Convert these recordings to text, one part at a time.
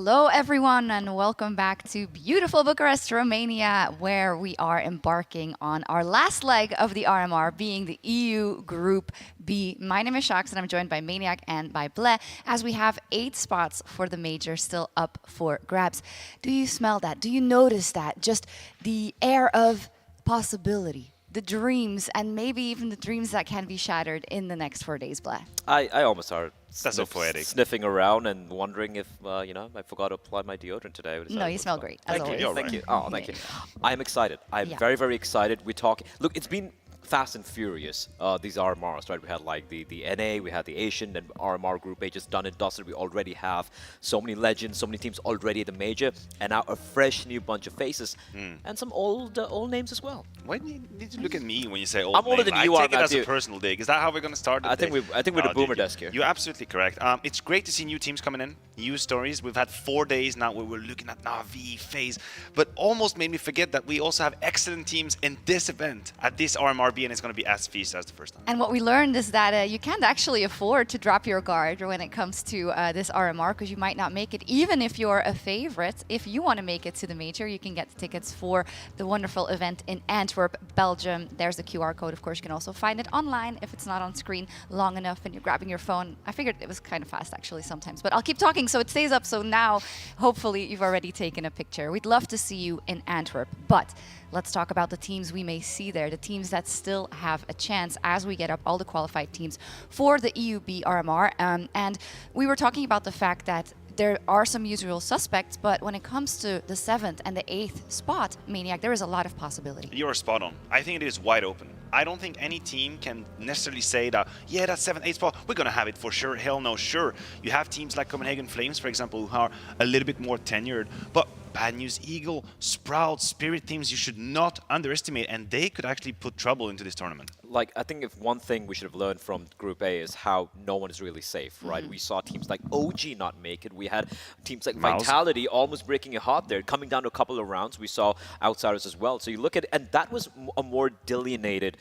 Hello, everyone, and welcome back to beautiful Bucharest, Romania, where we are embarking on our last leg of the RMR, being the EU Group B. My name is Shax, and I'm joined by Maniac and by Ble, as we have 8 spots for the major still up for grabs. Do you smell that? Do you notice that? Just the air of possibility, the dreams, and maybe even the dreams that can be shattered in the next 4 days, Ble. I almost started so poetic. Sniffing around and wondering if, I forgot to apply my deodorant today. No, you smell great, as always. Thank you. Oh, thank you. I'm excited. I'm very, very excited. We're talking. Look, it's been fast and furious, these RMRs, right? We had like the NA, we had the Asian, and RMR Group A just done and dusted. We already have so many legends, so many teams already at the major, and now a fresh new bunch of faces, and some old names as well. Why do you need to look at me when you say old I'm older than you I are, take it as a Matthew. personal dig. Is that how we're going to start the I think we're the boomer desk here. You're absolutely correct. It's great to see new teams coming in, new stories. We've had 4 days now where we're looking at Na'Vi, FaZe, but almost made me forget that we also have excellent teams in this event at this RMRB, and it's going to be as feast as the first time. And what we learned is that you can't actually afford to drop your guard when it comes to this RMR, because you might not make it, even if you're a favorite. If you want to make it to the major, you can get the tickets for the wonderful event in Antwerp, Belgium. There's the QR code. Of course, you can also find it online if it's not on screen long enough and you're grabbing your phone. I figured it was kind of fast, actually, sometimes. But I'll keep talking so it stays up. So now, hopefully, you've already taken a picture. We'd love to see you in Antwerp. But let's talk about the teams we may see there, the teams that still have a chance as we get up all the qualified teams for the EUB RMR. And we were talking about the fact that there are some usual suspects, but when it comes to the 7th and the 8th spot, Maniac, there is a lot of possibility. You're spot on. I think it is wide open. I don't think any team can necessarily say that, yeah, that 7th, 8th spot, we're going to have it for sure. Hell no, sure. You have teams like Copenhagen Flames, for example, who are a little bit more tenured, but Bad News Eagle, Sprout, Spirit teams you should not underestimate, and they could actually put trouble into this tournament. Like, I think if one thing we should have learned from Group A is how no one is really safe, right? We saw teams like OG not make it. We had teams like Vitality almost breaking a heart there, coming down to a couple of rounds. We saw outsiders as well. So you look at it, and that was a more delineated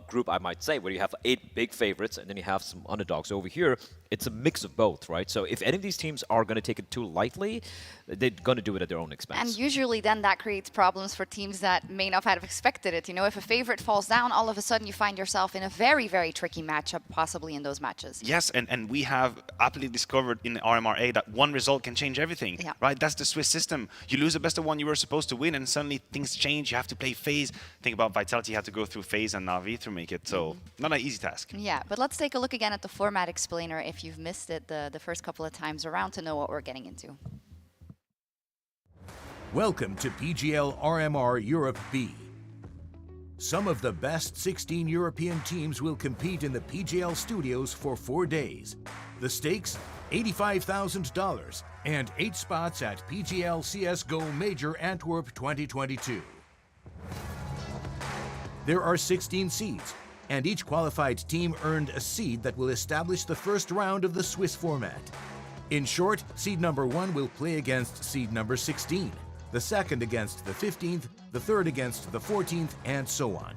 group, I might say, where you have 8 big favorites and then you have some underdogs. Over here, it's a mix of both, right? So if any of these teams are going to take it too lightly, they're going to do it at their own expense. And usually then that creates problems for teams that may not have expected it. You know, if a favorite falls down, all of a sudden you find yourself in a very, very tricky matchup, possibly in those matches. Yes, and we have aptly discovered in RMRA that one result can change everything, right? That's the Swiss system. You lose the best of one you were supposed to win, and suddenly things change. You have to play FaZe. Think about Vitality, you have to go through FaZe and Na'Vi to make it, so not an easy task. Yeah, but let's take a look again at the format explainer if you've missed it the first couple of times around to know what we're getting into. Welcome to PGL RMR Europe B. Some of the best 16 European teams will compete in the PGL studios for 4 days. The stakes, $85,000 and 8 spots at PGL CSGO Major Antwerp 2022. There are 16 seeds, and each qualified team earned a seed that will establish the first round of the Swiss format. In short, seed number 1 will play against seed number 16. The second against the 15th, the third against the 14th, and so on.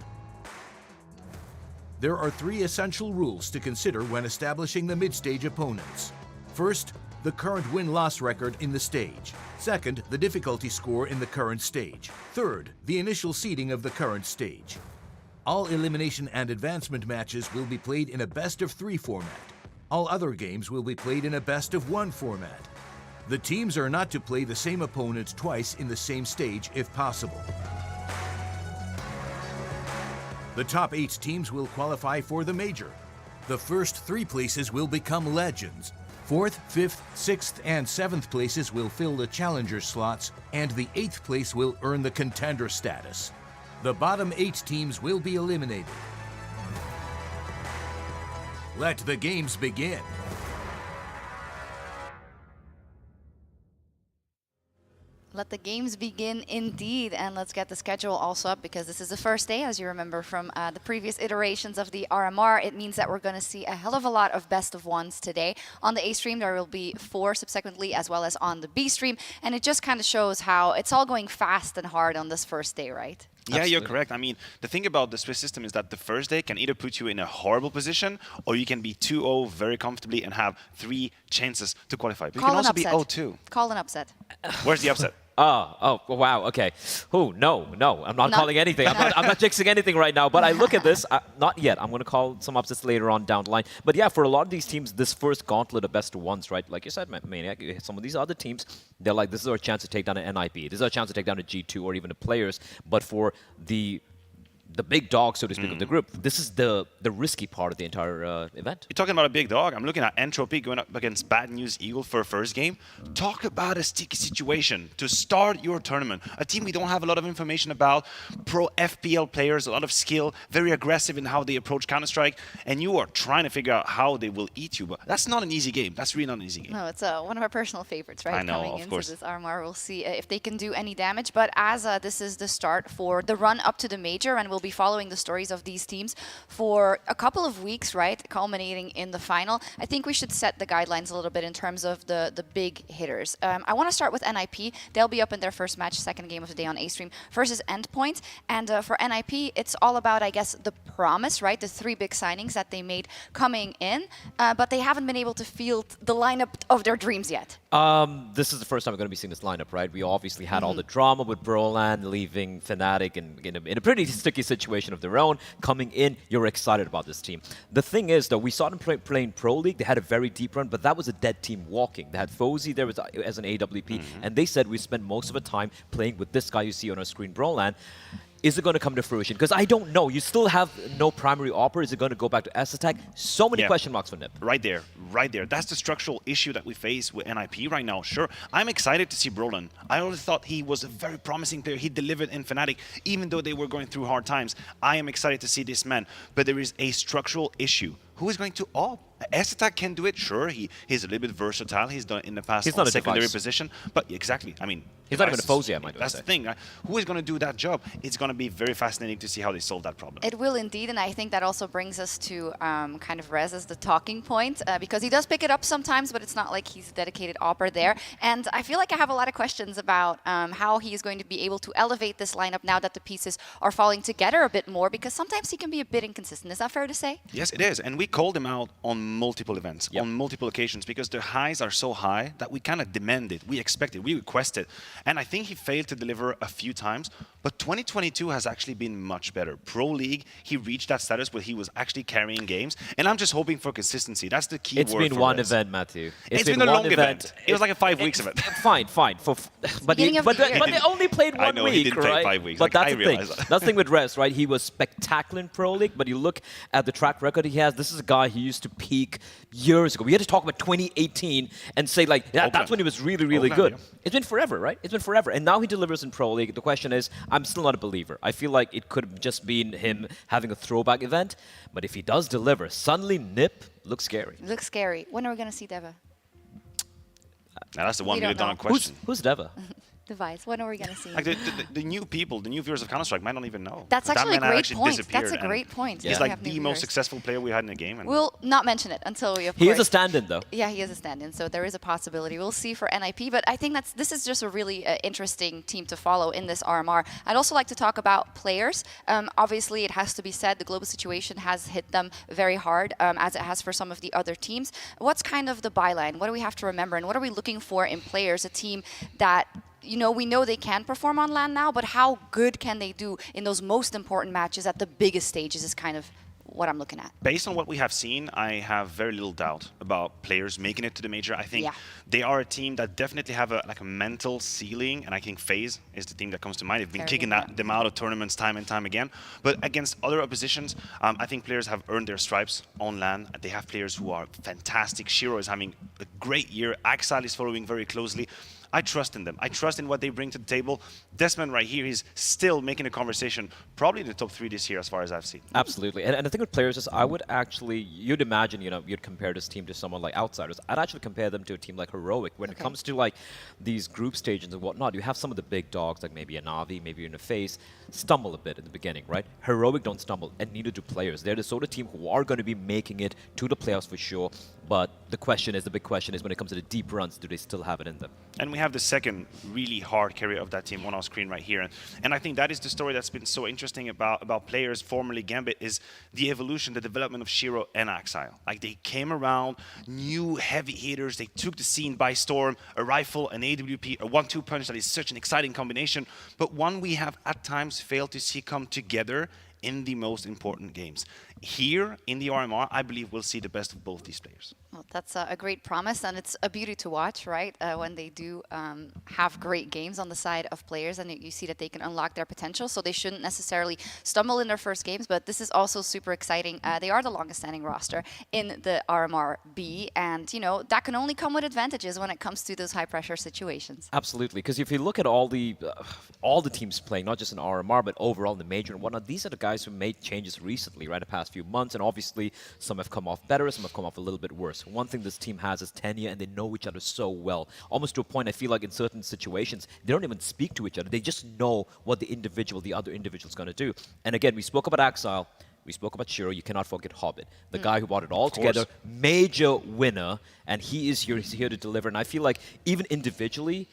There are 3 essential rules to consider when establishing the mid-stage opponents. First, the current win-loss record in the stage. Second, the difficulty score in the current stage. Third, the initial seeding of the current stage. All elimination and advancement matches will be played in a best-of-3 format. All other games will be played in a best-of-1 format. The teams are not to play the same opponent twice in the same stage if possible. The top 8 teams will qualify for the major. The first 3 places will become legends. 4th, 5th, 6th, and 7th places will fill the challenger slots, and the 8th place will earn the contender status. The bottom 8 teams will be eliminated. Let the games begin. Let the games begin indeed, and let's get the schedule also up, because this is the first day, as you remember from the previous iterations of the RMR. It means that we're going to see a hell of a lot of best of ones today. On the A stream there will be 4 subsequently, as well as on the B stream, and it just kind of shows how it's all going fast and hard on this first day, right? Yeah, you're correct. I mean, the thing about the Swiss system is that the first day can either put you in a horrible position, or you can be 2-0 very comfortably and have 3 chances to qualify. But you can also be 0-2. Call an upset. Where's the upset? Oh, wow, okay. Oh, no, I'm not calling anything. I'm not jinxing anything right now, but I look at this, not yet. I'm going to call some upsets later on down the line. But yeah, for a lot of these teams, this first gauntlet of best of ones, right? Like you said, Maniac, some of these other teams, they're like, this is our chance to take down an NIP. This is our chance to take down a G2 or even the players. But for the big dog, so to speak, of the group, this is the risky part of the entire event. You're talking about a big dog. I'm looking at Entropy going up against Bad News Eagle for a first game. Talk about a sticky situation to start your tournament. A team we don't have a lot of information about, pro FPL players, a lot of skill, very aggressive in how they approach Counter-Strike, and you are trying to figure out how they will eat you. But that's not an easy game. That's really not an easy game. No, it's one of our personal favorites, right? I know, Coming of course. into this RMR, we'll see if they can do any damage. But as this is the start for the run up to the major, and we'll be following the stories of these teams for a couple of weeks, right, culminating in the final. I think we should set the guidelines a little bit in terms of the big hitters. I want to start with NIP. They'll be up in their first match, second game of the day on A-Stream, versus Endpoint. And for NIP, it's all about, I guess, the promise, right, the 3 big signings that they made coming in, but they haven't been able to field the lineup of their dreams yet. This is the first time we're going to be seeing this lineup, right? We obviously had all the drama with Broland leaving Fnatic in a pretty sticky situation of their own. Coming in, you're excited about this team. The thing is, though, we saw them playing Pro League. They had a very deep run, but that was a dead team walking. They had Fozy there as an AWP, and they said we spent most of the time playing with this guy you see on our screen, Broland. Is it going to come to fruition? Because I don't know. You still have no primary opera. Is it going to go back to S-Attack? So many question marks for NIP. Right there. That's the structural issue that we face with NIP right now. Sure, I'm excited to see Broland. I always thought he was a very promising player. He delivered in Fnatic, even though they were going through hard times. I am excited to see this man. But there is a structural issue. Who is going to op? S-Attack can do it, sure. He's a little bit versatile. He's done it in the past on secondary position. But exactly, I mean... He's not even a Fozy, I might That's say. the thing. Who is going to do that job? It's going to be very fascinating to see how they solve that problem. It will indeed, and I think that also brings us to kind of Rez as the talking point, because he does pick it up sometimes, but it's not like he's a dedicated opera there. And I feel like I have a lot of questions about how he is going to be able to elevate this lineup now that the pieces are falling together a bit more, because sometimes he can be a bit inconsistent. Is that fair to say? Yes, it is. And we called him out on multiple events, on multiple occasions, because the highs are so high that we kind of demanded, we expected, we requested. And I think he failed to deliver a few times, but 2022 has actually been much better. Pro League, he reached that status where he was actually carrying games, and I'm just hoping for consistency. That's the key word for It's been one Rez. event, Matthew. It's been a long event. It was like a 5 weeks event. Fine. But they only played 1 week, he didn't right? play 5 weeks. But Like, that's the thing. That's the thing with Rez, right? He was spectacular in Pro League, but you look at the track record he has, this is a guy who used to peak years ago. We had to talk about 2018 and say, like, yeah, that's when he was really, really good. Yeah. It's been forever, right? It's been forever. And now he delivers in Pro League. The question is, I'm still not a believer. I feel like it could have just been him having a throwback event. But if he does deliver, suddenly NIP looks scary. Looks scary. When are we going to see Deva? Now that's the $1 million know. question. Who's Deva? Device. When are we going to see him? Like the new people, the new viewers of Counter-Strike might not even know. That's actually a man great point. disappeared, That's a great point. He's Yeah. like We have the new most viewers. successful player we had in the game. And We'll not mention it until we, of He course. is a stand-in, though. Yeah, he is a stand-in, so there is a possibility. We'll see for NIP, but I think this is just a really interesting team to follow in this RMR. I'd also like to talk about players. Obviously, it has to be said, the global situation has hit them very hard, as it has for some of the other teams. What's kind of the byline? What do we have to remember, and what are we looking for in players, a team that... we know they can perform on LAN now, but how good can they do in those most important matches at the biggest stages is kind of what I'm looking at. Based on what we have seen, I have very little doubt about players making it to the major. I think they are a team that definitely have a mental ceiling, and I think FaZe is the team that comes to mind. They've been kicking them out of tournaments time and time again. But against other oppositions, I think players have earned their stripes on LAN. They have players who are fantastic. Shiro is having a great year. Astralis is following very closely. I trust in them. I trust in what they bring to the table. Desmond right here, he's still making a conversation, probably in the top 3 this year as far as I've seen. Absolutely. And the thing with players is I would actually, you'd imagine, you'd compare this team to someone like Outsiders. I'd actually compare them to a team like Heroic. When it comes to like these group stages and whatnot, you have some of the big dogs like maybe a Na'Vi, maybe in a FaZe, stumble a bit in the beginning, right? Heroic don't stumble, and neither do players. They're the sort of team who are going to be making it to the playoffs for sure. But the big question is when it comes to the deep runs, do they still have it in them? And we have the second really hard carrier of that team on our screen right here. And I think that is the story that's been so interesting about players formerly Gambit, is the evolution, the development of Shiro and Exile. Like, they came around, new heavy hitters, they took the scene by storm, a rifle, an AWP, a 1-2 punch that is such an exciting combination, but one we have at times failed to see come together in the most important games. Here in the RMR, I believe we'll see the best of both these players. Well, that's a great promise, and it's a beauty to watch, right? When they do have great games on the side of players, and you see that they can unlock their potential, so they shouldn't necessarily stumble in their first games, but this is also super exciting. They are the longest standing roster in the RMR B, and, you know, that can only come with advantages when it comes to those high-pressure situations. Absolutely, because if you look at all the teams playing, not just in RMR, but overall in the major and whatnot, these are the guys who made changes recently, right, the past few months, and obviously some have come off better, some have come off a little bit worse. One thing this team has is tenure, and they know each other so well. Almost to a point, I feel like in certain situations, they don't even speak to each other. They just know what the other individual is going to do. And again, we spoke about Exile, we spoke about Shiro, you cannot forget Hobbit, the guy who brought it all together, major winner, and he is here, he's here to deliver. And I feel like even individually,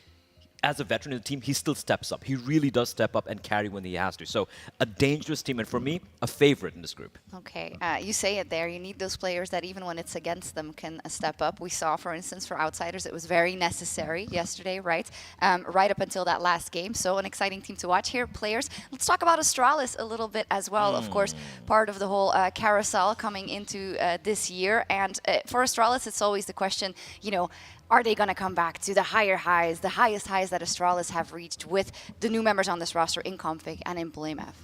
as a veteran in the team, he still steps up. He really does step up and carry when he has to. So a dangerous team, and for me, a favorite in this group. Okay, you say it there. You need those players that even when it's against them can step up. We saw, for instance, for Outsiders, it was very necessary yesterday, right? Right up until that last game. So an exciting team to watch here. Players, let's talk about Astralis a little bit as well. Of course, part of the whole carousel coming into this year. And for Astralis, it's always the question, you know, are they going to come back to the higher highs, the highest highs that Astralis have reached with the new members on this roster in Config and in BlameF?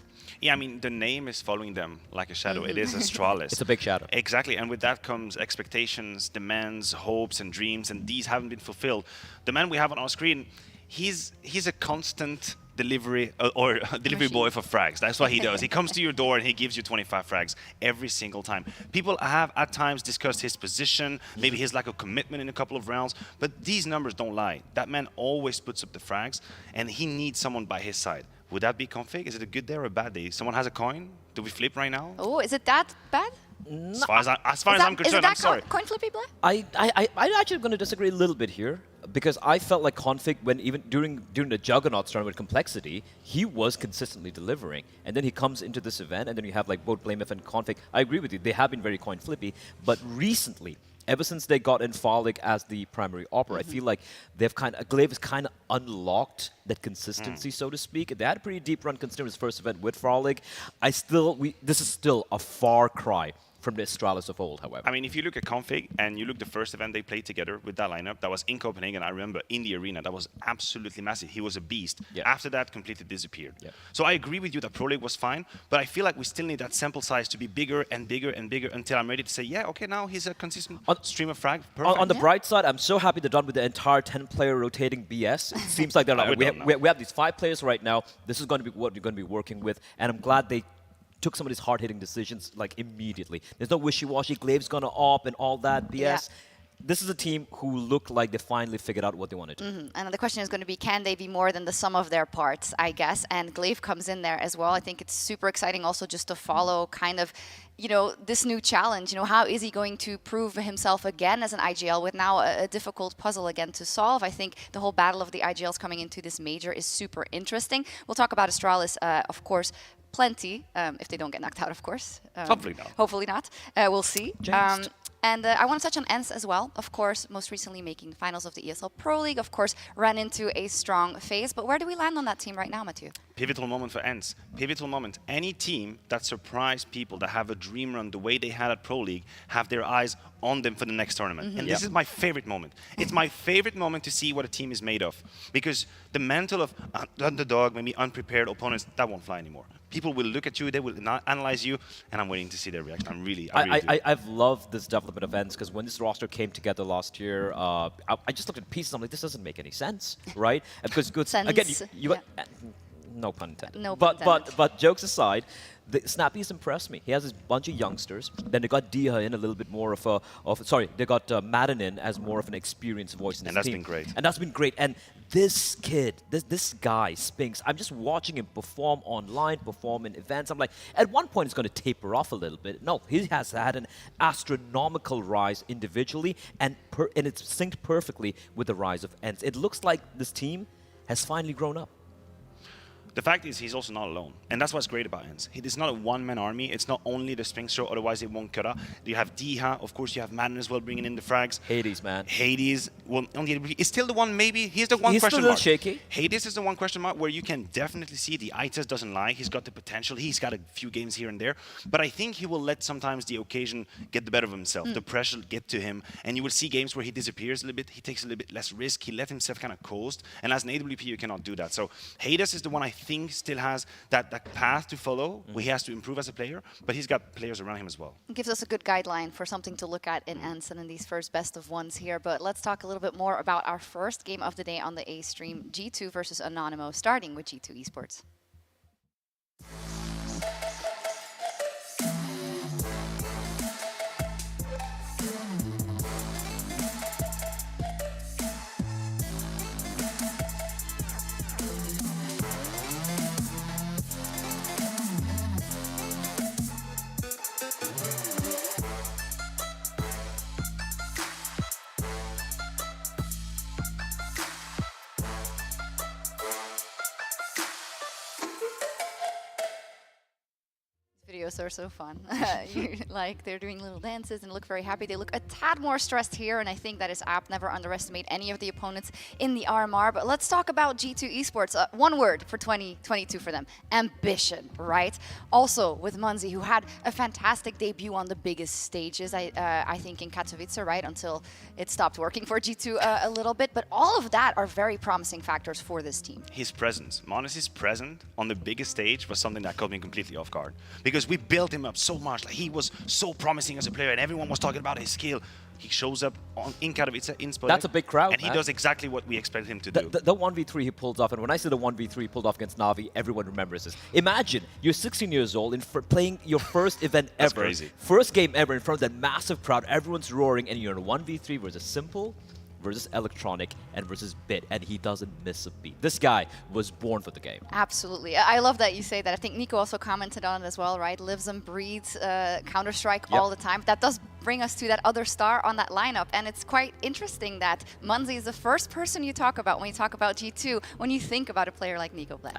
Yeah, I mean, the name is following them like a shadow. It is Astralis. It's a big shadow. Exactly, and with that comes expectations, demands, hopes, and dreams, and these haven't been fulfilled. The man we have on our screen, he's a constant delivery boy for frags. That's what he does. He comes to your door and he gives you 25 frags every single time. People have at times discussed his position, maybe his lack of commitment in a couple of rounds, but these numbers don't lie. That man always puts up the frags, and he needs someone by his side. Would that be Config? Is it a good day or a bad day? Someone has a coin? Do we flip right now? Oh, is it that bad? As far as I'm concerned, I'm sorry. Coin flippy, Blair? I'm actually going to disagree a little bit here, because I felt like Config, when even during the Juggernauts tournament Complexity, he was consistently delivering. And then he comes into this event, and then you have like both BlameF and Config. I agree with you, they have been very coin flippy, but recently, ever since they got in Farlig as the primary opera, I feel like Glaive has kind of unlocked that consistency, so to speak. They had a pretty deep run considering his first event with Farlig. This is still a far cry from the Astralis of old, however. I mean, if you look at Config and you look the first event they played together with that lineup, that was in Copenhagen, I remember, in the arena, that was absolutely massive. He was a beast. Yeah. After that, completely disappeared. Yeah. So I agree with you that Pro League was fine, but I feel like we still need that sample size to be bigger and bigger and bigger until I'm ready to say, yeah, okay, now he's a consistent stream of frag. Perfect. On the bright side, I'm so happy they're done with the entire 10-player rotating BS. It seems like they're like, we have these 5 players right now. This is going to be what you're going to be working with, and I'm glad they took some of these hard-hitting decisions like immediately. There's no wishy-washy, Glaive's gonna op and all that BS. Yeah. This is a team who look like they finally figured out what they want to do. And the question is going to be, can they be more than the sum of their parts, I guess? And Glaive comes in there as well. I think it's super exciting also just to follow kind of, you know, this new challenge. You know, how is he going to prove himself again as an IGL with now a difficult puzzle again to solve? I think the whole battle of the IGLs coming into this major is super interesting. We'll talk about Astralis, of course, plenty, if they don't get knocked out, of course. Hopefully not. Hopefully not. We'll see. And I want to touch on ENCE as well. Of course, most recently making the finals of the ESL Pro League. Of course, ran into a strong phase. But where do we land on that team right now, Mathieu? Pivotal moment for ENCE. Pivotal moment. Any team that surprised people, that have a dream run the way they had at Pro League, have their eyes on them for the next tournament. And this is my favorite moment. It's my favorite moment to see what a team is made of. Because the mantle of underdog, maybe unprepared opponents, that won't fly anymore. People will look at you, they will analyze you, and I'm waiting to see their reaction. I've loved this development of ENCE, because when this roster came together last year, I just looked at pieces, I'm like, this doesn't make any sense, right? Because again, you got, no pun intended. No pun intended. But jokes aside, Snappy's impressed me. He has this bunch of youngsters. Then they got Dia in a little bit more they got Madden in as more of an experienced voice in his team. And that's been great. And that's been great. And this kid, this guy, Spinks, I'm just watching him perform online, perform in events. I'm like, at one point it's going to taper off a little bit. No, he has had an astronomical rise individually, and it's synced perfectly with the rise of ENCE. It looks like this team has finally grown up. The fact is, he's also not alone. And that's what's great about ENCE. It is not a one-man army. It's not only the Spinxer, otherwise it won't cut out. You have Diha, of course, you have Madden as well, bringing in the frags. Hades, man. Hades, well, on the is still the one, maybe. He's the one he's question still a mark. little shaky. Hades is the one question mark where you can definitely see the eye test doesn't lie. He's got the potential. He's got a few games here and there. But I think he will let sometimes the occasion get the better of himself. The pressure get to him. And you will see games where he disappears a little bit. He takes a little bit less risk. He let himself kind of coast. And as an AWP, you cannot do that. So Hades is the one I think still has that path to follow, where he has to improve as a player, but he's got players around him as well. It gives us a good guideline for something to look at in ENCE and in these first best of ones here. But let's talk a little bit more about our first game of the day on the A stream, G2 versus Anonymo, starting with G2 Esports. Videos are so fun. Like, they're doing little dances and look very happy. They look a tad more stressed here, and I think that is apt. Never underestimate any of the opponents in the RMR. But let's talk about G2 Esports. One word for 2022 for them: ambition, right? Also with Munzi, who had a fantastic debut on the biggest stages, I think in Katowice, right? Until it stopped working for G2 a little bit. But all of that are very promising factors for this team. His presence, Monacy's presence on the biggest stage was something that caught me completely off guard. Because we built him up so much. Like, he was so promising as a player, and everyone was talking about his skill. He shows up in Katowice, in Spodek. That's a big crowd, and he does exactly what we expected him to do. The 1v3 he pulled off, and when I say the 1v3 he pulled off against Na'Vi, everyone remembers this. Imagine, you're 16 years old and playing your first event That's ever. crazy. First game ever in front of that massive crowd, everyone's roaring, and you're in a 1v3 versus Simple, versus Electronic, and versus Bit, and he doesn't miss a beat. This guy was born for the game. Absolutely. I love that you say that. I think Nico also commented on it as well, right? Lives and breathes Counter-Strike all the time. That does bring us to that other star on that lineup, and it's quite interesting that Munzi is the first person you talk about when you talk about G2, when you think about a player like Nico Black.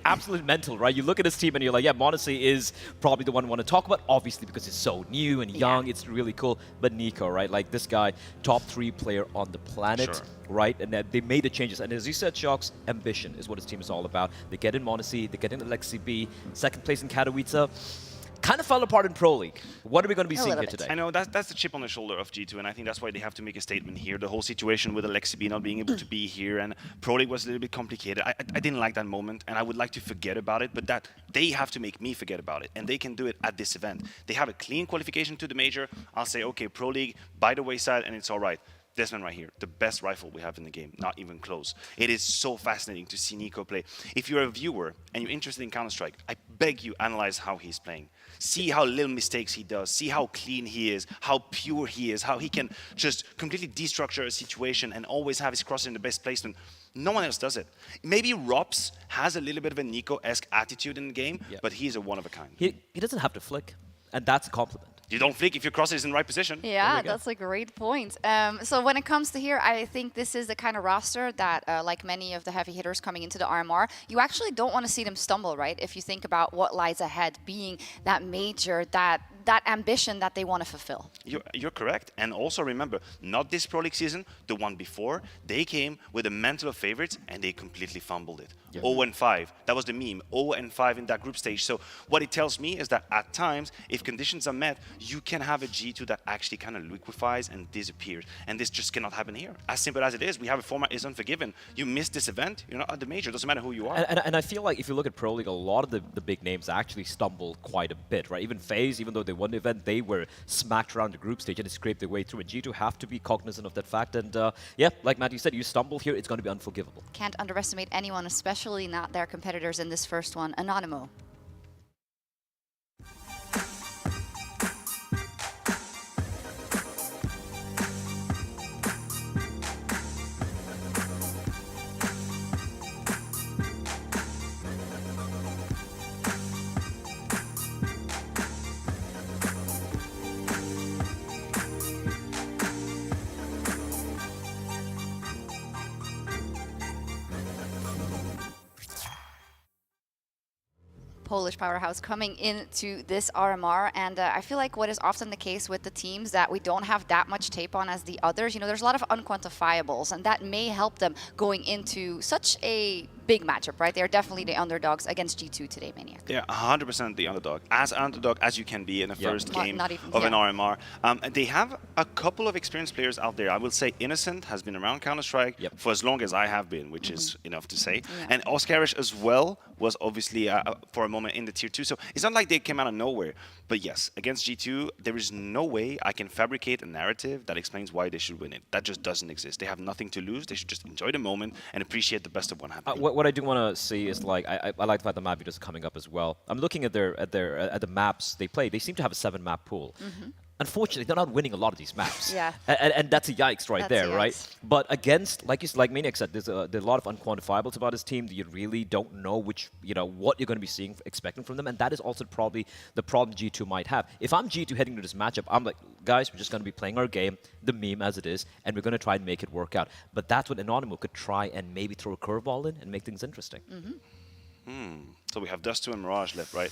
Absolutely mental, right? You look at his team and you're like, yeah, Monacy is probably the one I want to talk about, obviously because he's so new and young, it's really cool. But Nico, right? Like, this guy, top 3 player on the planet, right? And they made the changes. And as you said, Shocks, ambition is what his team is all about. They get in Monacy, they get in Alexi B, second place in Katowice. Kind of fell apart in Pro League. What are we going to be seeing here today? I know, that's the chip on the shoulder of G2, and I think that's why they have to make a statement here. The whole situation with Alexi B not being able to be here, and Pro League was a little bit complicated. I didn't like that moment, and I would like to forget about it, but that they have to make me forget about it, and they can do it at this event. They have a clean qualification to the major. I'll say, okay, Pro League, by the wayside, and it's all right. This man right here, the best rifle we have in the game, not even close. It is so fascinating to see Nico play. If you're a viewer and you're interested in Counter-Strike, I beg you, analyze how he's playing. See how little mistakes he does, see how clean he is, how pure he is, how he can just completely destructure a situation and always have his cross in the best placement. No one else does it. Maybe Rops has a little bit of a Nico-esque attitude in the game, but he's a one-of-a-kind. He doesn't have to flick, and that's a compliment. You don't flick if your cross is in the right position. Yeah, that's a great point. So when it comes to here, I think this is the kind of roster that, like many of the heavy hitters coming into the RMR, you actually don't want to see them stumble, right? If you think about what lies ahead, being that major, that ambition that they want to fulfill. You're correct. And also remember, not this Pro League season, the one before, they came with a mantle of favorites and they completely fumbled it. 0-5. That was the meme. 0-5 in that group stage. So what it tells me is that at times, if conditions are met, you can have a G2 that actually kind of liquefies and disappears. And this just cannot happen here. As simple as it is, we have a format is unforgiven. You miss this event, you're not at the major. It doesn't matter who you are. And I feel like if you look at Pro League, a lot of the big names actually stumble quite a bit, right? Even FaZe, even though they won the event, they were smacked around the group stage and they scraped their way through. And G2 have to be cognizant of that fact. And yeah, like Matt, you said, you stumble here, it's going to be unforgivable. Can't underestimate anyone, especially not their competitors in this first one. Anonymo. Polish powerhouse coming into this RMR. And I feel like what is often the case with the teams that we don't have that much tape on as the others, you know, there's a lot of unquantifiables, and that may help them going into such a big matchup, right? They're definitely the underdogs against G2 today, Maniac. They're 100% the underdog. As underdog as you can be in the first game not even, of an RMR. And they have a couple of experienced players out there. I will say Innocent has been around Counter-Strike for as long as I have been, which is enough to say. And Oscarish as well was obviously for a moment in the tier 2. So it's not like they came out of nowhere. But yes, against G2, there is no way I can fabricate a narrative that explains why they should win it. That just doesn't exist. They have nothing to lose. They should just enjoy the moment and appreciate the best of what happened. What I do want to see is, like, I like the fact the map videos are coming up as well. I'm looking at the maps they play. They seem to have a 7-map pool. Unfortunately, they're not winning a lot of these maps. And that's a yikes right? But against, like Maniac said, there's a lot of unquantifiables about his team that you really don't know what you're going to be seeing, expecting from them. And that is also probably the problem G2 might have. If I'm G2 heading to this matchup, I'm like, guys, we're just going to be playing our game, the meme as it is, and we're going to try and make it work out. But that's what Anonymo could try and maybe throw a curveball in and make things interesting. So we have Dust2 and Mirage left, right?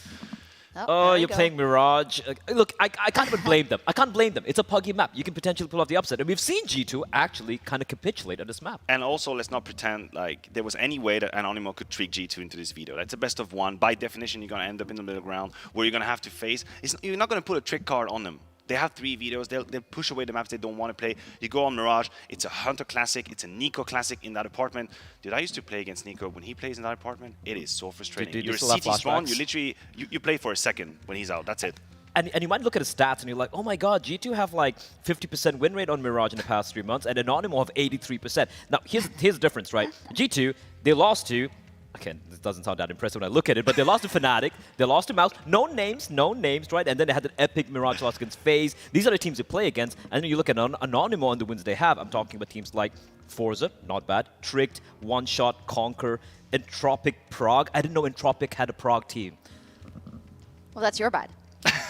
Oh, you're playing Mirage. Look, I can't even blame them. I can't blame them. It's a puggy map. You can potentially pull off the upset. And we've seen G2 actually kind of capitulate on this map. And also, let's not pretend like there was any way that Anonymo could trick G2 into this veto. That's a best of one. By definition, you're going to end up in the middle ground where you're going to have to face. You're not going to put a trick card on them. They have 3 vetoes. They'll push away the maps they don't want to play. You go on Mirage. It's a Hunter classic. It's a Nico classic in that apartment. Dude, I used to play against Nico. When he plays in that apartment, it is so frustrating. You're a CT spawn. You literally you play for a second when he's out. That's it. And you might look at his stats and you're like, oh my god, G2 have like 50% win rate on Mirage in the past 3 months, and Anonymo have 83%. Now, here's the difference, right? G2, they lost to... Again, this doesn't sound that impressive when I look at it, but they lost to Fnatic, they lost to Mouse, no names, right? And then they had an epic Mirage loss against FaZe. These are the teams they play against. And then you look at Anonymo and the wins they have. I'm talking about teams like Forza, not bad, Tricked, One Shot, Conquer, Entropic Prague. I didn't know Entropic had a Prague team. Well, that's your bad.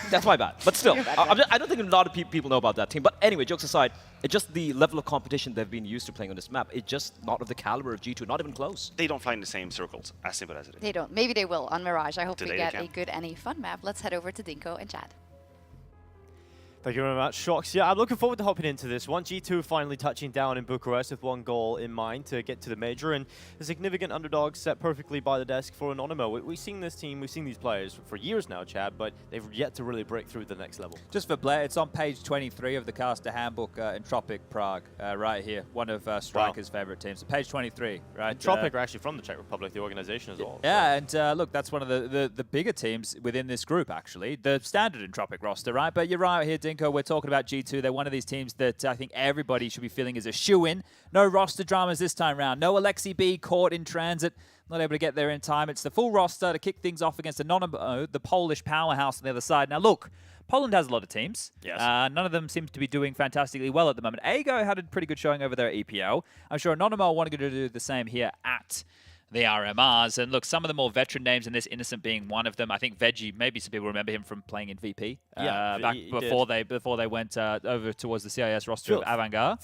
That's my bad. But still, I don't think a lot of people know about that team. But anyway, jokes aside, it's just the level of competition they've been used to playing on this map. It's just not of the caliber of G2, not even close. They don't fly in the same circles, as simple as it is. They don't. Maybe they will on Mirage. I hope we get a good and a fun map. Let's head over to Dinko and Chad. Thank you very much, Shox. Yeah, I'm looking forward to hopping into this one. G2 finally touching down in Bucharest with 1 goal in mind to get to the major, and a significant underdog set perfectly by the desk for Anonymo. We've seen this team, we've seen these players for years now, Chad, but they've yet to really break through the next level. Just for Blair, it's on page 23 of the caster handbook, Entropic Prague, right here. One of Striker's favorite teams. So page 23, right? Entropic are actually from the Czech Republic, the organization as well. Yeah, so. And look, that's one of the bigger teams within this group, actually. The standard Entropic roster, right? But you're right here, Dinko, we're talking about G2. They're one of these teams that I think everybody should be feeling is a shoo-in. No roster dramas this time round. No Alexi B caught in transit, not able to get there in time. It's the full roster to kick things off against Anonymo, the Polish powerhouse on the other side. Now look, Poland has a lot of teams. Yes. None of them seem to be doing fantastically well at the moment. Ago had a pretty good showing over there at EPL. I'm sure Anonymo wanted to do the same here at the RMRs. And look, some of the more veteran names in this, Innocent being one of them. I think Veggie, maybe some people remember him from playing in VP. Back before they went over towards the CIS roster of Avantgarde.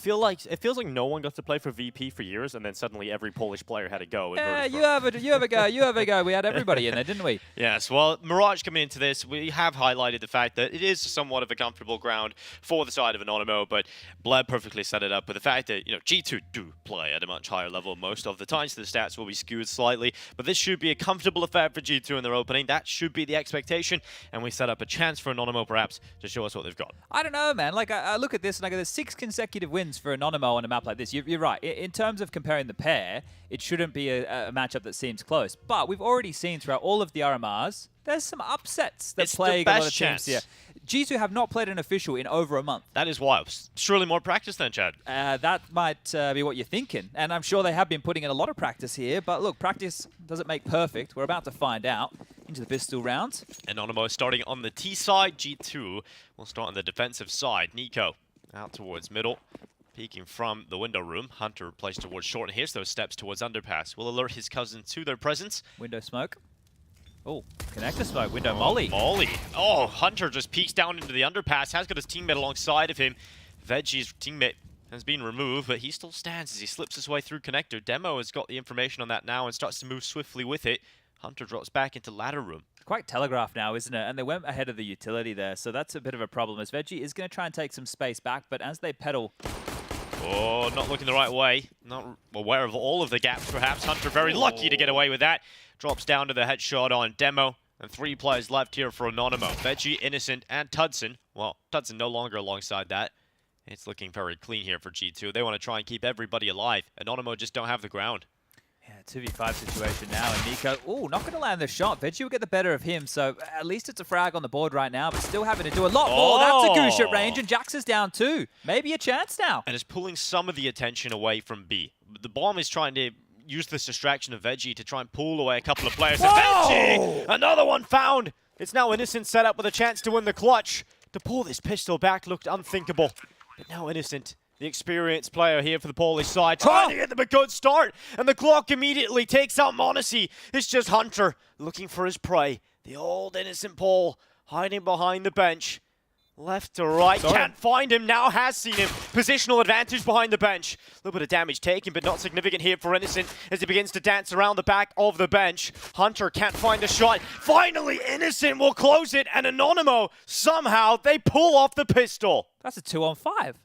It feels like no one got to play for VP for years, and then suddenly every Polish player had a go. Yeah, you have a go. We had everybody in there, didn't we? Yes, well, Mirage coming into this, we have highlighted the fact that it is somewhat of a comfortable ground for the side of Anonymo, but Bled perfectly set it up with the fact that, G2 do play at a much higher level most of the time, so the stats will be skewed slightly, but this should be a comfortable affair for G2 in their opening. That should be the expectation, and we set up a chance for Anonymo perhaps to show us what they've got. I don't know, man. Like, I look at this and I go, there's 6 consecutive wins for Anonymo on a map like this. You're right. In terms of comparing the pair, it shouldn't be a matchup that seems close, but we've already seen throughout all of the RMRs, there's some upsets that plague a lot of teams here. G2 have not played an official in over a month. That is wild. Surely more practice then, Chad. That might be what you're thinking. And I'm sure they have been putting in a lot of practice here. But look, practice doesn't make perfect. We're about to find out into the pistol round. Anonymo starting on the T side. G2 will start on the defensive side. Nico out towards middle. Peeking from the window room. Hunter placed towards short. And here's those steps towards underpass. Will alert his cousin to their presence. Window smoke. Oh, connector smoke, window molly. Molly. Oh, Hunter just peeks down into the underpass, has got his teammate alongside of him. Veggie's teammate has been removed, but he still stands as he slips his way through connector. Demo has got the information on that now and starts to move swiftly with it. Hunter drops back into ladder room. Quite telegraphed now, isn't it? And they went ahead of the utility there, so that's a bit of a problem. As Veggie is going to try and take some space back, but as they pedal... Oh, not looking the right way. Not aware of all of the gaps, perhaps. Hunter very lucky to get away with that. Drops down to the headshot on Demo. And 3 players left here for Anonymo. Veggie, Innocent, and Tudson. Well, Tudson no longer alongside that. It's looking very clean here for G2. They want to try and keep everybody alive. Anonymo just don't have the ground. Yeah, 2v5 situation now, and Nico, ooh, not going to land the shot. Veggie will get the better of him, so at least it's a frag on the board right now, but still having to do a lot more. That's a goose at range, and Jax is down too. Maybe a chance now. And is pulling some of the attention away from B. The bomb is trying to use this distraction of Veggie to try and pull away a couple of players. And Veggie! Another one found! It's now Innocent set up with a chance to win the clutch. To pull this pistol back looked unthinkable. But now Innocent, the experienced player here for the Polish side, trying to get them a good start. And the clock immediately takes out Monacy. It's just Hunter looking for his prey. The old Innocent Paul hiding behind the bench. Left to right, can't find him, now has seen him. Positional advantage behind the bench. A little bit of damage taken, but not significant here for Innocent as he begins to dance around the back of the bench. Hunter can't find a shot. Finally, Innocent will close it, and Anonymo, somehow, they pull off the pistol. That's a 2-on-5,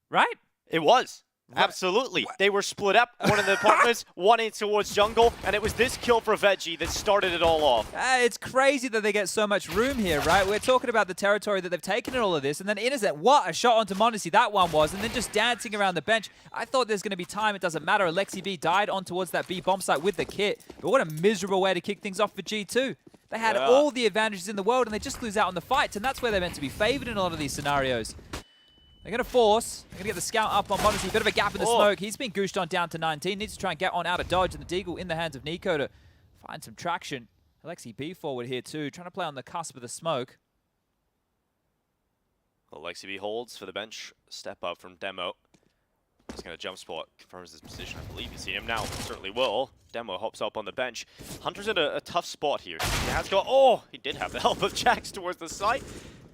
right? It was. Absolutely. They were split up, one in the apartments, one in towards jungle, and it was this kill for Veggie that started it all off. It's crazy that they get so much room here, right? We're talking about the territory that they've taken in all of this, and then Innocent, what a shot onto Monacy that one was, and then just dancing around the bench. I thought there's going to be time, it doesn't matter. Alexi B died on towards that B bomb site with the kit, but what a miserable way to kick things off for G2. They had all the advantages in the world, and they just lose out on the fights, and that's where they're meant to be favored in a lot of these scenarios. They're going to force. They're going to get the scout up on Monacy. Bit of a gap in the smoke. He's been gooshed on down to 19. Needs to try and get on out of dodge. And the Deagle in the hands of Nico to find some traction. Alexi B forward here too. Trying to play on the cusp of the smoke. Alexi B holds for the bench. Step up from Demo. He's going to jump spot. Confirms his position. I believe he's seen him now. Certainly will. Demo hops up on the bench. Hunter's in a tough spot here. He has got... Oh! He did have the help of Jax towards the site.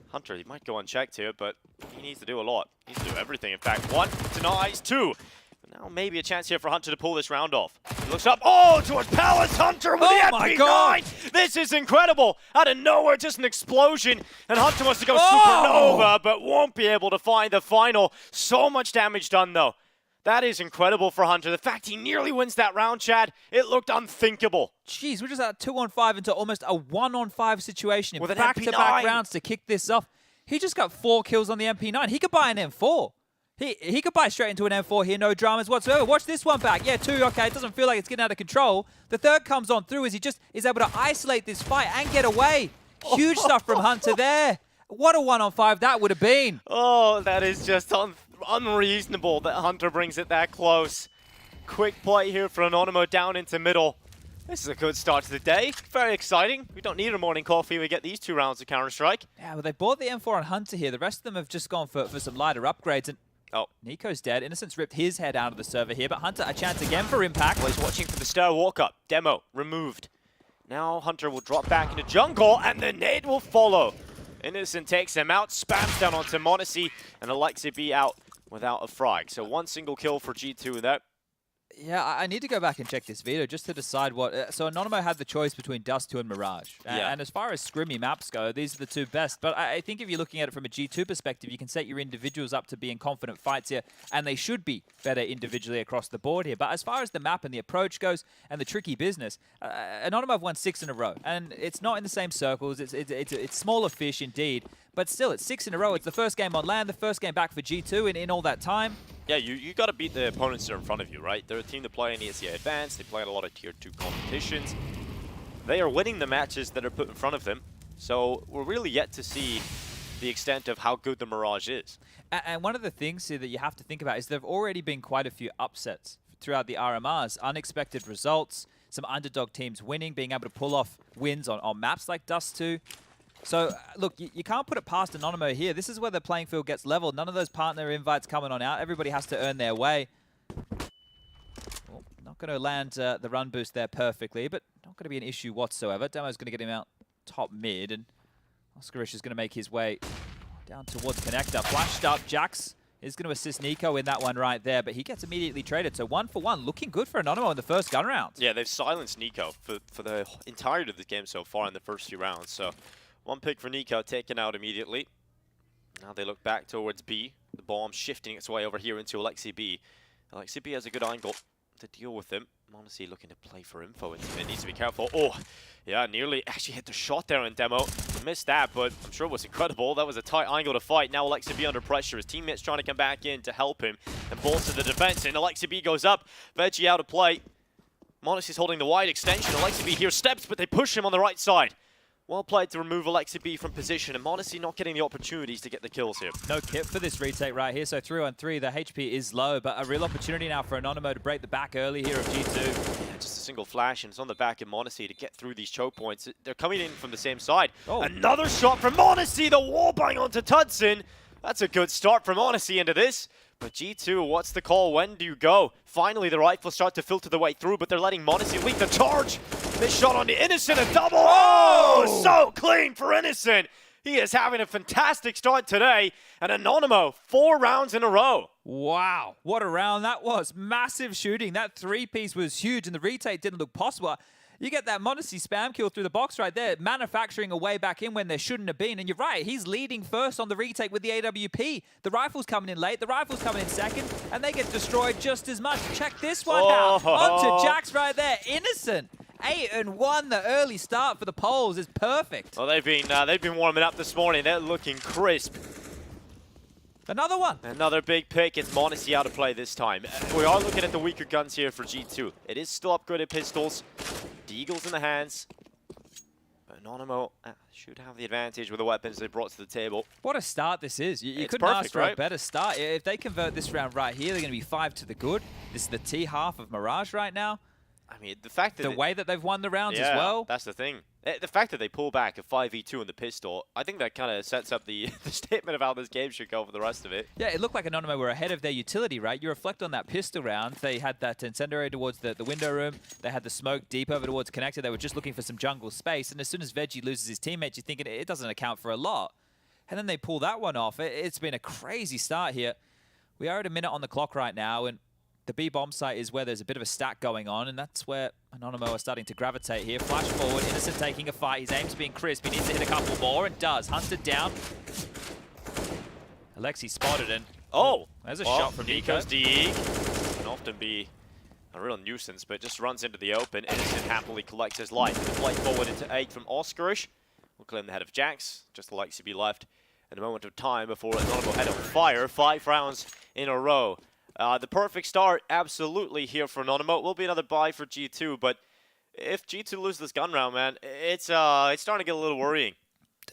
Hunter, he might go unchecked here, but he needs to do a lot. He needs to do everything. In fact, 1 denies 2. But now maybe a chance here for Hunter to pull this round off. He looks up. Oh, towards Palace Hunter with the MP9. This is incredible. Out of nowhere, just an explosion. And Hunter wants to go supernova, but won't be able to find the final. So much damage done, though. That is incredible for Hunter. The fact he nearly wins that round, Chad, it looked unthinkable. Jeez, we're just at 2-on-5 into almost a 1-on-5 situation in with back-to-back rounds to kick this off. He just got 4 kills on the MP9. He could buy an M4. He could buy straight into an M4 here, no dramas whatsoever. Watch this one back. Yeah, 2, okay, it doesn't feel like it's getting out of control. The third comes on through as he just is able to isolate this fight and get away. Huge stuff from Hunter there. What a 1-on-5 that would have been. Oh, that is just unreasonable that Hunter brings it that close. Quick play here for Anonymo down into middle. This is a good start to the day. Very exciting. We don't need a morning coffee. We get these 2 rounds of Counter-Strike. Yeah, well, they bought the M4 on Hunter here. The rest of them have just gone for some lighter upgrades. And Nico's dead. Innocent's ripped his head out of the server here, but Hunter a chance again for impact. Well, he's watching for the stair walk-up. Demo removed. Now Hunter will drop back into jungle, and the nade will follow. Innocent takes him out, spams down onto Monacy, and Alexi B out without a frag. So 1 single kill for G2 there. Yeah, I need to go back and check this veto just to decide what... So Anonymo had the choice between Dust 2 and Mirage. And as far as scrimmy maps go, these are the 2 best. But I think if you're looking at it from a G2 perspective, you can set your individuals up to be in confident fights here, and they should be better individually across the board here. But as far as the map and the approach goes, and the tricky business, Anonymo have won 6 in a row. And it's not in the same circles. It's smaller fish indeed. But still, it's 6 in a row. It's the first game on land, the first game back for G2 in all that time. Yeah, you got to beat the opponents that are in front of you, right? They're a team that play in ESEA Advanced. They play in a lot of Tier 2 competitions. They are winning the matches that are put in front of them. So we're really yet to see the extent of how good the Mirage is. And one of the things here that you have to think about is there have already been quite a few upsets throughout the RMRs. Unexpected results, some underdog teams winning, being able to pull off wins on maps like Dust 2. So, look, you can't put it past Anonymo here. This is where the playing field gets leveled. None of those partner invites coming on out. Everybody has to earn their way. Well, not going to land the run boost there perfectly, but not going to be an issue whatsoever. Demo's going to get him out top mid, and Oscarish is going to make his way down towards connector. Flashed up, Jax is going to assist Nico in that one right there, but he gets immediately traded. So 1 for 1, looking good for Anonymo in the first gun round. Yeah, they've silenced Nico for the entirety of the game so far in the first few rounds. So 1 pick for Nico, taken out immediately. Now they look back towards B. The bomb shifting its way over here into Alexi B. Alexi B has a good angle to deal with him. Monesi looking to play for info. It needs to be careful. Oh, yeah, nearly actually hit the shot there in demo. Missed that, but I'm sure it was incredible. That was a tight angle to fight. Now Alexi B under pressure. His teammates trying to come back in to help him and bolster the defense. And Alexi B goes up. Veggie out of play. Monesi's holding the wide extension. Alexi B here steps, but they push him on the right side. Well played to remove Alexi B from position, and Monesi not getting the opportunities to get the kills here. No kit for this retake right here, so 3-on-3, the HP is low, but a real opportunity now for Anonymo to break the back early here of G2. Yeah, just a single flash, and it's on the back of Monesi to get through these choke points. They're coming in from the same side. Oh. Another shot from Monesi, the wall bang onto Tudson. That's a good start from Monesi into this. But G2, what's the call? When do you go? Finally, the rifles start to filter their way through, but they're letting Monesi lead the charge. This shot on the Innocent, a double. Oh, so clean for Innocent. He is having a fantastic start today. And Anonymo, 4 rounds in a row. Wow, what a round that was. Massive shooting. That 3-piece was huge, and the retake didn't look possible. You get that Monesi spam kill through the box right there, manufacturing a way back in when there shouldn't have been. And you're right, he's leading first on the retake with the AWP. The rifle's coming in late, the rifle's coming in second, and they get destroyed just as much. Check this one out. Onto Jax right there. Innocent. 8-1. The early start for the Poles is perfect. Well, they've been warming up this morning. They're looking crisp. Another one. Another big pick. It's Monesi out of play this time. We are looking at the weaker guns here for G2. It is still upgraded pistols. Deagles in the hands. But Anonymo should have the advantage with the weapons they brought to the table. What a start this is. You couldn't perfect, ask for right? a better start. If they convert this round right here, they're going to be 5 to the good. This is the T half of Mirage right now. I mean, the fact that the way that they've won the rounds yeah, as well. That's the thing. The fact that they pull back a 5v2 in the pistol, I think that kind of sets up the statement of how this game should go for the rest of it. Yeah, it looked like Anonymo were ahead of their utility, right? You reflect on that pistol round. They had that incendiary towards the window room. They had the smoke deep over towards connector. They were just looking for some jungle space. And as soon as Veggie loses his teammates, you're thinking it doesn't account for a lot. And then they pull that one off. It's been a crazy start here. We are at a minute on the clock right now, and the B bomb site is where there's a bit of a stack going on, and that's where Anonymo are starting to gravitate here. Flash forward, Innocent taking a fight. His aim's being crisp. He needs to hit a couple more, and does. Hunted down. Alexi spotted, and there's a shot from Nico. DE can often be a real nuisance, but just runs into the open. Innocent happily collects his life. The flight forward into 8 from Oscarish. Will claim the head of Jax. Just Alexi be left in a moment of time before Anonymo head on fire. 5 rounds in a row. The perfect start, absolutely, here for Anonymo. It will be another bye for G2, but if G2 lose this gun round, man, it's starting to get a little worrying.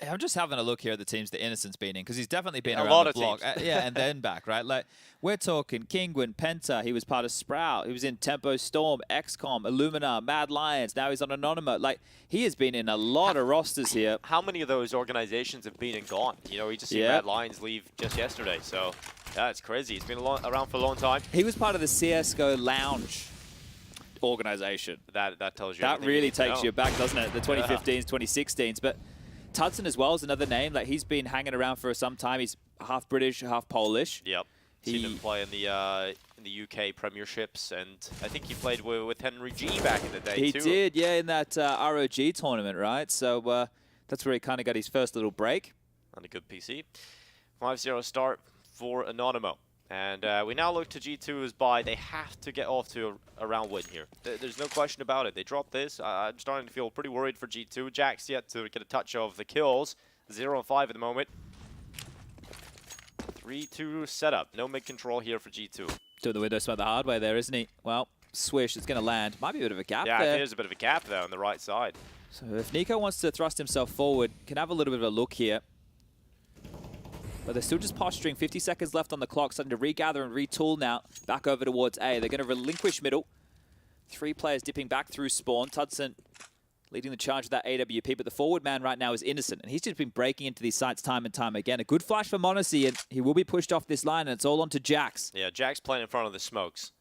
I'm just having a look here at the teams that Innocent's been in, because he's definitely been around lot the of block. teams. Yeah, and then back, right? Like, we're talking Kingwin, Penta. He was part of Sprout. He was in Tempo Storm, XCOM, Illumina, Mad Lions. Now he's on Anonymo. Like, he has been in a lot of rosters here. How many of those organizations have been and gone? You know, we just seen Mad Lions leave just yesterday, so yeah, it's crazy. He's been around for a long time. He was part of the CSGO Lounge organization. That tells you that everything really you need to takes know. you back, doesn't it? The 2015s, 2016s. But Tudson as well is another name. Like, he's been hanging around for some time. He's half British, half Polish. Yep. Seen him play in the UK Premierships, and I think he played with Henry G back in the day He too. did, yeah, in that ROG tournament, right? So that's where he kind of got his first little break. On a good PC. 5-0 start for Anonymo. And we now look to G2's bye. They have to get off to a round win here. There's no question about it. They dropped this. I'm starting to feel pretty worried for G2. Jax yet to get a touch of the kills. 0-5 at the moment. 3-2 setup. No mid-control here for G2. Doing the window smoke the hard way there, isn't he? Well, swish, it's going to land. Might be a bit of a gap yeah, there. there's a bit of a gap there on the right side. So if Nico wants to thrust himself forward, can have a little bit of a look here. But they're still just posturing. 50 seconds left on the clock, starting to regather and retool now. Back over towards A. They're going to relinquish middle. 3 players dipping back through spawn. Tudson leading the charge with that AWP, but the forward man right now is Innocent, and he's just been breaking into these sites time and time again. A good flash for Monesi, and he will be pushed off this line, and it's all onto Jax. Yeah, Jax playing in front of the smokes.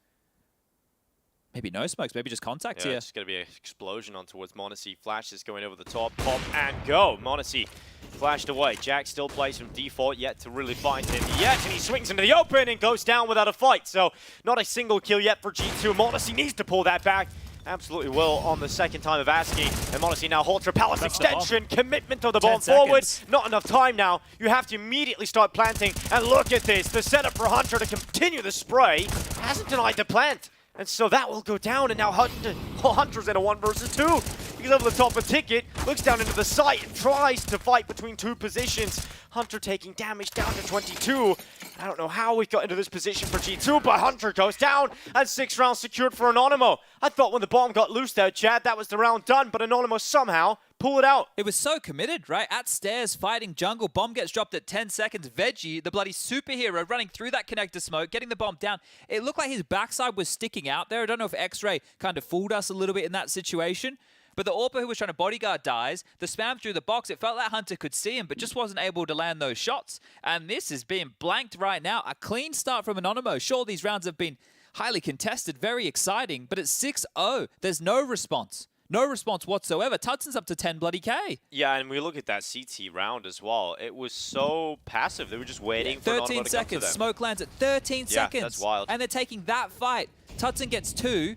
Maybe no smokes, maybe just contact Yeah, here. it's going to be an explosion on towards Monesi. Flash is going over the top, pop and go. Monesi Flashed away. Jack still plays from default, yet to really find him yet, and he swings into the open and goes down without a fight. So not a single kill yet for G2. m0NESY needs to pull that back. Absolutely will on the second time of asking. And m0NESY now holds her palace extension. Commitment of the bomb forward. Not enough time now. You have to immediately start planting. And look at this. The setup for Hunter to continue the spray hasn't denied the plant. And so that will go down. And now Hunter's in a 1 versus 2. He's over the top of Ticket. Looks down into the site and tries to fight between 2 positions. Hunter taking damage down to 22. I don't know how we got into this position for G2, but Hunter goes down, and 6 rounds secured for Anonymo. I thought when the bomb got loose there, Chad, that was the round done, but Anonymo somehow pull it out. It was so committed, right? At stairs, fighting jungle. Bomb gets dropped at 10 seconds. Veggie, the bloody superhero, running through that connector smoke, getting the bomb down. It looked like his backside was sticking out there. I don't know if X-Ray kind of fooled us a little bit in that situation. But the AWPer who was trying to bodyguard dies. The spam through the box, it felt like Hunter could see him, but just wasn't able to land those shots. And this is being blanked right now. A clean start from Anonymo. Sure, these rounds have been highly contested, very exciting, but it's 6-0. There's no response. No response whatsoever. Tudson's up to 10 bloody K. Yeah, and we look at that CT round as well. It was so passive. They were just waiting for Anonymo to come to them. 13 seconds. Smoke lands at 13 seconds. That's wild. And they're taking that fight. Tudson gets 2.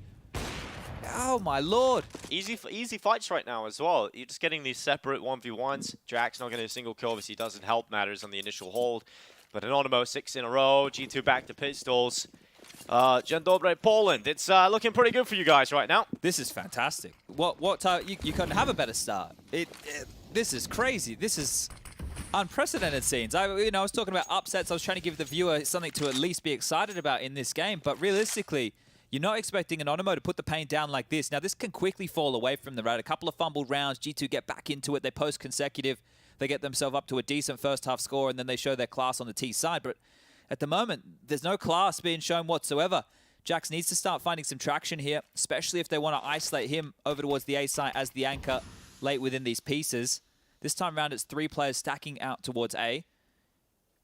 Oh my lord. Easy fights right now as well. You're just getting these separate 1v1s. Jack's not getting a single kill. Obviously, doesn't help matters on the initial hold. But Anonymo, 6 in a row. G2 back to pistols. Dzień dobry, Poland. It's looking pretty good for you guys right now. This is fantastic. You couldn't have a better start. This is crazy. This is unprecedented scenes. I was talking about upsets. I was trying to give the viewer something to at least be excited about in this game. But realistically, you're not expecting Anonymo to put the paint down like this. Now, this can quickly fall away from the round. A couple of fumbled rounds. G2 get back into it. They post consecutive. They get themselves up to a decent first half score, and then they show their class on the T side. But at the moment, there's no class being shown whatsoever. Jax needs to start finding some traction here, especially if they want to isolate him over towards the A side as the anchor late within these pieces. This time around, it's 3 players stacking out towards A.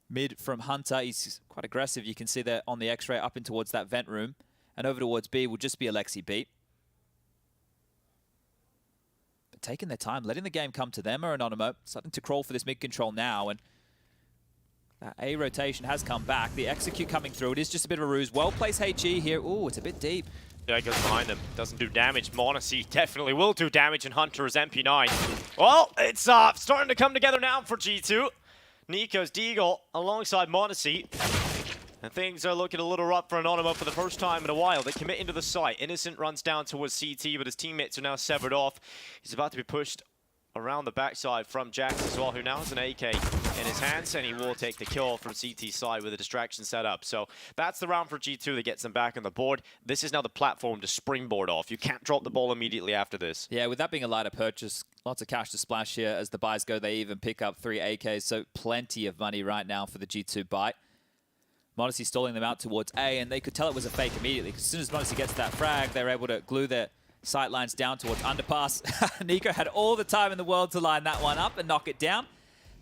Mid from Hunter. He's quite aggressive. You can see that on the X-ray up in towards that vent room. And over towards B will just be Alexi B. But taking their time, letting the game come to them or Anonymo. Starting to crawl for this mid control now. And that A rotation has come back. The execute coming through. It is just a bit of a ruse. Well-placed HE here. Ooh, it's a bit deep. Yeah, it goes behind them. Doesn't do damage. m0NESY definitely will do damage, and Hunter is MP9. Well, it's starting to come together now for G2. Nico's Deagle alongside m0NESY. And things are looking a little rough for Anonymo for the first time in a while. They commit into the site. Innocent runs down towards CT, but his teammates are now severed off. He's about to be pushed around the backside from Jax as well, who now has an AK in his hands, and he will take the kill from CT's side with a distraction set up. So that's the round for G2 that gets them back on the board. This is now the platform to springboard off. You can't drop the ball immediately after this. Yeah, with that being a lighter purchase, lots of cash to splash here. As the buys go, they even pick up 3 AKs, so plenty of money right now for the G2 buy. m0NESY stalling them out towards A, and they could tell it was a fake immediately, because as soon as m0NESY gets that frag, they're able to glue their sight lines down towards underpass. Nico had all the time in the world to line that one up and knock it down.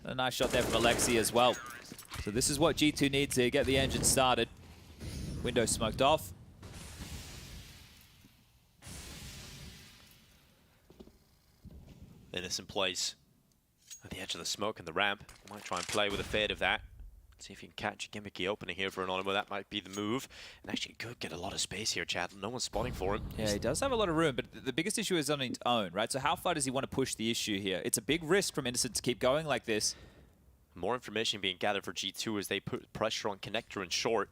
And a nice shot there from Alexi as well. So this is what G2 needs to get the engine started. Window smoked off. Innocent plays at the edge of the smoke and the ramp. Might try and play with a fade of that. See if you can catch a gimmicky opening here for Anonymo. That might be the move. And actually could get a lot of space here, Chad. No one's spotting for him. Yeah, he does have a lot of room, but the biggest issue is on his own, right? So how far does he want to push the issue here? It's a big risk from Innocent to keep going like this. More information being gathered for G2 as they put pressure on Connector and Short.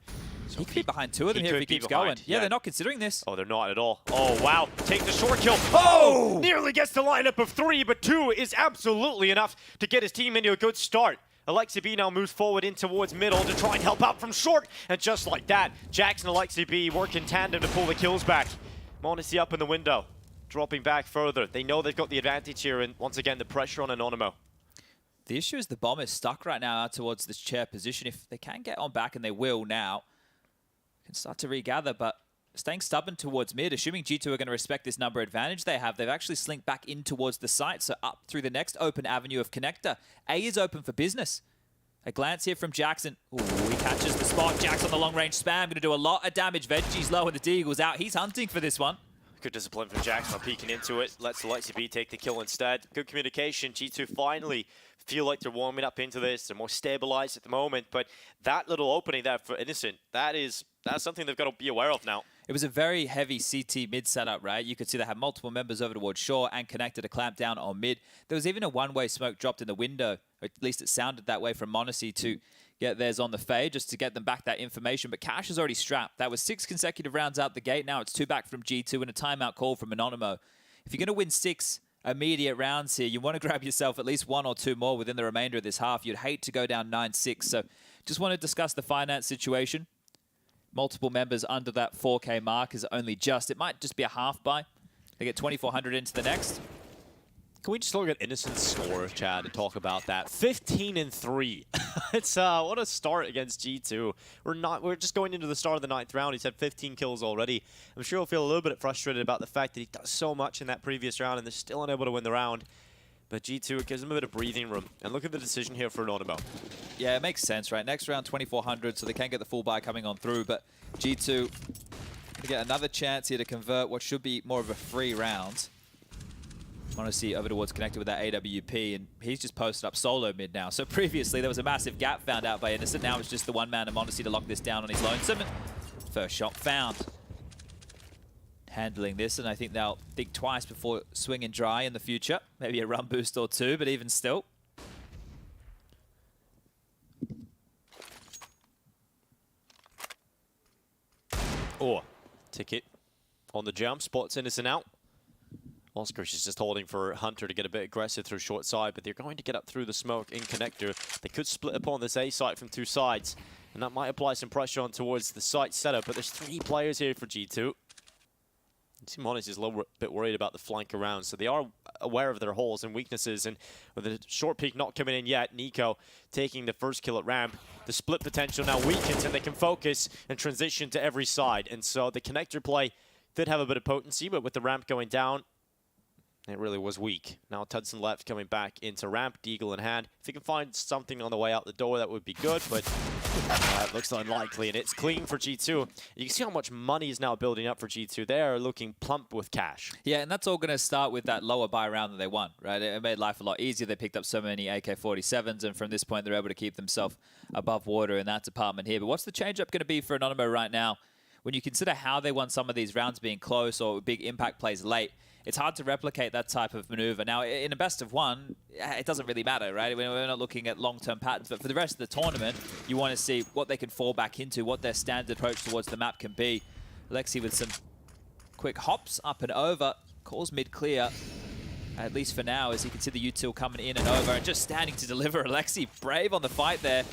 So he could be behind 2 of them here if he keeps going. Yeah, they're not considering this. Oh, they're not at all. Oh, wow. Take the short kill. Oh! Nearly gets the lineup of 3, but 2 is absolutely enough to get his team into a good start. Alexi B now moves forward in towards middle to try and help out from short. And just like that, Jax and Alexi B work in tandem to pull the kills back. m0NESY up in the window, dropping back further. They know they've got the advantage here, and once again, the pressure on Anonymo. The issue is the bomb is stuck right now out towards this chair position. If they can get on back, and they will now, can start to regather, but staying stubborn towards mid, assuming G2 are going to respect this number advantage they have, they've actually slinked back in towards the site, so up through the next open avenue of Connector. A is open for business. A glance here from Jackson. Ooh, he catches the spot. Jax on the long-range spam, going to do a lot of damage. Veggie's low and the Deagle's out. He's hunting for this one. Good discipline from Jax, not peeking into it. Lets the Lexi B take the kill instead. Good communication. G2 finally feel like they're warming up into this. They're more stabilized at the moment. But that little opening there for Innocent, that's something they've got to be aware of now. It was a very heavy CT mid setup, right? You could see they had multiple members over towards shore and connected to clamp down on mid. There was even a one-way smoke dropped in the window, or at least it sounded that way from Monacy to get theirs on the fade, just to get them back that information. But Cash is already strapped. That was 6 consecutive rounds out the gate. Now it's 2 back from G2 and a timeout call from Anonymo. If you're going to win 6 immediate rounds here, you want to grab yourself at least 1 or 2 more within the remainder of this half. You'd hate to go down 9-6. So just want to discuss the finance situation. Multiple members under that 4K mark is only just. It might just be a half buy. They get 2,400 into the next. Can we just look at Innocent's score, Chad, and talk about that? 15-3. It's what a start against G2. We're just going into the start of the 9th round. He's had 15 kills already. I'm sure he'll feel a little bit frustrated about the fact that he does so much in that previous round and they're still unable to win the round. But G2, it gives him a bit of breathing room. And look at the decision here for Anonymo. Yeah, it makes sense, right? Next round, 2,400, so they can get the full buy coming on through. But G2 going to get another chance here to convert what should be more of a free round. Monacy over towards connected with that AWP, and he's just posted up solo mid now. So previously, there was a massive gap found out by Innocent. Now it's just the one man of Monacy to lock this down on his lonesome. First shot found. Handling this, and I think they'll think twice before swinging dry in the future. Maybe a run boost or 2, but even still. Or ticket on the jump, spots Innocent out. Oscar is just holding for Hunter to get a bit aggressive through short side, but they're going to get up through the smoke in connector. They could split upon this A site from 2 sides, and that might apply some pressure on towards the site setup, but there's 3 players here for G2. Monacy is a little bit worried about the flank around, so they are aware of their holes and weaknesses, and with the short peek not coming in yet, Nico taking the first kill at ramp, the split potential now weakens, and they can focus and transition to every side, and so the connector play did have a bit of potency, but with the ramp going down, it really was weak. Now Tudson left coming back into ramp, Deagle in hand. If he can find something on the way out the door, that would be good, but it looks unlikely, and it's clean for G2. You can see how much money is now building up for G2. They are looking plump with cash. Yeah, and that's all going to start with that lower buy round that they won, right? It made life a lot easier. They picked up so many AK-47s, and from this point, they're able to keep themselves above water in that department here. But what's the change-up going to be for Anonymo right now? When you consider how they won some of these rounds being close or big impact plays late, it's hard to replicate that type of maneuver. Now, in a best of one, it doesn't really matter, right? We're not looking at long-term patterns, but for the rest of the tournament, you want to see what they can fall back into, what their standard approach towards the map can be. Lexi with some quick hops up and over, calls mid-clear, at least for now, as you can see the util coming in and over, and just standing to deliver. Alexi brave on the fight there.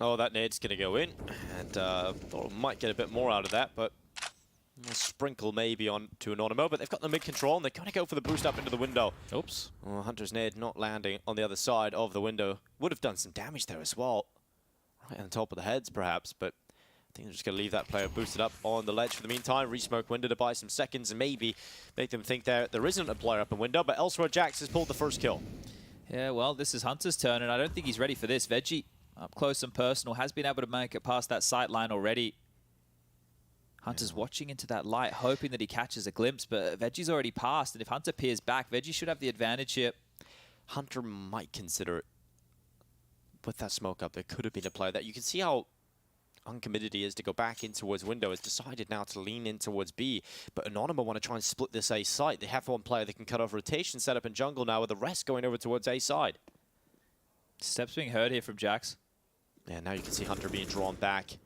Oh, that nade's going to go in, and thought might get a bit more out of that, but a sprinkle maybe on to Anonymo, but they've got the mid-control, and they're going to go for the boost up into the window. Oops. Oh, Hunter's nade not landing on the other side of the window. Would have done some damage there as well. Right on top of the heads, perhaps, but I think they're just going to leave that player boosted up on the ledge for the meantime. Resmoke window to buy some seconds and maybe make them think there isn't a player up in window, but elsewhere Jax has pulled the first kill. Yeah, well, this is Hunter's turn, and I don't think he's ready for this. Veggie, up close and personal, has been able to make it past that sight line already. Hunter's watching into that light, hoping that he catches a glimpse, but Veggie's already passed, and if Hunter peers back, Veggie should have the advantage here. Hunter might consider it. With that smoke up, there could have been a player that you can see how uncommitted he is to go back in towards window. Has decided now to lean in towards B, but Anonymo want to try and split this A site. They have one player that can cut off rotation setup in jungle now, with the rest going over towards A side. Steps being heard here from Jax. Yeah, now you can see Hunter being drawn back.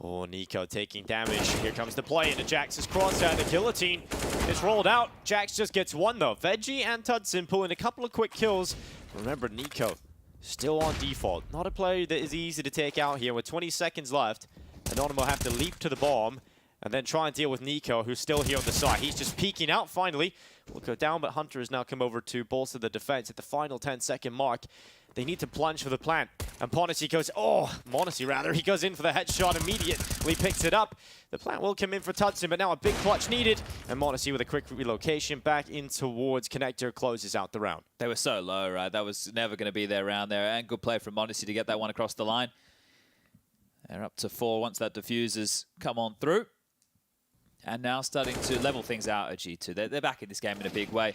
Oh, Nico taking damage. Here comes the play into Jax's crosshair. The guillotine is rolled out. Jax just gets one, though. Veggie and Tudson pulling a couple of quick kills. Remember, Nico still on default. Not a player that is easy to take out here. With 20 seconds left, Anonymo have to leap to the bomb and then try and deal with Nico, who's still here on the side. He's just peeking out finally. Will go down, but Hunter has now come over to bolster the defense at the final 10-second mark. They need to plunge for the plant. And Monacy he goes in for the headshot immediately, picks it up. The plant will come in for Tudson, but now a big clutch needed. And Monacy with a quick relocation back in towards connector, closes out the round. They were so low, right? That was never going to be their round there. And good play from Monacy to get that one across the line. They're up to 4 once that diffusers come on through. And now starting to level things out at G2. They're back in this game in a big way.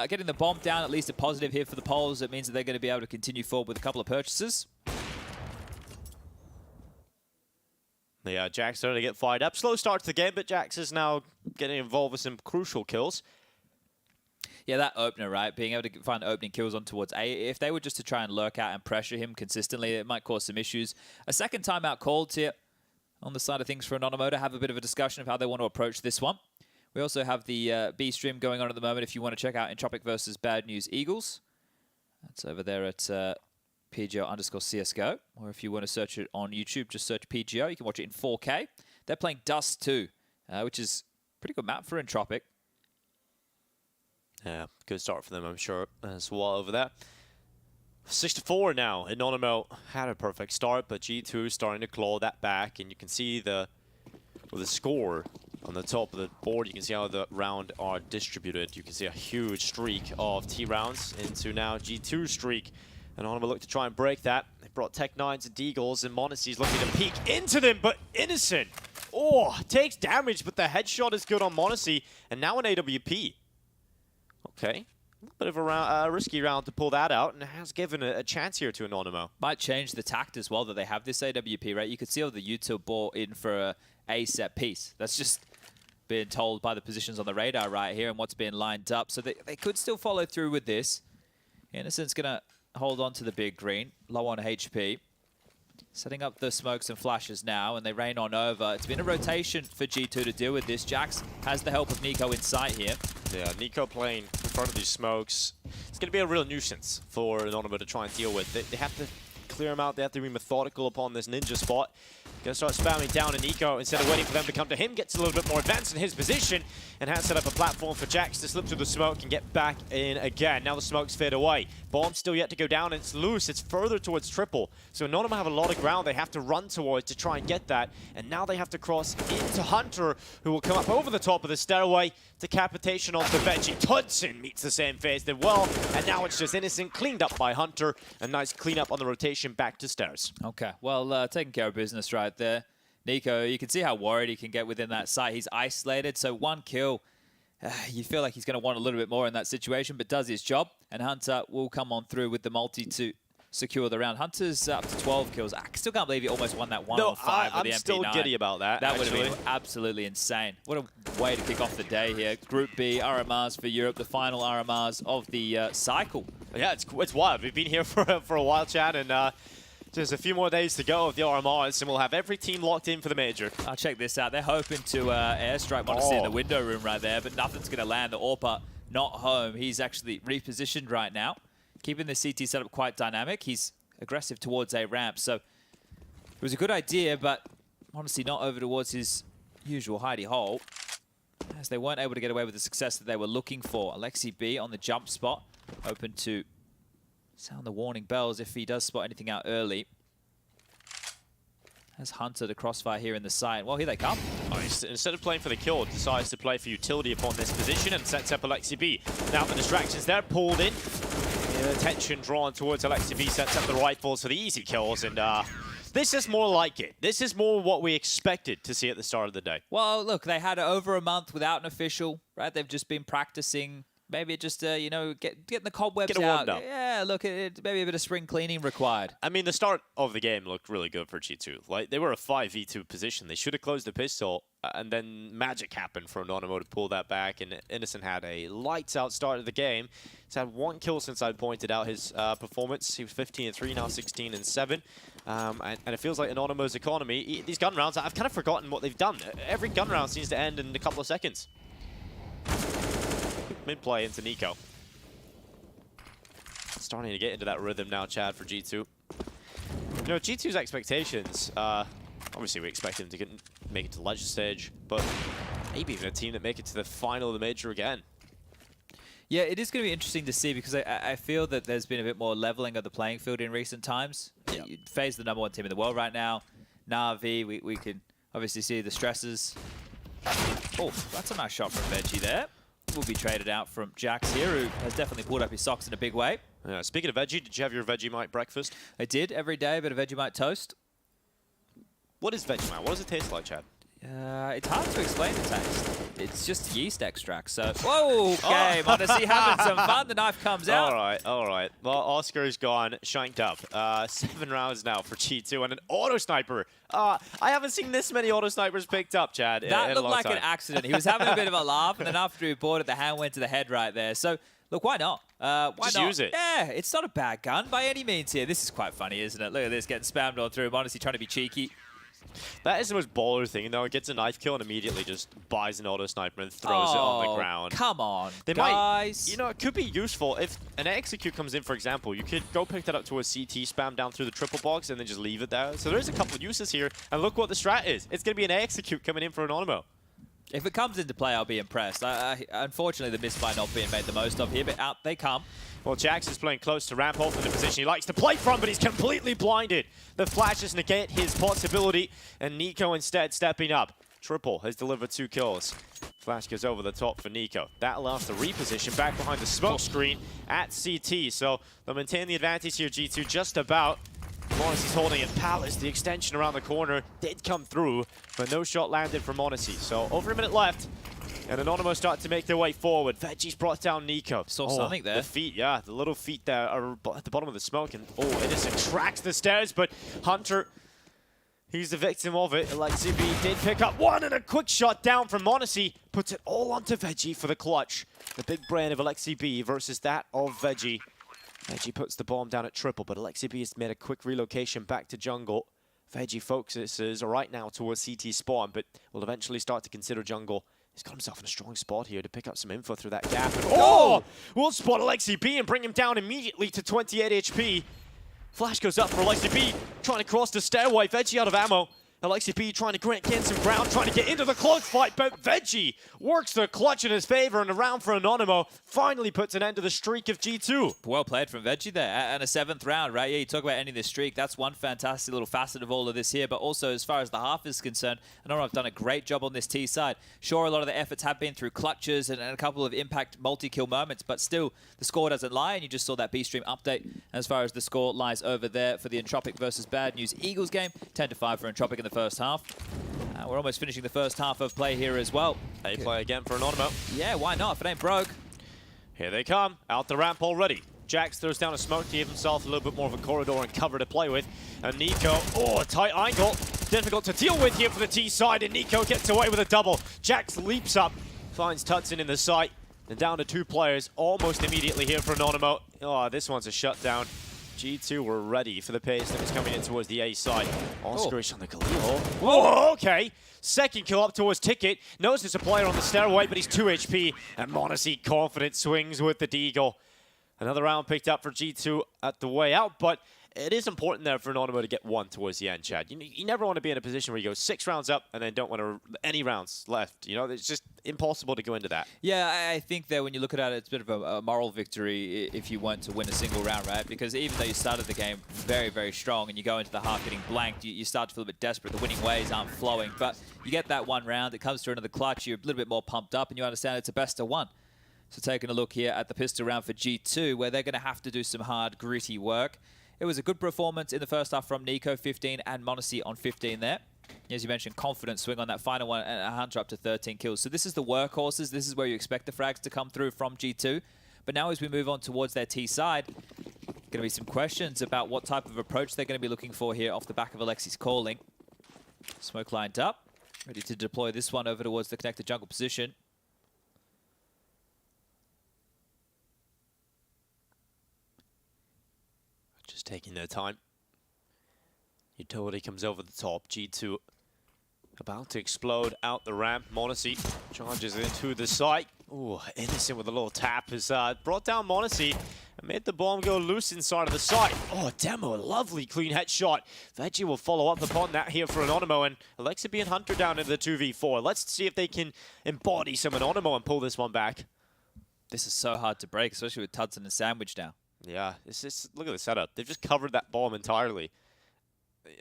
Getting the bomb down, at least a positive here for the Poles. It means that they're going to be able to continue forward with a couple of purchases. Yeah, Jax starting to get fired up. Slow start to the game, but Jax is now getting involved with some crucial kills. Yeah, that opener, right? Being able to find opening kills on towards A. If they were just to try and lurk out and pressure him consistently, it might cause some issues. A second timeout called here on the side of things for Anonymo to have a bit of a discussion of how they want to approach this one. We also have the B stream going on at the moment if you want to check out Entropic versus Bad News Eagles. That's over there at PGL_CSGO. Or if you want to search it on YouTube, just search PGL. You can watch it in 4K. They're playing Dust 2, which is a pretty good map for Entropic. Yeah, good start for them, I'm sure, as well over there. 6-4 now. Anonymo had a perfect start, but G2 starting to claw that back, and you can see the score on the top of the board. You can see how the round are distributed. You can see a huge streak of T rounds into now G2 streak. Anonymo look to try and break that. They brought Tech9s and Deagles, and Monacy's looking to peek into them, but Innocent, takes damage, but the headshot is good on Monacy, and now an AWP. Okay. A little bit of a risky round to pull that out, and has given a chance here to Anonymo. Might change the tact as well that they have this AWP, right? You could see all the util bought in for a set piece. That's just being told by the positions on the radar right here and what's being lined up. So they could still follow through with this. Innocent's going to hold on to the big green, low on HP. Setting up the smokes and flashes now, and they rain on over. It's been a rotation for G2 to deal with this. Jax has the help of Nico in sight here. Yeah, Nico playing in front of these smokes. It's going to be a real nuisance for Anonymo to try and deal with. They have to clear him out. They have to be methodical upon this ninja spot. Going to start spamming down, and Nico, instead of waiting for them to come to him, gets a little bit more advanced in his position and has set up a platform for Jax to slip through the smoke and get back in again. Now the smokes fade away. Bomb still yet to go down, and it's loose. It's further towards triple. So Anonymo have a lot of ground they have to run towards to try and get that. And now they have to cross into Hunter, who will come up over the top of the stairway. Decapitation onto Veggie. Tudson meets the same phase as well. And now it's just Innocent cleaned up by Hunter. A nice cleanup on the rotation back to stairs. Okay, well, taking care of business right there. Nico, you can see how worried he can get within that site. He's isolated, so one kill. You feel like he's going to want a little bit more in that situation, but does his job. And Hunter will come on through with the multi to secure the round. Hunter's up to 12 kills. I still can't believe he almost won that 1-on-5 with the MP9. I'm still giddy about that. That would have been absolutely insane. What a way to kick off the day here. Group B, RMRs for Europe, the final RMRs of the cycle. Yeah, it's wild. We've been here for a while, Chad, and just a few more days to go of the RMRs, and we'll have every team locked in for the major. I'll check this out. They're hoping to airstrike Monacy in the window room right there, but nothing's going to land. The AWPer not home. He's actually repositioned right now, keeping the CT setup quite dynamic. He's aggressive towards a ramp, so it was a good idea, but honestly not over towards his usual hidey hole, as they weren't able to get away with the success that they were looking for. Alexi B on the jump spot, open to sound the warning bells if he does spot anything out early. Has Hunter the crossfire here in the site. Well, here they come. Oh, instead of playing for the kill, decides to play for utility upon this position and sets up Alexi B. Now the distractions there, pulled in. Attention drawn towards Alexi B, sets up the rifles for the easy kills, and this is more like it. This is more what we expected to see at the start of the day. Well, look, they had over a month without an official, right? They've just been practicing. Maybe just, you know, getting the cobwebs out. Yeah, look, maybe a bit of spring cleaning required. I mean, the start of the game looked really good for G2. Like, they were a 5v2 position. They should have closed the pistol, and then magic happened for Anonymo to pull that back, and Innocent had a lights-out start of the game. He's had one kill since I pointed out his performance. He was 15-3, now 16-7. And it feels like Anonymo's economy, these gun rounds, I've kind of forgotten what they've done. Every gun round seems to end in a couple of seconds. Mid-play into Nico. Starting to get into that rhythm now, Chad, for G2. You know, G2's expectations, obviously we expect them to make it to the Legend stage, but maybe even a team that make it to the final of the major again. Yeah, it is going to be interesting to see because I feel that there's been a bit more leveling of the playing field in recent times. Yeah. FaZe the #1 team in the world right now. Na'Vi, we can obviously see the stresses. Oh, that's a nice shot from Veggie there. Will be traded out from Jax here, who has definitely pulled up his socks in a big way. Speaking of veggie, did you have your Vegemite breakfast? I did every day, a bit of Vegemite toast. What is Vegemite? What does it taste like, Chad? It's hard to explain the taste. It's just yeast extract, so... Whoa, okay, Modesty having some fun. The knife comes out. All right. Well, Oscar's gone, shanked up. 7 rounds now for G2 and an auto sniper. I haven't seen this many auto snipers picked up, Chad. That looked like an accident. He was having a bit of a laugh, and then after he bought it, the hand went to the head right there. So, look, why not? Why Just not? use it. Yeah, it's not a bad gun by any means here. This is quite funny, isn't it? Look at this, getting spammed all through. Honestly, trying to be cheeky. That is the most baller thing, though. It gets a knife kill and immediately just buys an auto sniper and throws it on the ground. Come on, They guys. might, you know, it could be useful if an execute comes in, for example. You could go pick that up to a CT, spam down through the triple box, and then just leave it there. So there's a couple of uses here, and look what the strat is. It's going to be an execute coming in for Anonymo. If it comes into play, I'll be impressed. Unfortunately, the miss by not being made the most of here, but out they come. Well, Jax is playing close to ramp off in the position he likes to play from, but he's completely blinded. The flashes negate his possibility, and Nico instead stepping up. Triple has delivered 2 kills. Flash goes over the top for Nico. That allows the reposition back behind the smoke screen at CT, so they'll maintain the advantage here, G2, just about. Monacy's holding it. Palace, the extension around the corner, did come through, but no shot landed for Monacy. So over a minute left, and Anonymo start to make their way forward. Veggie's brought down Nico. Saw something there. The feet, yeah, the little feet there are at the bottom of the smoke, and Innocent tracks the stairs, but Hunter, he's the victim of it. Alexi B did pick up one, and a quick shot down from Monacy puts it all onto Veggie for the clutch. The big brain of Alexi B versus that of Veggie. Veggie puts the bomb down at triple, but Alexi B has made a quick relocation back to jungle. Veggie focuses right now towards CT spawn, but will eventually start to consider jungle. He's got himself in a strong spot here to pick up some info through that gap. And we'll spot Alexi B and bring him down immediately to 28 HP. Flash goes up for Alexi B, trying to cross the stairway. Veggie out of ammo. Alexi B trying to gain some ground, trying to get into the close fight, but Veggie works the clutch in his favor, and a round for Anonymo finally puts an end to the streak of G2. Well played from Veggie there, and a 7th round, right? Yeah, you talk about ending the streak. That's one fantastic little facet of all of this here, but also as far as the half is concerned, Anonymo have done a great job on this T side. Sure, a lot of the efforts have been through clutches and a couple of impact multi-kill moments, but still, the score doesn't lie, and you just saw that B-Stream update. As far as the score lies over there for the Entropic versus Bad News Eagles game, 10-5 for Entropic in the first half. We're almost finishing the first half of play here as well. They play again for Anonymo. Yeah, why not? If it ain't broke. Here they come, out the ramp already. Jax throws down a smoke to give himself a little bit more of a corridor and cover to play with. And Nico, a tight angle. Difficult to deal with here for the T side, and Nico gets away with a double. Jax leaps up, finds Tutson in the sight, and down to 2 players almost immediately here for Anonymo. Oh, this one's a shutdown. G2 were ready for the pace that was coming in towards the A side. Oscarish on the Khalil. Whoa, okay. Second kill up towards Ticket. Knows there's a player on the stairway, but he's 2 HP. And Monacy confident swings with the Deagle. Another round picked up for G2 at the way out, but it is important there for Anonymo to get 1 towards the end, Chad. You never want to be in a position where you go 6 rounds up and then don't want any rounds left. You know, it's just impossible to go into that. Yeah, I think that when you look at it, it's a bit of a moral victory if you want to win a single round, right? Because even though you started the game very, very strong and you go into the half getting blanked, you start to feel a bit desperate. The winning ways aren't flowing, but you get that 1 round, it comes through into the clutch, you're a little bit more pumped up and you understand it's a best of 1. So taking a look here at the pistol round for G2, where they're going to have to do some hard, gritty work. It was a good performance in the first half from Nico, 15, and Monacy on 15 there. As you mentioned, confident swing on that final one, and a Hunter up to 13 kills. So this is the workhorses. This is where you expect the frags to come through from G2. But now as we move on towards their T side, going to be some questions about what type of approach they're going to be looking for here off the back of Alexi's calling. Smoke lined up, ready to deploy this one over towards the connected jungle position. Just taking their time. Utility comes over the top. G2 about to explode out the ramp. Monacy charges into the site. Ooh, Innocent with a little tap has brought down Monacy and made the bomb go loose inside of the site. Oh, Demo, lovely clean headshot. Veggie will follow up upon that here for Anonymo, and Alexa and Hunter down into the 2v4. Let's see if they can embody some Anonymo and pull this one back. This is so hard to break, especially with Tudson and Sandwich now. Yeah, it's just, look at the setup. They've just covered that bomb entirely.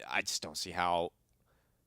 I just don't see how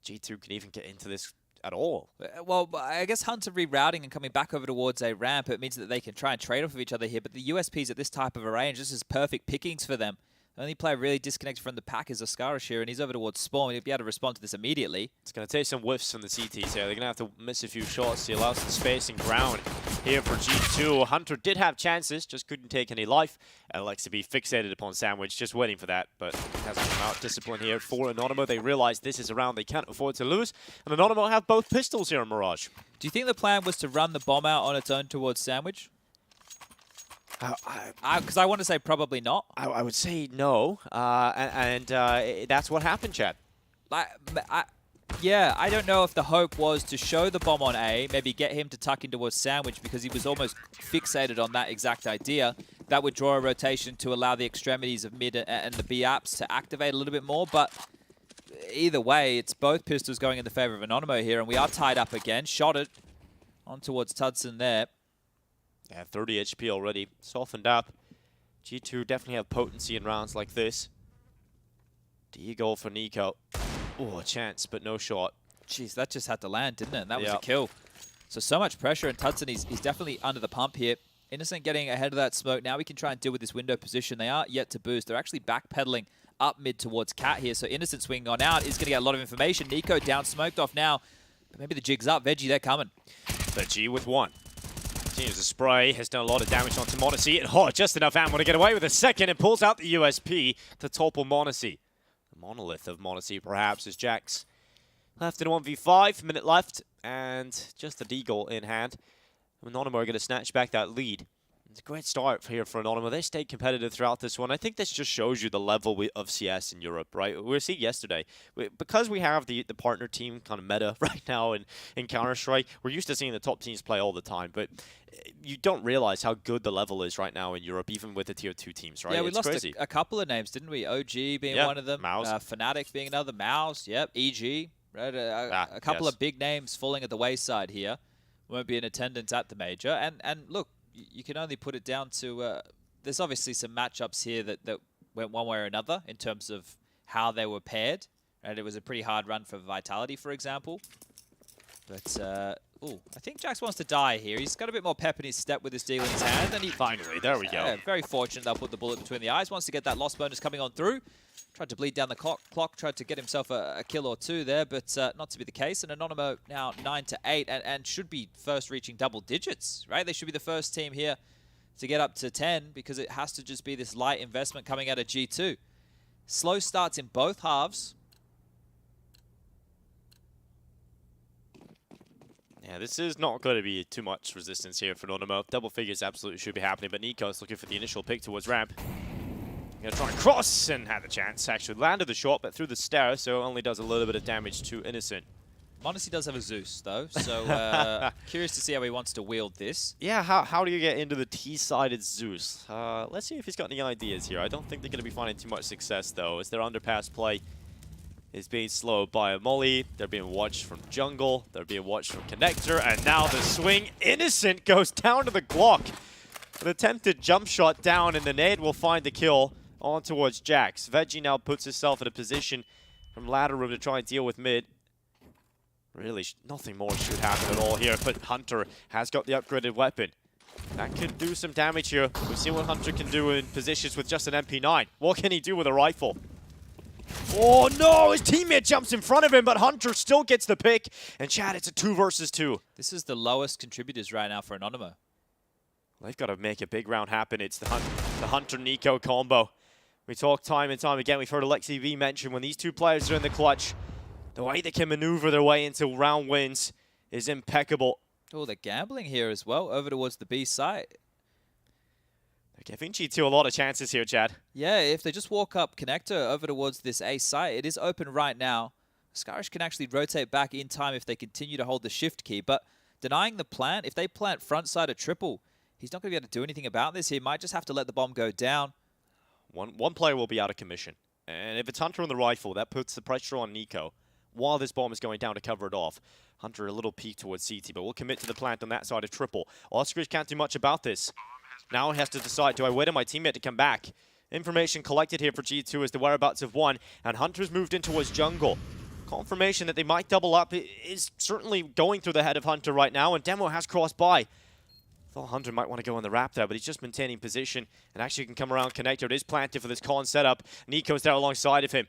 G2 can even get into this at all. Well, I guess Hunter rerouting and coming back over towards a ramp, it means that they can try and trade off of each other here, but the USPs at this type of a range, this is perfect pickings for them. The only player really disconnected from the pack is Astralis here, and he's over towards Spawn. He'll be able to respond to this immediately. It's going to take some whiffs from the CTs here. They're going to have to miss a few shots to allow some space and ground here for G2. Hunter did have chances, just couldn't take any life. And likes to be fixated upon Sandwich, just waiting for that, but hasn't come out. Discipline here for Anonymo. They realize this is a round they can't afford to lose. And Anonymo have both pistols here in Mirage. Do you think the plan was to run the bomb out on its own towards Sandwich? Because I want to say probably not. I would say no, and that's what happened, Chad. Yeah, I don't know if the hope was to show the bomb on A, maybe get him to tuck in towards Sandwich because he was almost fixated on that exact idea. That would draw a rotation to allow the extremities of mid and the B apps to activate a little bit more, but either way, it's both pistols going in the favor of Anonymo here, and we are tied up again. Shot it on towards Tudson there. Yeah, 30 HP already, softened up. G2 definitely have potency in rounds like this. D-goal for Nico. Oh, a chance, but no shot. Jeez, that just had to land, didn't it? That was a kill. So much pressure, and Tudson, he's definitely under the pump here. Innocent getting ahead of that smoke. Now we can try and deal with this window position. They are yet to boost. They're actually backpedaling up mid towards Cat here, so Innocent swinging on out is going to get a lot of information. Nico down, smoked off now, but maybe the jig's up. Veggie, they're coming. Veggie with one. Continues to spray, has done a lot of damage onto Monacy. Oh, just enough ammo to get away with a second and pulls out the USP to topple Monacy. The monolith of Monacy, perhaps, as Jax left in a 1v5, minute left, and just the D-goal in hand. Anonymo are going to snatch back that lead. It's a great start here for Anonymo. They stayed competitive throughout this one. I think this just shows you the level of CS in Europe, right? We were seeing yesterday, because we have the partner team kind of meta right now in Counter-Strike, we're used to seeing the top teams play all the time, but you don't realize how good the level is right now in Europe, even with the tier 2 teams, right? Yeah, we it's lost crazy. A couple of names, didn't we? OG being one of them, Mouse. Fnatic being another, Mouse, yep, EG, right? A couple of big names falling at the wayside here. Won't be in attendance at the major, and look, you can only put it down to, there's obviously some matchups here that went one way or another in terms of how they were paired. And it was a pretty hard run for Vitality, for example. But, I think Jax wants to die here. He's got a bit more pep in his step with his deal in his hand. And he Finally, there we go. Very fortunate they'll put the bullet between the eyes. Wants to get that loss bonus coming on through. Tried to bleed down the clock, tried to get himself a kill or two there, but not to be the case. And Anonymo now 9-8 and should be first reaching double digits, right? They should be the first team here to get up to 10 because it has to just be this light investment coming out of G2. Slow starts in both halves. Yeah, this is not going to be too much resistance here for Anonymo. Double figures absolutely should be happening, but Nico's looking for the initial pick towards ramp. Gonna try and cross and had a chance. Actually landed the shot, but through the stair, so only does a little bit of damage to Innocent. Monacy does have a Zeus, though, so curious to see how he wants to wield this. Yeah, how do you get into the T-sided Zeus? Let's see if he's got any ideas here. I don't think they're going to be finding too much success, though, as their underpass play is being slowed by a Molly. They're being watched from jungle. They're being watched from connector, and now the swing. Innocent goes down to the Glock. An attempted jump shot down, and the nade will find the kill on towards Jax. Veggie now puts himself in a position from ladder room to try and deal with mid. Really, nothing more should happen at all here, but Hunter has got the upgraded weapon. That could do some damage here. We've seen what Hunter can do in positions with just an MP9. What can he do with a rifle? Oh no, his teammate jumps in front of him, but Hunter still gets the pick. And Chad, it's a 2 versus 2. This is the lowest contributors right now for Anonymo. They've got to make a big round happen. It's the Hunter-Nico combo. We talk time and time again. We've heard Alexi V mention when these two players are in the clutch, the way they can maneuver their way into round wins is impeccable. Oh, they're gambling here as well, over towards the B side. They're giving G2 a lot of chances here, Chad. Yeah, if they just walk up connector over towards this A site, it is open right now. Astralis can actually rotate back in time if they continue to hold the shift key, but denying the plant, if they plant front side or triple, he's not going to be able to do anything about this. He might just have to let the bomb go down. One player will be out of commission. And if it's Hunter on the rifle, that puts the pressure on Nico while this bomb is going down to cover it off. Hunter a little peek towards CT, but we'll commit to the plant on that side of triple. Astralis can't do much about this. Now he has to decide, do I wait on my teammate to come back? Information collected here for G2 is the whereabouts of one, and Hunter's moved in towards jungle. Confirmation that they might double up is certainly going through the head of Hunter right now, and Demo has crossed by. Thought Hunter might want to go on the wrap there, but he's just maintaining position and actually can come around connector. It is planted for this con setup. Nico's there alongside of him.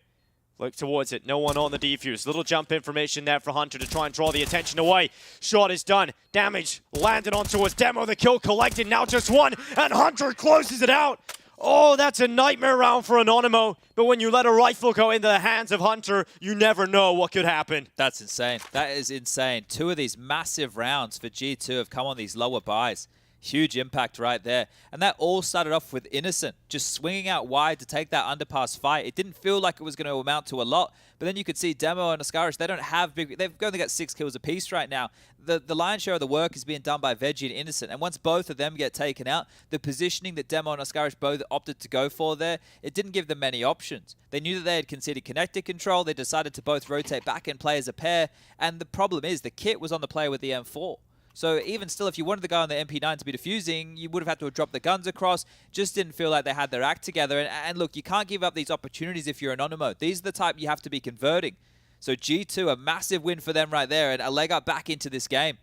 Look towards it. No one on the defuse. Little jump information there for Hunter to try and draw the attention away. Shot is done. Damage landed onto his demo. The kill collected. Now just one. And Hunter closes it out. Oh, that's a nightmare round for Anonymo. But when you let a rifle go into the hands of Hunter, you never know what could happen. That's insane. That is insane. 2 of these massive rounds for G2 have come on these lower buys. Huge impact right there. And that all started off with Innocent just swinging out wide to take that underpass fight. It didn't feel like it was going to amount to a lot, but then you could see Demo and Astralis, they don't have big, they've only got 6 kills apiece right now. The lion's share of the work is being done by Veggie and Innocent, and once both of them get taken out, the positioning that Demo and Astralis both opted to go for there, it didn't give them many options. They knew that they had conceded connected control, they decided to both rotate back and play as a pair, and the problem is the kit was on the player with the M4. So even still, if you wanted the guy on the MP9 to be defusing, you would have had to have dropped the guns across. Just didn't feel like they had their act together. And look, you can't give up these opportunities if you're Anonymo. These are the type you have to be converting. So G2, a massive win for them right there, and a leg up back into this game.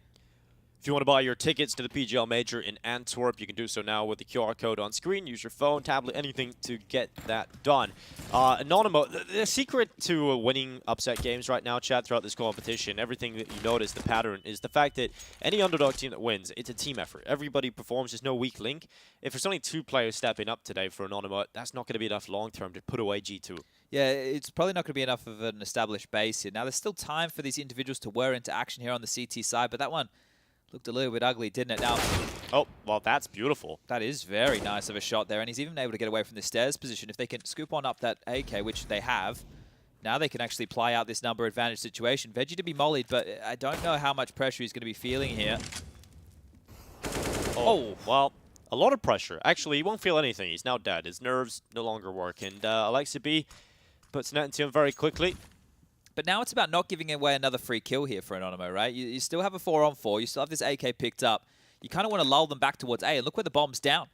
If you want to buy your tickets to the PGL Major in Antwerp, you can do so now with the QR code on screen. Use your phone, tablet, anything to get that done. Anonymo, the secret to winning upset games right now, Chad, throughout this competition, everything that you notice, the pattern, is the fact that any underdog team that wins, it's a team effort. Everybody performs. There's no weak link. If there's only 2 players stepping up today for Anonymo, that's not going to be enough long-term to put away G2. Yeah, it's probably not going to be enough of an established base here. Now, there's still time for these individuals to whir into action here on the CT side, but that one looked a little bit ugly, didn't it? Now, oh, well, that's beautiful. That is very nice of a shot there, and he's even able to get away from the stairs position. If they can scoop on up that AK, which they have, now they can actually play out this number advantage situation. Veggie to be mollied, but I don't know how much pressure he's going to be feeling here. Oh, well, a lot of pressure. Actually, he won't feel anything. He's now dead. His nerves no longer work, and Alexa B puts net into him very quickly. But now it's about not giving away another free kill here for Anonymo, right? You still have a 4-on-4. You still have this AK picked up. You kind of want to lull them back towards A. And look where the bomb's down.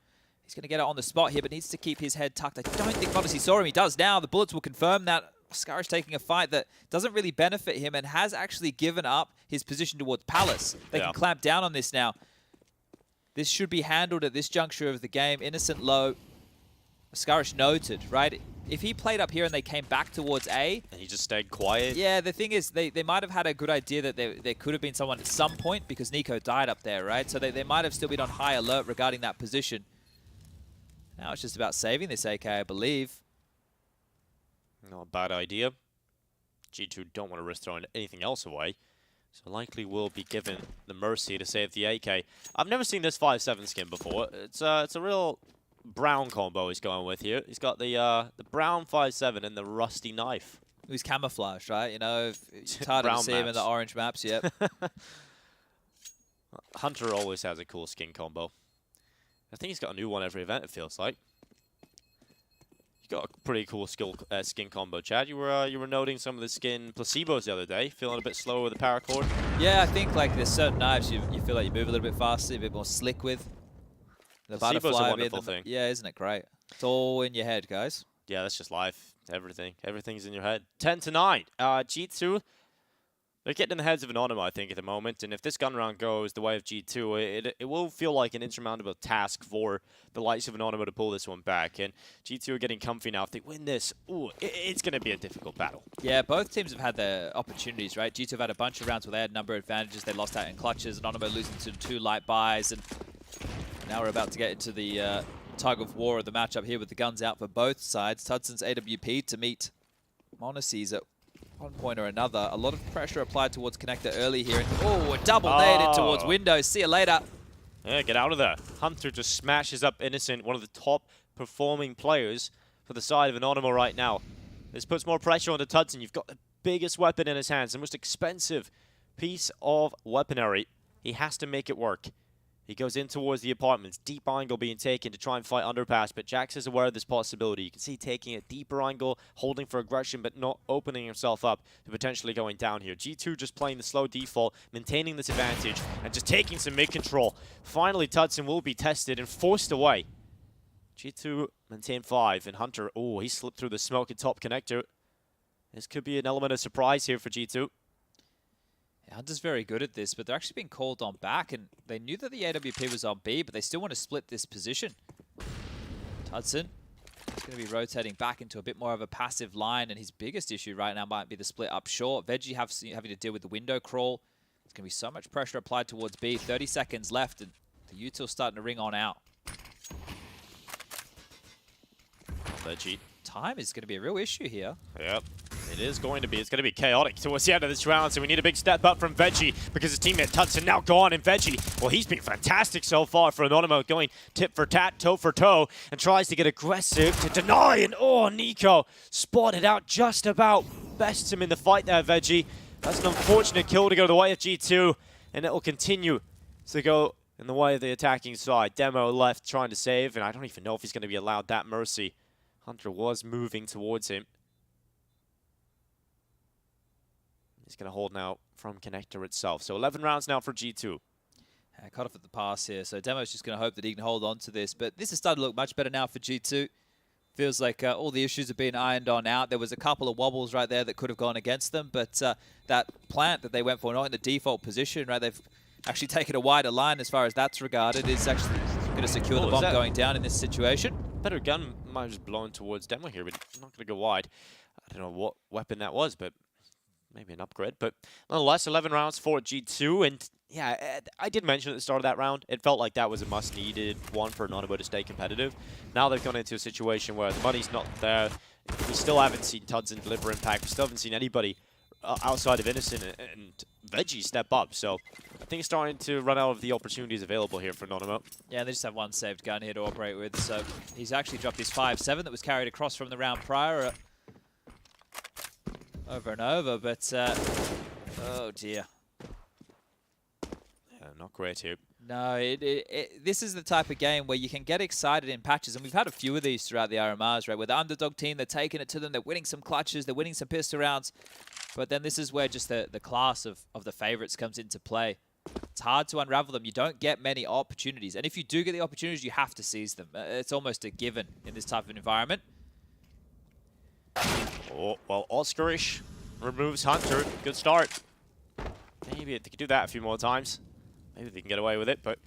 He's going to get it on the spot here, but needs to keep his head tucked. I don't think Modesty saw him. He does now. The bullets will confirm that. Scar's taking a fight that doesn't really benefit him and has actually given up his position towards Palace. They can clamp down on this now. This should be handled at this juncture of the game. Innocent low. Scarish noted, right? If he played up here and they came back towards A... and he just stayed quiet. Yeah, the thing is, they might have had a good idea that there could have been someone at some point because Nico died up there, right? So they might have still been on high alert regarding that position. Now it's just about saving this AK, I believe. Not a bad idea. G2 don't want to risk throwing anything else away. So likely will be given the mercy to save the AK. I've never seen this 5-7 skin before. It's a real brown combo he's going with here. He's got the brown 5-7 and the rusty knife. He's camouflaged, right? You know, it's hard to see him in the orange maps, yep. Hunter always has a cool skin combo. I think he's got a new one every event, it feels like. You got a pretty cool skin combo, Chad. You were noting some of the skin placebos the other day, feeling a bit slower with the paracord. Yeah, I think like there's certain knives you feel like you move a little bit faster, a bit more slick with. The placebo's a wonderful thing. Yeah, isn't it great? It's all in your head, guys. Yeah, that's just life. Everything's in your head. 10-9. G2, they're getting in the heads of Anonymo, I think, at the moment. And if this gun round goes the way of G2, it will feel like an insurmountable task for the likes of Anonymo to pull this one back. And G2 are getting comfy now. If they win this, ooh, it's going to be a difficult battle. Yeah, both teams have had their opportunities, right? G2 have had a bunch of rounds where they had a number of advantages. They lost out in clutches. Anonymo losing to 2 light buys. And now we're about to get into the tug of war of the matchup here with the guns out for both sides. Tudson's AWP to meet Monacy's at one point or another. A lot of pressure applied towards connector early here. Oh, a double nated towards Windows. See you later. Yeah, get out of there. Hunter just smashes up Innocent, one of the top performing players for the side of Anonymo right now. This puts more pressure on the Tudson. You've got the biggest weapon in his hands, the most expensive piece of weaponry. He has to make it work. He goes in towards the apartments. Deep angle being taken to try and fight underpass, but Jax is aware of this possibility. You can see taking a deeper angle, holding for aggression, but not opening himself up to potentially going down here. G2 just playing the slow default, maintaining this advantage, and just taking some mid-control. Finally, Tudson will be tested and forced away. G2 maintain 5, and Hunter, oh, he slipped through the smoke at top connector. This could be an element of surprise here for G2. Hunter's very good at this, but they're actually being called on back, and they knew that the AWP was on B, but they still want to split this position. Tudson is going to be rotating back into a bit more of a passive line, and his biggest issue right now might be the split up short. Veggie having to deal with the window crawl. There's going to be so much pressure applied towards B. 30 seconds left, and the util's starting to ring on out. Veggie. Time is going to be a real issue here. Yep. It is going to be. It's going to be chaotic towards the end of this round, so we need a big step up from Veggie because his teammate Tudson now gone, and Veggie, well, he's been fantastic so far for Anonymo, going tit for tat, toe for toe, and tries to get aggressive to deny, and oh, Nico spotted out just about. Bests him in the fight there, Veggie. That's an unfortunate kill to go the way of G2, and it will continue to go in the way of the attacking side. Demo left trying to save, and I don't even know if he's going to be allowed that mercy. Hunter was moving towards him. He's going to hold now from Connector itself. So 11 rounds now for G2. Cut off at the pass here. So Demo's just going to hope that he can hold on to this. But this is starting to look much better now for G2. Feels like all the issues have been ironed on out. There was a couple of wobbles right there that could have gone against them. But that plant that they went for, not in the default position, right? They've actually taken a wider line as far as that's regarded. Is actually going to secure the bomb going down in this situation. Better gun might have just blown towards Demo here, but not going to go wide. I don't know what weapon that was, but maybe an upgrade. But nonetheless, 11 rounds for G2. And yeah, I did mention at the start of that round, it felt like that was a must-needed one for Anonymo to stay competitive. Now they've gone into a situation where the money's not there. We still haven't seen Tudson deliver impact. We still haven't seen anybody outside of Innocent and Veggie step up. So I think it's starting to run out of the opportunities available here for Anonymo. Yeah, they just have one saved gun here to operate with. So he's actually dropped his 5-7 that was carried across from the round prior. Over and over, but oh dear. Yeah, not great here. No, this is the type of game where you can get excited in patches, and we've had a few of these throughout the RMRs, right? Where the underdog team, they're taking it to them, they're winning some clutches, they're winning some pistol rounds, but then this is where just the class of the favorites comes into play. It's hard to unravel them. You don't get many opportunities, and if you do get the opportunities, you have to seize them. It's almost a given in this type of environment. Oh, well, Oscarish removes Hunter. Good start. Maybe they could do that a few more times. Maybe they can get away with it, but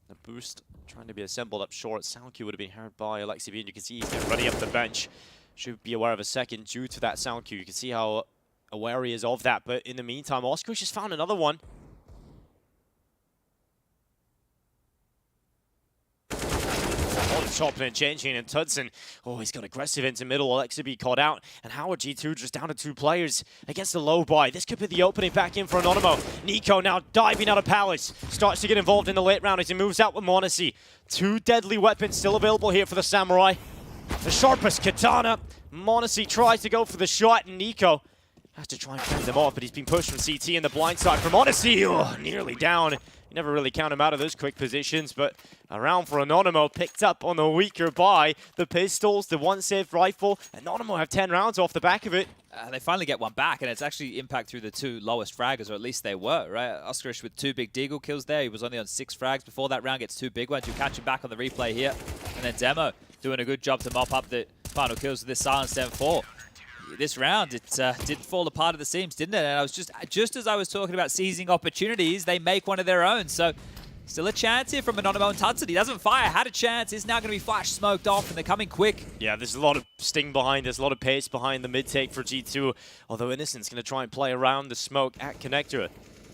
the boost trying to be assembled up short. Sound cue would have been heard by Alexi B, and you can see he's running up the bench. Should be aware of a second due to that sound cue. You can see how aware he is of that, but in the meantime, Oscarish just found another one. Chopping and changing, and Tudson, oh, he's got aggressive into middle. Alexi caught out, and Howard G2 just down to 2 players against the low buy. This could be the opening back in for Anonymo. Nico now diving out of Palace, starts to get involved in the late round as he moves out with Monacy. 2 deadly weapons still available here for the Samurai. The sharpest katana. Monacy tries to go for the shot, and Nico has to try and fend them off, but he's been pushed from CT in the blind side from Monacy. Oh, nearly down. You never really count him out of those quick positions, but a round for Anonymo picked up on the weaker buy. The pistols, the one saved rifle. Anonymo have 10 rounds off the back of it. They finally get one back, and it's actually impact through the 2 lowest fraggers, or at least they were, right? Oscarish with 2 big deagle kills there. He was only on 6 frags before that round, gets 2 big ones. You catch him back on the replay here. And then Demo doing a good job to mop up the final kills with this silent 7-4. This round, it did fall apart at the seams, didn't it? And I was just as I was talking about seizing opportunities, they make one of their own. So still a chance here from Anonymo and Tudson. He doesn't fire, had a chance, is now going to be flash smoked off, and they're coming quick. Yeah, there's a lot of sting behind, there's a lot of pace behind the mid-take for G2, although Innocent's going to try and play around the smoke at Connector.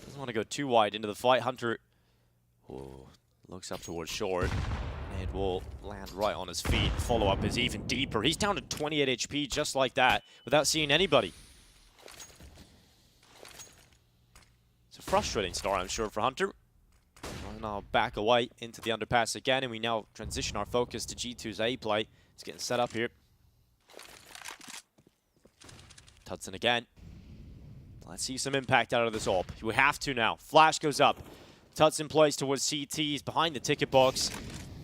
Doesn't want to go too wide into the fight. Hunter looks up towards short. It will land right on his feet. Follow-up is even deeper. He's down to 28 HP just like that without seeing anybody. It's a frustrating start, I'm sure, for Hunter. We'll now back away into the underpass again, and we now transition our focus to G2's A play. It's getting set up here. Tudson again. Let's see some impact out of this AWP. We have to now. Flash goes up. Tudson plays towards CT. He's behind the ticket box.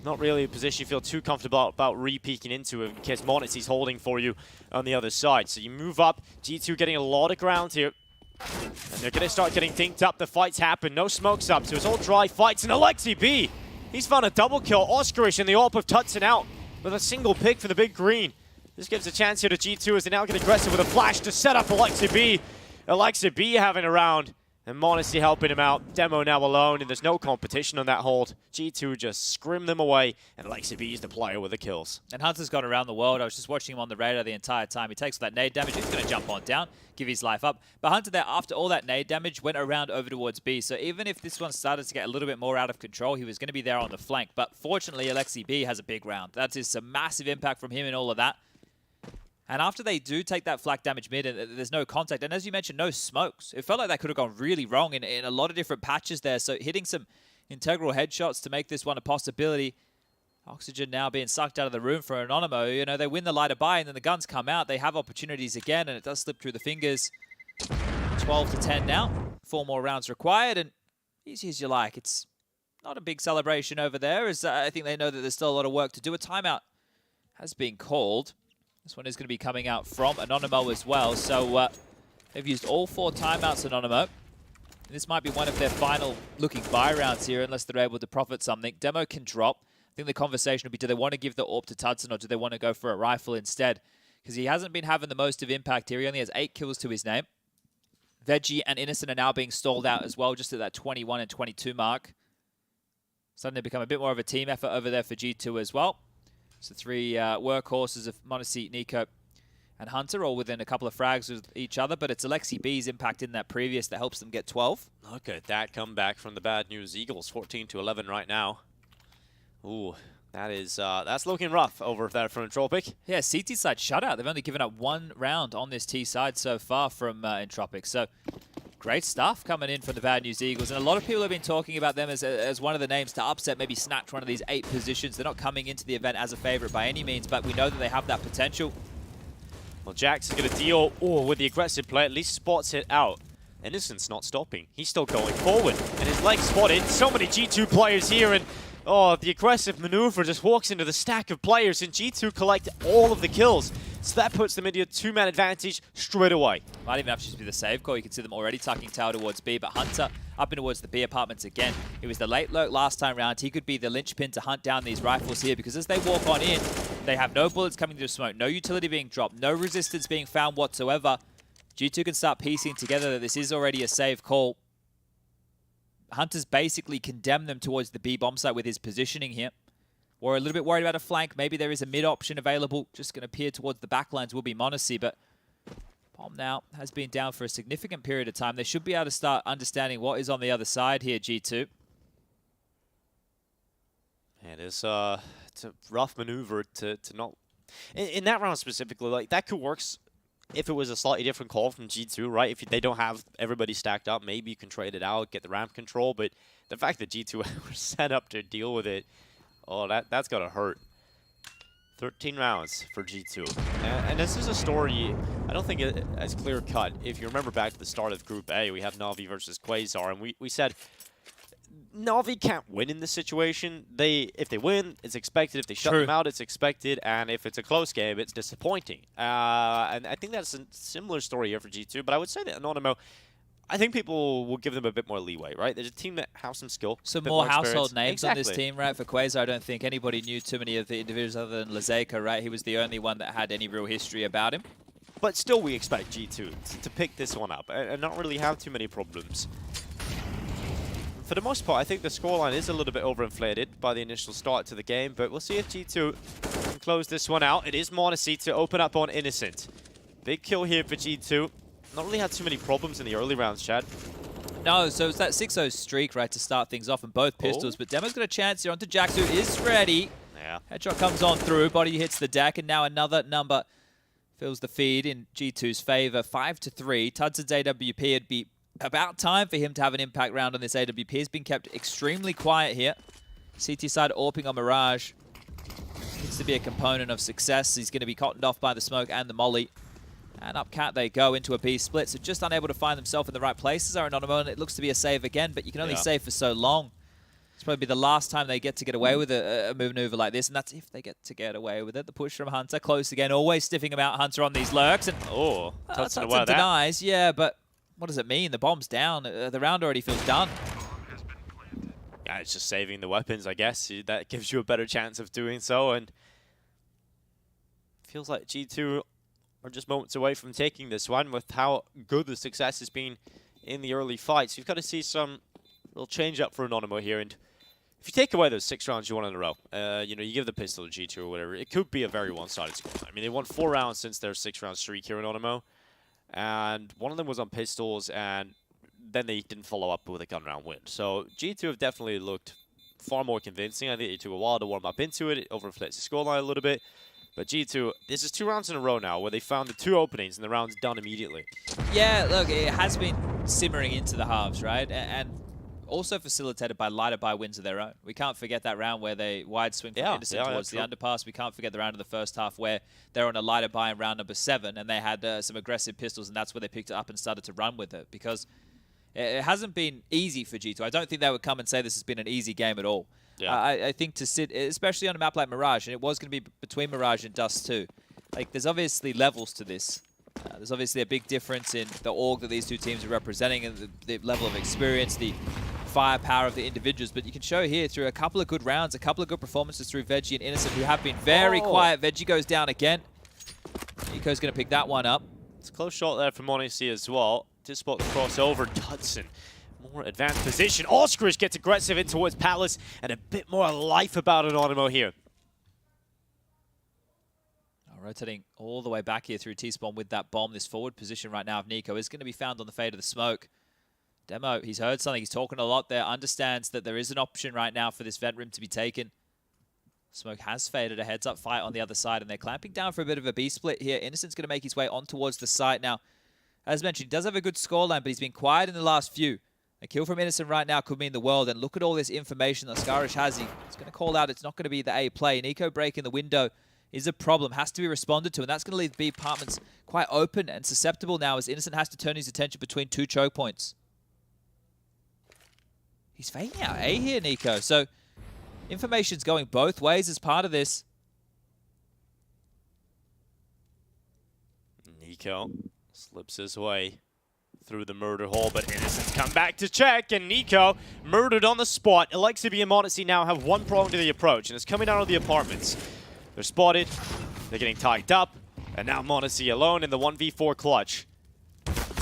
Not really a position you feel too comfortable about re-peeking into in case Monacy's holding for you on the other side. So you move up. G2 getting a lot of ground here. And they're going to start getting dinked up. The fights happen. No smokes up. So it's all dry fights. And Alexi B, he's found a double kill. Oscarish in the AWP of Tudson out with a single pick for the big green. This gives a chance here to G2 as they now get aggressive with a flash to set up Alexi B. Alexi B having a round. And Modesty helping him out. Demo now alone, and there's no competition on that hold. G2 just scrim them away, and Alexi B is the player with the kills. And Hunter's gone around the world. I was just watching him on the radar the entire time. He takes that nade damage. He's going to jump on down, give his life up. But Hunter there, after all that nade damage, went around over towards B. So even if this one started to get a little bit more out of control, he was going to be there on the flank. But fortunately, Alexi B has a big round. That is some massive impact from him and all of that. And after they do take that flak damage mid, and there's no contact, and as you mentioned, no smokes. It felt like that could have gone really wrong in a lot of different patches there. So hitting some integral headshots to make this one a possibility. Oxygen now being sucked out of the room for Anonymo. You know, they win the lighter buy, and then the guns come out. They have opportunities again, and it does slip through the fingers. 12 to 10 now. 4 more rounds required, and easy as you like. It's not a big celebration over there, as I think they know that there's still a lot of work to do. A timeout has been called. This one is going to be coming out from Anonymo as well. So they've used all 4 timeouts, Anonymo. This might be one of their final looking buy rounds here, unless they're able to profit something. Demo can drop. I think the conversation will be, do they want to give the AWP to Tudson, or do they want to go for a rifle instead? Because he hasn't been having the most of impact here. He only has 8 kills to his name. Veggie and Innocent are now being stalled out as well, just at that 21 and 22 mark. Starting to become a bit more of a team effort over there for G2 as well. So 3 workhorses of Modesty, Nico, and Hunter, all within a couple of frags with each other. But it's Alexi B's impact in that previous that helps them get 12. Look at that comeback from the Bad News Eagles, 14 to 11 right now. Ooh, that is that's looking rough over there from Entropic. Yeah, CT side shutout. They've only given up 1 round on this T side so far from Entropic. So great stuff coming in from the Bad News Eagles. And a lot of people have been talking about them as one of the names to upset, maybe snatch one of these 8 positions. They're not coming into the event as a favorite by any means, but we know that they have that potential. Well, Jax is going to deal with the aggressive play, at least spots it out. Innocent's not stopping. He's still going forward, and his leg spotted. So many G2 players here, and the aggressive maneuver just walks into the stack of players, and G2 collect all of the kills. So that puts them into a 2-man advantage straight away. Might even have to just be the save call. You can see them already tucking tower towards B, but Hunter up in towards the B apartments again. It was the late lurk last time round. He could be the linchpin to hunt down these rifles here, because as they walk on in, they have no bullets coming through smoke, no utility being dropped, no resistance being found whatsoever. G2 can start piecing together that this is already a save call. Hunter's basically condemned them towards the B bomb site with his positioning here. We're a little bit worried about a flank. Maybe there is a mid option available. Just going to peer towards the backlines will be Monacy, but Bomb now has been down for a significant period of time. They should be able to start understanding what is on the other side here, G2. It is it's a rough maneuver to not... In that round specifically, like that could work if it was a slightly different call from G2, right? If they don't have everybody stacked up, maybe you can trade it out, get the ramp control, but the fact that G2 were set up to deal with it, that's got to hurt. 13 rounds for G2. And this is a story, I don't think as clear-cut. If you remember back to the start of Group A, we have Na'Vi versus Quasar, and we said Na'Vi can't win in this situation. If they win, it's expected. If they shut them out, it's expected. And if it's a close game, it's disappointing. And I think that's a similar story here for G2, but I would say that Anonymo, I think people will give them a bit more leeway, right? There's a team that has some skill. Some more household names on this team, right? For Quasar, I don't think anybody knew too many of the individuals other than Lazeka, right? He was the only one that had any real history about him. But still, we expect G2 to pick this one up and not really have too many problems. For the most part, I think the scoreline is a little bit overinflated by the initial start to the game, but we'll see if G2 can close this one out. It is Monacy to open up on Innocent. Big kill here for G2. Not really had too many problems in the early rounds, Chad. No, so it's that 6-0 streak, right, to start things off in both pistols. But Demo's got a chance here onto Jax, who is ready. Yeah. Headshot comes on through, body hits the deck, and now another number fills the feed in G2's favor. 5-3. Tudson's AWP, it'd be about time for him to have an impact round on this AWP. He's been kept extremely quiet here. CT side AWPing on Mirage. Needs to be a component of success. He's going to be cottoned off by the smoke and the molly. And up cat they go into a B split. So just unable to find themselves in the right places are Anonymo, and it looks to be a save again, but you can only save for so long. It's probably the last time they get away with a maneuver like this, and that's if they get away with it. The push from Hunter, close again, always stiffing him out, Hunter on these lurks. And Tudson denies, yeah, but what does it mean? The bomb's down. The round already feels done. Yeah, it's just saving the weapons, I guess. That gives you a better chance of doing so, and feels like G2 are just moments away from taking this one with how good the success has been in the early fights. You've got to see some little change up for Anonymo here. And if you take away those 6 rounds you won in a row, you know, you give the pistol to G2 or whatever, it could be a very one-sided score. I mean, they won 4 rounds since their 6-round streak here in Anonymo. And one of them was on pistols, and then they didn't follow up with a gun round win. So G2 have definitely looked far more convincing. I think it took a while to warm up into it. It overinflates the scoreline a little bit. But G2, this is 2 rounds in a row now where they found the 2 openings and the round's done immediately. Yeah, look, it has been simmering into the halves, right? And also facilitated by lighter by wins of their own. We can't forget that round where they wide swing from Innocent towards the underpass. We can't forget the round of the first half where they're on a lighter by in round number 7 and they had some aggressive pistols, and that's where they picked it up and started to run with it, because it hasn't been easy for G2. I don't think they would come and say this has been an easy game at all. Yeah. I think to sit, especially on a map like Mirage, and it was going to be between Mirage and Dust too, like there's obviously levels to this. There's obviously a big difference in the org that these two teams are representing and the level of experience, the firepower of the individuals. But you can show here through a couple of good rounds, a couple of good performances through Veggie and Innocent, who have been very quiet. Veggie goes down again. Nico's going to pick that one up. It's a close shot there from Odyssey as well. To spot the crossover. Dudson, more advanced position. Oskarish gets aggressive in towards Palace, and a bit more life about Anonymo here. Rotating all the way back here through T-Spawn with that bomb. This forward position right now of Nico is going to be found on the fade of the smoke. Demo, he's heard something. He's talking a lot there. Understands that there is an option right now for this vent room to be taken. Smoke has faded. A heads-up fight on the other side, and they're clamping down for a bit of a B-split here. Innocent's going to make his way on towards the site now. As mentioned, he does have a good scoreline, but he's been quiet in the last few. A kill from Innocent right now could mean the world, and look at all this information that Astralis has. He's going to call out it's not going to be the A play. Nico breaking the window is a problem, has to be responded to, and that's going to leave B apartments quite open and susceptible now as Innocent has to turn his attention between 2 choke points. He's faking out A here, Nico, so information's going both ways as part of this. Nico slips his way through the murder hole, but Innocent's come back to check, and Nico murdered on the spot. Alexibi and Modesty now have 1 prong to the approach, and it's coming out of the apartments. They're spotted, they're getting tied up, and now Modesty alone in the 1v4 clutch.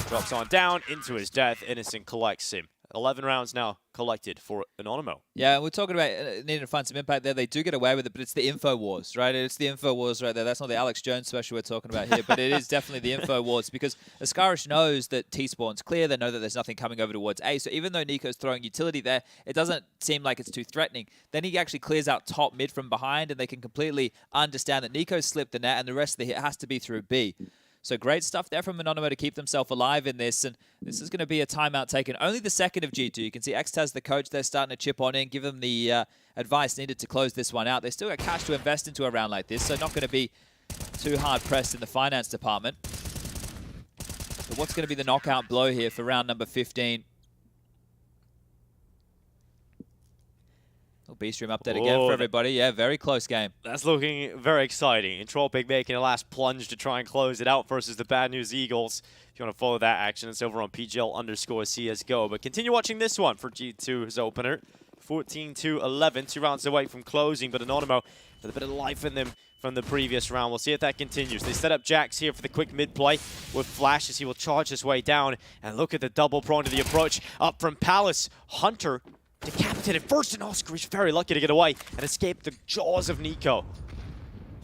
Drops on down into his death. Innocent collects him. 11 rounds now collected for Anonymo. Yeah, we're talking about needing to find some impact there. They do get away with it, but it's the info wars, right? It's the info wars right there. That's not the Alex Jones special we're talking about here, but it is definitely the info wars, because Astralis knows that T-spawn's clear. They know that there's nothing coming over towards A. So even though Nico's throwing utility there, it doesn't seem like it's too threatening. Then he actually clears out top mid from behind, and they can completely understand that Nico's slipped the net, and the rest of the hit has to be through B. So great stuff there from Anonymo to keep themselves alive in this, and this is going to be a timeout taken. Only the second of G2. You can see Xtaz, the coach, they're starting to chip on in, give them the advice needed to close this one out. They still got cash to invest into a round like this, so not going to be too hard-pressed in the finance department. But what's going to be the knockout blow here for round number 15? B-Stream update again for everybody. Yeah, very close game. That's looking very exciting. Entropic making a last plunge to try and close it out versus the Bad News Eagles. If you want to follow that action, it's over on PGL_CSGO. But continue watching this one for G2's opener. 14-11, 2 rounds away from closing, but Anonymo with a bit of life in them from the previous round. We'll see if that continues. They set up Jax here for the quick mid-play with Flash as he will charge his way down. And look at the double prong to the approach up from Palace. Hunter decapitated first, and Oskarish very lucky to get away and escape the jaws of Nico.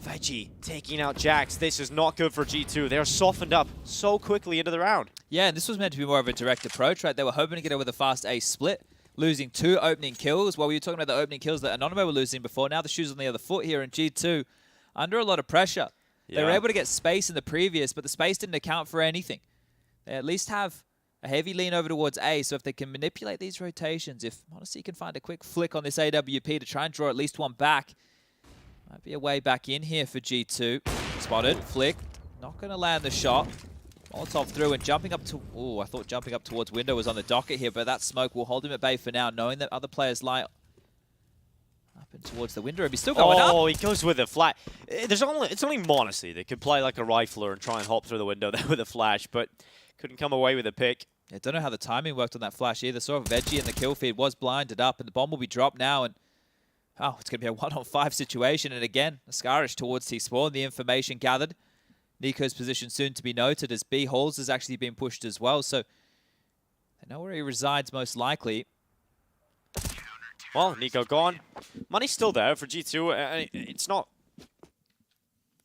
Veggie taking out Jax. This is not good for G2. They're softened up so quickly into the round. Yeah, and this was meant to be more of a direct approach, right? They were hoping to get away with a fast A split, losing 2 opening kills. While we were talking about the opening kills that Anonymo were losing before, now the shoes on the other foot here in G2 under a lot of pressure. They were able to get space in the previous, but the space didn't account for anything. They at least have a heavy lean over towards A, so if they can manipulate these rotations, if Modesty can find a quick flick on this AWP to try and draw at least one back, might be a way back in here for G2. Spotted, flick, not going to land the shot. Molotov through and jumping up to... Oh, I thought jumping up towards window was on the docket here, but that smoke will hold him at bay for now, knowing that other players lie up and towards the window. He's still going up. Oh, he goes with a flash. It's only Modesty that could play like a rifler and try and hop through the window there with a flash, but couldn't come away with a pick. I don't know how the timing worked on that flash either. Saw Veggie in the kill feed, was blinded up, and the bomb will be dropped now. And oh, it's going to be a 1-on-5 situation. And again, Astralis towards T-Spawn. The information gathered. Nico's position soon to be noted as B Halls has actually been pushed as well. So I know where he resides most likely. Well, Nico gone. Money's still there for G2. It's not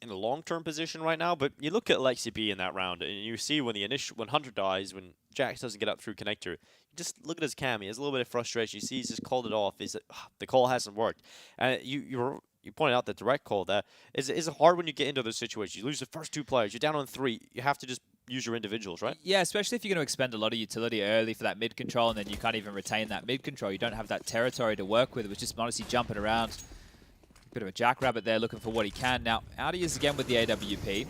in a long-term position right now, but you look at Lexi B in that round, and you see when when Hunter dies, when Jax doesn't get up through connector, you just look at his cam. He has a little bit of frustration. You see he's just called it off. Is that the call hasn't worked? And you pointed out the direct call there. Is it hard when you get into those situations? You lose the first 2 players. You're down on 3. You have to just use your individuals, right? Yeah, especially if you're going to expend a lot of utility early for that mid control, and then you can't even retain that mid control. You don't have that territory to work with. It was just honestly jumping around. Bit of a jackrabbit there, looking for what he can. Now, out he is again with the AWP.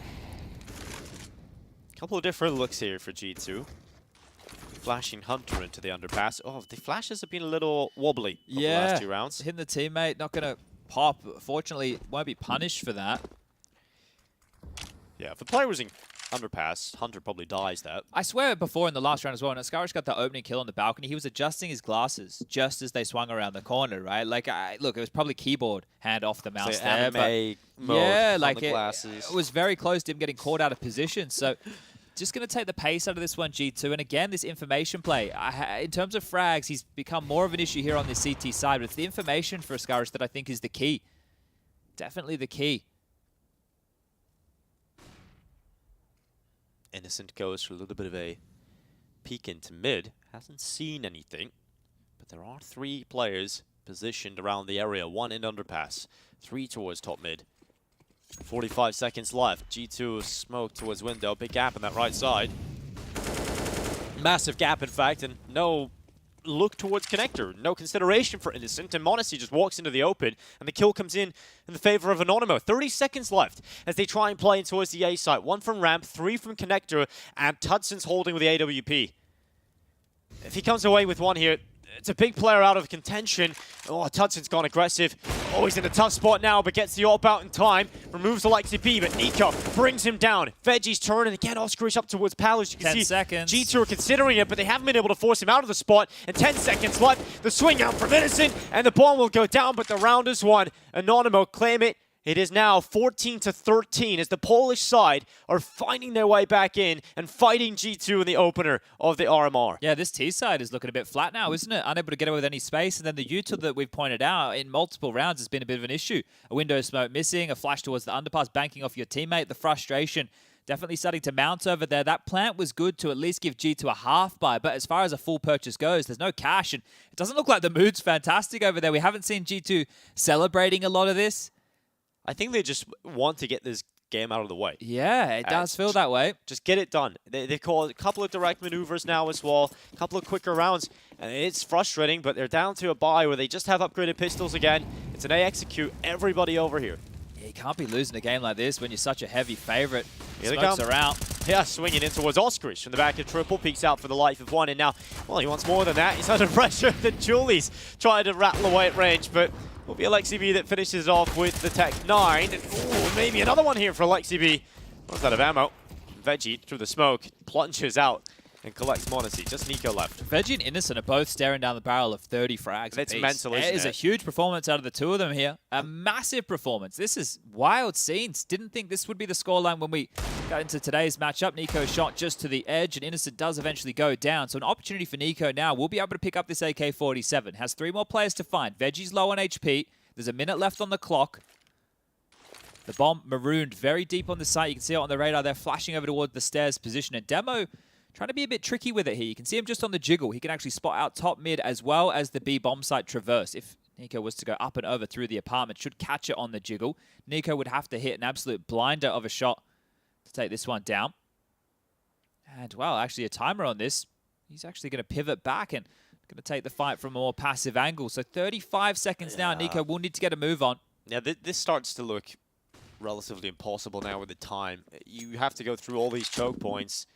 Couple of different looks here for G2. Flashing Hunter into the underpass. Oh, the flashes have been a little wobbly over the last 2 rounds. Hitting the teammate, not going to pop. Fortunately, won't be punished for that. Yeah, if the player was in underpass, Hunter probably dies that. I swear before in the last round as well, when Astralis got that opening kill on the balcony, he was adjusting his glasses just as they swung around the corner, right? Like, look, it was probably keyboard hand off the mouse so there. Anime mode yeah, on like the glasses. it was very close to him getting caught out of position. So just going to take the pace out of this one, G2. And again, this information play. In terms of frags, he's become more of an issue here on the CT side, but it's the information for Astralis that I think is the key. Definitely the key. Innocent goes for a little bit of a peek into mid. Hasn't seen anything, but there are 3 players positioned around the area. 1 in underpass, 3 towards top mid. 45 seconds left. G2 smoke towards window. Big gap on that right side. Massive gap, in fact, and no look towards connector. No consideration for Innocent, and Monacy just walks into the open, and the kill comes in the favor of Anonymo. 30 seconds left as they try and play in towards the A site. 1 from ramp, 3 from connector, and Tudson's holding with the AWP. If he comes away with 1 here, it's a big player out of contention. Oh, Tudson's gone aggressive. Oh, he's in a tough spot now, but gets the AWP out in time. Removes the Lexi B, but Nico brings him down. Veggie's turn, and again, Oscarish up towards Palos. You can 10 see seconds. G2 are considering it, but they haven't been able to force him out of the spot. And 10 seconds left. The swing out from Innocent, and the bomb will go down, but the round is won. Anonymo claim it. It is now 14-13 as the Polish side are finding their way back in and fighting G2 in the opener of the RMR. Yeah, this T side is looking a bit flat now, isn't it? Unable to get away with any space. And then the util that we've pointed out in multiple rounds has been a bit of an issue. A window smoke missing, a flash towards the underpass, banking off your teammate. The frustration definitely starting to mount over there. That plant was good to at least give G2 a half buy, but as far as a full purchase goes, there's no cash. And it doesn't look like the mood's fantastic over there. We haven't seen G2 celebrating a lot of this. I think they just want to get this game out of the way. Yeah, it does feel that way. Just get it done. They call a couple of direct maneuvers now as well, a couple of quicker rounds, and it's frustrating, but they're down to a buy where they just have upgraded pistols again. It's an A execute everybody over here. Yeah, you can't be losing a game like this when you're such a heavy favorite. Here they Smokes come. are out. Yeah, swinging in towards Oscarish from the back of triple, peeks out for the life of 1, and now, well, he wants more than that. He's under pressure. The Julie's trying to rattle away at range, but will be Alexi B that finishes off with the Tech 9. Ooh, maybe another one here for Alexi B. Runs out of ammo. Veggie, through the smoke, plunges out and collects Monacy. Just Nico left. Veggie and Innocent are both staring down the barrel of 30 frags. It's mental, isn't it? It is a huge performance out of the 2 of them here. A massive performance. This is wild scenes. Didn't think this would be the scoreline when we got into today's matchup. Nico shot just to the edge, and Innocent does eventually go down. So an opportunity for Nico now. We'll be able to pick up this AK-47. Has 3 more players to find. Veggie's low on HP. There's a minute left on the clock. The bomb marooned very deep on the site. You can see it on the radar. They're flashing over towards the stairs position. And Demo trying to be a bit tricky with it here. You can see him just on the jiggle. He can actually spot out top mid as well as the B bomb site traverse. If Nico was to go up and over through the apartment, should catch it on the jiggle. Nico would have to hit an absolute blinder of a shot to take this one down. And, well, actually a timer on this. He's actually going to pivot back and going to take the fight from a more passive angle. So 35 seconds now. Nico will need to get a move on. Yeah, this starts to look relatively impossible now with the time. You have to go through all these choke points.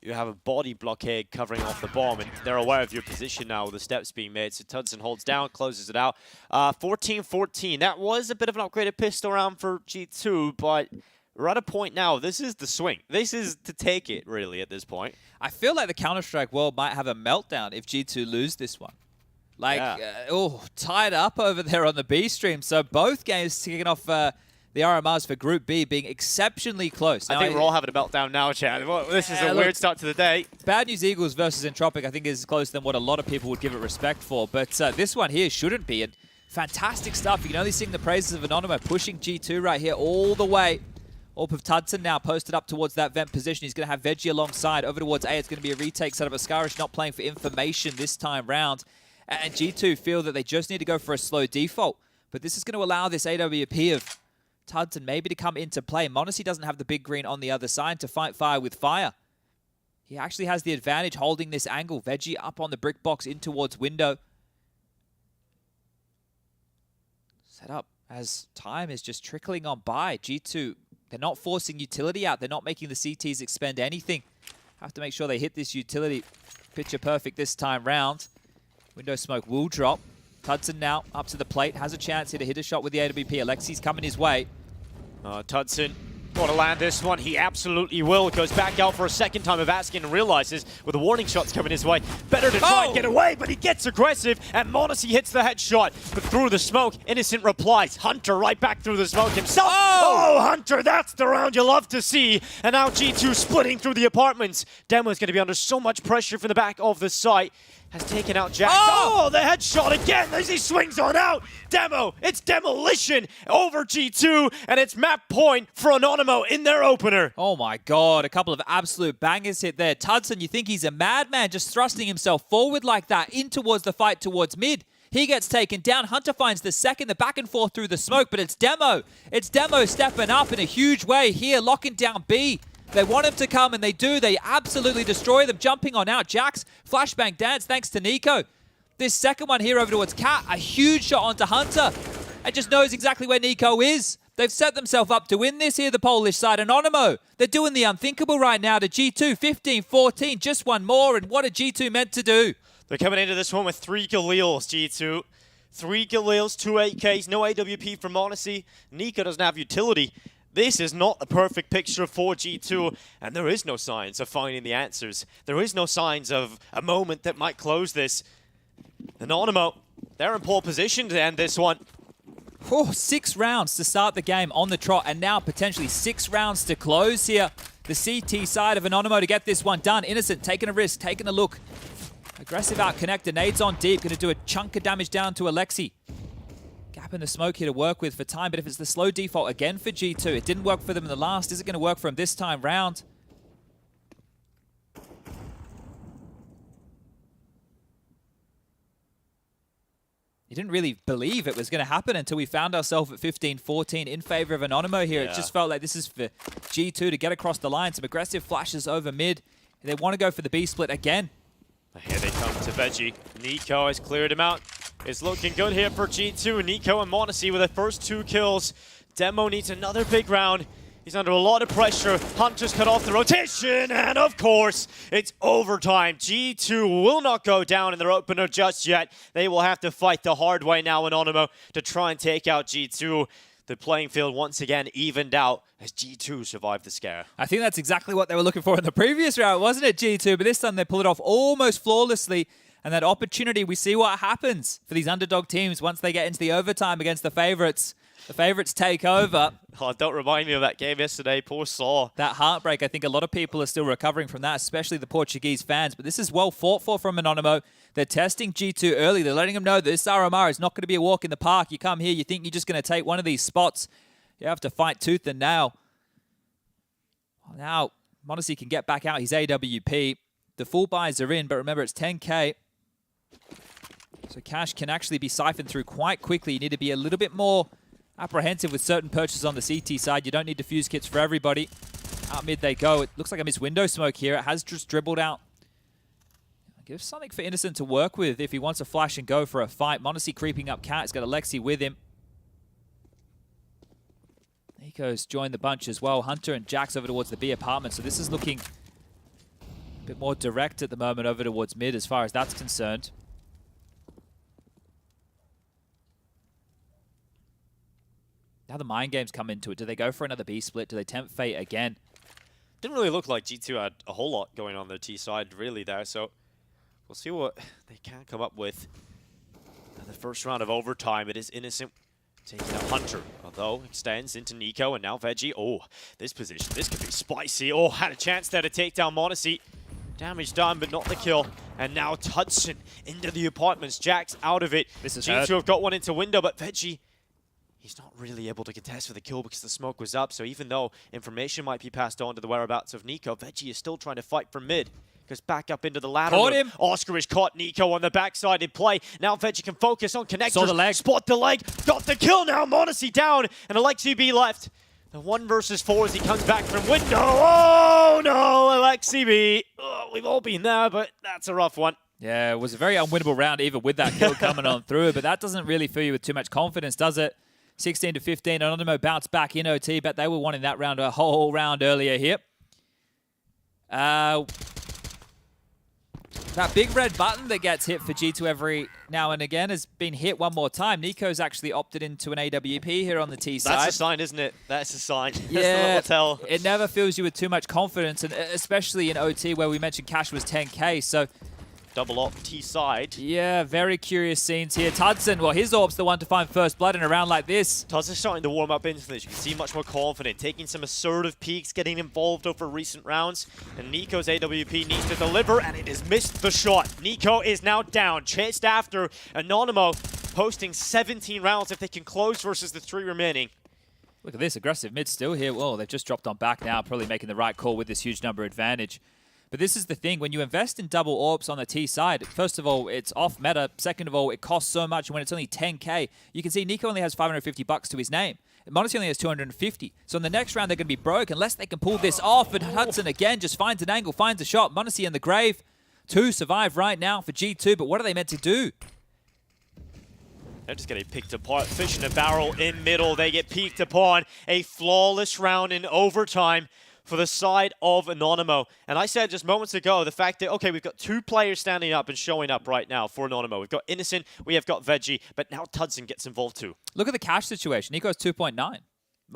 You have a body blockade covering off the bomb, and they're aware of your position now with the steps being made. So Tudson holds down, closes it out. 14-14. That was a bit of an upgraded pistol round for G2, but we're at a point now. This is the swing. This is to take it, really, at this point. I feel like the Counter-Strike world might have a meltdown if G2 lose this one. Like, tied up over there on the B stream. So both games kicking off the RMRs for Group B being exceptionally close. I think we're all having a meltdown now, Chad. Well, this is a weird start to the day. Bad News Eagles versus Entropic, I think, is closer than what a lot of people would give it respect for. But this one here shouldn't be. And fantastic stuff. You can only sing the praises of Anonymo, pushing G2 right here all the way. Orp of Tudson now posted up towards that vent position. He's going to have Veggie alongside. Over towards A, it's going to be a retake set up. Ascaris not playing for information this time round. And G2 feel that they just need to go for a slow default. But this is going to allow this AWP of Tudson maybe to come into play. m0NESY doesn't have the big green on the other side to fight fire with fire. He actually has the advantage holding this angle. Veggie up on the brick box in towards window. Set up as time is just trickling on by. G2, they're not forcing utility out. They're not making the CTs expend anything. Have to make sure they hit this utility. Picture perfect this time round. Window smoke will drop. Tudson now up to the plate. Has a chance here to hit a shot with the AWP. Alexi's coming his way. Tudson got to land this one. He absolutely will. Goes back out for a second time of asking and realizes with the warning shots coming his way, better to try and get away, but he gets aggressive and m0NESY hits the headshot. But through the smoke, Innocent replies. Hunter right back through the smoke himself. Oh, Hunter, that's the round you love to see. And now G2 splitting through the apartments. Demo's going to be under so much pressure from the back of the site. Has taken out Jax. Oh, the headshot again as he swings on out. Demo, it's demolition over G2, and it's map point for Anonymo in their opener. Oh my god, a couple of absolute bangers hit there. Tudson, you think he's a madman just thrusting himself forward like that in towards the fight towards mid. He gets taken down. Hunter finds the second, the back and forth through the smoke, but it's Demo. It's Demo stepping up in a huge way here, locking down B. They want him to come, and they do. They absolutely destroy them, jumping on out. Jax, flashbang dance, thanks to Nico. This second one here over towards Cat, a huge shot onto Hunter. And just knows exactly where Nico is. They've set themselves up to win this here, the Polish side. Anonymo, they're doing the unthinkable right now to G2, 15-14, just one more, and what are G2 meant to do? They're coming into this one with 3 Galils, G2. 3 Galils, 2 8Ks, no AWP from m0NESY. Nico doesn't have utility. This is not a perfect picture for G2, and there is no signs of finding the answers. There is no signs of a moment that might close this. Anonymo, they're in pole position to end this one. 6 rounds to start the game on the trot, and now potentially 6 rounds to close here. The CT side of Anonymo to get this one done. Innocent taking a risk, taking a look. Aggressive out connector, nades on deep, going to do a chunk of damage down to Alexi. Gap in the smoke here to work with for time, but if it's the slow default again for G2, it didn't work for them in the last. Is it going to work for him this time round? He didn't really believe it was going to happen until we found ourselves at 15-14 in favor of Anonymo here. Yeah. It just felt like this is for G2 to get across the line. Some aggressive flashes over mid. They want to go for the B split again. Here they come to Veggie. Nico has cleared him out. It's looking good here for G2. Nico and m0NESY with the first 2 kills. Demo needs another big round. He's under a lot of pressure. Hunter's cut off the rotation, and of course, it's overtime. G2 will not go down in their opener just yet. They will have to fight the hard way now in Anonymo to try and take out G2. The playing field once again evened out as G2 survived the scare. I think that's exactly what they were looking for in the previous round, wasn't it, G2? But this time they pull it off almost flawlessly. And that opportunity, we see what happens for these underdog teams once they get into the overtime against the favorites. The favorites take over. Oh, don't remind me of that game yesterday. Poor Saw. That heartbreak, I think a lot of people are still recovering from that, especially the Portuguese fans. But this is well fought for from Anonymo. They're testing G2 early. They're letting them know that this RMR is not going to be a walk in the park. You come here, you think you're just going to take one of these spots. You have to fight tooth and nail. Well, now, m0NESY can get back out his AWP. The full buys are in, but remember, it's 10K. So cash can actually be siphoned through quite quickly. You need to be a little bit more apprehensive with certain purchases on the CT side. You don't need defuse kits for everybody. Out mid they go. It looks like I missed window smoke here. It has just dribbled out. Give something for Innocent to work with if he wants to flash and go for a fight. m0NESY creeping up Cat. He's got Alexi with him. Nico's joined the bunch as well. Hunter and Jax over towards the B apartment. So this is looking a bit more direct at the moment over towards mid as far as that's concerned. Now the mind games come into it. Do they go for another B split? Do they tempt fate again? Didn't really look like G2 had a whole lot going on their T side really there, so we'll see what they can come up with. In the first round of overtime, it is Innocent Taking out Hunter, although extends into Nico and now Veggie. Oh, this position, this could be spicy. Oh, had a chance there to take down m0NESY. Damage done, but not the kill. And now Hudson into the apartments. Jax out of it. This is G2 have got one into window, but Veggie, he's not really able to contest for the kill because the smoke was up. So even though information might be passed on to the whereabouts of Nico, Veggie is still trying to fight from mid. Goes back up into the ladder. Caught him. Oscar has caught Nico on the backside in play. Now Veggie can focus on connectors. Saw the leg. Spot the leg. Got the kill now. m0NESY down. And Alexi B left. The 1 versus 4 as he comes back from window. Oh no, Alexi B. Oh, we've all been there, but that's a rough one. Yeah, it was a very unwinnable round even with that kill coming on through, but that doesn't really fill you with too much confidence, does it? 16 to 15, Anonymo bounced back in OT, but they were wanting that round a whole round earlier here. That big red button that gets hit for G2 every now and again has been hit one more time. Nico's actually opted into an AWP here on the T side. That's a sign, isn't it? That's a sign. That's Yeah, the little tell. it never fills you with too much confidence, and especially in OT where we mentioned cash was 10K, so Double op T side. yeah, very curious scenes here. Tudson, well, his AWP's the one to find first blood in a round like this. Tuz is starting to warm up into this. You can see much more confident, taking some assertive peeks, getting involved over recent rounds. And Nico's AWP needs to deliver, and it has missed the shot. Nico is now down, chased after. Anonymo posting 17 rounds if they can close versus the 3 remaining. Look at this, aggressive mid still here. Whoa, they've just dropped on back now, probably making the right call with this huge number advantage. But this is the thing, when you invest in double AWPs on the T side, first of all, it's off meta. Second of all, it costs so much, and when it's only 10K, you can see Nico only has 550 bucks to his name. m0NESY only has 250. So in the next round, they're going to be broke unless they can pull this off. And Hudson again just finds an angle, finds a shot. m0NESY in the grave. 2 survive right now for G2, but what are they meant to do? They're just getting picked apart. Fish in a barrel in middle. They get peeked upon. A flawless round in overtime for the side of Anonymo. And I said just moments ago, the fact that, okay, we've got 2 players standing up and showing up right now for Anonymo. We've got Innocent, we have got Veggie, but now Tudson gets involved too. Look at the cash situation. Nico's 2.9.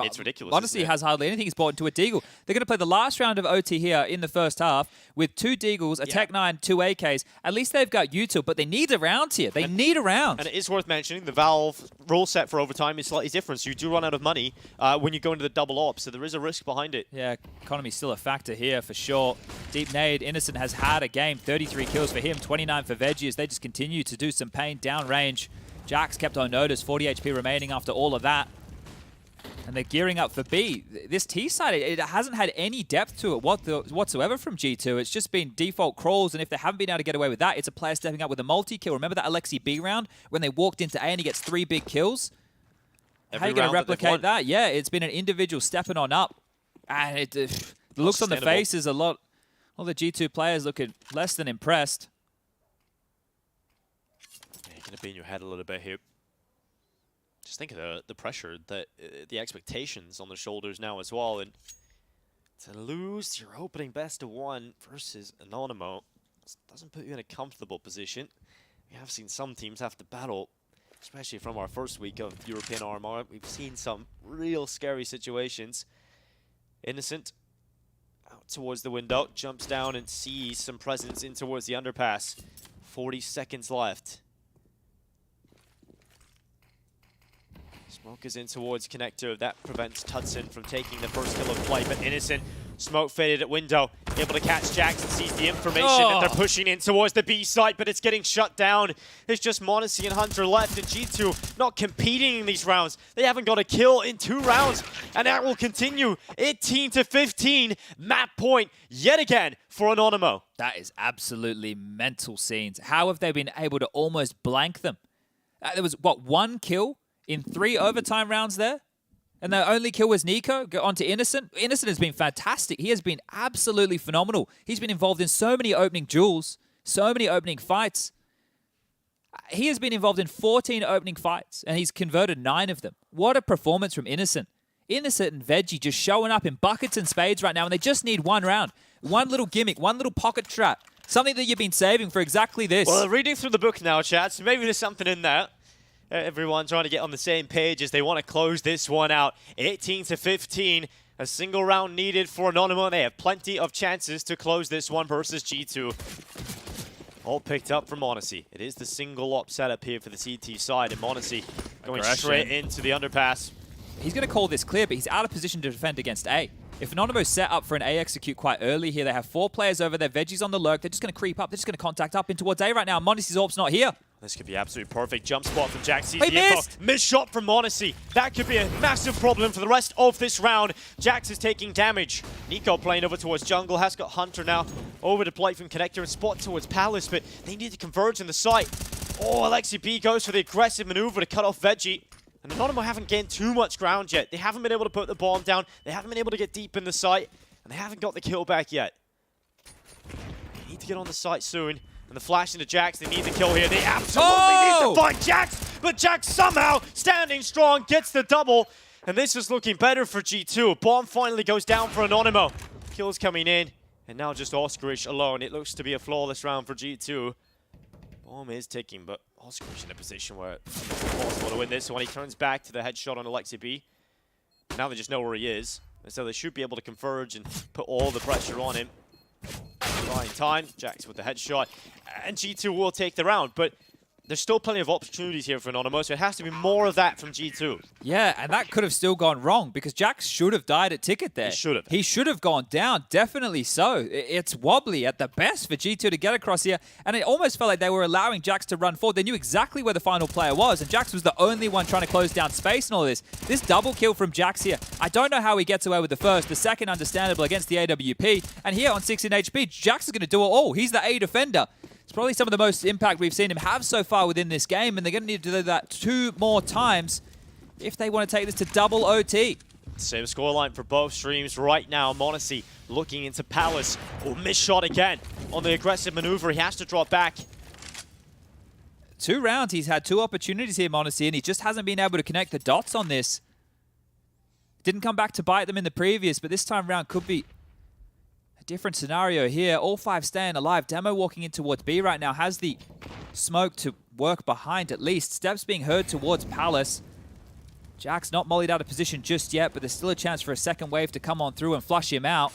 It's ridiculous. Honestly, he has hardly anything. He's bought into a Deagle. They're going to play the last round of OT here in the first half with 2 Deagles, a Tech 9, 2 AKs. At least they've got util, but they need a round here. They need a round. And it is worth mentioning, the Valve rule set for overtime is slightly different. So you do run out of money when you go into the double op, so there is a risk behind it. Yeah, economy's still a factor here for sure. Deep nade, Innocent has had a game. 33 kills for him, 29 for Veggie as they just continue to do some pain downrange. Jax kept on notice, 40 HP remaining after all of that. And they're gearing up for B. This T side, it hasn't had any depth to it whatsoever from G2. It's just been default crawls, and if they haven't been able to get away with that, it's a player stepping up with a multi-kill. Remember that Alexi B round when they walked into A and he gets 3 big kills? How are you going to replicate that? Yeah, it's been an individual stepping on up. And the looks on the faces, a lot of the G2 players looking less than impressed. Yeah, you're going to be in your head a little bit here. Just think of the pressure, the expectations on the shoulders now as well. And to lose your opening best of 1 versus Anonymo doesn't put you in a comfortable position. We have seen some teams have to battle, especially from our first week of European RMR. We've seen some real scary situations. Innocent out towards the window, jumps down and sees some presence in towards the underpass. 40 seconds left. Smoke is in towards connector. That prevents Tudson from taking the first kill of play. But Innocent, smoke faded at window. Able to catch Jax and sees the information that they're pushing in towards the B site, but it's getting shut down. It's just m0NESY and Hunter left, and G2 not competing in these rounds. They haven't got a kill in 2 rounds, and that will continue. 18 to 15, map point yet again for Anonymo. That is absolutely mental scenes. How have they been able to almost blank them? There was, what, 1 kill in 3 overtime rounds there? And the only kill was Nico. Go on to Innocent. Innocent has been fantastic. He has been absolutely phenomenal. He's been involved in so many opening duels, so many opening fights. He has been involved in 14 opening fights, and he's converted 9 of them. What a performance from Innocent. Innocent and Veggie just showing up in buckets and spades right now, and they just need 1 round. 1 little gimmick, 1 little pocket trap. Something that you've been saving for exactly this. Well, reading through the book now, chat, so maybe there's something in there. Everyone trying to get on the same page as they want to close this one out. 18 to 15. A single round needed for Anonymo. They have plenty of chances to close this one versus G2. All picked up from m0NESY. It is the single op setup here for the CT side, and m0NESY Going straight into the underpass. He's going to call this clear, but he's out of position to defend against A. If Anonymo set up for an A execute quite early here, they have 4 players over there. Veggie's on the lurk. They're just going to creep up. They're just going to contact up in towards A right now. Mondese's orb's not here. This could be absolutely perfect. Jump spot from Jax. He missed! Missed shot from Mondese. That could be a massive problem for the rest of this round. Jax is taking damage. Nico playing over towards jungle. Has got Hunter now over to play from Connector and spot towards Palace, but they need to converge in the site. Oh, Alexi B goes for the aggressive maneuver to cut off Veggie. And Anonymo haven't gained too much ground yet. They haven't been able to put the bomb down. They haven't been able to get deep in the site. And they haven't got the kill back yet. They need to get on the site soon. And the flash into Jax, they need the kill here. They absolutely need to find Jax! But Jax somehow, standing strong, gets the double. And this is looking better for G2. Bomb finally goes down for Anonymo. Kills coming in. And now just Oscarish alone. It looks to be a flawless round for G2. Bomb is ticking, but Oscarish in a position where it's impossible to win this. So when he turns back to the headshot on Alexi B, now they just know where he is. And so they should be able to converge and put all the pressure on him. Right time, Jax with the headshot, and G2 will take the round, but there's still plenty of opportunities here for Anonymo, so it has to be more of that from G2. Yeah, and that could have still gone wrong because Jax should have died at ticket there. He should have. He should have gone down, definitely so. It's wobbly at the best for G2 to get across here, and it almost felt like they were allowing Jax to run forward. They knew exactly where the final player was, and Jax was the only one trying to close down space and all this. This double kill from Jax here, I don't know how he gets away with the first. The second, understandable against the AWP, and here on 16 HP, Jax is going to do it all. He's the A defender. It's probably some of the most impact we've seen him have so far within this game, and they're going to need to do that 2 more times if they want to take this to double OT. Same scoreline for both streams right now. Mondese looking into Palace. Oh, missed shot again on the aggressive maneuver. He has to drop back. 2 rounds, he's had 2 opportunities here, Mondese, and he just hasn't been able to connect the dots on this. Didn't come back to bite them in the previous, but this time round could be different scenario here. All 5 staying alive. Demo walking in towards B right now. Has the smoke to work behind at least. Steps being heard towards Palace. Jax not mollied out of position just yet, but there's still a chance for a second wave to come on through and flush him out.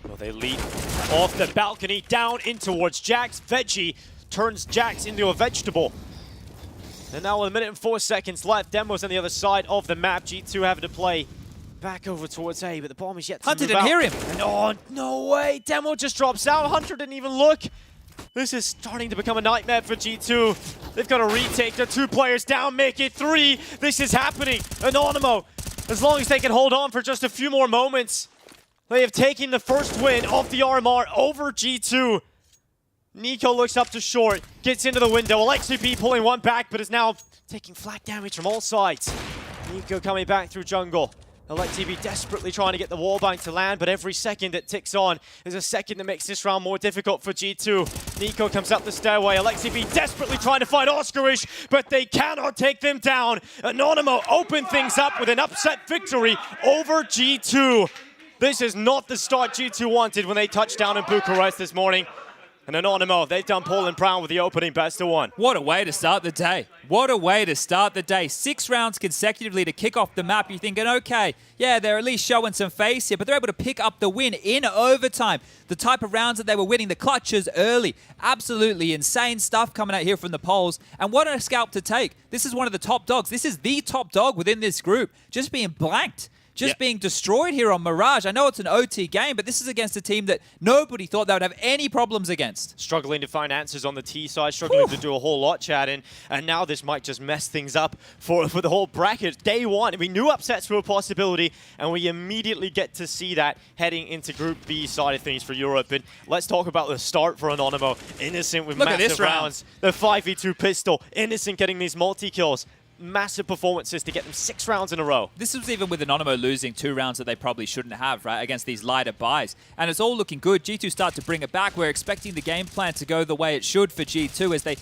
Well, they lead off the balcony down in towards Jax. Veggie turns Jax into a vegetable. And now with 1 minute and 4 seconds left, Demo's on the other side of the map. G2 having to play back over towards A, but the bomb is yet to Hunter move out. didn't hear him. And oh, no way. Demo just drops out. Hunter didn't even look. This is starting to become a nightmare for G2. They've got to retake. They're 2 players down, make it 3. This is happening. Anonymo, as long as they can hold on for just a few more moments, they have taken the first win of the RMR over G2. Nico looks up to short, gets into the window. Alexi B pulling one back, but is now taking flat damage from all sides. Nico coming back through jungle. Alexi B desperately trying to get the wallbang to land, but every second that ticks on is a second that makes this round more difficult for G2. Nico comes up the stairway. Alexi B desperately trying to find Oscarish, but they cannot take them down. Anonymo open things up with an upset victory over G2. This is not the start G2 wanted when they touched down in Bucharest this morning. And Anonymo, they've done Poland proud with the opening best of 1. What a way to start the day. What a way to start the day. 6 rounds consecutively to kick off the map. You're thinking, okay, yeah, they're at least showing some face here, but they're able to pick up the win in overtime. The type of rounds that they were winning, the clutches early. Absolutely insane stuff coming out here from the Poles. And what a scalp to take. This is one of the top dogs. This is the top dog within this group. Just being blanked. Just being destroyed here on Mirage. I know it's an OT game, but this is against a team that nobody thought they would have any problems against. Struggling to find answers on the T side, struggling to do a whole lot, Chad, and now this might just mess things up for the whole bracket. Day 1, we knew upsets were a possibility, and we immediately get to see that heading into Group B side of things for Europe. And let's talk about the start for Anonymo. Innocent with massive rounds. The 5v2 pistol. Innocent getting these multi-kills. Massive performances to get them 6 rounds in a row. This was even with Anonymo losing 2 rounds that they probably shouldn't have, right, against these lighter buys. And it's all looking good. G2 start to bring it back. We're expecting the game plan to go the way it should for G2 as they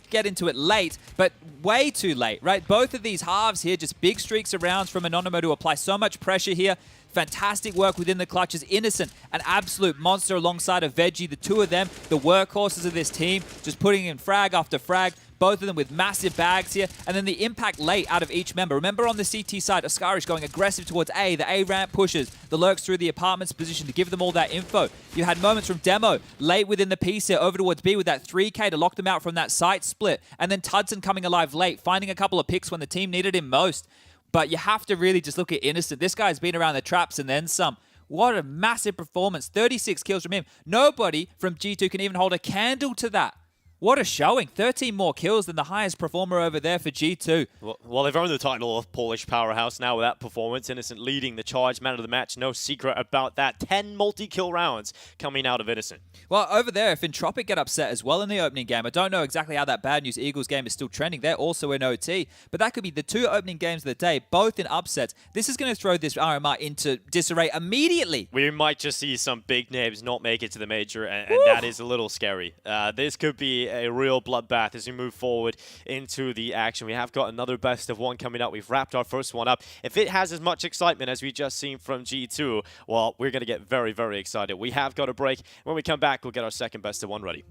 get into it late, but way too late, right? Both of these halves here, just big streaks of rounds from Anonymo to apply so much pressure here. Fantastic work within the clutches. Innocent, an absolute monster alongside of Veggie. The two of them, the workhorses of this team, just putting in frag after frag. Both of them with massive bags here. And then the impact late out of each member. Remember on the CT side, Astralis going aggressive towards A. The A ramp pushes. The lurks through the apartment's position to give them all that info. You had moments from Demo late within the piece here over towards B with that 3K to lock them out from that site split. And then Tudson coming alive late, finding a couple of picks when the team needed him most. But you have to really just look at Innocent. This guy's been around the traps and then some. What a massive performance. 36 kills from him. Nobody from G2 can even hold a candle to that. What a showing. 13 more kills than the highest performer over there for G2. Well, they've earned the title of Polish powerhouse now with that performance. Innocent leading the charge, man of the match. No secret about that. 10 multi-kill rounds coming out of Innocent. Well, over there, if Entropic get upset as well in the opening game, I don't know exactly how that Bad News Eagles game is still trending. They're also in OT. But that could be the two opening games of the day, both in upsets. This is going to throw this RMR into disarray immediately. We might just see some big names not make it to the major, and that is a little scary. This could be a real bloodbath as we move forward into the action. We have got another best of one coming up. We've wrapped our first one up. If it has as much excitement as we just seen from G2, well, we're going to get very, very excited. We have got a break. When we come back, we'll get our second best of one ready.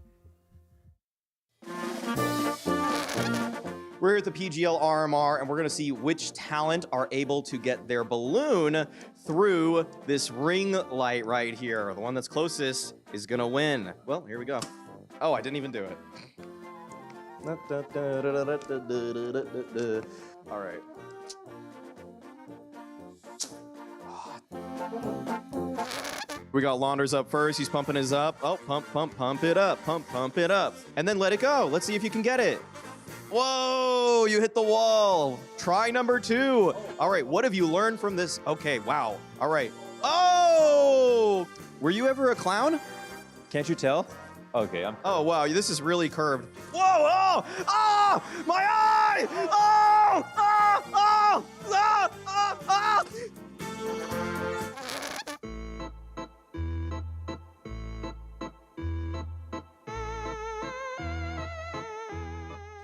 We're here at the PGL RMR, and we're going to see which talent are able to get their balloon through this ring light right here. The one that's closest is going to win. Well, here we go. Oh, I didn't even do it. All right. We got Launders up first. He's pumping his up. Oh, pump it up. Pump it up. And then let it go. Let's see if you can get it. Whoa, you hit the wall. Try number 2. All right, what have you learned from this? Okay, wow. All right. Oh! Were you ever a clown? Can't you tell? Okay, Oh, wow, this is really curved. Whoa, oh! Oh! My eye! Oh! Oh! Oh! Oh! Oh! Oh!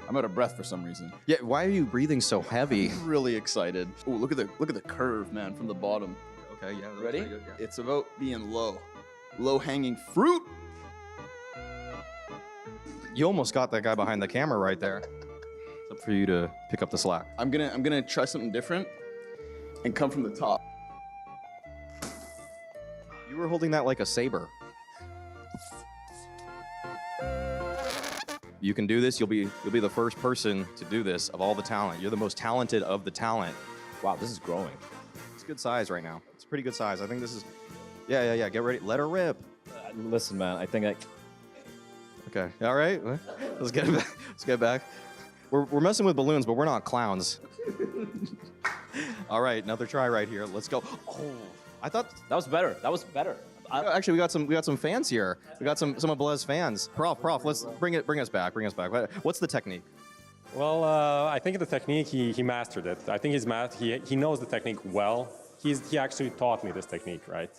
I'm out of breath for some reason. Yeah, why are you breathing so heavy? I'm really excited. Oh, look at the curve, man, from the bottom. Okay, yeah. Ready? Good, yeah. It's about being low. Low-hanging fruit. You almost got that guy behind the camera right there. It's up for you to pick up the slack. I'm gonna try something different and come from the top. You were holding that like a saber. You can do this. You'll be the first person to do this of all the talent. You're the most talented of the talent. Wow, this is growing. It's good size right now. It's a pretty good size. I think this is. Yeah. Get ready. Let her rip. Listen, man. I think I. Okay. All right. Let's get back. Let's get back. We're messing with balloons, but we're not clowns. All right. Another try right here. Let's go. Oh, I thought That was better. That was better. actually we got some fans here. We got some of Blez fans. Prof. Let's bring us back. What's the technique? Well, I think the technique, he mastered it. I think he knows the technique well. He actually taught me this technique, right?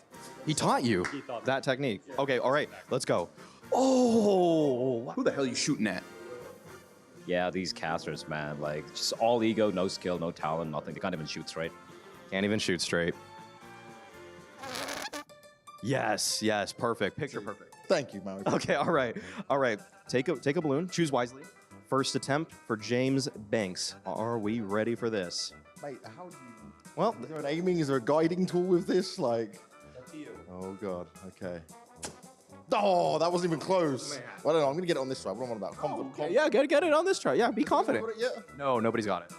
He taught you He taught me. that technique. Okay, all right, let's go. Oh, Who the hell are you shooting at? Yeah, these casters, man. Like, just all ego, no skill, no talent, nothing. They can't even shoot straight. can't even shoot straight. Yes, perfect. Picture perfect. Thank you, Maui. Okay, all right. Take a balloon. Choose wisely. First attempt for James Banks. Are we ready for this? Mate, how do you... Well, Is there an aiming? Is there a guiding tool with this? Like... Up to you. Oh, God. Okay. Oh, that wasn't even close. Well, I don't know. I'm going to get it on this side. What am I about? okay, yeah, get it on this try. Yeah, be confident. Yeah. No, nobody's got it.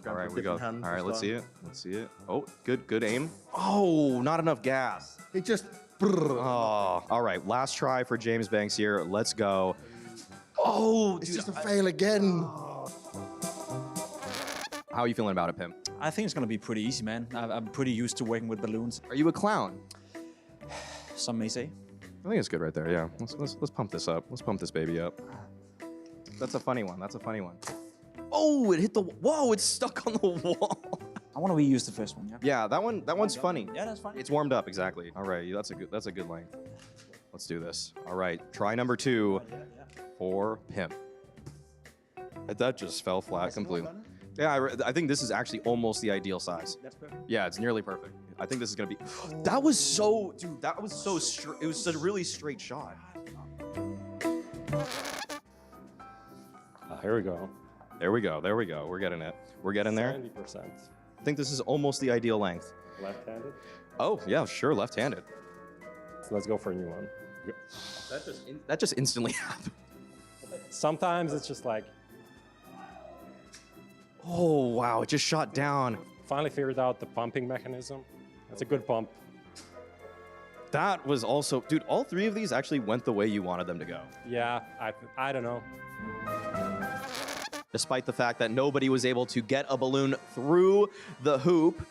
All right, for we go. different All hand right, let's this see it. Oh, good aim. Oh, not enough gas. It just... Oh, all right. Last try for James Banks here. Let's go. Oh, It's dude, just a fail again. how are you feeling about it, Pim? I think it's going to be pretty easy, man. I'm pretty used to working with balloons. Are you a clown? Some may say. I think it's good right there. Yeah. Let's pump this up. Let's pump this baby up. That's a funny one. Oh, it hit the. Whoa! It's stuck on the wall. I want to reuse the first one, yeah? Yeah, that one's funny. Yeah, that's fine. It's warmed up exactly. All right, that's a good length. Let's do this. All right, try number 2 for Pim. That just fell flat completely. Yeah, I think this is actually almost the ideal size. That's perfect. Yeah, it's nearly perfect. I think this is gonna be. That was so, dude. That was so straight. It was a really straight shot. Here we go. There we go. There we go. We're getting it. We're getting there. 70%. I think this is almost the ideal length. Left-handed. Oh yeah, sure, left-handed. So let's go for a new one. That just instantly happened. Sometimes it's just like, oh wow, it just shot down. finally figured out the pumping mechanism. That's a good pump. That was also, dude, all three of these actually went the way you wanted them to go. Yeah, I don't know. Despite the fact that nobody was able to get a balloon through the hoop,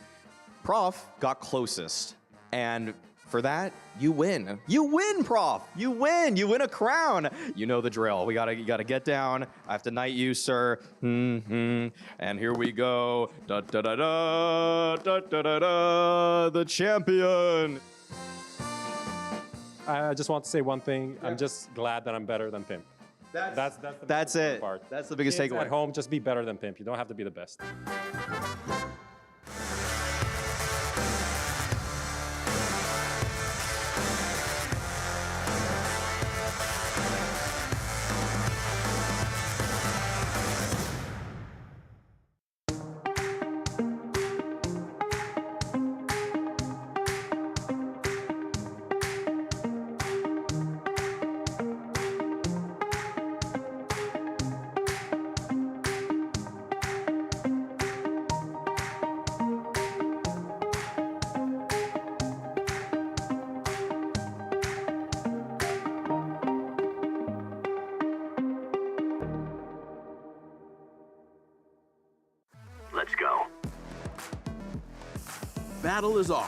Prof got closest. And for that, you win. You win, Prof. You win. You win a crown. You know the drill. You gotta get down. I have to knight you, sir. And here we go. Da da da da da da da da. The champion. I just want to say one thing. Yeah. I'm just glad that I'm better than Pimp. That's it. Part. That's the biggest takeaway. At home, just be better than Pimp. You don't have to be the best. Let's go. Battle is on.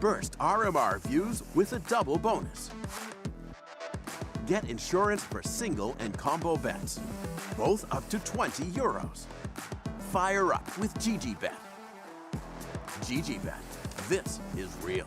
Burst RMR views with a double bonus. Get insurance for single and combo bets, both up to €20. Fire up with GGBet. GGBet, this is real.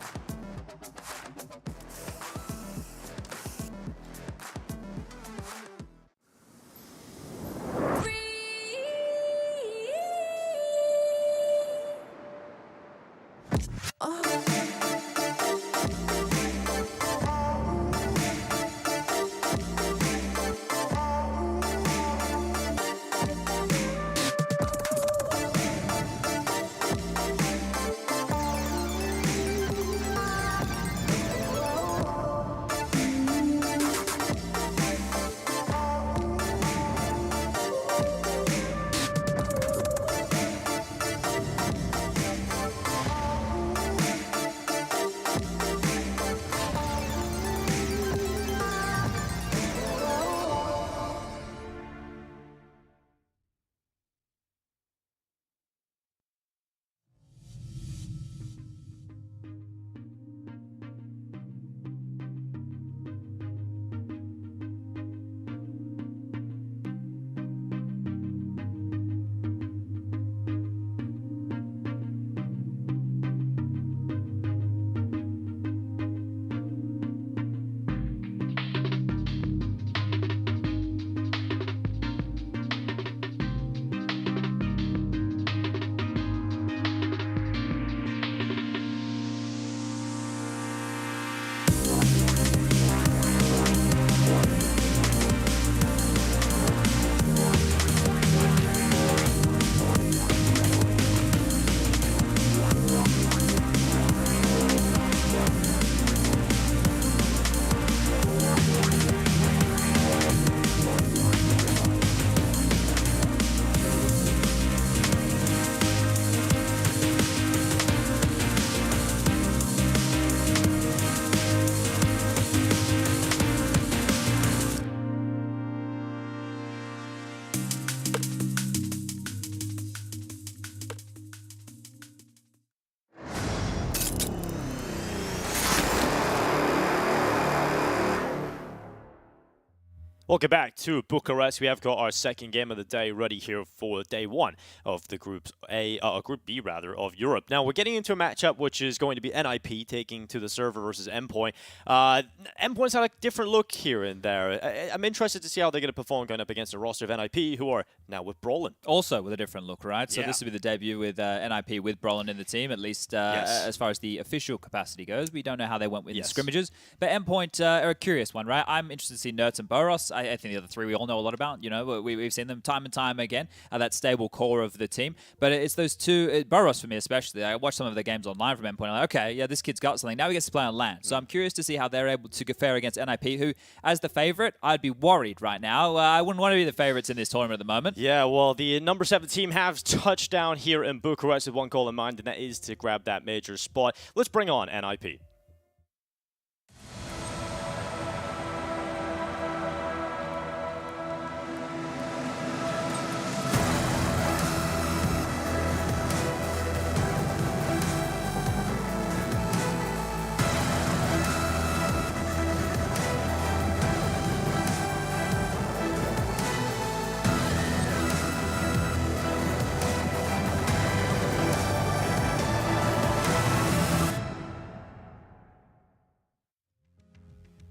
Welcome back to Bucharest. We have got our second game of the day ready here for day one of the Group B rather, of Europe. Now, we're getting into a matchup which is going to be NIP taking to the server versus Endpoint. Endpoint's had a different look here and there. I'm interested to see how they're going to perform going up against a roster of NIP, who are now with Brolin. Also with a different look, right? So this will be the debut with NIP with Brolin in the team, at least as far as the official capacity goes. We don't know how they went with the scrimmages. But Endpoint are a curious one, right? I'm interested to see Nertz and Boros. I think the other three we all know a lot about. You know, we've seen them time and time again, that stable core of the team. But it's those two, Boros for me especially. I watched some of the games online from Endpoint. I'm like, okay, yeah, this kid's got something. Now he gets to play on LAN. So I'm curious to see how they're able to fare against NIP, who, as the favorite, I'd be worried right now. I wouldn't want to be the favorites in this tournament at the moment. Yeah, well, the number 7 team has touched down here in Bucharest with one goal in mind, and that is to grab that major spot. Let's bring on NIP.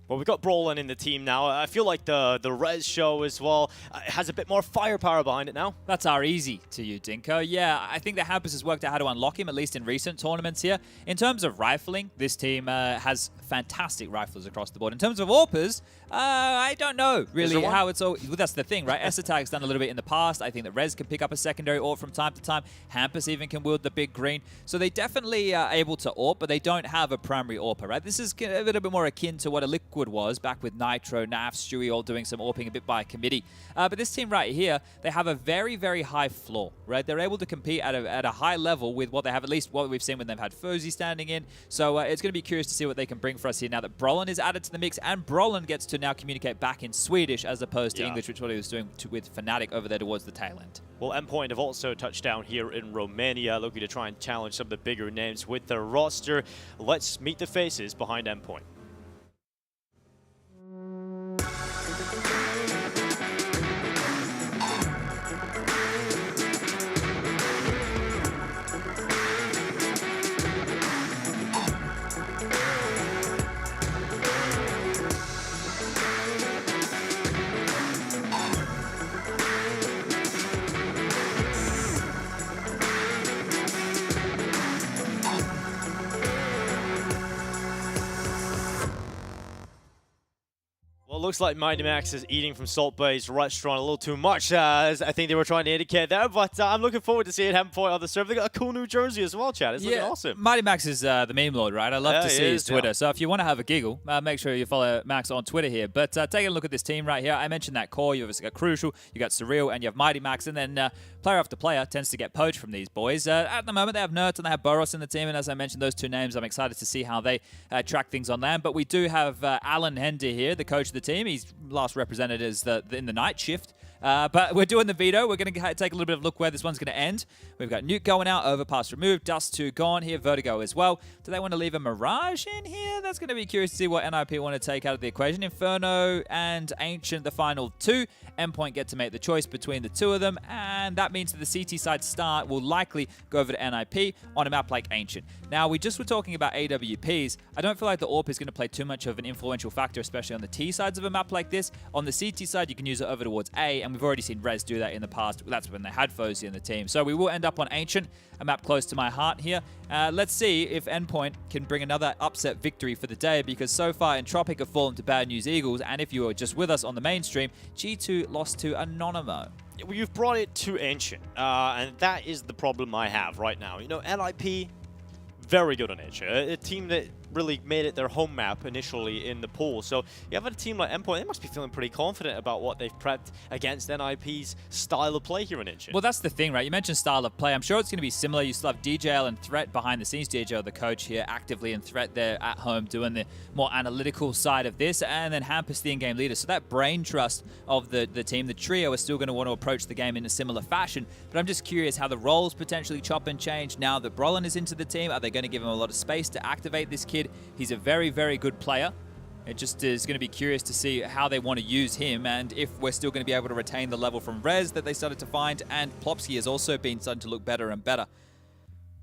Well, we've got Brolin in the team now. I feel like the Res show as well has a bit more firepower behind it now. That's our easy to you, Dinko. Yeah, I think the Hampus has worked out how to unlock him, at least in recent tournaments here. In terms of rifling, this team has fantastic rifles across the board. In terms of AWPers, I don't know really how it's all... Well, that's the thing, right? Esatag's done a little bit in the past. I think that Rez can pick up a secondary AWP from time to time. Hampus even can wield the big green. So they definitely are able to AWP, but they don't have a primary AWPer, right? This is a little bit more akin to what a Liquid was back with Nitro, Naf, Stewie all doing some AWPing a bit by committee. But this team right here, they have a very, very high floor, right? They're able to compete at a high level with what they have, at least what we've seen when they've had Fozy standing in. So it's going to be curious to see what they can bring for us here now that Brolin is added to the mix, and Brolin gets to now communicate back in Swedish as opposed to English, which is what he was doing with Fnatic over there towards the tail end. Well, Endpoint have also touched down here in Romania, looking to try and challenge some of the bigger names with their roster. Let's meet the faces behind Endpoint. Looks like Mighty Max is eating from Salt Bay's restaurant a little too much, as I think they were trying to indicate there, but I'm looking forward to seeing Endpoint on the server. They got a cool new jersey as well, Chad. It's looking awesome. Mighty Max is the meme lord, right? I love to see his Twitter. So if you want to have a giggle, make sure you follow Max on Twitter here. But taking a look at this team right here, I mentioned that core. You've obviously got Crucial, you got Surreal, and you have Mighty Max, and then player after player tends to get poached from these boys. At the moment, they have Nertz and they have Boros in the team, and as I mentioned, those two names, I'm excited to see how they track things on land. But we do have Alan Hender here, the coach of the team. He's last represented as in the night shift. But we're doing the veto. We're going to take a little bit of a look where this one's going to end. We've got Nuke going out, Overpass removed, Dust 2 gone here, Vertigo as well. Do they want to leave a Mirage in here? That's going to be curious to see what NIP want to take out of the equation. Inferno and Ancient, the final two. Endpoint get to make the choice between the two of them, and that means that the CT side start will likely go over to NIP on a map like Ancient. Now, we just were talking about AWPs. I don't feel like the AWP is going to play too much of an influential factor, especially on the T sides of a map like this. On the CT side, you can use it over towards A, and we've already seen Rez do that in the past. That's when they had Fozy in the team. So we will end up on Ancient, a map close to my heart here. Let's see if Endpoint can bring another upset victory for the day, because so far Entropic have fallen to Bad News Eagles, and if you were just with us on the mainstream, G2 lost to Anonymo. Well, you've brought it to Ancient, and that is the problem I have right now. You know, NIP, very good on Ancient, a team that really made it their home map initially in the pool. So you have a team like Endpoint, they must be feeling pretty confident about what they've prepped against NIP's style of play here in Ancient. Well, that's the thing, right? You mentioned style of play. I'm sure it's going to be similar. You still have DJL and Threat behind the scenes. DJL, the coach here, actively, and Threat there at home doing the more analytical side of this, and then Hampus, the in-game leader. So that brain trust of the team, the trio, is still going to want to approach the game in a similar fashion. But I'm just curious how the roles potentially chop and change now that Brolin is into the team. Are they going to give him a lot of space to activate this kid? He's a very, very good player. It just is going to be curious to see how they want to use him and if we're still going to be able to retain the level from Rez that they started to find, and Plopsky has also been starting to look better and better.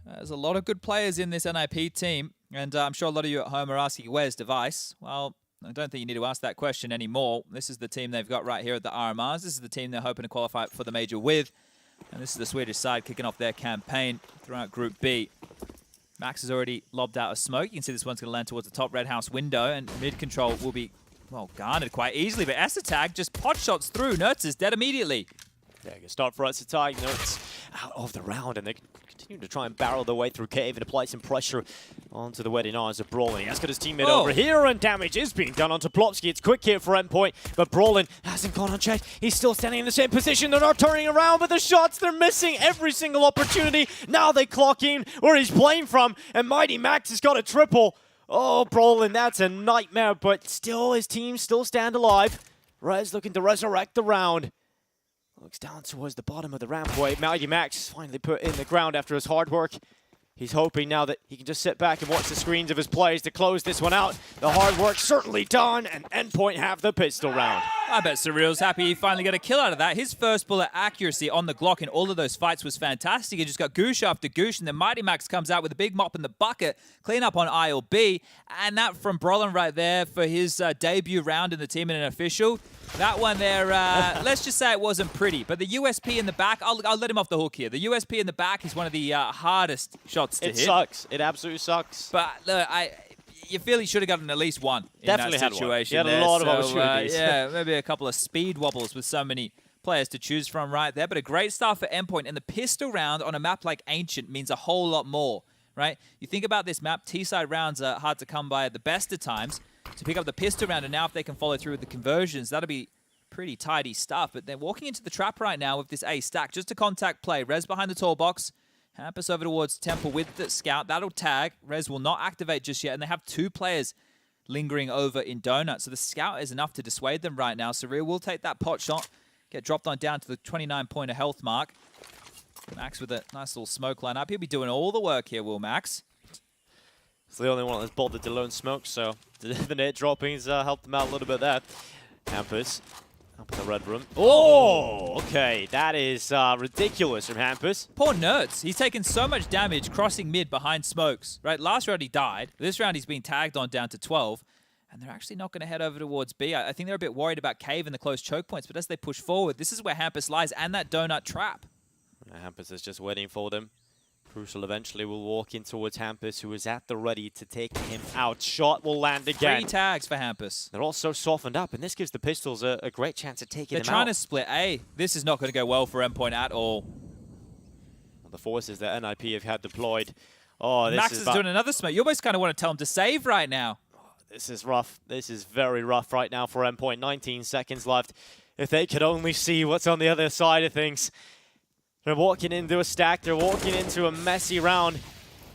There's a lot of good players in this NIP team, and I'm sure a lot of you at home are asking, where's Device? Well, I don't think you need to ask that question anymore. This is the team they've got right here at the RMRs. This is the team they're hoping to qualify for the major with, and this is the Swedish side kicking off their campaign throughout Group B. Max has already lobbed out a smoke. You can see this one's going to land towards the top red house window, and mid control will be, well, garnered quite easily. But Esatag just pot shots through. Nertz is dead immediately. Yeah, good start for Esatag. Nertz out of the round, and they continue to try and barrel their way through Cave and apply some pressure onto the wedding eyes of Brawlin. He's got his teammate over here, and damage is being done onto Plopsky. It's quick here for Endpoint, but Brawlin hasn't gone unchecked. He's still standing in the same position. They're not turning around, but the shots, they're missing every single opportunity. Now they clock in where he's playing from, and Mighty Max has got a triple. Oh, Brawlin, that's a nightmare, but still, his team still stand alive. Rez looking to resurrect the round. Looks down towards the bottom of the rampway. Mighty Max finally put in the ground after his hard work. He's hoping now that he can just sit back and watch the screens of his plays to close this one out. The hard work certainly done, and Endpoint have the pistol round. I bet Surreal's happy he finally got a kill out of that. His first bullet accuracy on the Glock in all of those fights was fantastic. He just got goosh after goosh, and then Mighty Max comes out with a big mop in the bucket, clean up on ILB, and that from Brolin right there for his debut round in the team in an official. That one there, let's just say it wasn't pretty, but the USP in the back, I'll let him off the hook here. The USP in the back is one of the hardest shots to hit. It sucks. It absolutely sucks. But look, you feel he should have gotten at least one Definitely in that situation. Had one. He had a lot of opportunities. Yeah, maybe a couple of speed wobbles with so many players to choose from right there. But a great start for Endpoint, and the pistol round on a map like Ancient means a whole lot more, right? You think about this map, T-side rounds are hard to come by at the best of times. To pick up the pistol round, and now if they can follow through with the conversions, that'll be pretty tidy stuff. But they're walking into the trap right now with this A stack, just a contact play. Rez behind the tall box. Hampus over towards Temple with the scout. That'll tag. Rez will not activate just yet, and they have two players lingering over in Donut. So the scout is enough to dissuade them right now. Surreal will take that pot shot, get dropped on down to the 29-point health mark. Max with a nice little smoke lineup. He'll be doing all the work here, will Max. It's the only one that's bothered to lone smoke, so the net droppings helped them out a little bit there. Hampus up in the red room. Oh, okay. That is ridiculous from Hampus. Poor Nertz. He's taken so much damage crossing mid behind smokes. Right, last round he died. This round he's been tagged on down to 12. And they're actually not going to head over towards B. I think they're a bit worried about Cave and the close choke points, but as they push forward, this is where Hampus lies and that donut trap. Hampus is just waiting for them. Crucial eventually will walk in towards Hampus, who is at the ready to take him out. Shot will land again. 3 tags for Hampus. They're also softened up, and this gives the Pistols a great chance of taking them out. They're trying to split A. This is not going to go well for Endpoint at all. The forces that NIP have had deployed. Oh, this Max is doing another smoke. You almost kind of want to tell him to save right now. This is rough. This is very rough right now for Endpoint. 19 seconds left. If they could only see what's on the other side of things. They're walking into a stack. They're walking into a messy round.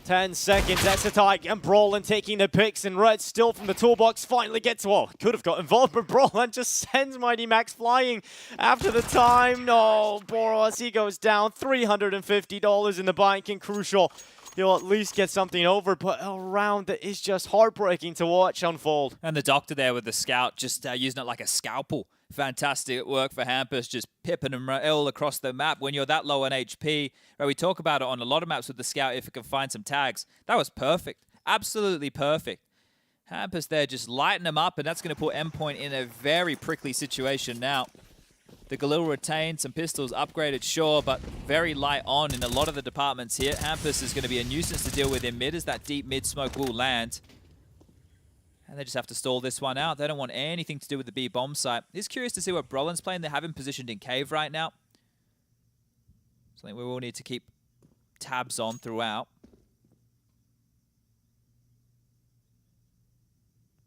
10 seconds. Esatag and Brawlin taking the picks, and Red still from the toolbox finally gets to, well, could have got involved, but Brawlin just sends Mighty Max flying after the time. No, Boros, he goes down. $350 in the bank, and Crucial, he'll at least get something over, but a round that is just heartbreaking to watch unfold. And the doctor there with the scout just using it like a scalpel. Fantastic work for Hampus, just pipping him all across the map when you're that low on HP. Right, we talk about it on a lot of maps with the scout if it can find some tags. That was perfect. Absolutely perfect. Hampus there just lighting him up, and that's going to put Endpoint in a very prickly situation now. The Galil retained, some pistols upgraded, sure, but very light on in a lot of the departments here. Hampus is going to be a nuisance to deal with in mid as that deep mid smoke will land. And they just have to stall this one out. They don't want anything to do with the B bomb site. It's curious to see what Brolin's playing. They have him positioned in cave right now. Something we will need to keep tabs on throughout.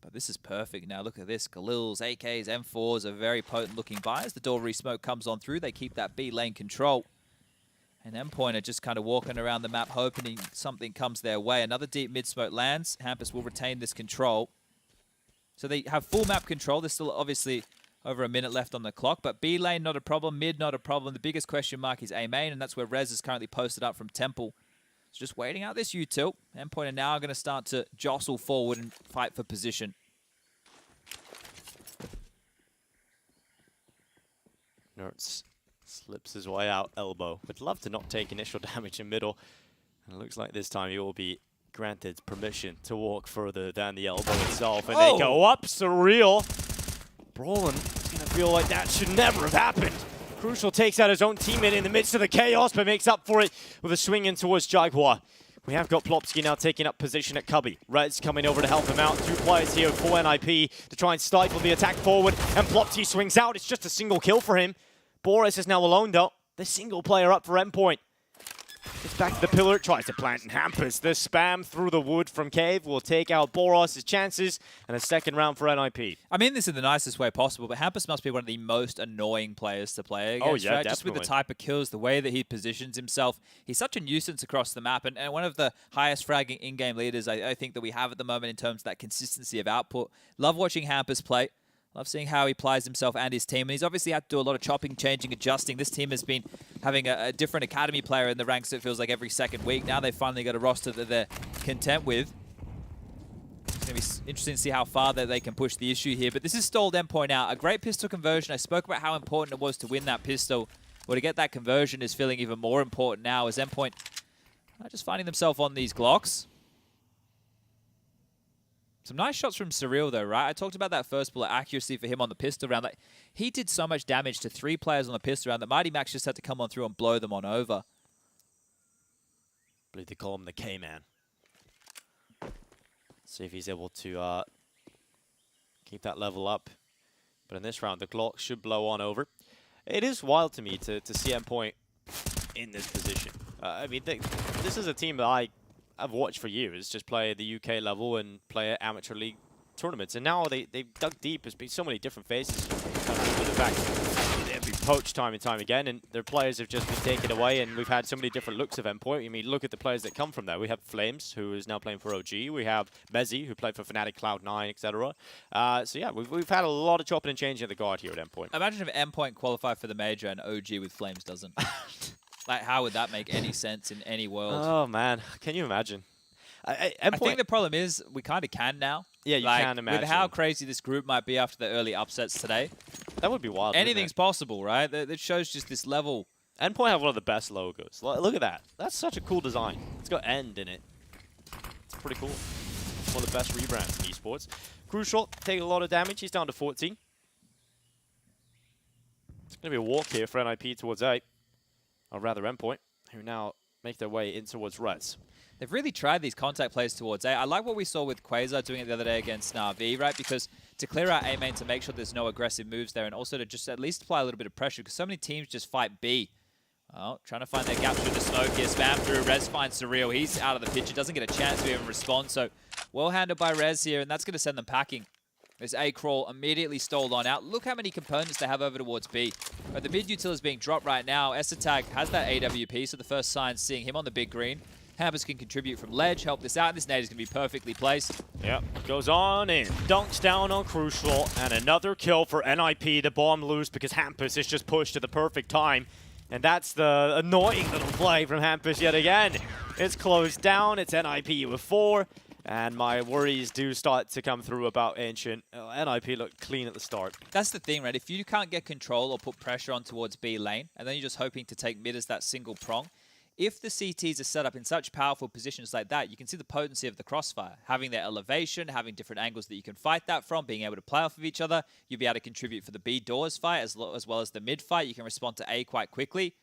But this is perfect now. Look at this. Galil's, AKs, M4s are very potent looking by. As the Doorry smoke comes on through, they keep that B lane control. And Endpoint are just kind of walking around the map hoping something comes their way. Another deep mid smoke lands. Hampus will retain this control. So they have full map control. There's still obviously over a minute left on the clock, but B lane not a problem, mid not a problem. The biggest question mark is A main, and that's where Rez is currently posted up from Temple. So just waiting out this U-tilt. Endpoint are now going to start to jostle forward and fight for position. Nertz slips his way out elbow. Would love to not take initial damage in middle. And it looks like this time he will be granted permission to walk further than the elbow itself. And they go up, Surreal. Brolin is going to feel like that should never have happened. Crucial takes out his own teammate in the midst of the chaos, but makes up for it with a swing in towards Jaguar. We have got Plopsky now taking up position at Cubby. Red's coming over to help him out. 2 players here for NIP to try and stifle the attack forward. And Plopsky swings out. It's just a single kill for him. Boris is now alone though. The single player up for Endpoint. Gets back to the pillar, tries to plant in Hampus. The spam through the wood from Cave will take out Boros' chances, and a second round for NIP. I mean this in the nicest way possible, but Hampus must be one of the most annoying players to play against. Oh yeah, right? definitely. Just with the type of kills, the way that he positions himself. He's such a nuisance across the map, and one of the highest fragging in-game leaders I think that we have at the moment in terms of that consistency of output. Love watching Hampus play. Love seeing how he applies himself and his team. And he's obviously had to do a lot of chopping, changing, adjusting. This team has been having a different academy player in the ranks, it feels like, every second week. Now they've finally got a roster that they're content with. It's going to be interesting to see how far they can push the issue here. But this is stalled Endpoint out. A great pistol conversion. I spoke about how important it was to win that pistol. Well, to get that conversion is feeling even more important now as Endpoint just finding themselves on these Glocks. Some nice shots from Surreal, though, right? I talked about that first bullet accuracy for him on the pistol round. Like, he did so much damage to 3 players on the pistol round that Mighty Max just had to come on through and blow them on over. I believe they call him the K-Man. See if he's able to keep that level up. But in this round, the Glock should blow on over. It is wild to me to see Endpoint in this position. I mean, this is a team that I've watched for years, just play at the UK level and play at amateur league tournaments. And now they've dug deep. There's been so many different faces. The fact they've been poached time and time again, and their players have just been taken away, and we've had so many different looks of Endpoint. I mean, look at the players that come from there. We have Flames, who is now playing for OG. We have Mezzi, who played for Fnatic, Cloud9, etc. So yeah, we've had a lot of chopping and changing at the guard here at Endpoint. Imagine if Endpoint qualified for the major and OG with Flames doesn't. Like, how would that make any sense in any world? Oh, man. Can you imagine? I think the problem is we kind of can now. Yeah, you can imagine. With how crazy this group might be after the early upsets today. That would be wild. Anything's possible, right? That shows just this level. Endpoint have one of the best logos. Look at that. That's such a cool design. It's got End in it. It's pretty cool. It's one of the best rebrands in esports. Crucial, taking a lot of damage. He's down to 14. It's going to be a walk here for NIP towards A. Or rather Endpoint, who now make their way in towards Reds. They've really tried these contact plays towards A. I like what we saw with Quasar doing it the other day against Na'Vi, right? Because to clear out A main, to make sure there's no aggressive moves there, and also to just at least apply a little bit of pressure, because so many teams just fight B. Oh, trying to find their gap through the smoke here. Spam through. Rez finds Surreal. He's out of the picture. Doesn't get a chance to even respond. So well handled by Rez here, and that's going to send them packing. This A crawl immediately stole on out. Look how many components they have over towards B. But the mid util is being dropped right now. Esatag has that AWP, so the first sign seeing him on the big green. Hampus can contribute from ledge, help this out. This nade is going to be perfectly placed. Yep, goes on in, dunks down on Crucial, and another kill for NIP. The bomb loose because Hampus is just pushed at the perfect time. And that's the annoying little play from Hampus yet again. It's closed down, it's NIP with 4. And my worries do start to come through about Ancient. NIP looked clean at the start. That's the thing, right? If you can't get control or put pressure on towards B lane, and then you're just hoping to take mid as that single prong, if the CTs are set up in such powerful positions like that, you can see the potency of the crossfire. Having their elevation, having different angles that you can fight that from, being able to play off of each other, you'll be able to contribute for the B doors fight as well as the mid fight. You can respond to A quite quickly.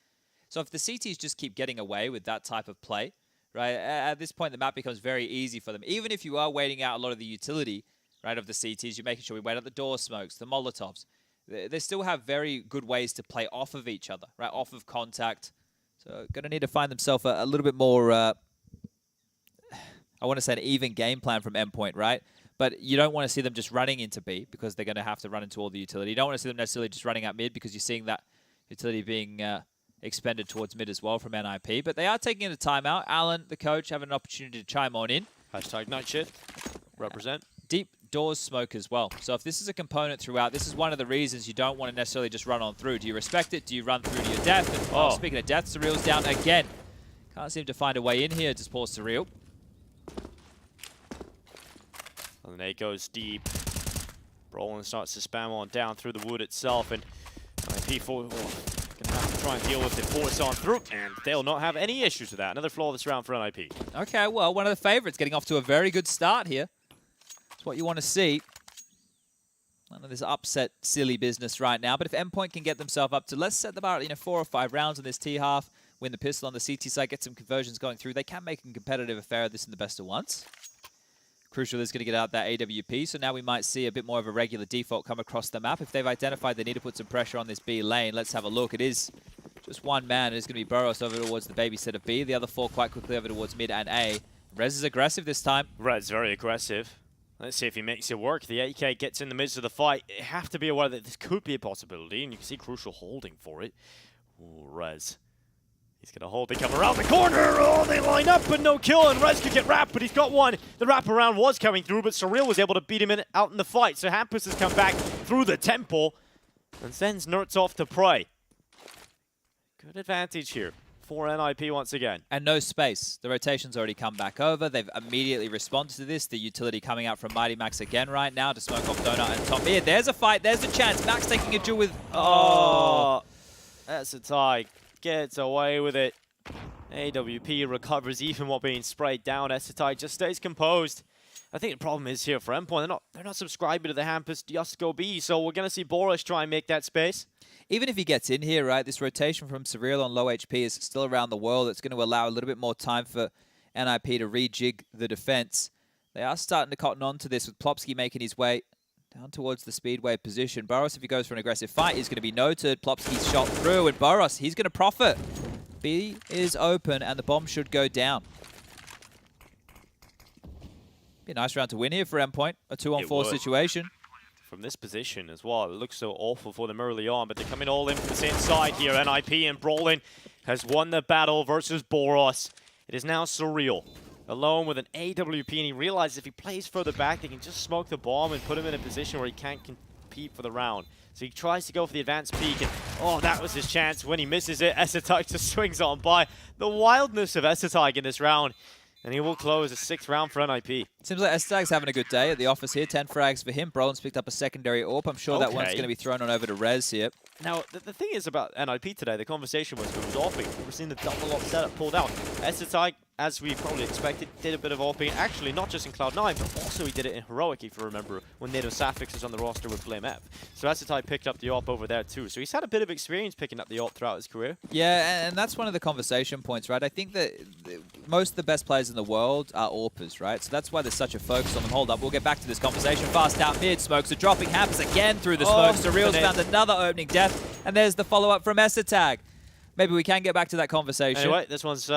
So if the CTs just keep getting away with that type of play, right, at this point the map becomes very easy for them. Even if you are waiting out a lot of the utility, right, of the CTs, you're making sure we wait out the door smokes, the Molotovs. They still have very good ways to play off of each other, right, off of contact. So going to need to find themselves a little bit more, I want to say an even game plan from Endpoint, right? But you don't want to see them just running into B because they're going to have to run into all the utility. You don't want to see them necessarily just running out mid because you're seeing that utility being expended towards mid as well from NIP. But they are taking a timeout. Alan, the coach, having an opportunity to chime on in. Hashtag night shift. Represent. Deep doors smoke as well. So if this is a component throughout, this is one of the reasons you don't want to necessarily just run on through. Do you respect it? Do you run through to your death? And, speaking of death, Surreal's down again. Can't seem to find a way in here, just poor Surreal. And the nade goes deep. Brolin starts to spam on down through the wood itself, and IP going to have to try and deal with the force on through, and they'll not have any issues with that. Another flawless round for NIP. Okay, well, one of the favorites getting off to a very good start here. That's what you want to see. None of this upset, silly business right now. But if Endpoint can get themselves up to, let's set the bar at 4 or 5 rounds in this T-half, win the pistol on the CT side, get some conversions going through, they can make a competitive affair of this in the best of ones. Crucial is going to get out that AWP, so now we might see a bit more of a regular default come across the map. If they've identified they need to put some pressure on this B lane, let's have a look. It is just one man. It is going to be Burrows over towards the babysit of B. The other 4 quite quickly over towards mid and A. Rez is aggressive this time. Rez very aggressive. Let's see if he makes it work. The 8K gets in the midst of the fight. You have to be aware that this could be a possibility, and you can see Crucial holding for it. Ooh, Rez. He's going to hold. They come around the corner. Oh, they line up, but no kill, and Rez could get wrapped, but he's got one. The wraparound was coming through, but Surreal was able to beat him out in the fight. So Hampus has come back through the temple and sends Nerds off to prey. Good advantage here for NIP once again. And no space. The rotation's already come back over. They've immediately responded to this. The utility coming out from Mighty Max again right now to smoke off Donut and top mid. There's a fight. There's a chance. Max taking a duel with... Oh, that's a tie. Gets away with it. AWP recovers even while being sprayed down. Essetai just stays composed. I think the problem is here for Endpoint. They're not subscribing to the Hampus Just Go B, so we're going to see Boris try and make that space. Even if he gets in here, right, this rotation from Surreal on low HP is still around the world. It's going to allow a little bit more time for NIP to rejig the defense. They are starting to cotton on to this with Plopsky making his way down towards the Speedway position. Boros, if he goes for an aggressive fight, is going to be noted. Plopsky's shot through, and Boros, he's going to profit. B is open, and the bomb should go down. Be a nice round to win here for Endpoint. A 2-on-4 situation. From this position as well, it looks so awful for them early on, but they're coming all in from the same side here. NIP and Brolin has won the battle versus Boros. It is now Surreal, alone with an AWP, and he realizes if he plays further back, they can just smoke the bomb and put him in a position where he can't compete for the round. So he tries to go for the advanced peek, and oh, that was his chance. When he misses it, Essetag just swings on by. The wildness of Essetag in this round. And he will close a 6th round for NIP. Seems like Essetag's having a good day at the office here. 10 frags for him. Brolin's picked up a secondary AWP. I'm sure that one's going to be thrown on over to Rez here. Now, the thing is about NIP today, the conversation was AWPing. We're seeing the double AWP setup pulled out. Essetag, as we probably expected, did a bit of AWPing. Actually, not just in Cloud9, but also he did it in Heroic, if you remember, when Nato Safix was on the roster with Blame F. So Essetag picked up the AWP over there too. So he's had a bit of experience picking up the AWP throughout his career. Yeah, and that's one of the conversation points, right? I think that most of the best players in the world are AWPers, right? So that's why there's such a focus on them. Hold up, we'll get back to this conversation. Fast out mid, smokes are dropping. Hampus again through the smoke. Surreal's found another opening death, and there's the follow-up from Essetag. Maybe we can get back to that conversation. Anyway, this one seems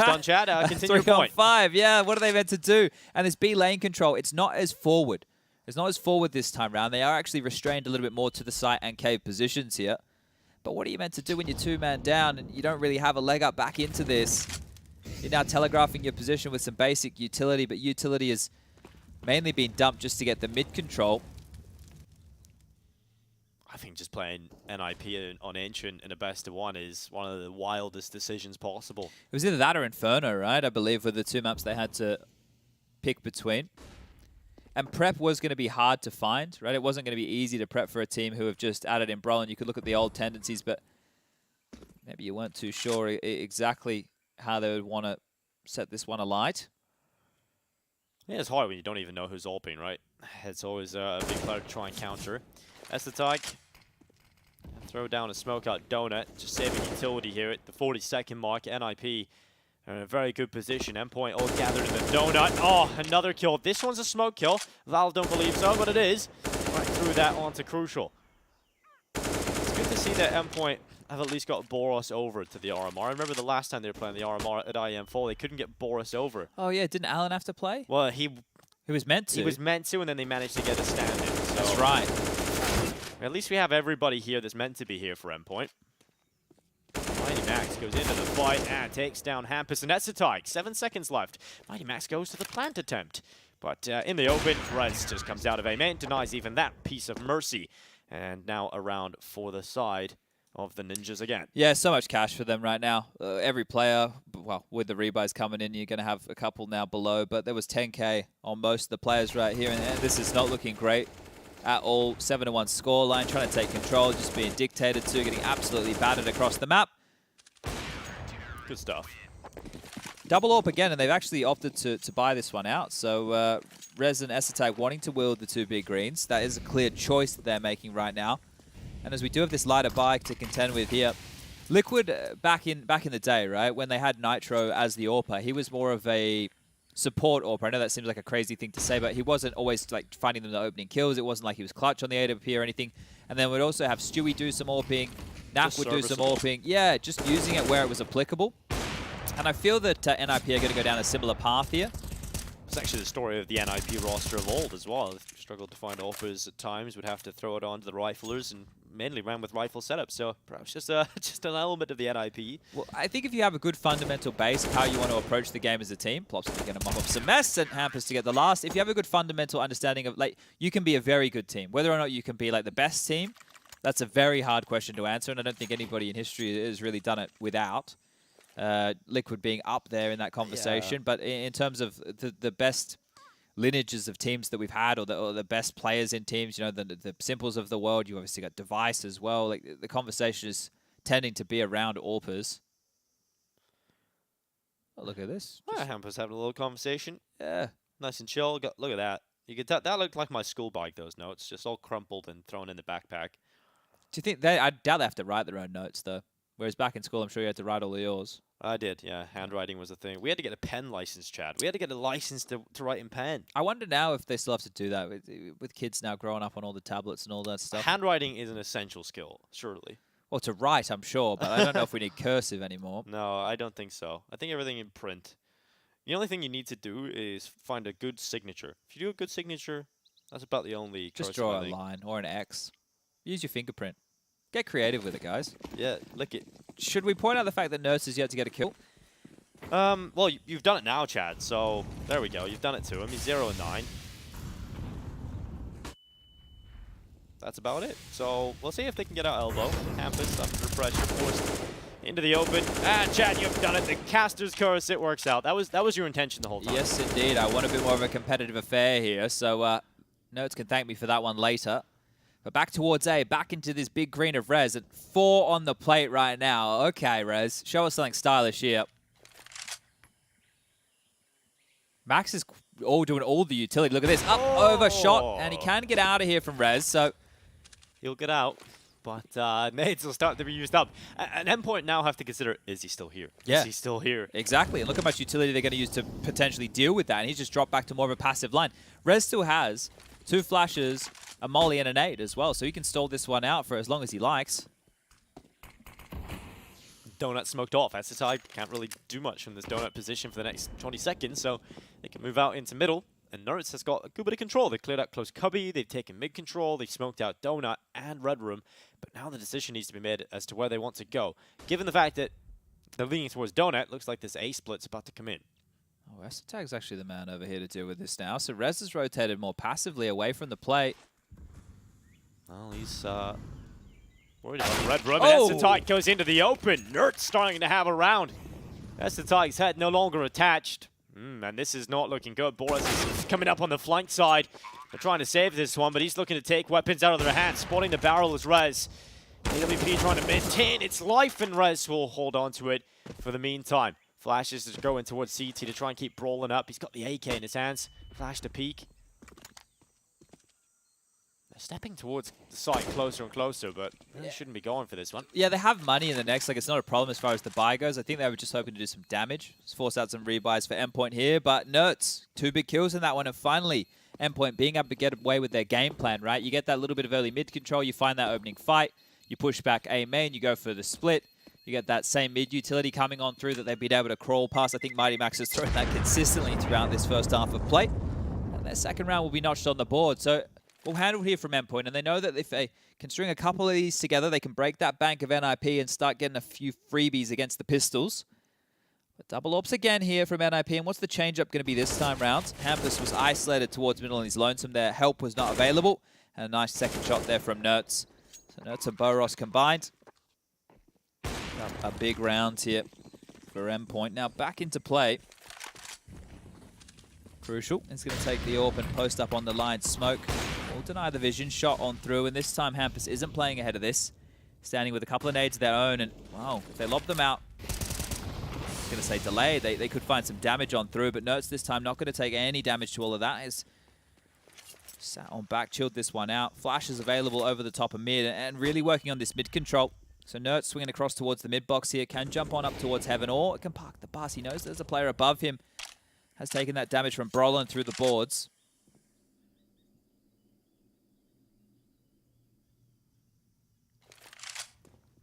done, Chad. Continue your point. 3-on-5, yeah. What are they meant to do? And this B lane control, it's not as forward. It's not as forward this time round. They are actually restrained a little bit more to the site and cave positions here. But what are you meant to do when you're 2-man down and you don't really have a leg up back into this? You're now telegraphing your position with some basic utility, but utility has mainly been dumped just to get the mid control. I think just playing NIP on Ancient in a best of one is one of the wildest decisions possible. It was either that or Inferno, right? I believe were the 2 maps they had to pick between. And prep was going to be hard to find, right? It wasn't going to be easy to prep for a team who have just added in Brolin. You could look at the old tendencies, but maybe you weren't too sure exactly how they would want to set this one alight. Yeah, it's hard when you don't even know who's AWPing, right? It's always a big player to try and counter. Essetag, throw down a smoke out Donut, just saving utility here at the 42nd mark. NIP are in a very good position. Endpoint all gathered in the Donut. Oh, another kill. This one's a smoke kill. Val don't believe so, but it is. Right through that onto Crucial. It's good to see that Endpoint have at least got Boros over to the RMR. I remember the last time they were playing the RMR at IEM4, they couldn't get Boros over. Oh yeah, didn't Alan have to play? Well, he was meant to. He was meant to, and then they managed to get a stand-in. So that's right. At least we have everybody here that's meant to be here for Endpoint. Mighty Max goes into the fight and takes down Hampus, and that's a tie. 7 seconds left. Mighty Max goes to the plant attempt. But in the open, Rez just comes out of A main, denies even that piece of mercy. And now around for the side of the Ninjas again. Yeah, so much cash for them right now. Every player, well, with the rebuys coming in, you're going to have a couple now below, but there was 10K on most of the players right here, and this is not looking great at all. 7-1 scoreline, trying to take control, just being dictated to, getting absolutely battered across the map. Good stuff. Double AWP again, and they've actually opted to buy this one out. So Rez and Esatag wanting to wield the 2 big greens. That is a clear choice that they're making right now. And as we do have this lighter bike to contend with here, Liquid back in the day, right, when they had Nitro as the AWPer, he was more of a support AWPer. I know that seems like a crazy thing to say, but he wasn't always like finding them the opening kills. It wasn't like he was clutch on the AWP or anything. And then we'd also have Stewie do some AWPing, Nap would do some AWPing. Yeah, just using it where it was applicable. And I feel that NIP are going to go down a similar path here. It's actually the story of the NIP roster of old as well. They struggled to find AWPers at times, would have to throw it on to the riflers, and mainly ran with rifle setups. So perhaps just an element of the NIP. Well, I think if you have a good fundamental base of how you want to approach the game as a team, Plops is going to mop up some mess and Hampers to get the last. If you have a good fundamental understanding of, like, you can be a very good team. Whether or not you can be like the best team, that's a very hard question to answer, and I don't think anybody in history has really done it without Liquid being up there in that conversation. Yeah. But in terms of the best lineages of teams that we've had, or the best players in teams, you know, the Simples of the world, you obviously got Device as well. Like, the conversation is tending to be around AWPers. Oh, look at this. Hampers having a little conversation. Yeah. Nice and chill. Look at that. You could that looked like my school bike, those notes, just all crumpled and thrown in the backpack. Do you think I doubt they have to write their own notes though? Whereas back in school, I'm sure you had to write all of yours. I did, yeah. Handwriting was a thing. We had to get a pen license, Chad. We had to get a license to write in pen. I wonder now if they still have to do that with kids now growing up on all the tablets and all that stuff. Handwriting is an essential skill, surely. Well, to write, I'm sure, but I don't know if we need cursive anymore. No, I don't think so. I think everything in print. The only thing you need to do is find a good signature. If you do a good signature, that's about the only Just draw a line or an X. Use your fingerprint. Get creative with it, guys. Yeah, lick it. Should we point out the fact that Nurse is yet to get a kill? Well, you've done it now, Chad, so there we go. You've done it to him. He's 0 and 9. That's about it. So we'll see if they can get out elbow. Hampus under pressure, forced into the open. And Chad, you've done it. The caster's curse, it works out. That was your intention the whole time. Yes, indeed. I want a bit more of a competitive affair here, so Notes can thank me for that one later. But back towards A, back into this big green of Rez at 4 on the plate right now. Okay, Rez, show us something stylish here. Max is doing all the utility. Look at this, up, overshot, and he can get out of here from Rez, so... He'll get out, but nades will start to be used up. And Endpoint now have to consider, is he still here? Yeah. Is he still here? Exactly, and look how much utility they're going to use to potentially deal with that, and he's just dropped back to more of a passive line. Rez still has 2 flashes, a molly and a nade as well, so he can stall this one out for as long as he likes. Donut smoked off. SSI can't really do much from this donut position for the next 20 seconds, so they can move out into middle. And Nerds has got a good bit of control. They've cleared out close cubby, they've taken mid control, they've smoked out donut and red room, but now the decision needs to be made as to where they want to go. Given the fact that they're leaning towards donut, looks like this A split's about to come in. Oh, Esatag's actually the man over here to deal with this now. So Rez has rotated more passively away from the plate. Well, he's worried about the red room, and Esatag goes into the open. Nerds starting to have a round. Esatag's head no longer attached. And this is not looking good. Boris is coming up on the flank side. They're trying to save this one, but he's looking to take weapons out of their hands. Spotting the barrel is Rez. AWP trying to maintain its life, and Rez will hold on to it for the meantime. Flashes is going towards CT to try and keep brawling up. He's got the AK in his hands. Flash to peek. They're stepping towards the site closer and closer, but really shouldn't be going for this one. Yeah, they have money in the next. Like, it's not a problem as far as the buy goes. I think they were just hoping to do some damage. Just force out some rebuys for Endpoint here, but Nerds, 2 big kills in that one, and finally Endpoint being able to get away with their game plan, right? You get that little bit of early mid control, you find that opening fight, you push back A main, you go for the split, you get that same mid utility coming on through that they've been able to crawl past. I think Mighty Max has thrown that consistently throughout this first half of play. And their second round will be notched on the board. So well handled here from Endpoint, and they know that if they can string a couple of these together, they can break that bank of NIP and start getting a few freebies against the pistols. But double ops again here from NIP, and what's the change-up going to be this time round? Hampus was isolated towards middle and he's lonesome there. Help was not available, and a nice second shot there from Nerds. So Nerds and Boros combined. A big round here for Endpoint. Now back into play. Crucial. It's going to take the AWP and post up on the line. Smoke Will deny the vision, shot on through, and this time Hampus isn't playing ahead of this. Standing with a couple of nades of their own, and wow, if they lob them out, I was going to say delay, they could find some damage on through, but Nertz this time not going to take any damage to all of that. Is sat on back, chilled this one out. Flash is available over the top of mid, and really working on this mid control. So Nertz swinging across towards the mid box here, can jump on up towards Heaven, or it can park the bus. He knows there's a player above him. Has taken that damage from Brolin through the boards.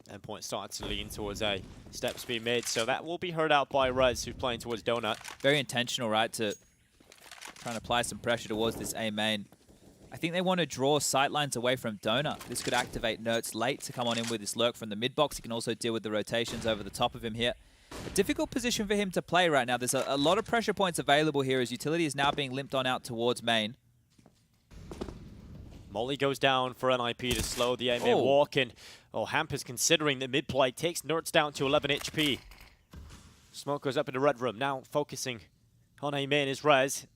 Endpoint starting to lean towards A. Steps being made, so that will be heard out by Rez, who's playing towards Donut. Very intentional, right, to try and apply some pressure towards this A main. I think they want to draw sightlines away from Donut. This could activate Nertz late to come on in with his lurk from the mid box. He can also deal with the rotations over the top of him here. A difficult position for him to play right now. There's a lot of pressure points available here as utility is now being limped on out towards main. Molly goes down for NIP to slow the A-main walk, and Hampus considering the mid play takes Nertz down to 11 HP. Smoke goes up in the red room, now focusing on A-main is Rez.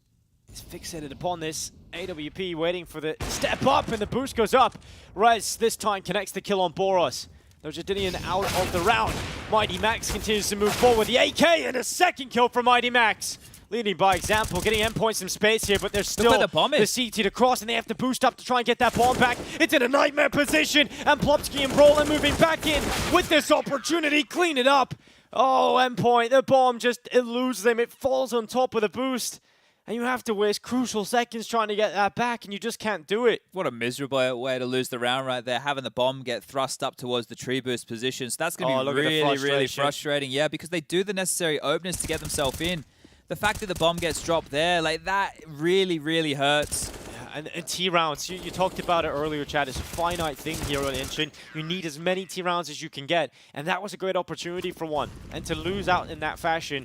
He's fixated upon this. AWP waiting for the step up, and the boost goes up. Rez this time connects the kill on Boros. Nojadinian out of the round. Mighty Max continues to move forward. The AK and a second kill from Mighty Max. Leading by example, getting Endpoint some space here, but there's still the CT to cross, and they have to boost up to try and get that bomb back. It's in a nightmare position, and Plopsky and Brolin moving back in with this opportunity. Clean it up. Oh, Endpoint, the bomb just eludes them. It falls on top of the boost. And you have to waste crucial seconds trying to get that back, and you just can't do it. What a miserable way to lose the round right there, having the bomb get thrust up towards the tree boost position. So that's going to be really frustrating. Yeah, because they do the necessary openness to get themselves in. The fact that the bomb gets dropped there, like that really hurts. Yeah, and T rounds, you talked about it earlier, Chad. It's a finite thing here on Inchin. You need as many T rounds as you can get, and that was a great opportunity for one. And to lose out in that fashion,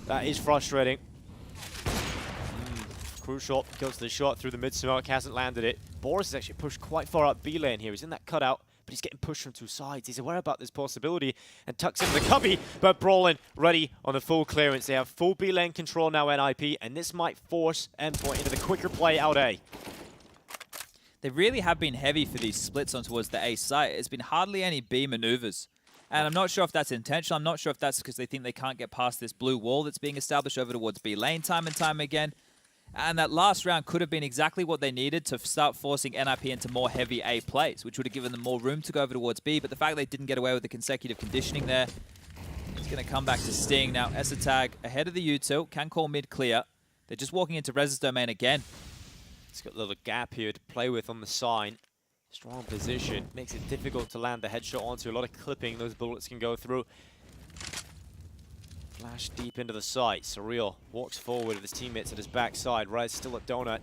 that is frustrating. Crucial kills the shot through the mid smoke, hasn't landed it. Boris is actually pushed quite far up B lane here. He's in that cutout, but he's getting pushed from two sides. He's aware about this possibility and tucks into the cubby, but Brolin ready on the full clearance. They have full B lane control now, NIP, and this might force Endpoint into the quicker play out A. They really have been heavy for these splits on towards the A site. It's been hardly any B maneuvers. And I'm not sure if that's intentional. I'm not sure if that's because they think they can't get past this blue wall that's being established over towards B lane time and time again. And that last round could have been exactly what they needed to start forcing NIP into more heavy A plays, which would have given them more room to go over towards B. But the fact they didn't get away with the consecutive conditioning there, it's going to come back to sting. Now, Esatag ahead of the util, can call mid clear. They're just walking into Rez's domain again. It's got a little gap here to play with on the sign. Strong position, makes it difficult to land the headshot onto. A lot of clipping, those bullets can go through. Flash deep into the site. Surreal walks forward with his teammates at his backside. Rez still at Donut.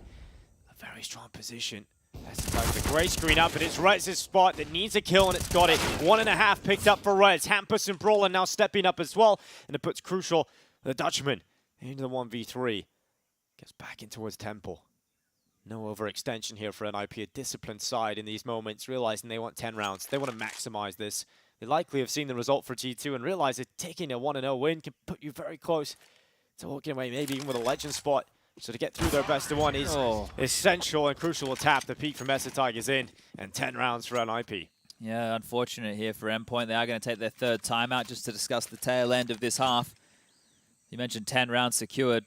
A very strong position. That's a great screen up, and it's Rez's spot that needs a kill, and it's got it. 1.5 picked up for Rez. Hampus and Brolin now stepping up as well, and it puts Crucial, the Dutchman, into the 1v3. Gets back in towards Temple. No overextension here for NIP. A disciplined side in these moments, realizing they want 10 rounds. They want to maximize this. They likely have seen the result for G2 and realize that taking a 1-0 win can put you very close to walking away, maybe even with a legend spot. So to get through their best of one is essential, and Crucial will tap. The peak from Esatag is in, and 10 rounds for NIP. Yeah, unfortunate here for Endpoint. They are going to take their third timeout just to discuss the tail end of this half. You mentioned 10 rounds secured.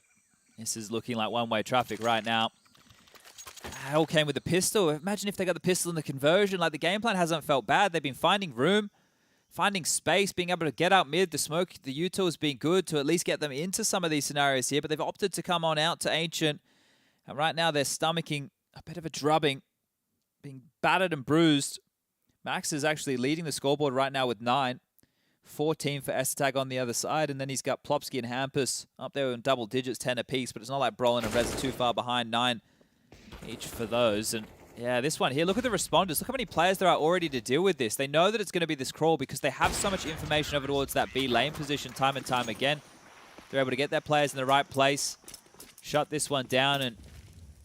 This is looking like one-way traffic right now. It all came with the pistol. Imagine if they got the pistol in the conversion. Like, the game plan hasn't felt bad. They've been finding room, finding space, being able to get out mid. The smoke, the util has been good to at least get them into some of these scenarios here, but they've opted to come on out to Ancient. And right now they're stomaching a bit of a drubbing, being battered and bruised. Max is actually leading the scoreboard right now with 9. 14 for Esatag on the other side, and then he's got Plopsky and Hampus up there in double digits, 10 apiece, but it's not like Brolin and Rez are too far behind, 9 each for those. And yeah, this one here, look at the responders. Look how many players there are already to deal with this. They know that it's going to be this crawl because they have so much information over towards that B lane position time and time again. They're able to get their players in the right place, shut this one down, and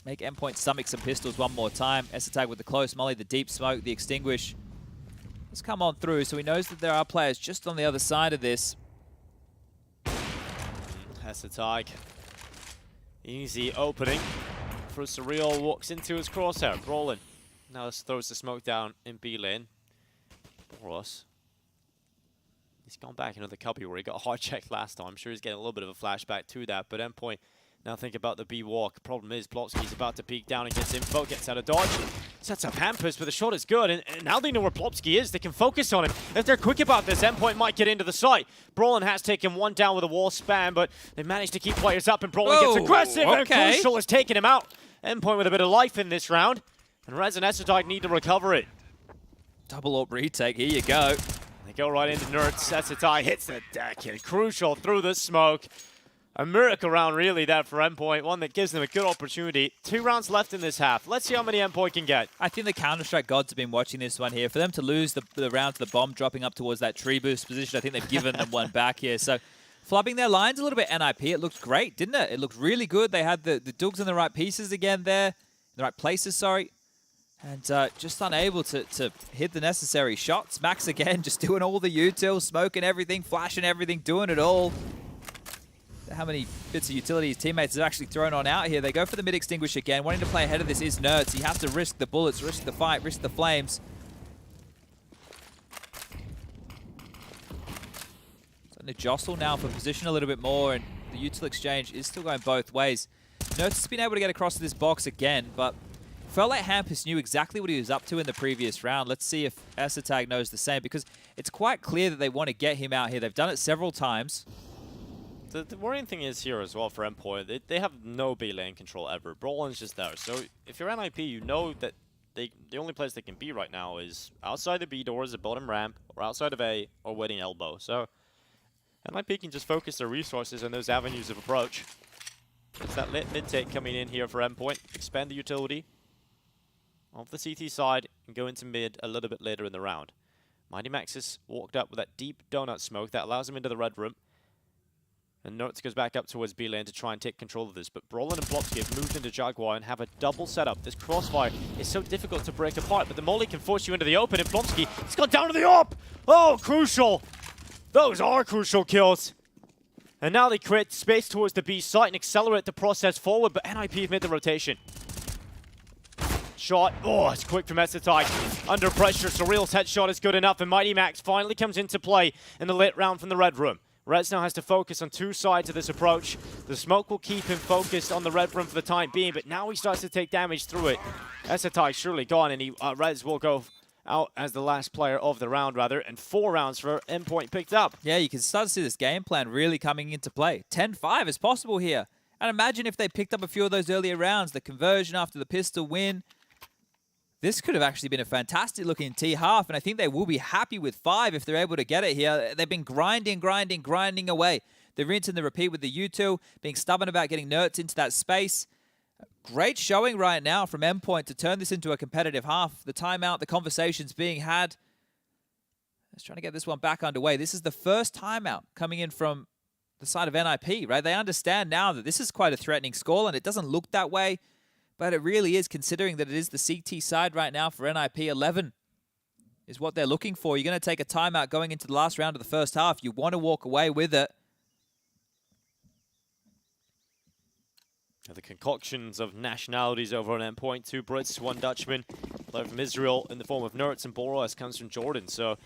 make Endpoint stomach some pistols one more time. Esatag with the close molly, the deep smoke, the extinguish. Let's come on through, so he knows that there are players just on the other side of this. Esatag. Easy opening for Surreal, walks into his crosshair. Brolin now throws the smoke down in B lane. Boros, he's gone back into the cubby where he got a hard check last time. I'm sure he's getting a little bit of a flashback to that, but Endpoint now think about the B walk. Problem is, Plotski's about to peek down and gets info, gets out of dodge, sets up Hampers, but the shot is good, and now they know where Plotski is. They can focus on him. If they're quick about this, Endpoint might get into the site. Brolin has taken one down with a wall spam, but they managed to keep players up, and Brolin gets aggressive, and Crucial is taking him out. Endpoint with a bit of life in this round, and Rez and Esotide need to recover it. Double up retake, here you go. They go right into Nerds. Esotide hits the deck, and Crucial through the smoke. A miracle round, really, there for Endpoint. One that gives them a good opportunity. 2 rounds left in this half. Let's see how many Endpoint can get. I think the Counter-Strike gods have been watching this one here. For them to lose the round to the bomb, dropping up towards that tree boost position, I think they've given them one back here. So, flubbing their lines a little bit, NIP. It looked great, didn't it? It looked really good. They had the Dugs in the right pieces again there. In the right places, sorry. And just unable to hit the necessary shots. Max again, just doing all the util, smoking everything, flashing everything, doing it all. How many bits of utility his teammates have actually thrown on out here. They go for the mid extinguish again. Wanting to play ahead of this is Nerds. He has to risk the bullets, risk the fight, risk the flames. Starting to jostle now for position a little bit more, and the util exchange is still going both ways. Nerds has been able to get across to this box again, but felt like Hampus knew exactly what he was up to in the previous round. Let's see if Esotag knows the same, because it's quite clear that they want to get him out here. They've done it several times. The worrying thing is here as well for Endpoint, they have no B lane control ever. Brolin's just there. So if you're NIP, you know that the only place they can be right now is outside the B doors, the bottom ramp, or outside of A, or waiting elbow. So NIP can just focus their resources on those avenues of approach. It's that lit mid take coming in here for Endpoint. Expand the utility off the CT side and go into mid a little bit later in the round. Mighty Max has walked up with that deep donut smoke that allows him into the red room. And Notes goes back up towards B lane to try and take control of this. But Brolin and Plotski have moved into Jaguar and have a double setup. This crossfire is so difficult to break apart, but the molly can force you into the open. And Plotski, he's gone down to the op! Oh, crucial! Those are crucial kills. And now they create space towards the B site and accelerate the process forward, but NIP have made the rotation. Shot. Oh, it's quick from Esotide. Under pressure, Surreal's headshot is good enough, and Mighty Max finally comes into play in the late round from the red room. Rez now has to focus on 2 sides of this approach. The smoke will keep him focused on the red room for the time being, but now he starts to take damage through it. Esotide surely gone, and Rez will go out as the last player of the round, rather, and 4 rounds for Endpoint picked up. Yeah, you can start to see this game plan really coming into play. 10-5 is possible here. And imagine if they picked up a few of those earlier rounds, the conversion after the pistol win. This could have actually been a fantastic looking T-half, and I think they will be happy with 5 if they're able to get it here. They've been grinding away. The rinse and the repeat with the U2, being stubborn about getting Nerds into that space. Great showing right now from Endpoint to turn this into a competitive half. The timeout, the conversations being had. Let's try to get this one back underway. This is the first timeout coming in from the side of NIP, right? They understand now that this is quite a threatening score, and it doesn't look that way. But it really is, considering that it is the CT side right now for NIP. 11 is what they're looking for. You're going to take a timeout going into the last round of the first half. You want to walk away with it. The concoctions of nationalities over on Endpoint. 2 Brits, 1 Dutchman. Player from Israel in the form of Nerds, and Boros comes from Jordan. So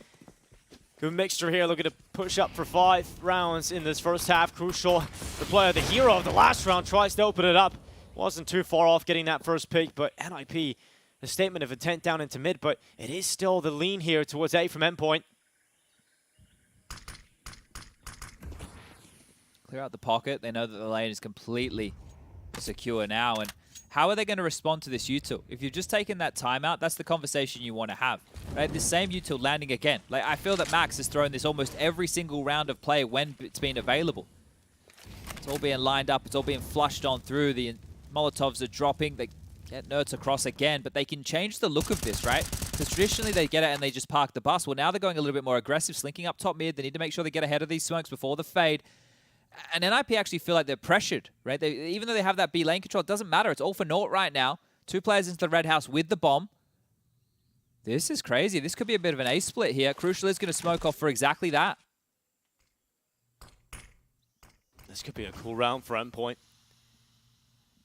good mixture here, looking to push up for 5 rounds in this first half. Crucial, the player, the hero of the last round, tries to open it up. Wasn't too far off getting that first pick, but NIP, a statement of intent down into mid, but it is still the lean here towards A from Endpoint. Clear out the pocket. They know that the lane is completely secure now, and how are they going to respond to this util? If you've just taken that timeout, that's the conversation you want to have, right? This same util landing again. Like, I feel that Max has thrown this almost every single round of play when it's been available. It's all being lined up. It's all being flushed on through. The Molotovs are dropping. They get Nerds across again, but they can change the look of this, right? Because traditionally they get it and they just park the bus. Well, now they're going a little bit more aggressive, slinking up top mid. They need to make sure they get ahead of these smokes before the fade. And NIP actually feel like they're pressured, right? Even though they have that B lane control, it doesn't matter. It's all for naught right now. 2 players into the red house with the bomb. This is crazy. This could be a bit of an ace split here. Crucial is going to smoke off for exactly that. This could be a cool round for Endpoint.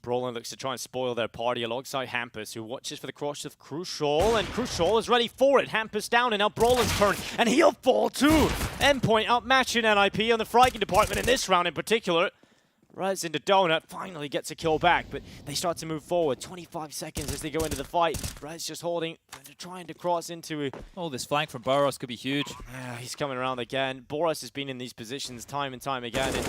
Brolin looks to try and spoil their party alongside Hampus, who watches for the cross of Crucial, and Crucial is ready for it. Hampus down, and now Brolin's turn, and he'll fall too. Endpoint outmatching NIP on the fragging department in this round in particular. Res into Donut, finally gets a kill back, but they start to move forward. 25 seconds as they go into the fight. Res just holding, trying to cross into... Oh, this flank from Boros could be huge. Yeah, he's coming around again. Boros has been in these positions time and time again, and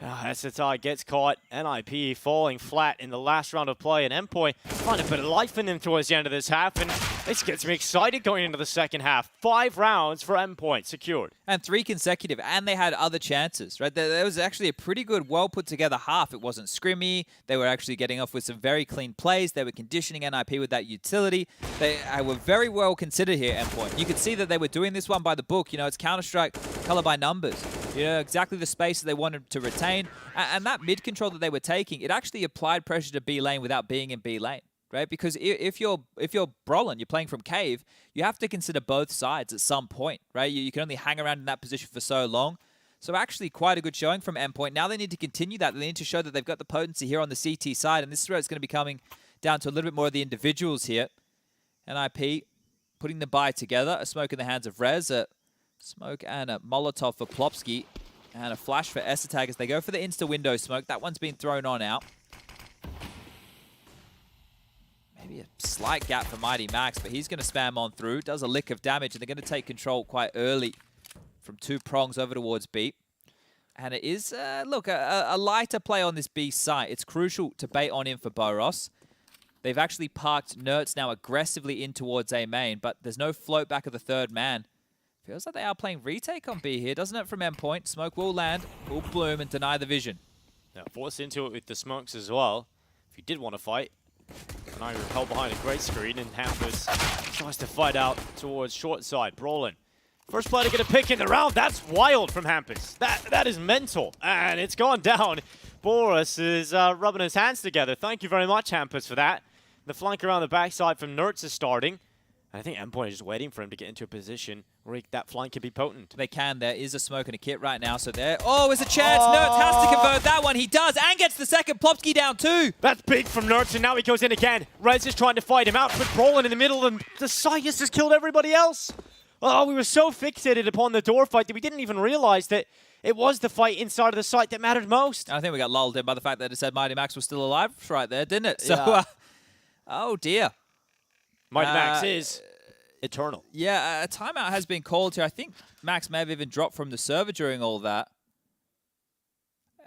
SSI gets caught. NIP falling flat in the last round of play, and Endpoint find a bit of life in him towards the end of this half, and this gets me excited going into the second half. 5 rounds for Endpoint secured. And 3 consecutive, and they had other chances, right? There was actually a pretty good, well put together half. It wasn't scrimmy. They were actually getting off with some very clean plays. They were conditioning NIP with that utility. They were very well considered here, Endpoint. You could see that they were doing this one by the book. You know, it's Counter-Strike, color by numbers. You know, exactly the space that they wanted to retain. And that mid control that they were taking, it actually applied pressure to B lane without being in B lane, right? Because if you're Brolin, you're playing from cave, you have to consider both sides at some point, right? You can only hang around in that position for so long. So actually quite a good showing from Endpoint. Now they need to continue that. They need to show that they've got the potency here on the CT side, and this is where it's going to be coming down to a little bit more of the individuals here. NIP putting the buy together, a smoke in the hands of Rez, a smoke and a Molotov for Plopsky, and a flash for Esatag as they go for the insta-window smoke. That one's been thrown on out. Maybe a slight gap for Mighty Max, but he's going to spam on through. Does a lick of damage, and they're going to take control quite early from 2 prongs over towards B. And it is, look, a lighter play on this B site. It's crucial to bait on in for Boros. They've actually parked Nerds now aggressively in towards A main, but there's no float back of the 3rd man. Feels like they are playing retake on B here, doesn't it, from Endpoint? Smoke will land, will bloom, and deny the vision. Now, forced into it with the smokes as well. If you did want to fight, and I held behind a great screen, and Hampus tries to fight out towards short side. Brolin. First player to get a pick in the round. That's wild from Hampus. That is mental, and it's gone down. Boris is rubbing his hands together. Thank you very much, Hampus, for that. The flank around the backside from Nerds is starting. I think Endpoint is just waiting for him to get into a position where that flank can be potent. They can. There is a smoke and a kit right now, so there. Oh, it's a chance. Nerds has to convert that one. He does, and gets the second. Plopsky down too. That's big from Nerds, and now he goes in again. Rez is trying to fight him out, but Brolin in the middle, and the Situs has killed everybody else. Oh, we were so fixated upon the door fight that we didn't even realize that it was the fight inside of the site that mattered most. I think we got lulled in by the fact that it said Mighty Max was still alive right there, didn't it? So, oh dear. Mighty Max is eternal. Yeah, a timeout has been called here. I think Max may have even dropped from the server during all that.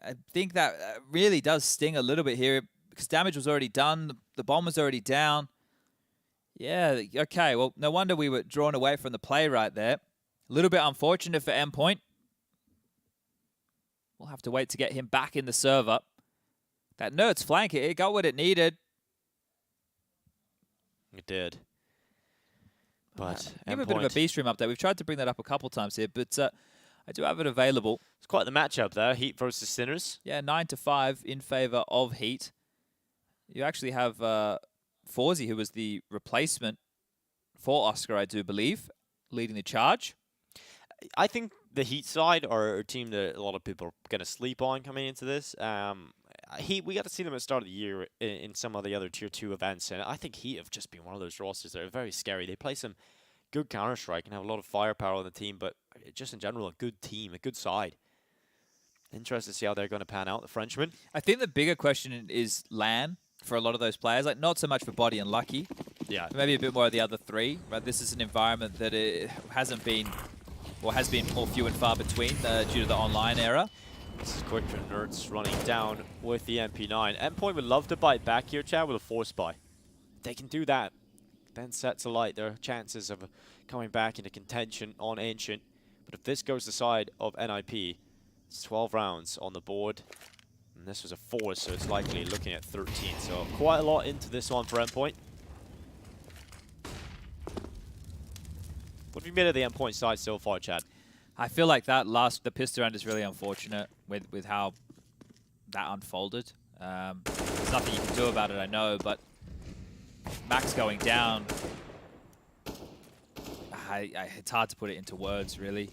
I think that really does sting a little bit here because damage was already done. The bomb was already down. Yeah, okay. Well, no wonder we were drawn away from the play right there. A little bit unfortunate for Endpoint. We'll have to wait to get him back in the server. That Nerds flank, it got what it needed. It did. But give a bit of a B-stream update. We've tried to bring that up a couple times here, but I do have it available. It's quite the matchup there, Heat versus Sinners. Yeah, 9-5 in favor of Heat. You actually have Forzy, who was the replacement for Oscar, I do believe, leading the charge. I think the Heat side are a team that a lot of people are going to sleep on coming into this. Heat, we got to see them at the start of the year in some of the other Tier 2 events, and I think Heat have just been one of those rosters that are very scary. They play some good Counter-Strike and have a lot of firepower on the team, but just in general, a good team, a good side. Interested to see how they're going to pan out, the Frenchmen. I think the bigger question is LAN for a lot of those players. Like, not so much for Body and Lucky. Yeah. Maybe a bit more of the other 3. But this is an environment that it hasn't been, or has been more few and far between due to the online era. This is quick for Nerds running down with the MP9. Endpoint would love to bite back here, Chad, with a force buy. They can do that. Then sets alight their chances of coming back into contention on Ancient. But if this goes the side of NIP, it's 12 rounds on the board. And this was a 4, so it's likely looking at 13. So quite a lot into this one for Endpoint. What have you made of the Endpoint side so far, Chad? I feel like the pistol round is really unfortunate with how that unfolded. There's nothing you can do about it, I know, but Max going down, it's hard to put it into words, really.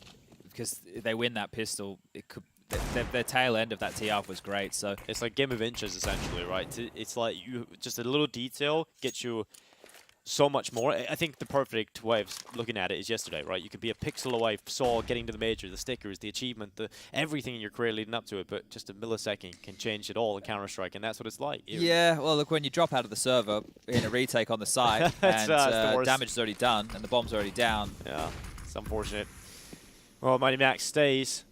Because if they win that pistol, their tail end of that tee off was great. So it's like game of inches essentially, right? It's like you just a little detail gets you so much more. I think the perfect way of looking at it is yesterday, right? You could be a pixel away, saw getting to the major, the stickers, the achievement, everything in your career leading up to it, but just a millisecond can change it all in Counter-Strike, and that's what it's like. Yeah, well, look, when you drop out of the server in a retake on the side, and damage is already done, and the bomb's already down. Yeah, it's unfortunate. Well, Mighty Max stays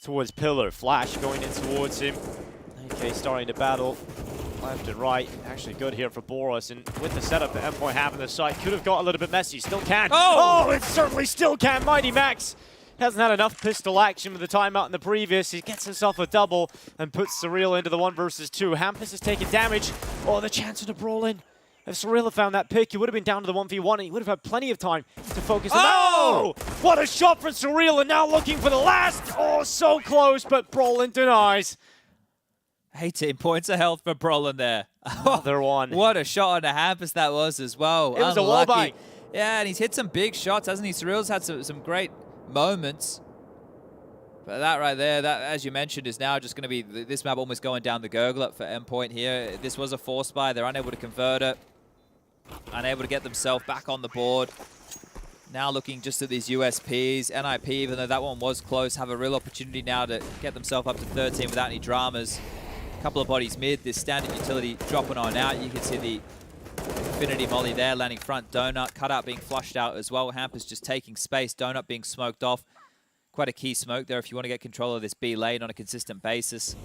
towards Pillar. Flash going in towards him. AK starting to battle left and right. Actually good here for Boros, and with the setup that Endpoint have on the side, could have got a little bit messy. Still can. Oh, it certainly still can. Mighty Max hasn't had enough pistol action with the timeout in the previous. He gets himself a double and puts Surreal into the 1 versus 2. Hampus is taking damage. Oh, the chance of the brawl in. If Surreal had found that pick, he would have been down to the 1v1, and he would have had plenty of time to focus on that. Oh! What a shot from Surreal, and now looking for the last. Oh, so close, but Brolin denies. 18 points of health for Brolin there. Another one. What a shot on the Hampus that was as well. It was a wall bang. Yeah, and he's hit some big shots, hasn't he? Surreal's had some great moments. But that right there, that, as you mentioned, is now just going to be this map almost going down the gurgler for Endpoint here. This was a force buy. They're unable to convert it. Unable to get themselves back on the board. Now looking just at these USPs. NIP, even though that one was close, have a real opportunity now to get themselves up to 13 without any dramas. A couple of bodies mid. This standard utility dropping on out. You can see the Infinity Molly there landing front. Donut cutout being flushed out as well. Hampus just taking space. Donut being smoked off. Quite a key smoke there if you want to get control of this B lane on a consistent basis.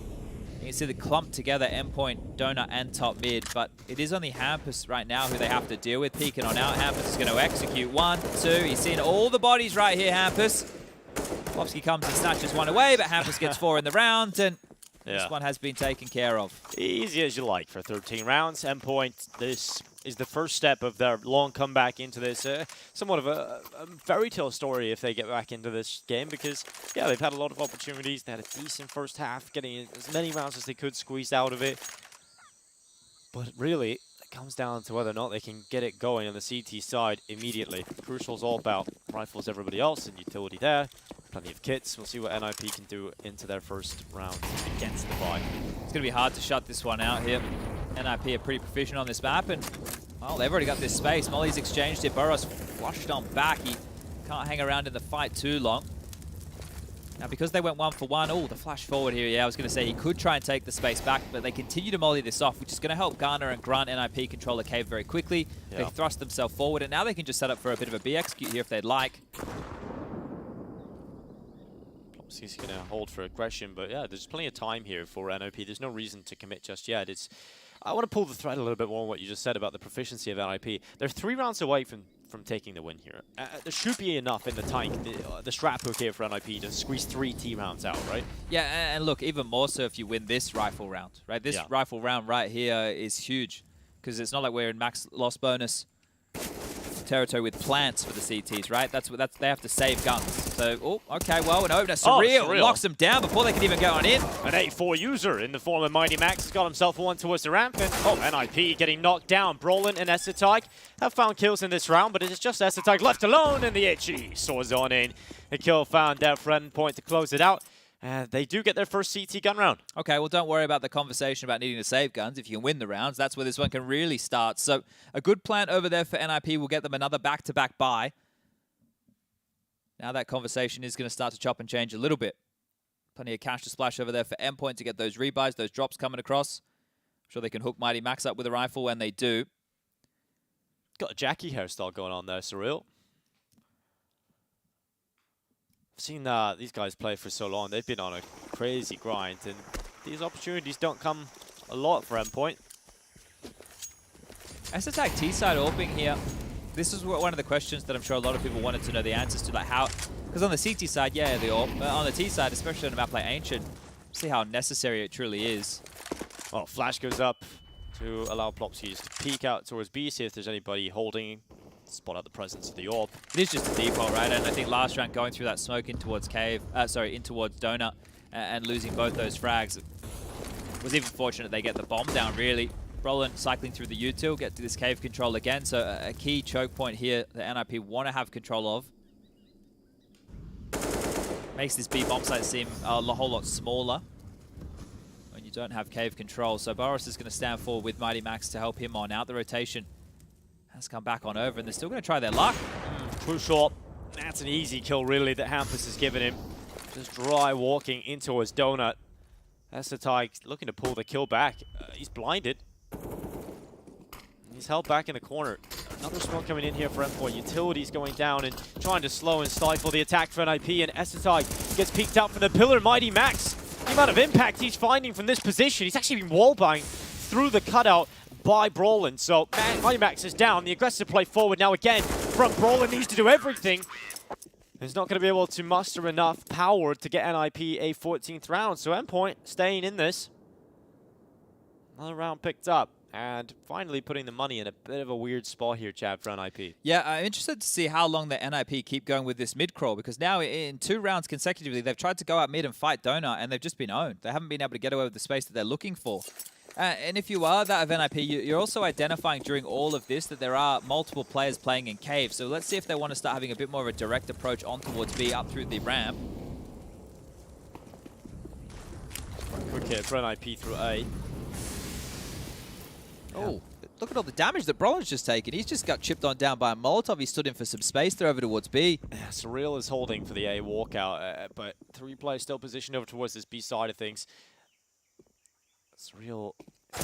You can see the clump together, Endpoint, Donut, and top mid, but it is only Hampus right now who they have to deal with. Peeking on out, Hampus is going to execute 1, 2. He's seen all the bodies right here, Hampus. Popsky comes and snatches one away, but Hampus gets 4 in the round, and this one has been taken care of. Easy as you like for 13 rounds. Endpoint, this is the first step of their long comeback into this. Somewhat of a fairy tale story if they get back into this game, because, yeah, they've had a lot of opportunities. They had a decent first half, getting as many rounds as they could squeezed out of it. But really, it comes down to whether or not they can get it going on the CT side immediately. Crucial's all about rifles, everybody else, and utility there. Plenty of kits. We'll see what NIP can do into their first round against the buy. It's going to be hard to shut this one out here. NIP are pretty proficient on this map, and, well, they've already got this space. Molly's exchanged it. Burrows flushed on back. He can't hang around in the fight too long. Now, because they went 1 for 1, oh, the flash forward here. Yeah, I was going to say he could try and take the space back, but they continue to molly this off, which is going to help Garner and Grunt NIP control the cave very quickly. Yeah. They thrust themselves forward, and now they can just set up for a bit of a B execute here if they'd like. He's going to hold for aggression, but yeah, there's plenty of time here for NOP. There's no reason to commit just yet. I want to pull the thread a little bit more on what you just said about the proficiency of NIP. They're 3 rounds away from taking the win here. There should be enough in the tank, the strap hook here for NIP to squeeze 3 team rounds out, right? Yeah, and look, even more so if you win this rifle round, right? This rifle round right here is huge, because it's not like we're in max loss bonus territory with plants for the CTs, right? They have to save guns. So, oh, okay, well, an opener. Surreal locks them down before they can even go on in. An 8-4 user in the form of Mighty Max has got himself one towards the ramp, and NIP getting knocked down. Brolin and Essetag have found kills in this round, but it's just Essetag left alone, and the Itchy soars on in. A kill found there for Endpoint to close it out. They do get their first CT gun round. Okay, well, don't worry about the conversation about needing to save guns. If you can win the rounds, that's where this one can really start. So a good plan over there for NIP will get them another back-to-back buy. Now that conversation is going to start to chop and change a little bit. Plenty of cash to splash over there for Endpoint to get those rebuys, those drops coming across. I'm sure they can hook Mighty Max up with a rifle when they do. Got a Jackie hairstyle going on there, Surreal. I've seen these guys play for so long. They've been on a crazy grind, and these opportunities don't come a lot for Endpoint. Essetag T-side AWPing here. This is one of the questions that I'm sure a lot of people wanted to know the answers to, like how, because on the CT side, yeah, the AWP, but on the T side, especially on a map like Ancient, see how necessary it truly is. Well, flash goes up to allow Plopskis to peek out towards B, see if there's anybody holding, spot out the presence of the AWP. It is just a default, right? And I think last round going through that smoke in towards Cave, in towards Donut, and losing both those frags, it was even fortunate they get the bomb down, really. Brolin cycling through the util, get to this cave control again, so a key choke point here that NIP want to have control of. Makes this B bomb site seem a whole lot smaller when you don't have cave control. So Boris is going to stand forward with Mighty Max to help him on out. The rotation has come back on over, and they're still going to try their luck. Crucial. That's an easy kill, really, that Hampus has given him. Just dry walking in towards Donut. Esetai looking to pull the kill back. He's blinded. He's held back in the corner. Another smoke coming in here for Endpoint. Utilities going down and trying to slow and stifle the attack for NIP, and Esetai gets peeked out from the pillar. Mighty Max, the amount of impact he's finding from this position. He's actually been wallbanged through the cutout by Brolin. So Mighty Max is down. The aggressive play forward now again from Brolin. Needs to do everything. He's not going to be able to muster enough power to get NIP a 14th round. So Endpoint staying in this. Another round picked up. And finally putting the money in a bit of a weird spot here, Chad, for NIP. Yeah, I'm interested to see how long the NIP keep going with this mid crawl, because now in 2 rounds consecutively, they've tried to go out mid and fight Donut, and they've just been owned. They haven't been able to get away with the space that they're looking for. And if you are that of NIP, you're also identifying during all of this that there are multiple players playing in cave. So let's see if they want to start having a bit more of a direct approach on towards B up through the ramp. Quick hit for NIP through A. Oh, look at all the damage that Brolin's just taken. He's just got chipped on down by a Molotov. He stood in for some space there over towards B. Yeah, Surreal is holding for the A walkout, but 3 players still positioned over towards this B side of things. Surreal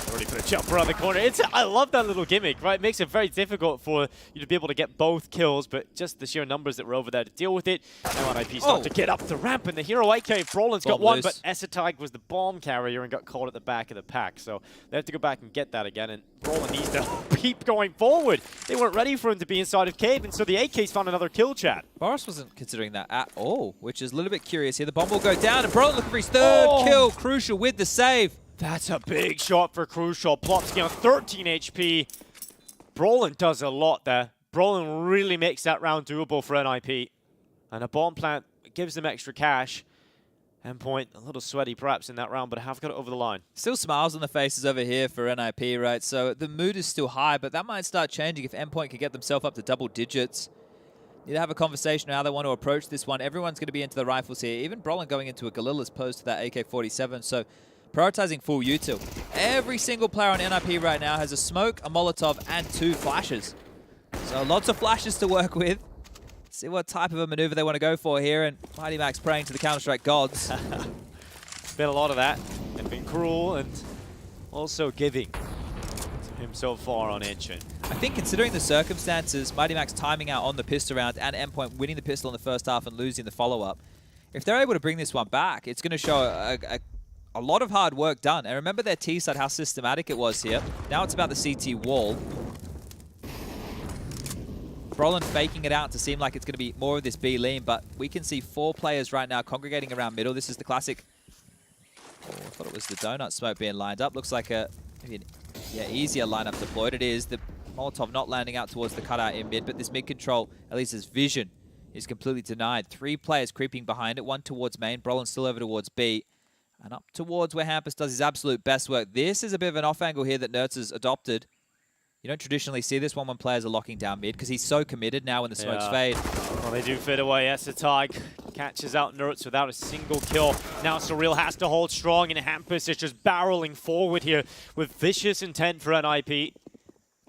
already put a jump around the corner. I love that little gimmick, right? It makes it very difficult for you to be able to get both kills, but just the sheer numbers that were over there to deal with it. Now NIP start to get up the ramp, and the hero AK, Brolin's got one, but Esetai was the bomb carrier and got caught at the back of the pack. So they have to go back and get that again, and Brolin needs to keep going forward. They weren't ready for him to be inside of cave, and so the AK's found another kill, Chat. Boris wasn't considering that at all, which is a little bit curious here. The bomb will go down, and Brolin looking for his 3rd kill. Crucial with the save. That's a big shot for Crucial. Plopsky on 13 HP. Brolin does a lot there. Brolin really makes that round doable for NIP. And a bomb plant gives them extra cash. Endpoint, a little sweaty perhaps in that round, but have got it over the line. Still smiles on the faces over here for NIP, right? So the mood is still high, but that might start changing if Endpoint can get themselves up to double digits. Need to have a conversation on how they want to approach this one. Everyone's going to be into the rifles here. Even Brolin going into a Galil as opposed to that AK-47. So prioritizing full util. Every single player on NIP right now has a smoke, a Molotov, and 2 flashes. So lots of flashes to work with. See what type of a maneuver they want to go for here, and Mighty Max praying to the Counter-Strike gods. Been a lot of that, and been cruel, and also giving to him so far on ENCE. I think considering the circumstances, Mighty Max timing out on the pistol round and Endpoint winning the pistol in the first half and losing the follow-up, if they're able to bring this one back, it's going to show a lot of hard work done. And remember their T side, how systematic it was here. Now it's about the CT wall. Brolin faking it out to seem like it's going to be more of this B lean, but we can see 4 players right now congregating around middle. This is the classic. Oh, I thought it was the donut smoke being lined up. Looks like maybe an easier lineup deployed. It is. The Molotov not landing out towards the cutout in mid, but this mid control, at least his vision, is completely denied. 3 players creeping behind it, 1 towards main. Brolin still over towards B. And up towards where Hampus does his absolute best work. This is a bit of an off angle here that Nertz has adopted. You don't traditionally see this when players are locking down mid because he's so committed now when the smokes fade. Well, they do fade away. Esetai catches out Nertz without a single kill. Now Surreal has to hold strong, and Hampus is just barreling forward here with vicious intent for NIP.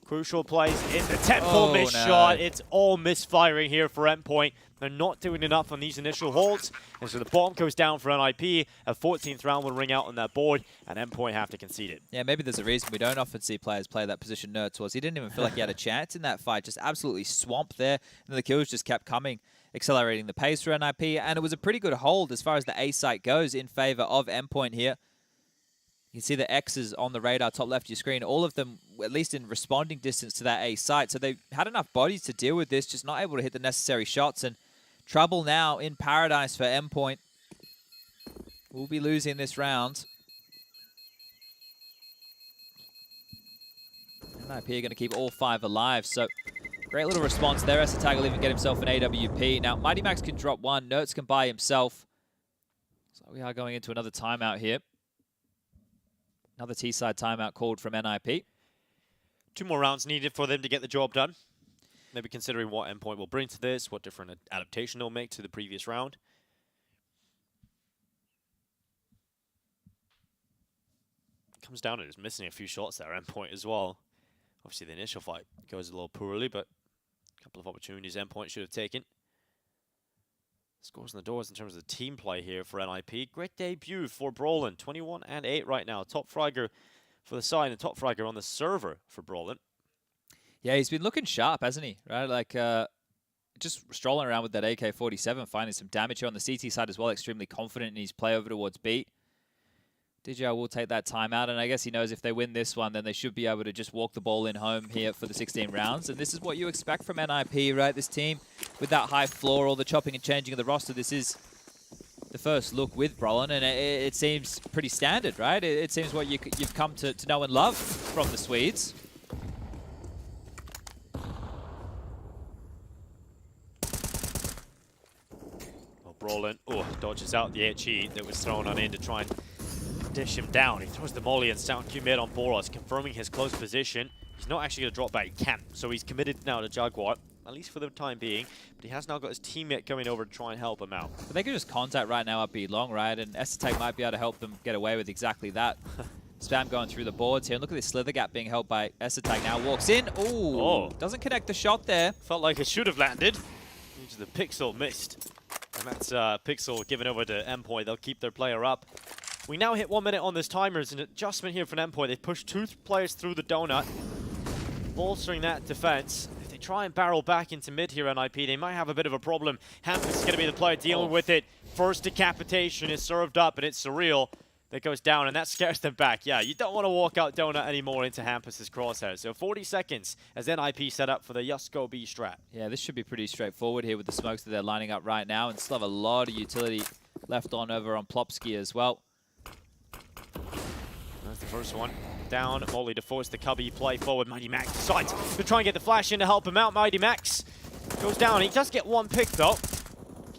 Crucial plays in the 10-4 miss shot. It's all misfiring here for Endpoint. They're not doing enough on these initial holds. And so the bomb goes down for NIP. A 14th round will ring out on that board, and Endpoint have to concede it. Yeah, maybe there's a reason we don't often see players play that position Nertz was. He didn't even feel like he had a chance in that fight. Just absolutely swamped there. And the kills just kept coming, accelerating the pace for NIP. And it was a pretty good hold as far as the A site goes in favor of Endpoint here. You can see the X's on the radar, top left of your screen. All of them, at least in responding distance to that A site. So they had enough bodies to deal with this, just not able to hit the necessary shots. And trouble now in paradise for Endpoint. We'll be losing this round. NIP are going to keep all 5 alive. So great little response there. Esetai will even get himself an AWP. Now, Mighty Max can drop 1. Nertz can buy himself. So we are going into another timeout here. Another T-side timeout called from NIP. 2 more rounds needed for them to get the job done. Maybe considering what Endpoint will bring to this, what different adaptation they'll make to the previous round. comes down and is missing a few shots there. Endpoint as well. Obviously, the initial fight goes a little poorly, but a couple of opportunities Endpoint should have taken. Scores on the doors in terms of the team play here for NIP. Great debut for Brolin. 21-8 right now. Top fragger for the side and top fragger on the server for Brolin. Yeah, he's been looking sharp, hasn't he? Right, like just strolling around with that AK-47, finding some damage here on the CT side as well. Extremely confident in his play over towards B. DJI will take that timeout, and I guess he knows if they win this one, then they should be able to just walk the ball in home here for the 16 rounds. And this is what you expect from NIP, right? This team with that high floor, all the chopping and changing of the roster. This is the first look with Brolin, and it seems pretty standard, right? It seems what you've come to know and love from the Swedes. Well, Brolin dodges out the HE that was thrown on in to try and dish him down. He throws the molly and sound Q mid on Boros, confirming his close position. He's not actually going to drop back. He can. So he's committed now to Jaguar, at least for the time being. But he has now got his teammate coming over to try and help him out. But they could just contact right now up B long, right? And Estetec might be able to help them get away with exactly that. Spam going through the boards here. And look at this slither gap being held by Estetec now. Walks in. Ooh. Doesn't connect the shot there. Felt like it should have landed. The Pixel missed. And that's Pixel given over to Endpoint. They'll keep their player up. We now hit 1 minute on this timer. It's an adjustment here for Endpoint. They push 2 players through the donut, bolstering that defense. If they try and barrel back into mid here, NIP, they might have a bit of a problem. Hampus is going to be the player dealing with it. First decapitation is served up, and it's Surreal that goes down, and that scares them back. Yeah, you don't want to walk out donut anymore into Hampus's crosshairs. So 40 seconds as NIP set up for the Yusko B strat. Yeah, this should be pretty straightforward here with the smokes that they're lining up right now, and still have a lot of utility left on over on Plopsky as well. That's the first one. Down, Molly to force the Cubby play forward. Mighty Max decides to try and get the flash in to help him out. Mighty Max goes down. He does get 1 pick though.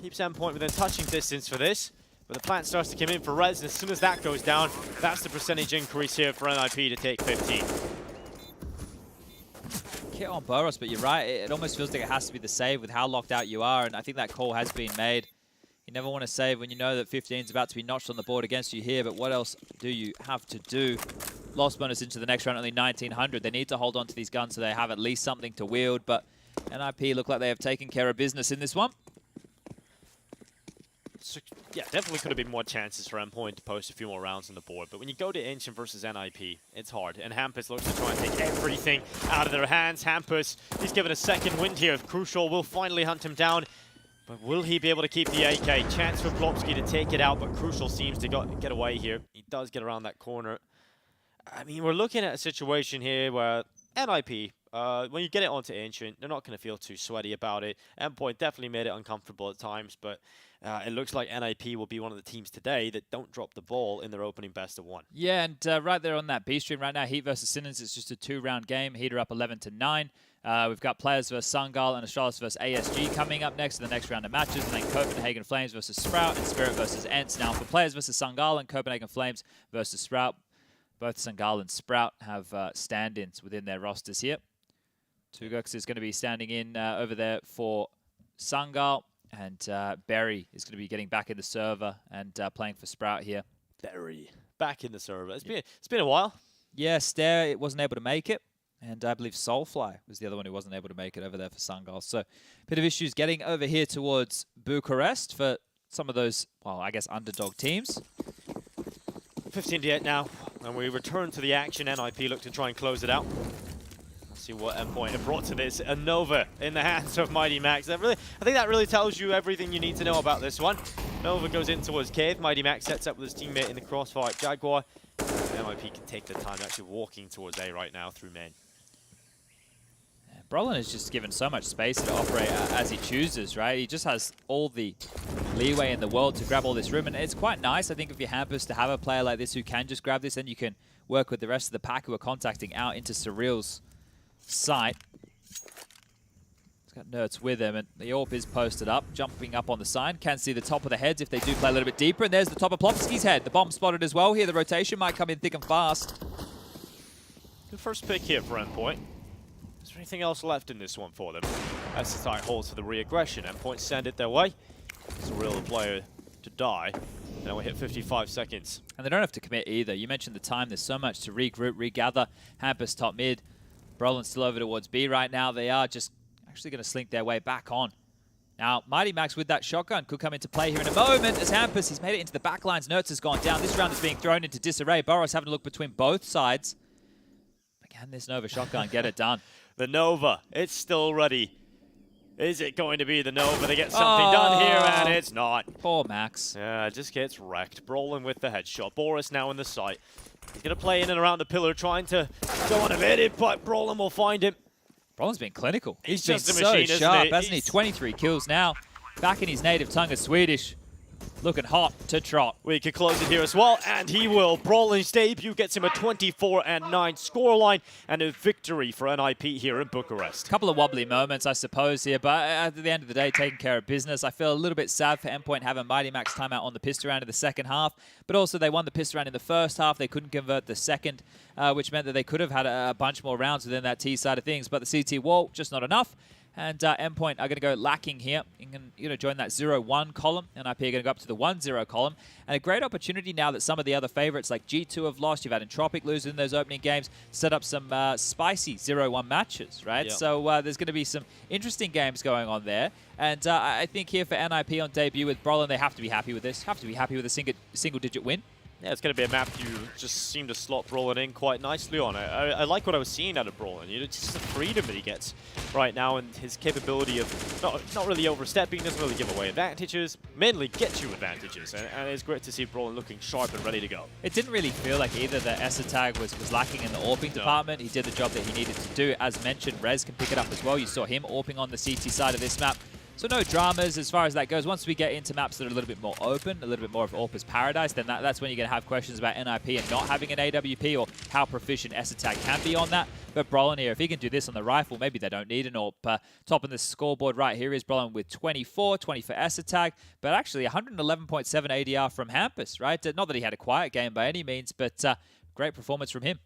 Keeps Endpoint within touching distance for this. But the plant starts to come in for res, and as soon as that goes down, that's the percentage increase here for NIP to take 15. Kit on Boros, but you're right. It almost feels like it has to be the save with how locked out you are, and I think that call has been made. You never want to save when you know that 15 is about to be notched on the board against you here, but what else do you have to do? Loss bonus into the next round, only 1900. They need to hold on to these guns so they have at least something to wield, but NIP look like they have taken care of business in this one. So, yeah, definitely could have been more chances for Endpoint to post a few more rounds on the board, but when you go to ENCE versus NIP, it's hard, and Hampus looks to try and take everything out of their hands. Hampus, he's given a second wind here. Crucial will finally hunt him down. But will he be able to keep the AK? Chance for Plopsky to take it out, but Crucial seems to get away here. He does get around that corner. I mean, we're looking at a situation here where NIP, when you get it onto Ancient, they're not going to feel too sweaty about it. Endpoint definitely made it uncomfortable at times, but it looks like NIP will be one of the teams today that don't drop the ball in their opening best of 1. Yeah, and right there on that B stream right now, Heat versus Sinners, it's just a 2-round game. Heat are up 11-9. We've got players versus Sangal and Astralis versus ASG coming up next in the next round of matches, and then Copenhagen Flames versus Sprout and Spirit versus ENCE. Now for players versus Sangal and Copenhagen Flames versus Sprout, both Sangal and Sprout have stand-ins within their rosters here. Tugux is going to be standing in over there for Sangal, and Berry is going to be getting back in the server and playing for Sprout here. Berry back in the server. It's been a while. Yeah, Stare wasn't able to make it. And I believe Soulfly was the other one who wasn't able to make it over there for Sangal. So a bit of issues getting over here towards Bucharest for some of those, well, I guess underdog teams. 15-8 now, and we return to the action. NIP look to try and close it out. Let's see what Endpoint have brought to this. A Nova in the hands of Mighty Max. I think that really tells you everything you need to know about this one. Nova goes in towards Cave. Mighty Max sets up with his teammate in the crossfire. Jaguar. NIP can take the time actually walking towards A right now through main. Brolin is just given so much space to operate as he chooses, right? He just has all the leeway in the world to grab all this room, and it's quite nice, I think, if you're Hampus to have a player like this who can just grab this, and you can work with the rest of the pack who are contacting out into Surreal's site. He's got Nerds with him, and the AWP is posted up, jumping up on the sign. Can see the top of the heads if they do play a little bit deeper, and there's the top of Plopsky's head. The bomb spotted as well here. The rotation might come in thick and fast. Good first pick here for Endpoint. Is there anything else left in this one for them? As the side holds for the re-aggression. Endpoint send it their way. It's a real player to die. And then we hit 55 seconds. And they don't have to commit either. You mentioned the time. There's so much to regroup, regather. Hampus top mid. Brolin still over towards B right now. They are just actually going to slink their way back on. Now, Mighty Max with that shotgun could come into play here in a moment as Hampus, he's made it into the back lines. Nertz has gone down. This round is being thrown into disarray. Boros having a look between both sides. But can this Nova shotgun get it done? The Nova, it's still ready. Is it going to be the Nova to get something done here? And it's not. Poor Max. Yeah, just gets wrecked. Brolin with the headshot. Boris now in the sight. He's going to play in and around the pillar, trying to go unabated, but Brolin will find him. Brolin's been clinical. He's been just a so machine, sharp, isn't he? hasn't he? 23 kills now. Back in his native tongue of Swedish. Looking hot to trot. We could close it here as well, and he will. Brolin's debut gets him a 24-9 scoreline and a victory for NIP here in Bucharest. A couple of wobbly moments, I suppose, here, but at the end of the day, taking care of business. I feel a little bit sad for Endpoint having Mighty Max timeout on the pistol round in the second half, but also they won the pistol round in the first half. They couldn't convert the second, which meant that they could have had a bunch more rounds within that T side of things, but the CT wall, just not enough. And Endpoint are going to go lacking here. You're going to join that 0-1 column. NIP are going to go up to the 1-0 column. And a great opportunity now that some of the other favorites like G2 have lost. You've had Entropic lose in those opening games. Set up some spicy 0-1 matches, right? Yep. So there's going to be some interesting games going on there. And I think here for NIP on debut with Brolin, they have to be happy with this. Have to be happy with a single-digit win. Yeah, it's going to be a map you just seem to slot Brolin in quite nicely on. I like what I was seeing out of Brolin. You know, just the freedom that he gets right now and his capability of not really overstepping, doesn't really give away advantages, mainly gets you advantages. And it's great to see Brolin looking sharp and ready to go. It didn't really feel like either that Esatag was lacking in the AWPing department. He did the job that he needed to do. As mentioned, Rez can pick it up as well. You saw him AWPing on the CT side of this map. So no dramas as far as that goes. Once we get into maps that are a little bit more open, a little bit more of AWP's paradise, then that's when you're going to have questions about NIP and not having an AWP or how proficient Esatag can be on that. But Brolin here, if he can do this on the rifle, maybe they don't need an AWP. Topping the scoreboard right here is Brolin with 24, 20 for Esatag, but actually 111.7 ADR from Hampus, right? Not that he had a quiet game by any means, but great performance from him.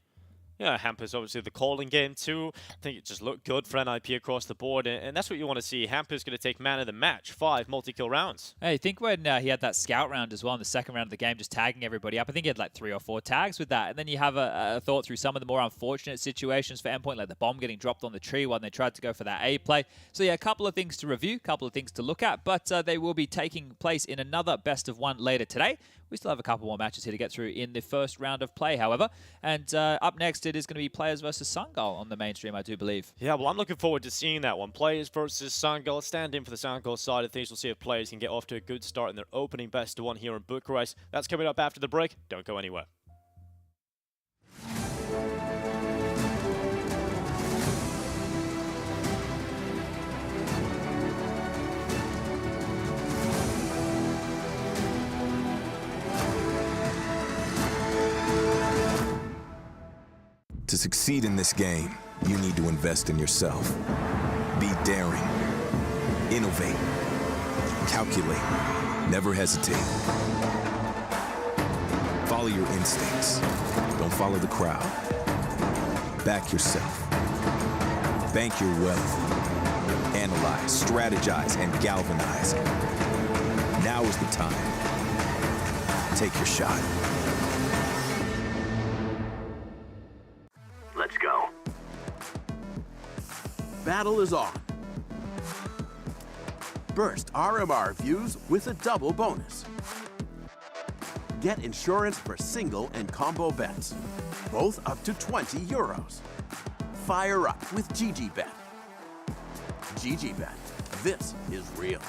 Yeah, Hampus obviously the calling game too. I think it just looked good for NIP across the board, and that's what you want to see. Hampus going to take man of the match, 5 multi-kill rounds. Hey, think when he had that scout round as well in the second round of the game, just tagging everybody up. I think he had like 3 or 4 tags with that. And then you have a thought through some of the more unfortunate situations for Endpoint, like the bomb getting dropped on the tree when they tried to go for that A play. So yeah, a couple of things to review, a couple of things to look at, but they will be taking place in another best of 1 later today. We still have a couple more matches here to get through in the first round of play, however. And up next, it is going to be Players versus Sangal on the mainstream, I do believe. Yeah, well, I'm looking forward to seeing that one. Players versus Sangal. Stand in for the Sangal side of things. We'll see if Players can get off to a good start in their opening best of 1 here in Bucharest. That's coming up after the break. Don't go anywhere. To succeed in this game, you need to invest in yourself. Be daring. Innovate. Calculate. Never hesitate. Follow your instincts. Don't follow the crowd. Back yourself. Bank your wealth. Analyze, strategize, and galvanize. Now is the time. Take your shot. Let's go. Battle is on. Burst RMR views with a double bonus. Get insurance for single and combo bets, both up to 20 euros. Fire up with GGBet. GGBet, this is real.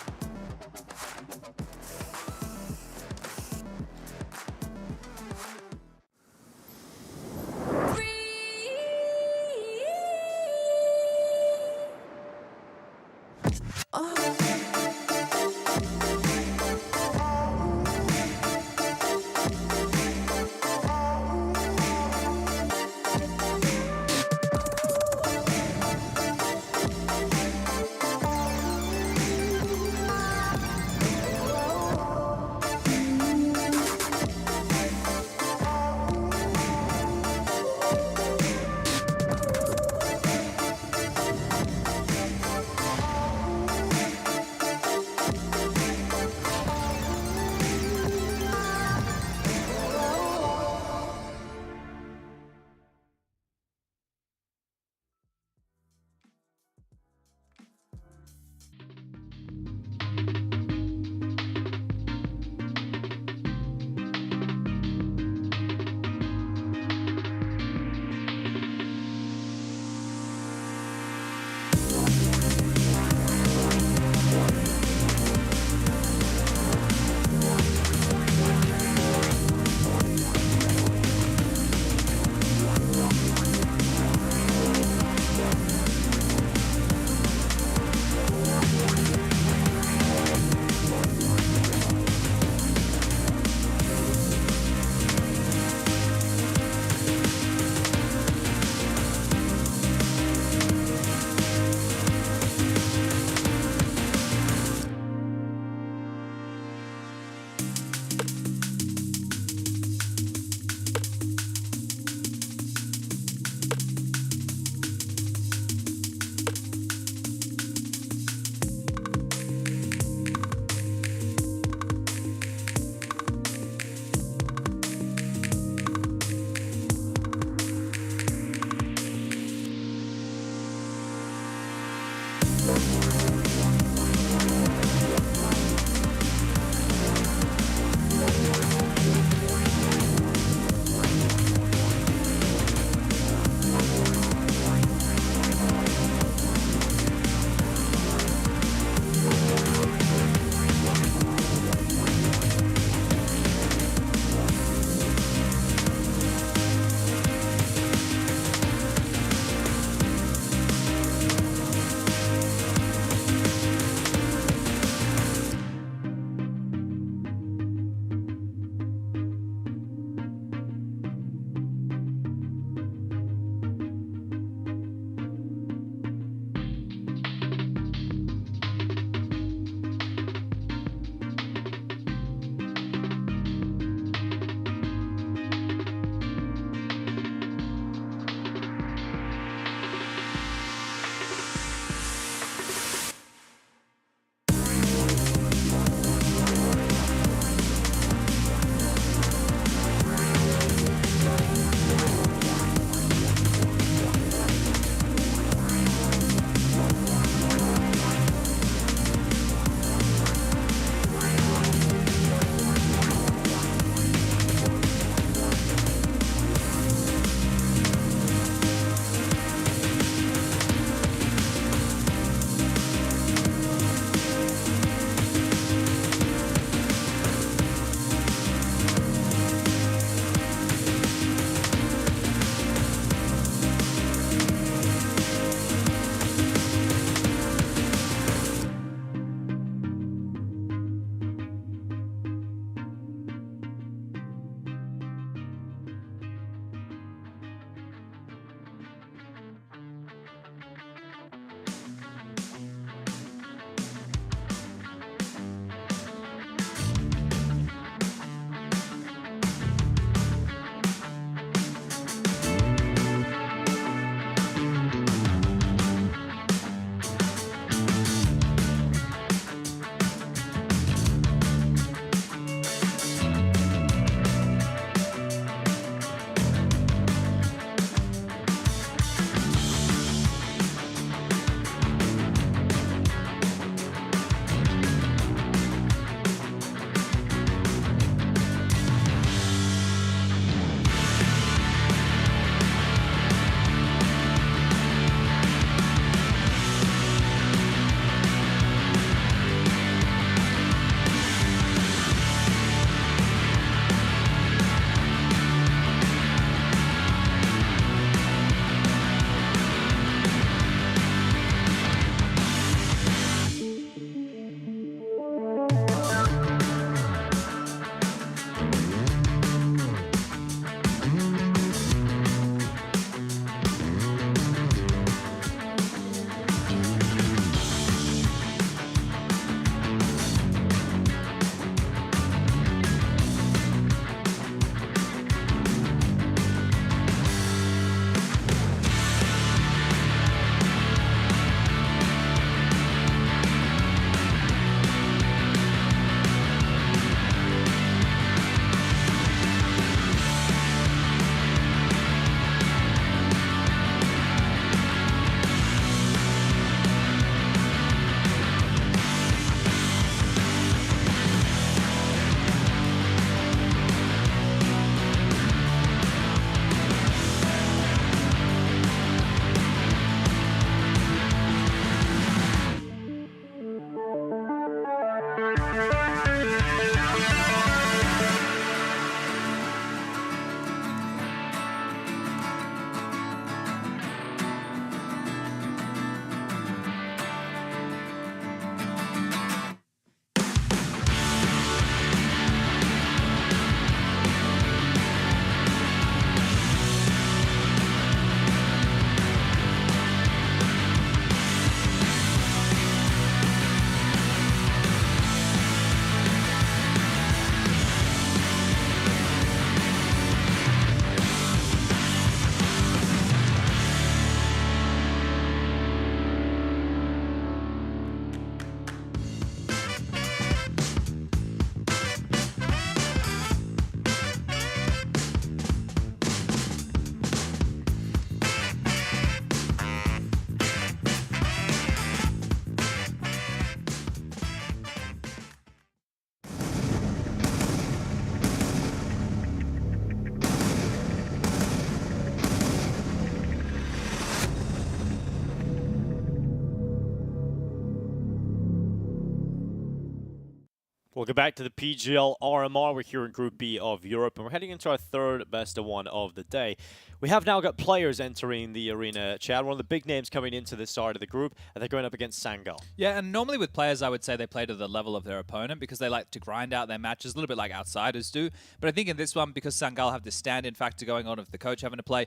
Welcome back to the PGL RMR. We're here in Group B of Europe, and we're heading into our third best of one of the day. We have now got players entering the arena, Chad. One of the big names coming into this side of the group, and they're going up against Sangal. Yeah, and normally with players, I would say they play to the level of their opponent because they like to grind out their matches a little bit like outsiders do. But I think in this one, because Sangal have this stand-in factor going on of the coach having to play,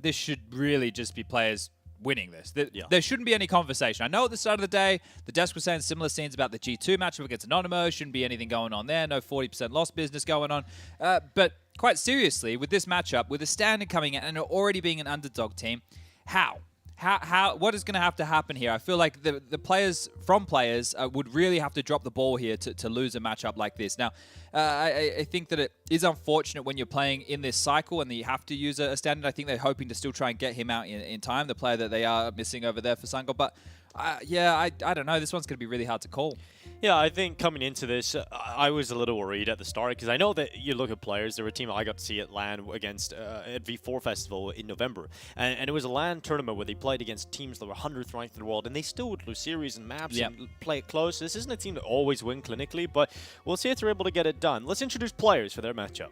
this should really just be players winning this. There shouldn't be any conversation. I know at the start of the day, the desk was saying similar scenes about the G2 matchup against Anonymo. Shouldn't be anything going on there. No 40% loss business going on. But quite seriously, with this matchup, with a standard coming in and already being an underdog team, what is going to have to happen here? I feel like the players would really have to drop the ball here to lose a matchup like this. Now, I think that it is unfortunate when you're playing in this cycle and you have to use a standard. I think they're hoping to still try and get him out in time, the player that they are missing over there for Sangal. But yeah, I don't know. This one's going to be really hard to call. Yeah, I think coming into this, I was a little worried at the start because I know that you look at players. There were a team I got to see at LAN against at V4 Festival in November, and it was a LAN tournament where they played against teams that were 100th ranked in the world, and they still would lose series and maps and play it close. This isn't a team that always win clinically, but we'll see if they're able to get it done. Let's introduce players for their matchup.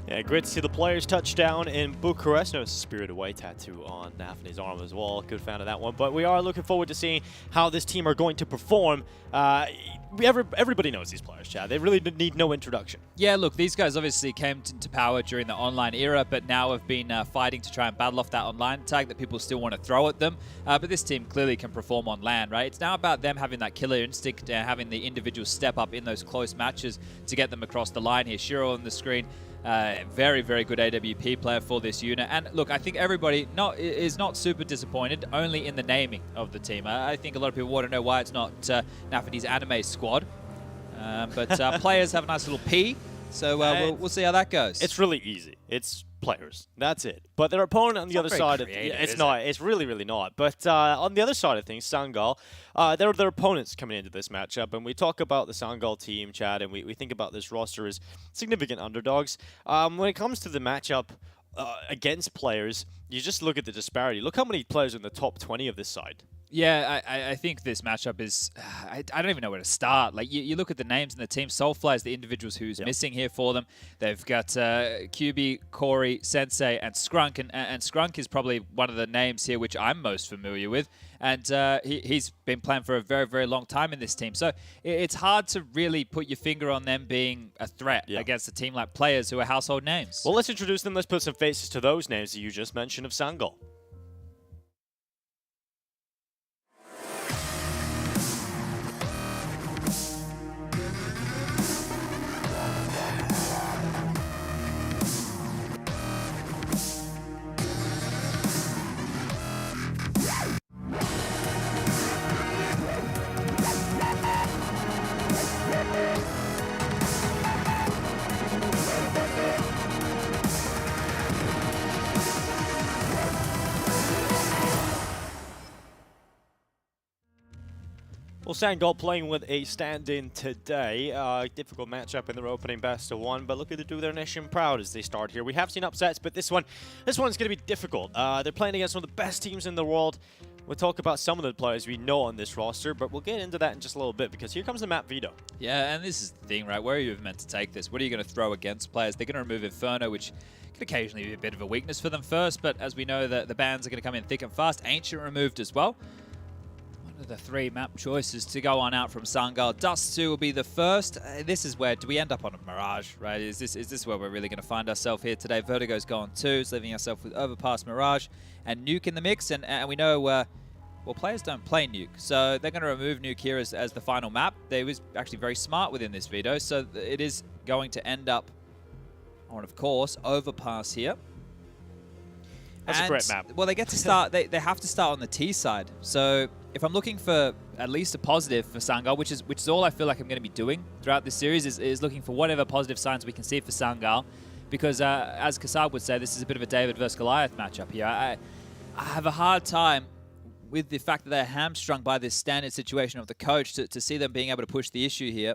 Yeah, great to see the players touchdown in Bucharest. No Spirit Away tattoo on Daphne's arm as well. Good fan of that one. But we are looking forward to seeing how this team are going to perform. Everybody knows these players, Chad. They really need no introduction. Yeah, look, these guys obviously came into power during the online era, but now have been fighting to try and battle off that online tag that people still want to throw at them. But this team clearly can perform on LAN, right? It's now about them having that killer instinct, having the individual step up in those close matches to get them across the line here. Shiro on the screen. Very, very good AWP player for this unit. And look, I think everybody is not super disappointed, only in the naming of the team. I think a lot of people want to know why it's not Nafany's anime squad. But players have a nice little P, so we'll see how that goes. It's really easy. It's players. That's it. But their opponent on the other side of it's not. It's really, really not. But on the other side of things, Sangal, they're their opponents coming into this matchup, and we talk about the Sangal team, Chad, and we think about this roster as significant underdogs. When it comes to the matchup against players, you just look at the disparity. Look how many players are in the top 20 of this side. Yeah, I think this matchup is... I don't even know where to start. Like, you look at the names in the team. Soulfly is the individuals who's missing here for them. They've got QB, Corey, Sensei, and Skrunk. And Skrunk is probably one of the names here which I'm most familiar with. And he's been playing for a very, very long time in this team. So it's hard to really put your finger on them being a threat against a team like players who are household names. Well, let's introduce them. Let's put some faces to those names that you just mentioned of Sangal. Well, Sangal playing with a stand-in today. Difficult matchup in their opening best of one, but looking to do their nation proud as they start here. We have seen upsets, but this one's going to be difficult. They're playing against one of the best teams in the world. We'll talk about some of the players we know on this roster, but we'll get into that in just a little bit because here comes the map veto. Yeah, and this is the thing, right? Where are you meant to take this? What are you going to throw against players? They're going to remove Inferno, which could occasionally be a bit of a weakness for them first, but as we know, the bans are going to come in thick and fast. Ancient removed as well. The 3 map choices to go on out from Sangal. Dust 2 will be the first. This is where, do we end up on a Mirage, right? Is this where we're really going to find ourselves here today? Vertigo's gone 2, so leaving ourselves with Overpass, Mirage, and Nuke in the mix. And we know, well, players don't play Nuke, so they're going to remove Nuke here as the final map. They was actually very smart within this veto, so it is going to end up on, of course, Overpass here. That's a great map. Well, they get to start, they have to start on the T side, so if I'm looking for at least a positive for Sangal, which is all I feel like I'm going to be doing throughout this series, is looking for whatever positive signs we can see for Sangal. Because as Kassab would say, this is a bit of a David versus Goliath matchup here. I have a hard time with the fact that they're hamstrung by this standard situation of the coach to see them being able to push the issue here.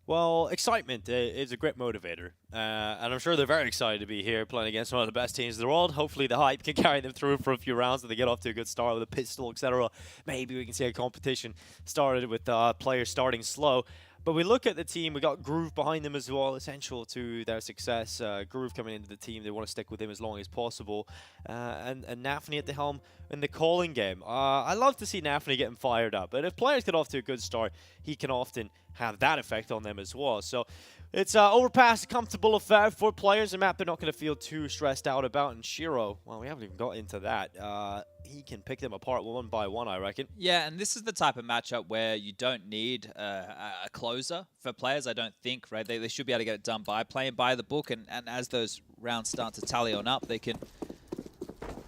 Well, excitement is a great motivator, and I'm sure they're very excited to be here playing against one of the best teams in the world. Hopefully the hype can carry them through for a few rounds and they get off to a good start with a pistol, etc. Maybe we can see a competition started with players starting slow. But we look at the team, we got Groove behind them as well, essential to their success. Groove coming into the team, they want to stick with him as long as possible. And Nafny at the helm in the calling game. I love to see Nafny getting fired up. But if players get off to a good start, he can often have that effect on them as well. So it's overpass, a comfortable affair for players. A map they're not going to feel too stressed out about. And Shiro, well, we haven't even got into that. He can pick them apart one by one, I reckon. Yeah, and this is the type of matchup where you don't need a closer for players, I don't think, right? They should be able to get it done by playing by the book, and as those rounds start to tally on up, they can,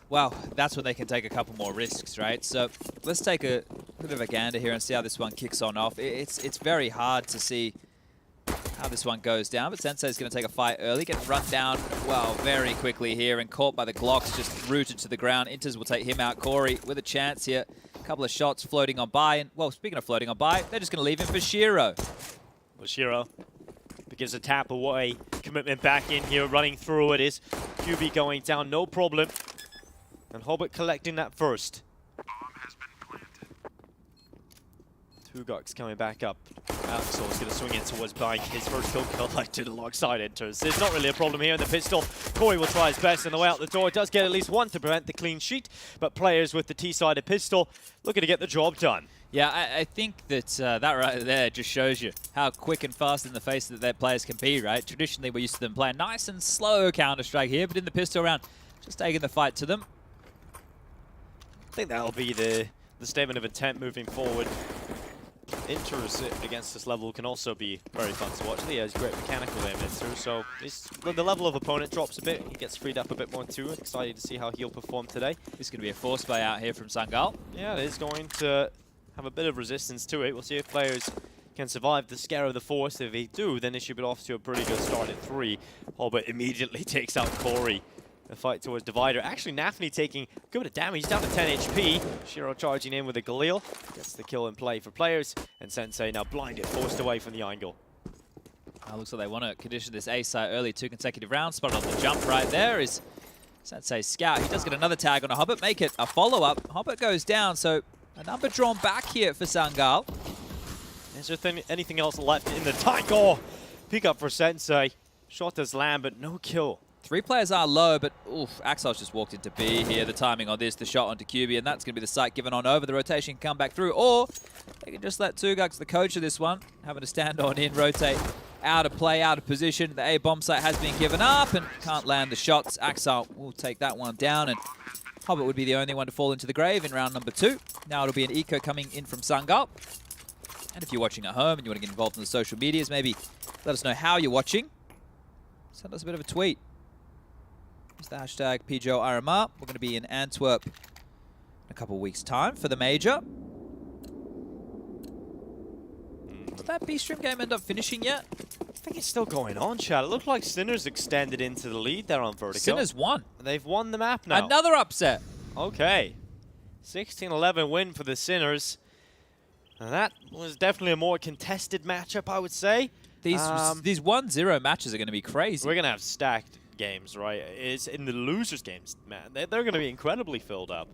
well, that's when they can take a couple more risks, right? So let's take a bit of a gander here and see how this one kicks on off. It's very hard to see how this one goes down, but Sensei's going to take a fight early, get run down, well, very quickly here, and caught by the Glocks, just rooted to the ground. Inters will take him out. Corey with a chance here. A couple of shots floating on by, and, well, speaking of floating on by, they're just going to leave him for Shiro. Well, Shiro begins to tap away. Commitment back in here, running through it is QB going down, no problem. And Hobbit collecting that first. Hugok's coming back up. Alexor's going to swing in towards buying his first kill collected alongside Enters. There's not really a problem here in the pistol. Corey will try his best on the way out the door. Does get at least one to prevent the clean sheet, but players with the T-sided pistol looking to get the job done. Yeah, I think that that right there just shows you how quick and fast in the face that their players can be, right? Traditionally, we're used to them playing nice and slow Counter-Strike here, but in the pistol round, just taking the fight to them. I think that'll be the statement of intent moving forward. Inters against this level can also be very fun to watch. He has great mechanical aim, Inter, so the level of opponent drops a bit. He gets freed up a bit more too. Excited to see how he'll perform today. This is going to be a force play out here from Sangal. Yeah, it is going to have a bit of resistance to it. We'll see if players can survive the scare of the force. If they do, then they should be off to a pretty good start at 3. Hobbit immediately takes out Corey. The fight towards Divider. Actually, Nafny taking a good bit of damage. He's down to 10 HP. Shiro charging in with a Galil. Gets the kill in play for players. And Sensei now blinded, forced away from the angle. Looks like they want to condition this A site early. 2 consecutive rounds. Spotted on the jump right there is Sensei's scout. He does get another tag on a Hobbit. Make it a follow-up. Hobbit goes down, so a number drawn back here for Sangal. Is there anything else left in the tank? Oh, pick up for Sensei. Shot does land, but no kill. 3 players are low, but oof, Axel's just walked into B here. The timing on this, the shot onto QB, and that's going to be the site given on over. The rotation can come back through, or they can just let Tugux, the coach of this one, having to stand on in, rotate out of play, out of position. The A bomb site has been given up and can't land the shots. Axel will take that one down, and Hobbit would be the only one to fall into the grave in round number 2. Now it'll be an eco coming in from Sangal. And if you're watching at home and you want to get involved in the social medias, maybe let us know how you're watching. Send us a bit of a tweet. Use the hashtag PGL RMR. We're going to be in Antwerp in a couple of weeks' time for the major. Did that B-Stream game end up finishing yet? I think it's still going on, Chad. It looked like Sinners extended into the lead there on Vertigo. Sinners won. They've won the map now. Another upset. Okay. 16-11 win for the Sinners. And that was definitely a more contested matchup, I would say. These 1-0 matches are going to be crazy. We're going to have stacked games, right? It's in the losers games, man. They're going to be incredibly filled up.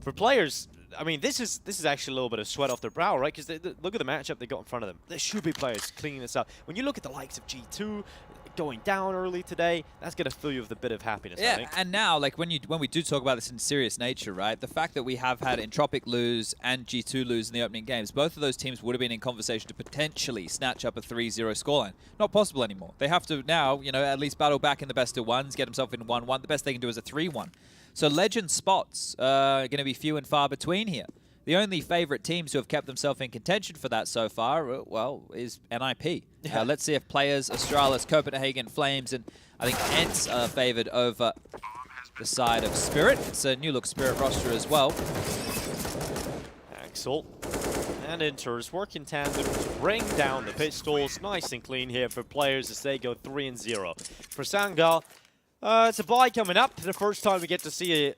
For players, I mean, this is actually a little bit of sweat off their brow, right? Because look at the matchup they got in front of them. There should be players cleaning this up. When you look at the likes of G2 going down early today, that's going to fill you with a bit of happiness, I think. And now, like, when we do talk about this in serious nature, right, the fact that we have had Entropic lose and G2 lose in the opening games, both of those teams would have been in conversation to potentially snatch up a 3-0 scoreline. Not possible anymore. They have to now, you know, at least battle back in the best of ones, get themselves in 1-1. The best they can do is a 3-1. So legend spots are going to be few and far between here. The only favorite teams who have kept themselves in contention for that so far, well, is NIP. Let's see if players, Astralis, Copenhagen Flames, and I think ENCE are favored over the side of Spirit. It's a new look Spirit roster as well. Axel and Inters work in tandem to bring down the pistols. Nice and clean here for players as they go 3-0. For Sangal, it's a bye coming up. The first time we get to see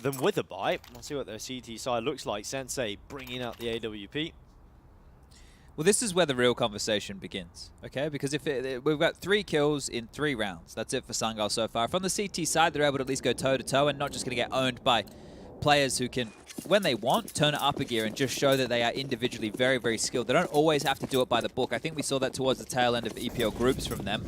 them with a bye. We'll see what their CT side looks like. Sensei bringing out the AWP. Well, this is where the real conversation begins, okay? Because if we've got 3 kills in 3 rounds. That's it for Sangal so far. From the CT side, they're able to at least go toe-to-toe and not just going to get owned by players who can, when they want, turn it up a gear and just show that they are individually very, very skilled. They don't always have to do it by the book. I think we saw that towards the tail end of the EPL groups from them.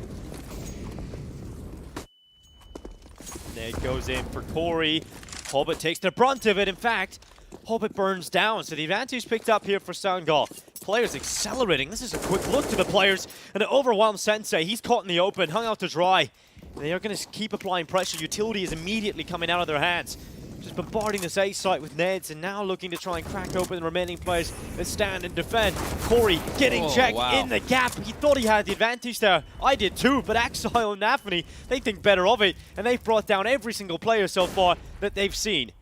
There it goes in for Corey. Hobbit takes the brunt of it. In fact, Hobbit burns down. So the advantage picked up here for Sangal. Players accelerating. This is a quick look to the players. And it overwhelms Sensei. He's caught in the open, hung out to dry. They are going to keep applying pressure. Utility is immediately coming out of their hands. Just bombarding this A site with nades and now looking to try and crack open the remaining players that stand and defend. Corey getting checked in the gap. He thought he had the advantage there. I did too, but Axile and Nafany, they think better of it. And they've brought down every single player so far that they've seen.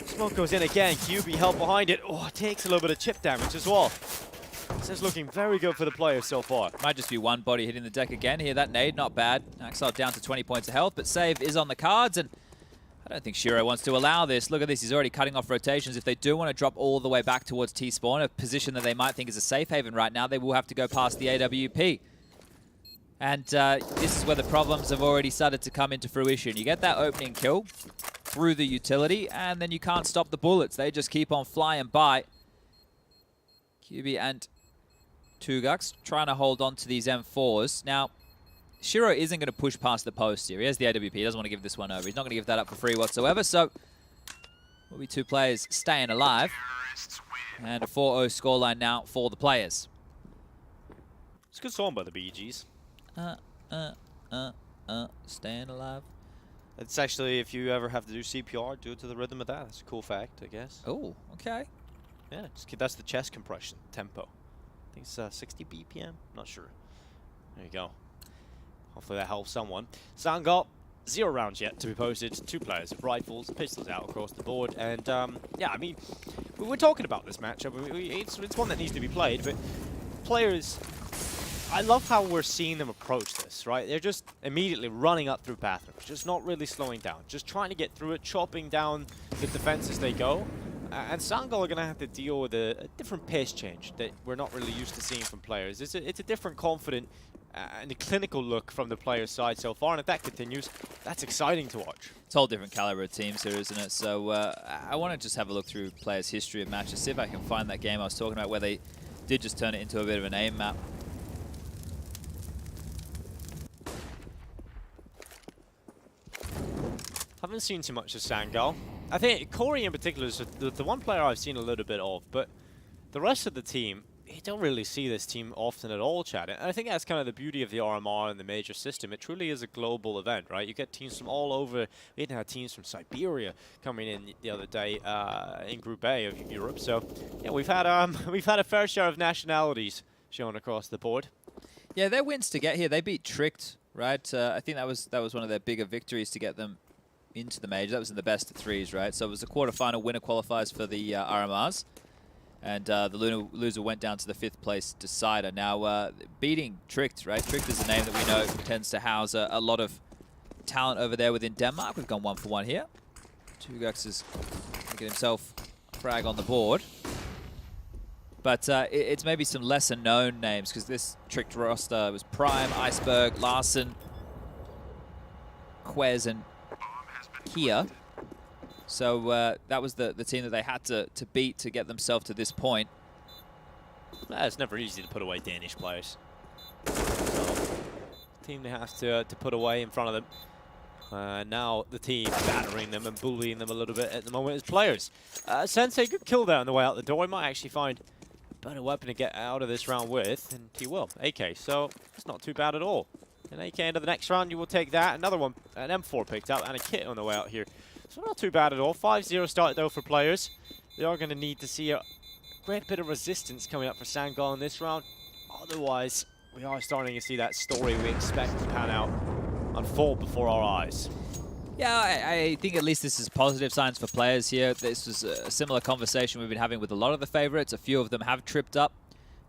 Smoke goes in again. QB held behind it. Oh, it takes a little bit of chip damage as well. This is looking very good for the players so far. Might just be one body hitting the deck again here. That nade, not bad. Axile down to 20 points of health, but save is on the cards. And I don't think Shiro wants to allow this. Look at this, he's already cutting off rotations. If they do want to drop all the way back towards T-spawn, a position that they might think is a safe haven right now, they will have to go past the AWP. And this is where the problems have already started to come into fruition. You get that opening kill through the utility, and then you can't stop the bullets. They just keep on flying by. QB and Tugux trying to hold on to these M4s. Now, Shiro isn't going to push past the post here. He has the AWP. He doesn't want to give this one over. He's not going to give that up for free whatsoever. So, will be 2 players staying alive. And a 4-0 scoreline now for the players. It's a good song by the BGs. Staying alive. It's actually, if you ever have to do CPR, do it to the rhythm of that. That's a cool fact, I guess. Oh, okay. Yeah, that's the chest compression tempo. I think it's 60 BPM. Not sure. There you go. Hopefully that helps someone. Sangal, 0 rounds yet to be posted. 2 players with rifles, pistols out across the board. And yeah, I mean, we're talking about this matchup. It's one that needs to be played, but players, I love how we're seeing them approach this, right? They're just immediately running up through pathrooms, just not really slowing down, just trying to get through it, chopping down the defense as they go. And Sangal are going to have to deal with a different pace change that we're not really used to seeing from players. It's a different, confident, and a clinical look from the players' side so far, and if that continues, that's exciting to watch. It's a whole different caliber of teams here, isn't it? So I want to just have a look through players' history of matches, see if I can find that game I was talking about where they did just turn it into a bit of an aim map. Haven't seen too much of Sangal. I think Corey in particular is the one player I've seen a little bit of, but the rest of the team, you don't really see this team often at all, Chad. And I think that's kind of the beauty of the RMR and the major system. It truly is a global event, right? You get teams from all over. We even had teams from Siberia coming in the other day in Group A of Europe. So yeah, we've had a fair share of nationalities shown across the board. Yeah, their wins to get here, they beat Tricked, right? I think that was one of their bigger victories to get them into the major. That was in the best of 3s, right? So it was a quarterfinal winner qualifiers for the RMRs. And the loser went down to the 5th place decider. Now, beating Tricked, right? Tricked is a name that we know tends to house a lot of talent over there within Denmark. We've gone 1 for 1 here. Tugux is making himself a frag on the board. But it's maybe some lesser known names, because this Tricked roster was Prime, Iceberg, Larson, Quez, and Kia. So that was the team that they had to beat to get themselves to this point. It's never easy to put away Danish players. So, team they have to put away in front of them. Now the team battering them and bullying them a little bit at the moment as players. Sensei, good kill there on the way out the door. He might actually find a better weapon to get out of this round with, and he will. AK, so it's not too bad at all. An AK into the next round, you will take that. Another one, an M4 picked up, and a kit on the way out here. So not too bad at all. 5-0 start though for players. They are going to need to see a great bit of resistance coming up for Sangal in this round. Otherwise, we are starting to see that story we expect to pan out unfold before our eyes. Yeah, I think at least this is positive signs for players here. This was a similar conversation we've been having with a lot of the favorites. A few of them have tripped up.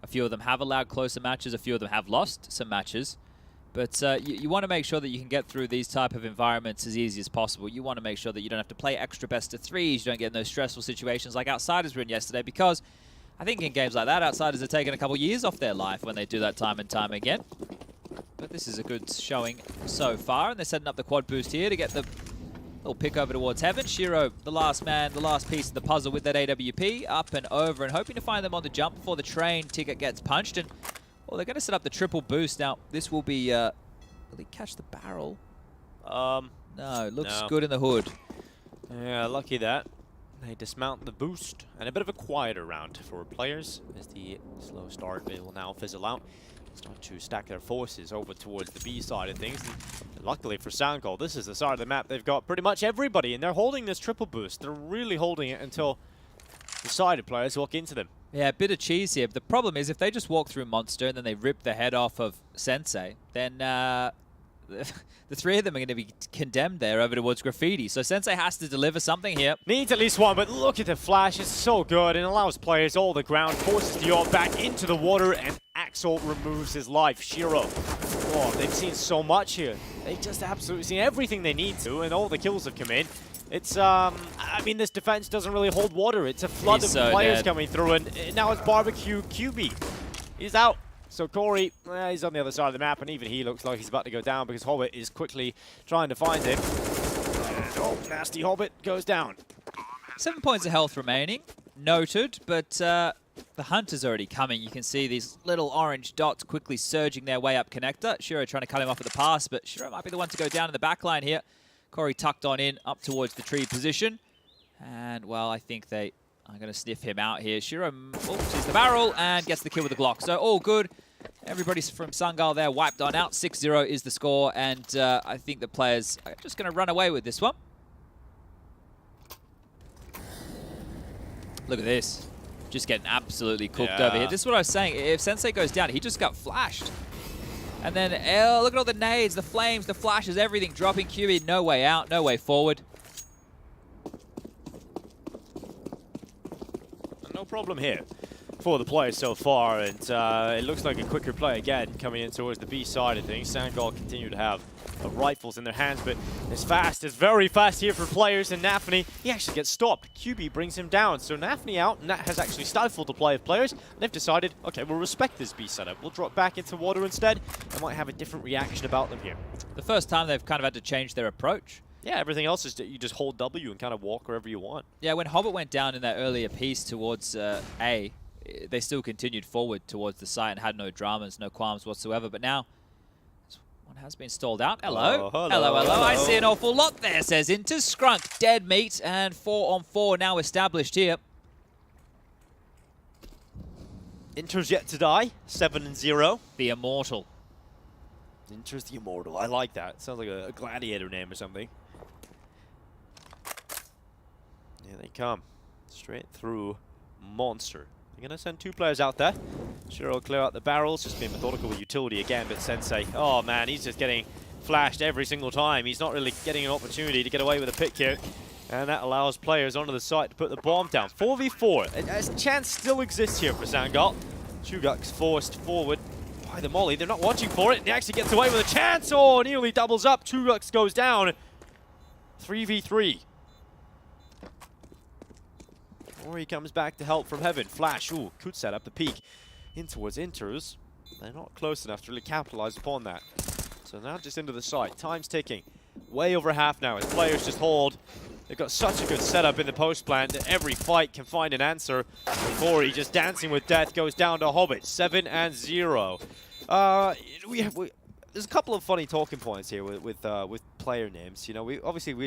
A few of them have allowed closer matches. A few of them have lost some matches. But you want to make sure that you can get through these type of environments as easy as possible. You want to make sure that you don't have to play extra best of threes. You don't get in those stressful situations like Outsiders were in yesterday, because I think in games like that, Outsiders are taking a couple years off their life when they do that time and time again. But this is a good showing so far, and they're setting up the quad boost here to get the little pick over towards Heaven. Shiro, the last man, the last piece of the puzzle with that AWP, up and over, and hoping to find them on the jump before the train ticket gets punched. And well, they're going to set up the triple boost. Now, this will be... will he catch the barrel? No, looks good in the hood. Yeah, lucky that. They dismount the boost, and a bit of a quieter round for players as the slow start will now fizzle out. Start to stack their forces over towards the B side of things. And luckily for Sangal, this is the side of the map they've got pretty much everybody, and they're holding this triple boost. They're really holding it until the sided players walk into them. Yeah, a bit of cheese here. But the problem is if they just walk through Monster and then they rip the head off of Sensei, then the three of them are going to be condemned there over towards Graffiti. So Sensei has to deliver something here. Needs at least one, but look at the flash. It's so good and allows players all the ground, forces Dior back into the water, and Axel removes his life. Shiro. Oh, they've seen so much here. They've just absolutely seen everything they need to, and all the kills have come in. It's, I mean, this defense doesn't really hold water. It's a flood of players coming through, and now it's Barbecue QB. He's out. So Corey, he's on the other side of the map, and even he looks like he's about to go down because Hobbit is quickly trying to find him. And, oh, nasty Hobbit goes down. 7 points of health remaining. Noted, but the Hunter's already coming. You can see these little orange dots quickly surging their way up connector. Shiro trying to cut him off at the pass, but Shiro might be the one to go down in the back line here. Corey tucked on in up towards the tree position. And, well, I think they are going to sniff him out here. Shiro sees the barrel and gets the kill with the Glock. So all good. Everybody from Sangal there wiped on out. 6-0 is the score, and I think the players are just going to run away with this one. Look at this. Just getting absolutely cooked over here. This is what I was saying. If Sensei goes down, he just got flashed. And then, look at all the nades, the flames, the flashes, everything dropping. QB, no way out, no way forward. No problem here for the players so far, and it looks like a quicker play again coming in towards the B side of things. Sangal continue to have rifles in their hands, but it's very fast here for players, and Nafny, he actually gets stopped. QB brings him down, so Nafny out, and that has actually stifled the play of players. And they've decided, okay, we'll respect this B setup. We'll drop back into water instead, and might have a different reaction about them here. The first time they've kind of had to change their approach. Yeah, everything else is you just hold W and kind of walk wherever you want. Yeah, when Hobbit went down in that earlier piece towards A, they still continued forward towards the site and had no dramas, no qualms whatsoever. But now, this one has been stalled out. Hello. Hello. I see an awful lot there, says Inter. Scrunk, dead meat, and 4-on-4 now established here. Inter's yet to die, 7-0. The Immortal. Inter's the Immortal. I like that. It sounds like a gladiator name or something. Here they come. Straight through Monster. They're going to send two players out there. Shiro will clear out the barrels. Just being methodical with utility again, but Sensei, oh man, he's just getting flashed every single time. He's not really getting an opportunity to get away with a pick here. And that allows players onto the site to put the bomb down. 4v4. A chance still exists here for Sangal. Chuguk's forced forward by the molly. They're not watching for it, and he actually gets away with a chance. Oh, nearly doubles up. Chuguk goes down. 3v3. Or he comes back to help from heaven. Flash, ooh, could set up the peak in towards Inters. They're not close enough to really capitalize upon that. So now just into the site. Time's ticking. Way over half now as players just hold. They've got such a good setup in the post plant that every fight can find an answer. Corey just dancing with death goes down to Hobbit. 7-0. There's a couple of funny talking points here with player names. You know, we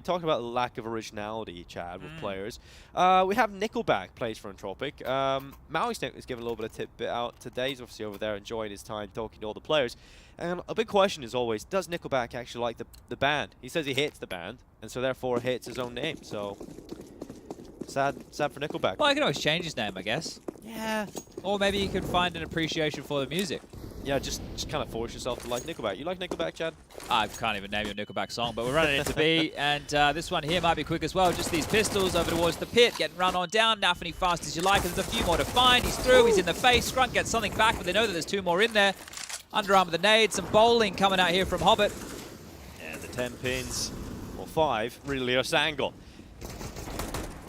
talked about the lack of originality, Chad, with players. We have Nickelback plays for Entropic. Maui Snake was giving a little bit of tidbit out today. He's obviously over there enjoying his time talking to all the players. And a big question is always, does Nickelback actually like the band? He says he hates the band, and so therefore hates his own name. So sad for Nickelback. Well, I can always change his name, I guess. Yeah. Or maybe you could find an appreciation for the music. yeah, just kind of force yourself to like Nickelback. You like Nickelback, Chad? I can't even name your Nickelback song, but we're running into B, and this one here might be quick as well. Just these pistols over towards the pit, getting run on down. Nafany fast as you like. There's a few more to find. He's through. He's in the face. Scrunk gets something back, but they know that there's 2 more in there. Underarm with the nade. Some bowling coming out here from Hobbit. And the 10 pins, or 5, really are Sangal.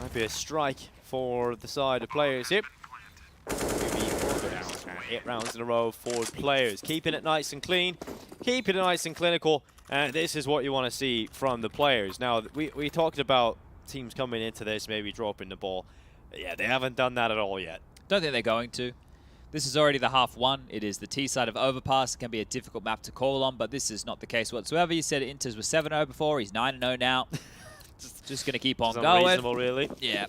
Might be a strike for the side of players here. 8 rounds in a row for players. Keeping it nice and clean, keeping it nice and clinical, and this is what you want to see from the players. Now, we talked about teams coming into this, maybe dropping the ball. Yeah, they haven't done that at all yet. Don't think they're going to. This is already the half one. It is the T side of Overpass. It can be a difficult map to call on, but this is not the case whatsoever. You said ENCE was 7-0 before. He's 9-0 now. Just going to keep on going. Unreasonable, really. Yeah.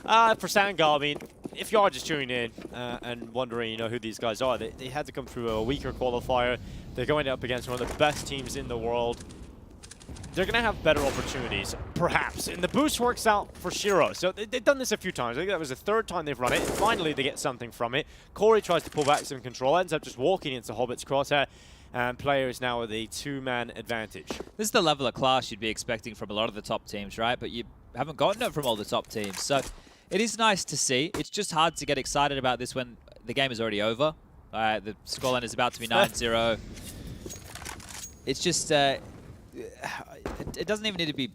For Sangal, I mean, if you are just tuning in and wondering, you know, who these guys are, they had to come through a weaker qualifier. They're going up against one of the best teams in the world. They're going to have better opportunities, perhaps. And the boost works out for Shiro. So they've done this a few times. I think that was the 3rd time they've run it. And finally, they get something from it. Corey tries to pull back some control, ends up just walking into Hobbit's crosshair. And players now with a 2-man advantage. This is the level of class you'd be expecting from a lot of the top teams, right? But you haven't gotten it from all the top teams. So it is nice to see. It's just hard to get excited about this when the game is already over. The scoreline is about to be 9-0. It's just... it doesn't even need to be...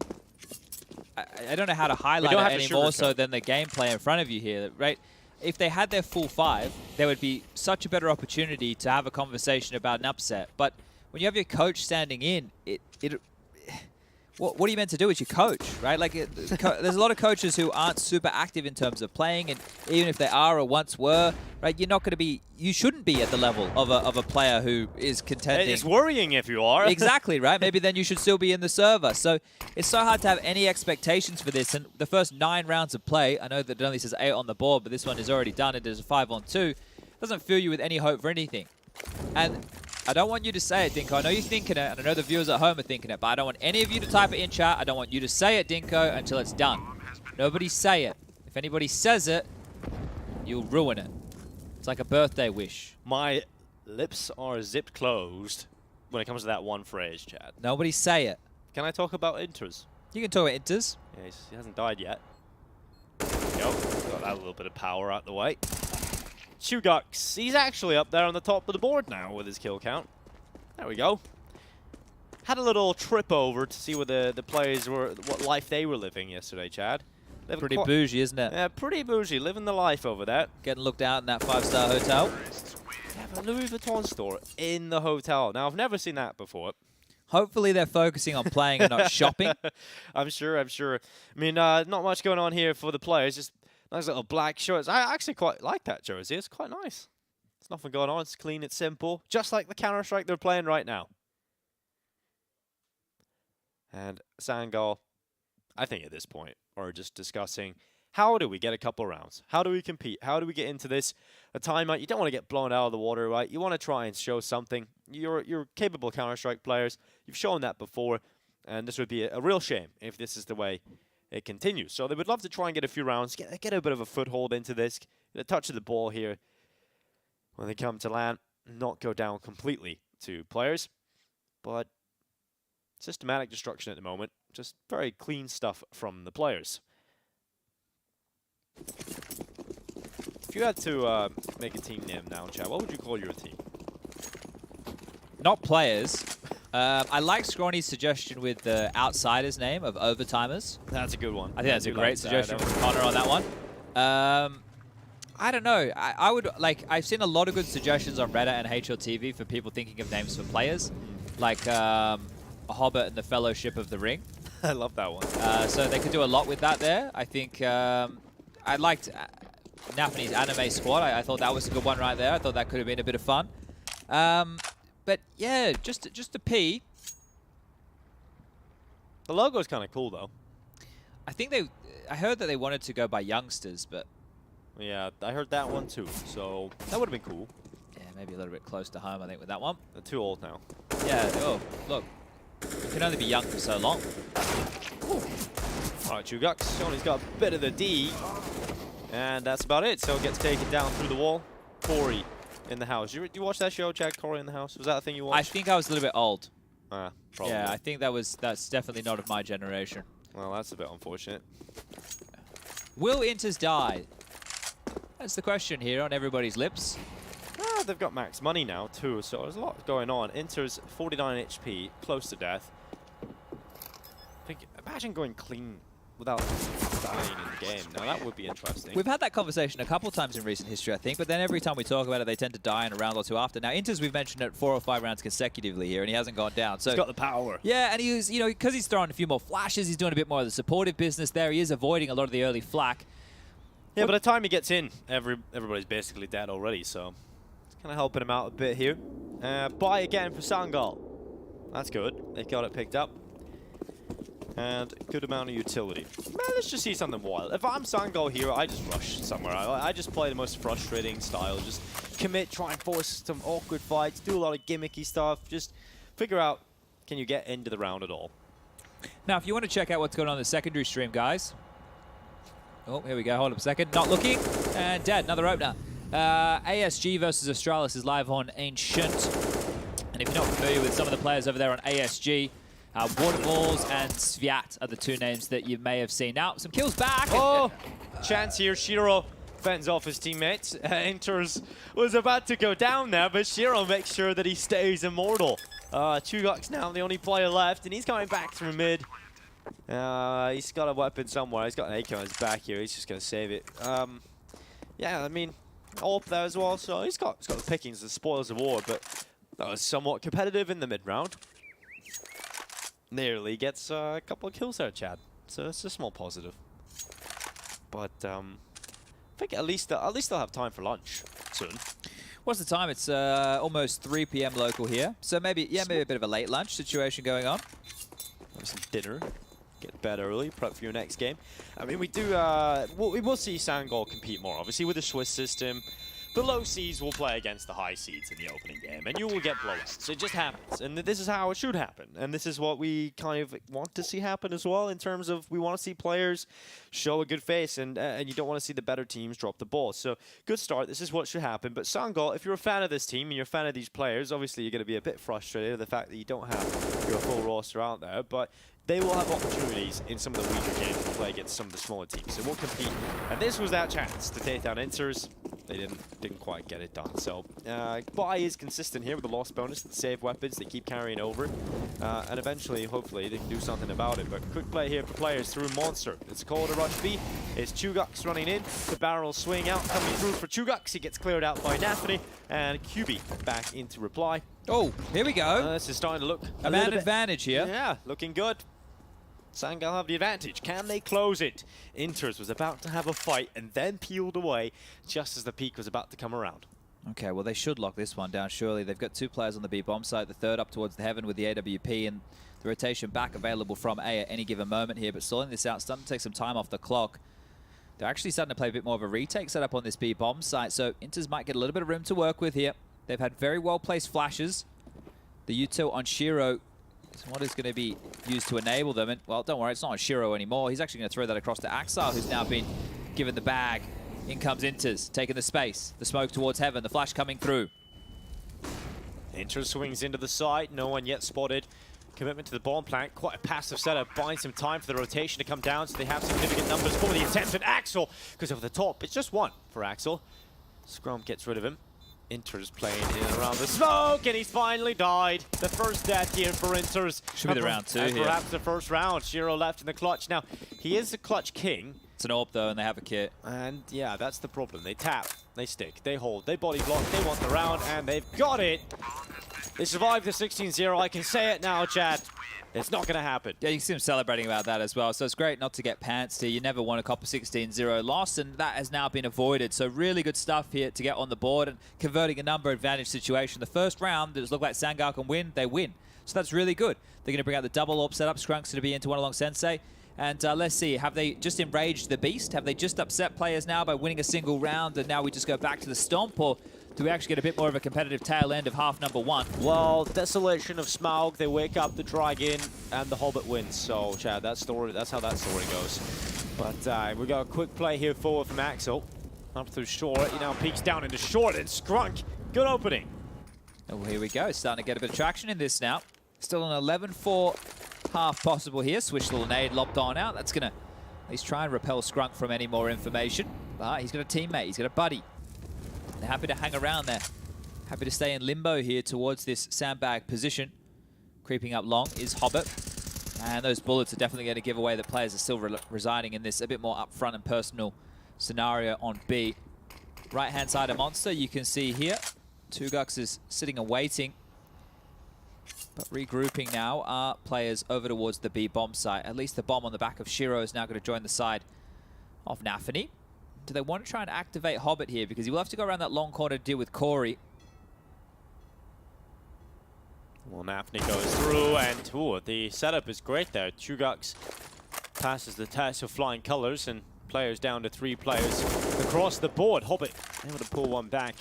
I don't know how to highlight it any more so than the gameplay in front of you here, right? If they had their full 5, there would be such a better opportunity to have a conversation about an upset. But when you have your coach standing in, what are you meant to do as your coach, right? Like, there's a lot of coaches who aren't super active in terms of playing, and even if they are or once were, right, you're not going to be, you shouldn't be at the level of a player who is contending. It's worrying if you are. Exactly, right? Maybe then you should still be in the server. So it's so hard to have any expectations for this. And the first 9 rounds of play, I know that it only says 8 on the board, but this one is already done. It is a 5-on-2. Doesn't fill you with any hope for anything. And I don't want you to say it, Dinko. I know you're thinking it, and I know the viewers at home are thinking it, but I don't want any of you to type it in chat. I don't want you to say it, Dinko, until it's done. Nobody say it. If anybody says it, you'll ruin it. It's like a birthday wish. My lips are zipped closed when it comes to that one phrase, Chad. Nobody say it. Can I talk about Inters? You can talk about Inters. Yeah, he hasn't died yet. Yep, got that little bit of power out the way. Chugux, he's actually up there on the top of the board now with his kill count. There we go. Had a little trip over to see what the players were, what life they were living yesterday, Chad. Pretty bougie, isn't it? Yeah, pretty bougie, living the life over there. Getting looked out in that 5-star hotel. They have a Louis Vuitton store in the hotel. Now, I've never seen that before. Hopefully they're focusing on playing and not shopping. I'm sure. I mean, not much going on here for the players, just nice little black shirts. I actually quite like that jersey. It's quite nice. There's nothing going on. It's clean. It's simple. Just like the Counter-Strike they're playing right now. And Sangal, I think at this point, are just discussing how do we get a couple rounds? How do we compete? How do we get into this? A timeout. You don't want to get blown out of the water, right? You want to try and show something. You're capable Counter-Strike players. You've shown that before. And this would be a real shame if this is the way it continues. So they would love to try and get a few rounds, get a bit of a foothold into this, get a touch of the ball here when they come to land, not go down completely to players. But systematic destruction at the moment, just very clean stuff from the players. If you had to make a team name now, Chad, what would you call your team? Not players. I like Scrawny's suggestion with the Outsiders name of Overtimers. That's a good one. I think that's a great suggestion from Connor on that one. I don't know. I would, like, I've seen a lot of good suggestions on Reddit and HLTV for people thinking of names for players, like Hobbit and the Fellowship of the Ring. I love that one. So they could do a lot with that there. I think I liked Nafany's Anime Squad. I thought that was a good one right there. I thought that could have been a bit of fun. But yeah, just a P. The logo's kind of cool though. I think I heard that they wanted to go by youngsters, but yeah, I heard that one too. So that would have been cool. Yeah, maybe a little bit close to home, I think, with that one. They're too old now. Yeah. Oh, look, you can only be young for so long. All right, Chugux. Only's got a bit of the D, and that's about it. So it gets taken down through the wall. Corey in the House. You watch that show, Chad, Corey in the House? Was that a thing you watched? I think I was a little bit old. Probably. Yeah, I think that's definitely not of my generation. Well, that's a bit unfortunate. Will Inters die? That's the question here on everybody's lips. They've got max money now too, so there's a lot going on. Inter's 49 HP, close to death. Imagine going clean without dying in the game. Now that would be interesting. We've had that conversation a couple times in recent history, I think, but then every time we talk about it, they tend to die in a round or two after. Now, Inters, we've mentioned it 4 or 5 rounds consecutively here, and he hasn't gone down. So he's got the power. Yeah, and he was, you know, because he's throwing a few more flashes, he's doing a bit more of the supportive business there. He is avoiding a lot of the early flak. Yeah, by the time he gets in, everybody's basically dead already, so it's kind of helping him out a bit here. Buy again for Sangal. That's good. They got it picked up. And good amount of utility. Man, let's just see something wild. If I'm Sangal here, I just rush somewhere. I just play the most frustrating style. Just commit, try and force some awkward fights, do a lot of gimmicky stuff. Just figure out, can you get into the round at all? Now, if you want to check out what's going on in the secondary stream, guys. Oh, here we go. Hold up a second. Not looking. And dead. Another opener. ASG versus Astralis is live on Ancient. And if you're not familiar with some of the players over there on ASG, Waterballs and Sviat are the 2 names that you may have seen. Now, some kills back. Oh, chance here. Shiro fends off his teammates. Inters was about to go down there, but Shiro makes sure that he stays immortal. Chugok's now the only player left, and he's coming back through mid. He's got a weapon somewhere. He's got an AK on his back here. He's just going to save it. Yeah, I mean, all up there as well. So he's got the pickings, the spoils of war, but that was somewhat competitive in the mid-round. Nearly gets a couple of kills there, Chad. So it's a small positive. But I think at least they'll have time for lunch soon. What's the time? It's almost 3 p.m. local here. So maybe a bit of a late lunch situation going on. Have some dinner. Get to bed early, prep for your next game. I mean, we will see Sangal compete more, obviously, with the Swiss system. The low seeds will play against the high seeds in the opening game, and you will get blowouts. It just happens, and this is how it should happen. And this is what we kind of want to see happen as well, in terms of we want to see players show a good face, and you don't want to see the better teams drop the ball. So, good start. This is what should happen. But Sangal, if you're a fan of this team and you're a fan of these players, obviously you're going to be a bit frustrated at the fact that you don't have your full roster out there, but they will have opportunities in some of the weaker games to play against some of the smaller teams. So we'll compete. And this was that chance to take down Inters. They didn't quite get it done. So Buy is consistent here with the lost bonus, the save weapons. They keep carrying over. And eventually, hopefully, they can do something about it. But quick play here for players through Monster. It's called a rush B. It's Chugok's running in. The barrel swing out, coming through for Chugok's. He gets cleared out by Nathany. And QB back into reply. Oh, here we go. This is starting to look a man advantage here. Yeah, looking good. Sangal have the advantage. Can they close it? Inters was about to have a fight and then peeled away just as the peak was about to come around. Okay, well, they should lock this one down, surely. They've got 2 players on the B bomb site, the third up towards the heaven with the AWP, and the rotation back available from A at any given moment here, but stalling this out, starting to take some time off the clock. They're actually starting to play a bit more of a retake setup on this B bomb site, so Inters might get a little bit of room to work with here. They've had very well-placed flashes. The util on Shiro is what is going to be used to enable them. And, well, don't worry, it's not on Shiro anymore. He's actually going to throw that across to Axar, who's now been given the bag. In comes Inters, taking the space. The smoke towards heaven, the flash coming through. Inters swings into the side, no one yet spotted. Commitment to the bomb plant, quite a passive setup, buying some time for the rotation to come down so they have significant numbers for the attempt. And Axel goes over the top. It's just one for Axel. Scrum gets rid of him. Inters playing in and around the smoke, and he's finally died. The first death here for Inters. Should be the round 2 here. Perhaps the first round. Shiro left in the clutch. Now, he is the clutch king. It's an AWP though, and they have a kit. And yeah, that's the problem. They tap, they stick, they hold, they body block, they want the round, and they've got it. They survived the 16-0. I can say it now, Chad. It's not going to happen. Yeah, you can see them celebrating about that as well. So it's great not to get pantsed here. You never want a copper 16-0 loss, and that has now been avoided. So really good stuff here to get on the board and converting a number advantage situation. The first round, does look like Sangal can win, they win. So that's really good. They're going to bring out the double AWP setup. Skrunk's going to be into one along Sensei. And let's see, have they just enraged the beast? Have they just upset players now by winning a single round and now we just go back to the stomp? Or do we actually get a bit more of a competitive tail end of half number 1? Well, Desolation of Smaug, they wake up the Dragon, and the Hobbit wins. So, Chad, that's how that story goes. But we got a quick play here forward from Axel. Up through short, he now peeks down into short, and Skrunk Good opening. Oh, here we go. Starting to get a bit of traction in this now. Still an 11-4 half possible here. Swish little nade lopped on out. That's going to at least try and repel Scrunk from any more information. But he's got a teammate. He's got a buddy. They're happy to hang around there. Happy to stay in limbo here towards this sandbag position. Creeping up long is Hobbit. And those bullets are definitely going to give away that players are still residing in this a bit more upfront and personal scenario on B. Right-hand side of Monster, you can see here. Tugux is sitting and waiting. But regrouping now are players over towards the B bomb site. At least the bomb on the back of Shiro is now going to join the side of Nafany. Do they want to try and activate Hobbit here? Because he will have to go around that long corner to deal with Corey. Well, Nafany goes through, and ooh, the setup is great there. Tugux passes the test of flying colors, and players down to 3 players across the board. Hobbit able to pull one back.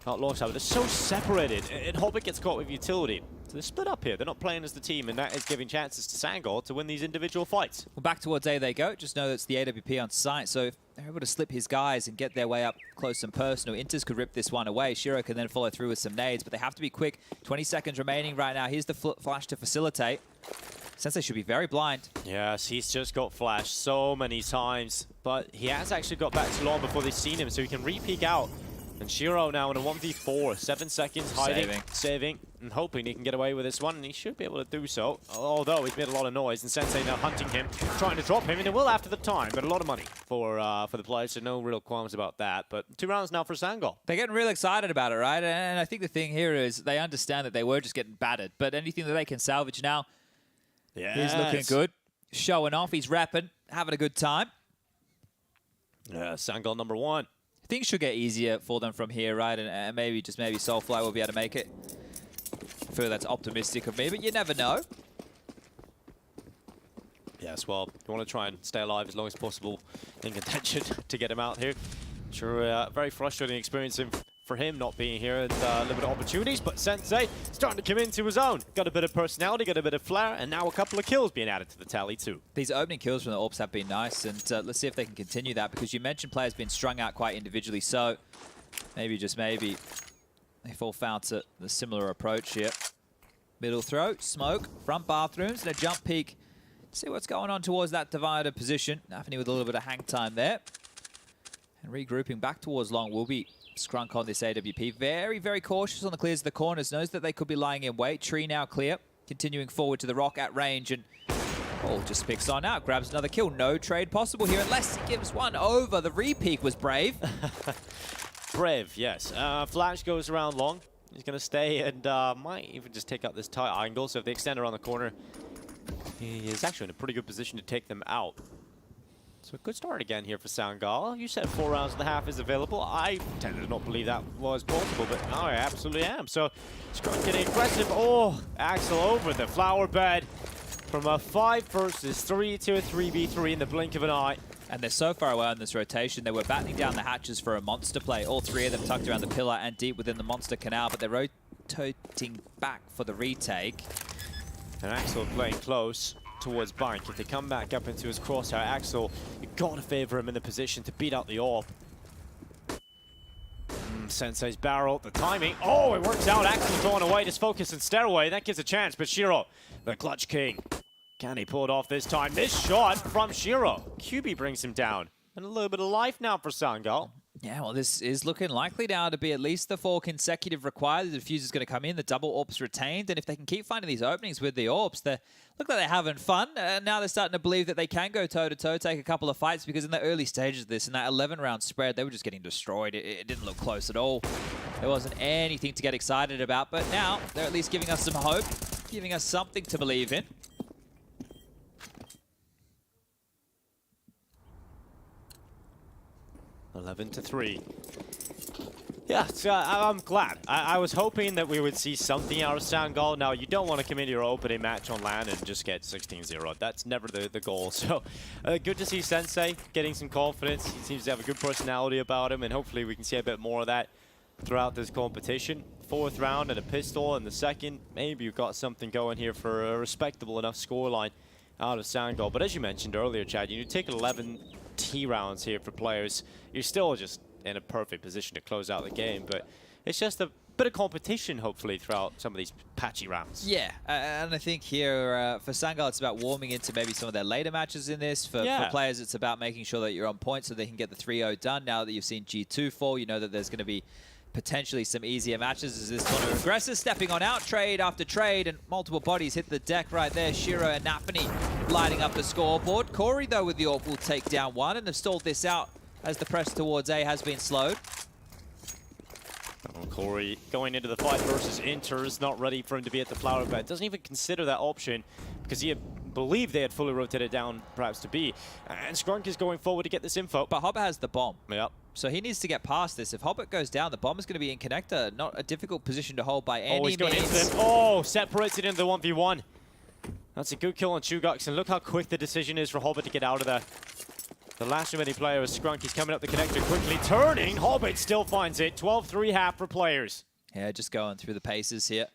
Not lost out. They're so separated, and Hobbit gets caught with utility. So they're split up here. They're not playing as the team, and that is giving chances to Sangal to win these individual fights. Well, back towards A they go. Just know it's the AWP on site, so if they're able to slip his guys and get their way up close and personal, Inters could rip this one away. Shiro can then follow through with some nades, but they have to be quick. 20 seconds remaining right now. Here's the flash to facilitate. Sensei should be very blind. Yes, he's just got flashed so many times, but he has actually got back too long before they've seen him, so he can re-peek out. And Shiro now in a 1v4, 7 seconds hiding, saving, and hoping he can get away with this one, and he should be able to do so, although he's made a lot of noise, and Sensei now hunting him, trying to drop him, and it will after the time, but a lot of money for the players, so no real qualms about that. But 2 rounds now for Sangal. They're getting real excited about it, right? And I think the thing here is they understand that they were just getting battered, but anything that they can salvage now, he's looking good, showing off, he's rapping, having a good time. Yeah, Sangal number 1. Things should get easier for them from here, right? And maybe, just maybe Soulfly will be able to make it. I feel that's optimistic of me, but you never know. Yes, well, you want to try and stay alive as long as possible in contention to get him out here. Sure, very frustrating experience for him not being here and limited opportunities, but Sensei starting to come into his own. Got a bit of personality, got a bit of flair, and now a couple of kills being added to the tally too. These opening kills from the AWPs have been nice, and let's see if they can continue that, because you mentioned players being strung out quite individually, so maybe, just maybe, they've all found the similar approach here. Middle throw, smoke, front bathrooms, and a jump peek. See what's going on towards that divider position. Nafany with a little bit of hang time there. And regrouping back towards long will be Scrunk on this AWP. Very, very cautious on the clears of the corners. Knows that they could be lying in wait. Tree now clear. Continuing forward to the rock at range. And just picks on out. Grabs another kill. No trade possible here unless he gives one over. The re-peek was brave. Brave, yes. Flash goes around long. He's going to stay and might even just take out this tight angle. So if they extend around the corner, he is actually in a pretty good position to take them out. So a good start again here for Sangal. You said 4 rounds and a half is available. I tended to not believe that was possible, but now I absolutely am. So Scrunk getting aggressive. Oh, Axel over the flower bed from a 5 versus 3 to a 3v3 in the blink of an eye. And they're so far away on this rotation. They were battening down the hatches for a monster play. All 3 of them tucked around the pillar and deep within the monster canal, but they're rotating back for the retake. And Axel playing close towards Bank. If they come back up into his crosshair, Axel, you gotta favor him in the position to beat out the AWP. Sensei's barrel, the timing. Oh, it works out. Axel's going away. Just focus and stairway. That gives a chance, but Shiro, the clutch king. Can he pull it off this time? This shot from Shiro. QB brings him down. And a little bit of life now for Sangal. Yeah, well, this is looking likely now to be at least the 4 consecutive required. The diffuser's going to come in, the double AWP's retained, and if they can keep finding these openings with the AWPs, they look like they're having fun. Now they're starting to believe that they can go toe-to-toe, take a couple of fights, because in the early stages of this, in that 11-round spread, they were just getting destroyed. It didn't look close at all. There wasn't anything to get excited about, but now they're at least giving us some hope, giving us something to believe in. (11-3). Yeah, so I'm glad. I was hoping that we would see something out of Sangal. Now, you don't want to come into your opening match on LAN and just get 16-0. That's never the goal. So, good to see Sensei getting some confidence. He seems to have a good personality about him, and hopefully we can see a bit more of that throughout this competition. 4th round and a pistol in the 2nd. Maybe you've got something going here for a respectable enough scoreline out of Sangal. But as you mentioned earlier, Chad, you take 11 T rounds here for players. You're still just in a perfect position to close out the game, but it's just bit of competition, hopefully, throughout some of these patchy rounds. Yeah, and I think here for Sangal, it's about warming into maybe some of their later matches in this. For players, it's about making sure that you're on point so they can get the 3-0 done. Now that you've seen G2 fall, you know that there's going to be potentially some easier matches as this tournament progresses. Stepping on out, trade after trade, and multiple bodies hit the deck right there. Shiro and Nafany lighting up the scoreboard. Corey, though, with the AWP will take down one, and have stalled this out as the press towards A has been slowed. Corey going into the fight versus Inter is not ready for him to be at the flower bed. Doesn't even consider that option because he believed they had fully rotated down perhaps to B. And Skrunk is going forward to get this info. But Hobbit has the bomb. Yep. So he needs to get past this. If Hobbit goes down, the bomb is going to be in connector. Not a difficult position to hold by any means. He's going into them. Oh, separates it into the 1v1. That's a good kill on Chugux. And look how quick the decision is for Hobbit to get out of there. The last remaining player is Skrunk. He's coming up the connector quickly, turning. Hobbit still finds it. 12-3 half for players. Yeah, just going through the paces here.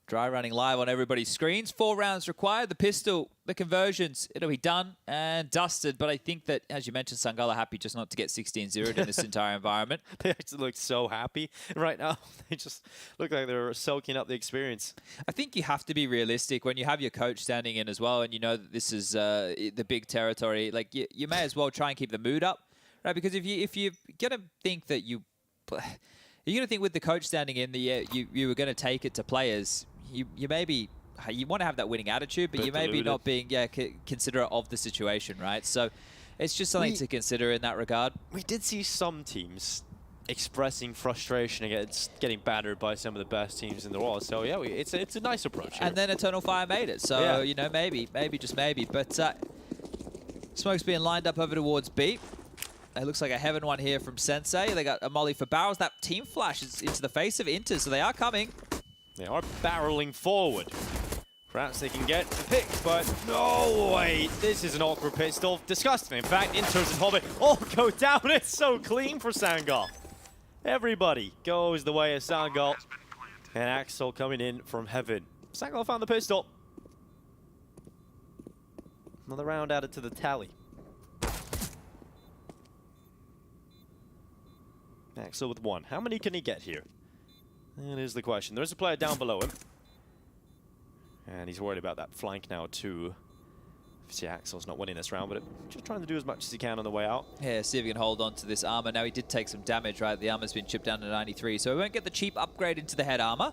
Dry running live on everybody's screens. 4 rounds required. The pistol, the conversions, it'll be done and dusted. But I think that, as you mentioned, Sangal are happy just not to get 16-0'd in this entire environment. They actually look so happy right now. They just look like they're soaking up the experience. I think you have to be realistic when you have your coach standing in as well, and you know that this is the big territory. Like you may as well try and keep the mood up, right? Because if you're gonna think that you're gonna think with the coach standing in, you were gonna take it to players. You maybe you want to have that winning attitude, but you may be not being considerate of the situation, right? So it's just something to consider in that regard. We did see some teams expressing frustration against getting battered by some of the best teams in the world. So yeah, it's a nice approach here. And then Eternal Fire made it. So you know, maybe just maybe. But smoke's being lined up over towards B. It looks like a heaven one here from Sensei. They got a molly for barrels. That team flash is into the face of Inter, so they are coming. They are barreling forward. Perhaps they can get the pick, but no way. This is an awkward pistol. Disgusting. In fact, Inters and Hobbit all go down. It's so clean for Sangal. Everybody goes the way of Sangal. And Axel coming in from heaven. Sangal found the pistol. Another round added to the tally. Axel with 1. How many can he get here? That is the question. There's a player down below him. And he's worried about that flank now too. See, Axel's not winning this round, but just trying to do as much as he can on the way out. Yeah, see if he can hold on to this armor. Now, he did take some damage, right? The armor's been chipped down to 93, so he won't get the cheap upgrade into the head armor.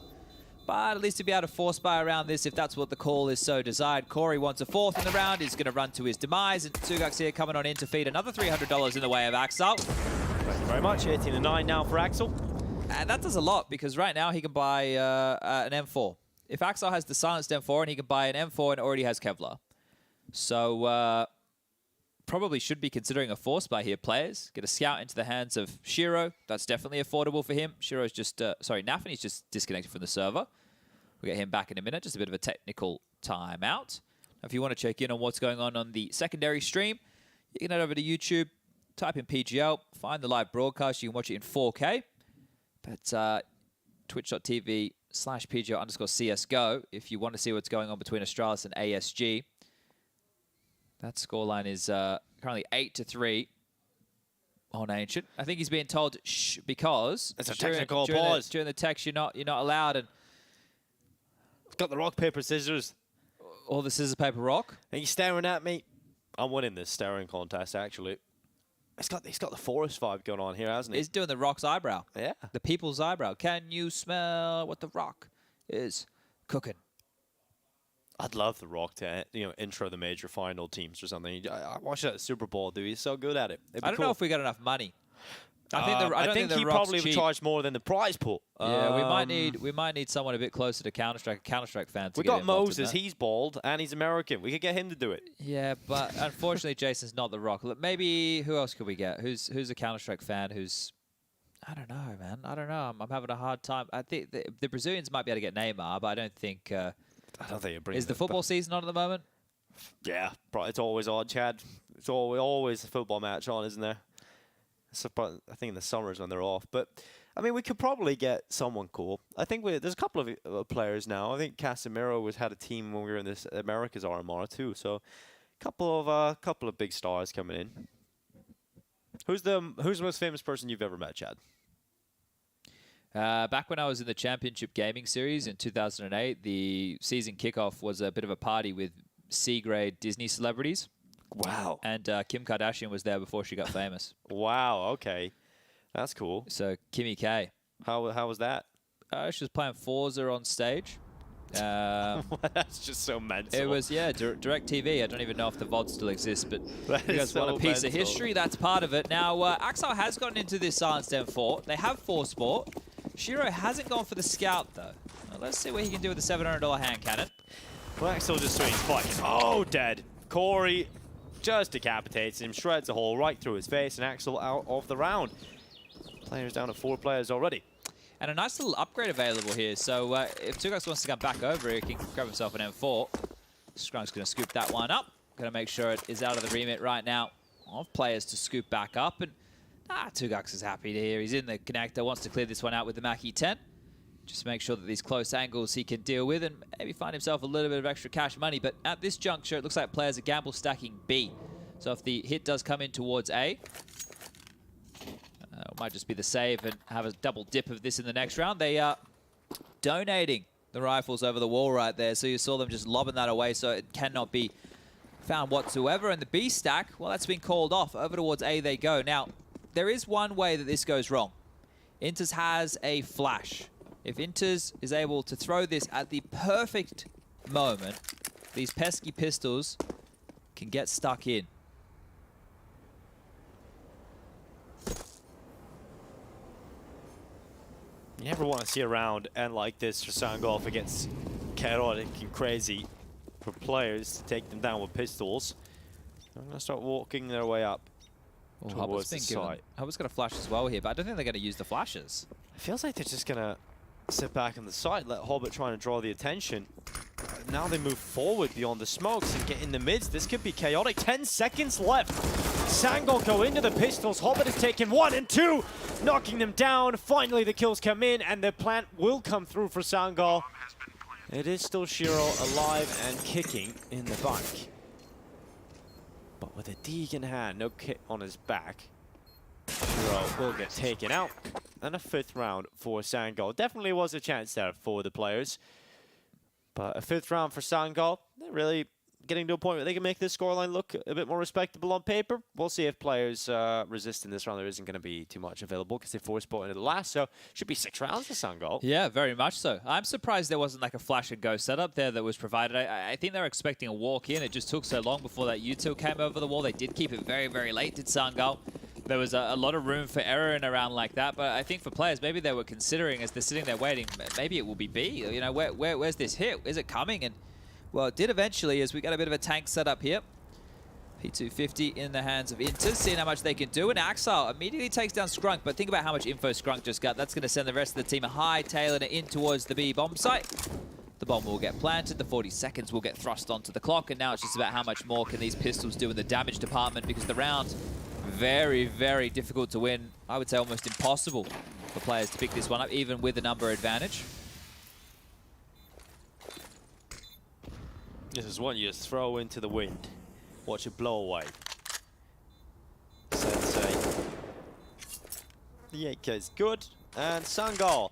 But at least he'll be able to force buy around this if that's what the call is so desired. Corey wants a 4th in the round. He's going to run to his demise. And Sugux here coming on in to feed another $300 in the way of Axel. Thank you very much. 18-9 now for Axel. And that does a lot because right now he can buy an M4. If Axel has the silenced M4 and he can buy an M4 and already has Kevlar. So probably should be considering a force buy here, players. Get a scout into the hands of Shiro. That's definitely affordable for him. Shiro's just, Nafany's just disconnected from the server. We'll get him back in a minute. Just a bit of a technical timeout. Now, if you want to check in on what's going on the secondary stream, you can head over to YouTube, type in PGL, find the live broadcast. You can watch it in 4K. But twitch.tv/PGL_CSGO if you want to see what's going on between Astralis and ASG. That scoreline is currently 8-3 on Ancient. I think he's being told shh because it's a technical pause. During the text, you're not allowed. And it's got the rock paper scissors. Or the scissors paper rock. Are you staring at me? I'm winning this staring contest actually. He's got the forest vibe going on here, hasn't he? He's doing the rock's eyebrow. Yeah. The people's eyebrow. Can you smell what the rock is cooking? I'd love the rock to intro the major final teams or something. I watched that at Super Bowl, dude. He's so good at it. I don't know if we got enough money. I think he probably would charge more than the prize pool. Yeah, we might need someone a bit closer to Counter-Strike fans. We got Moses. He's bald and he's American. We could get him to do it. Yeah, but unfortunately, Jason's not the Rock. Maybe who else could we get? Who's a Counter-Strike fan? Who's I don't know, man. I don't know. I'm having a hard time. I think the Brazilians might be able to get Neymar, but I don't think. I don't think it brings. Is the football season on at the moment? Yeah, it's always on, Chad. It's always a football match on, isn't there? So, I think in the summers when they're off. But, I mean, we could probably get someone cool. I think there's a couple of players now. I think Casemiro had a team when we were in this America's RMR too. So, a couple of big stars coming in. Who's the most famous person you've ever met, Chad? Back when I was in the Championship Gaming Series in 2008, the season kickoff was a bit of a party with C-grade Disney celebrities. Wow. And Kim Kardashian was there before she got famous. Wow, okay. That's cool. So, Kimmy K. How was that? She was playing Forza on stage. That's just so mental. It was, yeah, Direct TV. I don't even know if the VOD still exists, but That you is guys want so a piece of mental. history, that's part of it. Now, Axel has gotten into this Silenced M4. They have 4 Sport. Shiro hasn't gone for the Scout, though. Well, let's see what he can do with the $700 hand cannon. Well, Axel just swings fighting. Oh, dead. Corey just decapitates him, shreds a hole right through his face, and Axel out of the round. Players down to 4 players already. And a nice little upgrade available here. So if Tugux wants to come back over here, he can grab himself an M4. Skrunk's going to scoop that one up. Going to make sure it is out of the remit right now of players to scoop back up. And Tugux is happy to hear. He's in the connector, wants to clear this one out with the Mackie 10. Just make sure that these close angles he can deal with and maybe find himself a little bit of extra cash money. But at this juncture, it looks like players are gamble stacking B. So if the hit does come in towards A, it might just be the save and have a double dip of this in the next round. They are donating the rifles over the wall right there. So you saw them just lobbing that away so it cannot be found whatsoever. And the B stack, well, that's been called off. Over towards A they go. Now, there is one way that this goes wrong. ENCE has a flash. If ENCE is able to throw this at the perfect moment, these pesky pistols can get stuck in. You never want to see a round end like this for Sangal if it gets chaotic and crazy for players to take them down with pistols. They're going to start walking their way up towards the side. Hubbard's got a flash as well here, but I don't think they're going to use the flashes. It feels like they're just going to sit back on the side, let Hobbit trying to draw the attention. Now they move forward beyond the smokes and get in the mids. This could be chaotic. 10 seconds left. Sangal go into the pistols. Hobbit has taken 1 and 2, knocking them down. Finally, the kills come in, and the plant will come through for Sangal. It is still Shiro alive and kicking in the back. But with a Deke in hand, no kit on his back, Shiro will get taken out. And a 5th round for Sangal. Definitely was a chance there for the players. But a 5th round for Sangal. They're really getting to a point where they can make this scoreline look a bit more respectable on paper. We'll see if players resist in this round. There isn't going to be too much available because they 4-spot into the last. So should be 6 rounds for Sangal. Yeah, very much so. I'm surprised there wasn't like a flash and go setup there that was provided. I think they were expecting a walk in. It just took so long before that util came over the wall. They did keep it very, very late, did Sangal. There was a lot of room for error in a round like that, but I think for players, maybe they were considering as they're sitting there waiting, maybe it will be B. You know, where's this hit? Is it coming? And well, it did eventually, as we got a bit of a tank set up here. P250 in the hands of ENCE, seeing how much they can do. And Axel immediately takes down Skrunk, but think about how much info Skrunk just got. That's going to send the rest of the team high-tailing it in towards the B bomb site. The bomb will get planted, the 40 seconds will get thrust onto the clock, and now it's just about how much more can these pistols do in the damage department, because the round, very, very difficult to win. I would say almost impossible for players to pick this one up, even with a number advantage. This is one you just throw into the wind. Watch it blow away. Sensei. The 8K is good. And Sangal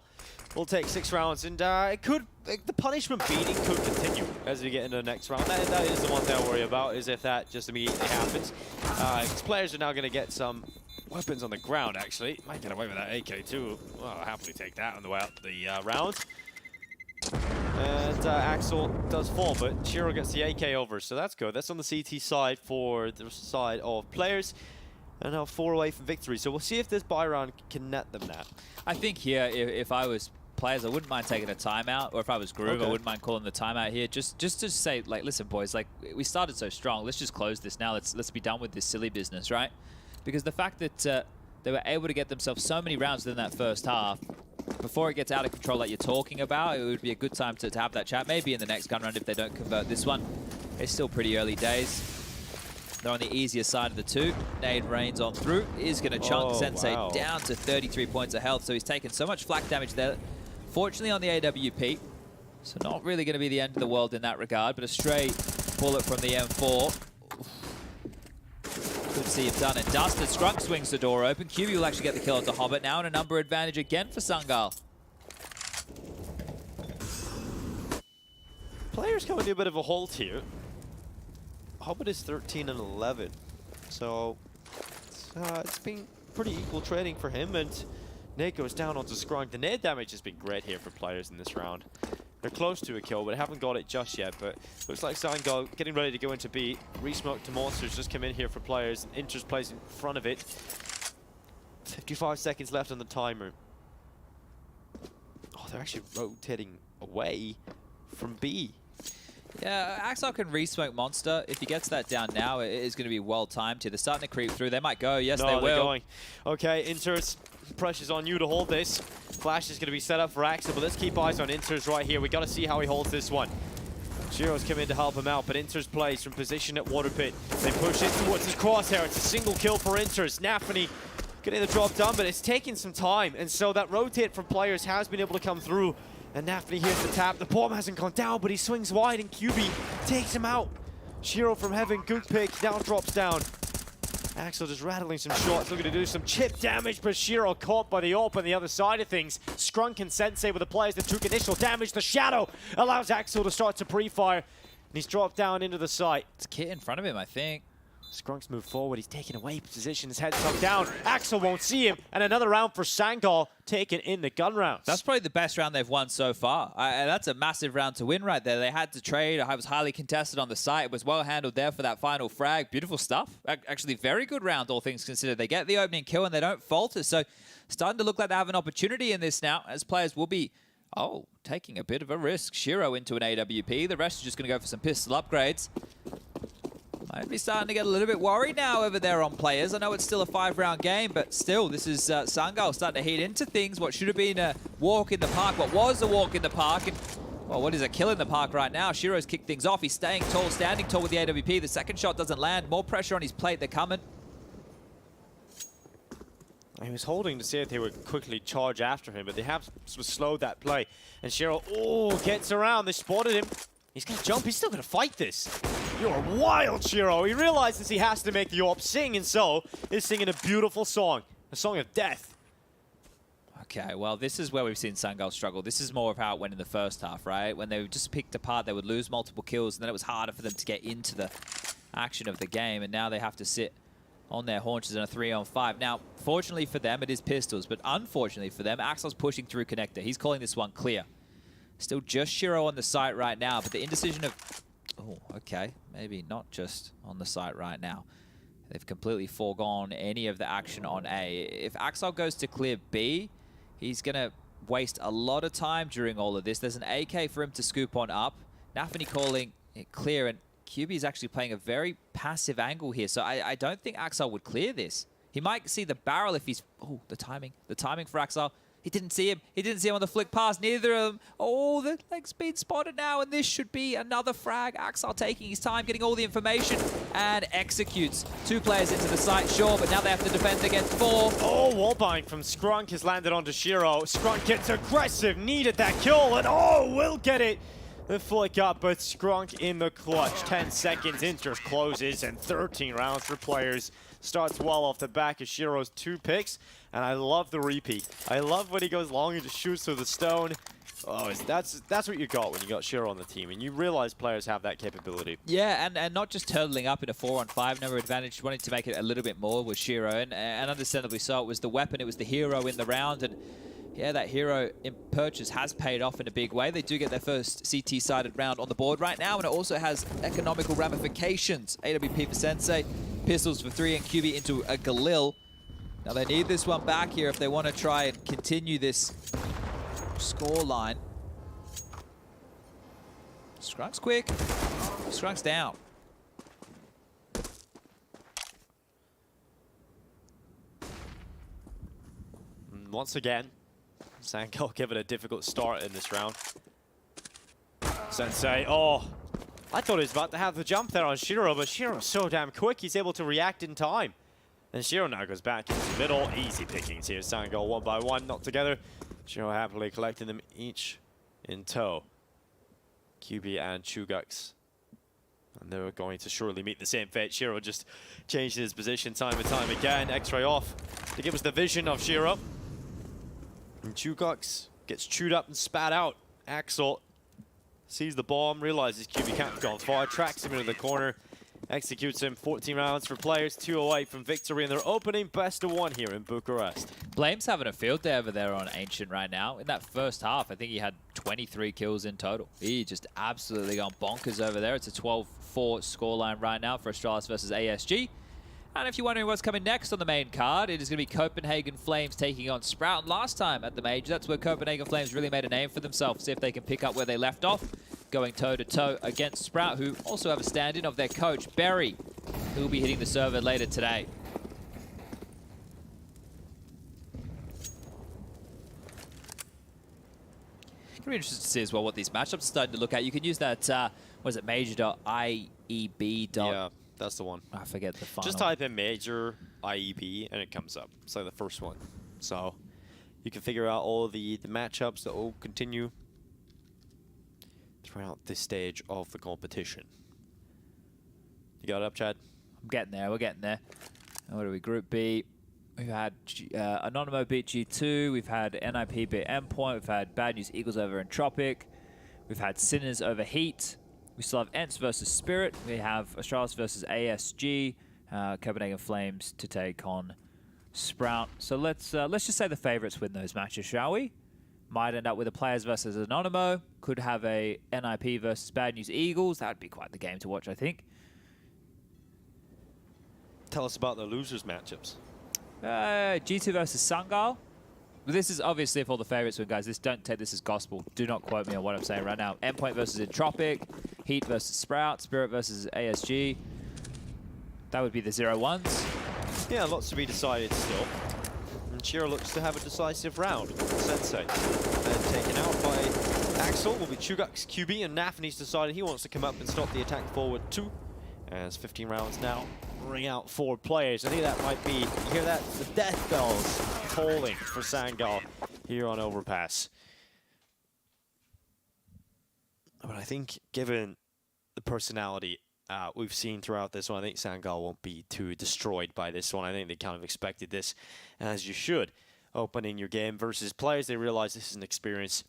will take 6 rounds. And the punishment beating could continue as we get into the next round. That is the one thing I worry about, is if that just immediately happens. Because players are now going to get some weapons on the ground, actually. Might get away with that AK too. Well, I'll happily take that on the way out the round. And Axel does fall, but Shiro gets the AK over, so that's good. That's on the CT side for the side of players. And now 4 away from victory, so we'll see if this buy round can net them that. I think here, if I was players, I wouldn't mind taking a timeout, or if I was Groove, I wouldn't mind calling the timeout here, just to say, like, listen, boys, like, we started so strong, let's just close this now, let's be done with this silly business, right? Because the fact that they were able to get themselves so many rounds within that first half, before it gets out of control like you're talking about, it would be a good time to have that chat. Maybe in the next gun round if they don't convert this one. It's still pretty early days. They're on the easier side of the two. Nade rains on through. Is going to chunk Sensei down to 33 points of health. So he's taken so much flak damage there. Fortunately on the AWP. So not really going to be the end of the world in that regard. But a stray bullet from the M4. Could see if done and dusted. Skrunk swings the door open. QB will actually get the kill onto Hobbit now, and a number advantage again for Sangal. players coming to a bit of a halt here. Hobbit is 13 and 11. So it's been pretty equal trading for him, and Nate goes down onto Scrunk. The nade damage has been great here for players in this round. They're close to a kill, but haven't got it just yet. But looks like Sangal getting ready to go into B. Resmoke to Monsters just come in here for players. And Inter's plays in front of it. 55 seconds left on the timer. Oh, they're actually rotating away from B. Yeah, Axel can resmoke Monster. If he gets that down now, it is going to be well timed here. They're starting to creep through. They might go. Yes, they will. They're going. Okay, Inter's pressure's on you to hold this. Flash is going to be set up for Axel, but let's keep eyes on Inter's right here. We got to see how he holds this one. Shiro's come in to help him out, but Inter's plays from position at Water Pit. They push in towards his crosshair. It's a single kill for Inter's. Nafany getting the drop done, but it's taking some time, and so that rotate from players has been able to come through. And Nafany here's the tap. The bomb hasn't gone down, but he swings wide, and QB takes him out. Shiro from heaven, good pick, down drops down. Axel just rattling some shots, looking to do some chip damage, but Shiro caught by the AWP on the other side of things. Scrunk and Sensei were the players that took initial damage. The Shadow allows Axel to start to pre-fire, and he's dropped down into the site. It's Kit in front of him, I think. Skrunk's moved forward, he's taken away position, his head's tucked down. Axel won't see him, and another round for Sangal, taken in the gun rounds. That's probably the best round they've won so far. That's a massive round to win right there. They had to trade. I was highly contested on the site. It was well handled there for that final frag. Beautiful stuff. Actually, very good round, all things considered. They get the opening kill, and they don't falter. So, starting to look like they have an opportunity in this now, as players will be, taking a bit of a risk. Shiro into an AWP. The rest are just going to go for some pistol upgrades. Might be starting to get a little bit worried now over there on players. I know it's still a 5-round game, but still, this is Sangal starting to heat into things. What should have been a walk in the park, what was a walk in the park, and, well, what is a kill in the park right now? Shiro's kicked things off. He's staying tall, standing tall with the AWP. The second shot doesn't land. More pressure on his plate. They're coming. He was holding to see if they would quickly charge after him, but they have slowed that play. And Shiro, gets around. They spotted him. He's going to jump. He's still going to fight this. You're wild, Shiro. He realizes he has to make the AWP sing, and so is singing a beautiful song. A song of death. Okay, well, this is where we've seen Sangal struggle. This is more of how it went in the first half, right? When they were just picked apart, they would lose multiple kills, and then it was harder for them to get into the action of the game, and now they have to sit on their haunches in a 3-on-5. Now, fortunately for them, it is pistols, but unfortunately for them, Axel's pushing through connector. He's calling this one clear. Still just Shiro on the site right now, but the indecision of... Oh, okay. Maybe not just on the site right now. They've completely foregone any of the action on A. If Axel goes to clear B, he's going to waste a lot of time during all of this. There's an AK for him to scoop on up. Nafany calling it clear, and QB is actually playing a very passive angle here, so I don't think Axel would clear this. He might see the barrel if he's... Oh, the timing. The timing for Axel. He didn't see him. He didn't see him on the flick pass. Neither of them. Oh, the leg's been spotted now, and this should be another frag. Axel taking his time, getting all the information, and executes. 2 players into the site, sure, but now they have to defend against 4. Oh, wallbang from Scrunk has landed onto Shiro. Scrunk gets aggressive, needed that kill, and will get it. The flick up, but Scrunk in the clutch. 10 seconds, Interest closes, and 13 rounds for players. Starts well off the back of Shiro's 2 picks, and I love the repeat. I love when he goes long and just shoots through the stone. Oh, that's what you got when you got Shiro on the team, and you realize players have that capability. Yeah, and not just turtling up in a 4-on-5 number advantage, wanting to make it a little bit more with Shiro, and understandably so. It was the weapon, it was the hero in the round, and yeah, that hero in purchase has paid off in a big way. They do get their first CT-sided round on the board right now, and it also has economical ramifications. AWP for Sensei, pistols for 3, and QB into a Galil. Now they need this one back here if they want to try and continue this score line. Skrunk's quick. Skrunk's down. Once again, Sangal give it a difficult start in this round. Sensei, I thought he was about to have the jump there on Shiro, but Shiro's so damn quick, he's able to react in time. And Shiro now goes back into the middle. Easy pickings here. Sangal 1 by 1, not together. Shiro happily collecting them each in tow. QB and Chugux. And they're going to surely meet the same fate. Shiro just changed his position time and time again. X-ray off to give us the vision of Shiro. And Chugux gets chewed up and spat out. Axel sees the bomb, realizes QB can't go far, tracks him into the corner, executes him. 14 rounds for players, 208 from victory, and they're opening best of 1 here in Bucharest. Blame's having a field day over there on Ancient right now. In that first half, I think he had 23 kills in total. He just absolutely gone bonkers over there. It's a 12-4 scoreline right now for Astralis versus ASG. And if you're wondering what's coming next on the main card, it is going to be Copenhagen Flames taking on Sprout. Last time at the Major, that's where Copenhagen Flames really made a name for themselves. See if they can pick up where they left off, going toe-to-toe against Sprout, who also have a stand-in of their coach, Barry, who will be hitting the server later today. It's going to be interesting to see as well what these matchups are starting to look at. You can use that, what is it, major.ieb. Yeah. That's the one. I forget the final. Just type in major IEB and it comes up. It's like the first one. So you can figure out all the matchups that will continue throughout this stage of the competition. You got it up, Chad? I'm getting there. We're getting there. What are we? Group B. We've had Anonymo beat G2. We've had NIP beat Endpoint. We've had Bad News Eagles over Entropic. We've had Sinners over Heat. We still have ENCE versus Spirit. We have Astralis versus ASG. Copenhagen Flames to take on Sprout. So let's just say the favorites win those matches, shall we? Might end up with a Players versus Anonymo. Could have a NIP versus Bad News Eagles. That would be quite the game to watch, I think. Tell us about the losers matchups. G2 versus Sangal. This is obviously if all the favorites win, guys. Don't take this as gospel. Do not quote me on what I'm saying right now. Endpoint versus Entropic. Heat versus Sprout. Spirit versus ASG. That would be the 0-1s. Yeah, lots to be decided still. And Shiro looks to have a decisive round. Sensei. And taken out by Axel will be Chugak's QB, and Nafany's decided he wants to come up and stop the attack forward too. As 15 rounds now ring out 4 players. I think that might be, you hear that? The death bells tolling for Sangal here on Overpass. But I think given the personality we've seen throughout this one, I think Sangal won't be too destroyed by this one. I think they kind of expected this, as you should. Opening your game versus players, they realize this is an experience.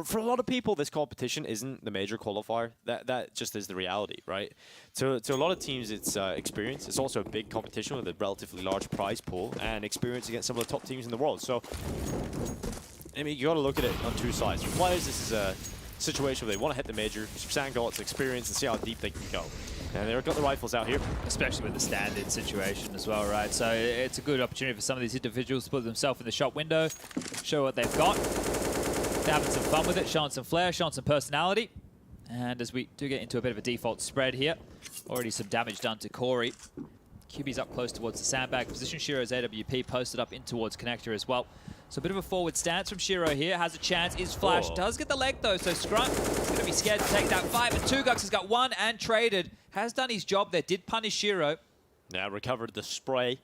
For a lot of people, this competition isn't the major qualifier. That just is the reality, right? So to a lot of teams, it's experience. It's also a big competition with a relatively large prize pool and experience against some of the top teams in the world. So, I mean, you got to look at it on 2 sides. For players, this is a situation where they want to hit the major. For Sangal, it's experience and see how deep they can go. And they've got the rifles out here. Especially with the stand-in situation as well, right? So it's a good opportunity for some of these individuals to put themselves in the shop window, show what they've got. They're having some fun with it, showing some flair, showing some personality. And as we do get into a bit of a default spread here, already some damage done to Corey. QB's up close towards the sandbag position. Shiro's AWP posted up in towards connector as well. So a bit of a forward stance from Shiro here. Has a chance, is flash. Does get the leg though, so Scrunt is going to be scared to take that fight. But Tugux has got 1 and traded. Has done his job there, did punish Shiro. Now recovered the spray.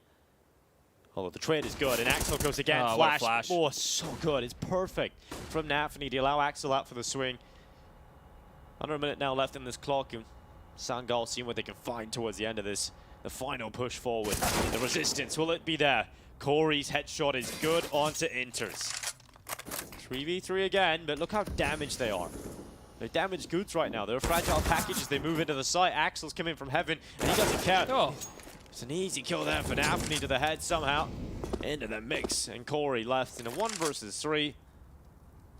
Although the trade is good, and Axel goes again. Flash. Oh, so good. It's perfect from Nafany to allow Axel out for the swing. Under a minute now left in this clock, and Sangal seeing what they can find towards the end of this. The final push forward. The resistance, will it be there? Corey's headshot is good onto Inters. 3v3 again, but look how damaged they are. They're damaged goods right now. They're a fragile package as they move into the site. Axel's coming from heaven, and he doesn't care. Oh. It's an easy kill there for Nafany to the head somehow. Into the mix, and Corey left in a 1 versus 3.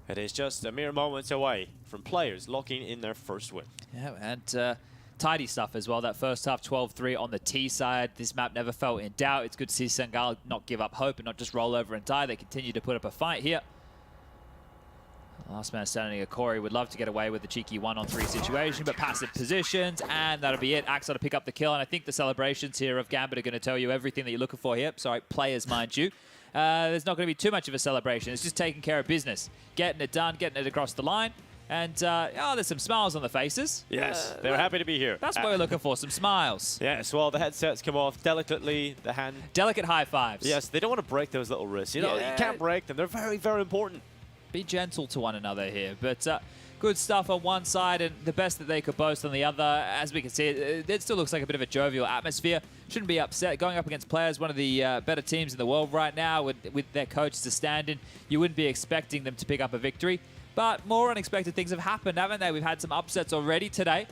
It is just a mere moments away from players locking in their first win. Yeah, and tidy stuff as well. That first half, 12-3 on the T side. This map never felt in doubt. It's good to see Sangal not give up hope and not just roll over and die. They continue to put up a fight here. Last man standing, Corey would love to get away with the cheeky 1-on-3 situation, but passive positions, and that'll be it. Axel to pick up the kill, and I think the celebrations here of Gambit are going to tell you everything that you're looking for here. Sorry, players, mind you. There's not going to be too much of a celebration. It's just taking care of business, getting it done, getting it across the line, and there's some smiles on the faces. Yes, they're happy to be here. That's what we're looking for, some smiles. Yes, well, the headsets come off delicately, the hand. Delicate high fives. Yes, they don't want to break those little wrists. You know, you can't break them. They're very, very important. Be gentle to one another here, but good stuff on one side and the best that they could boast on the other. As we can see, it still looks like a bit of a jovial atmosphere. Shouldn't be upset. Going up against players, one of the better teams in the world right now with their coach to stand in. You wouldn't be expecting them to pick up a victory. But more unexpected things have happened, haven't they? We've had some upsets already today.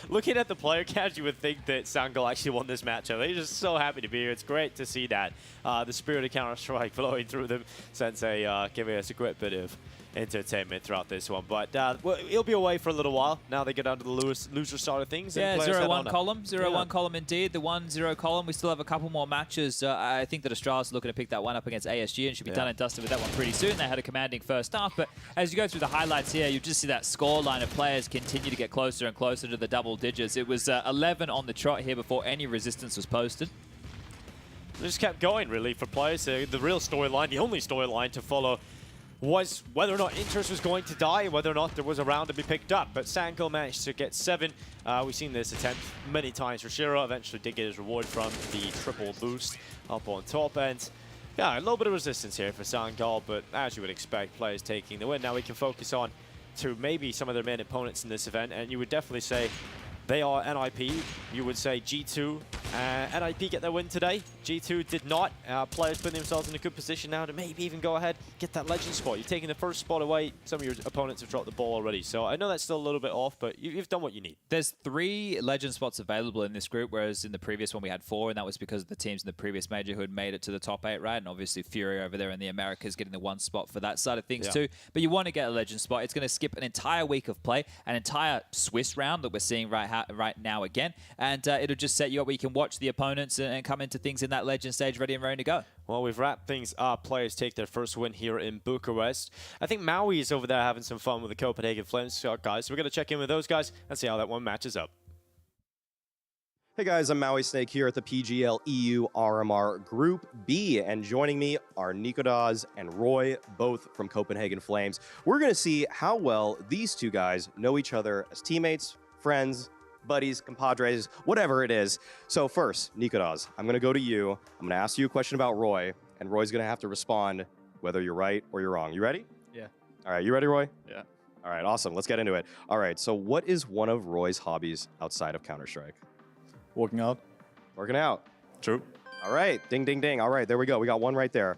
Looking at the player count, you would think that Sangal actually won this matchup. They're just so happy to be here. It's great to see that. The spirit of Counter-Strike flowing through them. Sensei giving us a great bit of entertainment throughout this one. But well, he'll be away for a little while. Now they get down to the loser side of things. Yeah, and 0-1 column. 0-1 column indeed. The 1-0 column. We still have a couple more matches. I think that Astralis is looking to pick that one up against ASG and should be done and dusted with that one pretty soon. They had a commanding first half. But as you go through the highlights here, you just see that score line of players continue to get closer and closer to the double digits. It was 11 on the trot here before any resistance was posted. They just kept going, really, for players. The real storyline, the only storyline to follow, was whether or not interest was going to die, whether or not there was a round to be picked up. But Sangal managed to get 7. We've seen this attempt many times for Shiro. Eventually did get his reward from the triple boost up on top. And yeah, a little bit of resistance here for Sangal, but as you would expect, players taking the win. Now we can focus on to maybe some of their main opponents in this event, and you would definitely say they are NIP. You would say G2. NIP get their win today. G2 did not. Players putting themselves in a good position now to maybe even go ahead, get that legend spot. You're taking the first spot away. Some of your opponents have dropped the ball already. So I know that's still a little bit off, but you've done what you need. There's 3 legend spots available in this group, whereas in the previous one we had 4, and that was because of the teams in the previous major who had made it to the top 8, right? And obviously Fury over there in the Americas getting the 1 spot for that side of things too. But you want to get a legend spot. It's going to skip an entire week of play, an entire Swiss round that we're seeing right now again, and it'll just set you up where you can watch the opponents and come into things in that legend stage ready and ready to go. Well, we've wrapped things up. Players take their first win here in Bucharest. I think Maui is over there having some fun with the Copenhagen Flames guys, so we're going to check in with those guys and see how that one matches up. Hey guys, I'm Maui Snake here at the PGL EU RMR Group B, and joining me are Nikodas and Roy, both from Copenhagen Flames. We're going to see how well these two guys know each other as teammates, friends, buddies, compadres, whatever it is. So first, Nikodas, I'm going to go to you. I'm going to ask you a question about Roy, and Roy's going to have to respond whether you're right or you're wrong. You ready? Yeah. All right, you ready, Roy? Yeah. All right, awesome. Let's get into it. All right, so what is one of Roy's hobbies outside of Counter-Strike? Working out. Working out. True. All right, ding, ding, ding. All right, there we go. We got one right there.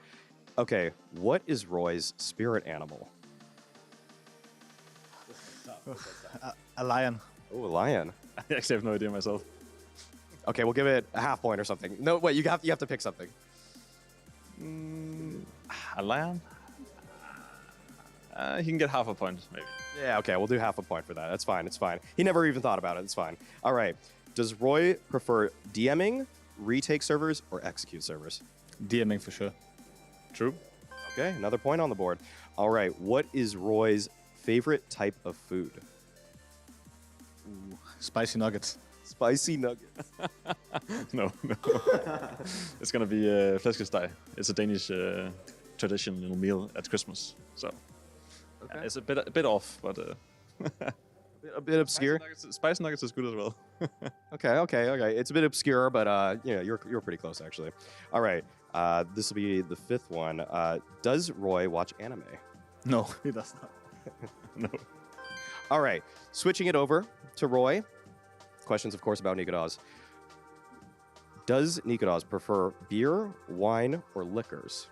Okay, what is Roy's spirit animal? A lion. Oh, a lion. I actually have no idea myself. Okay, we'll give it a half point or something. No, wait, you have to pick something. A lion? He can get half a point, maybe. Yeah, okay, we'll do half a point for that. That's fine, it's fine. He never even thought about it, it's fine. All right, does Roy prefer DMing, retake servers, or execute servers? DMing for sure. True. Okay, another point on the board. All right, what is Roy's favorite type of food? Ooh, spicy nuggets. Spicy nuggets. No. It's going to be flæskesteg. It's a Danish traditional meal at Christmas. So it's a bit off, but a bit obscure. Spicy nuggets is good as well. Okay. It's a bit obscure, but yeah, you're pretty close actually. All right, this will be the 5th one. Does Roy watch anime? No, he does not. No. All right, switching it over to Roy. Questions, of course, about Nikodas. Does Nikodas prefer beer, wine, or liquors?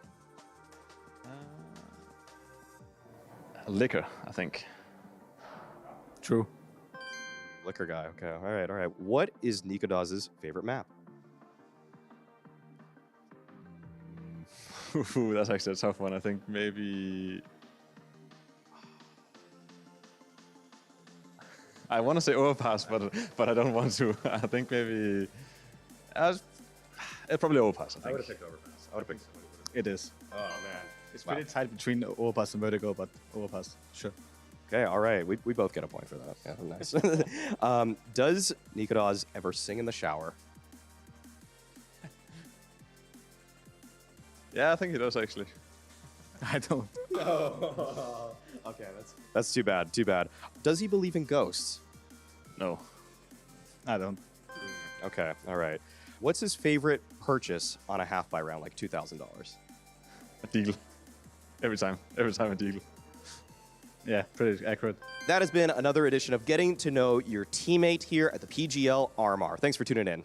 Liquor, I think. True. Liquor guy. Okay. All right. What is Nikodas' favorite map? Ooh, that's actually a tough one. I think maybe. I want to say overpass, but I don't want to. I think maybe. It's probably overpass. I think. I would have picked overpass. I would have picked. It is. Oh man, it's pretty tight between overpass and vertigo, but overpass, sure. Okay, all right. We both get a point for that. Yeah, nice. Does Nikodas ever sing in the shower? Yeah, I think he does actually. I don't. Okay, that's too bad. Too bad. Does he believe in ghosts? No, I don't. Okay, all right. What's his favorite purchase on a half buy round, like $2,000? A deagle. Every time a deagle. Yeah, pretty accurate. That has been another edition of Getting to Know Your Teammate here at the PGL RMR. Thanks for tuning in.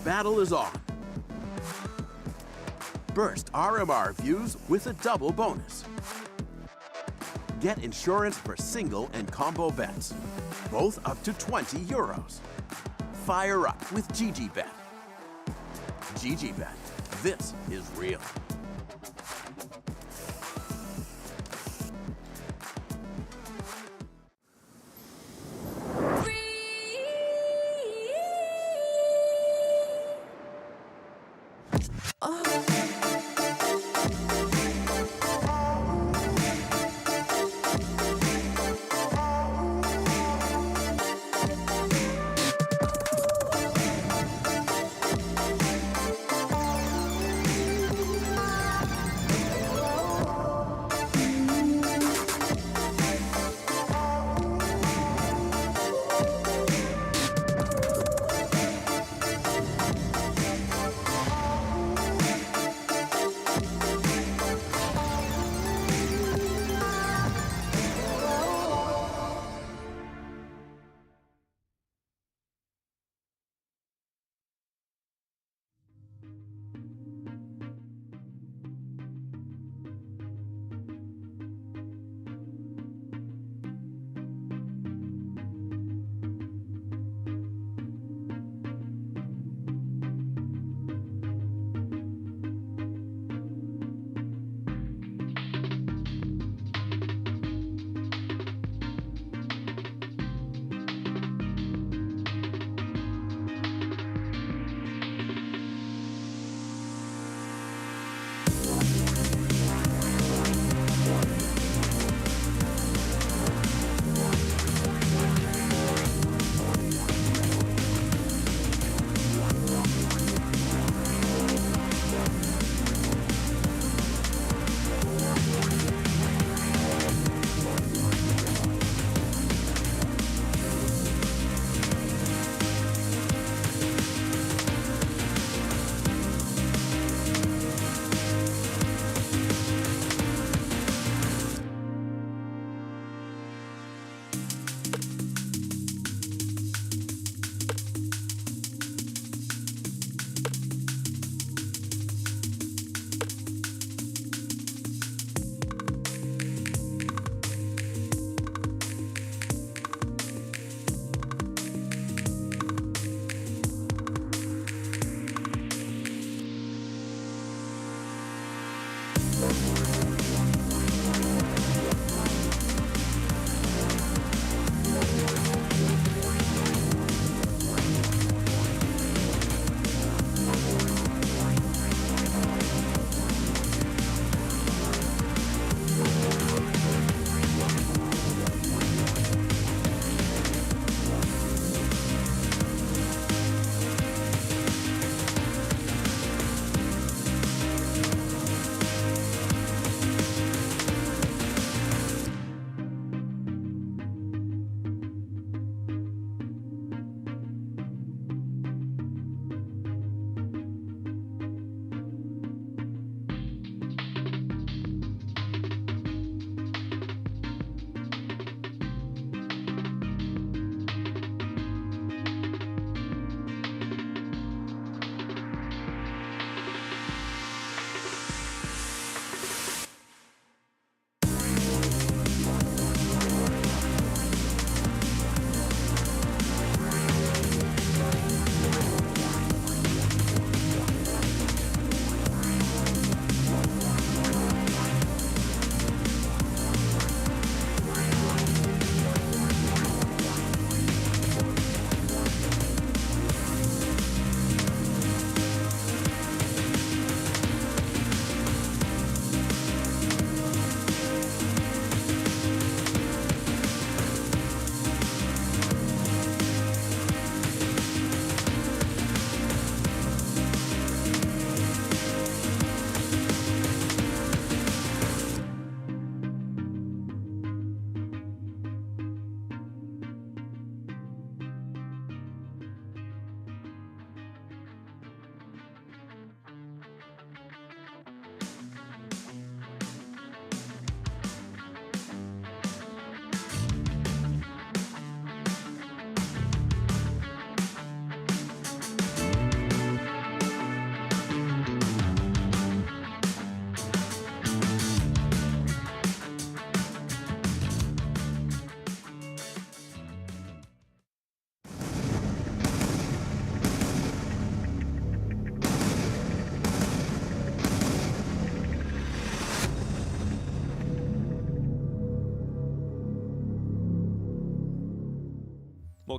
battle is on. Burst RMR views with a double bonus. Get insurance for single and combo bets, both up to 20 euros. Fire up with GGBet. GGBet, this is real.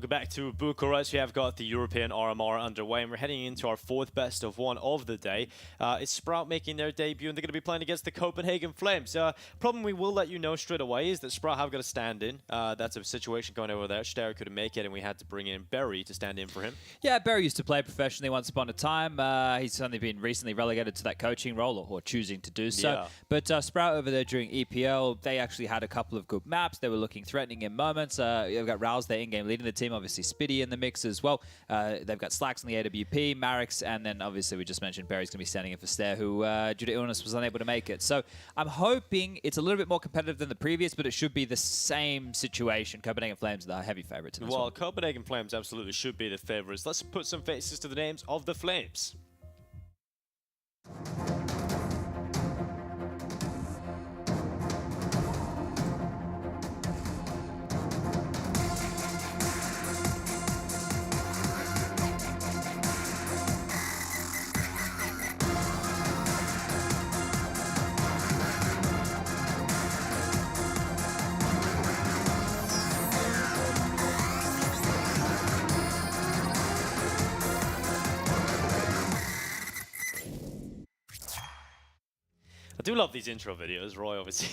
welcome back to Bucharest. We have got the European RMR underway, and we're heading into our 4th best of 1 of the day. It's Sprout making their debut, and they're going to be playing against the Copenhagen Flames. Problem we will let you know straight away is that Sprout have got to stand in. That's a situation going over there. Steyr couldn't make it, and we had to bring in Barry to stand in for him. Yeah, Barry used to play professionally once upon a time. He's only been recently relegated to that coaching role, or choosing to do so. Yeah. But Sprout over there during EPL, they actually had a couple of good maps. They were looking threatening in moments. You've got Rouse, their in-game leading the team. Obviously, Spitty in the mix as well. They've got Slacks on the AWP, Marix, and then obviously we just mentioned Barry's going to be standing in for Steyr, who due to illness was unable to make it. So I'm hoping it's a little bit more competitive than the previous, but it should be the same situation. Copenhagen Flames are the heavy favourites in this one. Copenhagen Flames absolutely should be the favourites. Let's put some faces to the names of the Flames. I do love these intro videos, Roy, obviously.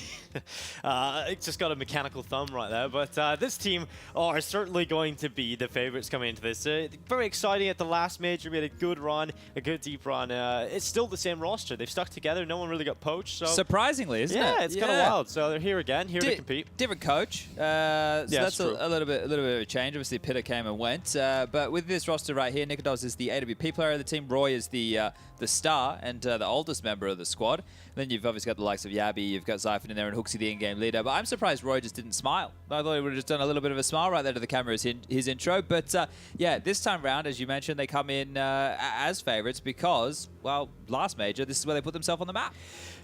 It's just got a mechanical thumb right there. But this team are certainly going to be the favorites coming into this. Very exciting at the last major. We had a good run, a good deep run. It's still the same roster. They've stuck together. No one really got poached. So surprisingly, isn't it? Yeah, it's kind of wild. So they're here again, here to compete. Different coach. So that's a little bit of a change. Obviously, Pitter came and went. But with this roster right here, Nikodos is the AWP player of the team. Roy is the star and the oldest member of the squad. Then you've obviously got the likes of Yabi, you've got Zyphon in there, and Hooksy, the in-game leader. But I'm surprised Roy just didn't smile. I thought he would have just done a little bit of a smile right there to the camera as his intro. But yeah, this time round, as you mentioned, they come in as favourites because, well, last major, this is where they put themselves on the map.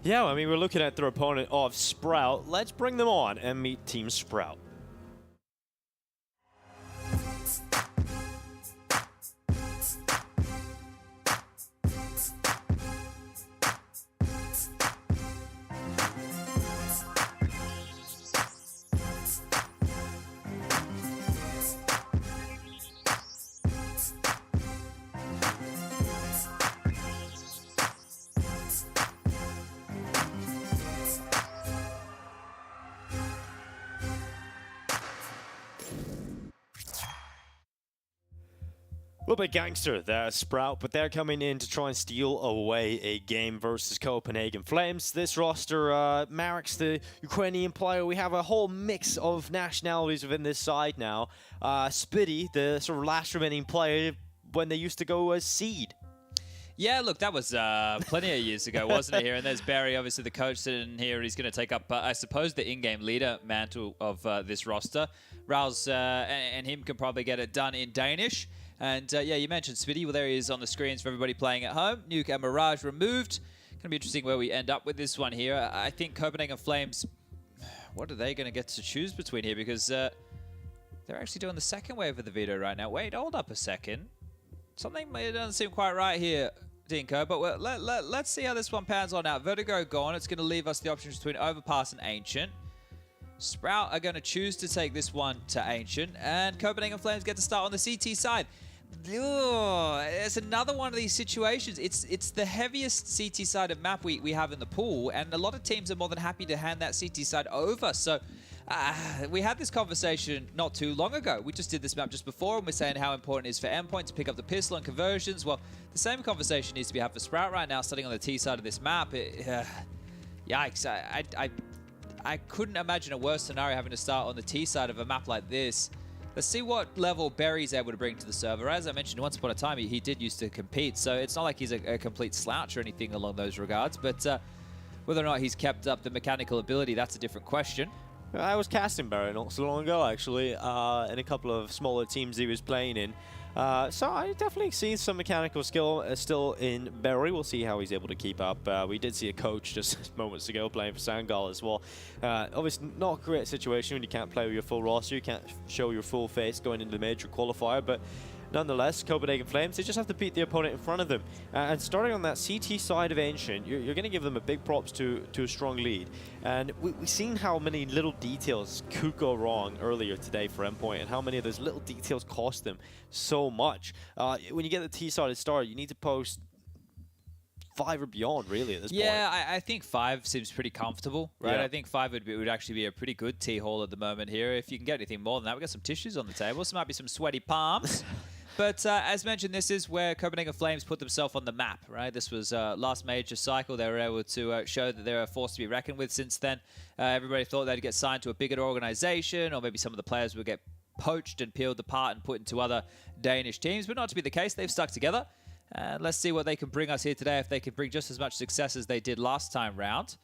Yeah, I mean, we're looking at their opponent of Sprout. Let's bring them on and meet Team Sprout. A little bit gangster there, Sprout, but they're coming in to try and steal away a game versus Copenhagen Flames. This roster, Marix, the Ukrainian player, we have a whole mix of nationalities within this side now. Spitty, the sort of last remaining player when they used to go as Seed. Yeah, look, that was plenty of years ago, wasn't it, here? And there's Barry, obviously the coach sitting here. He's going to take up, I suppose, the in-game leader mantle of this roster. Rouse and him can probably get it done in Danish. And yeah, you mentioned Spitty. Well, there he is on the screens for everybody playing at home. Nuke and Mirage removed. Going to be interesting where we end up with this one here. I think Copenhagen Flames, what are they going to get to choose between here? Because they're actually doing the second wave of the veto right now. Wait, hold up a second. Something doesn't seem quite right here, Dinko. But let's see how this one pans on out. Vertigo gone. It's going to leave us the options between Overpass and Ancient. Sprout are going to choose to take this one to Ancient, and Copenhagen Flames get to start on the CT side. It's another one of these situations. It's the heaviest CT side of map we have in the pool, and a lot of teams are more than happy to hand that CT side over. So we had this conversation not too long ago. We just did this map just before, and we're saying how important it is for Endpoint to pick up the pistol and conversions. Well, the same conversation needs to be had for Sprout right now, starting on the T side of this map. Yikes. I couldn't imagine a worse scenario having to start on the T side of a map like this. Let's see what level Barry's able to bring to the server. As I mentioned, once upon a time, he did used to compete, so it's not like he's a complete slouch or anything along those regards, but whether or not he's kept up the mechanical ability, that's a different question. I was casting Barry not so long ago, actually, in a couple of smaller teams he was playing in. So I definitely see some mechanical skill still in Barry. We'll see how he's able to keep up. We did see a coach just moments ago playing for Sangal as well. Obviously, not a great situation when you can't play with your full roster. You can't show your full face going into the major qualifier, but nonetheless, Copenhagen Flames, they just have to beat the opponent in front of them. And starting on that CT side of Ancient, you're going to give them a big props to a strong lead. And we've seen how many little details could go wrong earlier today for Endpoint, and how many of those little details cost them so much. When you get the T-sided start, you need to post 5 or beyond, really, at this point. Yeah, I think 5 seems pretty comfortable, right? Yeah. I think 5 would actually be a pretty good T-haul at the moment here. If you can get anything more than that, we've got some tissues on the table. So might be some sweaty palms. But as mentioned, this is where Copenhagen Flames put themselves on the map, right? This was last major cycle. They were able to show that they're a force to be reckoned with. Since then, everybody thought they'd get signed to a bigger organization, or maybe some of the players would get poached and peeled apart and put into other Danish teams. But not to be the case. They've stuck together. Let's see what they can bring us here today, if they can bring just as much success as they did last time round.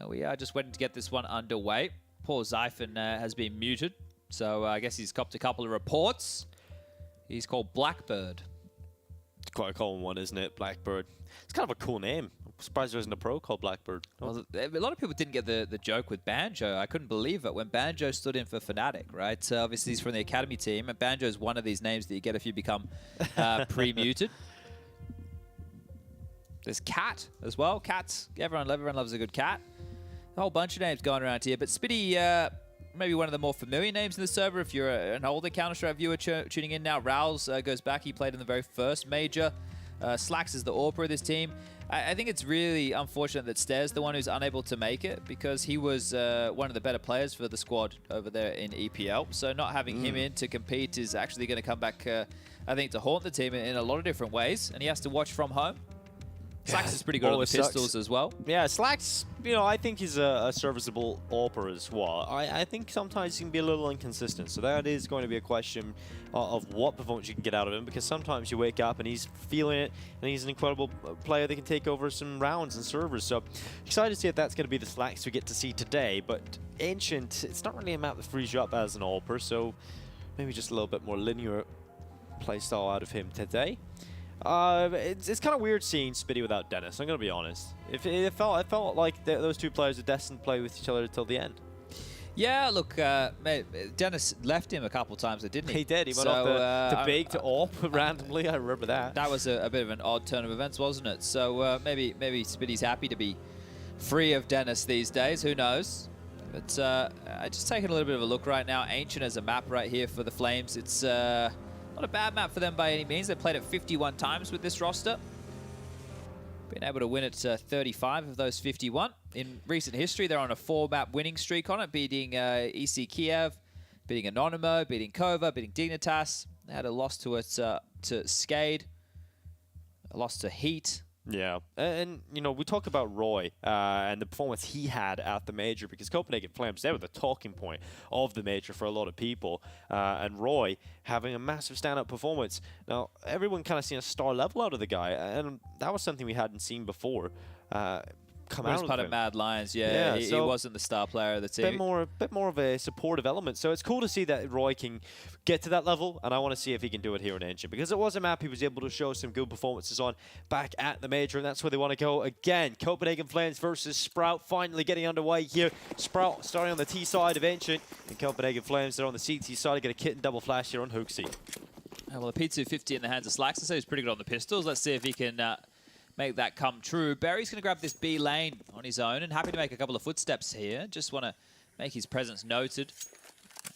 We are just waiting to get this one underway. Poor Zyphon has been muted, so I guess he's copped a couple of reports. He's called Blackbird. It's quite a common one, isn't it? Blackbird. It's kind of a cool name. I'm surprised there isn't a pro called Blackbird. Well, a lot of people didn't get the joke with Banjo. I couldn't believe it when Banjo stood in for Fnatic, right? Obviously, he's from the Academy team, and Banjo is one of these names that you get if you become pre-muted. There's Cat as well. Cats, everyone loves a good cat. A whole bunch of names going around here, but Spitty, maybe one of the more familiar names in the server. If you're an older Counter-Strike viewer tuning in now, Rouse goes back. He played in the very first major. Slacks is the AWPer of this team. I think it's really unfortunate that Stairs the one who's unable to make it, because he was one of the better players for the squad over there in EPL. So not having him in to compete is actually going to come back, I think, to haunt the team in a lot of different ways. And he has to watch from home. Slacks is pretty good on the pistols as well. Yeah, Slacks, I think he's a serviceable AWPer as well. I think sometimes he can be a little inconsistent, so that is going to be a question of what performance you can get out of him, because sometimes you wake up and he's feeling it, and he's an incredible player that can take over some rounds and servers. So excited to see if that's going to be the Slacks we get to see today. But Ancient, it's not really a map that frees you up as an AWPer, so maybe just a little bit more linear playstyle out of him today. It's kind of weird seeing Spitty without Dennis, I'm going to be honest. It felt like those two players are destined to play with each other until the end. Yeah, look, Dennis left him a couple of times, didn't he? He did. He went off the big to AWP randomly. I remember that. That was a bit of an odd turn of events, wasn't it? So maybe Spitty's happy to be free of Dennis these days. Who knows? But just taking a little bit of a look right now. Ancient as a map right here for the Flames. It's not a bad map for them by any means. They played it 51 times with this roster. Been able to win it 35 of those 51. In recent history, they're on a 4-map winning streak on it, beating EC Kiev, beating Anonymo, beating Kova, beating Dignitas. They had a loss to Skade, a loss to Heat. Yeah, and we talk about Roy and the performance he had at the major, because Copenhagen Flames, they were the talking point of the major for a lot of people, and Roy having a massive stand-up performance. Now, everyone kind of seen a star level out of the guy, and that was something we hadn't seen before. Come out part of Mad Lions, he wasn't the star player of the team. Bit more of a supportive element. So it's cool to see that Roy can get to that level, and I want to see if he can do it here in Ancient, because it was a map he was able to show some good performances on back at the major, and that's where they want to go again. Copenhagen Flames versus Sprout finally getting underway here. Sprout starting on the T side of Ancient, and Copenhagen Flames, they're on the CT side to get a kit and double flash here on Hooksy. Well, the P250 in the hands of Slacks, I say he's pretty good on the pistols. Let's see if he can make that come true. Barry's going to grab this B lane on his own, and happy to make a couple of footsteps here. Just want to make his presence noted.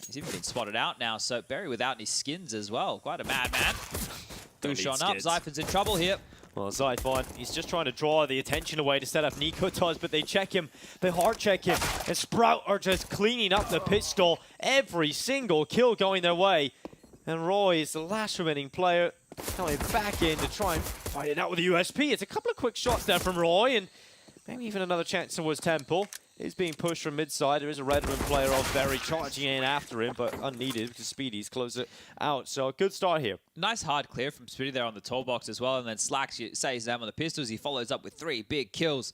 He's even been spotted out now, so Barry without any skins as well. Quite a madman. Dushon up. Zyphon's in trouble here. Well, Zyphon, he's just trying to draw the attention away to set up Nikotoz, but they check him, they hard check him, and Sprout are just cleaning up the pistol. Every single kill going their way. And Roy is the last remaining player coming back in to try and fight it out with the USP. It's a couple of quick shots there from Roy, and maybe even another chance towards Temple. He's being pushed from mid-side. There is a Redmond player of Berry charging in after him, but unneeded because Speedy's closed it out. So a good start here. Nice hard clear from Speedy there on the toolbox as well, and then Slacks saves them on the pistols. He follows up with 3 big kills,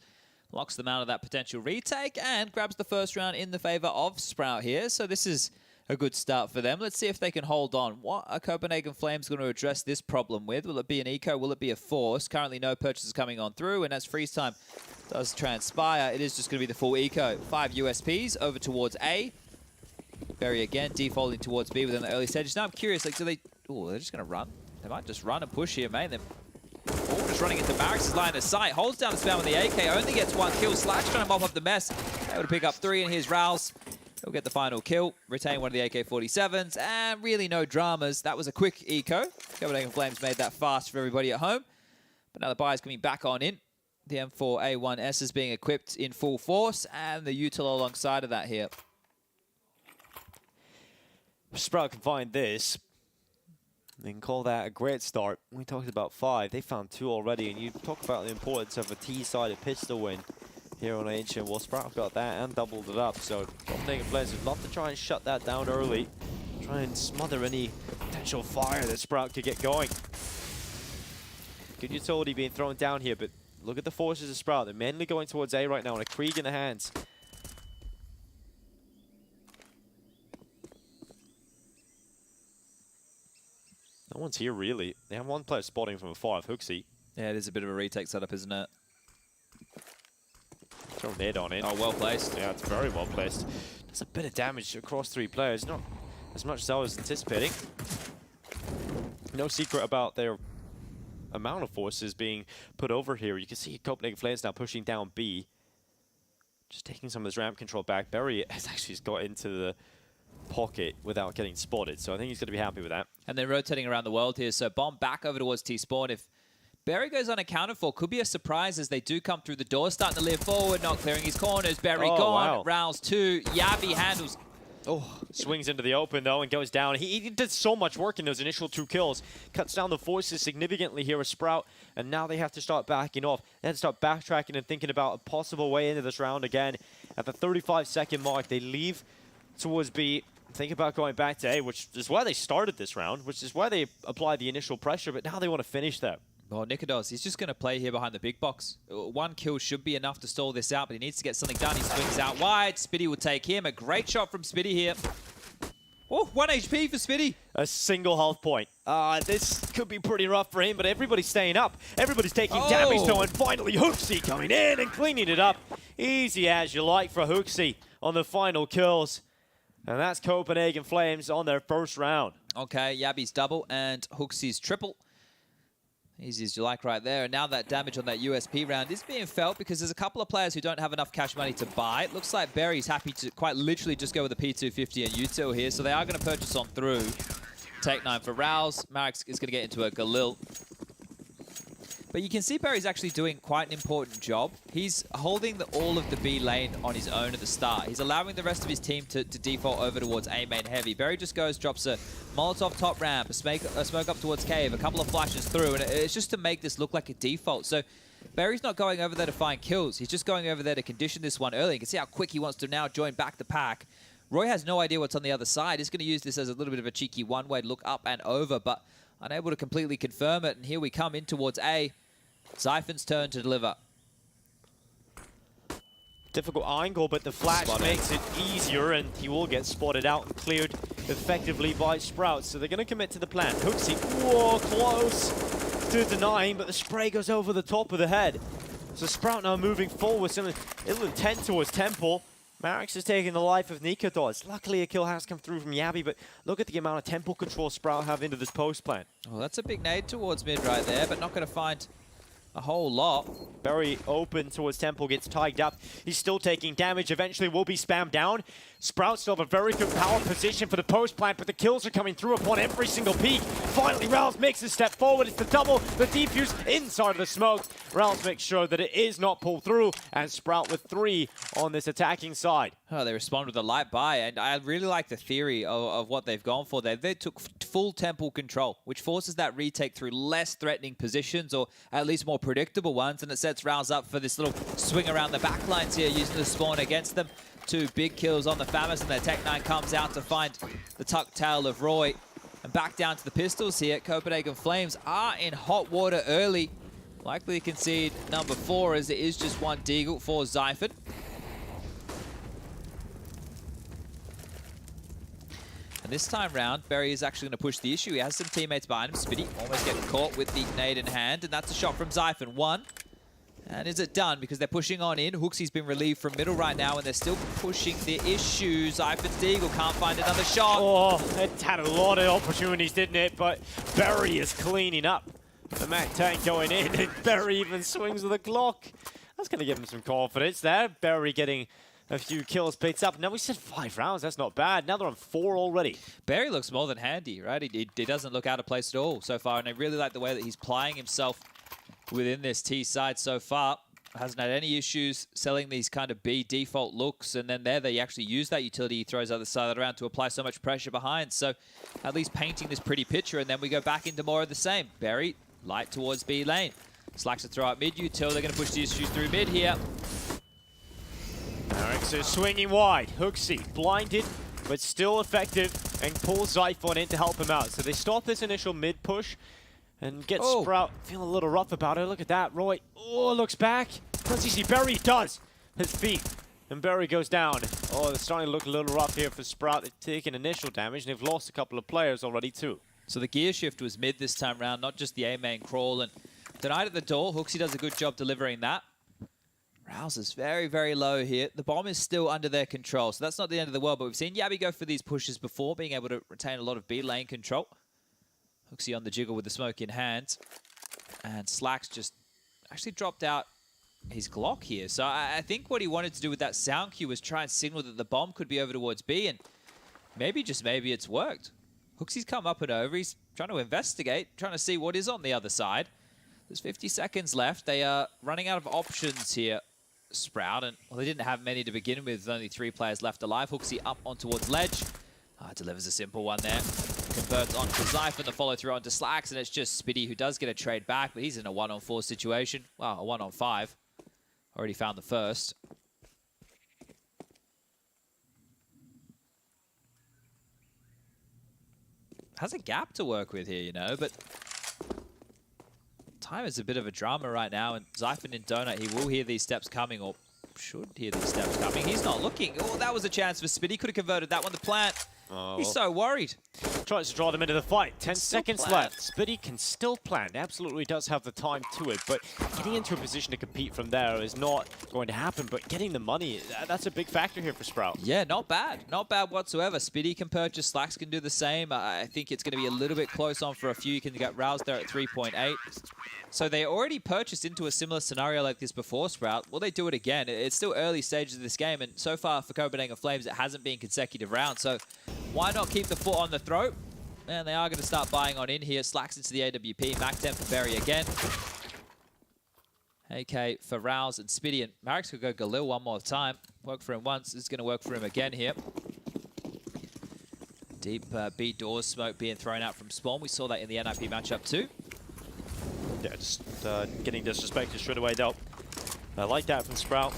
locks them out of that potential retake, and grabs the first round in the favor of Sprout here. So this is a good start for them. Let's see if they can hold on. What are Copenhagen Flames going to address this problem with? Will it be an eco? Will it be a force? Currently no purchases coming on through, and as freeze time does transpire, it is just going to be the full eco. 5 USPs over towards A. Berry again defaulting towards B within the early stages. Now I'm curious, like, do they Oh, they're just going to run. They might just run and push here, man. They're all just running into Mareks' line of sight. Holds down the spam with the AK. Only gets 1 kill. Slash trying to mop up the mess. Able to pick up 3, and here's Rouse. He'll get the final kill. Retain one of the AK-47s. And really no dramas. That was a quick eco. Copenhagen Flames made that fast for everybody at home. But now the buyer's coming back on in. The M4A1S is being equipped in full force. And the util alongside of that here. Sprout can find this. They can call that a great start. We talked about 5. They found 2 already. And you talk about the importance of a T-sided pistol win here on ENCE. Well, Sprout got that and doubled it up. So Copenhagen Flames would love to try and shut that down early. Try and smother any potential fire that Sprout could get going. Good utility being thrown down here, but look at the forces of Sprout. They're mainly going towards A right now, and a Krieg in the hands. No one's here, really. They have 1 player spotting from afar of HooXi. Yeah, it is a bit of a retake setup, isn't it? Throw a nade on it. Oh, well placed. Yeah, it's very well placed. Does a bit of damage across 3 players. Not as much as I was anticipating. No secret about their amount of forces being put over here. You can see Copenhagen Flames now pushing down B. Just taking some of this ramp control back. Barry has actually got into the pocket without getting spotted, so I think he's going to be happy with that. And they're rotating around the world here, so bomb back over towards T-spawn. If Barry goes unaccounted for, could be a surprise as they do come through the door, starting to live forward, not clearing his corners. Barry gone, wow. Rouse 2, Yabi handles. Oh, swings into the open though and goes down. He did so much work in those initial 2 kills. Cuts down the forces significantly here with Sprout, and now they have to start backing off. They have to start backtracking and thinking about a possible way into this round again. At the 35-second mark, they leave towards B. Think about going back to A, which is why they started this round, which is why they applied the initial pressure, but now they want to finish that. Well, Nikodos, he's just going to play here behind the big box. 1 kill should be enough to stall this out, but he needs to get something done. He swings out wide. Spitty will take him. A great shot from Spitty here. Oh, 1 HP for Spitty. A single health point. This could be pretty rough for him, but everybody's staying up. Everybody's taking damage though, and finally HooXi coming in and cleaning it up. Easy as you like for HooXi on the final kills. And that's Copenhagen Flames on their first round. Okay, Yabi's double and HooXi's triple. Easy as you like right there. And now that damage on that USP round is being felt because there's a couple of players who don't have enough cash money to buy. It looks like Berry's happy to quite literally just go with a P250 and util here. So they are going to purchase on through. Take 9 for Rouse. Mareks is going to get into a Galil. But you can see Berry's actually doing quite an important job. He's holding all of the B lane on his own at the start. He's allowing the rest of his team to default over towards A main heavy. Berry just goes, drops a Molotov top ramp, a smoke up towards cave, a couple of flashes through, and it's just to make this look like a default. So Berry's not going over there to find kills. He's just going over there to condition this one early. You can see how quick he wants to now join back the pack. Roy has no idea what's on the other side. He's going to use this as a little bit of a cheeky one-way look up and over, but unable to completely confirm it. And here we come in towards A. Zyphon's turn to deliver. Difficult angle, but the flash makes it easier, and he will get spotted out and cleared effectively by Sprout. So they're going to commit to the plan. HooXi, whoa, close to denying, but the spray goes over the top of the head. So Sprout now moving forward, some little intent towards Temple. Mareks is taking the life of Nikodos. Luckily, a kill has come through from Yabi, but look at the amount of Temple control Sprout have into this post plan. Well, that's a big nade towards mid right there, but not going to find a whole lot. Very open towards Temple, gets tagged up. He's still taking damage, eventually will be spammed down. Sprout still have a very good power position for the post plant, but the kills are coming through upon every single peak. Finally, Rouse makes a step forward. It's the double, the defuse inside of the smoke. Rouse makes sure that it is not pulled through, and Sprout with 3 on this attacking side. Oh, they respond with a light buy, and I really like the theory of what they've gone for there. They took full Temple control, which forces that retake through less threatening positions, or at least more predictable ones, and it sets Rouse up for this little swing around the backlines here, using the spawn against them. 2 big kills on the Famous, and their Tech 9 comes out to find the tuck tail of Roy. And back down to the pistols here. Copenhagen Flames are in hot water early. Likely to concede number 4, as it is just 1 deagle for Zyphon. And this time round, Berry is actually going to push the issue. He has some teammates behind him. Spitty almost getting caught with the nade in hand, and that's a shot from Zyphon. 1. And is it done? Because they're pushing on in. Hooksy's been relieved from middle right now, and they're still pushing the issues. Iphen's Deagle can't find another shot. Oh, it had a lot of opportunities, didn't it? But Berry is cleaning up. The Mac tank going in, and Berry even swings with a Glock. That's going to give him some confidence there. Berry getting a few kills picked up. Now we said 5 rounds, that's not bad. Now they're on 4 already. Berry looks more than handy, right? He doesn't look out of place at all so far, and I really like the way that he's plying himself within this T side so far. Hasn't had any issues selling these kind of B default looks, and then there they actually use that utility he throws other side of the round to apply so much pressure behind. So at least painting this pretty picture, and then we go back into more of the same. Berry, light towards B lane. Slacks to throw out mid util. They're going to push the issues through mid here. ENCE swinging wide. Hooksy blinded, but still effective, and pulls Zyphon in to help him out. So they stop this initial mid push and get Sprout feeling a little rough about it. Look at that, Roy. Oh, looks back. Does he see Berry? Does. His feet. And Berry goes down. Oh, they're starting to look a little rough here for Sprout. They've taken initial damage, and they've lost a couple of players already, too. So the gear shift was mid this time round, not just the A-main crawl. And denied at the door. Hooksy does a good job delivering that. Rouse is very, very low here. The bomb is still under their control, so that's not the end of the world. But we've seen Yabby go for these pushes before, being able to retain a lot of B lane control. Hooksy on the jiggle with the smoke in hand. And Slacks just actually dropped out his Glock here. So I think what he wanted to do with that sound cue was try and signal that the bomb could be over towards B, and maybe, just maybe, it's worked. Hooksy's come up and over. He's trying to investigate, trying to see what is on the other side. There's 50 seconds left. They are running out of options here, Sprout, and well, they didn't have many to begin with only 3 players left alive. Hooksy up on towards ledge. Delivers a simple one there. Converts onto Zyphon, the follow through onto Slacks, and it's just Spitty who does get a trade back, but he's in a 1-on-4 situation. Well, a 1-on-5. Already found the first. Has a gap to work with here, you know, but time is a bit of a drama right now, and Zyphon in Donut, he will hear these steps coming, or should hear these steps coming. He's not looking. Oh, that was a chance for Spitty. Could have converted that one to plant. Oh. He's so worried. Tries to draw them into the fight. 10 seconds left. Spitty can still plant. Absolutely does have the time to it, but getting into a position to compete from there is not going to happen. But getting the money, that's a big factor here for Sprout. Yeah, not bad. Not bad whatsoever. Spitty can purchase. Slacks can do the same. I think it's going to be a little bit close on for a few. You can get roused there at 3.8. So they already purchased into a similar scenario like this before, Sprout. Will they do it again? It's still early stages of this game, and so far for Copenhagen Flames, it hasn't been consecutive rounds. So why not keep the foot on the throat? And they are going to start buying on in here. Slacks into the AWP. Mac 10 for Berry again. AK for Rouse and Spitty. And Marix could go Galil one more time. Work for him once. This is going to work for him again here. Deep B doors smoke being thrown out from spawn. We saw that in the NIP matchup too. Yeah, just getting disrespected straight away though. I like that from Sprout.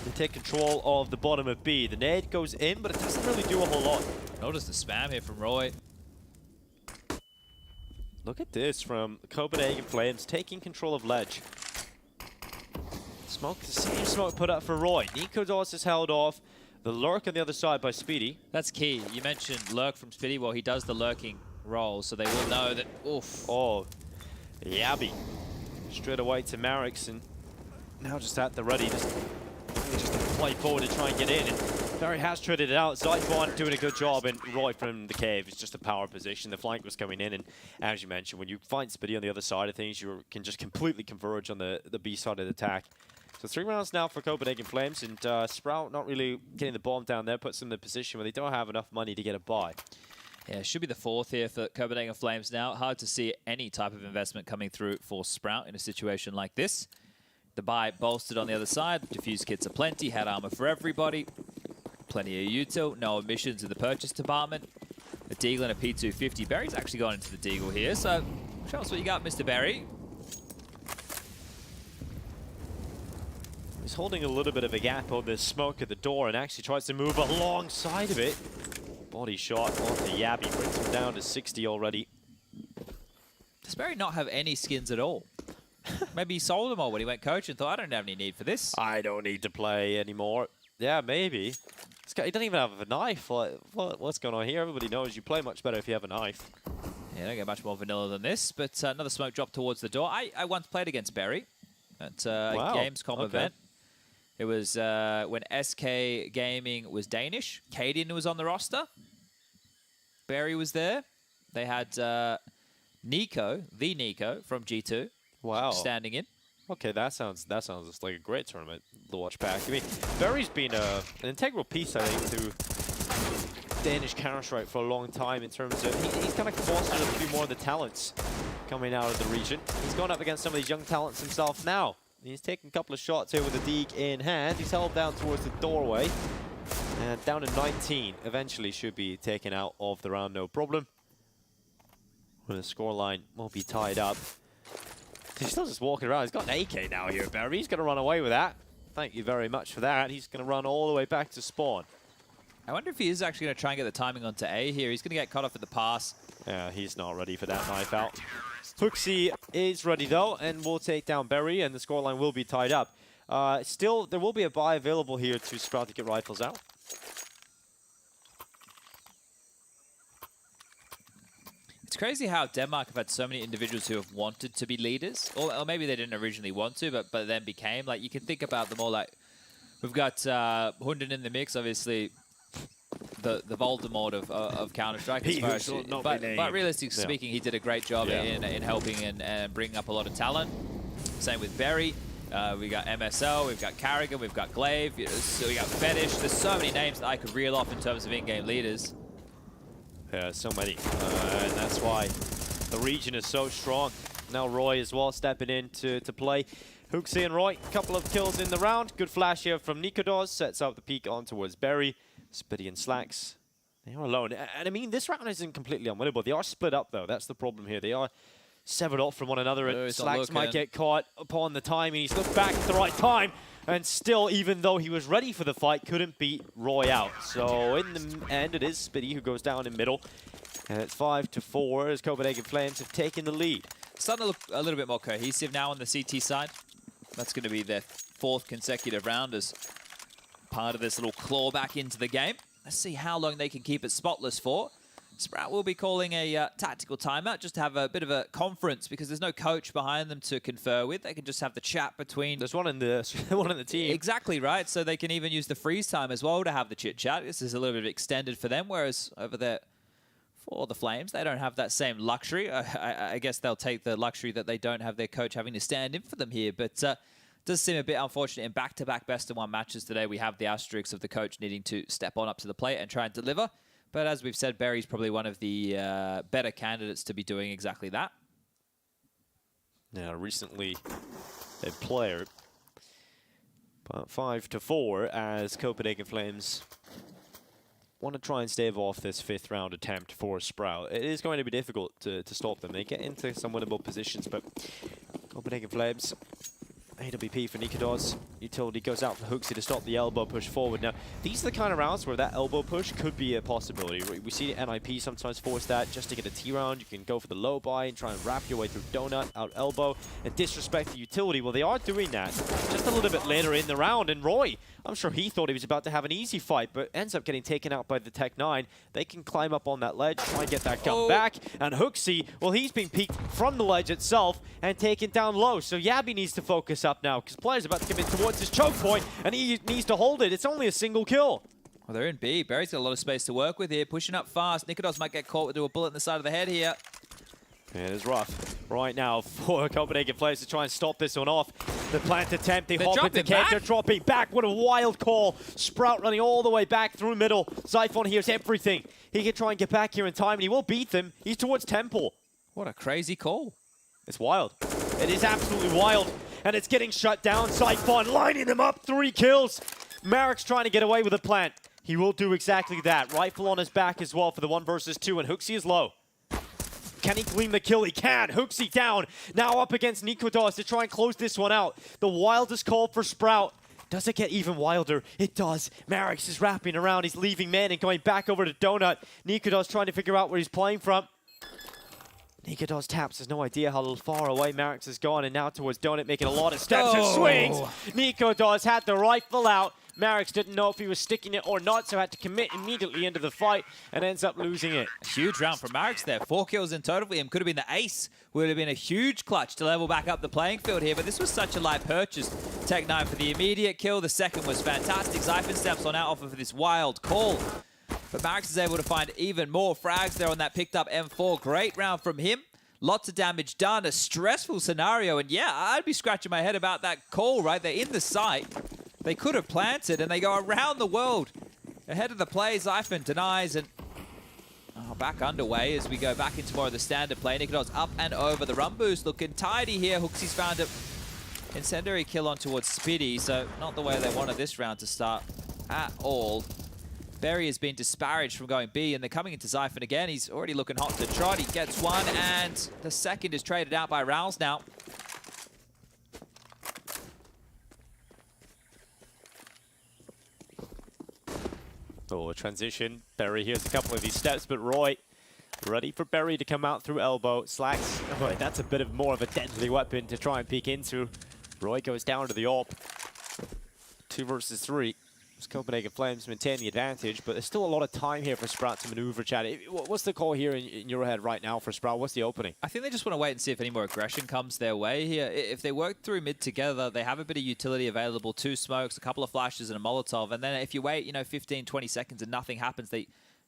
They take control of the bottom of B. The nade goes in, but it doesn't really do a whole lot. Notice the spam here from Roy. Look at this from Copenhagen Flames taking control of ledge. Smoke, the same smoke put up for Roy. Nico Doss is held off. The lurk on the other side by Speedy. That's key. You mentioned lurk from Speedy. Well, he does the lurking role, so they will know that. Oof. Oh, Yabby. Straight away to Marix, and now just at the ready. Just play forward to try and get in. And Berry has traded it out. Zyphon doing a good job, and Roy from the cave is just a power position. The flank was coming in, and as you mentioned, when you find Speedy on the other side of things, you can just completely converge on the B side of the attack. So 3 rounds now for Copenhagen Flames, and Sprout not really getting the bomb down there, puts them in the position where they don't have enough money to get a buy. Yeah, it should be the 4th here for Copenhagen Flames now. Hard to see any type of investment coming through for Sprout in a situation like this. The buy bolstered on the other side. Diffuse kits are plenty. Head armor for everybody. Plenty of util. No emissions in the purchase department. A Deagle and a P250. Berry's actually gone into the Deagle here, so show us what you got, Mr. Berry. He's holding a little bit of a gap on this smoke at the door and actually tries to move alongside of it. Body shot onto Yabby, brings him down to 60 already. Does Berry not have any skins at all? Maybe he sold them all when he went coach and thought, I don't have any need for this. I don't need to play anymore. Yeah, maybe. This guy, he doesn't even have a knife. Like, what's going on here? Everybody knows you play much better if you have a knife. Yeah, don't get much more vanilla than this, but another smoke drop towards the door. I once played against Berry at a Gamescom event. It was when SK Gaming was Danish. Kaden was on the roster. Barry was there. They had Nico, the Nico from G2. Wow. Standing in. Okay, that sounds just like a great tournament to watch back. I mean, Barry's been an integral piece, I think, to Danish Counter-Strike for a long time in terms of he's kind of fostered a few more of the talents coming out of the region. He's gone up against some of these young talents himself now. He's taken a couple of shots here with the Deke in hand. He's held down towards the doorway. And down to 19. Eventually should be taken out of the round, no problem. When the scoreline will be tied up. He's still just walking around. He's got an AK now here, Barry. He's going to run away with that. Thank you very much for that. He's going to run all the way back to spawn. I wonder if he is actually going to try and get the timing onto A here. He's going to get cut off at the pass. Yeah, he's not ready for that knife out. HooXi is ready, though, and will take down Barry, and the scoreline will be tied up. Still, there will be a buy available here to Sprout to get rifles out. It's crazy how Denmark have had so many individuals who have wanted to be leaders, or maybe they didn't originally want to, but then became. Like, you can think about them all like, we've got Hunden in the mix, obviously, the Voldemort of Counter-Strike. But realistically speaking, he did a great job in helping and bringing up a lot of talent. Same with Barry. We got MSL, we've got Carrigan, we've got Glaive, so we got Fetish. There's so many names that I could reel off in terms of in-game leaders. Yeah, so many. And that's why the region is so strong. Now Roy as well stepping in to play. HooXi and Roy, a couple of kills in the round. Good flash here from Nikodos. Sets up the peak on towards Barry. Spitty and Slacks, they are alone. And I mean, this round isn't completely unwinnable. They are split up, though. That's the problem here. They are severed off from one another. And Slacks might get caught upon the timing. He's looked back at the right time. And still, even though he was ready for the fight, couldn't beat Roy out. So in the end, it is Spitty who goes down in middle. And it's 5-4 as Copenhagen Flames have taken the lead. Starting to look a little bit more cohesive now on the CT side. That's going to be their 4th consecutive round as part of this little claw back into the game. Let's see how long they can keep it spotless for. Sprout will be calling a tactical timeout just to have a bit of a conference because there's no coach behind them to confer with. They can just have the chat between... There's one in the team. Exactly, right? So they can even use the freeze time as well to have the chit-chat. This is a little bit extended for them, whereas over there for the Flames, they don't have that same luxury. I guess they'll take the luxury that they don't have their coach having to stand in for them here, but... does seem a bit unfortunate in back-to-back best-of-1 matches today. We have the asterisks of the coach needing to step on up to the plate and try and deliver. But as we've said, Barry's probably one of the better candidates to be doing exactly that. Now, recently a player, but 5-4 as Copenhagen Flames want to try and stave off this 5th round attempt for Sprout. It is going to be difficult to stop them. They get into some winnable positions, but Copenhagen Flames... AWP for Nikodos. Utility goes out for HooXi to stop the elbow push forward. Now, these are the kind of rounds where that elbow push could be a possibility. We see NIP sometimes force that just to get a T round. You can go for the low buy and try and wrap your way through donut, out elbow, and disrespect the utility. Well, they are doing that just a little bit later in the round. And Roy, I'm sure he thought he was about to have an easy fight, but ends up getting taken out by the Tech 9. They can climb up on that ledge, try and get that gun back. And HooXi, well, he's being peeked from the ledge itself and taken down low. So Yabby needs to focus up now because player's about to come in towards his choke point and he needs to hold it. It's only a single kill. Well, they're in B. Barry's got a lot of space to work with here, pushing up fast. Nikodos might get caught with a bullet in the side of the head here. It is rough right now for Copenhagen Flames to try and stop this one off. The plant attempt, they hop into cave, they're dropping back. What a wild call. Sprout running all the way back through middle. Zyphon hears everything. He can try and get back here in time, and he will beat them. He's towards Temple. What a crazy call. It's wild. It is absolutely wild, and it's getting shut down. Zyphon lining them up, 3 kills. Marek's trying to get away with the plant. He will do exactly that. Rifle on his back as well for the 1 versus 2, and HooXi is low. Can he glean the kill? He can. HooXi down. Now up against Nikodos to try and close this one out. The wildest call for Sprout. Does it get even wilder? It does. Marek is wrapping around. He's leaving men and going back over to Donut. Nikodos trying to figure out where he's playing from. Nikodos taps, has no idea how far away Marix has gone, and now towards Donut, making a lot of steps and swings. Nikodos had the rifle out. Marix didn't know if he was sticking it or not, so had to commit immediately into the fight and ends up losing it. Huge round from Marix there. 4 kills in total for him. Could have been the ace. Would have been a huge clutch to level back up the playing field here, but this was such a light purchase. Tech9 for the immediate kill. The second was fantastic. Zyphon steps on out off of this wild call. But Marix is able to find even more frags there on that picked up M4. Great round from him. Lots of damage done. A stressful scenario. And yeah, I'd be scratching my head about that call, right? They're in the site. They could have planted, and they go around the world. Ahead of the play, Zyphon denies, and back underway as we go back into more of the standard play. Nikodos up and over. The run boost looking tidy here. Hooksy's found an incendiary kill on towards Spiddy, so not the way they wanted this round to start at all. Berry has been disparaged from going B, and they're coming into Zyphon again. He's already looking hot to trot. He gets one, and the second is traded out by Rouse now. Oh, transition. Berry here's a couple of these steps, but Roy ready for Berry to come out through elbow. Slacks. Oh, that's a bit of more of a deadly weapon to try and peek into. Roy goes down to the AWP. 2 versus 3. Copenhagen Flames maintain the advantage, but there's still a lot of time here for Sprout to maneuver, Chad. What's the call here in your head right now for Sprout? What's the opening? I think they just want to wait and see if any more aggression comes their way here. If they work through mid together, they have a bit of utility available. 2 smokes, a couple of flashes, and a Molotov. And then if you wait, 15, 20 seconds and nothing happens, they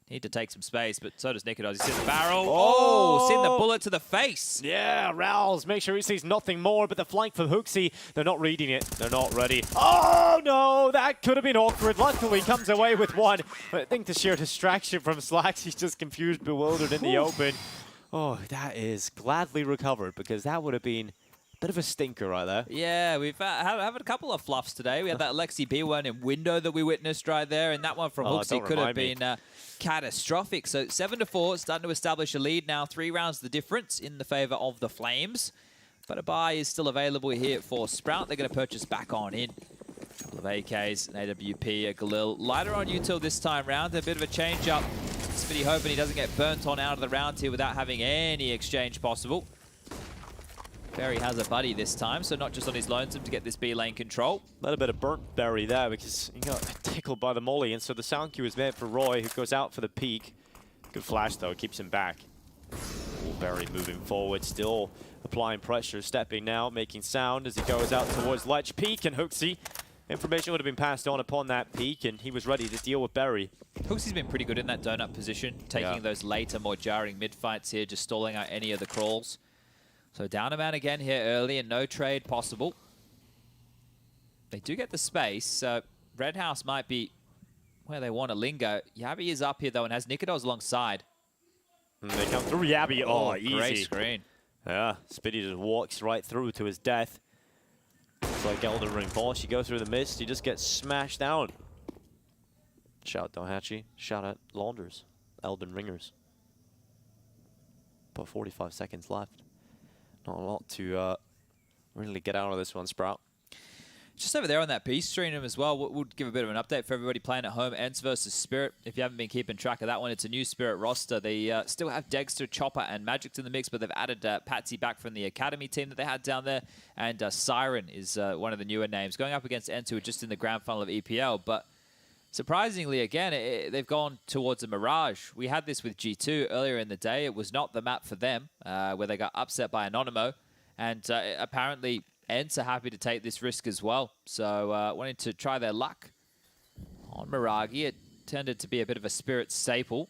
need to take some space, but so does Nikodos. He sees the barrel. Oh, send the bullet to the face. Yeah, Rouse, make sure he sees nothing more, but the flank from Hooksy, they're not reading it. They're not ready. Oh, no, that could have been awkward. Luckily, comes away with one. But I think the sheer distraction from Slacks, he's just confused, bewildered in the open. Oh, that is gladly recovered, because that would have been bit of a stinker right there. Yeah, we've had a couple of fluffs today. We had that Lexi B one in window that we witnessed right there, and that one from Hooksy could have been catastrophic. So 7-4, starting to establish a lead now. 3 rounds the difference in the favor of the Flames. But a buy is still available here for Sprout. They're going to purchase back on in. A couple of AKs, an AWP, a Galil. Lighter on util this time round. A bit of a change up. Spitty hoping he doesn't get burnt on out of the round here without having any exchange possible. Berry has a buddy this time, so not just on his lonesome to get this B lane control. A little bit of burnt Berry there because he got tickled by the molly, and so the sound cue is made for Roy, who goes out for the peek. Good flash, though, keeps him back. Berry moving forward, still applying pressure, stepping now, making sound as he goes out towards ledge peek, and Hooksy. Information would have been passed on upon that peek, and he was ready to deal with Berry. Hooksy's been pretty good in that donut position, taking those later, more jarring mid-fights here, just stalling out any of the crawls. So down a man again here early and no trade possible. They do get the space, so Red House might be where they want to linger. Yabby is up here though and has Nikodos alongside. And they come through Yabby. Oh, easy. Great screen. Yeah, Spitty just walks right through to his death. It's like Elden Ring boss. You go through the mist, you just get smashed down. Shout out Dohachi. Shout out Launders. Elden Ringers. About 45 seconds left. Not a lot to really get out of this one, Sprout. Just over there on that piece stream as well, we'll give a bit of an update for everybody playing at home. ENCE versus Spirit. If you haven't been keeping track of that one, it's a new Spirit roster. They still have Dexter, Chopper, and Magic in the mix, but they've added Patsy back from the Academy team that they had down there. And Siren is one of the newer names. Going up against ENCE, who are just in the grand final of EPL. But surprisingly, again, they've gone towards a Mirage. We had this with G2 earlier in the day. It was not the map for them, where they got upset by Anonymo. And apparently, ENCE are happy to take this risk as well. So wanting to try their luck on Miragi. It tended to be a bit of a Spirit staple.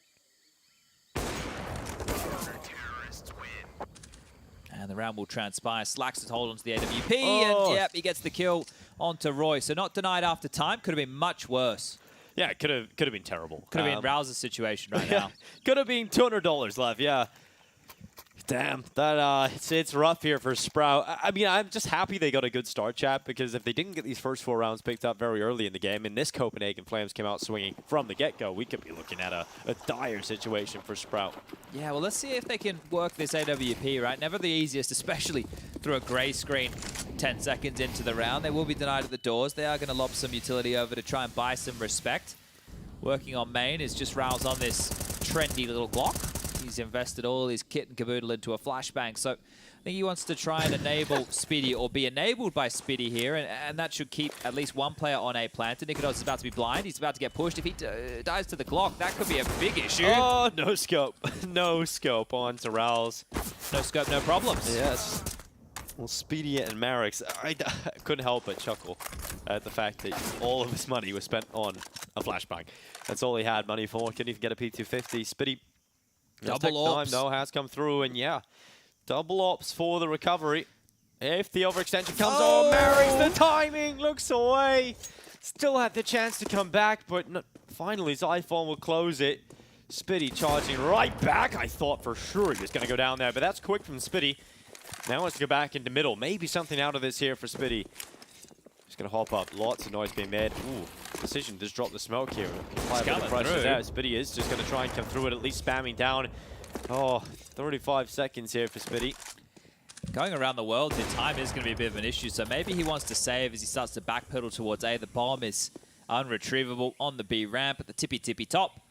And the round will transpire. Slacks to hold onto the AWP. And yep, he gets the kill onto Roy. So not denied after time. Could have been much worse. Yeah, it could have been terrible. Could have been Rouse's situation right now. Could have been $200 left, yeah. Damn, that it's rough here for Sprout. I mean, I'm just happy they got a good start, chat, because if they didn't get these first 4 rounds picked up very early in the game, and this Copenhagen Flames came out swinging from the get-go, we could be looking at a dire situation for Sprout. Yeah, well, let's see if they can work this AWP, right? Never the easiest, especially through a gray screen 10 seconds into the round. They will be denied at the doors. They are going to lob some utility over to try and buy some respect. Working on main is just Rouse on this trendy little Glock. He's invested all his kit and caboodle into a flashbang, so I think he wants to try and enable Spitty or be enabled by Spitty here, and that should keep at least one player on A planted. Nikodos is about to be blind. He's about to get pushed. If he dies to the Glock, that could be a big issue. Oh, no scope. No scope on Astralis. No scope, no problems. Yes. Well, Speedy and Marix, I couldn't help but chuckle at the fact that all of his money was spent on a flashbang. That's all he had money for. Couldn't even get a P250. Speedy, double ops. No, has come through, and yeah, double ops for the recovery. If the overextension comes, oh, Marix, the timing looks away. Still had the chance to come back, but finally Zyphon will close it. Spitty charging right back. I thought for sure he was going to go down there, but that's quick from Spitty. Now wants to go back into middle. Maybe something out of this here for Spitty. He's going to hop up. Lots of noise being made. Ooh, decision to just drop the smoke here. Apply a bit of pressure there. Spitty is just going to try and come through it, at least spamming down. Oh, 35 seconds here for Spitty. Going around the world, the time is going to be a bit of an issue, so maybe he wants to save as he starts to backpedal towards A. The bomb is unretrievable on the B ramp at the tippy top.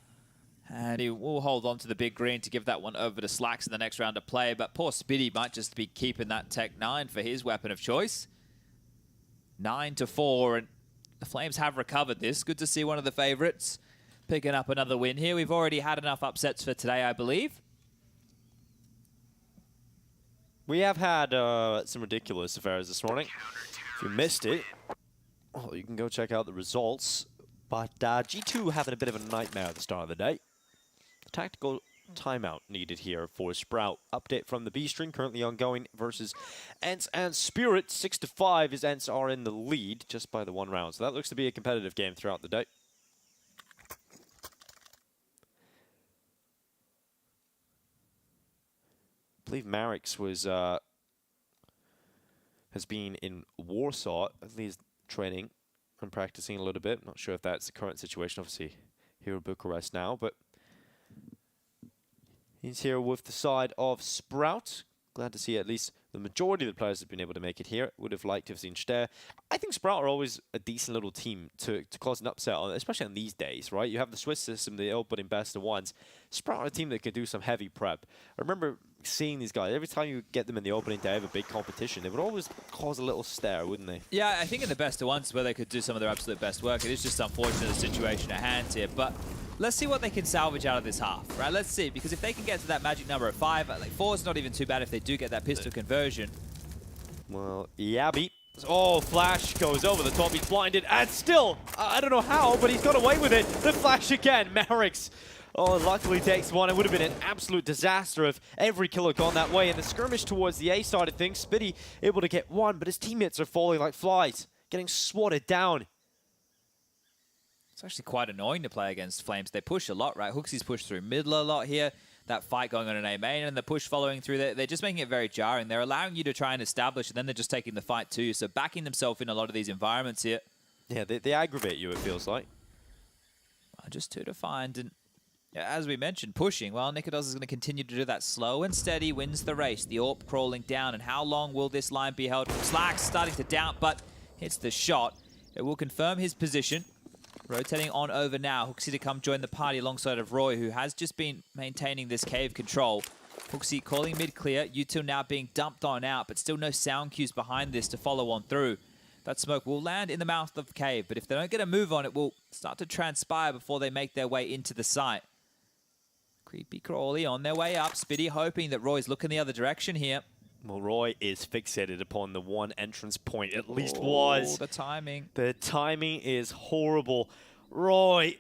And he will hold on to the big green to give that one over to Slacks in the next round of play. But poor Spitty might just be keeping that Tech 9 for his weapon of choice. 9-4, and the Flames have recovered this. Good to see one of the favorites picking up another win here. We've already had enough upsets for today, I believe. We have had some ridiculous affairs this morning. If you missed it, well, you can go check out the results. But G2 having a bit of a nightmare at the start of the day. Tactical timeout needed here for Sprout. Update from the B string currently ongoing versus ENCE and Spirit. 6-5 as ENCE are in the lead just by the one round. So that looks to be a competitive game throughout the day. I believe Marix was has been in Warsaw, at least training and practicing a little bit. Not sure if that's the current situation. Obviously here in Bucharest now, but he's here with the side of Sprout. Glad to see at least the majority of the players have been able to make it here. Would have liked to have seen Ster. I think Sprout are always a decent little team to cause an upset on, especially on these days, right? You have the Swiss system, they all put in best of ones. Sprout are a team that can do some heavy prep. I remember seeing these guys, every time you get them in the opening day of a big competition, they would always cause a little stare, wouldn't they? Yeah, I think in the best of ones where they could do some of their absolute best work. It is just unfortunate the situation at hand here, but let's see what they can salvage out of this half, right? Let's see, because if they can get to that magic number of 5, like 4 is not even too bad if they do get that pistol conversion. Well, Yabi. Oh, Flash goes over the top. He's blinded, and still, I don't know how, but he's got away with it. The Flash again, Marix. Oh, luckily takes one. It would have been an absolute disaster if every kill had gone that way. And the skirmish towards the A side of things, Spitty able to get one, but his teammates are falling like flies, getting swatted down. It's actually quite annoying to play against Flames. They push a lot, right? Hooksy's pushed through middle a lot here. That fight going on in A main and the push following through there. They're just making it very jarring. They're allowing you to try and establish, and then they're just taking the fight too. So backing themselves in a lot of these environments here. Yeah, they aggravate you, it feels like. Just 2 to find. And as we mentioned, pushing. Well, Nikodos is going to continue to do that. Slow and steady wins the race. The AWP crawling down. And how long will this line be held? Slacks starting to doubt, but hits the shot. It will confirm his position. Rotating on over now. Hooksy to come join the party alongside of Roy, who has just been maintaining this cave control. Hooksy calling mid clear. U2 now being dumped on out, but still no sound cues behind this to follow on through. That smoke will land in the mouth of the cave, but if they don't get a move on, it will start to transpire before they make their way into the site. Creepy crawly on their way up. Spitty hoping that Roy's looking the other direction here. Well, Roy is fixated upon the one entrance point, at least was. The timing. The timing is horrible. Roy,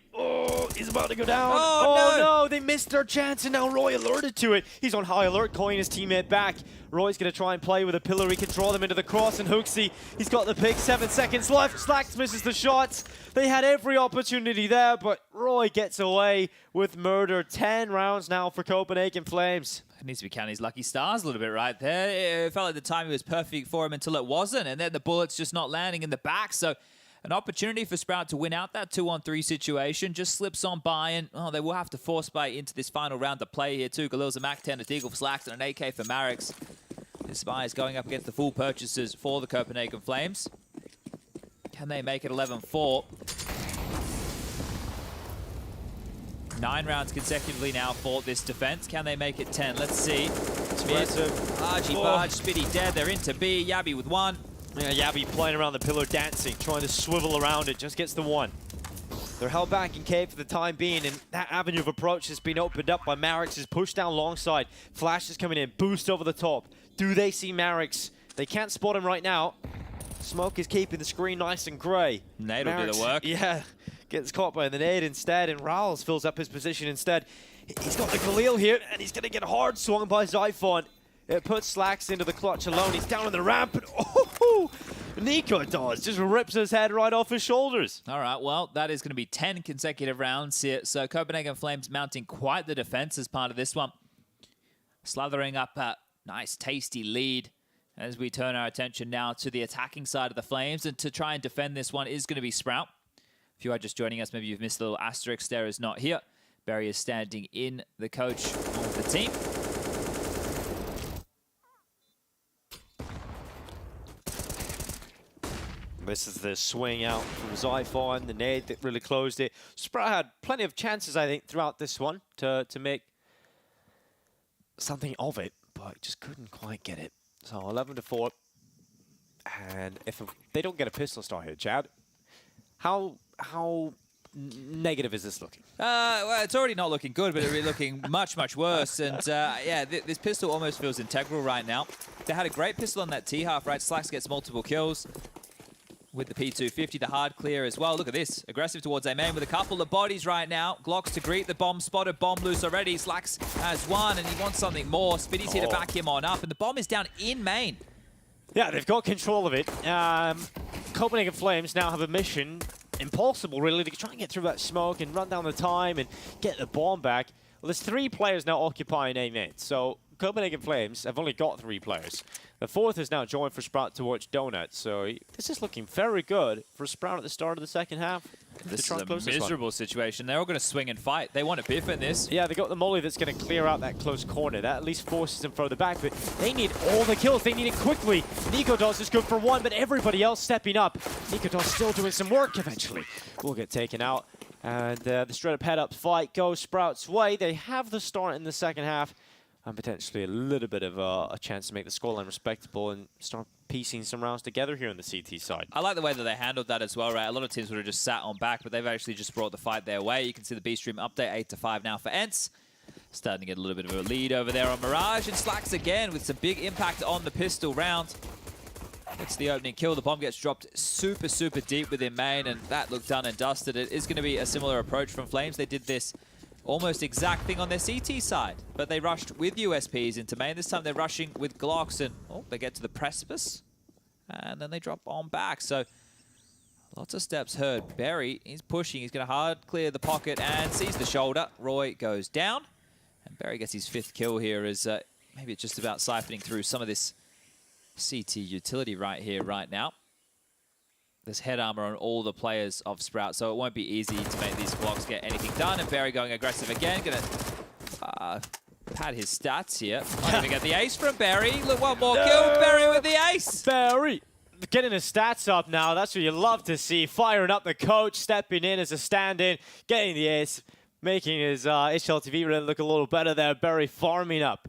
he's about to go down. Oh no, they missed their chance, and now Roy alerted to it. He's on high alert, calling his teammate back. Roy's going to try and play with a pillar. He can draw them into the cross, and Hooksy, he's got the pick. 7 seconds left. Slacks misses the shots. They had every opportunity there, but Roy gets away with murder. 10 rounds now for Copenhagen Flames. He needs to be counting his lucky stars a little bit right there. It felt like the timing was perfect for him until it wasn't, and then the bullet's just not landing in the back. So an opportunity for Sprout to win out that 2-on-3 situation just slips on by, and they will have to force by into this final round to play here too. Galil's a MAC-10, a Deagle for Slacks, and an AK for Marix. This Spy is going up against the full purchases for the Copenhagen Flames. Can they make it 11-4? 9 rounds consecutively now for this defense. Can they make it 10? Let's see. Argy Barge, Spitty dead. They're into B. Yabby with 1. Yeah, Yabby playing around the pillar, dancing, trying to swivel around it, just gets the 1. They're held back in cave for the time being, and that avenue of approach has been opened up by Marix. Pushed down long side. Flash is coming in, boost over the top. Do they see Marix? They can't spot him right now. Smoke is keeping the screen nice and grey. Nade will do the work. Yeah, gets caught by the nade instead, and Rowls fills up his position instead. He's got the Galil here, and he's going to get hard swung by Zyphon. It puts Slacks into the clutch alone. He's down on the ramp, and oh, Nico does. Just rips his head right off his shoulders. All right, well, that is going to be 10 consecutive rounds here. So Copenhagen Flames mounting quite the defense as part of this one. Slathering up a nice, tasty lead as we turn our attention now to the attacking side of the Flames. And to try and defend this one is going to be Sprout. If you are just joining us, maybe you've missed the little asterisk there is not here. Barry is standing in the coach of the team. This is the swing out from Zyphon, the nade that really closed it. Sprout had plenty of chances, I think, throughout this one to make something of it, but just couldn't quite get it. So 11-4. And if they don't get a pistol start here, Chad, how negative is this looking? Well, it's already not looking good, but it's really looking much, much worse. And yeah, this pistol almost feels integral right now. They had a great pistol on that T-half, right? Slacks gets multiple kills with the P250, the hard clear as well. Look at this. Aggressive towards A main with a couple of bodies right now. Glocks to greet the bomb spotted. Bomb loose already. Slacks has 1, and he wants something more. Spitty's here to back him on up, and the bomb is down in main. Yeah, they've got control of it. Copenhagen Flames now have a mission, impossible really, to try and get through that smoke and run down the time and get the bomb back. Well, there's 3 players now occupying A main, so Copenhagen Flames have only got 3 players. The 4th is now joined for Sprout to watch Donut, so this is looking very good for Sprout at the start of the second half. This is a miserable situation. They're all going to swing and fight. They want a biff in this. Yeah, they got the molly that's going to clear out that close corner. That at least forces them further back, but they need all the kills. They need it quickly. Nico Doss is good for 1, but everybody else stepping up. Nico Doss still doing some work eventually. Will get taken out. And the straight-up head-up fight goes Sprout's way. They have the start in the second half, and potentially a little bit of a chance to make the scoreline respectable and start piecing some rounds together here on the CT side. I like the way that they handled that as well, right? A lot of teams would have just sat on back, but they've actually just brought the fight their way. You can see the B-Stream update, 8-5 now for ENCE. Starting to get a little bit of a lead over there on Mirage, and Slacks again with some big impact on the pistol round. It's the opening kill. The bomb gets dropped super, super deep within main, and that looked done and dusted. It is going to be a similar approach from Flames. They did this almost exact thing on their CT side, but they rushed with USPs into main. This time they're rushing with Glocks, and they get to the precipice, and then they drop on back. So lots of steps heard. Barry, he's pushing. He's going to hard clear the pocket and sees the shoulder. Roy goes down, and Barry gets his 5th kill here as maybe it's just about siphoning through some of this CT utility right here, right now. There's head armor on all the players of Sprout, so it won't be easy to make these blocks get anything done. And Barry going aggressive again, gonna pad his stats here. Might even get the ace from Barry. Look, 1 more kill. Barry with the ace. Barry getting his stats up now. That's what you love to see. Firing up the coach, stepping in as a stand-in, getting the ace, making his HLTV run look a little better there. Barry farming up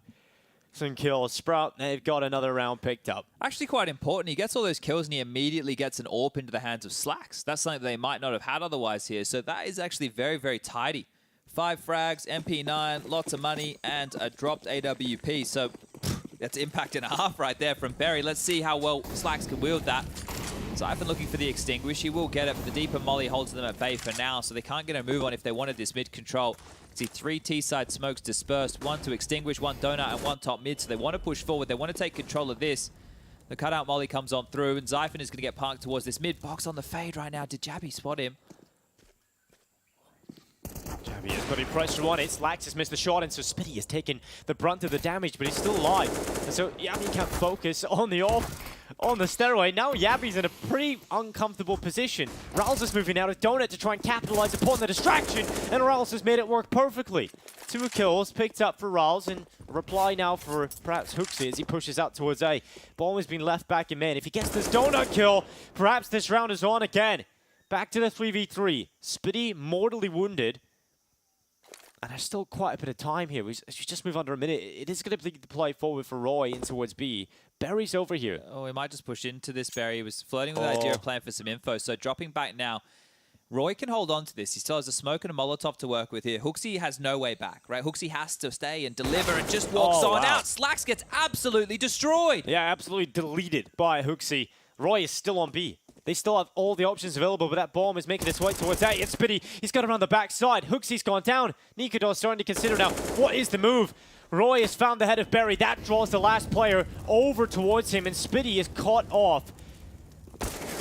some kills. Sprout, they've got another round picked up. Actually quite important. He gets all those kills and he immediately gets an AWP into the hands of Slacks. That's something they might not have had otherwise here. So that is actually very, very tidy. 5 frags, MP9, lots of money, and a dropped AWP. So that's impact and a half right there from Barry. Let's see how well Slacks can wield that. Zyphon looking for the extinguish. He will get it, but the deeper molly holds them at bay for now, so they can't get a move on if they wanted this mid control. See 3 T-side smokes dispersed, 1 to extinguish, 1 donut, and 1 top mid. So they want to push forward. They want to take control of this. The cutout molly comes on through, and Zyphon is going to get parked towards this mid box on the fade right now. Did Jabby spot him? Jabby has got pressure on it. Slacks has missed the shot, and so Spitty has taken the brunt of the damage, but he's still alive. And so Yabby can't focus on the off. On the stairway, now Yabby's in a pretty uncomfortable position. Rowls is moving out of Donut to try and capitalize upon the distraction, and Rowls has made it work perfectly. 2 kills picked up for Rowls, and a reply now for perhaps Hooksy as he pushes out towards A. Ball has been left back in main. If he gets this Donut kill, perhaps this round is on again. Back to the 3v3. Spitty mortally wounded. And there's still quite a bit of time here. We just move under a minute. It is going to be the play forward for Roy in towards B. Berry's over here. Oh, he might just push into this, Berry. He was flirting with the idea of playing for some info. So dropping back now. Roy can hold on to this. He still has a smoke and a Molotov to work with here. HooXi has no way back, right? HooXi has to stay and deliver and just walks on out. Slacks gets absolutely destroyed. Yeah, absolutely deleted by HooXi. Roy is still on B. They still have all the options available, but that bomb is making its way towards A. It's Spitty. He's got around the backside. HooXi's gone down. Nikador's starting to consider now, what is the move? Roy has found the head of Berry. That draws the last player over towards him, and Spitty is caught off.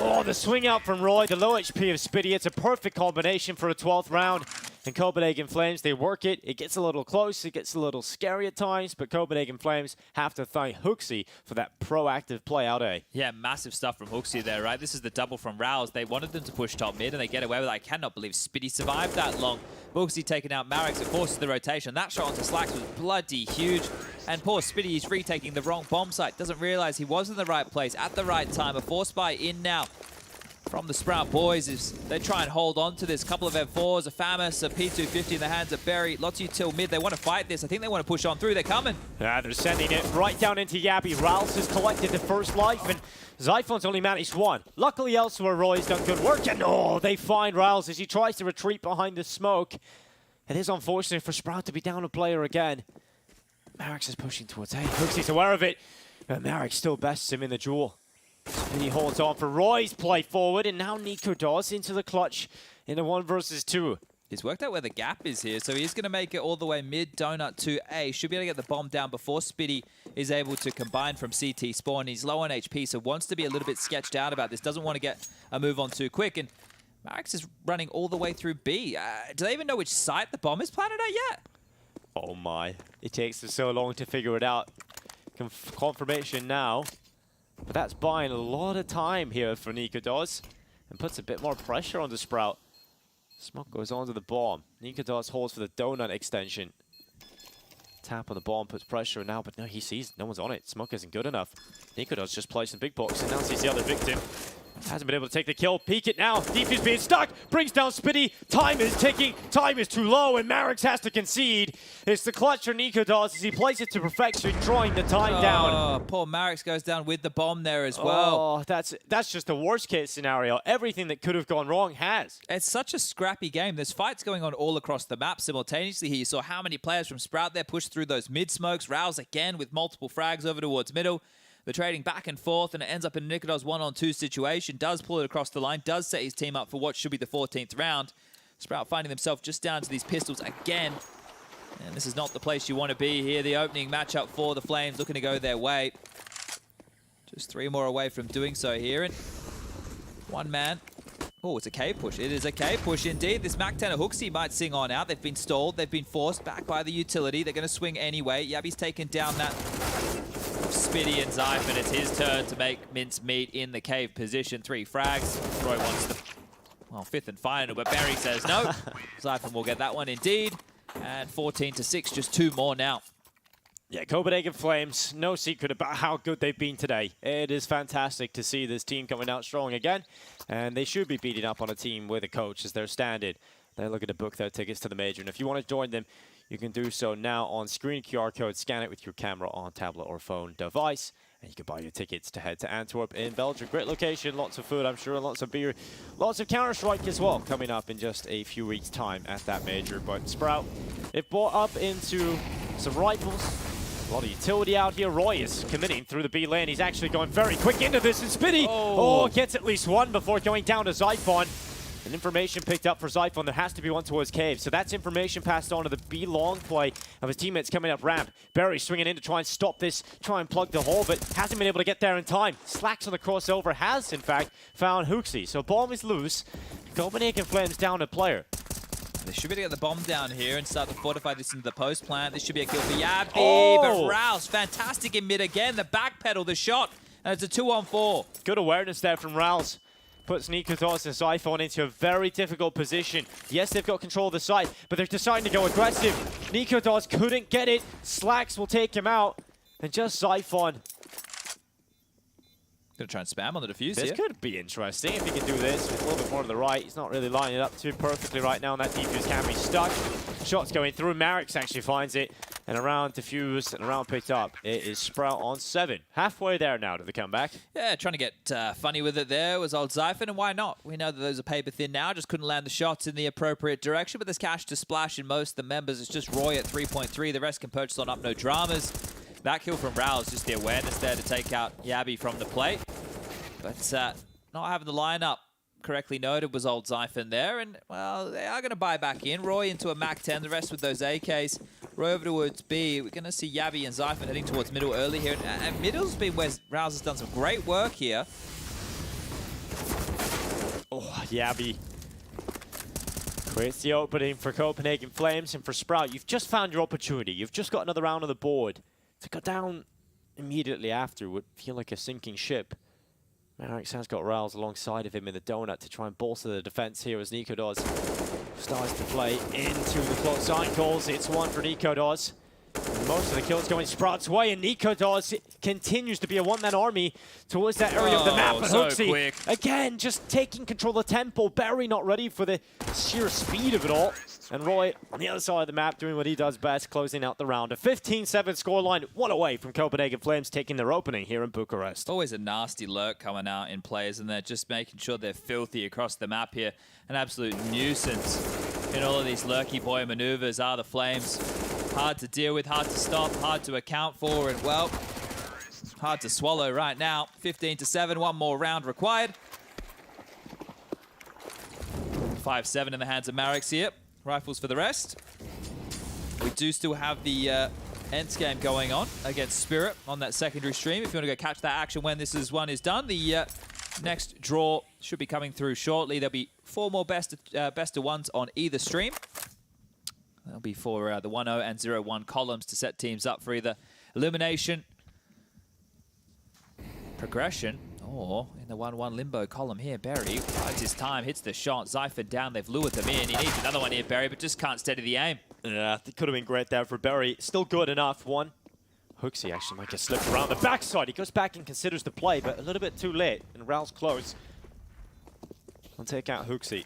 Oh, the swing out from Roy, the low HP of Spitty. It's a perfect combination for a 12th round. And Copenhagen Flames, they work it. It gets a little close. It gets a little scary at times, but Copenhagen Flames have to thank HooXi for that proactive play out A. Yeah, massive stuff from HooXi there, right? This is the double from Rouse. They wanted them to push top mid, and they get away with it. I cannot believe Spitty survived that long. HooXi taking out Marix. It forces the rotation. That shot onto Slacks was bloody huge. And poor Spitty, he's retaking the wrong bomb site. Doesn't realize he was in the right place at the right time. A force buy in now from the Sprout boys is they try and hold on to this. Couple of M4s, a FAMAS, a P250 in the hands of Berry. Lots of util mid. They want to fight this. I think they want to push on through. They're coming. Yeah, they're sending it right down into Yabby. Ralph has collected the first life, and Zyphon's only managed one. Luckily elsewhere, Roy's done good work, and they find Riles as he tries to retreat behind the smoke. It is unfortunate for Sprout to be down a player again. Marix is pushing towards A. HooXi's aware of it, but Marix still bests him in the duel. And he holds on for Roy's play forward, and now Nico does into the clutch in a 1 versus 2. He's worked out where the gap is here, so he's going to make it all the way mid donut to A. Should be able to get the bomb down before Spitty is able to combine from CT spawn. He's low on HP, so wants to be a little bit sketched out about this. Doesn't want to get a move on too quick, and Marix is running all the way through B. Do they even know which site the bomb is planted at yet? Oh my, it takes them so long to figure it out. Confirmation now. But that's buying a lot of time here for Nikodos and puts a bit more pressure on the Sprout. Smoke goes on to the bomb. Nikodos holds for the donut extension. Tap on the bomb puts pressure now, but no, he sees no one's on it. Smoke isn't good enough. Nikodos just plays the big box and now sees the other victim. Hasn't been able to take the kill. Peek it now. Defuse being stuck. Brings down Spitty. Time is ticking. Time is too low, and Marix has to concede. It's the clutch for Nikodos as he plays it to perfection, drawing the time down. Oh, poor Marix goes down with the bomb there as well. Oh, that's just the worst case scenario. Everything that could have gone wrong has. It's such a scrappy game. There's fights going on all across the map simultaneously here. You saw how many players from Sprout there push through those mid smokes. Rouse again with multiple frags over towards middle. They're trading back and forth, and it ends up in Nikodos 1-on-2 situation. Does pull it across the line, does set his team up for what should be the 14th round. Sprout finding themselves just down to these pistols again. And this is not the place you want to be here. The opening matchup for the Flames looking to go their way. Just 3 more away from doing so here. And one man. Oh, it's a K push. It is a K push indeed. This Mac-10 HooXi might sing on out. They've been stalled. They've been forced back by the utility. They're going to swing anyway. Yabby's taken down that Spitty and Zyphon. It's his turn to make mincemeat in the cave position. 3 frags. Roy wants the, well, 5th and final, but Berry says no. Zyphon will get that one indeed. And 14-6, just 2 more now. Yeah, Copenhagen Flames, no secret about how good they've been today. It is fantastic to see this team coming out strong again. And they should be beating up on a team with a coach as their standard. They're looking to book their tickets to the major. And if you want to join them, you can do so now on screen QR code. Scan it with your camera on tablet or phone device. And you can buy your tickets to head to Antwerp in Belgium. Great location, lots of food, I'm sure, lots of beer. Lots of Counter-Strike as well, coming up in just a few weeks' time at that major. But Sprout, they've bought up into some rifles. A lot of utility out here. Roy is committing through the B lane. He's actually going very quick into this, and Spitty gets at least one before going down to Zyphon. And information picked up for Zyphon. There has to be one towards Cave. So that's information passed on to the B long play of his teammates coming up ramp. Berry swinging in to try and stop this, try and plug the hole, but hasn't been able to get there in time. Slacks on the crossover, has in fact found HooXi. So bomb is loose. Copenhagen Flames down a player. They should be able to get the bomb down here and start to fortify this into the post plant. This should be a kill for Yabby, but Rouse, fantastic in mid again. The backpedal, the shot, and it's a 2-on-4. Good awareness there from Rouse. Puts Nikodos and Zyphon into a very difficult position. Yes, they've got control of the site, but they're deciding to go aggressive. Nikodos couldn't get it. Slacks will take him out. And just Zyphon. Going to try and spam on the defuse This here. could be interesting if he can do this with a little bit more to the right. He's not really lining it up too perfectly right now, and that defuse can be stuck. Shots going through. Marix actually finds it, and around defused and around picked up. It is Sprout on 7. Halfway there now to the comeback. Yeah, trying to get funny with it there was old Zyphon, and why not? We know that those are paper thin now, just couldn't land the shots in the appropriate direction, but there's cash to splash in most of the members. It's just Roy at 3.3. The rest can purchase on up, no dramas. That kill from Rao's just the awareness there to take out Yabby from the plate. But not having the lineup correctly noted was old Zyphon there. And, well, they are going to buy back in. Roy into a Mac 10, the rest with those AKs. Roy over towards B. We're going to see Yabby and Zyphon heading towards middle early here. And middle's been where Rao's has done some great work here. Oh, Yabby creates the opening for Copenhagen Flames, and for Sprout, you've just found your opportunity. You've just got another round on the board. To go down immediately after would feel like a sinking ship. Marix has got Rao's alongside of him in the donut to try and bolster the defense here as Nico does. Starts to play into the close side calls. It's one for Nico does. Most of the kills going Sprout's way, and Nico does continues to be a one-man army towards that area of the map. But so Hooksy, quick. again, just taking control of the tempo. Barry not ready for the sheer speed of it all. And Roy on the other side of the map doing what he does best, closing out the round. A 15-7 scoreline, one away from Copenhagen Flames taking their opening here in Bucharest. Always a nasty lurk coming out in players, and they're just making sure they're filthy across the map here. An absolute nuisance in all of these lurky boy maneuvers are the Flames. Hard to deal with, hard to stop, hard to account for, and, well, hard to swallow right now. 15-7, one more round required. 5-7 in the hands of Marix here. Rifles for the rest. We do still have the ENCE game going on against Spirit on that secondary stream. If you want to go catch that action when this one is done, the next draw should be coming through shortly. There'll be 4 more best of ones on either stream. That'll be for the 1-0 and 0-1 columns to set teams up for either elimination, progression, or in the 1-1 limbo column here. Barry bides his time, hits the shot. Zyphon down, they've lured them in. He needs another one here, Barry, but just can't steady the aim. Yeah, it could have been great there for Barry. Still good enough. One. Hooksy actually might get slipped around the backside. He goes back and considers the play, but a little bit too late. And Rao's close. I'll take out Hooksy.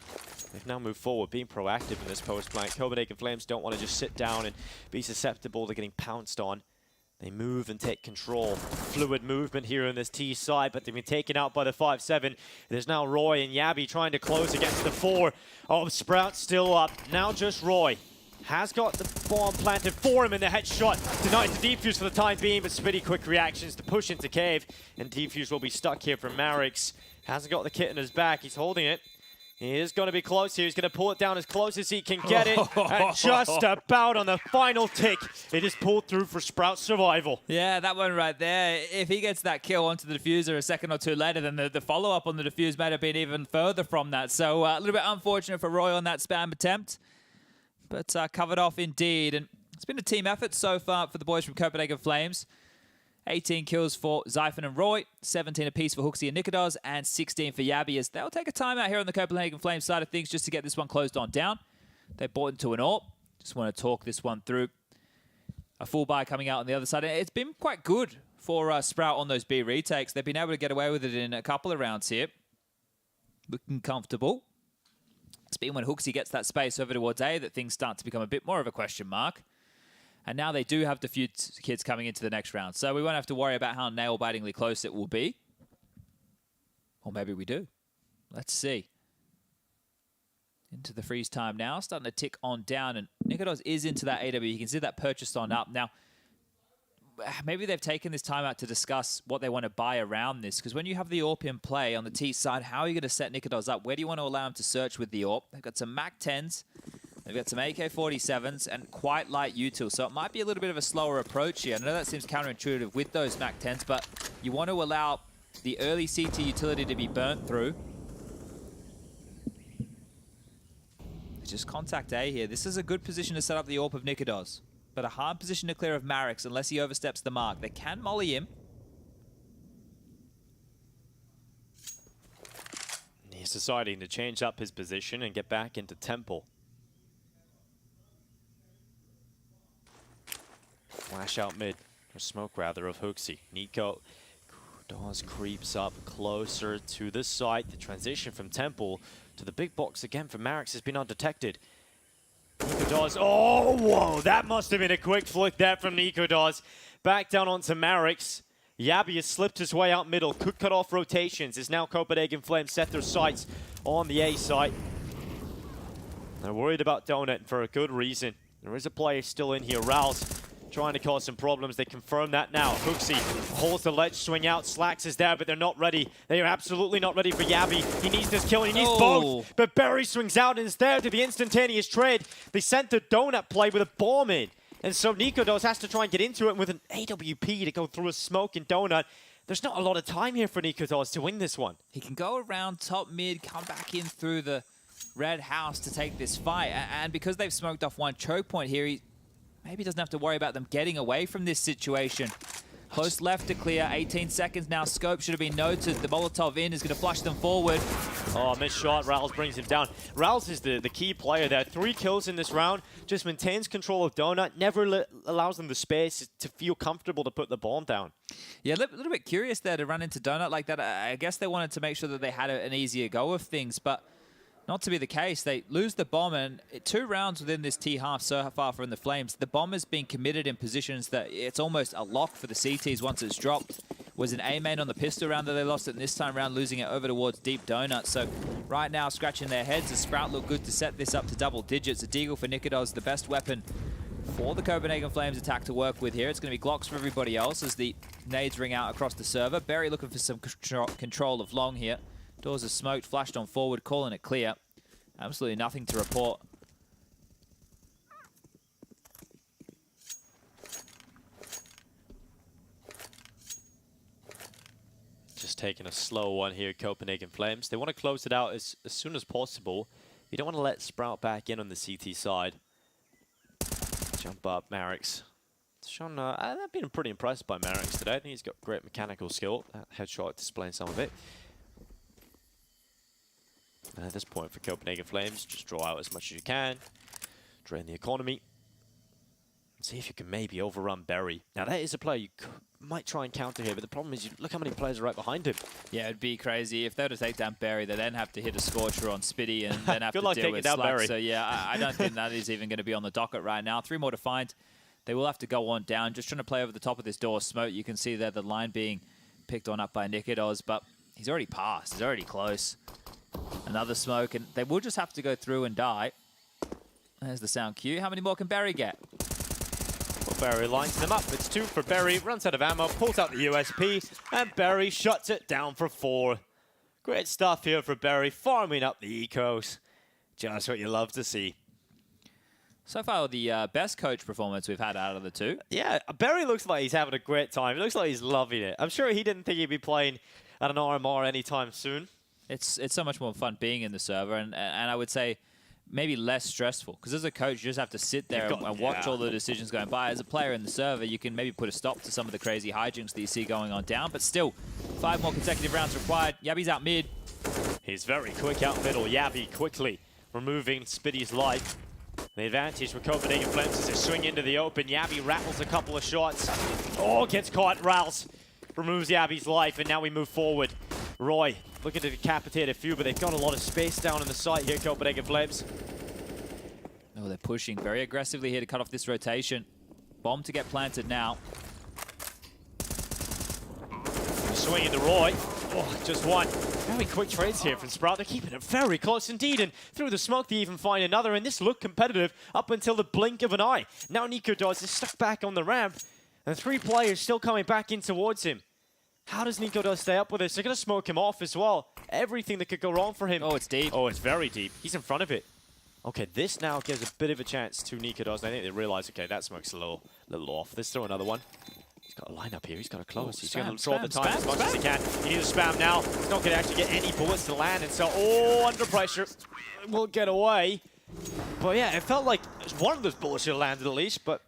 They've now moved forward, being proactive in this post flank. Copenhagen Flames don't want to just sit down and be susceptible to getting pounced on. They move and take control. Fluid movement here on this T side, but they've been taken out by the 5-7. There's now Roy and Yabby trying to close against the 4. Oh, Sprout still up. Now just Roy. Has got the bomb planted for him in the headshot. Denied the defuse for the time being, but Spitty quick reactions to push into cave. And defuse will be stuck here from Marix. Hasn't got the kit in his back. He's holding it. He is going to be close here. He's going to pull it down as close as he can get it. And just about on the final tick, it is pulled through for Sprout survival. Yeah, that one right there. If he gets that kill onto the diffuser a second or two later, then the follow-up on the diffuse might have been even further from that. So a little bit unfortunate for Roy on that spam attempt. But covered off indeed. And it's been a team effort so far for the boys from Copenhagen Flames. 18 kills for Zyphon and Roy, 17 apiece for Hooksy and Nikodos, and 16 for Yabby, as they'll take a timeout here on the Copenhagen Flames side of things just to get this one closed on down. They bought into an AWP. Just want to talk this one through. A full buy coming out on the other side. It's been quite good for Sprout on those B retakes. They've been able to get away with it in a couple of rounds here. Looking comfortable. It's been when Hooksy gets that space over towards A that things start to become a bit more of a question mark. And now they do have the few kids coming into the next round. So we won't have to worry about how nail-bitingly close it will be. Or maybe we do. Let's see. Into the freeze time now. Starting to tick on down. And Nikodos is into that AW. You can see that purchased on up. Now, maybe they've taken this time out to discuss what they want to buy around this. Because when you have the AWP in play on the T side, how are you going to set Nikodos up? Where do you want to allow him to search with the AWP? They've got some Mac 10s. They've got some AK-47s and quite light util, so it might be a little bit of a slower approach here. I know that seems counterintuitive with those Mac 10s, but you want to allow the early CT utility to be burnt through. Just contact A here. This is a good position to set up the AWP of Nikodos, but a hard position to clear of Marix unless he oversteps the mark. They can molly him. He's deciding to change up his position and get back into temple. Flash out mid, or smoke rather, of Hooksy. Nico Dawes creeps up closer to the site. The transition from Temple to the big box again for Marix has been undetected. Nico Dawes, oh, whoa, that must have been a quick flick there from Nico Dawes. Back down onto Marix. Yabi has slipped his way out middle, could cut off rotations, as now Copenhagen Flames set their sights on the A site. They're worried about Donut for a good reason. There is a player still in here, Rouse, trying to cause some problems. They confirm that now. Hooksy holds the ledge swing out. Slacks is there, but they're not ready. They are absolutely not ready for Yabi. He needs this kill. He needs both. But Barry swings out and is there to the instantaneous trade. They sent the donut play with a bomb in. And so Nico Dawes has to try and get into it with an AWP to go through a smoke and donut. There's not a lot of time here for Nico Dawes to win this one. He can go around top mid, come back in through the red house to take this fight. And because they've smoked off one choke point here, he maybe doesn't have to worry about them getting away from this situation. Close left to clear, 18 seconds now. Scope should have been noted. The Molotov in is going to flush them forward. Oh, missed shot. Rouse brings him down. Rouse is the key player there. 3 kills in this round. Just maintains control of Donut. Never allows them the space to feel comfortable to put the bomb down. Yeah, a little bit curious there to run into Donut like that. I guess they wanted to make sure that they had an easier go of things, but not to be the case. They lose the bomb, and 2 rounds within this T-half so far from the Flames. The bomb has been committed in positions that it's almost a lock for the CTs once it's dropped. Was an A-main on the pistol round that they lost it, and this time round losing it over towards Deep Donut. So right now scratching their heads. The Sprout look good to set this up to double digits. A Deagle for Nikodos, the best weapon for the Copenhagen Flames attack to work with here. It's going to be Glocks for everybody else as the nades ring out across the server. Berry looking for some control of long here. Doors are smoked, flashed on forward, calling it clear. Absolutely nothing to report. Just taking a slow one here, Copenhagen Flames. They want to close it out as soon as possible. You don't want to let Sprout back in on the CT side. Jump up, Marix. Shown, I've been pretty impressed by Marix today. I think he's got great mechanical skill. That headshot displaying some of it. And at this point for Copenhagen Flames, just draw out as much as you can. Drain the economy. See if you can maybe overrun Berry. Now that is a player you might try and counter here, but the problem is, look how many players are right behind him. Yeah, it'd be crazy. If they were to take down Berry, they then have to hit a Scorcher on Spitty and then have to deal with Slack. Berry. So yeah, I don't think that is even going to be on the docket right now. 3 more to find. They will have to go on down. Just trying to play over the top of this door smoke. You can see there the line being picked on up by Nikodos, but he's already passed. He's already close. Another smoke, and they will just have to go through and die. There's the sound cue. How many more can Berry get? Well, Berry lines them up. It's 2 for Berry, runs out of ammo, pulls out the USP, and Berry shuts it down for 4. Great stuff here for Berry, farming up the ecos. Just what you love to see. So far, the best coach performance we've had out of the 2. Yeah, Berry looks like he's having a great time. It looks like he's loving it. I'm sure he didn't think he'd be playing at an RMR anytime soon. It's so much more fun being in the server, and I would say maybe less stressful, because as a coach, you just have to sit there and watch all the decisions going by. As a player in the server, you can maybe put a stop to some of the crazy hijinks that you see going on down, but still, 5 more consecutive rounds required. Yabi's out mid. He's very quick out middle. Yabi quickly removing Spitty's life. The advantage for Copenhagen Flames is to swing into the open. Yabi rattles a couple of shots. Oh, gets caught. Rouse removes Yabi's life, and now we move forward. Roy looking to decapitate a few, but they've got a lot of space down in the site here, Copenhagen Flames. Oh, they're pushing very aggressively here to cut off this rotation. Bomb to get planted now. Swinging to Roy. Oh, just one. Very quick trades here from Sprout. They're keeping it very close indeed, and through the smoke they even find another, and this looked competitive up until the blink of an eye. Now Nico Dawes is stuck back on the ramp, and 3 players still coming back in towards him. How does Nico Dawes stay up with this? They're going to smoke him off as well. Everything that could go wrong for him. Oh, it's deep. Oh, it's very deep. He's in front of it. Okay, this now gives a bit of a chance to Nico Dawes. I think they realize, okay, that smoke's a little off. Let's throw another one. He's got a lineup here. He's got to close. He's going to draw the time as much as he can. He needs to spam now. He's not going to actually get any bullets to land, and so, under pressure. Won't get away. But yeah, it felt like one of those bullets should have landed at least, but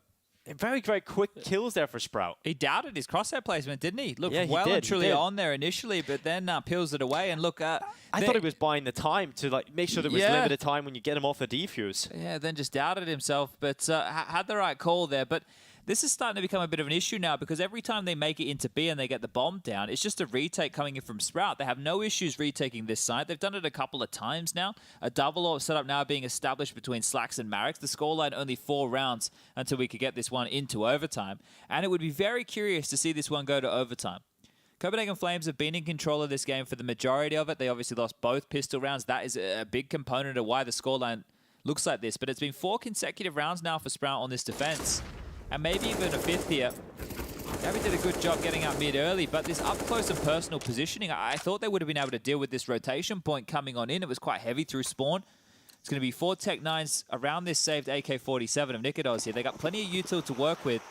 very, very quick kills there for Sprout. He doubted his crosshair placement, didn't he? Looked yeah, well and truly on there initially, but then peels it away. And look, I thought he was buying the time to like make sure there was limited time when you get him off the defuse. Yeah, then just doubted himself, but had the right call there. But this is starting to become a bit of an issue now because every time they make it into B and they get the bomb down, it's just a retake coming in from Sprout. They have no issues retaking this side. They've done it a couple of times now. A double AWP setup now being established between Slax and Marix. The scoreline only 4 rounds until we could get this one into overtime. And it would be very curious to see this one go to overtime. Copenhagen Flames have been in control of this game for the majority of it. They obviously lost both pistol rounds. That is a big component of why the scoreline looks like this. But it's been 4 consecutive rounds now for Sprout on this defense. And maybe even a 5th here. Gabby did a good job getting out mid early, but this up close and personal positioning, I thought they would have been able to deal with this rotation point coming on in. It was quite heavy through spawn. It's going to be 4 Tech 9s around this saved AK-47 of Nikodos here. They got plenty of util to work with.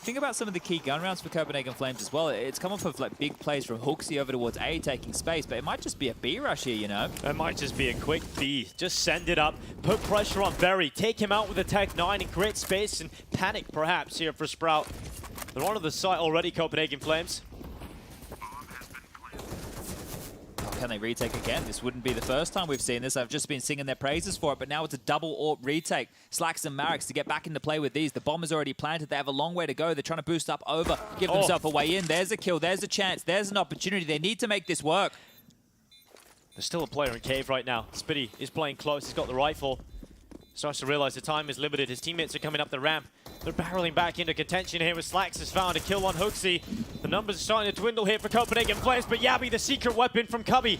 Think about some of the key gun rounds for Copenhagen Flames as well. It's come off of like big plays from Hooksy over towards A, taking space, but it might just be a B rush here, you know? It might just be a quick B. Just send it up, put pressure on Berry, take him out with a Tech 9 and create space and panic perhaps here for Sprout. They're onto the site already, Copenhagen Flames. Can they retake again? This wouldn't be the first time we've seen this. I've just been singing their praises for it, but now it's a double AWP retake. Slax and Marix to get back into play with these. The bomb is already planted. They have a long way to go. They're trying to boost up over, give themselves a way in. There's a kill. There's a chance. There's an opportunity. They need to make this work. There's still a player in cave right now. Spitty is playing close. He's got the rifle. Starts to realize the time is limited. His teammates are coming up the ramp. They're barreling back into contention here with Slax has found a kill on Hooksy. The numbers are starting to dwindle here for Copenhagen Flames, but Yabi, the secret weapon from Cubby,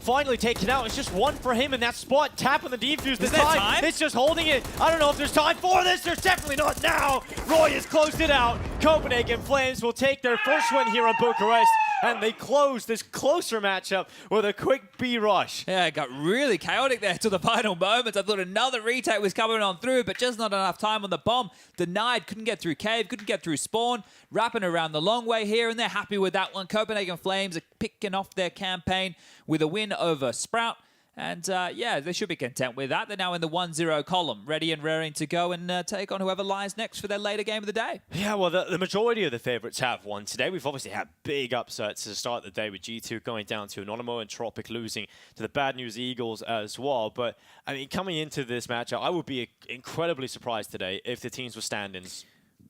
finally taken out. It's just 1 for him in that spot. Tap on the defuse. The time? It's just holding it. I don't know if there's time for this. There's definitely not now. Roy has closed it out. Copenhagen Flames will take their first win here in Bucharest. And they close this closer matchup with a quick B rush. Yeah, it got really chaotic there to the final moments. I thought another retake was coming on through, but just not enough time on the bomb. Denied, couldn't get through cave, couldn't get through spawn. Wrapping around the long way here, and they're happy with that one. Copenhagen Flames are picking off their campaign with a win over Sprout. And yeah, they should be content with that. They're now in the 1-0 column, ready and raring to go and take on whoever lies next for their later game of the day. Yeah, well, the majority of the favourites have won today. We've obviously had big upsets to start the day with G2 going down to Anonymo and Tropic losing to the Bad News Eagles as well. But, I mean, coming into this matchup, I would be incredibly surprised today if the teams were stand-ins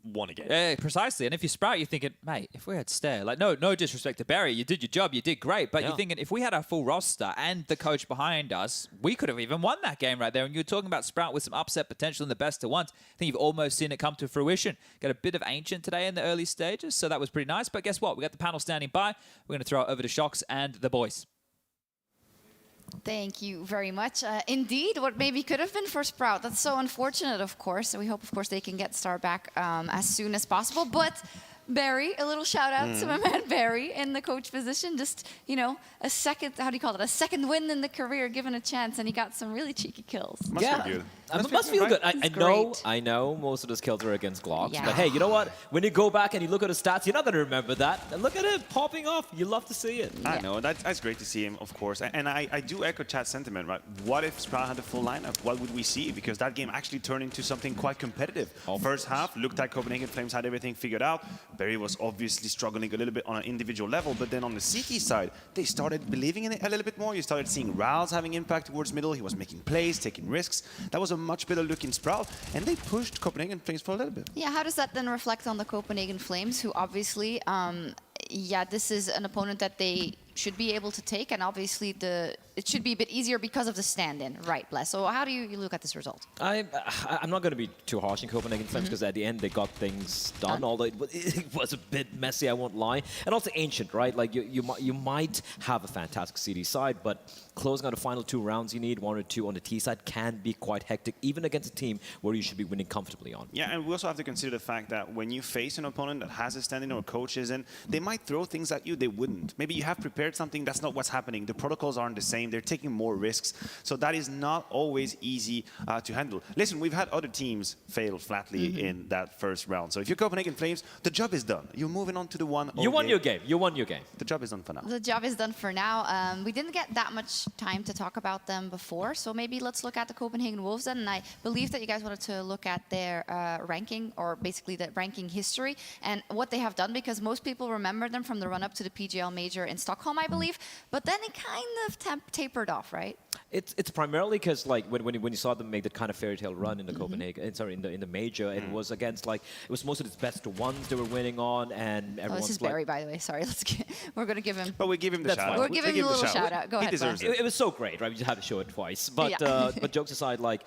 won again. Yeah, precisely. And if you Sprout, you're thinking, mate, if we had Stair, like, no disrespect to Barry, you did your job, you did great, but you're thinking, if we had our full roster and the coach behind us, we could have even won that game right there. And you're talking about Sprout with some upset potential in the best of ones. I think you've almost seen it come to fruition. Got a bit of Ancient today in the early stages, so that was pretty nice. But guess what? We got the panel standing by. We're going to throw it over to Shox and the boys. Thank you very much. Indeed, what maybe could have been for Sprout. That's so unfortunate, of course. So we hope, of course, they can get Star back as soon as possible. But Barry, a little shout out to my man Barry in the coach position. Just, you know, a second, how do you call it? A second win in the career, given a chance, and he got some really cheeky kills. Must feel good. Must feel good. I know most of those kills are against Glocks, but hey, you know what? When you go back and you look at the stats, you're not going to remember that. And look at it popping off. You love to see it. I know. That's great to see him, of course. And I do echo chat's sentiment, right? What if Sprout had a full lineup? What would we see? Because that game actually turned into something quite competitive. First half, looked like Copenhagen Flames had everything figured out. Barry was obviously struggling a little bit on an individual level, but then on the CT side, they started believing in it a little bit more. You started seeing Raus having impact towards middle. He was making plays, taking risks. That was a much better looking Sprout, and they pushed Copenhagen Flames for a little bit. Yeah, how does that then reflect on the Copenhagen Flames, who obviously, yeah, this is an opponent that they should be able to take, and obviously it should be a bit easier because of the stand-in, right, Bless? So how do you look at this result? I'm not going to be too harsh in Copenhagen Flames because at the end they got things done. Although it was a bit messy, I won't lie. And also Ancient, right? Like you might have a fantastic CD side, but closing out the final 2 rounds you need, 1 or 2 on the T side, can be quite hectic, even against a team where you should be winning comfortably on. Yeah, and we also have to consider the fact that when you face an opponent that has a stand-in or coach is in, they might throw things at you they wouldn't. Maybe you have prepared something, that's not what's happening. The protocols aren't the same. They're taking more risks. So that is not always easy to handle. Listen, we've had other teams fail flatly in that first round. So if you're Copenhagen Flames, the job is done. You're moving on to the 1-0 You won your game. You won your game. The job is done for now. The job is done for now. We didn't get that much time to talk about them before, so maybe let's look at the Copenhagen Wolves then. And I believe that you guys wanted to look at their ranking, or basically the ranking history, and what they have done, because most people remember them from the run-up to the PGL Major in Stockholm Stockholm, I believe. But then it kind of tapered off, right? It's primarily because like when you saw them make that kind of fairy tale run in the Copenhagen, sorry, in the major, it was against like it was most of its best ones they were winning on, and everyone's this is like, Barry, by the way. Sorry, we're gonna give him. But we give him the shout out. We're giving him a little shout out. Go ahead. It was so great, right? We just had to show it twice. But but jokes aside, like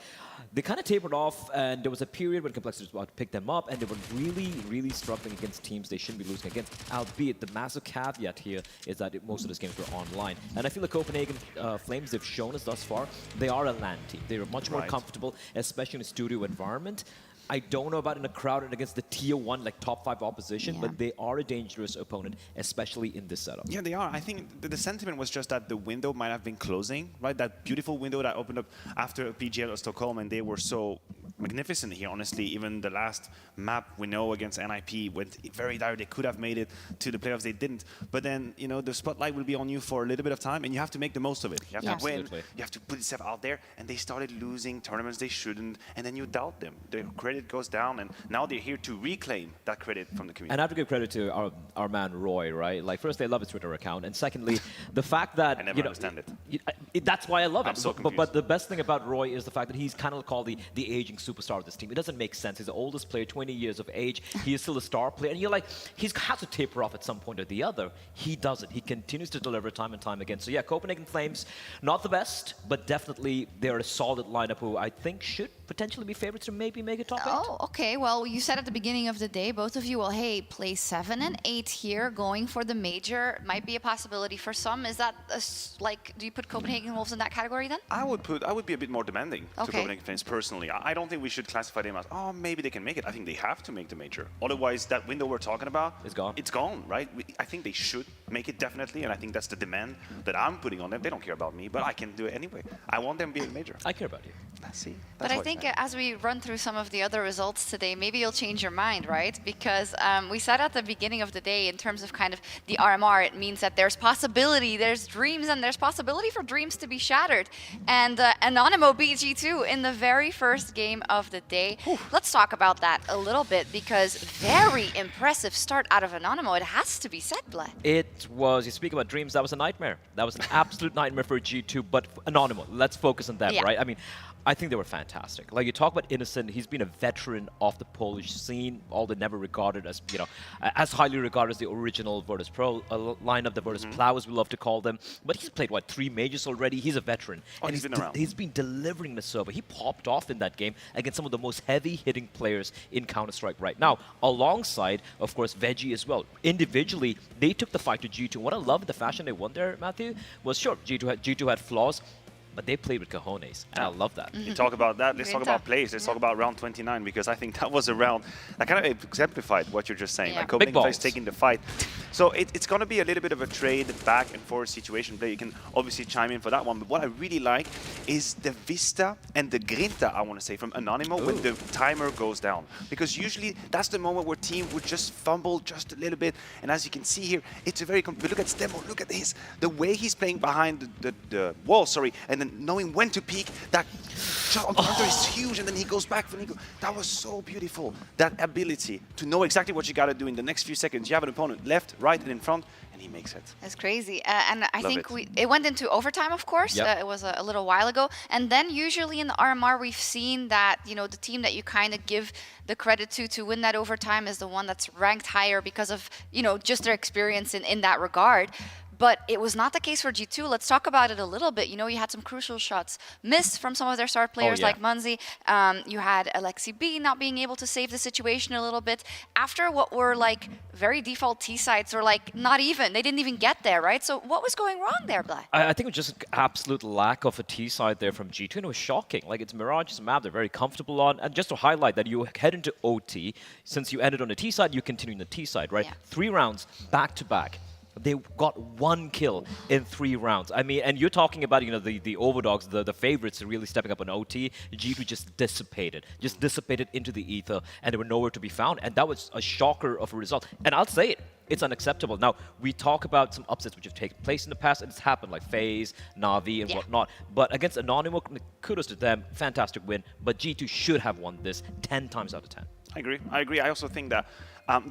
they kind of tapered off, and there was a period when Complexity was about to pick them up, and they were really struggling against teams they shouldn't be losing against. Albeit the massive caveat here is that most of those games were online, and I feel the Copenhagen Flames, they've shown us thus far they are a LAN team. They're much more comfortable, especially in a studio environment. I don't know about in a crowded against the tier 1, like top 5 opposition, but they are a dangerous opponent, especially in this setup. Yeah, they are. I think the sentiment was just that the window might have been closing, right? That beautiful window that opened up after PGL Stockholm, and they were so magnificent here, honestly. Even the last map we know against NIP went very dire. They could have made it to the playoffs. They didn't. But then, you know, the spotlight will be on you for a little bit of time, and you have to make the most of it. You have to win. You have to put yourself out there. And they started losing tournaments they shouldn't, and then you doubt them. The credit goes down, and now they're here to reclaim that credit from the community. And I have to give credit to our man Roy, right? Like, first, they love his Twitter account, and secondly, the fact that I never understand it. That's why I love it. So but the best thing about Roy is the fact that he's kind of called the aging superstar of this team. It doesn't make sense. He's the oldest player, 20 years of age. He is still a star player, and you're like, he's has to taper off at some point or the other. He doesn't. He continues to deliver time and time again. So yeah, Copenhagen Flames, not the best, but definitely they're a solid lineup who I think should potentially be favorites to maybe make a top 8. Oh, okay. Well, you said at the beginning of the day, both of you, well, hey, place 7 and 8 here, going for the major might be a possibility for some. Is that like, do you put Copenhagen Wolves in that category then? I would be a bit more demanding to Copenhagen Flames personally. I don't think we should classify them as, oh, maybe they can make it. I think they have to make the major. Otherwise, that window we're talking about is gone. It's gone, right? I think they should make it definitely, and I think that's the demand that I'm putting on them. They don't care about me, but I can do it anyway. I want them to be in the major. I care about you. See, but I think as we run through some of the other results today, maybe you'll change your mind, right? Because we said at the beginning of the day, in terms of kind of the RMR, it means that there's possibility, there's dreams, and there's possibility for dreams to be shattered. And Anonymo beat G2 in the very first game of the day. Let's talk about that a little bit, because very impressive start out of Anonymo. It has to be said, Bled. It was, you speak about dreams, that was a nightmare. That was an absolute nightmare for G2, but Anonymo, let's focus on them, right? I mean, I think they were fantastic. Like, you talk about Innocent, he's been a veteran of the Polish scene, although never regarded as, you know, as highly regarded as the original Virtus Pro lineup, the Virtus Plow, as we love to call them. But he's played, what, 3 majors already? He's a veteran. Oh, and he's been around. He's been delivering the server. He popped off in that game against some of the most heavy-hitting players in Counter-Strike right now, alongside, of course, Veggie as well. Individually, they took the fight to G2. What I love in the fashion they won there, Matthew, was, sure, G2 had flaws, but they played with cojones, and I love that. You talk about that, let's talk about plays, let's talk about round 29, because I think that was a round that kind of exemplified what you're just saying. Like Copenhagen Flames taking the fight. So it's going to be a little bit of a trade back and forth situation play. You can obviously chime in for that one, but what I really like is the Vista and the Grinta, I want to say, from Anonymo when the timer goes down. Because usually that's the moment where team would just fumble just a little bit, and as you can see here, it's a very, look at Stemo, look at this, the way he's playing behind the wall, sorry, and then knowing when to peek, that shot on counter is huge, and then he goes back for Nico. That was so beautiful. That ability to know exactly what you got to do in the next few seconds. You have an opponent left, right, and in front, and he makes it. That's crazy. And I think it went into overtime, of course. It was a little while ago. And then usually in the RMR, we've seen that, you know, the team that you kind of give the credit to win that overtime is the one that's ranked higher because of, you know, just their experience in that regard. But it was not the case for G2. Let's talk about it a little bit. You know, you had some crucial shots missed from some of their star players like Munzi. You had Alexi B not being able to save the situation a little bit. After what were like very default T sites, or like not even, they didn't even get there, right? So what was going wrong there, Blay? I think it was just absolute lack of a T side there from G2, and it was shocking. Like, it's Mirage's map they're very comfortable on. And just to highlight that, you head into OT. Since you ended on the T side, you continue on the T side, right? 3 rounds back to back. They got 1 kill in 3 rounds. I mean, and you're talking about, you know, the overdogs, the favorites really stepping up on OT. G2 just dissipated into the ether, and they were nowhere to be found. And that was a shocker of a result. And I'll say it, it's unacceptable. Now, we talk about some upsets which have taken place in the past, and it's happened, like FaZe, Na'Vi, and whatnot. But against Anonymo, kudos to them, fantastic win. But G2 should have won this 10 times out of 10. I agree. I also think that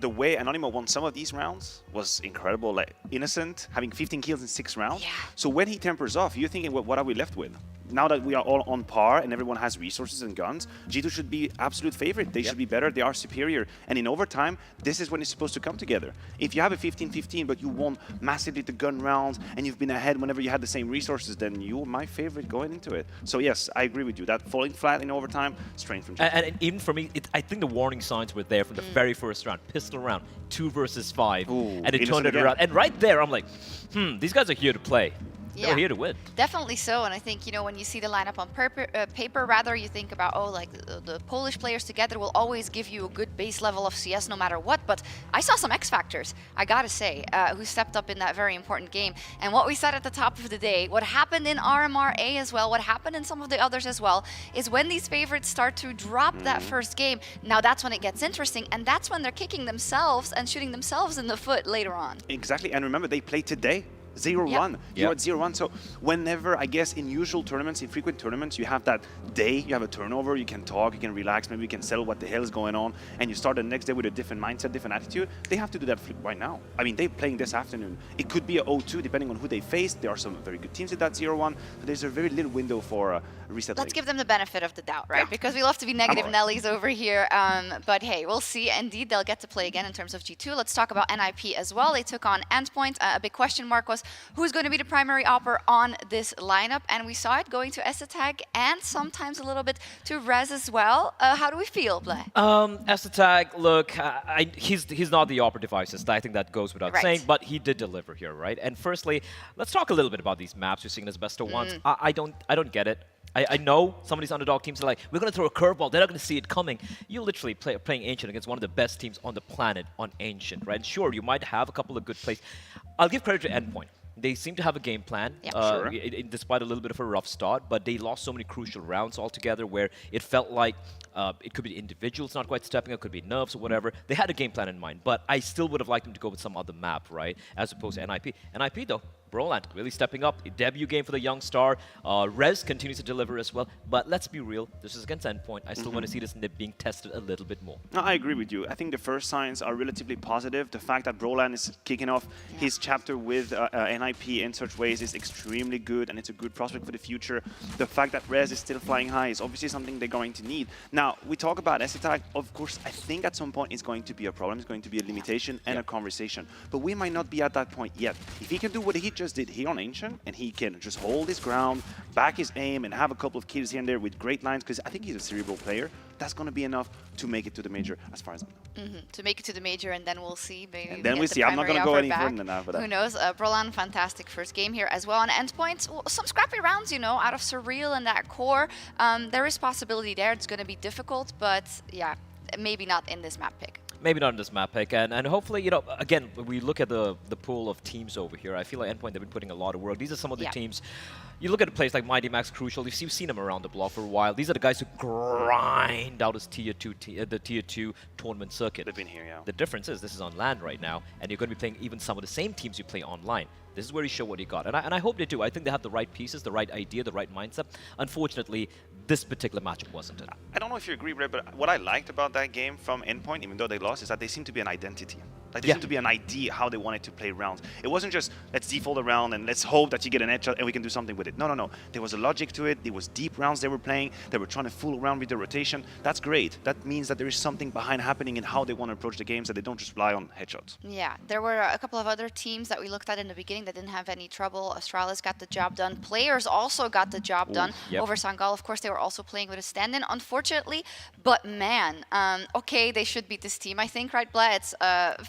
The way Anonymo won some of these rounds was incredible. Like Innocent having 15 kills in 6 rounds. Yeah. So when he tempers off, you're thinking, what are we left with? Now that we are all on par and everyone has resources and guns, G2 should be absolute favorite. They should be better. They are superior. And in overtime, this is when it's supposed to come together. If you have a 15-15, but you won massively the gun rounds and you've been ahead whenever you had the same resources, then you're my favorite going into it. So yes, I agree with you. That falling flat in overtime, strange from G2. And even for me, I think the warning signs were there from the very first round. Pistol round, 2 versus 5. Ooh, and it turned it around. And right there, I'm like, these guys are here to play. They're here to win. Definitely so, and I think, you know, when you see the lineup on paper, rather, you think about, oh, like the Polish players together will always give you a good base level of CS no matter what, but I saw some X factors, I gotta say, who stepped up in that very important game. And what we said at the top of the day, what happened in RMRA as well, what happened in some of the others as well, is when these favorites start to drop that first game, now that's when it gets interesting, and that's when they're kicking themselves and shooting themselves in the foot later on. Exactly, and remember, they played today. 0-1. You're at 0-1. So whenever, I guess, in usual tournaments, in frequent tournaments, you have that day, you have a turnover, you can talk, you can relax, maybe you can settle what the hell is going on, and you start the next day with a different mindset, different attitude. They have to do that right now. I mean, they're playing this afternoon. It could be a 0-2, depending on who they face. There are some very good teams at that 0-1, but there's a very little window for a reset. Let's give them the benefit of the doubt, right? Because we love to be negative Nellies over here. But hey, we'll see. Indeed, they'll get to play again in terms of G2. Let's talk about NIP as well. They took on Endpoint. A big question mark was who's going to be the primary opper on this lineup, and we saw it going to Esatag and sometimes a little bit to Rez as well. How do we feel, Blay? Esatag, look, he's not the operative ISIS. I think that goes without saying, but he did deliver here, right? And firstly, let's talk a little bit about these maps you're seeing as best of ones. I don't get it. I know some of these underdog teams are like, we're going to throw a curveball, they're not going to see it coming. You're literally playing Ancient against one of the best teams on the planet on Ancient, right? And sure, you might have a couple of good plays. I'll give credit to Endpoint. They seem to have a game plan, despite a little bit of a rough start, but they lost so many crucial rounds altogether where it felt like it could be individuals not quite stepping up, could be nerves or whatever. They had a game plan in mind, but I still would have liked them to go with some other map, right, as opposed to NIP. NIP, though, Broland really stepping up. A debut game for the young star. Rez continues to deliver as well. But let's be real. This is against Endpoint. I still want to see this nib being tested a little bit more. No, I agree with you. I think the first signs are relatively positive. The fact that Broland is kicking off his chapter with NIP in such ways is extremely good, and it's a good prospect for the future. The fact that Rez is still flying high is obviously something they're going to need. Now, we talk about Esatag. Of course, I think at some point it's going to be a problem. It's going to be a limitation and a conversation. But we might not be at that point yet. If he can do what he just did here on Ancient, and he can just hold his ground, back his aim, and have a couple of kills here and there with great lines, because I think he's a cerebral player, that's going to be enough to make it to the major, as far as I know. To make it to the major, and then we'll see. Maybe and then we see. I'm not going to go any further than that. Who knows? Brolan, fantastic first game here as well. On Endpoint, some scrappy rounds, you know, out of Surreal and that core. There is possibility there. It's going to be difficult, but yeah, maybe not in this map pick. Maybe not in this map pick, and hopefully, you know, again, we look at the pool of teams over here. I feel like Endpoint, they've been putting a lot of work. These are some of the teams. You look at a place like Mighty Max, Crucial. You've seen them around the block for a while. These are the guys who grind out his the Tier 2 tournament circuit. They've been here, yeah. The difference is this is on LAN right now, and you're going to be playing even some of the same teams you play online. This is where you show what you got, and I hope they do. I think they have the right pieces, the right idea, the right mindset. Unfortunately, this particular matchup wasn't it. I don't know if you agree, Ray, but what I liked about that game from Endpoint, even though they lost, is that they seem to be an identity. Like, there seemed to be an idea how they wanted to play rounds. It wasn't just, let's default a round and let's hope that you get an edge and we can do something with it. No, no, no. There was a logic to it. There was deep rounds they were playing. They were trying to fool around with the rotation. That's great. That means that there is something behind happening in how they want to approach the games, that they don't just rely on headshots. Yeah, there were a couple of other teams that we looked at in the beginning that didn't have any trouble. Astralis got the job done. Players also got the job done over Sangal. Of course, they were also playing with a stand-in, unfortunately. But man, okay, they should beat this team, I think, right, Bla? It's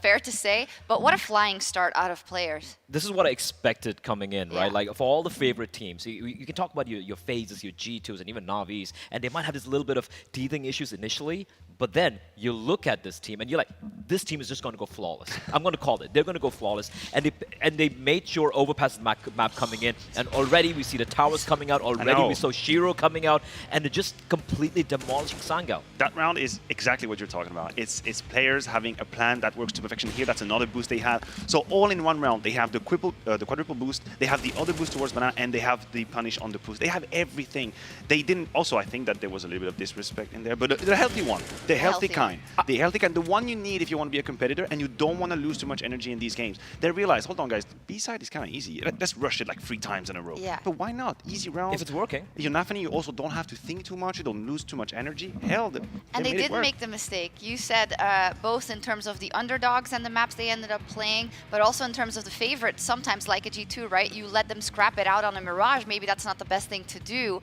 fair to say. But what a flying start out of players. This is what I expected coming in, right? Like, for all the favorite teams, you can talk about your phases, your G2s, and even Navis, and they might have this little bit of teething issues initially, but then you look at this team, and you're like, this team is just going to go flawless. I'm going to call it. They're going to go flawless, and they made sure overpass map coming in, and already we see the towers coming out, already we saw Shiro coming out, and they're just completely demolishing Sangal. That round is exactly what you're talking about. It's players having a plan that works to perfection here. That's another boost they have. So all in one round, they have the quadruple boost, they have the other boost towards Banana, and they have the punish on the boost. They have everything. They didn't, also I think that there was a little bit of disrespect in there, but a healthy one. The healthy kind. The healthy kind. The one you need if you want to be a competitor and you don't want to lose too much energy in these games. They realize, hold on, guys, B-side is kind of easy. Let's rush it like 3 times in a row. Yeah. But why not? Easy rounds. If it's working. You're nothing. You also don't have to think too much. You don't lose too much energy. Hell, and they didn't make the mistake. You said both in terms of the underdogs and the maps they ended up playing, but also in terms of the favorites. Sometimes, like a G2, right? You let them scrap it out on a Mirage. Maybe that's not the best thing to do,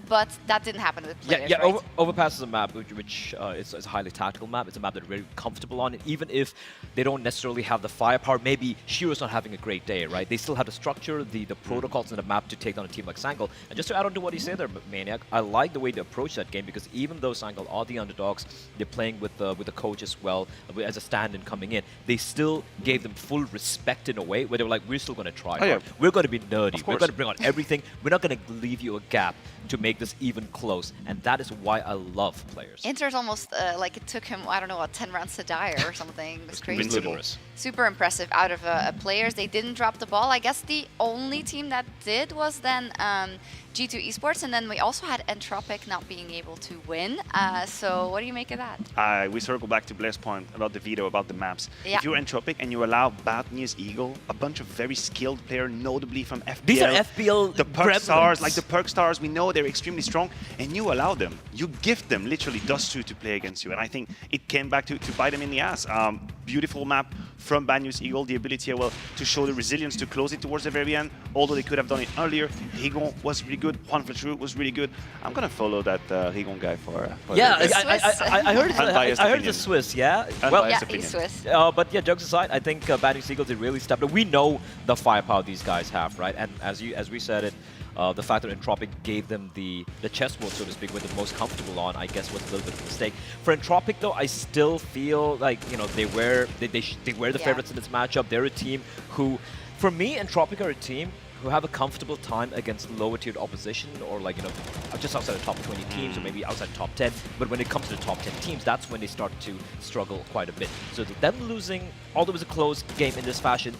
but that didn't happen with players, Yeah, right? Overpass is a map which is a highly tactical map. It's a map that they're very comfortable on. And even if they don't necessarily have the firepower, maybe Shiro's not having a great day, right? They still have the structure, the protocols in the map to take on a team like Sangal. And just to add on to what you say there, Maniac, I like the way they approach that game because even though Sangal are the underdogs, they're playing with the coach as well as a stand-in coming in. They still gave them full respect in a way where they were like, we're still going to try hard. We're going to be nerdy. We're going to bring on everything. We're not going to leave you a gap to make this even close. And that is why I love players. Inter's almost like it took him, I don't know, what, 10 rounds to die or something. It was crazy. Invincible. Super impressive out of players. They didn't drop the ball. I guess the only team that did was then G2 Esports, and then we also had Entropic not being able to win. So what do you make of that? We circle back to Blair's point about the veto, about the maps. Yeah. If you're Entropic and you allow Bad News Eagle, a bunch of very skilled players, notably from FPL. These are FPL the Perk gremlins. Stars, like the Perk Stars, we know they're extremely strong, and you allow them. You gift them literally Dust2 to play against you, and I think it came back to bite them in the ass. Beautiful map from Bad News Eagle, the ability to show the resilience to close it towards the very end, although they could have done it earlier. Rigon was really good, Juan Fletcher was really good. I'm gonna follow that Rigon guy for yeah, I heard the Swiss, yeah? Well, yeah, he's Swiss. But yeah, jokes aside, I think Bad News Eagles, they really stepped up. We know the firepower these guys have, right? And as we said it, the fact that Entropic gave them the chessboard, so to speak, where they're most comfortable on, I guess was a little bit of a mistake. For Entropic, though, I still feel like, you know, they were the favorites in this matchup. They're a team who, for me, Entropic are a team who have a comfortable time against lower tiered opposition, or like, you know, just outside the top 20 teams, or maybe outside the top 10. But when it comes to the top 10 teams, that's when they start to struggle quite a bit. So them losing, although it was a close game in this fashion,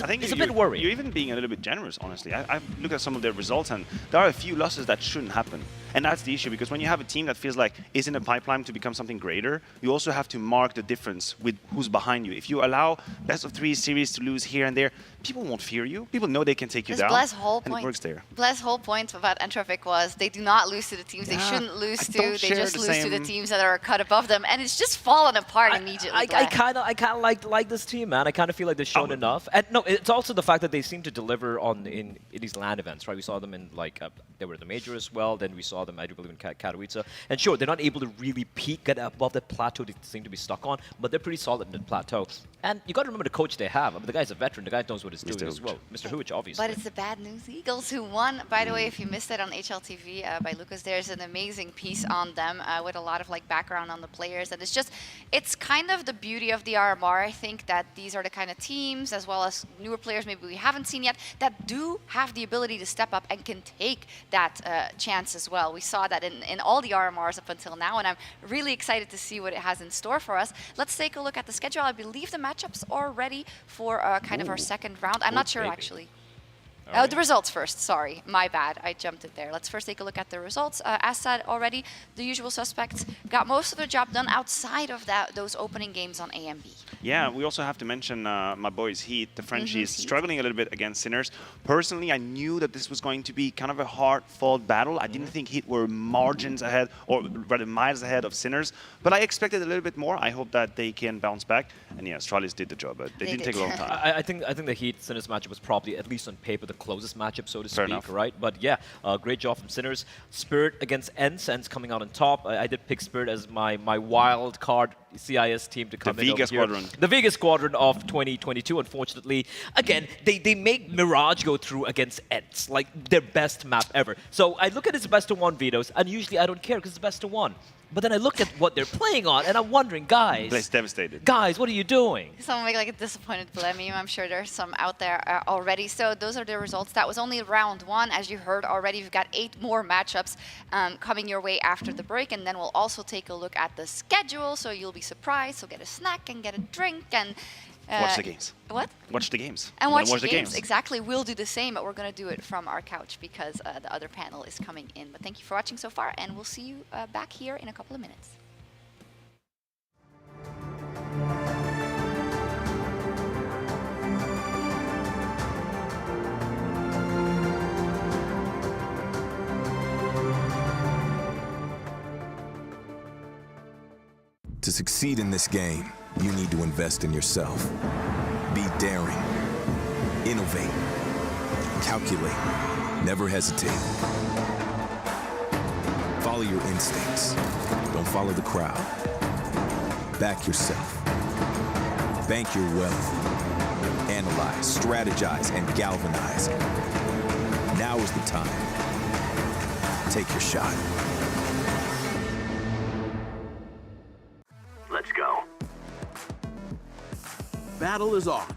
I think it's a bit worrying. You're even being a little bit generous, honestly. I've looked at some of their results, and there are a few losses that shouldn't happen. And that's the issue, because when you have a team that feels like is in a pipeline to become something greater, you also have to mark the difference with who's behind you. If you allow best-of-3 series to lose here and there, people won't fear you. People know they can take you down, and it works there. Bless' whole point about Entropic was they do not lose to the teams they shouldn't lose to. They just lose to the teams that are a cut above them, and it's just fallen apart immediately. I kind of like this team, man. I kind of feel like they've shown enough. And no, it's also the fact that they seem to deliver in these LAN events, right? We saw them in like they were the major as well. Then we saw them, I do believe, in Katowice. And sure, they're not able to really peak, get above that plateau they seem to be stuck on, but they're pretty solid in the plateau. And you got to remember the coach they have. I mean, the guy's a veteran. The guy knows what he's doing as well. Mr. Hooch, obviously. But it's the Bad News Eagles who won. By the way, if you missed it on HLTV by Lucas, there's an amazing piece on them with a lot of like background on the players. And it's kind of the beauty of the RMR. I think that these are the kind of teams, as well as newer players maybe we haven't seen yet, that do have the ability to step up and can take that chance as well. We saw that in all the RMRs up until now, and I'm really excited to see what it has in store for us. Let's take a look at the schedule. I believe the matchups are ready for kind of our second round. I'm not sure, actually. The results first, sorry, my bad, I jumped it there. Let's first take a look at the results. As said already, the usual suspects got most of the job done outside of those opening games on A and B. Yeah, we also have to mention my boys Heat, the Frenchies, struggling a little bit against Sinners. Personally, I knew that this was going to be kind of a hard-fought battle. I didn't think Heat were margins ahead, or rather miles ahead of Sinners, but I expected a little bit more. I hope that they can bounce back. And yeah, Astralis did the job, but they didn't take a long time. I think the Heat Sinners matchup was probably, at least on paper, the closest matchup, so to speak, right? But yeah, great job from Sinners. Spirit against ENCE, ENCE coming out on top. I did pick Spirit as my wild card CIS team to come in. The Vega Squadron. The Vega Squadron of 2022. Unfortunately, again, they make Mirage go through against ENCE, like their best map ever. So I look at his best of one vetoes, and usually I don't care because it's best of one. But then I look at what they're playing on, and I'm wondering, guys. Blaze devastated. Guys, what are you doing? Someone make like a disappointed Blemmeme. I'm sure there's some out there already. So those are the results. That was only round one. As you heard already, we've got 8 more matchups coming your way after the break. And then we'll also take a look at the schedule. So you'll be surprised. So get a snack and get a drink and... watch the games. What? Watch the games. And watch the games. Exactly. We'll do the same, but we're going to do it from our couch because the other panel is coming in. But thank you for watching so far, and we'll see you back here in a couple of minutes. To succeed in this game, you need to invest in yourself. Be daring. Innovate. Calculate. Never hesitate. Follow your instincts. Don't follow the crowd. Back yourself. Bank your wealth. Analyze, strategize, and galvanize. Now is the time. Take your shot. Let's go. Battle is on.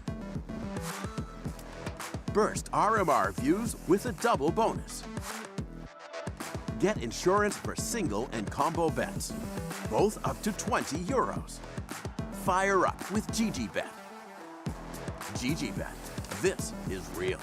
Burst RMR views with a double bonus. Get insurance for single and combo bets, both up to 20 euros. Fire up with GGBet. GGBet, this is real.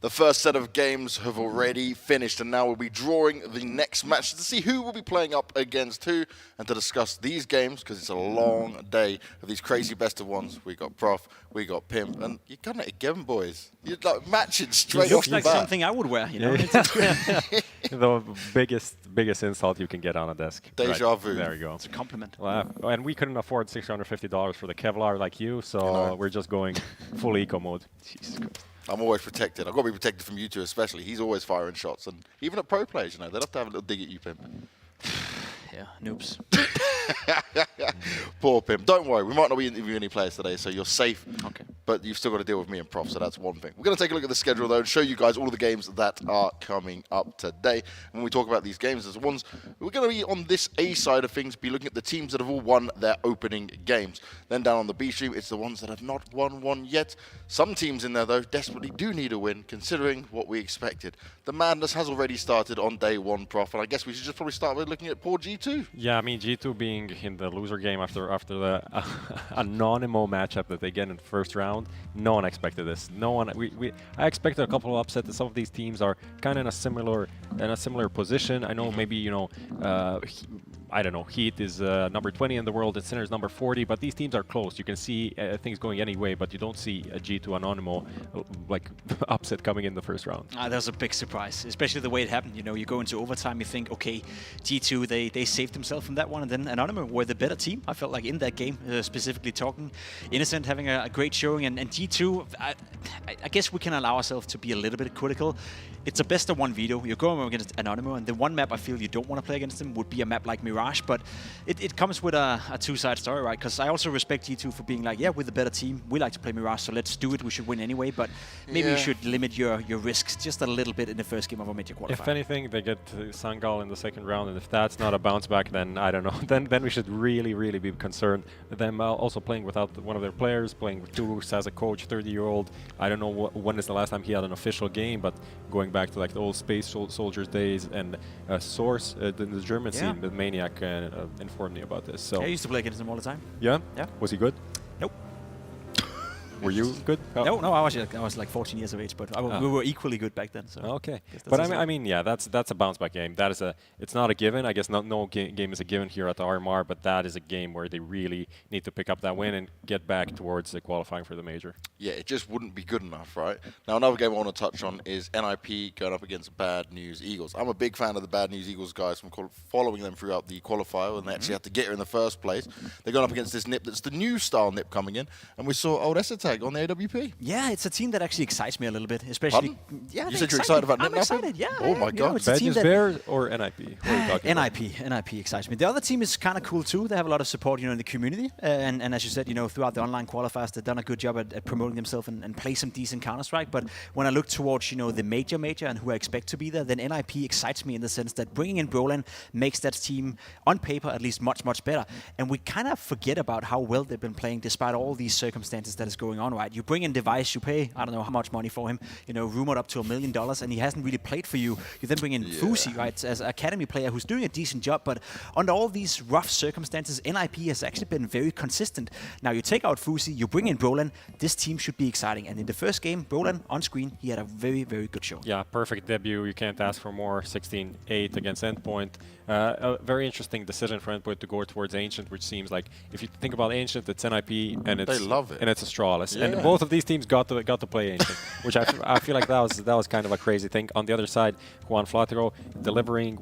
The first set of games have already finished, and now we'll be drawing the next match to see who will be playing up against who, and to discuss these games, because it's a long day of these crazy best of ones. We got Prof, we got Pimp, and you're gonna again, boys. You're like matching straight off the bat. Looks like something I would wear, you know. The biggest insult you can get on a desk. Deja vu. There you go. It's a compliment. Well, and we couldn't afford $650 for the Kevlar like you, so we're just going full eco mode. Jesus Christ. I'm always protected. I've got to be protected from you two especially. He's always firing shots. And even at pro players, you know, they'd have to have a little dig at you, Pimp. Yeah, noobs. Poor Pimp. Don't worry, we might not be interviewing any players today, so you're safe. Okay. But you've still got to deal with me and Prof, so that's one thing. We're going to take a look at the schedule, though, and show you guys all of the games that are coming up today. And when we talk about these games, there's the ones we're going to be on this A side of things, be looking at the teams that have all won their opening games. Then down on the B stream, it's the ones that have not won one yet. Some teams in there, though, desperately do need a win, considering what we expected. The madness has already started on day one, Prof, and I guess we should just probably start with looking at poor G2. Yeah, I mean, G2 being in the loser game after the Anonymo matchup that they get in the first round, no one expected this. No one. I expected a couple of upsets. Some of these teams are kind of in a similar position. I know maybe, you know, I don't know, Heat is number 20 in the world, and Sinner is number 40, but these teams are close. You can see things going any way, but you don't see a G2 Anonymo like upset coming in the first round. That was a big surprise, especially the way it happened. You know, you go into overtime, you think, okay, G2, they saved themselves from that one, and then Anonymo were the better team. I felt like in that game, specifically talking. Innocent having a great showing, and G2, I guess we can allow ourselves to be a little bit critical. It's a best of one veto. You're going against Anonymo, and the one map I feel you don't want to play against them would be a map like Mirage, but it comes with a two-side story, right? Because I also respect G2 for being like, yeah, we're the better team. We like to play Mirage, so let's do it. We should win anyway, but maybe you should limit your risks just a little bit in the first game of a major qualifier. If anything, they get Sangal in the second round, and if that's not a bounce back, then I don't know. Then we should really be concerned. Them also playing without one of their players, playing with Tours as a coach, 30-year-old. I don't know when is the last time he had an official game, but going back to like the old Space Soldiers days, and Source, the German scene, the Maniac informed me about this. So I used to play against him all the time. Yeah? Yeah. Was he good? Nope. Were you good? No, I was like 14 years of age, but we were equally good back then. So okay, but I mean, yeah, that's a bounce back game. That is it's not a given. I guess no game is a given here at the RMR, but that is a game where they really need to pick up that win and get back towards the qualifying for the major. Yeah, it just wouldn't be good enough, right? Now, another game I want to touch on is NIP going up against Bad News Eagles. I'm a big fan of the Bad News Eagles guys from following them throughout the qualifier, and they actually had to get here in the first place. They're going up against this NIP that's the new style NIP coming in, and we saw old Essetag on the AWP. Yeah, it's a team that actually excites me a little bit, especially. Pardon? Yeah, you said you're excited about NIP? I'm excited. Yeah. Oh my God! Bad News Bears or NIP? NIP excites me. The other team is kind of cool too. They have a lot of support, you know, in the community, and as you said, you know, throughout the online qualifiers, they've done a good job at promoting themselves and play some decent Counter-Strike. But when I look towards, you know, the major and who I expect to be there, then NIP excites me in the sense that bringing in Brolan makes that team on paper at least much better. And we kind of forget about how well they've been playing despite all these circumstances that is going on, right? You bring in Device, you pay, I don't know how much money for him, you know, rumored up to $1 million, and he hasn't really played for you. You then bring in Fusi, right, as an academy player who's doing a decent job, but under all these rough circumstances, NIP has actually been very consistent. Now you take out Fusi, you bring in Brolan, this team should be exciting. And in the first game, Brolan on screen, he had a very good show. Yeah, perfect debut. You can't ask for more. 16-8 against Endpoint. A very interesting decision for Endpoint to go towards Ancient, which seems like, if you think about Ancient, it's NIP and it's they love it. And it's Astralis, and both of these teams got to play Ancient, which I feel like that was kind of a crazy thing. On the other side, Juan Flatero delivering.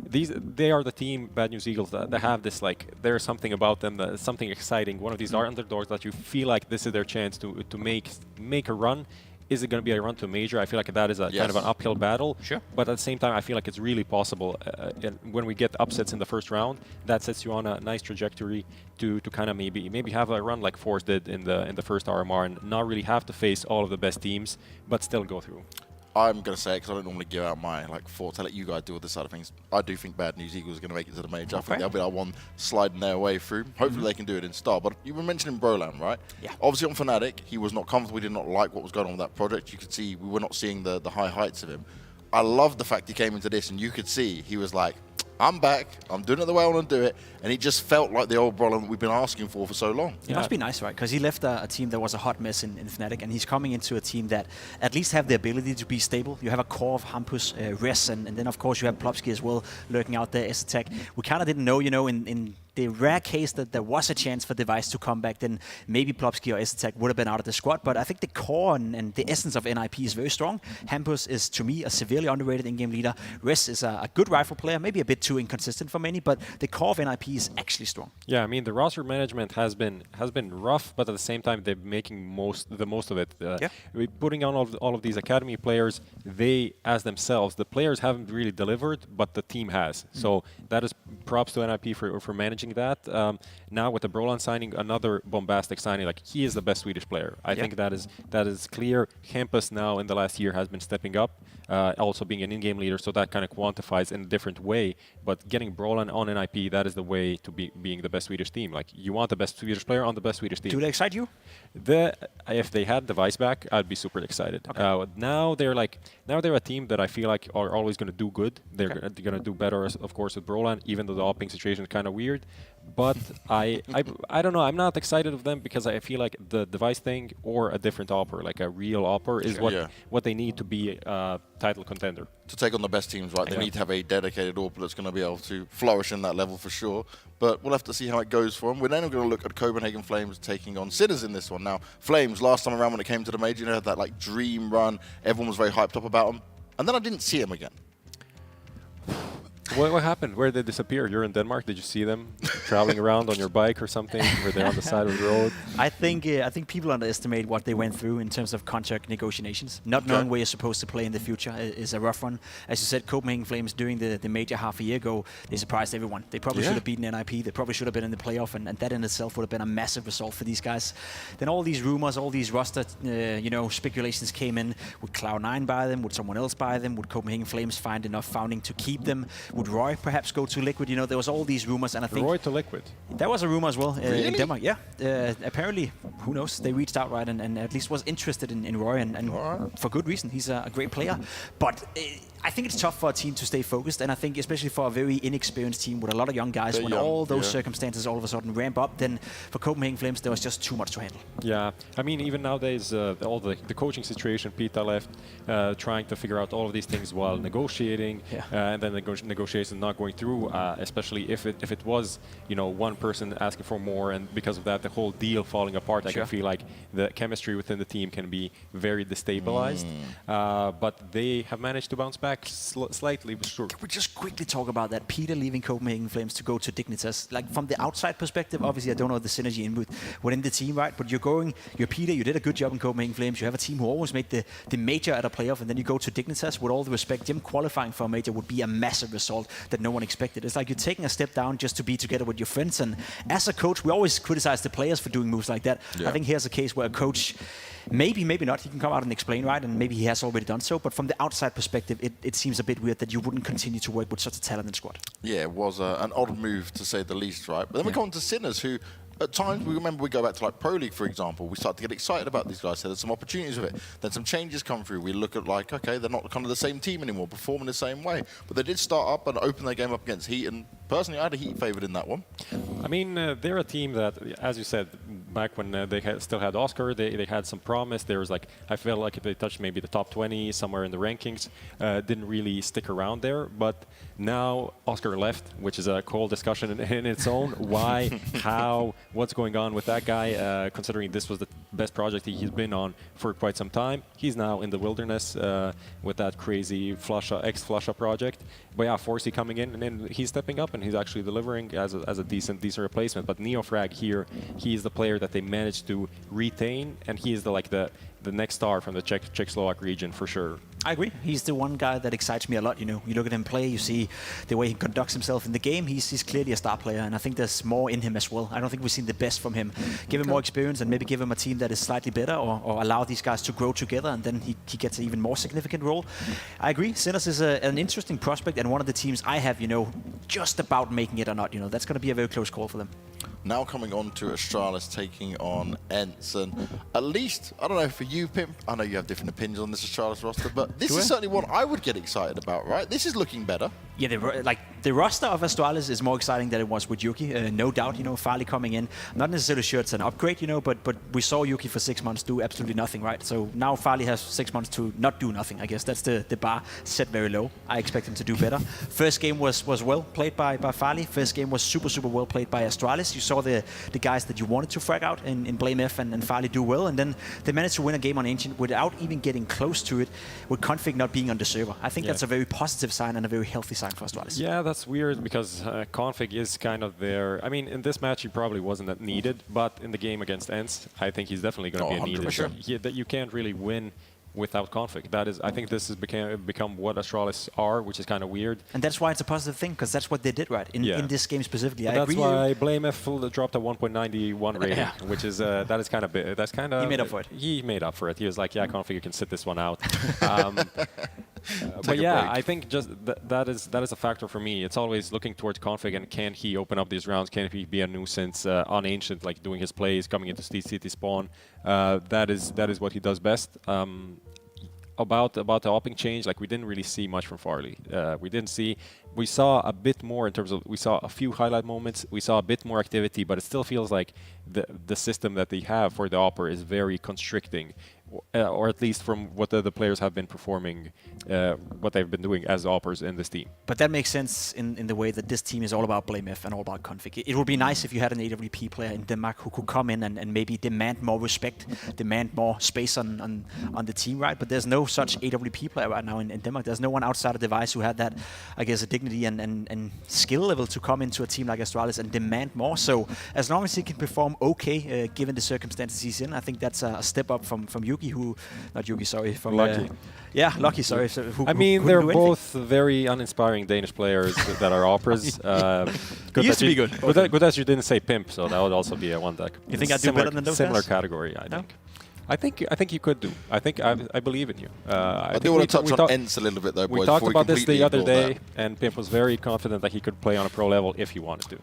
They are the team, Bad News Eagles, that have this, like, there's something about them, something exciting. One of these are underdogs that you feel like this is their chance to make a run. Is it going to be a run to a major? I feel like that is a kind of an uphill battle. Sure. But at the same time, I feel like it's really possible. And when we get upsets in the first round, that sets you on a nice trajectory to kind of maybe have a run like Force did in the first RMR and not really have to face all of the best teams, but still go through. I'm going to say it because I don't normally give out my thoughts. I let you guys do all this side of things. I do think Bad News Eagles are going to make it to the major. I think they'll be that one sliding their way through. Hopefully they can do it in Star. But you were mentioning Brolan, right? Yeah. Obviously on Fnatic, he was not comfortable. We did not like what was going on with that project. You could see we were not seeing the high heights of him. I love the fact he came into this and you could see he was like, I'm back. I'm doing it the way I want to do it. And he just felt like the old Brolin we've been asking for so long. It must be nice, right? Because he left a team that was a hot mess in Fnatic, and he's coming into a team that at least have the ability to be stable. You have a core of Hampus, Res, and then of course you have Plopsky as well lurking out there as attack. We kind of didn't know, in the rare case that there was a chance for Device to come back, then maybe Plopsky or S-Attack would have been out of the squad. But I think the core and the essence of NIP is very strong. Hampus is, to me, a severely underrated in-game leader. Res is a good rifle player, maybe a bit too inconsistent for many, but the core of NIP is actually strong. Yeah, I mean, the roster management has been rough, but at the same time, they're making the most of it. Putting on all of these academy players, they, as themselves, the players haven't really delivered, but the team has. So that is props to NIP for managing that. Now with the Brolan signing, another bombastic signing, like he is the best Swedish player. I think that is clear. Hampus now in the last year has been stepping up, also being an in-game leader, so that kind of quantifies in a different way. But getting Brolan on NIP, that is the way to being the best Swedish team. Like you want the best Swedish player on the best Swedish team. Do they excite you? If they had Device back, I'd be super excited. Okay. Now they're a team that I feel like are always going to do good. They're going to do better, of course, with Brolan, even though the opping situation is kind of weird. But I don't know. I'm not excited of them because I feel like the Device thing or a different opper, like a real opper, is what they need to be a title contender. To take on the best teams, right? They need to have a dedicated AWPer that's going to be able to flourish in that level for sure. But we'll have to see how it goes for them. We're then going to look at Copenhagen Flames taking on Sinners in this one. Now, Flames, last time around when it came to the major, they had that like dream run. Everyone was very hyped up about them. And then I didn't see them again. What happened? Where did they disappear? You're in Denmark. Did you see them traveling around on your bike or something? Were they on the side of the road? I think people underestimate what they went through in terms of contract negotiations. Not knowing where you're supposed to play in the future is a rough one. As you said, Copenhagen Flames during the major half a year ago, they surprised everyone. They probably should have beaten NIP. They probably should have been in the playoff, and that in itself would have been a massive result for these guys. Then all these rumors, all these roster, speculations came in. Would Cloud9 buy them? Would someone else buy them? Would Copenhagen Flames find enough founding to keep them? Would Roy perhaps go to Liquid? There was all these rumors, and I think Roy to Liquid. That was a rumor as well really? in Denmark. Yeah, apparently, who knows? They reached out, right, and at least was interested in Roy, and for good reason. He's a great player, but I think it's tough for a team to stay focused, and I think especially for a very inexperienced team with a lot of young guys, when all those circumstances all of a sudden ramp up, then for Copenhagen Flames there was just too much to handle. Yeah, I mean, even nowadays, all the coaching situation, Pita left, trying to figure out all of these things while negotiating, and then negotiations not going through, especially if it was, one person asking for more, and because of that, the whole deal falling apart. I can feel like the chemistry within the team can be very destabilized, but they have managed to bounce back slightly, but sure. Can we just quickly talk about that? Peter leaving Copenhagen Flames to go to Dignitas. Like from the outside perspective, obviously I don't know the synergy within the team, right? But you're Peter, you did a good job in Copenhagen Flames. You have a team who always made the major at a playoff, and then you go to Dignitas. With all the respect, Jim, qualifying for a major would be a massive result that no one expected. It's like you're taking a step down just to be together with your friends. And as a coach, we always criticize the players for doing moves like that. I think here's a case where a coach, maybe not, he can come out and explain, right? And maybe he has already done so. But from the outside perspective, it seems a bit weird that you wouldn't continue to work with such a talented squad. Yeah, it was an odd move to say the least, right? But then we come on to Sinners, who at times, we go back to like Pro League, for example, we start to get excited about these guys. So there's some opportunities with it. Then some changes come through. We look at like, okay, they're not kind of the same team anymore, performing the same way. But they did start up and open their game up against Heat, and personally, I had a Heat favored in that one. I mean, they're a team that, as you said, back when they still had Oscar, they had some promise. There was like, I felt like if they touched maybe the top 20 somewhere in the rankings, didn't really stick around there. But now Oscar left, which is a cold discussion in its own. Why, how, what's going on with that guy, considering this was the best project he's been on for quite some time. He's now in the wilderness with that crazy ex-Flusha project. But yeah, Forsey coming in, and then he's stepping up, and he's actually delivering as a decent replacement. But Neofrag here, he's the player that they managed to retain, and he is the next star from the Czech-Slovak region for sure. I agree. He's the one guy that excites me a lot. You look at him play, you see the way he conducts himself in the game. He's clearly a star player, and I think there's more in him as well. I don't think we've seen the best from him. Give him more experience, and maybe give him a team that is slightly better, or allow these guys to grow together, and then he gets an even more significant role. I agree. Sinners is an interesting prospect, and one of the teams I have, just about making it or not. That's going to be a very close call for them. Now coming on to Astralis taking on ENCE, and at least, I don't know, for you, Pimp, I know you have different opinions on this Astralis roster, but this is certainly one I would get excited about, right? This is looking better. Yeah, The roster of Astralis is more exciting than it was with Yuki, no doubt. Farley coming in, I'm not necessarily sure it's an upgrade, but we saw Yuki for 6 months do absolutely nothing, right? So now Farley has 6 months to not do nothing. I guess that's the bar set very low. I expect him to do better. First game was well played by Farley. First game was super well played by Astralis. You saw the guys that you wanted to frag out in Blame F and Farley do well, and then they managed to win a game on Ancient without even getting close to it, with Config not being on the server. I think that's a very positive sign and a very healthy sign for Astralis. Yeah, that's weird because Config is kind of there. I mean, in this match he probably wasn't that needed, but in the game against ENCE, I think he's definitely going to be needed. Sure. That you can't really win without Config. That is, I think this has become what Astralis are, which is kind of weird. And that's why it's a positive thing, because that's what they did, right? In this game specifically. That's why Blame F dropped a 1.91 rating, which is that is kind of big. That's kind of he made up for it. He made up for it. He was like, yeah, Config, you can sit this one out. But yeah, I think just that is a factor for me. It's always looking towards Config and can he open up these rounds? Can he be a nuisance on Ancient, like doing his plays, coming into CT spawn? That is what he does best. About the hopping change, like we didn't really see much from Farley. We saw a bit more in terms of, we saw a few highlight moments, we saw a bit more activity, but it still feels like the system that they have for the Opper is very constricting. Or at least from what the players have been performing, what they've been doing as Oppers in this team. But that makes sense in the way that this team is all about Blame F and all about Config. It would be nice if you had an AWP player in Denmark who could come in and maybe demand more respect, demand more space on the team, right? But there's no such AWP player right now in Denmark. There's no one outside of Device who had that, I guess, a dignity and skill level to come into a team like Astralis and demand more. So as long as he can perform okay, given the circumstances he's in, I think that's a step up from Yuki, from Lucky. Lucky, sorry. I mean, they're both very uninspiring Danish players that are Oppers. Good used to be good. Good that you didn't say pimp, so that would also be a one deck. You think I'd do better than those similar guys? Category, I think you could do. I believe in you. I do want to touch on ENCE a little bit though, boys. We talked about this the other day, and Pimp was very confident that he could play on a pro level if he wanted to.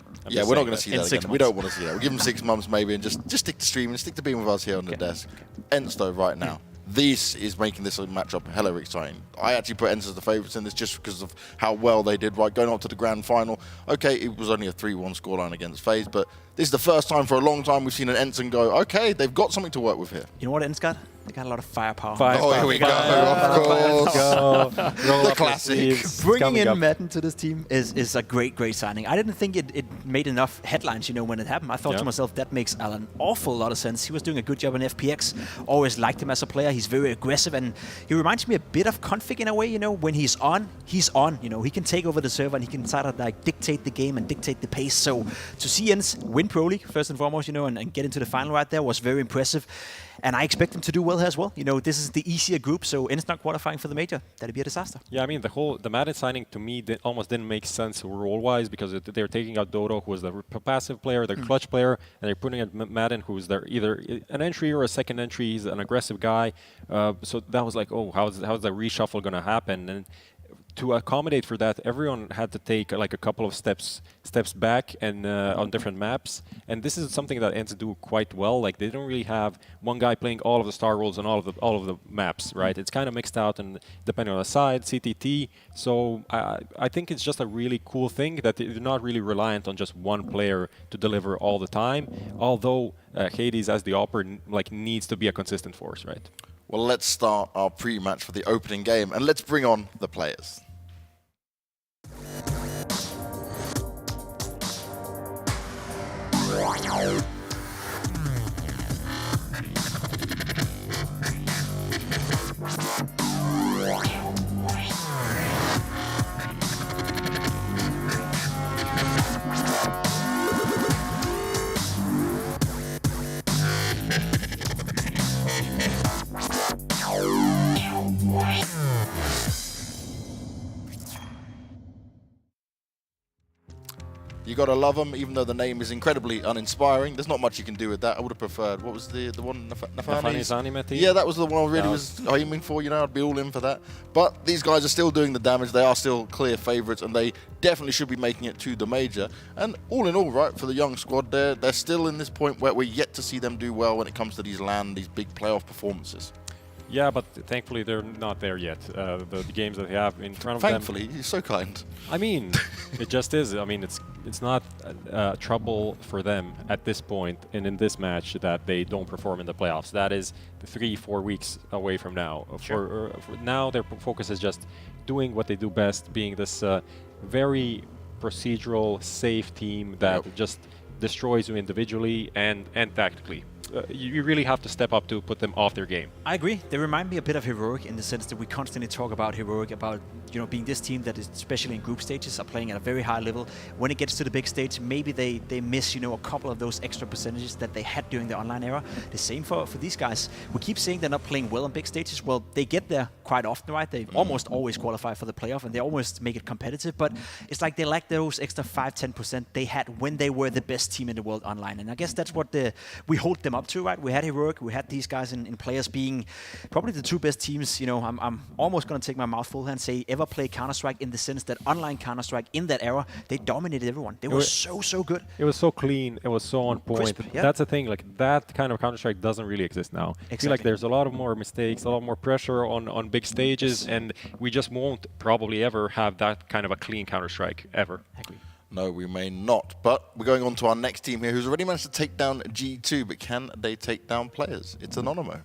We're not going to see that again. We don't want to see that. We'll give him 6 months maybe and just stick to streaming, stick to being with us here on the desk. ENCE though, right now. This is making this a matchup hella exciting. I actually put ENCE as the favourites in this just because of how well they did, right? Going up to the grand final. Okay, it was only a 3-1 scoreline against FaZe, but this is the first time for a long time we've seen an ENCE and go, okay, they've got something to work with here. You know what ENCE got? They got a lot of firepower. Oh, here we go, of course. The classic. Bringing in Madden to this team is a great signing. I didn't think it made enough headlines, when it happened. I thought to myself, that makes an awful lot of sense. He was doing a good job in FPX. Always liked him as a player. He's very aggressive, and he reminds me a bit of Config in a way, when he's on, he's on. He can take over the server, and he can sort of like dictate the game and dictate the pace. So to see ENCE win Pro League, first and foremost, and get into the final right there was very impressive. And I expect them to do well here as well. This is the easier group, so ENCE not qualifying for the major. That'd be a disaster. Yeah, I mean, the Madden signing to me almost didn't make sense role-wise because they're taking out Dodo, who was the passive player, the clutch player, and they're putting in Madden, who's either an entry or a second entry. He's an aggressive guy. So that was like, oh, how's the reshuffle going to happen? And to accommodate for that, everyone had to take like a couple of steps back and on different maps. And this is something that ENCE do quite well. Like they don't really have one guy playing all of the star roles on all of the maps, right? It's kind of mixed out and depending on the side, CTT. So I think it's just a really cool thing that they're not really reliant on just one player to deliver all the time. Although Hades as the Opper needs to be a consistent force, right? Well, let's start our pre-match for the opening game and let's bring on the players. You gotta love them, even though the name is incredibly uninspiring. There's not much you can do with that. I would have preferred, what was the one? Nafani's? Yeah, that was the one I really was aiming for, I'd be all in for that. But these guys are still doing the damage. They are still clear favourites, and they definitely should be making it to the major. And all in all, right, for the young squad, they're still in this point where we're yet to see them do well when it comes to these big playoff performances. Yeah, but thankfully they're not there yet. The games that they have in front of Thankfully, them. you're so kind. I mean, it just is. I mean, it's not trouble for them at this point and in this match that they don't perform in the playoffs. That is 3-4 weeks away from now. Sure. For now, their focus is just doing what they do best, being this very procedural, safe team that just destroys you individually and tactically. You really have to step up to put them off their game. I agree. They remind me a bit of Heroic in the sense that we constantly talk about Heroic, about being this team that is, especially in group stages, are playing at a very high level. When it gets to the big stage, maybe they miss a couple of those extra percentages that they had during the online era. The same for these guys. We keep saying they're not playing well in big stages. Well, they get there quite often, right? They almost always qualify for the playoff, and they almost make it competitive. But it's like they lack those extra 5-10% they had when they were the best team in the world online. And I guess that's what we hold them up to, right? We had Heroic, we had these guys in players being probably the two best teams. I'm almost going to take my mouthful here and say ever play Counter-Strike, in the sense that online Counter-Strike in that era, they dominated everyone. They were so good. It was so clean. It was so on point. Crisp, yeah. That's the thing. Like, that kind of Counter-Strike doesn't really exist now. Exactly. I feel like there's a lot of more mistakes, a lot more pressure on big stages, and we just won't probably ever have that kind of a clean Counter-Strike ever. I agree. No, we may not. But we're going on to our next team here, who's already managed to take down G2, but can they take down players? It's Anonymo.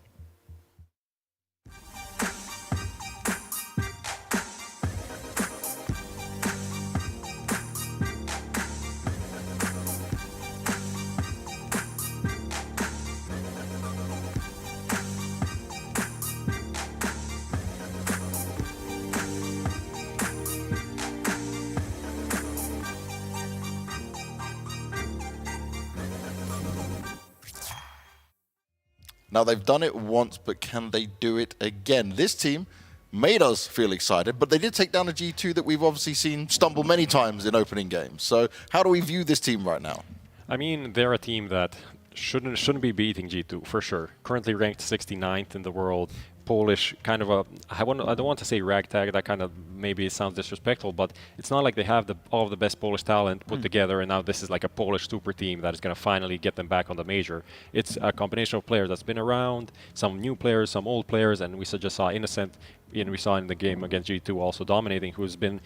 Now, they've done it once, but can they do it again? This team made us feel excited, but they did take down a G2 that we've obviously seen stumble many times in opening games. So how do we view this team right now? I mean, they're a team that shouldn't be beating G2 for sure. Currently ranked 69th in the world. Polish, kind of I don't want to say ragtag, that kind of maybe sounds disrespectful, but it's not like they have all of the best Polish talent put together and now this is like a Polish super team that is going to finally get them back on the major. It's a combination of players that's been around, some new players, some old players, and we just saw Innocent, and we saw in the game against G2 also dominating, who's been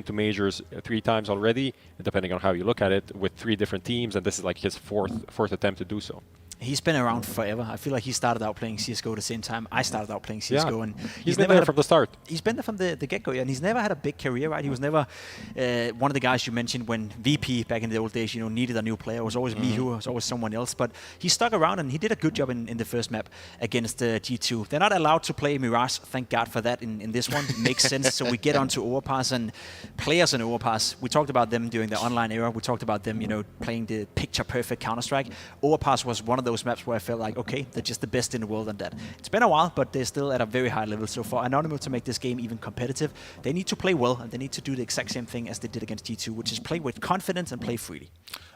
to majors 3 times already, depending on how you look at it, with 3 different teams, and this is like his fourth attempt to do so. He's been around forever. I feel like he started out playing CSGO the same time I started out playing CSGO. Yeah. And he's been there from the start. He's been there from the get-go, and he's never had a big career, right? He was never one of the guys you mentioned when VP back in the old days, needed a new player. It was always Mihu, it was always someone else. But he stuck around, and he did a good job in the first map against G2. They're not allowed to play Mirage. Thank God for that in this one. It makes sense. So we get onto Overpass, and players in Overpass, we talked about them during the online era. We talked about them, playing the picture-perfect Counter-Strike. Overpass was one of those maps where I felt like, okay, they're just the best in the world on that. It's been a while, but they're still at a very high level. So for Anonymo to make this game even competitive, they need to play well, and they need to do the exact same thing as they did against G2, which is play with confidence and play freely.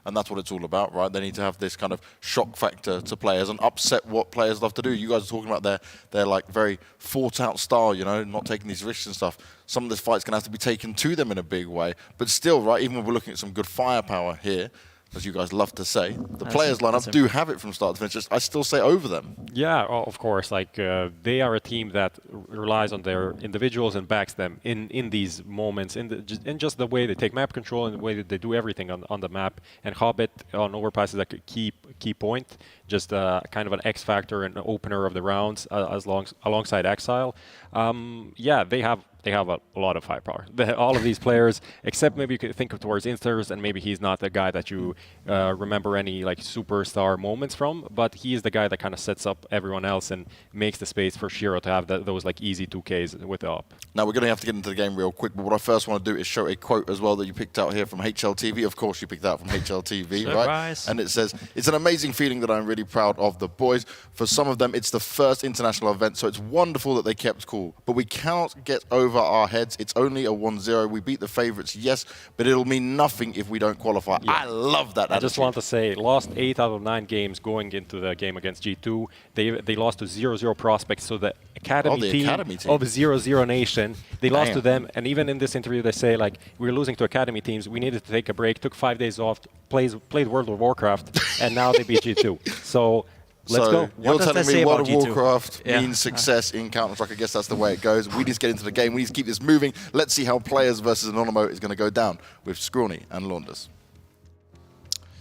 And that's what it's all about, right? They need to have this kind of shock factor to players and upset what players love to do. You guys are talking about their like very thought-out style, not taking these risks and stuff. Some of this fight's going to have to be taken to them in a big way. But still, right, even when we're looking at some good firepower here, as you guys love to say, the players lineup do have it from start to finish. I still say over them. Yeah, of course. Like they are a team that relies on their individuals and backs them in these moments, in just the way they take map control and the way that they do everything on the map. And Hobbit on Overpass is like a key point, just kind of an X factor and opener of the rounds alongside Exile. Yeah, they have a lot of firepower. All of these players, except maybe you could think of towards Insters, and maybe he's not the guy that you remember any like superstar moments from, but he is the guy that kind of sets up everyone else and makes the space for Shiro to have those like easy 2Ks with the up. Now we're going to have to get into the game real quick, but what I first want to do is show a quote as well that you picked out here from HLTV. Of course you picked that from HLTV, right? And it says, "It's an amazing feeling that I'm really proud of the boys. For some of them, it's the first international event, so it's wonderful that they kept cool. But we cannot get over our heads. It's only a 1-0. We beat the favorites, yes, but it'll mean nothing if we don't qualify." Yeah. I love that attitude. I just want to say, lost 8 out of 9 games going into the game against G2. They lost to 0-0 Prospects, so the academy team of 0-0 Nation. They lost to them, and even in this interview they say, like, we're losing to academy teams. We needed to take a break, took 5 days off, played World of Warcraft, and now they beat G2. So Let's so go. You're does that telling say me World about of G2? Warcraft Yeah. means success in Counter-Strike. I guess that's the way it goes. We need to get into the game. We need to keep this moving. Let's see how Players versus Anonymo is going to go down with Scrawny and Launders.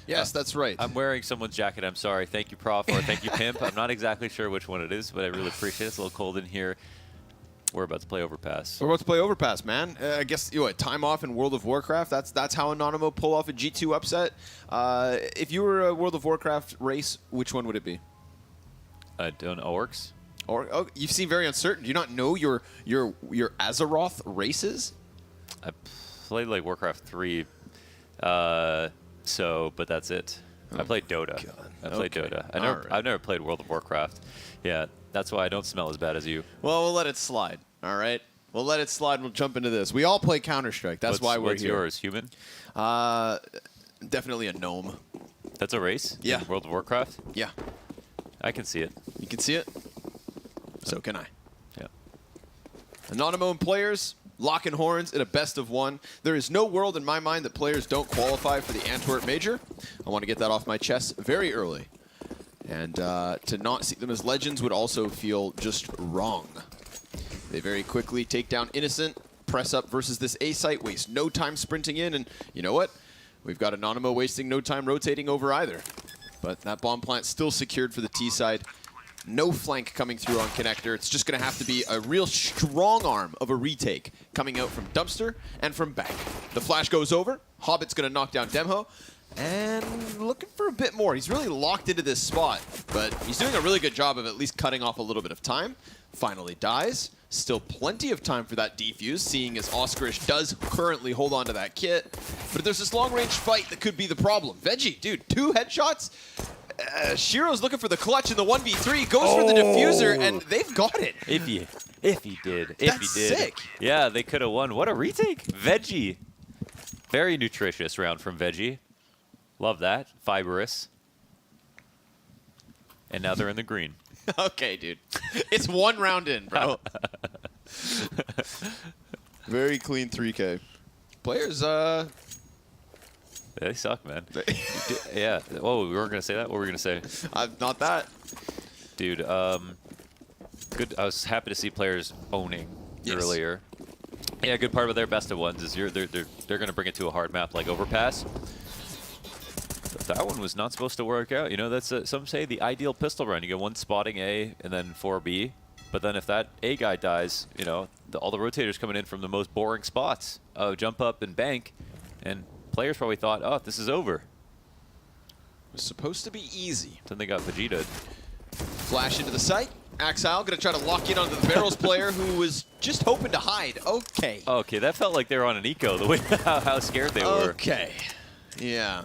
Yes, that's right. I'm wearing someone's jacket. I'm sorry. Thank you, Prof, or thank you, Pimp. I'm not exactly sure which one it is, but I really appreciate it. It's a little cold in here. We're about to play Overpass. We're about to play Overpass, man. I guess time off in World of Warcraft. That's how Anonymo pull off a G2 upset. If you were a World of Warcraft race, which one would it be? I don't know. Orcs? Or you seem very uncertain. Do you not know your Azeroth races? I played like Warcraft 3, but that's it. I played Dota. I played Dota. I've never played World of Warcraft. Yeah, that's why I don't smell as bad as you. Well, we'll let it slide. All right. We'll let it slide and we'll jump into this. We all play Counter-Strike. That's why we're what's here. Yours? Human? Definitely a gnome. That's a race? Yeah. In World of Warcraft? Yeah. I can see it. You can see it? So can I. Yeah. Anonymo and players, locking horns in a best of one. There is no world in my mind that players don't qualify for the Antwerp Major. I want to get that off my chest very early. And to not see them as legends would also feel just wrong. They very quickly take down Innocent, press up versus this A site, waste no time sprinting in, and you know what? We've got Anonymo wasting no time rotating over either. But that bomb plant still secured for the T side. No flank coming through on Connector. It's just going to have to be a real strong arm of a retake coming out from Dumpster and from back. The flash goes over. Hobbit's going to knock down Demho. And looking for a bit more. He's really locked into this spot, but he's doing a really good job of at least cutting off a little bit of time. Finally dies. Still plenty of time for that defuse, seeing as Oscarish does currently hold on to that kit. But there's this long-range fight that could be the problem. Veggie, dude, 2 headshots. Shiro's looking for the clutch in the 1v3, goes for the diffuser, and they've got it. If he did. That's sick. Yeah, they could have won. What a retake. Veggie. Very nutritious round from Veggie. Love that. Fibrous. And now they're in the green. Okay, dude. It's 1 round in, bro. Very clean 3K. Players, They suck, man. Yeah. Oh, we weren't going to say that? What were we going to say? Not that. Dude, good. I was happy to see players owning earlier. Yeah, a good part of their best of ones is they're going to bring it to a hard map like Overpass. But that one was not supposed to work out. You know, that's some say the ideal pistol run. You get 1 spotting A and then 4B. But then if that A guy dies, you know, all the rotators coming in from the most boring spots. Jump up and bank. And players probably thought, oh, this is over. It was supposed to be easy. Then they got Vegeta. Flash into the site. Axile going to try to lock in onto the Barrels player who was just hoping to hide. Okay. Okay, that felt like they were on an eco, the way how scared they were. Okay. Yeah.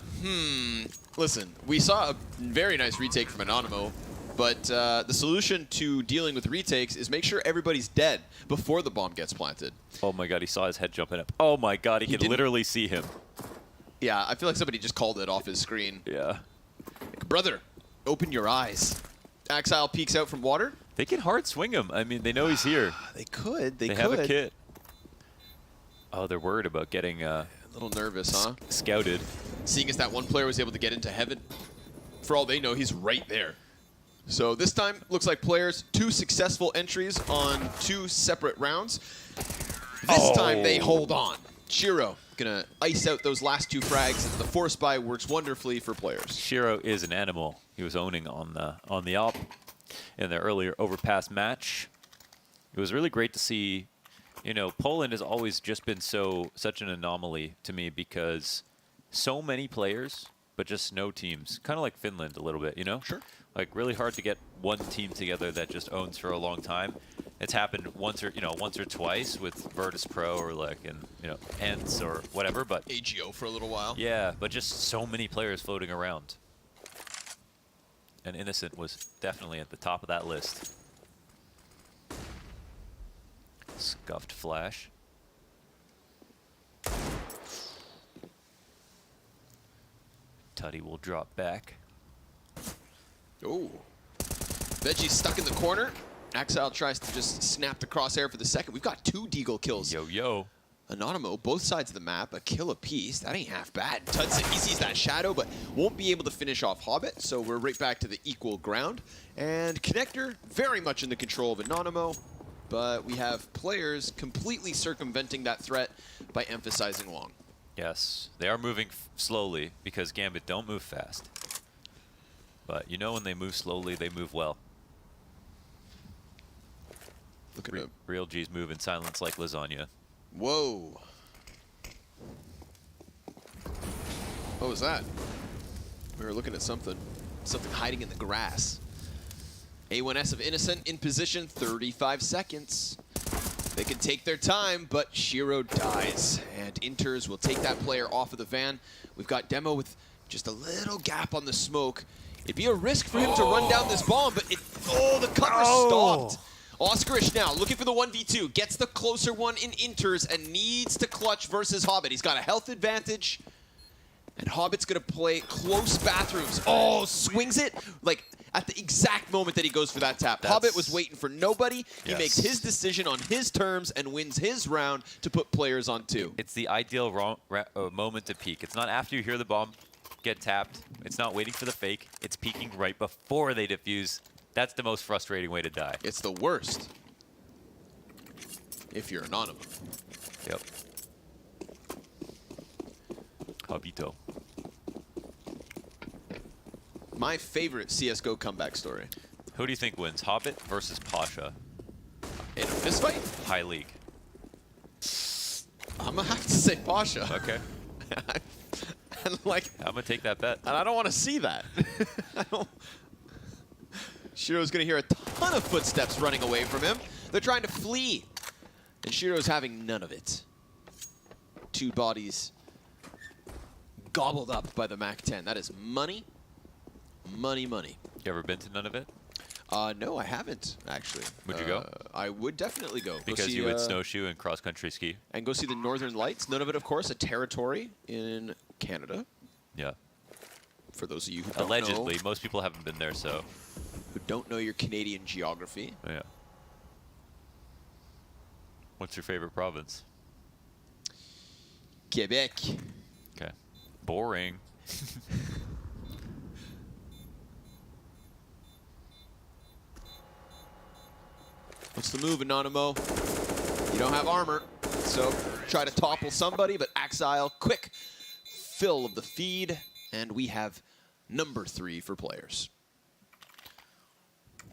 Listen, we saw a very nice retake from Anonymo, but the solution to dealing with retakes is make sure everybody's dead before the bomb gets planted. Oh my god, he saw his head jumping up. Oh my god, he could literally see him. Yeah, I feel like somebody just called it off his screen. Yeah. Like, brother, open your eyes. Axile peeks out from water. They can hard swing him. I mean, they know he's here. They could. They could. have a kit. Oh, they're worried about getting a little nervous, huh? Scouted. Seeing as that one player was able to get into heaven, for all they know, he's right there. So this time, looks like players, 2 successful entries on 2 separate rounds. This time they hold on. Shiro gonna ice out those last 2 frags, and the force buy works wonderfully for players. Shiro is an animal. He was owning on the op in their earlier Overpass match. It was really great to see. You know, Poland has always just been such an anomaly to me because so many players, but just no teams. Kind of like Finland a little bit, you know? Sure. Like really hard to get one team together that just owns for a long time. It's happened once or twice with Virtus Pro or like ENCE or whatever, but AGO for a little while. Yeah, but just so many players floating around. And Innocent was definitely at the top of that list. Scuffed flash. Tutty will drop back. Oh. Veggie's stuck in the corner. Axile tries to just snap the crosshair for the second. We've got 2 Deagle kills. Yo. Anonymo, both sides of the map, a kill apiece. That ain't half bad. Tudson, he sees that shadow, but won't be able to finish off Hobbit, so we're right back to the equal ground. And Connector, very much in the control of Anonymo, but we have players completely circumventing that threat by emphasizing long. Yes, they are moving slowly because Gambit don't move fast. But you know when they move slowly, they move well. Look at Real G's move in silence like lasagna. Whoa. What was that? We were looking at something. Something hiding in the grass. A1S of Innocent in position, 35 seconds. They can take their time, but Shiro dies. And Inters will take that player off of the van. We've got Demo with just a little gap on the smoke. It'd be a risk for him to run down this bomb, but the cover stopped. Oskarish now looking for the 1v2, gets the closer one in Inters and needs to clutch versus Hobbit. He's got a health advantage, and Hobbit's gonna play close bathrooms. Oh, swings it like at the exact moment that he goes for that tap. Hobbit was waiting for nobody. He makes his decision on his terms and wins his round to put players on 2. It's the ideal moment to peek. It's not after you hear the bomb get tapped. It's not waiting for the fake. It's peeking right before they defuse. That's the most frustrating way to die. It's the worst if you're Anonymo. Yep. Hobbito. My favorite CSGO comeback story. Who do you think wins, Hobbit versus Pasha? In a fistfight? High League. I'm gonna have to say Pasha. Okay. And like, I'm gonna take that bet. And I don't want to see that. Shiro's gonna hear a ton of footsteps running away from him. They're trying to flee. And Shiro's having none of it. 2 bodies gobbled up by the MAC-10. That is money. Money, money. You ever been to none of it? No, I haven't, actually. Would you go? I would definitely go. Because you would snowshoe and cross-country ski. And go see the Northern Lights. None of it, of course, a territory in Canada. Yeah. For those of you who don't Allegedly, know, most people haven't been there, so. who don't know your Canadian geography. Yeah. What's your favorite province? Quebec. Okay. Boring. What's the move, Anonymo? You don't have armor, so try to topple somebody, but Axile, quick fill of the feed, and we have number 3 for players.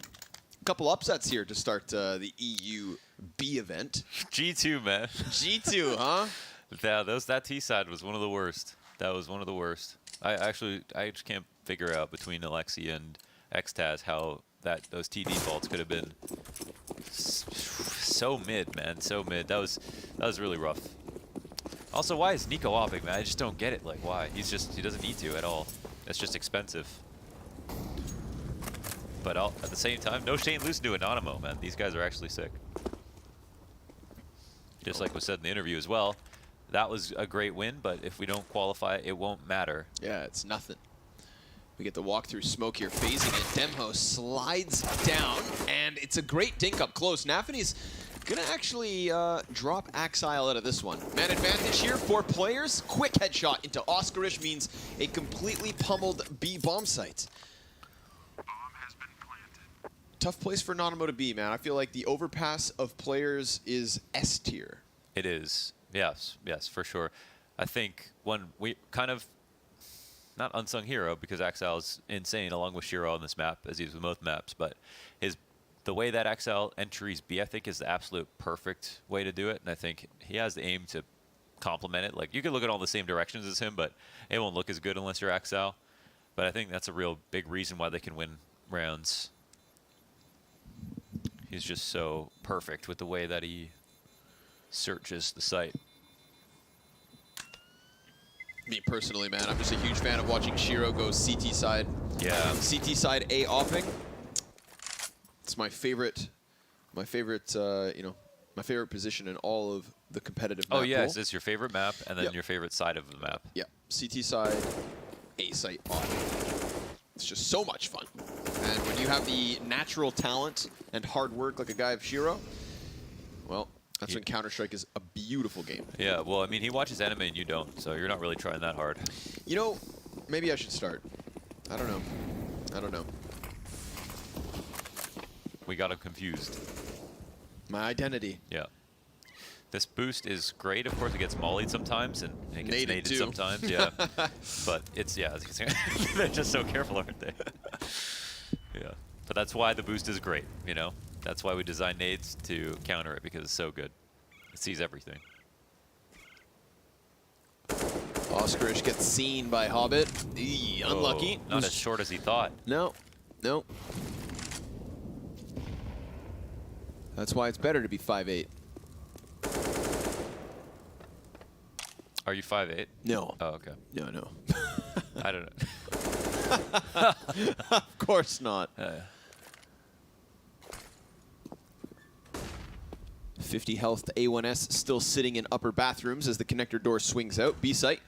A couple upsets here to start the EU B event. G2, man. G2, huh? Yeah, that T side was one of the worst. That was one of the worst. I just can't figure out between Alexi and Xtaz how those TD faults could have been so mid, man, so mid. That was really rough. Also, why is Nico opping, man? I just don't get it. Like, why? He doesn't need to at all. That's just expensive. But at the same time, no shame losing to Anonymo, man. These guys are actually sick. Just like was said in the interview as well, that was a great win, but if we don't qualify, it won't matter. Yeah, it's nothing. We get the walk through smoke here, phasing it. Demho slides down, and it's a great dink up close. Nafany's gonna actually drop Axile out of this one. Man advantage here for players. Quick headshot into Oskarish means a completely pummeled B bomb site. Tough place for Anonymo to be, man. I feel like the overpass of players is S tier. It is. Yes, for sure. I think when we kind of, not unsung hero because Axile's insane along with Shiro on this map as he's with both maps, but the way that Axile entries B, I think, is the absolute perfect way to do it, and I think he has the aim to complement it. Like, you could look at all the same directions as him, but it won't look as good unless you're Axile. But I think that's a real big reason why they can win rounds. He's just so perfect with the way that he searches the site. Me personally, man, I'm just a huge fan of watching Shiro go CT side. Yeah. CT side A opping. It's my favorite, my favorite position in all of the competitive map Oh, yeah, pool. it's your favorite map and then your favorite side of the map. Yeah, CT side, A site opping. It's just so much fun. And when you have the natural talent and hard work like a guy of Shiro, well, That's when Counter-Strike is a beautiful game. Yeah, well, I mean, he watches anime and you don't, so you're not really trying that hard. You know, maybe I should start. I don't know. I don't know. We got him confused. My identity. Yeah. This boost is great. Of course, it gets mollied sometimes, and it gets Naded naded too. sometimes. Yeah. But it's, yeah, they're just so careful, aren't they? Yeah. But that's why the boost is great, you know? That's why we design nades to counter it, because it's so good. It sees everything. Oskarish gets seen by Hobbit. Eee, unlucky. Oh, not as short as he thought. No, no. That's why it's better to be 5'8". Are you 5'8"? No. Oh, okay. No, no. I don't know. Of course not. 50 health to A1S, still sitting in upper bathrooms as the connector door swings out. B site,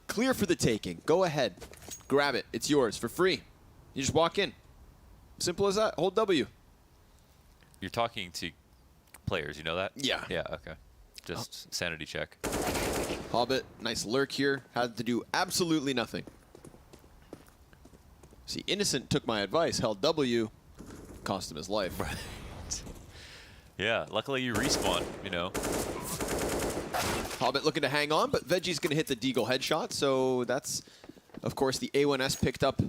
clear for the taking. Go ahead. Grab it. It's yours for free. You just walk in. Simple as that. Hold W. You're talking to players, you know that? Yeah. Yeah, okay. Just sanity check. Hobbit, nice lurk here. Had to do absolutely nothing. See, Innocent took my advice, held W, cost him his life. Right. Yeah, luckily you respawn, you know. Hobbit looking to hang on, but Veggie's going to hit the Deagle headshot, so that's, of course, the A1S picked up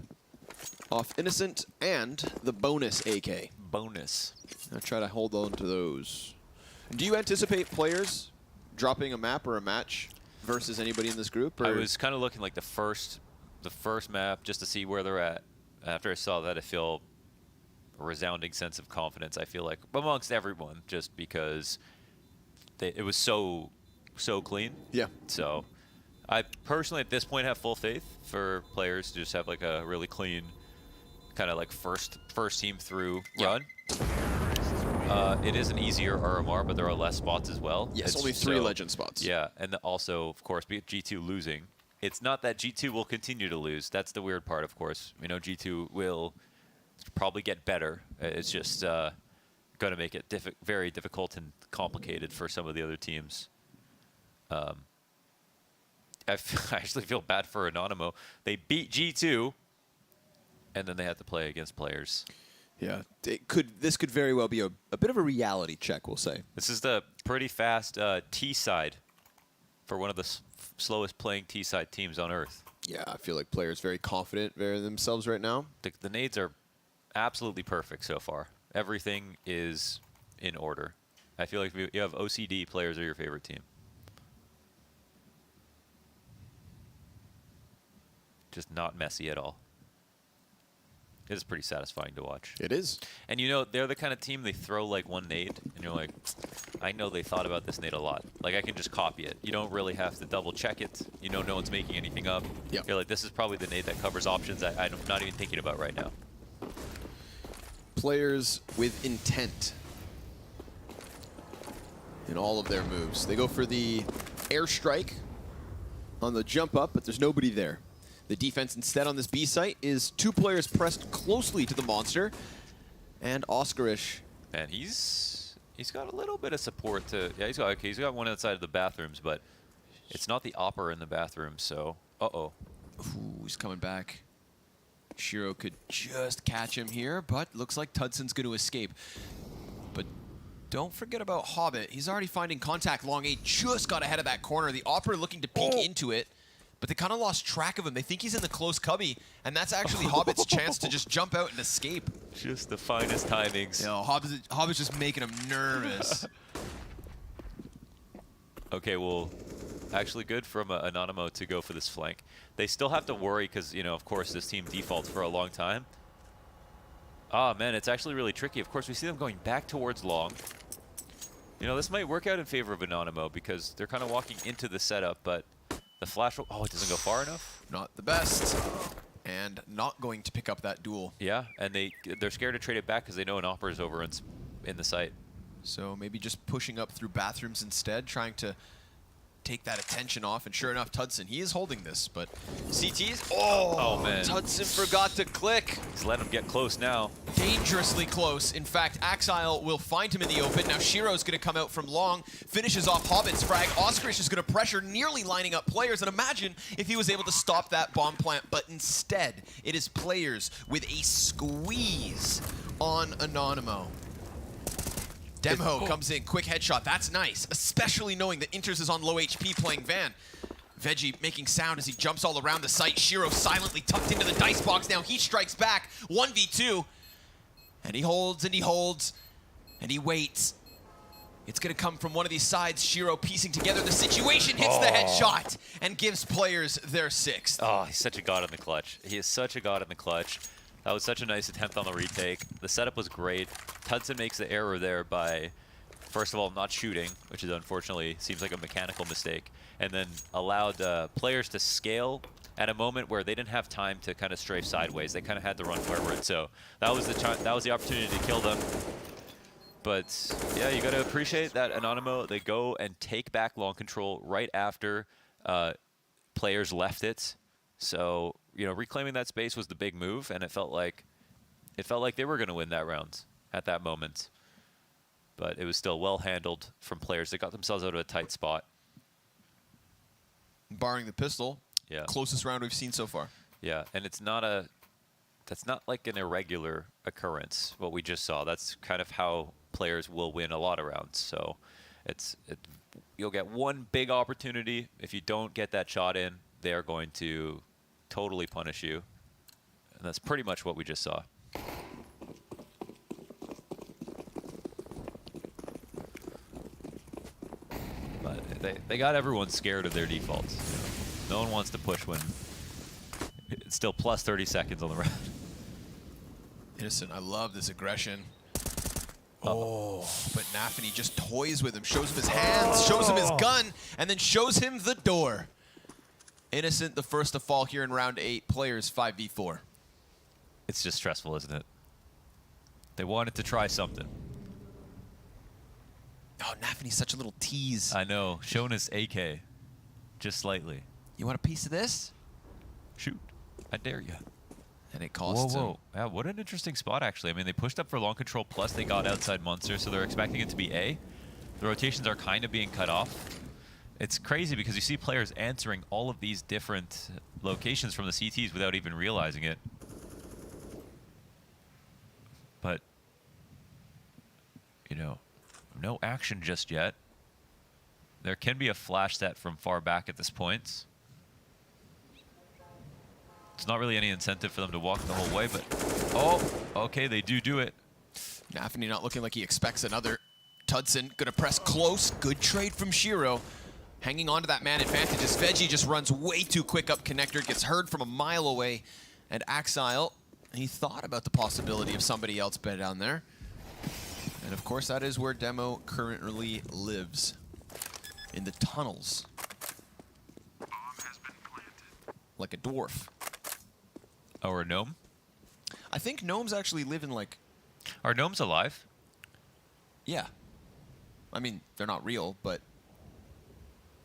off Innocent and the bonus AK. Bonus. I'll try to hold on to those. Do you anticipate players dropping a map or a match versus anybody in this group? Or? I was kind of looking like the first map just to see where they're at. After I saw that, I feel a resounding sense of confidence, I feel like, amongst everyone, just because it was so clean. Yeah. So I personally, at this point, have full faith for players to just have like a really clean, kind of like first team through run. It is an easier RMR, but there are less spots as well. Yes, only 3 legend spots. Yeah, and also, of course, G2 losing. It's not that G2 will continue to lose. That's the weird part, of course. You know, G2 will probably get better. It's just going to make it very difficult and complicated for some of the other teams. I actually feel bad for Anonymo. They beat G2, and then they had to play against players. Yeah, this could very well be a bit of a reality check, we'll say. This is the pretty fast T side for one of the slowest playing T side teams on Earth. Yeah, I feel like players very confident in themselves right now. The nades are absolutely perfect so far. Everything is in order. I feel like if you have OCD, players are your favorite team. Just not messy at all. It is pretty satisfying to watch. It is. And you know, they're the kind of team they throw like one nade, and you're like, I know they thought about this nade a lot. Like, I can just copy it. You don't really have to double check it. You know, no one's making anything up. Yep. You're like, this is probably the nade that covers options I'm not even thinking about right now. Players with intent in all of their moves. They go for the airstrike on the jump up, but there's nobody there. The defense instead on this B site is 2 players pressed closely to the monster, and Oskarish. And he's got a little bit of support to. Yeah, he's got one outside of the bathrooms, but it's not the opper in the bathroom. So, Ooh, he's coming back. Shiro could just catch him here, but looks like Tudson's going to escape. But don't forget about Hobbit. He's already finding contact. Long A just got ahead of that corner. The opera looking to peek into it. But they kind of lost track of him. They think he's in the close cubby, and that's actually Hobbit's chance to just jump out and escape. Just the finest timings. You know, Hobbit's just making him nervous. Okay, well, actually good from Anonymo to go for this flank. They still have to worry because, you know, of course, this team defaults for a long time. Ah, man, it's actually really tricky. Of course, we see them going back towards long. You know, this might work out in favor of Anonymo because they're kind of walking into the setup, but the flash, it doesn't go far enough. Not the best. And not going to pick up that duel. Yeah, and they're scared to trade it back because they know an opera is over in the site. So maybe just pushing up through bathrooms instead, trying to take that attention off, and sure enough, Tudson, he is holding this, but CTs, Oh, man. Tudson forgot to click. He's letting him get close now. Dangerously close. In fact, Axile will find him in the open. Now Shiro's going to come out from long, finishes off Hobbit's frag. Oskarish is going to pressure, nearly lining up players, and imagine if he was able to stop that bomb plant, but instead, it is players with a squeeze on Anonymo. Demho comes in, quick headshot, that's nice, especially knowing that Inters is on low HP playing Van. Veggie making sound as he jumps all around the site. Shiro silently tucked into the dice box. Now he strikes back, 1v2. And he holds, and he holds, and he waits. It's gonna come from one of these sides. Shiro piecing together the situation, hits the headshot, and gives players their 6th. Oh, he's such a god in the clutch. He is such a god in the clutch. That was such a nice attempt on the retake. The setup was great. Tudson makes the error there by, first of all, not shooting, which is unfortunately seems like a mechanical mistake, and then allowed players to scale at a moment where they didn't have time to kind of strafe sideways. They kind of had to run forward. So that was the opportunity to kill them. But yeah, you got to appreciate that Anonymo, they go and take back long control right after players left it. So, you know, reclaiming that space was the big move, and it felt like they were going to win that round at that moment. But it was still well handled from players. They got themselves out of a tight spot. Barring the pistol, yeah, closest round we've seen so far. Yeah, and that's not like an irregular occurrence, what we just saw. That's kind of how players will win a lot of rounds. So you'll get one big opportunity. If you don't get that shot in, they are going to totally punish you. And that's pretty much what we just saw. But they got everyone scared of their defaults. You know? No one wants to push when it's still plus 30 seconds on the round. Innocent, I love this aggression. Oh, but Nafany just toys with him, shows him his hands, shows him his gun, and then shows him the door. Innocent, the first to fall here in round 8. Players 5v4. It's just stressful, isn't it? They wanted to try something. Oh, Nafany's such a little tease. I know. Showing his AK. Just slightly. You want a piece of this? Shoot. I dare you. And it costs him. Yeah, what an interesting spot, actually. I mean, they pushed up for long control, plus they got outside Monster, so they're expecting it to be A. The rotations are kind of being cut off. It's crazy because you see players answering all of these different locations from the CTs without even realizing it. But, you know, no action just yet. There can be a flash set from far back at this point. It's not really any incentive for them to walk the whole way, but... Oh, okay, they do it. Nafany not looking like he expects another. Tudson gonna press close. Good trade from Shiro. Hanging on to that man advantage as Veggie just runs way too quick up connector, gets heard from a mile away. And Axile, he thought about the possibility of somebody else bed down there. And of course, that is where Demo currently lives. In the tunnels. Like a dwarf. Or a gnome? I think gnomes actually live in like... Are gnomes alive? Yeah. I mean, they're not real, but...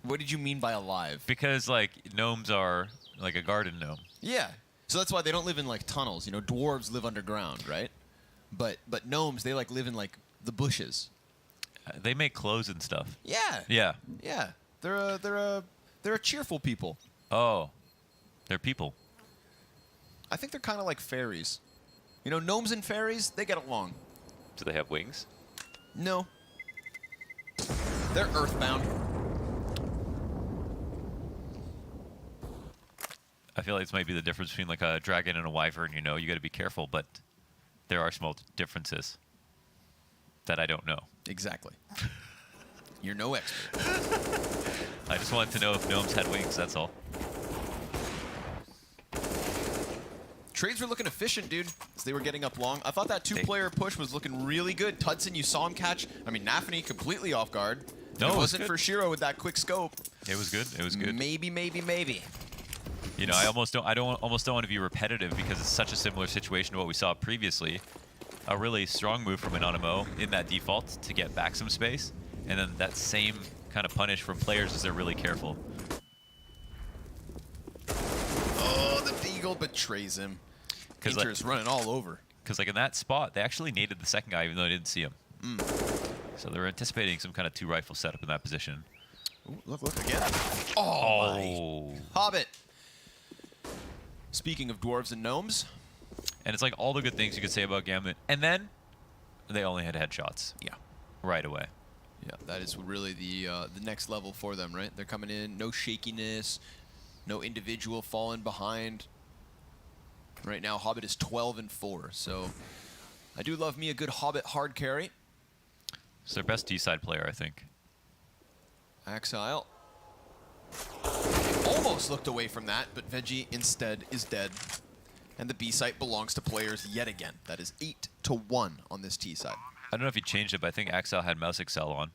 What did you mean by alive? Because, like, gnomes are like a garden gnome. Yeah. So that's why they don't live in, like, tunnels. You know, dwarves live underground, right? But gnomes, they, like, live in, like, the bushes. They make clothes and stuff. Yeah. Yeah. Yeah. They're a cheerful people. Oh. They're people. I think they're kind of like fairies. You know, gnomes and fairies, they get along. Do they have wings? No. They're earthbound. I feel like this might be the difference between like a dragon and a wyvern, you know, you got to be careful, but there are small differences that I don't know. Exactly. You're no expert. I just wanted to know if gnomes had wings, that's all. Trades were looking efficient, dude, as they were getting up long. I thought that two-player push was looking really good. Tudson, you saw him catch. I mean, Nafany completely off guard. No, it wasn't for Shiro with that quick scope. It was good. It was good. Maybe. You know, I almost don't want to be repetitive because it's such a similar situation to what we saw previously. A really strong move from Anonymo in that default to get back some space, and then that same kind of punish from players is they're really careful. Oh, the Deagle betrays him. Inter's running all over. Because like in that spot, they actually naded the second guy even though they didn't see him. So they're anticipating some kind of 2-rifle setup in that position. Ooh, look again. Oh, my. Hobbit. Speaking of dwarves and gnomes. And it's like all the good things you could say about Gambit. And then they only had headshots. Yeah. Right away. Yeah, that is really the next level for them, right? They're coming in, no shakiness, no individual falling behind. Right now, Hobbit is 12-4, so I do love me a good Hobbit hard carry. It's their best D-side player, I think. Axile. Almost looked away from that, but Veggie instead is dead. And the B site belongs to players yet again. That is 8-1 on this T side. I don't know if he changed it, but I think Axel had Mouse Excel on.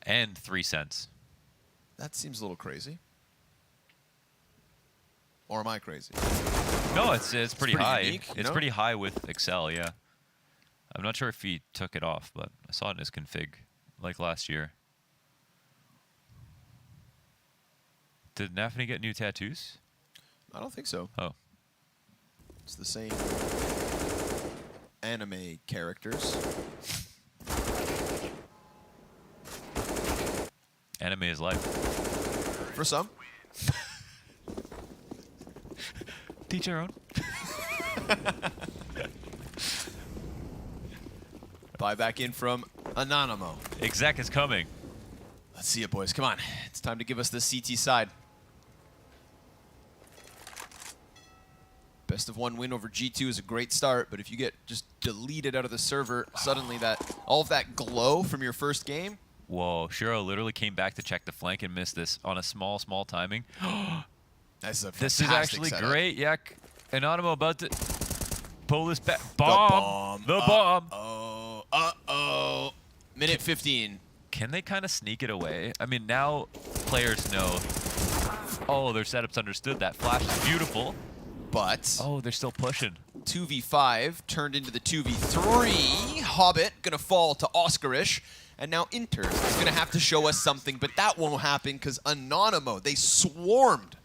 And 3 cents. That seems a little crazy. Or am I crazy? No, it's pretty high. Unique, it's pretty high with Excel, yeah. I'm not sure if he took it off, but I saw it in his config, like last year. Did Nafany get new tattoos? I don't think so. Oh. It's the same anime characters. Anime is life. For some. Teach your own. Buy back in from Anonymo. Exec is coming. Let's see it, boys. Come on. It's time to give us the CT side. Best of 1 win over G2 is a great start, but if you get just deleted out of the server, suddenly all of that glow from your first game. Whoa, Shiro literally came back to check the flank and missed this on a small timing. This is actually setup. great. Yeah, Anonymo about to pull this back. Bomb. The bomb. Uh-oh. Minute 15. Can they kind of sneak it away? I mean, now players know. Oh, their setup's understood. That flash is beautiful. But oh, they're still pushing. 2v5 turned into the 2v3. Hobbit gonna fall to Oscarish. And now Inter is gonna have to show us something, but that won't happen because Anonymo, they swarmed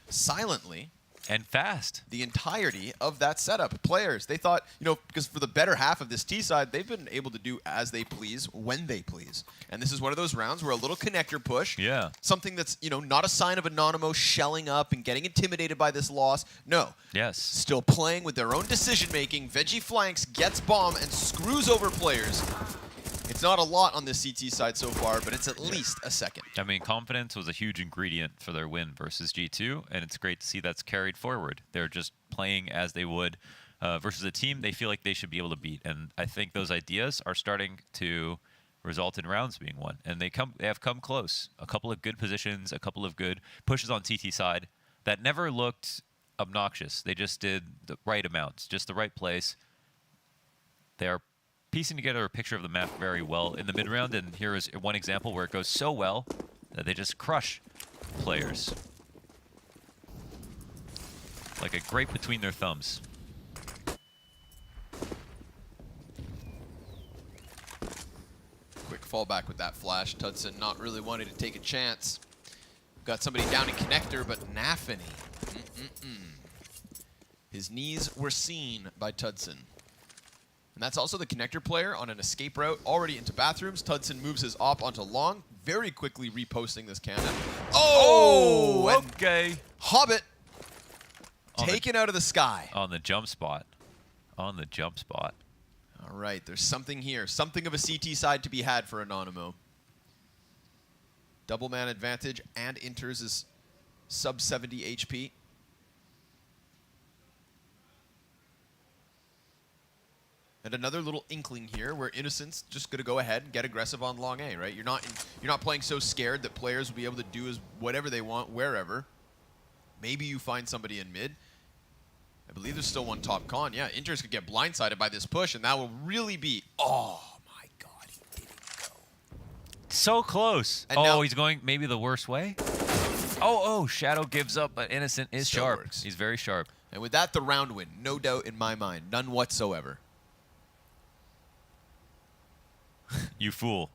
silently and fast the entirety of that setup. Players, they thought, because for the better half of this T side, they've been able to do as they please when they please. And this is one of those rounds where a little connector push, something that's, not a sign of Anonymo shelling up and getting intimidated by this loss. No. Yes. Still playing with their own decision making. Veggie flanks, gets bomb, and screws over players. It's not a lot on this CT side so far, but it's at least a second. I mean, confidence was a huge ingredient for their win versus G2, and it's great to see that's carried forward. They're just playing as they would versus a team they feel like they should be able to beat. And I think those ideas are starting to result in rounds being won. And they have come close. A couple of good positions, a couple of good pushes on TT side that never looked obnoxious. They just did the right amounts, just the right place. They are piecing together a picture of the map very well in the mid-round, and here is one example where it goes so well that they just crush players. Like a grape between their thumbs. Quick fallback with that flash. Tudson not really wanting to take a chance. Got somebody down in connector, but Nafany. His knees were seen by Tudson. And that's also the connector player on an escape route already into bathrooms. Tudson moves his op onto long, very quickly reposting this cannon. Oh, okay. Hobbit taken out of the sky. On the jump spot. On the jump spot. All right, there's something here. Something of a CT side to be had for Anonymo. Double man advantage and enters his sub 70 HP. And another little inkling here where Innocent's just going to go ahead and get aggressive on long A, right? You're not playing so scared that players will be able to do whatever they want wherever. Maybe you find somebody in mid. I believe there's still one top con. Yeah, Inters could get blindsided by this push, and that will really be... Oh, my God, he didn't go. So close. And oh, he's going maybe the worst way? Oh, Shadow gives up, but Innocent is Still sharp. works. He's very sharp. And with that, the round win. No doubt in my mind. None whatsoever. You fool.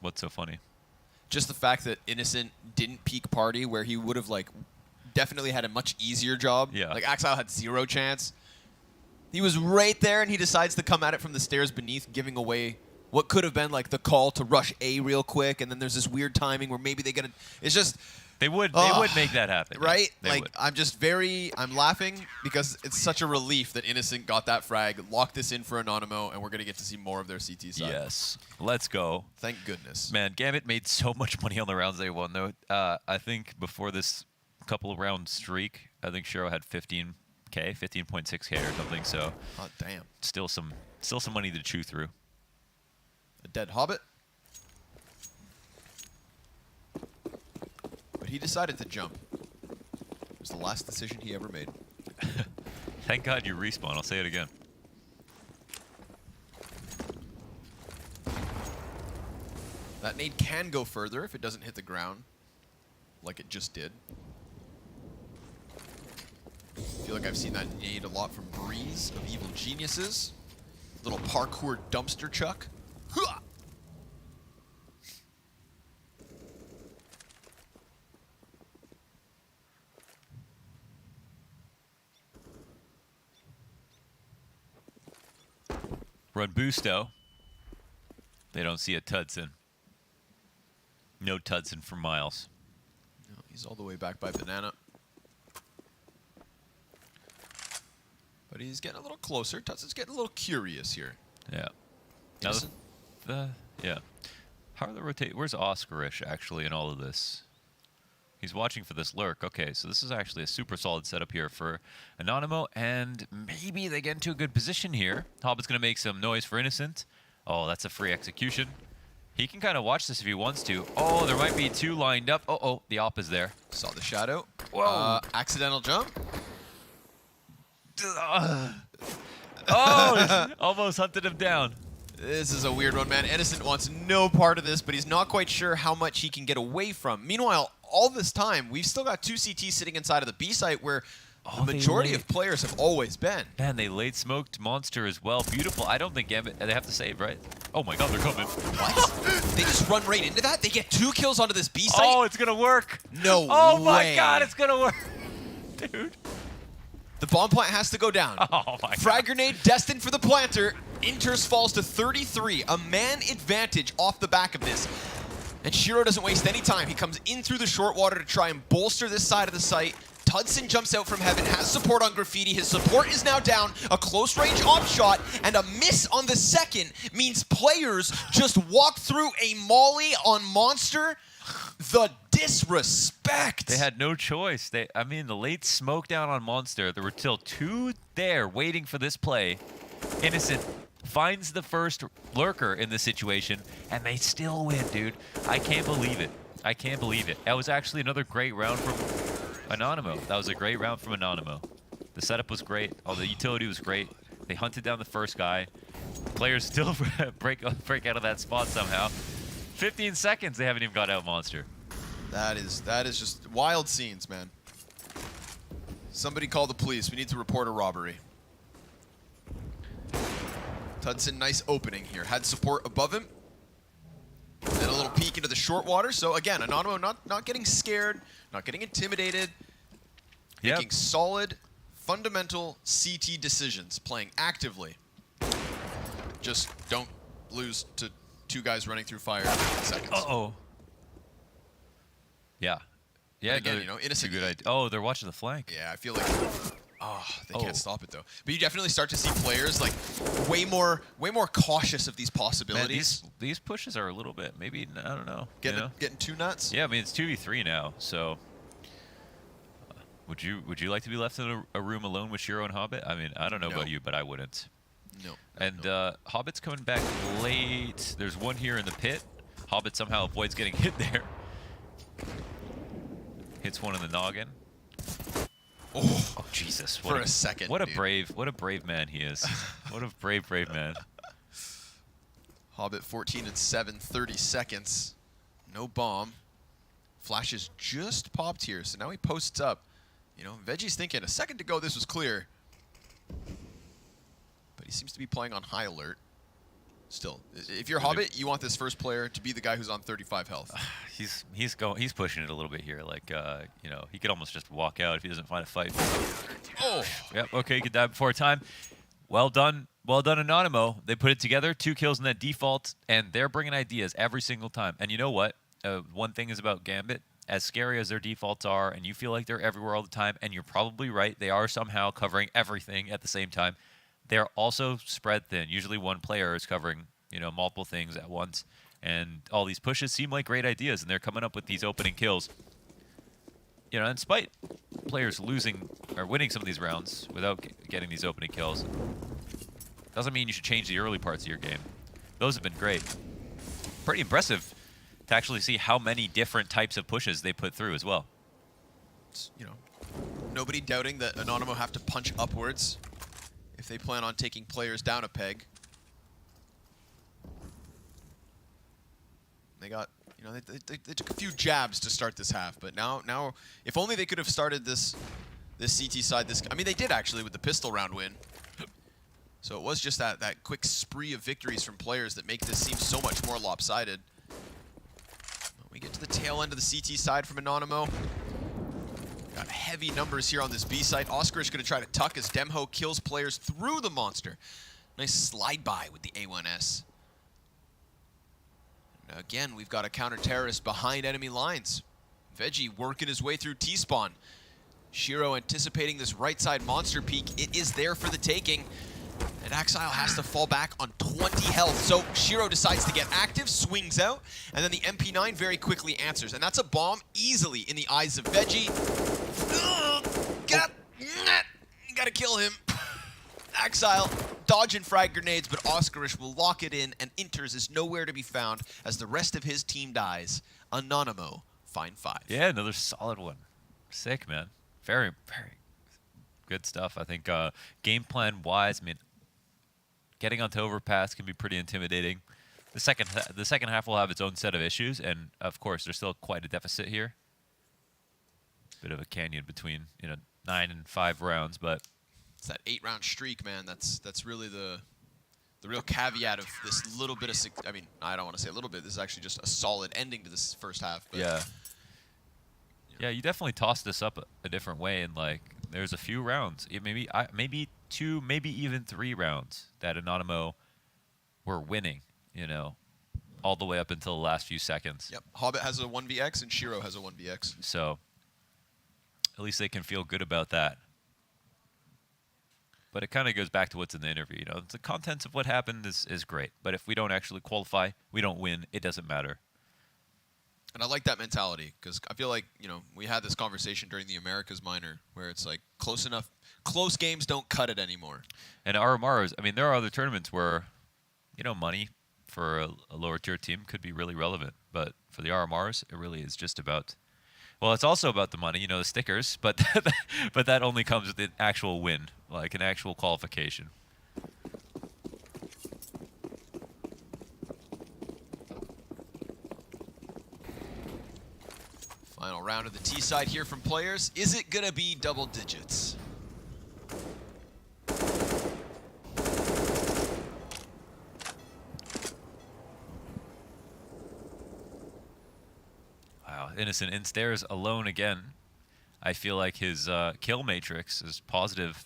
What's so funny? Just the fact that Innocent didn't peak party where he would have like definitely had a much easier job. Yeah. Like Axile had 0 chance. He was right there, and he decides to come at it from the stairs beneath, giving away what could have been like the call to rush A real quick, and then there's this weird timing where maybe they get it. It's just they would make that happen, right? They Like would. I'm laughing because it's such a relief that Innocent got that frag, locked this in for Anonymo, and we're gonna get to see more of their CT side. Yes, let's go. Thank goodness. Man, Gambit made so much money on the rounds they won, though. I think before this couple of round streak, I think Shiro had 15K, 15.6K or something. So, oh damn, still some money to chew through. A dead Hobbit. But he decided to jump. It was the last decision he ever made. Thank God you respawn. I'll say it again. That nade can go further if it doesn't hit the ground, like it just did. I feel like I've seen that nade a lot from Breeze of Evil Geniuses. Little parkour dumpster chuck. Hua! Run Busto. They don't see a Tudson. No Tudson for miles. No, he's all the way back by Banana. But he's getting a little closer. Tudson's getting a little curious here. Yeah. Now yeah. How are the rotate? Where's Oscarish actually in all of this? He's watching for this lurk. Okay, so this is actually a super solid setup here for Anonymo, and maybe they get into a good position here. Hobbit's going to make some noise for Innocent. Oh, that's a free execution. He can kind of watch this if he wants to. Oh, there might be 2 lined up. Oh, the op is there. Saw the shadow. Whoa. Accidental jump. Oh, almost hunted him down. This is a weird one, man. Innocent wants no part of this, but he's not quite sure how much he can get away from. Meanwhile, all this time, we've still got 2 CTs sitting inside of the B site where the majority of players have always been. Man, they late smoked Monster as well. Beautiful. I don't think Gambit, they have to save, right? Oh my God, they're coming. What? They just run right into that? They get 2 kills onto this B site? Oh, it's going to work. No Oh way. my God, it's going to work. Dude. The bomb plant has to go down. Oh my Frag grenade destined for the planter. Inters falls to 33. A man advantage off the back of this. And Shiro doesn't waste any time. He comes in through the short water to try and bolster this side of the site. Tudson jumps out from heaven, has support on Graffiti. His support is now down. A close range op shot and a miss on the second means players just walk through a molly on Monster. The disrespect. They had no choice. I mean, the late smoke down on Monster. There were still 2 there waiting for this play. Innocent finds the first lurker in this situation, and they still win, dude. I can't believe it. I can't believe it. That was actually another great round from Anonymo. That was a great round from Anonymo. The setup was great. Oh, the utility was great. They hunted down the first guy. Players still break out of that spot somehow. 15 seconds, they haven't even got out Monster. That is just wild scenes, man. Somebody call the police. We need to report a robbery. Tudson, nice opening here. Had support above him. Then a little peek into the short water. So again, Anonymo not getting scared, not getting intimidated. Yep. Making solid, fundamental CT decisions, playing actively. Just don't lose to 2 guys running through fire in 15 seconds. Uh-oh. Yeah. Yeah, and again, you know, Innocent. Good idea. Oh, they're watching the flank. Yeah, I feel like they can't stop it though. But you definitely start to see players like way more cautious of these possibilities. Man, these pushes are a little bit, maybe, I don't know. Getting too nuts? Yeah, I mean, it's 2v3 now, so would you like to be left in a room alone with Shiro and Hobbit? I mean, I don't know about you, but I wouldn't. No. And Hobbit's coming back late. There's one here in the pit. Hobbit somehow avoids getting hit there. Hits one in the noggin. Oh Jesus! For a second. What a brave man he is. What a brave man. Hobbit 14 and 7, 30 seconds. No bomb. Flash is just popped here, so now he posts up. You know, Veggie's thinking a second to go this was clear. But he seems to be playing on high alert. still. If you're Hobbit, you want this first player to be the guy who's on 35 health. He's pushing it a little bit here. Like you know, he could almost just walk out if he doesn't find a fight. Oh. Yep. Okay, he could die before time. Well done. Well done, Anonymo. They put it together, 2 kills in that default, and they're bringing ideas every single time. And you know what? One thing is about Gambit, as scary as their defaults are, and you feel like they're everywhere all the time, and you're probably right, they are somehow covering everything at the same time. They're also spread thin. Usually one player is covering, you know, multiple things at once, and all these pushes seem like great ideas, and they're coming up with these opening kills. You know, in spite players losing or winning some of these rounds without getting these opening kills, doesn't mean you should change the early parts of your game. Those have been great. Pretty impressive to actually see how many different types of pushes they put through as well. You know, nobody doubting that Anonymo have to punch upwards if they plan on taking players down a peg. They got, you know, they took a few jabs to start this half, but now, if only they could have started this CT side. I mean, they did actually with the pistol round win. So it was just that quick spree of victories from players that make this seem so much more lopsided. We get to the tail end of the CT side from Anonymo. Got heavy numbers here on this B site. Oscar is going to try to tuck as Demho kills players through the monster. Nice slide by with the A1S. And again, we've got a counter-terrorist behind enemy lines. Veggie working his way through T-spawn. Shiro anticipating this right side monster peak. It is there for the taking. And Axile has to fall back on 20 health. So Shiro decides to get active, swings out, and then the MP9 very quickly answers. And that's a bomb easily in the eyes of Veggie. Get up! You gotta kill him. Axile dodging frag grenades, but Oscarish will lock it in, and Inters is nowhere to be found as the rest of his team dies. Anonymo, fine 5. Yeah, another solid one. Sick, man. Very, very good stuff. I think game plan wise, I mean, getting onto overpass can be pretty intimidating. The second half will have its own set of issues, and of course, there's still quite a deficit here. Bit of a canyon between 9 and 5 rounds, but it's that 8-round streak, man. That's really the real caveat of this little bit of. I mean, I don't want to say a little bit. This is actually just a solid ending to this first half. But yeah. Yeah, you definitely tossed this up a different way, and like there's a few rounds, maybe 2, maybe even 3 rounds that Anonymo were winning, all the way up until the last few seconds. Yep, Hobbit has a 1vx and Shiro has a 1vx. So at least they can feel good about that. But it kind of goes back to what's in the interview. The contents of what happened is great, but if we don't actually qualify, we don't win. It doesn't matter. And I like that mentality because I feel like, we had this conversation during the Americas Minor where it's like close games don't cut it anymore. And RMRs, I mean, there are other tournaments where, money for a lower tier team could be really relevant. But for the RMRs, it really is just about, well, it's also about the money, the stickers, but but that only comes with an actual win, like an actual qualification. Final round of the T side here from players. Is it gonna be double digits? Wow, Innocent in stairs alone again. I feel like his kill matrix is positive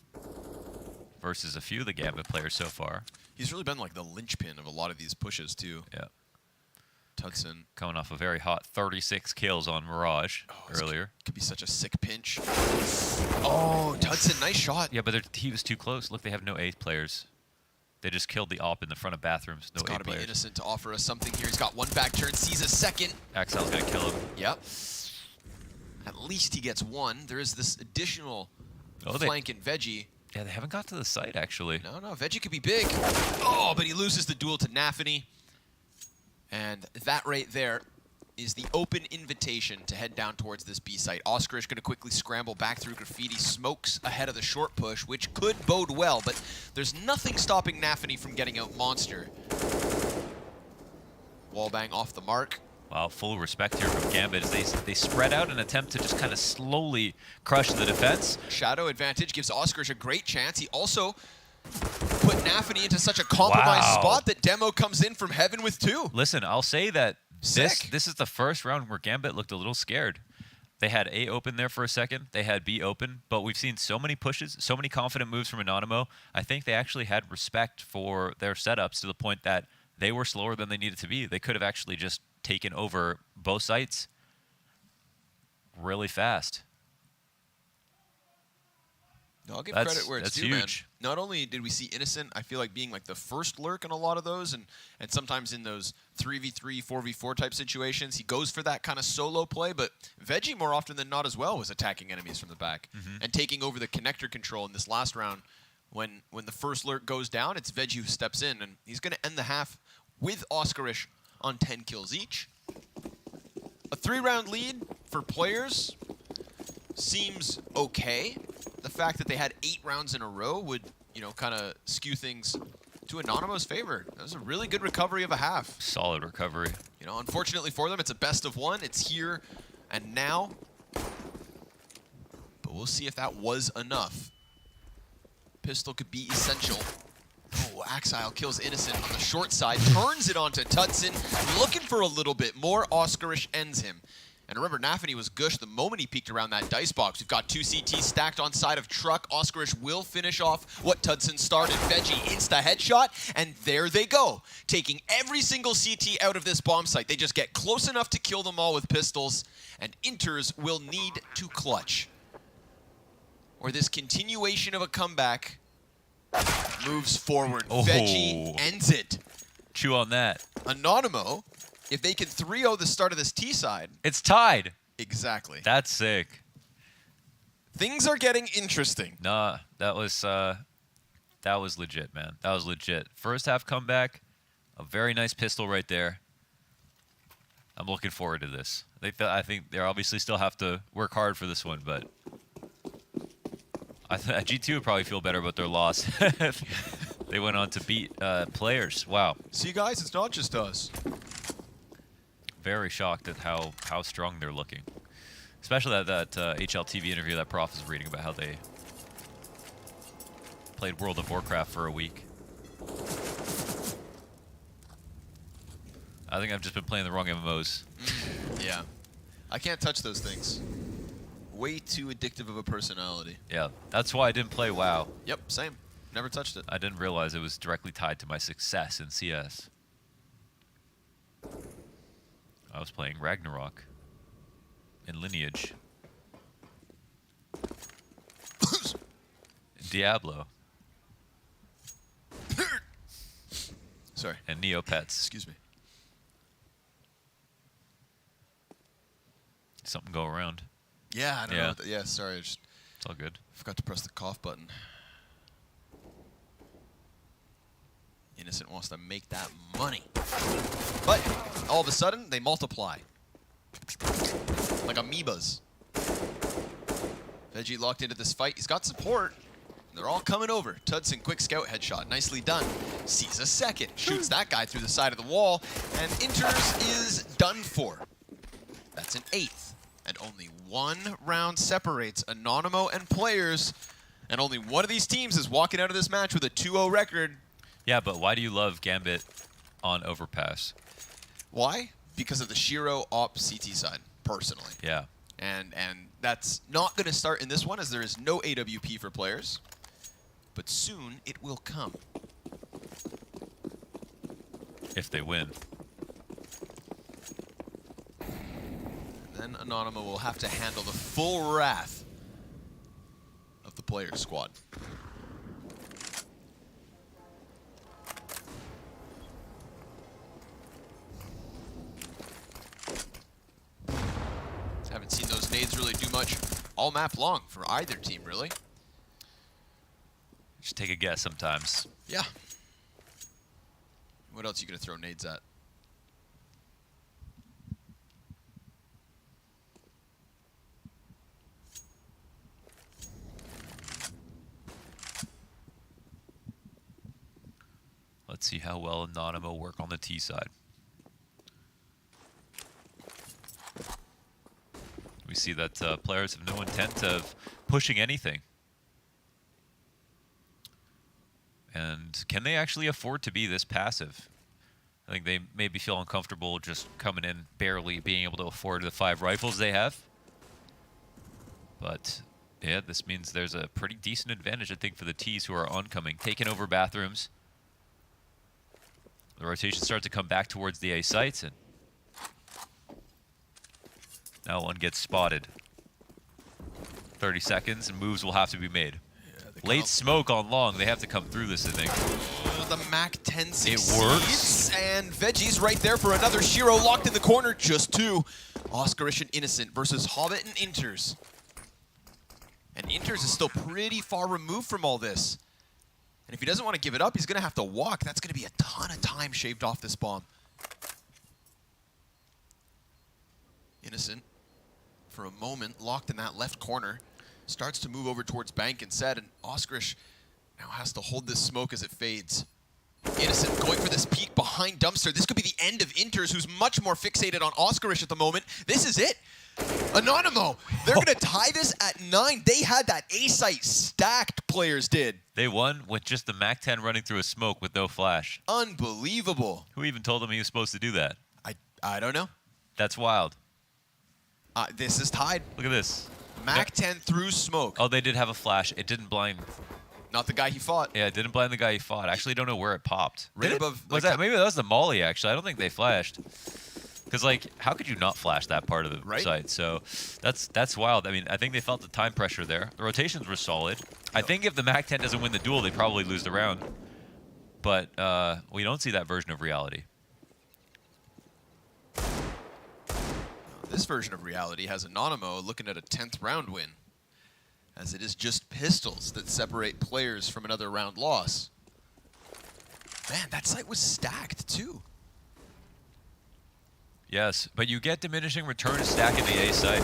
versus a few of the Gambit players so far. He's really been like the linchpin of a lot of these pushes too. Yeah. Tudson coming off a very hot 36 kills on Mirage earlier. Could be such a sick pinch. Oh, Tudson, nice shot. Yeah, but he was too close. Look, they have no 8th players. They just killed the op in the front of bathrooms. No 8 players. It's gotta be Innocent to offer us something here. He's got one back turn, sees a second. Axile's gonna kill him. Yep. At least he gets one. There is this additional flank in Veggie. Yeah, they haven't got to the site, actually. No, Veggie could be big. Oh, but he loses the duel to Nafany. And that right there is the open invitation to head down towards this B site. Oscar is going to quickly scramble back through Graffiti, smokes ahead of the short push, which could bode well, but there's nothing stopping Nafany from getting out Monster. Wallbang off the mark. Wow, full respect here from Gambit as they spread out and attempt to just kind of slowly crush the defense. Shadow advantage gives Oscar a great chance. He also put Nafany into such a compromised spot that Demo comes in from heaven with 2. Listen, I'll say that Sick. this is the first round where Gambit looked a little scared. They had A open there for a second. They had B open, but we've seen so many pushes, so many confident moves from Anonymo. I think they actually had respect for their setups to the point that they were slower than they needed to be. They could have actually just taken over both sites really fast. No, I'll give credit where it's due, man. Huge. Not only did we see Innocent, I feel like being like the first lurk in a lot of those, and sometimes in those 3v3, 4v4 type situations, he goes for that kind of solo play, but Veggie more often than not as well was attacking enemies from the back and taking over the connector control in this last round. When the first lurk goes down, it's Veggie who steps in, and he's going to end the half with Oscarish on 10 kills each. A 3-round lead for players seems okay. The fact that they had 8 rounds in a row would, you know, kind of skew things to Anonymo's favor. That was a really good recovery of a half. Solid recovery. You know, unfortunately for them, it's a best of 1. It's here and now. But we'll see if that was enough. Pistol could be essential. Oh, Axile kills Innocent on the short side, turns it onto Tutson, looking for a little bit more. Oscarish ends him. And remember, Nafany was gushed the moment he peeked around that dice box. We've got 2 CTs stacked on side of Truck. Oscarish will finish off what Tudson started. Veggie insta headshot, and there they go. Taking every single CT out of this bomb site. They just get close enough to kill them all with pistols, and Inters will need to clutch. Or this continuation of a comeback moves forward. Oh. Veggie ends it. Chew on that. Anonymo, if they can 3-0 the start of this T side. It's tied. Exactly. That's sick. Things are getting interesting. Nah, that was legit, man. That was legit. First half comeback, a very nice pistol right there. I'm looking forward to this. I think they obviously still have to work hard for this one, but G2 would probably feel better about their loss. They went on to beat players. Wow. See, guys, it's not just us. Very shocked at how strong they're looking. Especially that HLTV interview that Prof is reading about how they played World of Warcraft for a week. I think I've just been playing the wrong MMOs. Yeah. I can't touch those things. Way too addictive of a personality. Yeah, that's why I didn't play WoW. Yep, same. Never touched it. I didn't realize it was directly tied to my success in CS. I was playing Ragnarok in Lineage. Diablo. Sorry. And Neopets. Excuse me. Something go around. Yeah, I don't know. Yeah, sorry. It's all good. Forgot to press the cough button. Innocent wants to make that money. But all of a sudden, they multiply. Like amoebas. Veggie locked into this fight. He's got support. They're all coming over. Tudson, quick scout headshot. Nicely done. Sees a second. Shoots that guy through the side of the wall. And Inters is done for. That's an 8th. And only 1 round separates Anonymo and players. And only one of these teams is walking out of this match with a 2-0 record. Yeah, but why do you love Gambit on Overpass? Why? Because of the Shiro op CT side, personally. Yeah. And that's not going to start in this one, as there is no AWP for players. But soon it will come. If they win. Then Anonymo will have to handle the full wrath of the player squad. Haven't seen those nades really do much all map long for either team, really. Just take a guess sometimes. Yeah. What else are you going to throw nades at? Let's see how well Anonymo work on the T side. We see that players have no intent of pushing anything. And can they actually afford to be this passive? I think they maybe feel uncomfortable just coming in barely being able to afford the 5 rifles they have. But yeah, this means there's a pretty decent advantage, I think, for the T's who are oncoming, taking over bathrooms. The rotation starts to come back towards the A sites, and now one gets spotted. 30 seconds, and moves will have to be made. Late smoke on long. They have to come through this, I think. The Mac 10 succeeds. It works. And Veggie's right there for another Shiro locked in the corner. Just 2. Oscarish and Innocent versus Hobbit and Inters. And Inters is still pretty far removed from all this. And if he doesn't want to give it up, he's going to have to walk. That's going to be a ton of time shaved off this bomb. Innocent, for a moment, locked in that left corner. Starts to move over towards Bank instead, and Oscarish now has to hold this smoke as it fades. Innocent going for this peek behind Dumpster. This could be the end of Inters, who's much more fixated on Oscarish at the moment. This is it. Anonymo, they're going to tie this at 9. They had that A-site stacked, players did. They won with just the Mac 10 running through a smoke with no flash. Unbelievable. Who even told him he was supposed to do that? I don't know. That's wild. This is tied. Look at this. Mac 10 through smoke. Oh, they did have a flash. It didn't blind. Not the guy he fought. Yeah, it didn't blind the guy he fought. I actually don't know where it popped. Right Did above. it? Was that, maybe that was the Molly, actually. I don't think they flashed. Because, like, how could you not flash that part of the site? So that's wild. I mean, I think they felt the time pressure there. The rotations were solid. I think if the Mac 10 doesn't win the duel, they probably lose the round. But we don't see that version of reality. This version of reality has Anonymo looking at a 10th round win, as it is just pistols that separate players from another round loss. Man, that site was stacked too. Yes, but you get diminishing return to stacking the A site.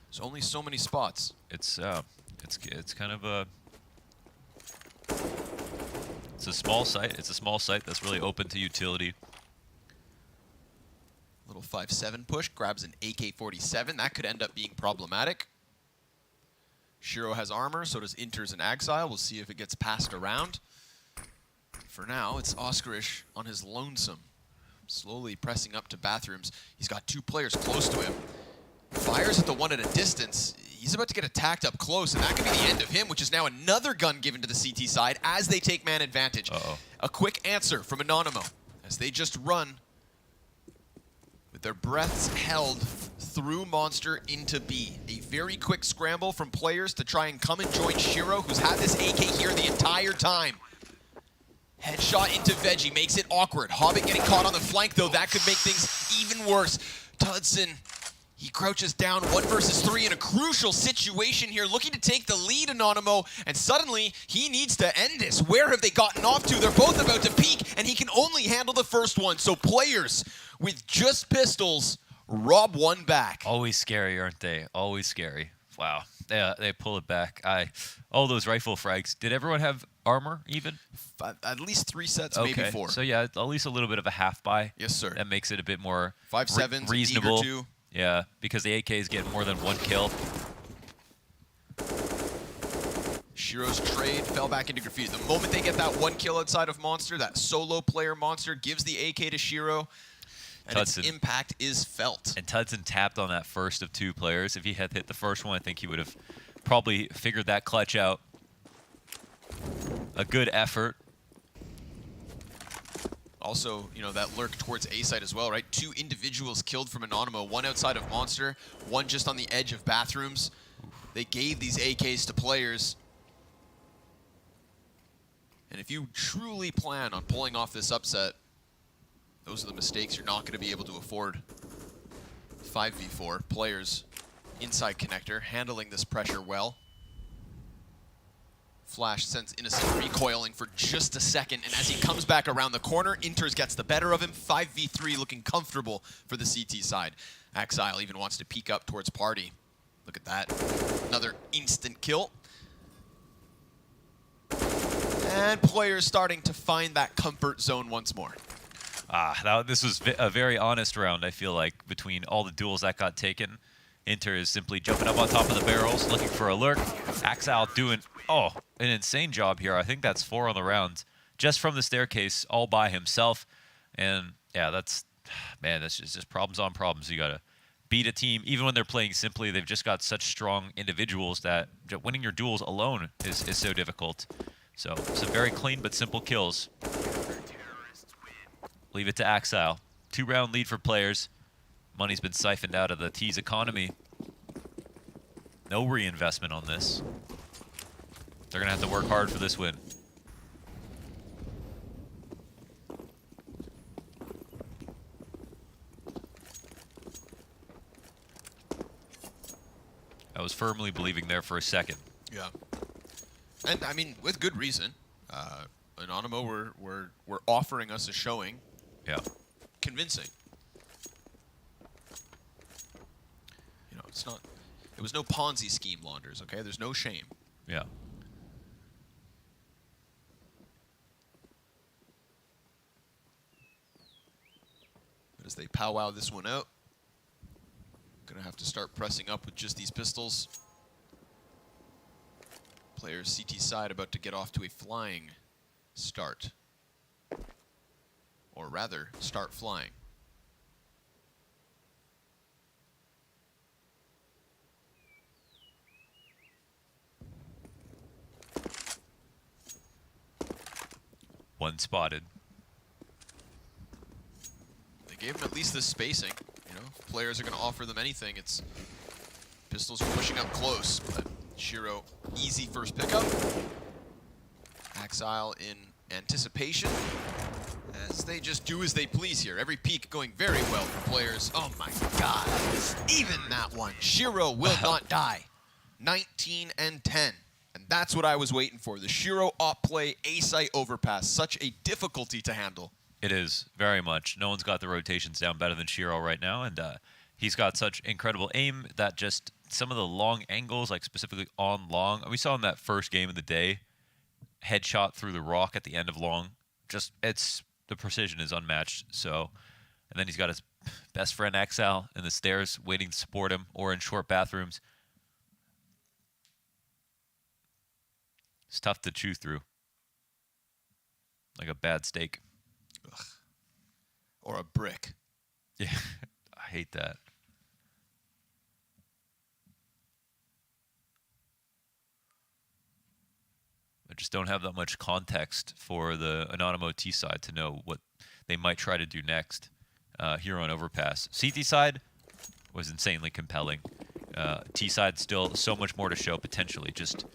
There's only so many spots. It's kind of a small site. It's a small site that's really open to utility. Little 5-7 push, grabs an AK-47. That could end up being problematic. Shiro has armor, so does Inters and Exile. We'll see if it gets passed around. For now, it's Oscarish on his lonesome. Slowly pressing up to bathrooms. He's got 2 players close to him. Fires at the one at a distance. He's about to get attacked up close, and that could be the end of him, which is now another gun given to the CT side as they take man advantage. A quick answer from Anonymo as they just run with their breaths held through Monster into B. A very quick scramble from players to try and come and join Shiro, who's had this AK here the entire time. Headshot into Veggie makes it awkward. Hobbit getting caught on the flank, though. That could make things even worse. Tudson, he crouches down 1 versus 3 in a crucial situation here, looking to take the lead, Anonymo, and suddenly he needs to end this. Where have they gotten off to? They're both about to peak, and he can only handle the first one. So players with just pistols rob one back. Always scary, aren't they? Always scary. Wow. They pull it back. All those rifle frags. Did everyone have armor even? At least 3 sets, maybe 4. So yeah, at least a little bit of a half buy. Yes, sir. That makes it a bit more 5.7s, reasonable. eager to. Yeah, because the AKs get more than 1 kill. Shiro's trade fell back into graffiti. The moment they get that 1 kill outside of Monster, that solo player Monster gives the AK to Shiro, and its impact is felt. And Tudson tapped on that first of 2 players. If he had hit the first one, I think he would have probably figured that clutch out. A good effort. Also, you know, that lurk towards A site as well, right? 2 individuals killed from Anonymo, 1 outside of Monster, 1 just on the edge of bathrooms. They gave these AKs to players. And if you truly plan on pulling off this upset, those are the mistakes you're not going to be able to afford. 5v4, players inside connector, handling this pressure well. Flash sends Innocent recoiling for just a second, and as he comes back around the corner, Inters gets the better of him. 5v3 looking comfortable for the CT side. Exile even wants to peek up towards Party. Look at that. Another instant kill. And players starting to find that comfort zone once more. This was a very honest round, I feel like, between all the duels that got taken. Inter is simply jumping up on top of the barrels, looking for a lurk. Axal doing, an insane job here. I think that's 4 on the round, just from the staircase, all by himself. And yeah, that's just problems on problems. You gotta beat a team, even when they're playing simply. They've just got such strong individuals that winning your duels alone is so difficult. So some very clean but simple kills. Leave it to Axile. 2-round lead for players. Money's been siphoned out of the T's economy. No reinvestment on this. They're gonna have to work hard for this win. I was firmly believing there for a second. Yeah. And, I mean, with good reason. Anonymo were offering us a showing. Yeah. Convincing. You know, it was no Ponzi scheme, Launders, okay? There's no shame. Yeah. But as they powwow this one out, gonna have to start pressing up with just these pistols. Players CT side about to get off to a flying start. Or rather, start flying. One spotted. They gave him at least this spacing. You know, if players are going to offer them anything, it's pistols are pushing up close, but Shiro, easy first pickup. Axile in anticipation, as they just do as they please here. Every peek going very well for players. Oh my god, even that one. Shiro will not die. 19 and 10. And that's what I was waiting for. The Shiro op play, A-site overpass. Such a difficulty to handle. It is, very much. No one's got the rotations down better than Shiro right now, and he's got such incredible aim that just some of the long angles, like specifically on long, we saw in that first game of the day, headshot through the rock at the end of long. Just, the precision is unmatched. So, and then he's got his best friend Axal in the stairs waiting to support him, or in short bathrooms. It's tough to chew through. Like a bad steak. Ugh. Or a brick. Yeah, I hate that. I just don't have that much context for the Anonymo T side to know what they might try to do next here on Overpass. CT side was insanely compelling. T side still so much more to show potentially. Just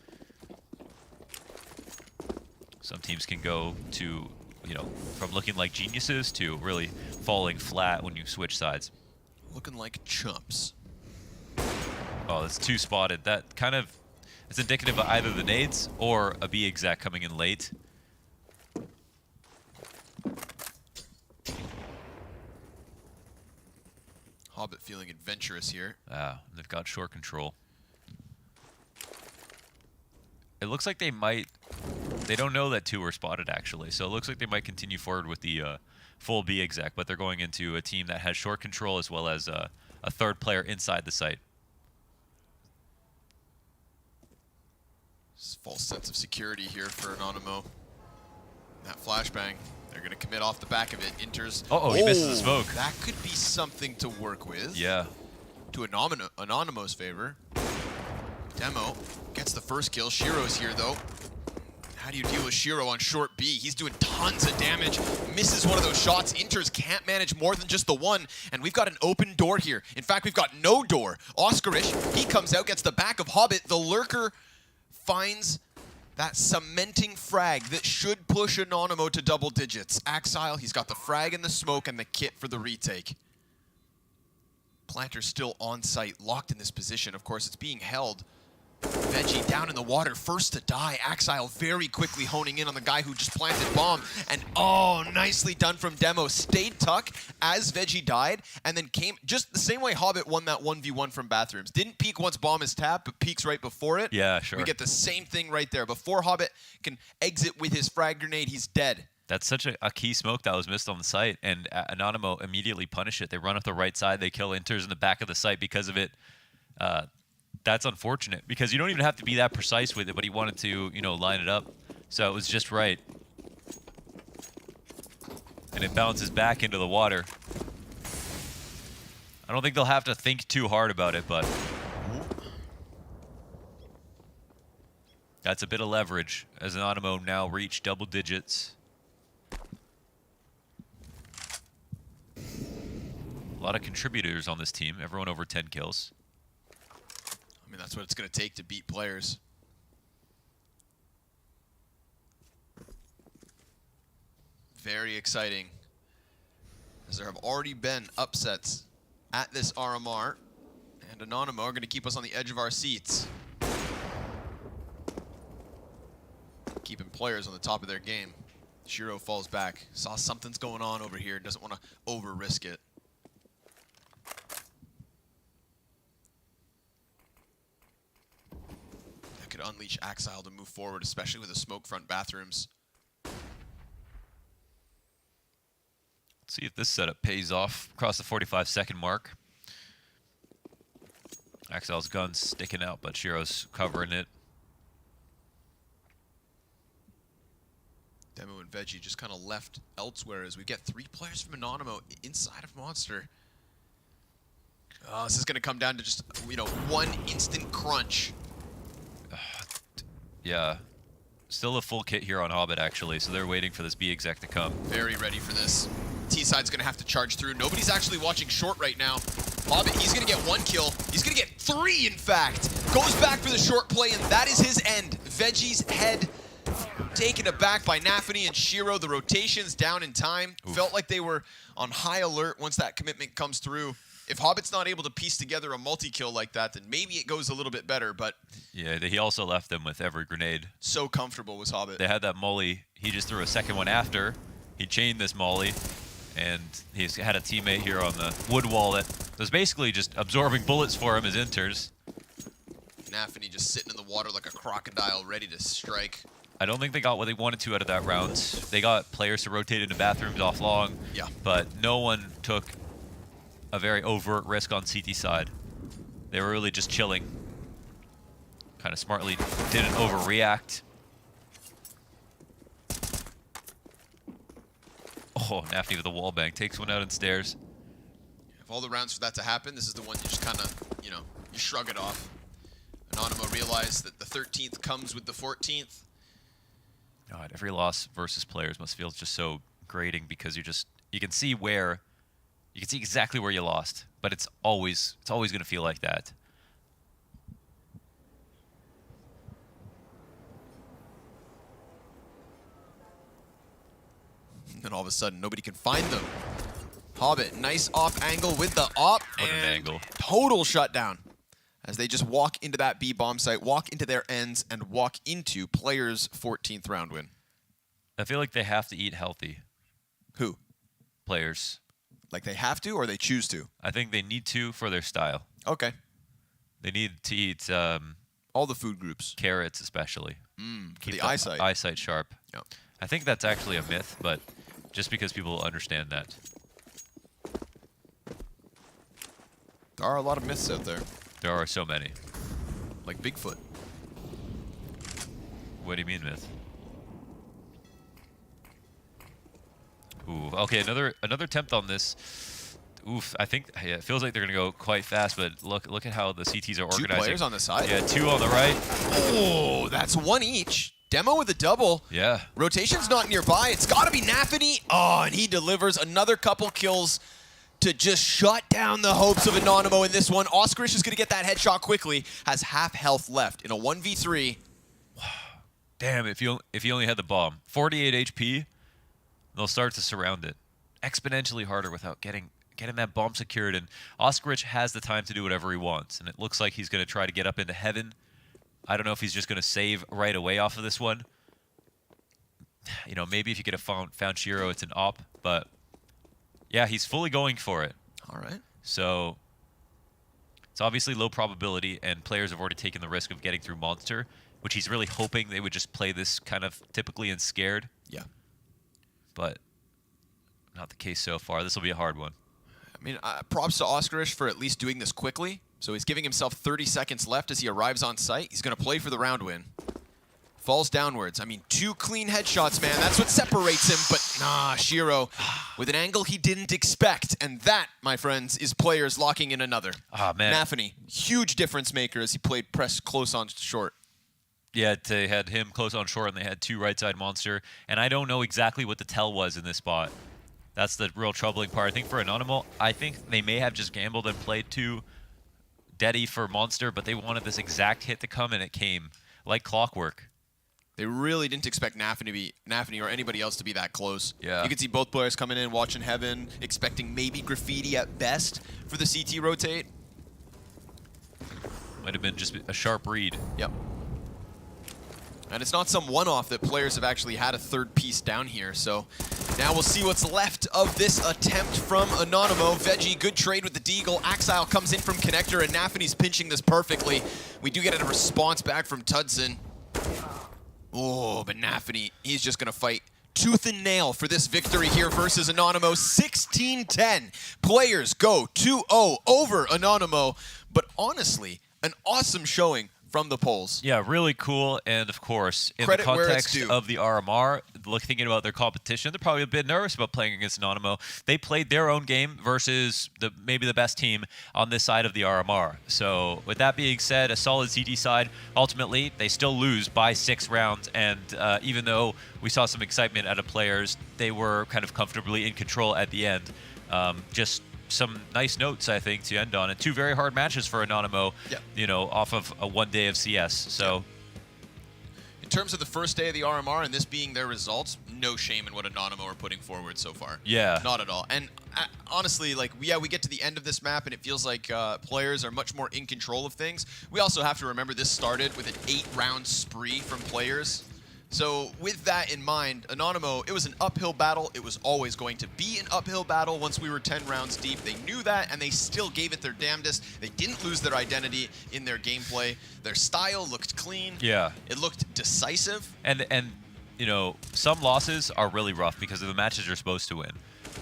some teams can go to, from looking like geniuses to really falling flat when you switch sides. Looking like chumps. Oh, it's 2 spotted. That kind of, it's indicative of either the nades or a B exec coming in late. Hobbit feeling adventurous here. They've got short control. It looks like they might, they don't know that 2 were spotted actually, so it looks like they might continue forward with the full B exec, but they're going into a team that has short control as well as a 3rd player inside the site. False sense of security here for Anonymo. That flashbang, they're going to commit off the back of it. Enters. He misses the smoke. That could be something to work with. Yeah. To Anonymo's favor. Demo gets the first kill. Shiro's here, though. How do you deal with Shiro on short B? He's doing tons of damage. Misses one of those shots. Inters can't manage more than just the one. And we've got an open door here. In fact, we've got no door. Oscarish, he comes out, gets the back of Hobbit. The Lurker finds that cementing frag that should push Anonymo to double digits. Axile, he's got the frag and the smoke and the kit for the retake. Planter's still on site, locked in this position. Of course, it's being held. Veggie down in the water, first to die. Axile very quickly honing in on the guy who just planted bomb. And nicely done from Demo. Stayed tuck as Veggie died, and then came just the same way Hobbit won that 1v1 from bathrooms. Didn't peek once bomb is tapped, but peeks right before it. Yeah, sure. We get the same thing right there. Before Hobbit can exit with his frag grenade, he's dead. That's such a key smoke that was missed on the site, and Anonymo immediately punish it. They run up the right side, they kill Inters in the back of the site because of it. that's unfortunate because you don't even have to be that precise with it, but he wanted to, line it up. So it was just right. And it bounces back into the water. I don't think they'll have to think too hard about it, but that's a bit of leverage as Anonymo now reach double digits. A lot of contributors on this team, everyone over 10 kills. I mean, that's what it's going to take to beat players. Very exciting, as there have already been upsets at this RMR, and Anonymo are going to keep us on the edge of our seats. Keeping players on the top of their game. Shiro falls back. Saw something's going on over here. Doesn't want to over-risk it. That could unleash Axile to move forward, especially with the smoke front bathrooms. Let's see if this setup pays off across the 45-second mark. Axile's gun's sticking out, but Shiro's covering it. Demo and Veggie just kind of left elsewhere as we get 3 players from Anonymo inside of Monster. This is going to come down to just, one instant crunch. Yeah. Still a full kit here on Hobbit, actually, so they're waiting for this B exec to come. Very ready for this. T-side's going to have to charge through. Nobody's actually watching short right now. Hobbit, he's going to get 1 kill. He's going to get 3, in fact. Goes back for the short play, and that is his end. Veggie's head taken aback by Nafany and Shiro. The rotations down in time. Oof. Felt like they were on high alert once that commitment comes through. If Hobbit's not able to piece together a multi-kill like that, then maybe it goes a little bit better, but... Yeah, he also left them with every grenade. So comfortable was Hobbit. They had that molly. He just threw a second one after. He chained this molly, and he's had a teammate here on the wood wall that was basically just absorbing bullets for him as enters. Nafany just sitting in the water like a crocodile, ready to strike. I don't think they got what they wanted to out of that round. They got players to rotate into bathrooms off long, but no one took a very overt risk on CT side. They were really just chilling. Kind of smartly didn't overreact. Oh, Nafany with a wall bang. Takes one out and stares. If all the rounds for that to happen, this is the one you just kind of, you shrug it off. Anonymo realized that the 13th comes with the 14th. God, every loss versus players must feel just so grating because you can see exactly where you lost, but it's always going to feel like that. And then all of a sudden, nobody can find them. Hobbit, nice off angle with the op, What an angle. Total shutdown. As they just walk into that B bomb site, walk into their ends, and walk into players' 14th round win. I feel like they have to eat healthy. Who? Players. Like they have to or they choose to? I think they need to for their style. Okay. They need to eat... all the food groups. Carrots, especially. For the eyesight. Eyesight sharp. Yep. I think that's actually a myth, but just because people understand that. There are a lot of myths out there. There are so many. Like Bigfoot. What do you mean myth? Ooh, okay, another attempt on this. Oof, I think it feels like they're gonna go quite fast, but look at how the CTs are organizing. 2 players on the side? Yeah, 2 on the right. Oh, that's 1 each. Demo with a double. Yeah. Rotation's not nearby. It's gotta be Nafany. Oh, and he delivers another couple kills to just shut down the hopes of Anonymo in this one. Oskarish is gonna get that headshot quickly. Has half health left in a 1v3. Damn, if you only had the bomb. 48 HP, they'll start to surround it. Exponentially harder without getting that bomb secured, and Oskarish has the time to do whatever he wants, and it looks like he's going to try to get up into heaven. I don't know if he's just going to save right away off of this one. Maybe if you could have found Shiro, it's an op, but yeah, he's fully going for it. All right. So it's obviously low probability, and players have already taken the risk of getting through Monster, which he's really hoping they would just play this kind of typically and scared. Yeah. But not the case so far. This will be a hard one. I mean, props to Oskarish for at least doing this quickly. So he's giving himself 30 seconds left as he arrives on site. He's going to play for the round win. Falls downwards. I mean, 2 clean headshots, man. That's what separates him. But nah, Shiro with an angle he didn't expect. And that, my friends, is players locking in another. Oh, man. Nafany, huge difference maker as he played press close on short. Yeah, they had him close on short, and they had 2 right side monster. And I don't know exactly what the tell was in this spot. That's the real troubling part. I think for Anonymo, I think they may have just gambled and played 2 Deddy for monster, but they wanted this exact hit to come, and it came like clockwork. They really didn't expect Nafany or anybody else to be that close. Yeah. You could see both players coming in, watching Heaven, expecting maybe Graffiti at best for the CT rotate. Might have been just a sharp read. Yep. And it's not some one-off that players have actually had a 3rd piece down here. So now we'll see what's left of this attempt from Anonymo. Veggie, good trade with the Deagle. Axile comes in from Connector, and Nafany's pinching this perfectly. We do get a response back from Tudson. Oh, but Nafany, he's just going to fight tooth and nail for this victory here versus Anonymo. 16-10. Players go 2-0 over Anonymo. But honestly, an awesome showing from the polls. Yeah, really cool. And of course, in Credit the where it's context due. of the RMR, thinking about their competition, they're probably a bit nervous about playing against Anonymo. They played their own game versus maybe the best team on this side of the RMR. So with that being said, a solid CT side. Ultimately, they still lose by 6 rounds. And even though we saw some excitement out of players, they were kind of comfortably in control at the end. Just some nice notes, I think, to end on. And 2 very hard matches for Anonymo, you know, off of a 1 day of CS. So in terms of the first day of the RMR and this being their results, no shame in what Anonymo are putting forward so far. Yeah. Not at all. And honestly, like, yeah, we get to the end of this map and it feels like players are much more in control of things. We also have to remember this started with an 8-round spree from players. So with that in mind, Anonymo, it was an uphill battle. It was always going to be an uphill battle once we were 10 rounds deep. They knew that, and they still gave it their damnedest. They didn't lose their identity in their gameplay. Their style looked clean. Yeah. It looked decisive. And you know, some losses are really rough because of the matches you're supposed to win.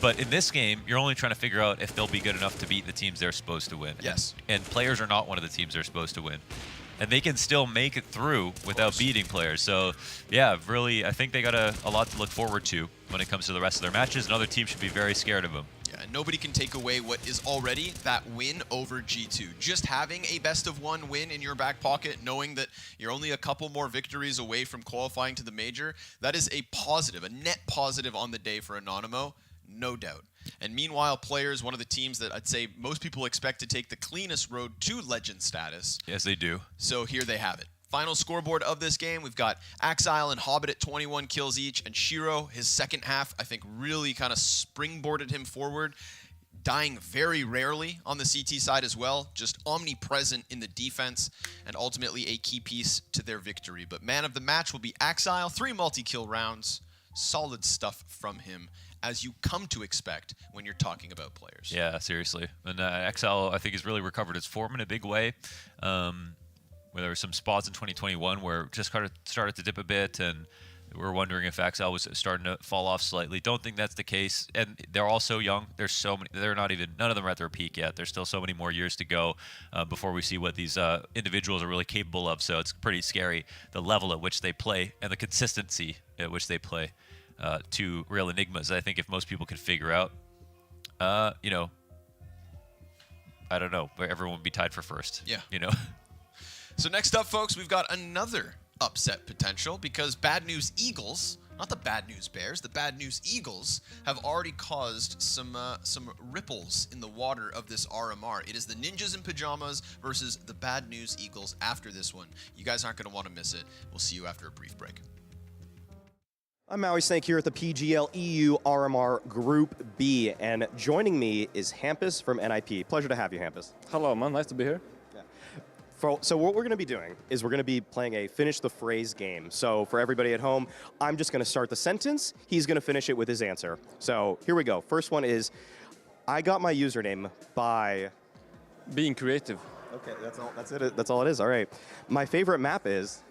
But in this game, you're only trying to figure out if they'll be good enough to beat the teams they're supposed to win. Yes. And players are not one of the teams they're supposed to win. And they can still make it through without beating players. So, yeah, really, I think they got a lot to look forward to when it comes to the rest of their matches. Another team should be very scared of them. Yeah, and nobody can take away what is already that win over G2. Just having a best-of-1 win in your back pocket, knowing that you're only a couple more victories away from qualifying to the major, that is a positive, a net positive on the day for Anonymo, no doubt. And meanwhile, players, one of the teams that I'd say most people expect to take the cleanest road to legend status. Yes, they do. So here they have it. Final scoreboard of this game, we've got Axile and Hobbit at 21 kills each, and Shiro, his second half, I think really kind of springboarded him forward, dying very rarely on the CT side as well, just omnipresent in the defense, and ultimately a key piece to their victory. But man of the match will be Axile, 3 multi-kill rounds, solid stuff from him, as you come to expect when you're talking about players. Yeah, seriously. And XL, I think, has really recovered its form in a big way. Where there were some spots in 2021 where it just kind of started to dip a bit, and we're wondering if XL was starting to fall off slightly. Don't think that's the case. And they're all so young. There's so many. They're not even. None of them are at their peak yet. There's still so many more years to go before we see what these individuals are really capable of. So it's pretty scary, the level at which they play and the consistency at which they play. 2 real enigmas. I think if most people could figure out, you know, I don't know, where everyone would be tied for first. Yeah. You know. So next up, folks, we've got another upset potential because Bad News Eagles, not the Bad News Bears, the Bad News Eagles have already caused some ripples in the water of this RMR. It is the Ninjas in Pajamas versus the Bad News Eagles after this one. You guys aren't going to want to miss it. We'll see you after a brief break. I'm Maui Snake here at the PGL EU RMR Group B, and joining me is Hampus from NIP. Pleasure to have you, Hampus. Hello, man. Nice to be here. So what we're going to be doing is we're going to be playing a finish the phrase game. So for everybody at home, I'm just going to start the sentence. He's going to finish it with his answer. So here we go. First one is, I got my username by... Being creative. Okay, that's all it is. All right. My favorite map is...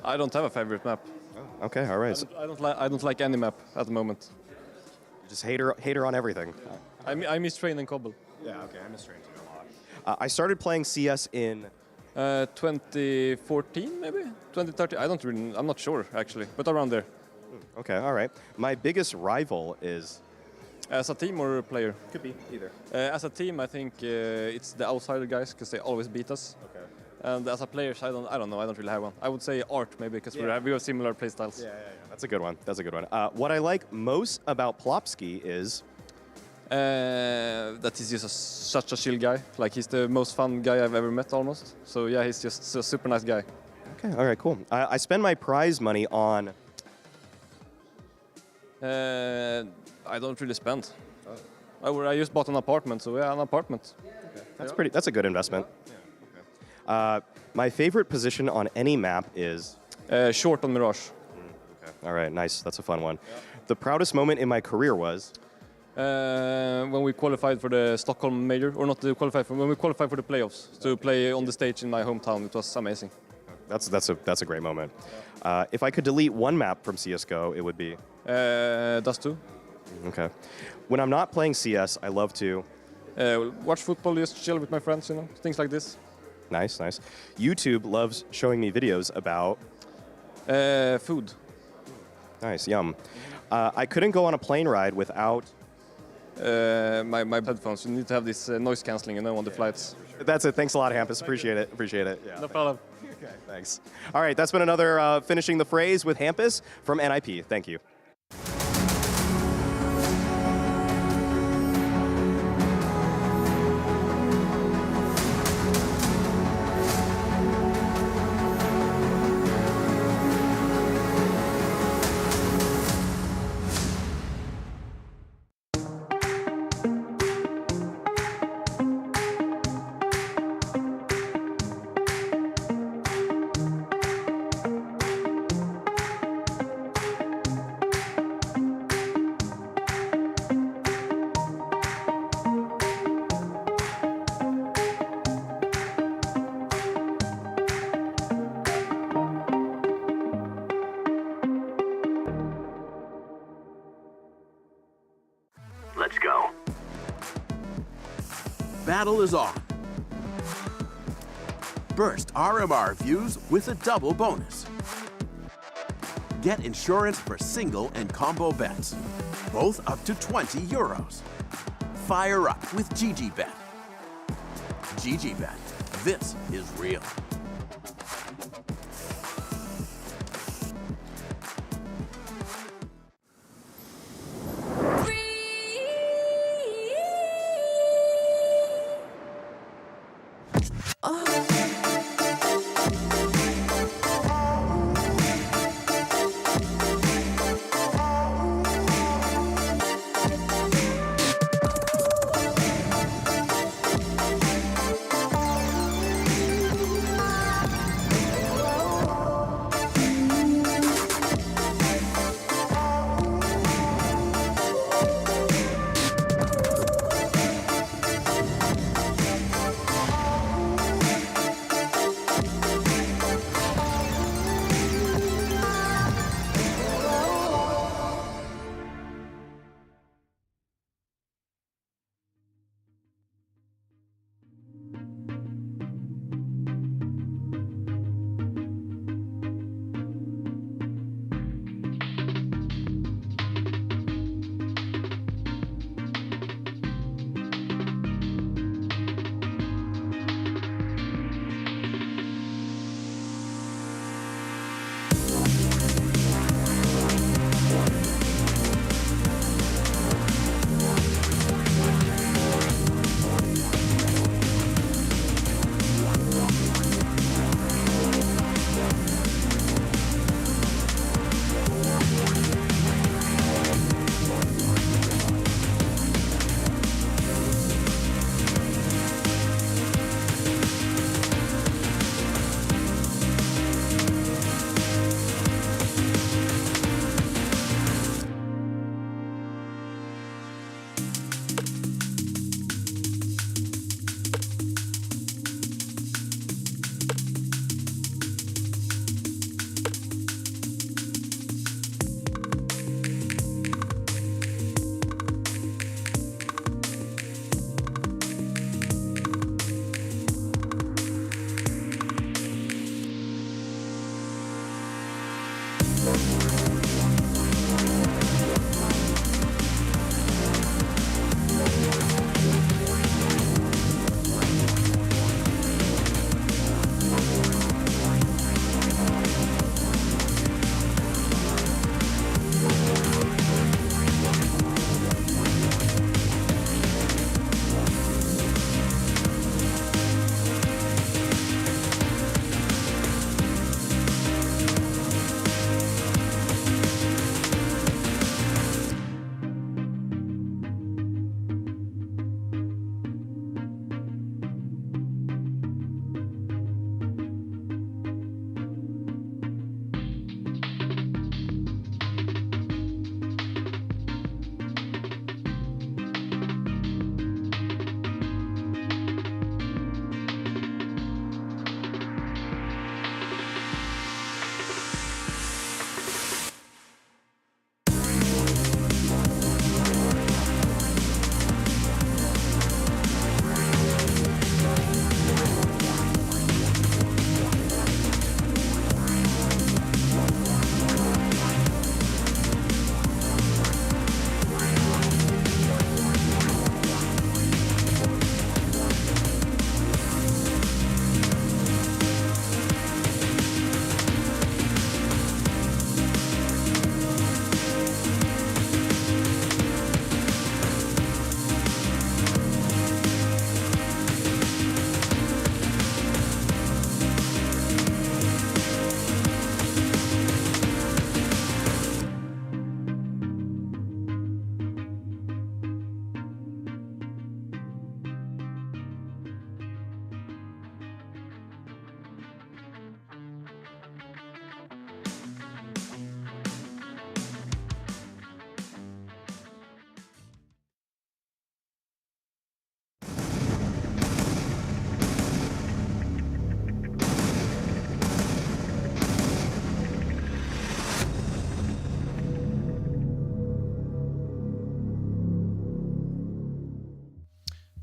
I don't have a favorite map. Oh, okay, all right. I don't like any map at the moment. You're just hater on everything. I miss Train and Cobble. Yeah, okay, I miss Train 2 a lot. I started playing CS in 2014, maybe 2013. I'm not sure actually, but around there. Okay, all right. My biggest rival is. As a team or a player? Could be either. As a team, I think it's the outsider guys because they always beat us. Okay. And as a player, I don't know. I don't really have one. I would say Art maybe because we have similar play styles. Yeah. That's a good one. That's a good one. What I like most about Plopsky is. That he's just such a chill guy. Like he's the most fun guy I've ever met almost. So yeah, he's just a super nice guy. Okay, all right, cool. I spend my prize money on. I don't really spend. I just bought an apartment, so yeah, an apartment. Okay. That's a good investment. Yeah. Okay. My favorite position on any map is. Short on Mirage. Okay. All right, nice. That's a fun one. Yeah. The proudest moment in my career was. When we qualified for the Stockholm Major, or not to qualify for, when we qualified for the playoffs to play on the stage in my hometown. It was amazing. That's a great moment. If I could delete one map from CS:GO, it would be. Dust 2. Okay. When I'm not playing CS, I love to. Watch football, just chill with my friends, things like this. Nice. YouTube loves showing me videos about. Food. Nice, yum. I couldn't go on a plane ride without. My headphones. You need to have this noise cancelling, on the flights. That's it. Thanks a lot, Hampus. Appreciate it. Yeah, no problem. Okay, thanks. All right, that's been another Finishing the Phrase with Hampus from NIP. Thank you. Let's go. Battle is on. Burst RMR views with a double bonus. Get insurance for single and combo bets, both up to 20 euros. Fire up with GGBet. GGBet, this is real.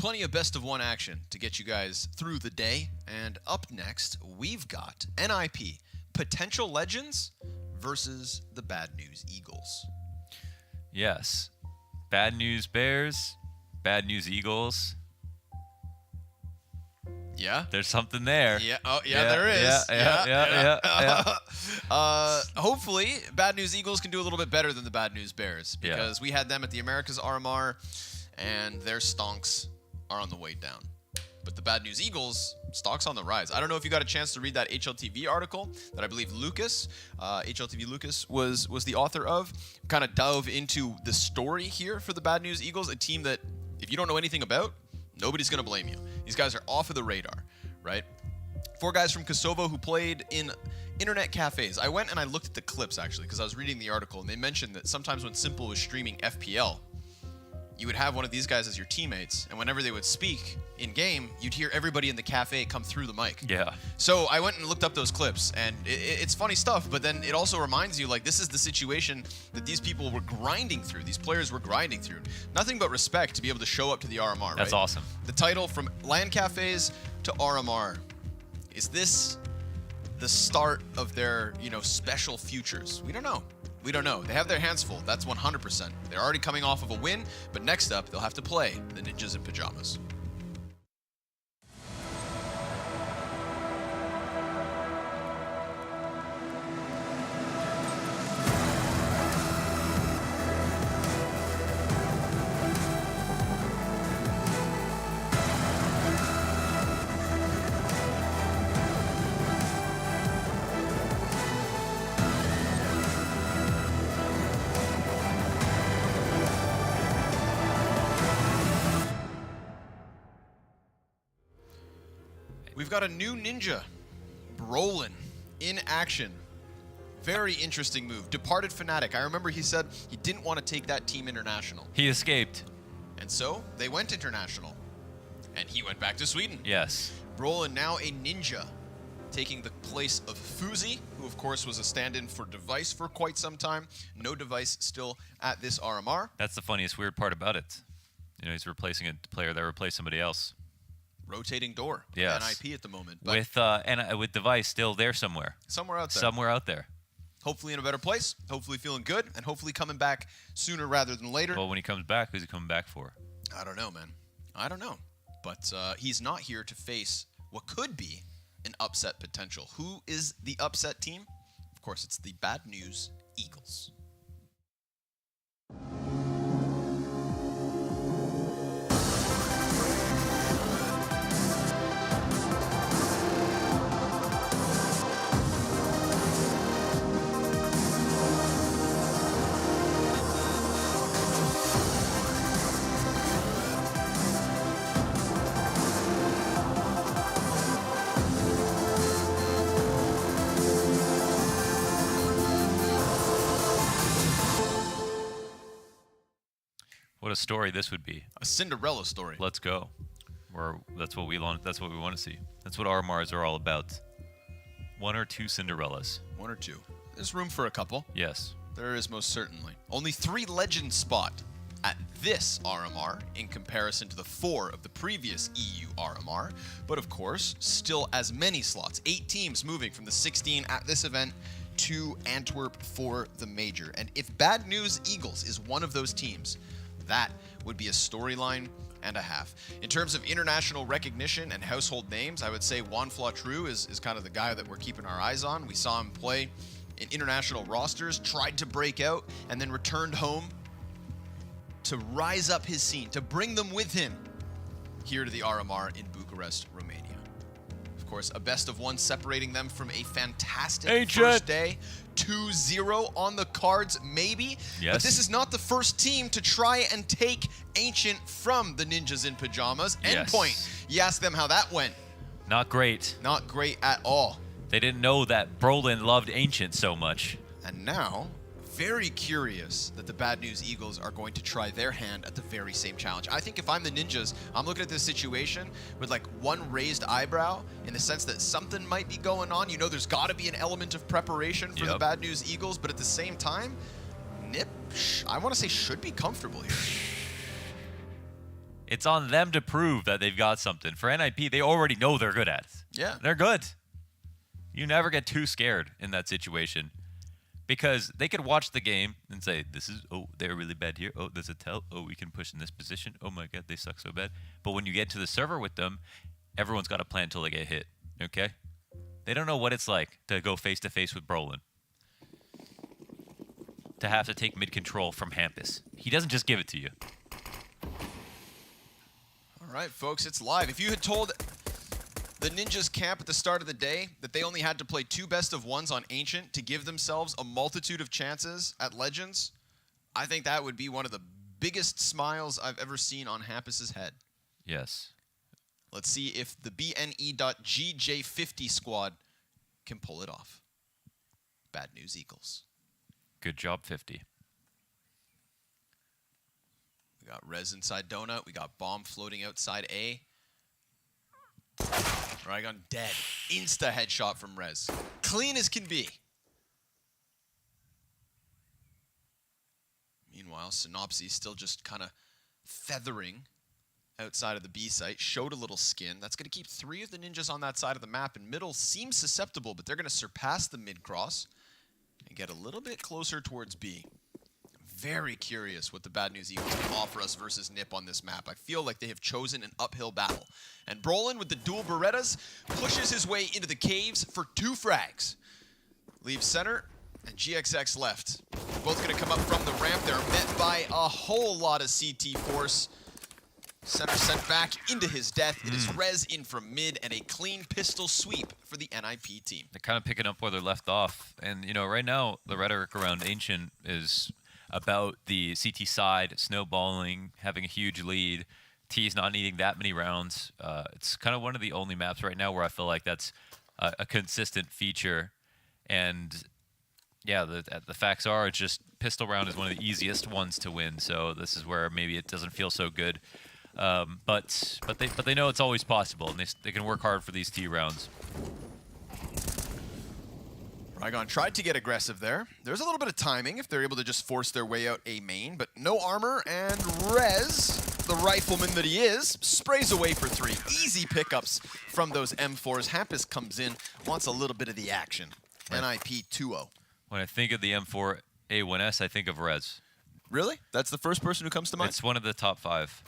Plenty of best of one action to get you guys through the day. And up next, we've got NIP, Potential Legends versus the Bad News Eagles. Yes. Bad News Bears, Bad News Eagles. Yeah. There's something there. Yeah. Oh, yeah, there is. Yeah. Hopefully, Bad News Eagles can do a little bit better than the Bad News Bears, because we had them at the Americas RMR, and their stonks are on the way down. But the Bad News Eagles, stocks on the rise. I don't know if you got a chance to read that HLTV article that I believe Lucas, HLTV Lucas, was the author of. Kind of dove into the story here for the Bad News Eagles, a team that, if you don't know anything about, nobody's going to blame you. These guys are off of the radar, right? 4 guys from Kosovo who played in internet cafes. I went and I looked at the clips, actually, because I was reading the article, and they mentioned that sometimes when Simple was streaming FPL, you would have one of these guys as your teammates, and whenever they would speak in-game, you'd hear everybody in the cafe come through the mic. Yeah. So I went and looked up those clips, and it's funny stuff, but then it also reminds you, like, this is the situation that these people were grinding through. These players were grinding through. Nothing but respect to be able to show up to the RMR, That's right? awesome. The title, from LAN cafes to RMR. Is this the start of their, special futures? We don't know. We don't know. They have their hands full. That's 100%. They're already coming off of a win, but next up, they'll have to play the Ninjas in Pajamas. We've got a new ninja, Brolin, in action. Very interesting move. Departed Fnatic. I remember he said he didn't want to take that team international. He escaped. And so they went international. And he went back to Sweden. Yes. Brolin now a ninja, taking the place of Fuzi, who of course was a stand-in for Device for quite some time. No Device still at this RMR. That's the funniest weird part about it. He's replacing a player that replaced somebody else. Rotating door. Yes. NIP at the moment. But with Device still there somewhere. Somewhere out there. Somewhere out there. Hopefully in a better place. Hopefully feeling good. And hopefully coming back sooner rather than later. Well, when he comes back, who's he coming back for? I don't know, man. I don't know. But he's not here to face what could be an upset potential. Who is the upset team? Of course, it's the Bad News Eagles. What a story this would be. A Cinderella story. Let's go. That's what we want. That's what we want to see. That's what RMRs are all about. 1 or 2 Cinderellas. 1 or 2. There's room for a couple. Yes. There is, most certainly. Only 3 legends spot at this RMR in comparison to the 4 of the previous EU RMR. But of course, still as many slots. 8 teams moving from the 16 at this event to Antwerp for the major. And if Bad News Eagles is one of those teams, that would be a storyline and a half. In terms of international recognition and household names, I would say Juan Flautru is kind of the guy that we're keeping our eyes on. We saw him play in international rosters, tried to break out, and then returned home to rise up his scene, to bring them with him here to the RMR in Bucharest, Romania. Of course, a best of 1 separating them from a fantastic first day. 2-0 on the cards, maybe. Yes. But this is not the first team to try and take Ancient from the Ninjas in Pajamas. Yes. Endpoint, you asked them how that went. Not great. Not great at all. They didn't know that Brolin loved Ancient so much. And now, very curious that the Bad News Eagles are going to try their hand at the very same challenge. I think if I'm the Ninjas, I'm looking at this situation with like 1 raised eyebrow in the sense that something might be going on. There's got to be an element of preparation for the Bad News Eagles, but at the same time, Nip, I want to say, should be comfortable here. It's on them to prove that they've got something. For NIP, they already know they're good at it. Yeah. They're good. You never get too scared in that situation because they could watch the game and say, they're really bad here. Oh, there's a tell. Oh, we can push in this position. Oh my God, they suck so bad. But when you get to the server with them, everyone's got a plan until they get hit, okay? They don't know what it's like to go face-to-face with Brolin. To have to take mid-control from Hampus. He doesn't just give it to you. All right, folks, it's live. If you had told the Ninjas camp at the start of the day that they only had to play 2 best-of-1s on Ancient to give themselves a multitude of chances at Legends, I think that would be one of the biggest smiles I've ever seen on Hampus's head. Yes. Let's see if the BNE.GJ50 squad can pull it off. Bad news, Eagles. Good job, 50. We got Rez inside Donut. We got Bomb floating outside A. Rygon dead. Insta headshot from Rez. Clean as can be. Meanwhile, Synopsy still just kind of feathering outside of the B site. Showed a little skin. That's going to keep 3 of the Ninjas on that side of the map. And middle seems susceptible, but they're going to surpass the mid-cross and get a little bit closer towards B. Very curious what the Bad News Eagles can offer us versus Nip on this map. I feel like they have chosen an uphill battle. And Brolin with the dual Berettas pushes his way into the caves for 2 frags. Leaves center and GXX left. Both going to come up from the ramp. They're met by a whole lot of CT force. Center sent back into his death. It is Rez in from mid and a clean pistol sweep for the NIP team. They're kind of picking up where they're left off. And, you know, right now, the rhetoric around Ancient is about the CT side snowballing, having a huge lead. T's not needing that many rounds. It's kind of one of the only maps right now where I feel like that's a consistent feature. And yeah, the facts are it's just pistol round is one of the easiest ones to win. So this is where maybe it doesn't feel so good. But they know it's always possible, and they can work hard for these T rounds. Rygon tried to get aggressive there. There's a little bit of timing if they're able to just force their way out A main, but no armor, and Rez, the rifleman that he is, sprays away for 3. Easy pickups from those M4s. Hampus comes in, wants a little bit of the action. Right. NIP 2-0. When I think of the M4 A1S, I think of Rez. Really? That's the first person who comes to mind? It's one of the top 5.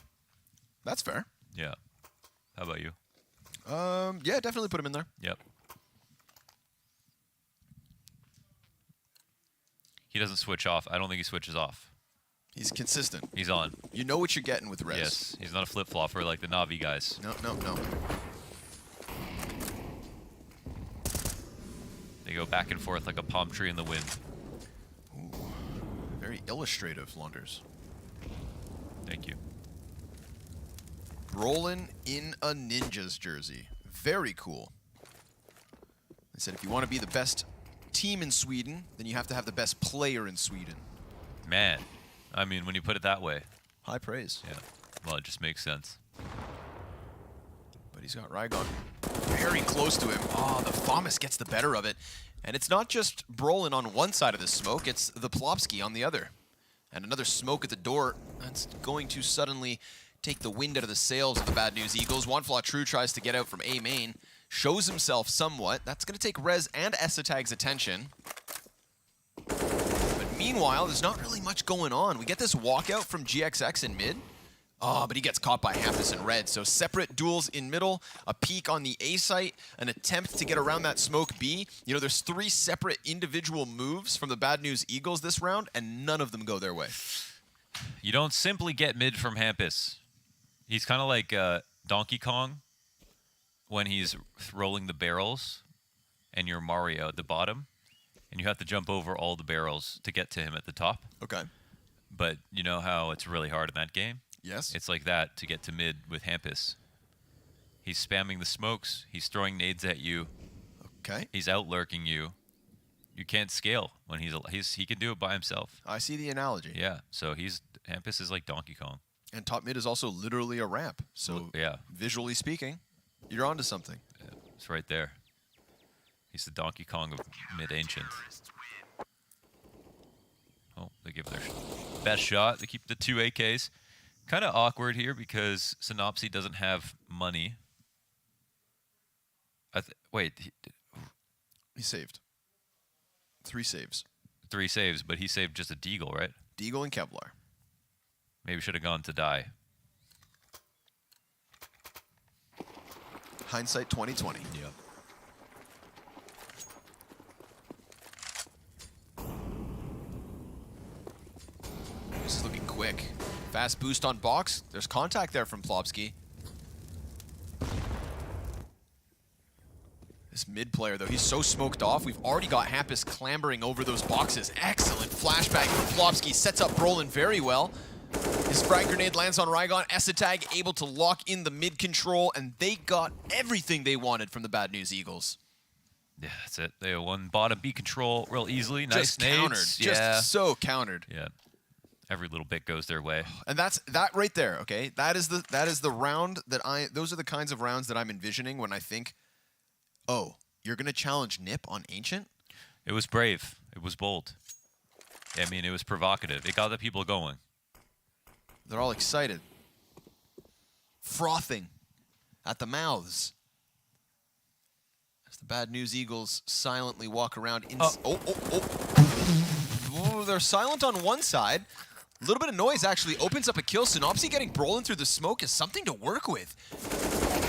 That's fair. Yeah. How about you? Yeah, definitely put him in there. Yep. He doesn't switch off. I don't think he switches off. He's consistent. He's on. You know what you're getting with Rez. Yes. He's not a flip-flopper like the Navi guys. No. They go back and forth like a palm tree in the wind. Ooh, very illustrative, Launders. Thank you. Brolin in a Ninjas jersey. Very cool. They said if you want to be the best team in Sweden, then you have to have the best player in Sweden. Man, I mean, when you put it that way. High praise. Yeah, well, it just makes sense. But he's got Rygon very close to him. Oh, the Thomas gets the better of it. And it's not just Brolin on one side of the smoke, it's the Plopsky on the other. And another smoke at the door. That's going to suddenly take the wind out of the sails of the Bad News Eagles. Wanflaw True tries to get out from A main. Shows himself somewhat. That's going to take Rez and Esatag's attention. But meanwhile, there's not really much going on. We get this walkout from GXX in mid. Oh, but he gets caught by Hampus and Red. So separate duels in middle, a peek on the A site, an attempt to get around that smoke B. You know, there's 3 separate individual moves from the Bad News Eagles this round, and none of them go their way. You don't simply get mid from Hampus. He's kind of like Donkey Kong when he's rolling the barrels and you're Mario at the bottom, and you have to jump over all the barrels to get to him at the top. Okay. But you know how it's really hard in that game? Yes. It's like that to get to mid with Hampus. He's spamming the smokes. He's throwing nades at you. Okay. He's out-lurking you. You can't scale when he can do it by himself. I see the analogy. Yeah, so Hampus is like Donkey Kong. And top mid is also literally a ramp. So yeah, visually speaking, you're onto something. Yeah, it's right there. He's the Donkey Kong of mid-ancient. Oh, they give their best shot. They keep the 2 AKs. Kind of awkward here because Synopsy doesn't have money. Wait. He saved. 3 saves. 3 saves, but he saved just a Deagle, right? Deagle and Kevlar. Maybe should have gone to die. Hindsight 2020. Yep. This is looking quick. Fast boost on box. There's contact there from Plopsky. This mid player, though, he's so smoked off. We've already got Hampus clambering over those boxes. Excellent flashback from Plopsky. Sets up Brolin very well. His frag grenade lands on Rygon. Esatag able to lock in the mid control, and they got everything they wanted from the Bad News Eagles. Yeah, that's it. They won bottom B control real easily. Nice Just countered. nades. Just so countered. Yeah. Every little bit goes their way. And that's that right there, okay? That is the round that those are the kinds of rounds that I'm envisioning when I think, oh, you're gonna challenge Nip on Ancient? It was brave. It was bold. I mean, it was provocative. It got the people going. They're all excited. Frothing at the mouths. As the Bad News Eagles silently walk around. Oh, they're silent on one side. A little bit of noise actually opens up a kill. Synopsy getting Brolin through the smoke is something to work with.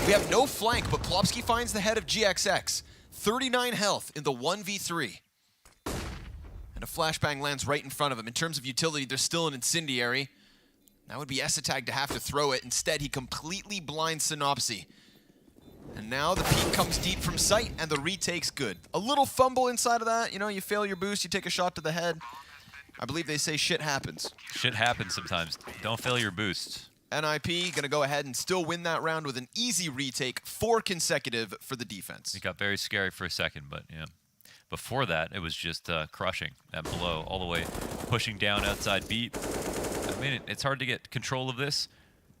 We have no flank, but Plopsky finds the head of GXX. 39 health in the 1v3. And a flashbang lands right in front of him. In terms of utility, there's still an incendiary. That would be Esatag to have to throw it. Instead, he completely blinds Synopsy. And now the peek comes deep from sight, and the retake's good. A little fumble inside of that. You know, you fail your boost, you take a shot to the head. I believe they say shit happens. Shit happens sometimes. Don't fail your boost. NIP gonna go ahead and still win that round with an easy retake, 4 consecutive for the defense. It got very scary for a second, but yeah. Before that, it was just crushing that blow all the way, pushing down outside beat. I mean, it's hard to get control of this,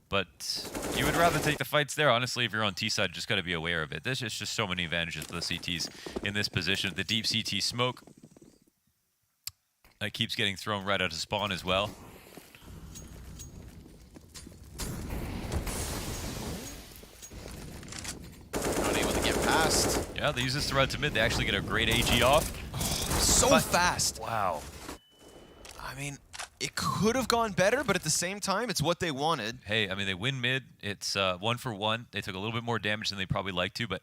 but you would rather take the fights there. Honestly, if you're on T side, you just got to be aware of it. There's just so many advantages to the CTs in this position. The deep CT smoke keeps getting thrown right out of spawn as well. Not able to get past. Yeah, they use this to run to mid. They actually get a great AG off. So fast. Wow. I mean, it could have gone better, but at the same time, it's what they wanted. Hey, I mean, they win mid. It's 1 for 1. They took a little bit more damage than they probably like to, but...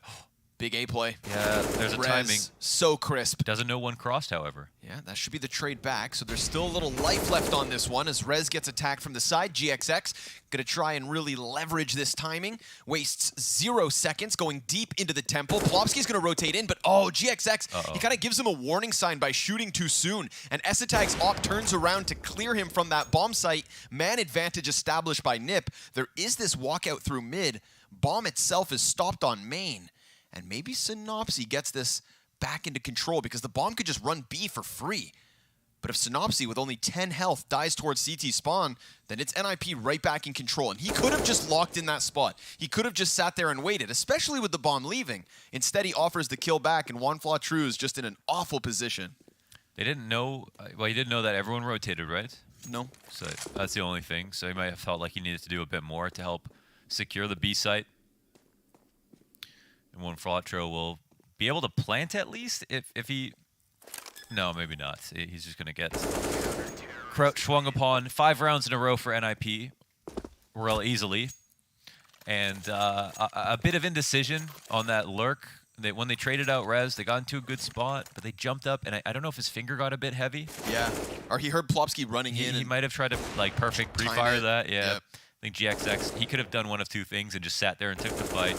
Big A play. Yeah, there's a Rez, timing. So crisp. Doesn't know one crossed, however. Yeah, that should be the trade back. So there's still a little life left on this one as Rez gets attacked from the side. GXX gonna try and really leverage this timing. Wastes 0 seconds going deep into the temple. Plopsky's gonna rotate in, but GXX, he kind of gives him a warning sign by shooting too soon. And Esatag's op turns around to clear him from that bomb site. Man advantage established by Nip. There is this walkout through mid. Bomb itself is stopped on main. And maybe Synopsy gets this back into control because the bomb could just run B for free. But if Synopsy, with only 10 health, dies towards CT spawn, then it's NIP right back in control. And he could have just locked in that spot. He could have just sat there and waited, especially with the bomb leaving. Instead, he offers the kill back, and Wanflaw True is just in an awful position. They didn't know, well, he didn't know that everyone rotated, right? No. So that's the only thing. So he might have felt like he needed to do a bit more to help secure the B site. And Wanflaw will be able to plant at least if he... No, maybe not. He's just going to get crouch swung upon 5 rounds in a row for NIP real easily. And a bit of indecision on that lurk. When they traded out Rez, they got into a good spot, but they jumped up, and I don't know if his finger got a bit heavy. Yeah, or he heard Plopsky running in. He might have tried to like perfect pre-fire that, yeah. Yep. I think GXX, he could have done one of 2 things and just sat there and took the fight,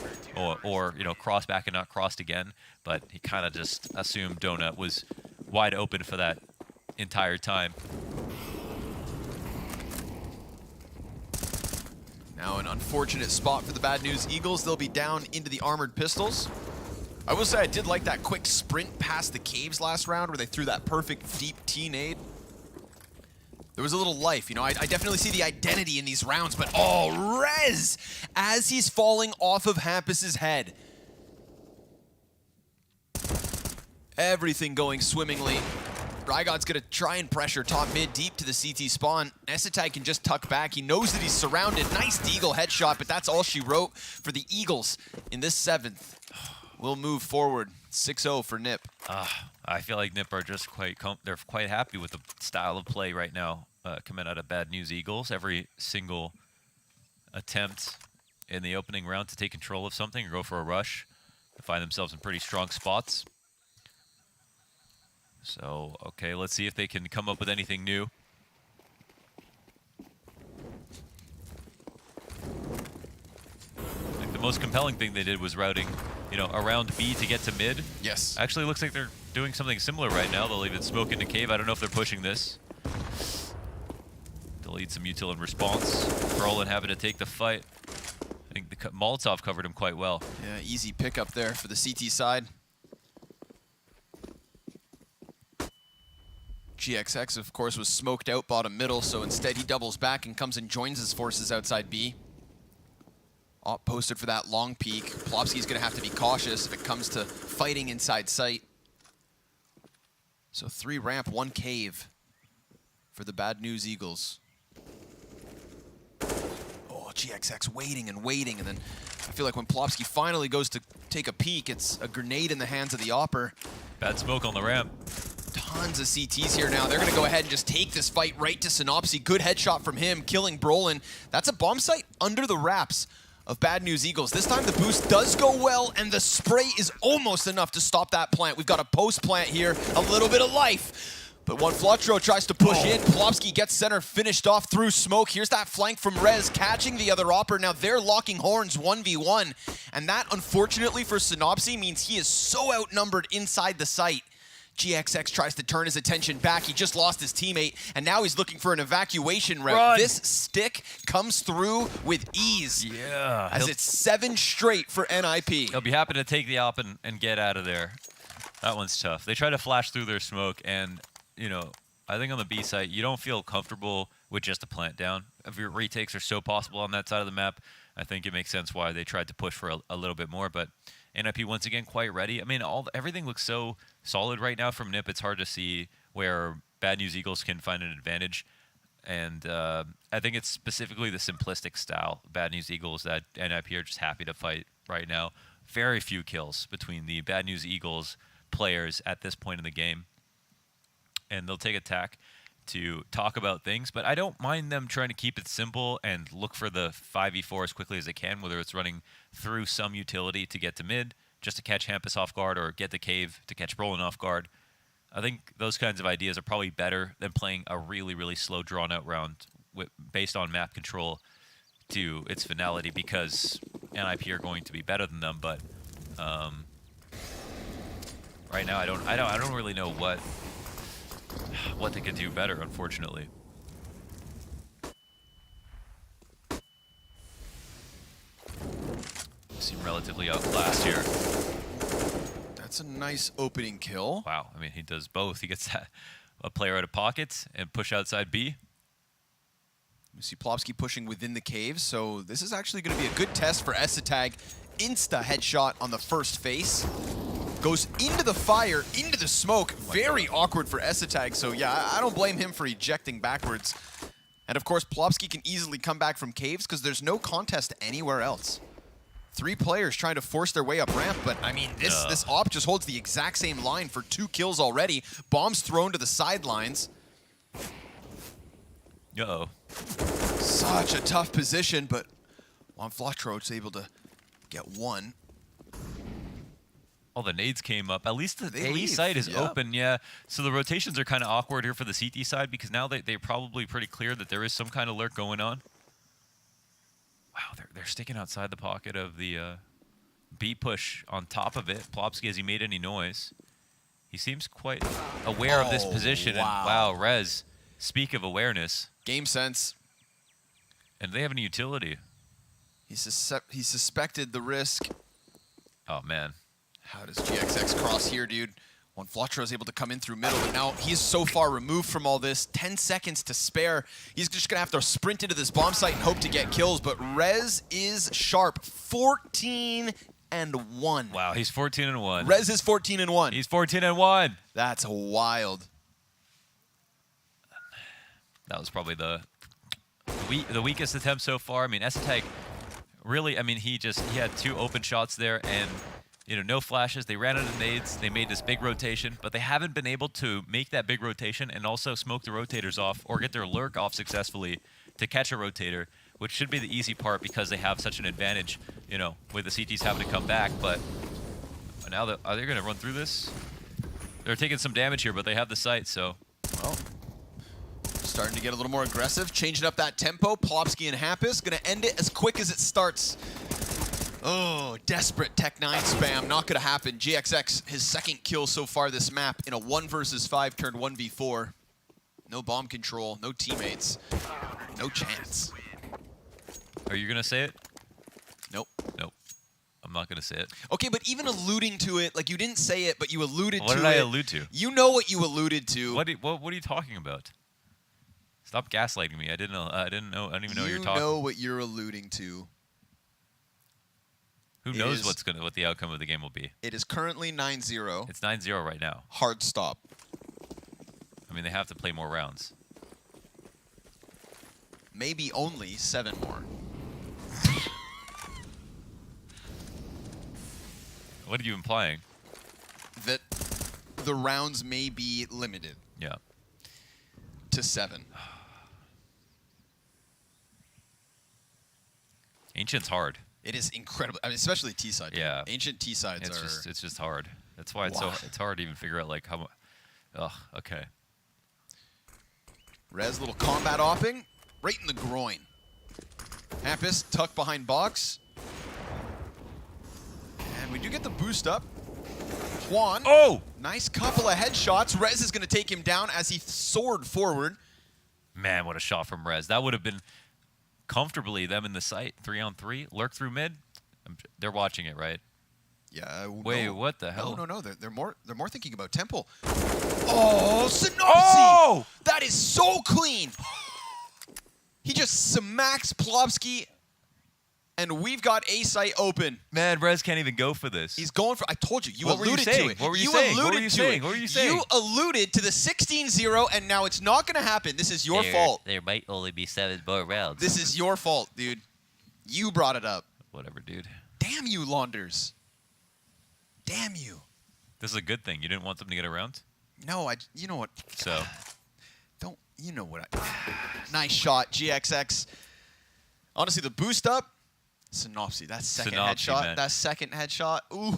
or you know, crossed back and not crossed again, but he kind of just assumed Donut was wide open for that entire time. Now an unfortunate spot for the Bad News Eagles. They'll be down into the armored pistols. I will say I did like that quick sprint past the caves last round where they threw that perfect deep T-nade. There was a little life, you know, I definitely see the identity in these rounds, but Rez, as he's falling off of Hampus's head. Everything going swimmingly. Rygod's going to try and pressure top mid deep to the CT spawn. Essetai can just tuck back. He knows that he's surrounded. Nice Deagle headshot, but that's all she wrote for the Eagles in this 7th. We'll move forward. 6-0 for NIP. I feel like NIP are just they're quite happy with the style of play right now coming out of Bad News Eagles. Every single attempt in the opening round to take control of something or go for a rush, to find themselves in pretty strong spots. So, okay, let's see if they can come up with anything new. I think the most compelling thing they did was routing, around B to get to mid. Yes. Actually, looks like they're doing something similar right now. They'll even smoke into cave. I don't know if they're pushing this. They'll eat some util in response. Brolin having to take the fight. I think the Molotov covered him quite well. Yeah, easy pickup there for the CT side. GXX, of course, was smoked out bottom middle, so instead he doubles back and comes and joins his forces outside B. Op posted for that long peek. Plopsky's going to have to be cautious if it comes to fighting inside sight. So 3 ramp, 1 cave for the Bad News Eagles. Oh, GXX waiting and waiting, and then I feel like when Plopsky finally goes to take a peek, it's a grenade in the hands of the Opper. Bad smoke on the ramp. Tons of CTs here now. They're going to go ahead and just take this fight right to Synopsy. Good headshot from him, killing Brolin. That's a bomb site under the wraps of Bad News Eagles. This time the boost does go well, and the spray is almost enough to stop that plant. We've got a post plant here, a little bit of life. But when Flotro tries to push in, Plopsky gets center finished off through smoke. Here's that flank from Rez, catching the other Opper. Now they're locking horns 1v1. And that, unfortunately for Synopsy, means he is so outnumbered inside the site. GXX tries to turn his attention back. He just lost his teammate, and now he's looking for an evacuation route. Run. This stick comes through with ease. Yeah. As it's 7 straight for NIP. He'll be happy to take the op and get out of there. That one's tough. They try to flash through their smoke, and, I think on the B site, you don't feel comfortable with just a plant down. If your retakes are so possible on that side of the map, I think it makes sense why they tried to push for a little bit more, but NIP once again quite ready. I mean, everything looks so solid right now from NIP. It's hard to see where Bad News Eagles can find an advantage. And I think it's specifically the simplistic style Bad News Eagles that NIP are just happy to fight right now. Very few kills between the Bad News Eagles players at this point in the game. And they'll take attack to talk about things, but I don't mind them trying to keep it simple and look for the 5v4 as quickly as they can, whether it's running through some utility to get to mid, just to catch Hampus off guard, or get the cave to catch Brolin off guard. I think those kinds of ideas are probably better than playing a really, really slow, drawn-out round based on map control to its finality, because NIP are going to be better than them. But right now, I don't really know what they could do better, unfortunately. Seem relatively outclassed here. That's a nice opening kill. Wow, I mean, he does both. He gets a player out of pockets and push outside B. We see Plopsky pushing within the cave, so this is actually going to be a good test for Essetag. Insta headshot on the first face. Goes into the fire, into the smoke. Very awkward for Essetag, so yeah, I don't blame him for ejecting backwards. And of course, Plopsky can easily come back from caves because there's no contest anywhere else. 3 players trying to force their way up ramp, but I mean, this op just holds the exact same line for 2 kills already. Bombs thrown to the sidelines. Uh-oh. Such a tough position, but Juan Flotro's able to get 1. All the nades came up. At least the A side is open, yeah. So the rotations are kind of awkward here for the CT side, because now they're probably pretty clear that there is some kind of lurk going on. Wow, they're sticking outside the pocket of the B push on top of it. Plopsky, has he made any noise? He seems quite aware of this position. Wow. And wow, Rez, speak of awareness. Game sense. And they have any utility. He suspected the risk. Oh, man. How does GXX cross here, dude? When Flotro is able to come in through middle, but now he's so far removed from all this. 10 seconds to spare. He's just going to have to sprint into this bomb site and hope to get kills, but Rez is sharp. 14-1. Wow, he's 14-1. Rez is 14-1. He's 14-1. That's wild. That was probably the weakest attempt so far. I mean, Esatec really, I mean, he had 2 open shots there and, you know, no flashes. They ran out of nades. They made this big rotation, but they haven't been able to make that big rotation and also smoke the rotators off or get their lurk off successfully to catch a rotator, which should be the easy part because they have such an advantage, you know, with the CTs having to come back. But now, are they going to run through this? They're taking some damage here, but they have the sight, so. Well, starting to get a little more aggressive, changing up that tempo. Plopsky and Happus going to end it as quick as it starts. Oh, desperate Tech 9 spam, not going to happen. GXX, his 2nd kill so far this map in a 1 versus 5 turned 1v4. No bomb control, no teammates, no chance. Are you going to say it? Nope. Nope. I'm not going to say it. Okay, but even alluding to it, like you didn't say it, but you alluded to it. What did I allude to? You know what you alluded to. What are you talking about? Stop gaslighting me. I didn't even know what you're talking. You know what you're alluding to. Who knows what the outcome of the game will be? It is currently 9-0. It's 9-0 right now. Hard stop. I mean, they have to play more rounds. Maybe only 7 more. What are you implying? That the rounds may be limited. Yeah. To 7. Ancient's hard. It is incredible. I mean, especially T-side. Yeah. Ancient T-sides are... It's just hard. That's why it's hard to even figure out, like, how much... Ugh, okay. Rez, little combat opping. Right in the groin. Happus tucked behind box. And we do get the boost up. Juan. Oh! Nice couple of headshots. Rez is going to take him down as he soared forward. Man, what a shot from Rez. That would have been comfortably them in the sight. 3-on-3. Lurk through mid. They're watching it, right? Yeah. Wait, what the hell? No. They're more thinking about Temple. Oh, Synopsy! Oh! That is so clean. He just smacks Plopsky, and we've got A site open. Man, Rez can't even go for this. He's going for. I told you. You What were you alluded to saying? it. What were you saying? What were you alluded to saying? it. What were you saying? You alluded to the 16-0, and now it's not going to happen. This is your fault. There might only be 7 more rounds. This is your fault, dude. You brought it up. Whatever, dude. Damn you, Launders. Damn you. This is a good thing. You didn't want them to get around? No, you know what? So. Don't, you know what nice shot, GXX. Honestly, the boost up, Synopsy, that second headshot. Man. That second headshot. Ooh.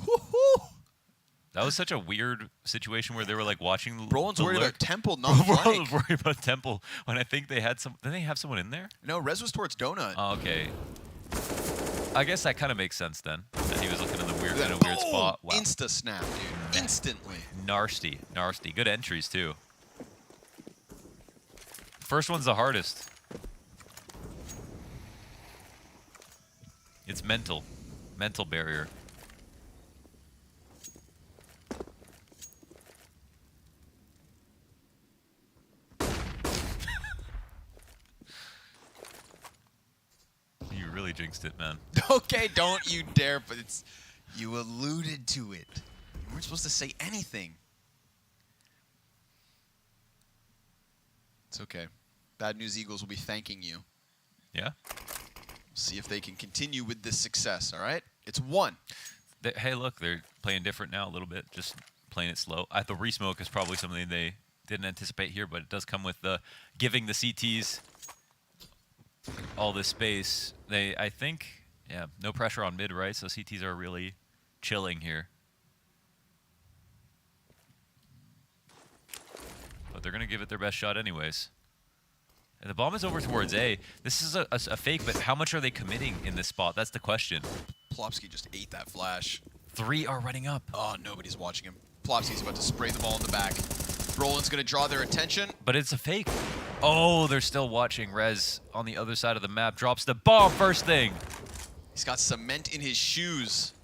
That was such a weird situation where they were like watching Roland's the worried lurk. about Temple, not Flank. Roland's worried about Temple when I think they had some. Didn't they have someone in there? No, Rez was towards Donut. Oh, okay. I guess that kind of makes sense then. That he was looking in the weird, in a weird spot. Wow. Insta snap, dude. Instantly. Nasty. Good entries too. First one's the hardest. It's mental barrier. You really jinxed it, man. Okay, don't you dare, but you alluded to it. You weren't supposed to say anything. It's okay. Bad News Eagles will be thanking you. Yeah? See if they can continue with this success, all right? It's 1. Hey, look, they're playing different now a little bit, just playing it slow. The resmoke is probably something they didn't anticipate here, but it does come with the giving the CTs all this space. I think, yeah, no pressure on mid, right? So CTs are really chilling here. But they're going to give it their best shot anyways. And the bomb is over towards A. This is a fake, but how much are they committing in this spot? That's the question. Plopsky just ate that flash. 3 are running up. Oh, nobody's watching him. Plopsky's about to spray the ball in the back. Roland's going to draw their attention. But it's a fake. Oh, they're still watching. Rez on the other side of the map drops the bomb first thing. He's got cement in his shoes.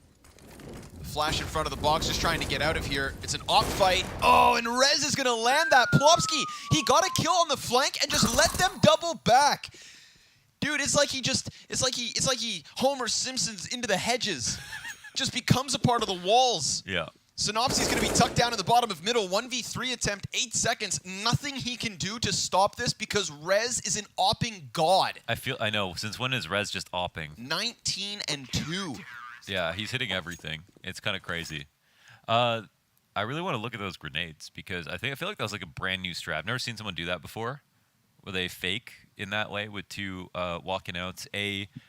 The flash in front of the box, just trying to get out of here. It's an op fight. Oh, and Rez is going to land that. Plopsky, he got a kill on the flank and just let them double back. Dude, it's like he Homer Simpsons into the hedges. Just becomes a part of the walls. Yeah. Synopsy's going to be tucked down in the bottom of middle. 1v3 attempt, 8 seconds. Nothing he can do to stop this because Rez is an opping god. I know. Since when is Rez just opping? 19-2. Yeah, he's hitting everything. It's kind of crazy. I really want to look at those grenades because I feel like that was like a brand new strat. I've never seen someone do that before, where they fake in that way with 2 walking outs,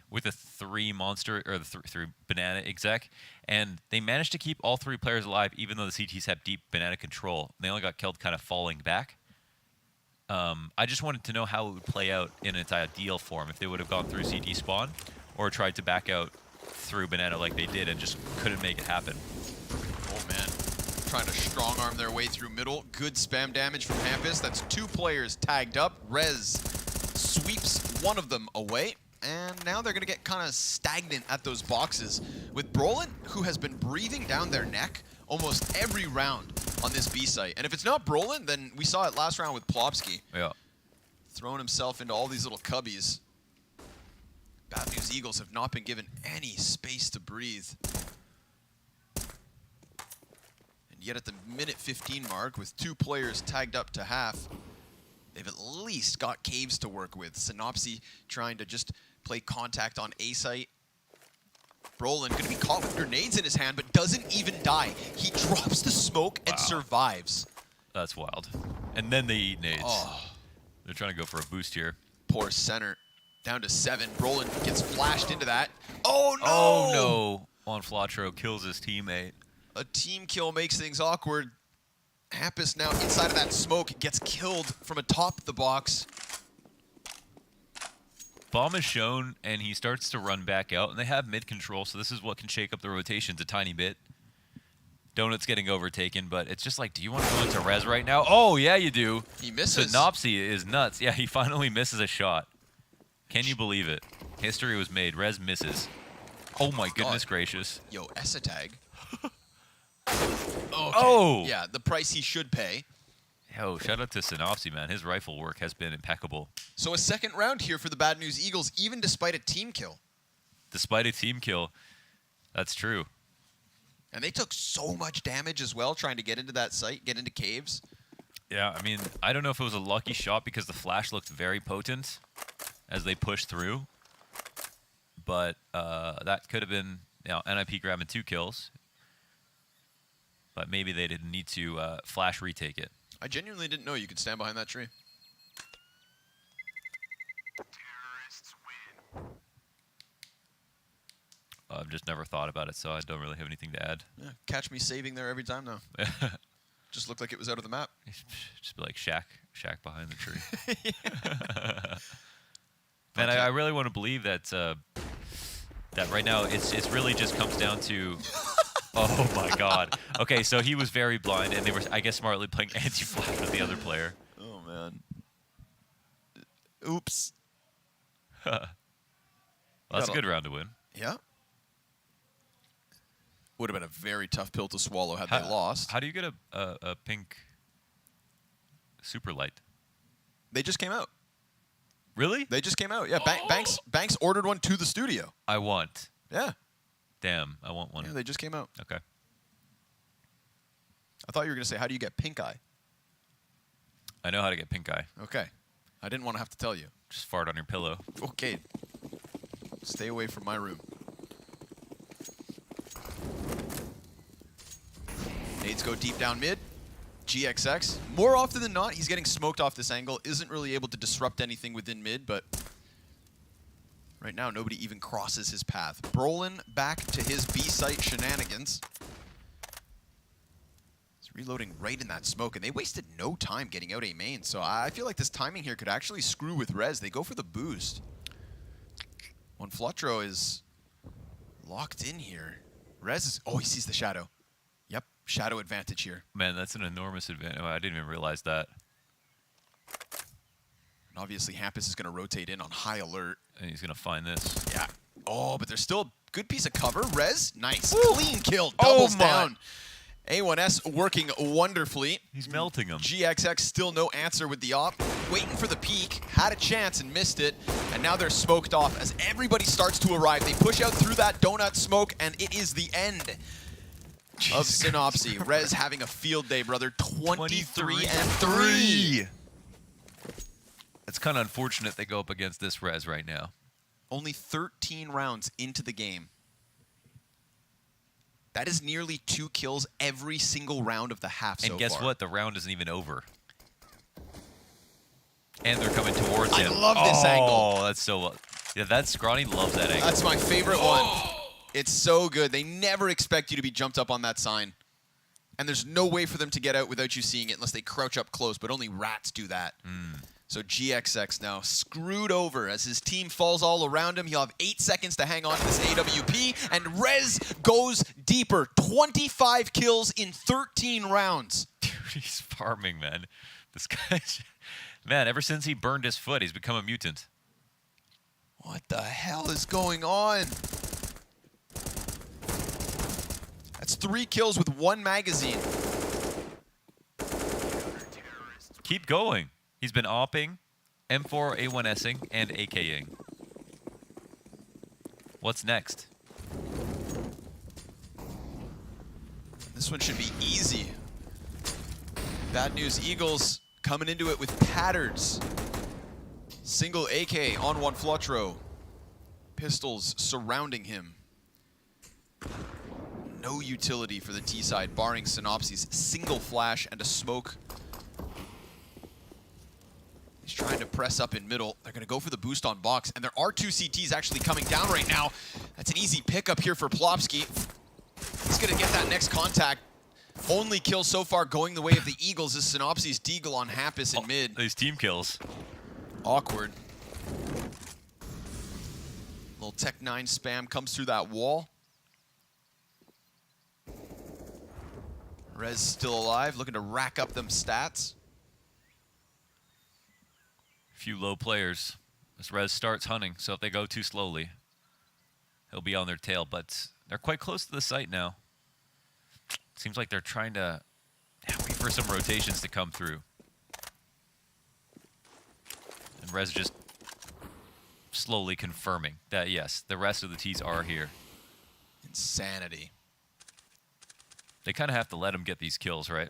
with a 3 monster or the 3 banana exec, and they managed to keep all 3 players alive even though the CTs have deep banana control. They only got killed kind of falling back. I just wanted to know how it would play out in its ideal form, if they would have gone through CT spawn or tried to back out through banana like they did and just couldn't make it happen. Oh man, trying to strong arm their way through middle. Good spam damage from Hampus. That's 2 players tagged up. Rez sweeps one of them away, and now they're going to get kind of stagnant at those boxes with Brolin, who has been breathing down their neck almost every round on this B site. And if it's not Brolin, then we saw it last round with Plopsky. Yeah. Throwing himself into all these little cubbies. Bad News Eagles have not been given any space to breathe. And yet at the minute 15 mark, with 2 players tagged up to half, they've at least got caves to work with. Synopsy trying to just play contact on A site. Brolin going to be caught with grenades in his hand, but doesn't even die. He drops the smoke and survives. That's wild. And then they eat nades. Oh. They're trying to go for a boost here. Poor center. Down to 7. Brolin gets flashed into that. Oh no! Oh no! Juan Flatro kills his teammate. A team kill makes things awkward. Hampus now inside of that smoke gets killed from atop the box. Bomb is shown, and he starts to run back out, and they have mid control, so this is what can shake up the rotations a tiny bit. Donut's getting overtaken, but it's just like, do you want to go into res right now? Oh, yeah, you do. He misses. Synopsy is nuts. Yeah, he finally misses a shot. Can you believe it? History was made. Res misses. Oh, my goodness gracious. Yo, Essa tag. Oh! Yeah, the price he should pay. Yo, shout out to Synopsy, man. His rifle work has been impeccable. So a second round here for the Bad News Eagles, even despite a team kill. Despite a team kill. That's true. And they took so much damage as well trying to get into that site, get into caves. Yeah, I mean, I don't know if it was a lucky shot because the flash looked very potent as they pushed through. But that could have been, NIP grabbing 2 kills. But maybe they didn't need to flash retake it. I genuinely didn't know you could stand behind that tree. I've just never thought about it, so I don't really have anything to add. Yeah, catch me saving there every time, though. Just looked like it was out of the map. Just be like Shaq behind the tree. Man, I really want to believe that that right now it's really just comes down to. Oh my God. Okay, so he was very blind, and they were, I guess, smartly playing anti-flash with the other player. Oh man. Oops. Well, that's a good round to win. Yeah. Would have been a very tough pill to swallow had they lost. How do you get a pink super light? They just came out. Really? They just came out. Yeah, Banks ordered one to the studio. I want. Yeah. Damn, I want one. Yeah, they just came out. Okay. I thought you were going to say, how do you get pink eye? I know how to get pink eye. Okay. I didn't want to have to tell you. Just fart on your pillow. Okay. Stay away from my room. Nades go deep down mid. GXX. More often than not, he's getting smoked off this angle. Isn't really able to disrupt anything within mid, but right now nobody even crosses his path. Brolin back to his B site shenanigans. He's reloading right in that smoke, and they wasted no time getting out A main, so I feel like this timing here could actually screw with Rez. They go for the boost. When Flatro is locked in here. Rez is, oh, he sees the shadow. Yep, shadow advantage here. Man, that's an enormous advantage. Oh, I didn't even realize that. And obviously, Hampus is going to rotate in on high alert. And he's going to find this. Yeah. Oh, but there's still a good piece of cover. Rez, nice. Woo. Clean kill, doubles down. A1S working wonderfully. He's melting him. GXX still no answer with the op. Waiting for the peek. Had a chance and missed it. And now they're smoked off as everybody starts to arrive. They push out through that donut smoke, and it is the end. of Synopsy. Rez having a field day, brother. 23-3. It's kind of unfortunate they go up against this Rez right now. Only 13 rounds into the game. That is nearly 2 kills every single round of the half so far. And guess what? The round isn't even over. And they're coming towards him. I love this angle. Oh, that's so... Yeah, that Scrawny loves that angle. That's my favorite one. It's so good. They never expect you to be jumped up on that sign. And there's no way for them to get out without you seeing it unless they crouch up close, but only rats do that. So GXX now screwed over as his team falls all around him. He'll have 8 seconds to hang on to this AWP, and Rez goes deeper. 25 kills in 13 rounds. Dude, he's farming, man. This guy's... Man, ever since he burned his foot, he's become a mutant. What the hell is going on? That's 3 kills with 1 magazine. Keep going. He's been opping, M4 A1S'ing, and AKing. What's next? This one should be easy. Bad News Eagles coming into it with patterns. Single AK on one Flotro. Pistols surrounding him. No utility for the T side, barring Synopsy's single flash and a smoke. He's trying to press up in middle. They're going to go for the boost on box, and there are 2 CTs actually coming down right now. That's an easy pickup here for Plopsky. He's going to get that next contact. Only kill so far going the way of the Eagles is Synopsy's Deagle on Happus in mid. These team kills. Awkward. Little Tech 9 spam comes through that wall. Rez still alive, looking to rack up them stats. Few low players. As Rez starts hunting, so if they go too slowly, he'll be on their tail, but they're quite close to the site now. Seems like they're trying to wait for some rotations to come through. And Rez just slowly confirming that, yes, the rest of the T's are here. Insanity. They kind of have to let him get these kills, right?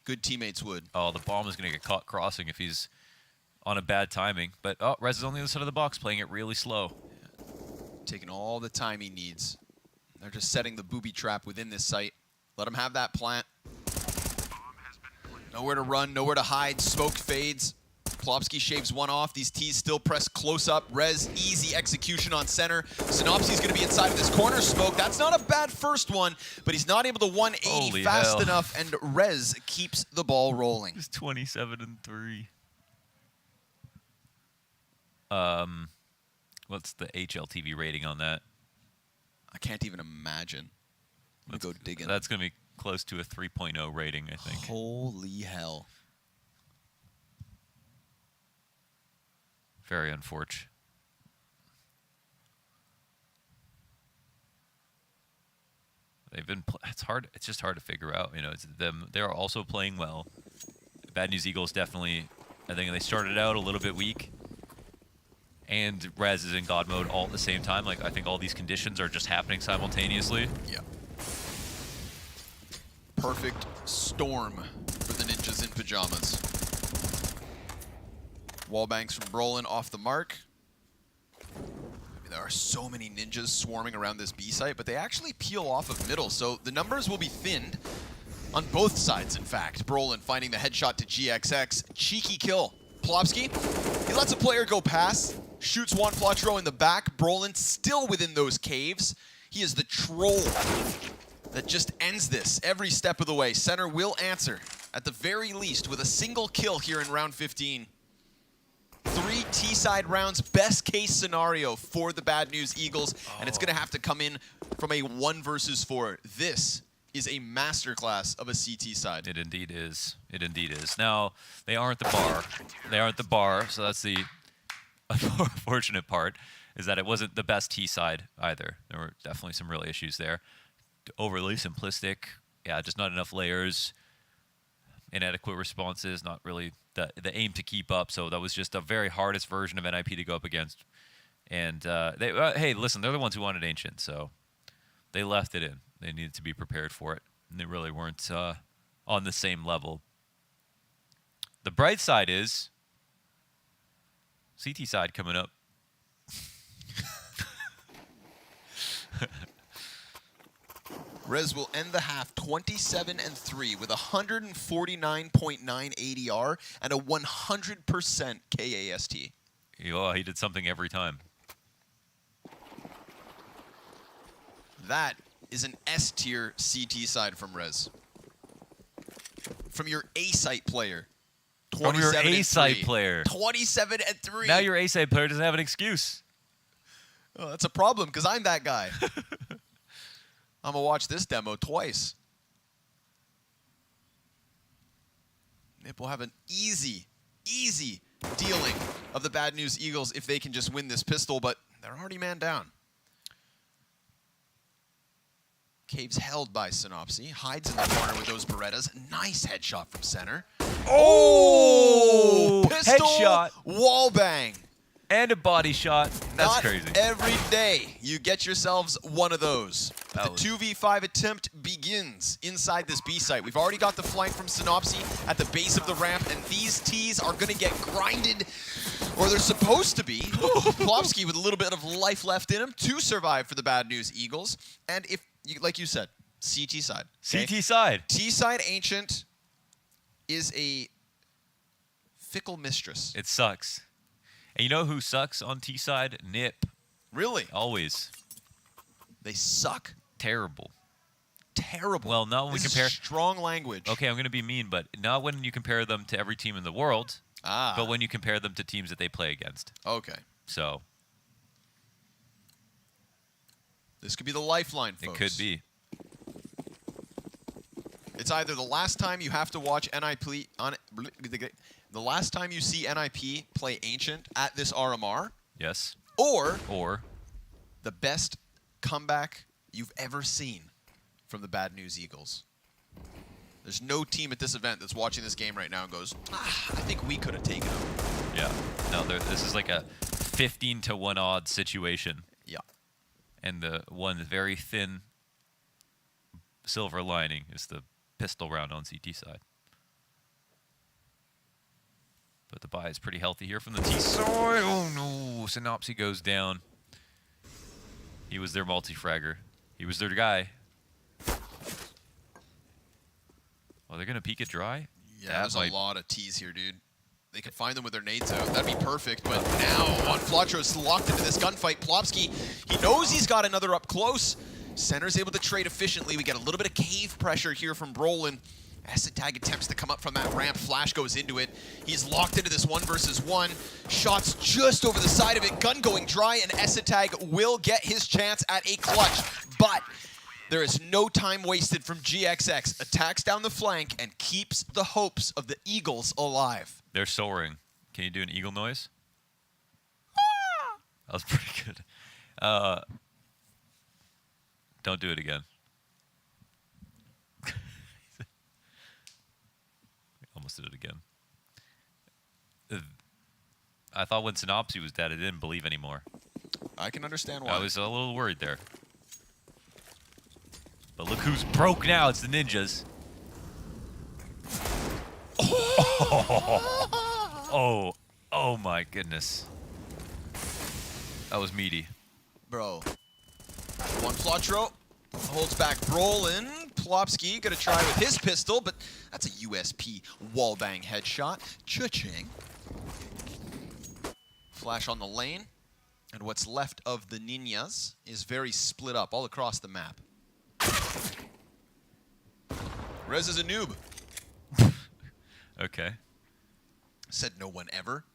Good teammates would. Oh, the bomb is going to get caught crossing if he's on a bad timing. But, oh, Rez is on the other side of the box, playing it really slow. Taking all the time he needs. They're just setting the booby trap within this site. Let him have that plant. Nowhere to run, nowhere to hide. Smoke fades. Plopsky shaves one off. These T's still press close up. Rez, easy execution on center. Synopsy's going to be inside of this corner smoke. That's not a bad first one, but he's not able to 180 Holy fast hell. enough, and Rez keeps the ball rolling. He's 27-3. What's the HLTV rating on that? I can't even imagine. I'm going to go digging. That's going to be close to a 3.0 rating, I think. Holy hell. Very unfortunate. They've been. It's hard. It's just hard to figure out. You know, it's them. They're also playing well. Bad News Eagles definitely. I think they started out a little bit weak. And Rez is in God mode all at the same time. Like, I think all these conditions are just happening simultaneously. Yeah. Perfect storm for the ninjas in pajamas. Wallbangs from Brolin off the mark. I mean, there are so many ninjas swarming around this B site, but they actually peel off of middle, so the numbers will be thinned on both sides, in fact. Brolin finding the headshot to GXX. Cheeky kill. Plopsky, he lets a player go past, shoots one Flotro in the back. Brolin still within those caves. He is the troll that just ends this every step of the way. Center will answer, at the very least, with a single kill here in round 15. 3 T-side rounds, best case scenario for the Bad News Eagles, and it's going to have to come in from a 1 versus 4. This is a masterclass of a CT side. It indeed is. It indeed is. Now, they aren't the bar. They aren't the bar, so that's the unfortunate part, is that it wasn't the best T side either. There were definitely some real issues there. Overly simplistic. Yeah, just not enough layers. Inadequate responses, not really the aim to keep up. So that was just a very hardest version of NIP to go up against. And hey, listen, they're the ones who wanted Ancient, so they left it in. They needed to be prepared for it, and they really weren't on the same level. The bright side is CT side coming up. Rez will end the half 27-3 with 149.9 ADR and a 100% KAST. Oh, he did something every time. That is an S-tier CT side from Rez. From your A-site player. From your A-side player. 27-3. Now your A-side player doesn't have an excuse. Oh, that's a problem, because I'm that guy. I'm going to watch this demo twice. Nip will have an easy dealing of the Bad News Eagles if they can just win this pistol, but they're already man down. Caves held by Synopsy. Hides in the corner with those Berettas. Nice headshot from center. Oh! Pistol Headshot. Wall bang. And a body shot. That's Not crazy. every day you get yourselves one of those. The 2v5 attempt begins inside this B site. We've already got the flank from Synopsy at the base of the ramp, and these T's are going to get grinded, or they're supposed to be. Plopsky with a little bit of life left in him to survive for the Bad News Eagles. And if, like you said, CT side. Okay? CT side. T-side Ancient is a fickle mistress. It sucks. And you know who sucks on T side? Nip. Really? Always. They suck. Terrible. Terrible. Well, not when we This is compare. strong language. Okay, I'm going to be mean, but not when you compare them to every team in the world, Ah. but when you compare them to teams that they play against. Okay. So. This could be the lifeline, folks. It could be. It's either the last time you have to watch NIP on the last time you see NIP play Ancient at this RMR. Yes. Or the best comeback you've ever seen from the Bad News Eagles. There's no team at this event that's watching this game right now and goes, I think we could have taken them. Yeah. No, this is like a 15-to-1 odd situation. Yeah. And the one very thin silver lining is the pistol round on CT side. But the buy is pretty healthy here from the T side. Oh no, Synopsy goes down. He was their multi-fragger. He was their guy. Oh, they're gonna peek it dry? Yeah, there's a lot of T's here, dude. They could find them with their nades out. That'd be perfect, but now on Flatro's locked into this gunfight. Plopsky, he knows he's got another up close. Center's able to trade efficiently. We get a little bit of cave pressure here from Brolin. Tag attempts to come up from that ramp. Flash goes into it. He's locked into this 1v1. Shots just over the side of it. Gun going dry, and Tag will get his chance at a clutch. But there is no time wasted from GXX. Attacks down the flank and keeps the hopes of the Eagles alive. They're soaring. Can you do an eagle noise? That was pretty good. Don't do it again. Almost did it again. I thought when Synopsy was dead, I didn't believe anymore. I can understand why. I was a little worried there. But look who's broke now. It's the ninjas. Oh my goodness. That was meaty. Bro. One Flatro holds back Brolin. Plopsky gonna try with his pistol, but that's a USP wallbang headshot. Cha-ching. Flash on the lane. And what's left of the ninjas is very split up all across the map. Rez is a noob. Okay. Said no one ever.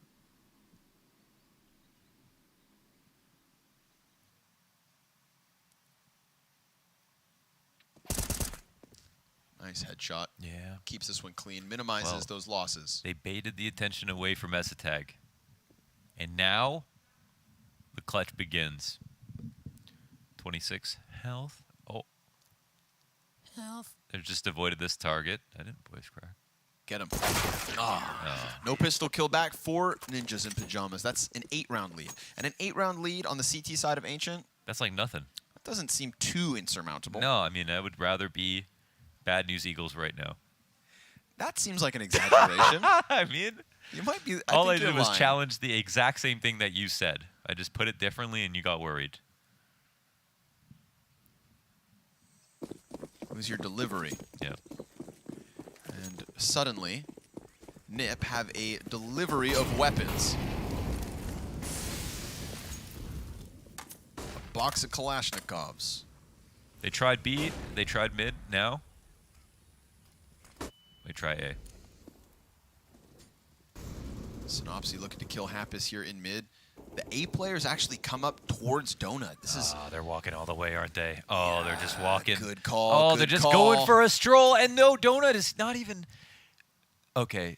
Nice headshot. Yeah. Keeps this one clean, minimizes those losses. They baited the attention away from Tag. And now the clutch begins. 26 health. Oh. Health. They just avoided this target. I didn't voice crack. Get him. No pistol kill back for Ninjas in Pajamas. That's an 8-round lead. And an 8-round lead on the CT side of Ancient. That's like nothing. doesn't seem too insurmountable. No, I mean, I would rather be Bad News Eagles right now. That seems like an exaggeration. I mean, you might be. All I did was challenge the exact same thing that you said. I just put it differently, and you got worried. It was your delivery. Yeah. And suddenly, Nip have a delivery of weapons. A box of Kalashnikovs. They tried B, they tried mid, now they try A. Synopsy looking to kill Happus here in mid. The A players actually come up towards Donut. This is. They're walking all the way, aren't they? Oh, they're just walking. Good call. Oh, good they're just call. going for a stroll, and no, Donut is not even. Okay,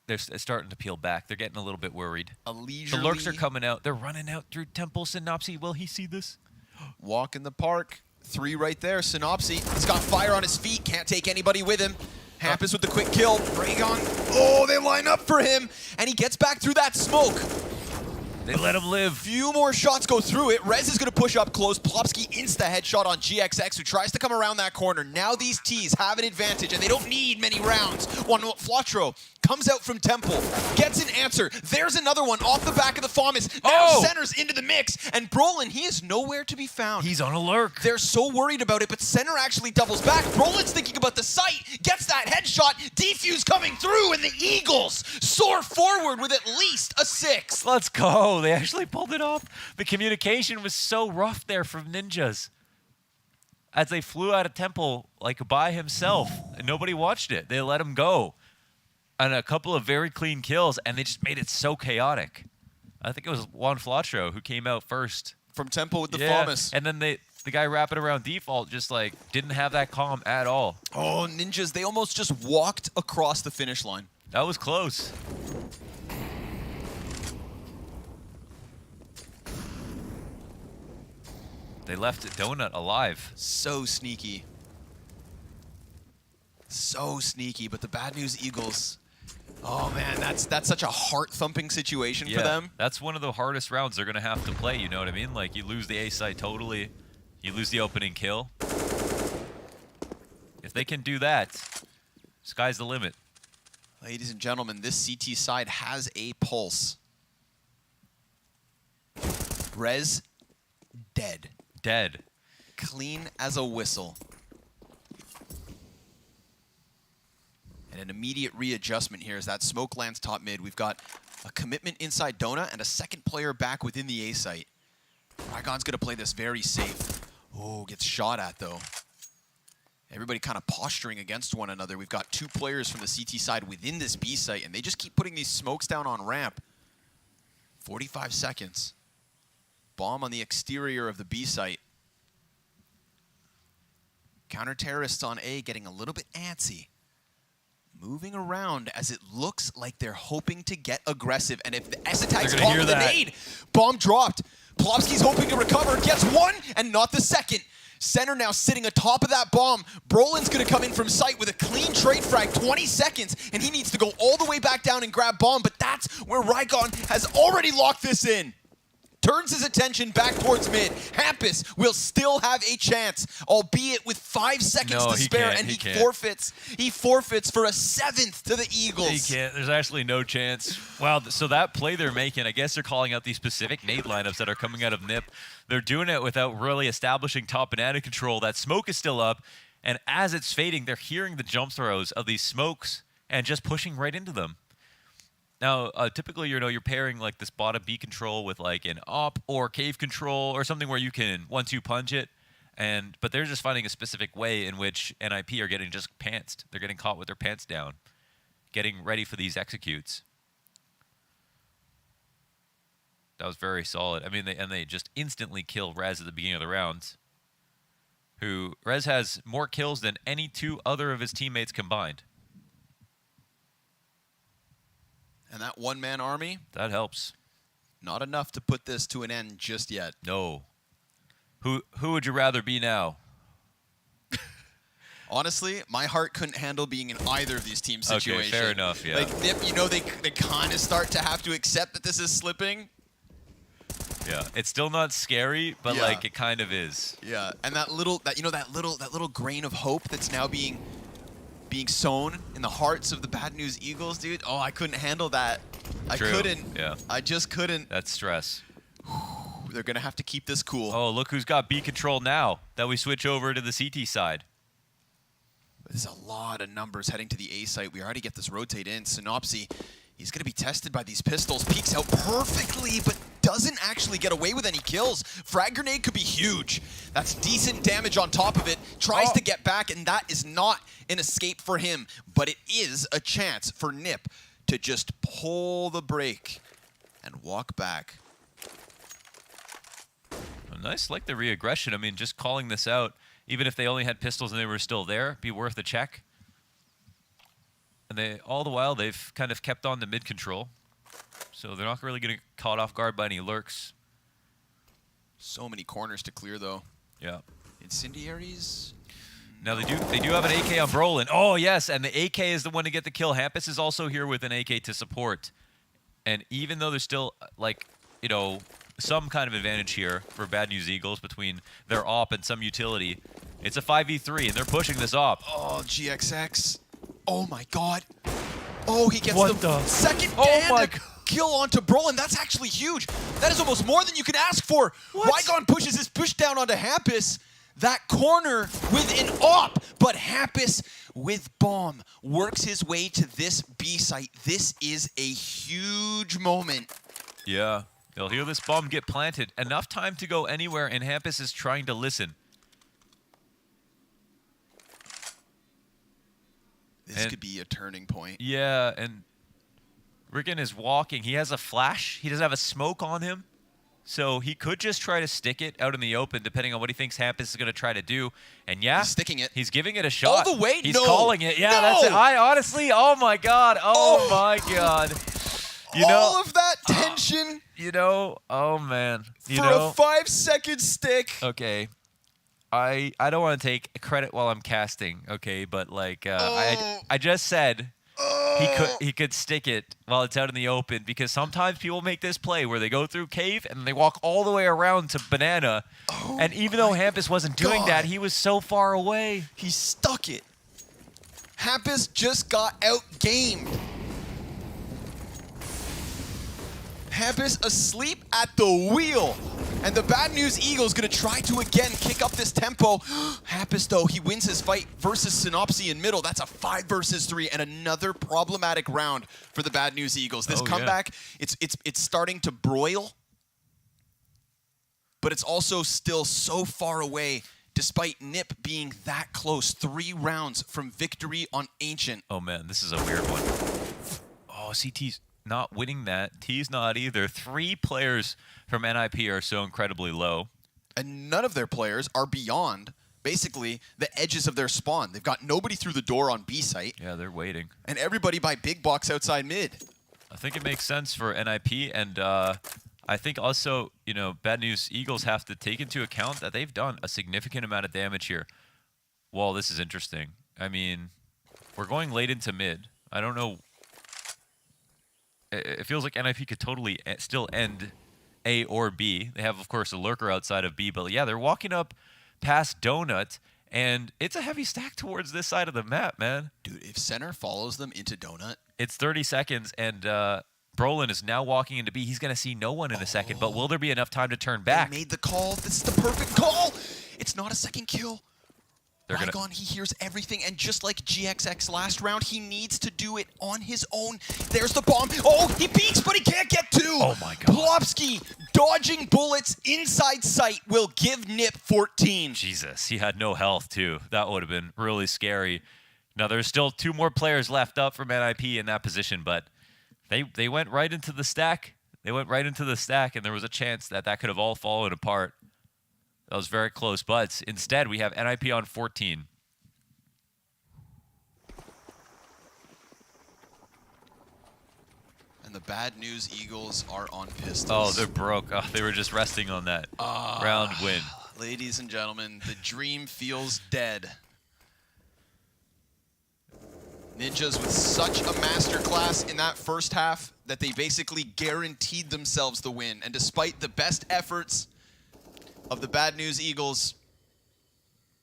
they're starting to peel back. They're getting a little bit worried. A leisurely. The lurks are coming out. They're running out through Temple. Synopsy, will he see this? Walk in the park. 3 right there. Synopsy. He's got fire on his feet. Can't take anybody with him. Happus with the quick kill. Raygon. Oh, they line up for him. And he gets back through that smoke. They let him live. Few more shots go through it. Rez is going to push up close. Plopsky insta headshot on GXX, who tries to come around that corner. Now these Ts have an advantage, and they don't need many rounds. Flotro comes out from Temple, gets an answer. There's another one off the back of the FAMAS. Now Center's into the mix, and Brolin, he is nowhere to be found. He's on a lurk. They're so worried about it, but Center actually doubles back. Brolin's thinking about the site, gets that headshot. Defuse coming through, and the Eagles soar forward with at least a 6. Let's go. They actually pulled it off. The communication was so rough there from Ninjas. As they flew out of Temple, like, by himself. And nobody watched it. They let him go. And a couple of very clean kills, and they just made it so chaotic. I think it was Juan Flotro who came out first. From Temple with the FAMAS. And then the guy wrapping around default just, like, didn't have that calm at all. Oh, Ninjas, they almost just walked across the finish line. That was close. They left Donut alive. So sneaky. So sneaky, but the Bad News Eagles, oh man, that's such a heart-thumping situation for them. That's one of the hardest rounds they're going to have to play, you know what I mean? Like, you lose the A site totally, you lose the opening kill. If they can do that, sky's the limit. Ladies and gentlemen, this CT side has a pulse. Rez, dead. Dead. Clean as a whistle. And an immediate readjustment here as that smoke lands top mid. We've got a commitment inside Donut and a second player back within the A site. Rygon's going to play this very safe. Oh, gets shot at though. Everybody kind of posturing against one another. We've got 2 players from the CT side within this B site, and they just keep putting these smokes down on ramp. 45 seconds. Bomb on the exterior of the B site. Counter-terrorists on A getting a little bit antsy. Moving around as it looks like they're hoping to get aggressive. And if the S attacks bomb with the nade, bomb dropped. Plopsky's hoping to recover, gets one and not the second. Center now sitting atop of that bomb. Brolin's going to come in from sight with a clean trade frag, 20 seconds, and he needs to go all the way back down and grab bomb, but that's where Rygon has already locked this in. Turns his attention back towards mid. Hampus will still have a chance, albeit with 5 seconds to spare, and he forfeits. He forfeits for a 7th to the Eagles. He can't. There's actually no chance. Wow, so that play they're making, I guess they're calling out these specific nade lineups that are coming out of NIP. They're doing it without really establishing top banana control. That smoke is still up, and as it's fading, they're hearing the jump throws of these smokes and just pushing right into them. Now, typically, you're pairing like this bottom B control with like an op or cave control or something where you can 1-2 punch it, but they're just finding a specific way in which NIP are getting just pantsed. They're getting caught with their pants down, getting ready for these executes. That was very solid. I mean, they just instantly kill Rez at the beginning of the round. Rez has more kills than any 2 other of his teammates combined. And that one-man army? That helps. Not enough to put this to an end just yet. No. Who would you rather be now? Honestly, my heart couldn't handle being in either of these team situations. Okay, fair enough, yeah. Like, NIP, they kind of start to have to accept that this is slipping. Yeah. Yeah, it's still not scary, but Yeah. like it kind of is. Yeah, and that little grain of hope that's now being sown in the hearts of the Bad News Eagles, dude. Oh, I couldn't handle that. I True. couldn't. Yeah. I just couldn't. That's stress. They're gonna have to keep this cool. Oh, look who's got B control now that we switch over to the CT side. There's a lot of numbers heading to the A site. We already get this rotate in. Synopsy, he's going to be tested by these pistols. Peeks out perfectly, but doesn't actually get away with any kills. Frag grenade could be huge. That's decent damage on top of it. Tries to get back, and that is not an escape for him. But it is a chance for Nip to just pull the brake and walk back. Oh, nice, like the re-aggression. I mean, just calling this out. Even if they only had pistols and they were still there, be worth a check. And all the while, they've kind of kept on the mid control. So they're not really getting caught off guard by any lurks. So many corners to clear, though. Yeah. Incendiaries? Now they do have an AK on Brolin. Oh, yes, and the AK is the one to get the kill. Hampus is also here with an AK to support. And even though there's still, like, you know, some kind of advantage here for Bad News Eagles between their AWP and some utility, it's a 5v3, and they're pushing this AWP. Oh, GXX. Oh, my God. Oh, he gets the second kill onto Brolin. That's actually huge. That is almost more than you can ask for. Wygon pushes his push down onto Hampus. That corner with an AWP, but Hampus with bomb works his way to this B site. This is a huge moment. Yeah. They'll hear this bomb get planted. Enough time to go anywhere, and Hampus is trying to listen. This could be a turning point. Yeah, and Riggin is walking. He has a flash. He doesn't have a smoke on him. So he could just try to stick it out in the open, depending on what he thinks Hampus is going to try to do. And yeah, he's sticking it. He's giving it a shot. All the way? He's No. calling it. Yeah, No. that's it. I honestly, oh my God. Oh my God. You know, all of that tension you know, oh man. You for know, a 5-second stick. okay. I don't want to take credit while I'm casting, okay, but like I just said he could stick it while it's out in the open, because sometimes people make this play where they go through cave and they walk all the way around to banana, and even though Hampus wasn't doing that, he was so far away. He stuck it. Hampus just got outgamed. Hampus asleep at the wheel. And the Bad News Eagles going to try to again kick up this tempo. Hampus, though, he wins his fight versus Synopsy in middle. That's a 5 versus 3 and another problematic round for the Bad News Eagles. This comeback, it's starting to broil, but it's also still so far away despite Nip being that close. 3 rounds from victory on Ancient. Oh man, this is a weird one. Oh, CT's not winning that. T's not either. 3 players from NIP are so incredibly low. And none of their players are beyond, basically, the edges of their spawn. They've got nobody through the door on B site. Yeah, they're waiting. And everybody by big box outside mid. I think it makes sense for NIP, and I think also, you know, Bad News Eagles have to take into account that they've done a significant amount of damage here. Well, this is interesting. I mean, we're going late into mid. I don't know. It feels like NIP could totally still end A or B. They have, of course, a lurker outside of B, but yeah, they're walking up past Donut, and it's a heavy stack towards this side of the map, man. Dude, if center follows them into Donut. It's 30 seconds, and Brolin is now walking into B. He's going to see no one in a second, but will there be enough time to turn back? They made the call. This is the perfect call. It's not a second kill. Wygon, he hears everything, and just like GXX last round, he needs to do it on his own. There's the bomb. Oh, he peeks, but he can't get 2. Oh my God. Plopsky dodging bullets inside sight will give Nip 14. Jesus, he had no health too. That would have been really scary. Now there's still 2 more players left up from NIP in that position, but they went right into the stack. They went right into the stack, and there was a chance that that could have all fallen apart. That was very close, but instead we have NIP on 14. And the Bad News Eagles are on pistols. Oh, they're broke. Oh, they were just resting on that round win. Ladies and gentlemen, the dream feels dead. Ninjas with such a masterclass in that first half that they basically guaranteed themselves the win. And despite the best efforts of the Bad News Eagles,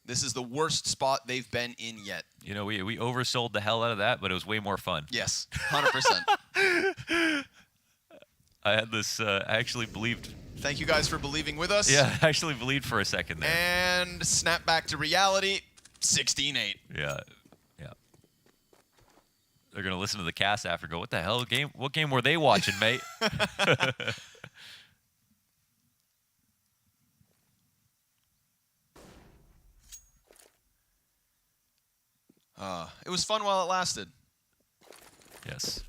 this is the worst spot they've been in yet. You know, we oversold the hell out of that, but it was way more fun. Yes, 100%. I had this, I actually believed. Thank you guys for believing with us. Yeah, I actually believed for a second there. And snap back to reality, 16-8. Yeah. They're going to listen to the cast after and go, what the hell game? What game were they watching, mate? It was fun while it lasted. Yes.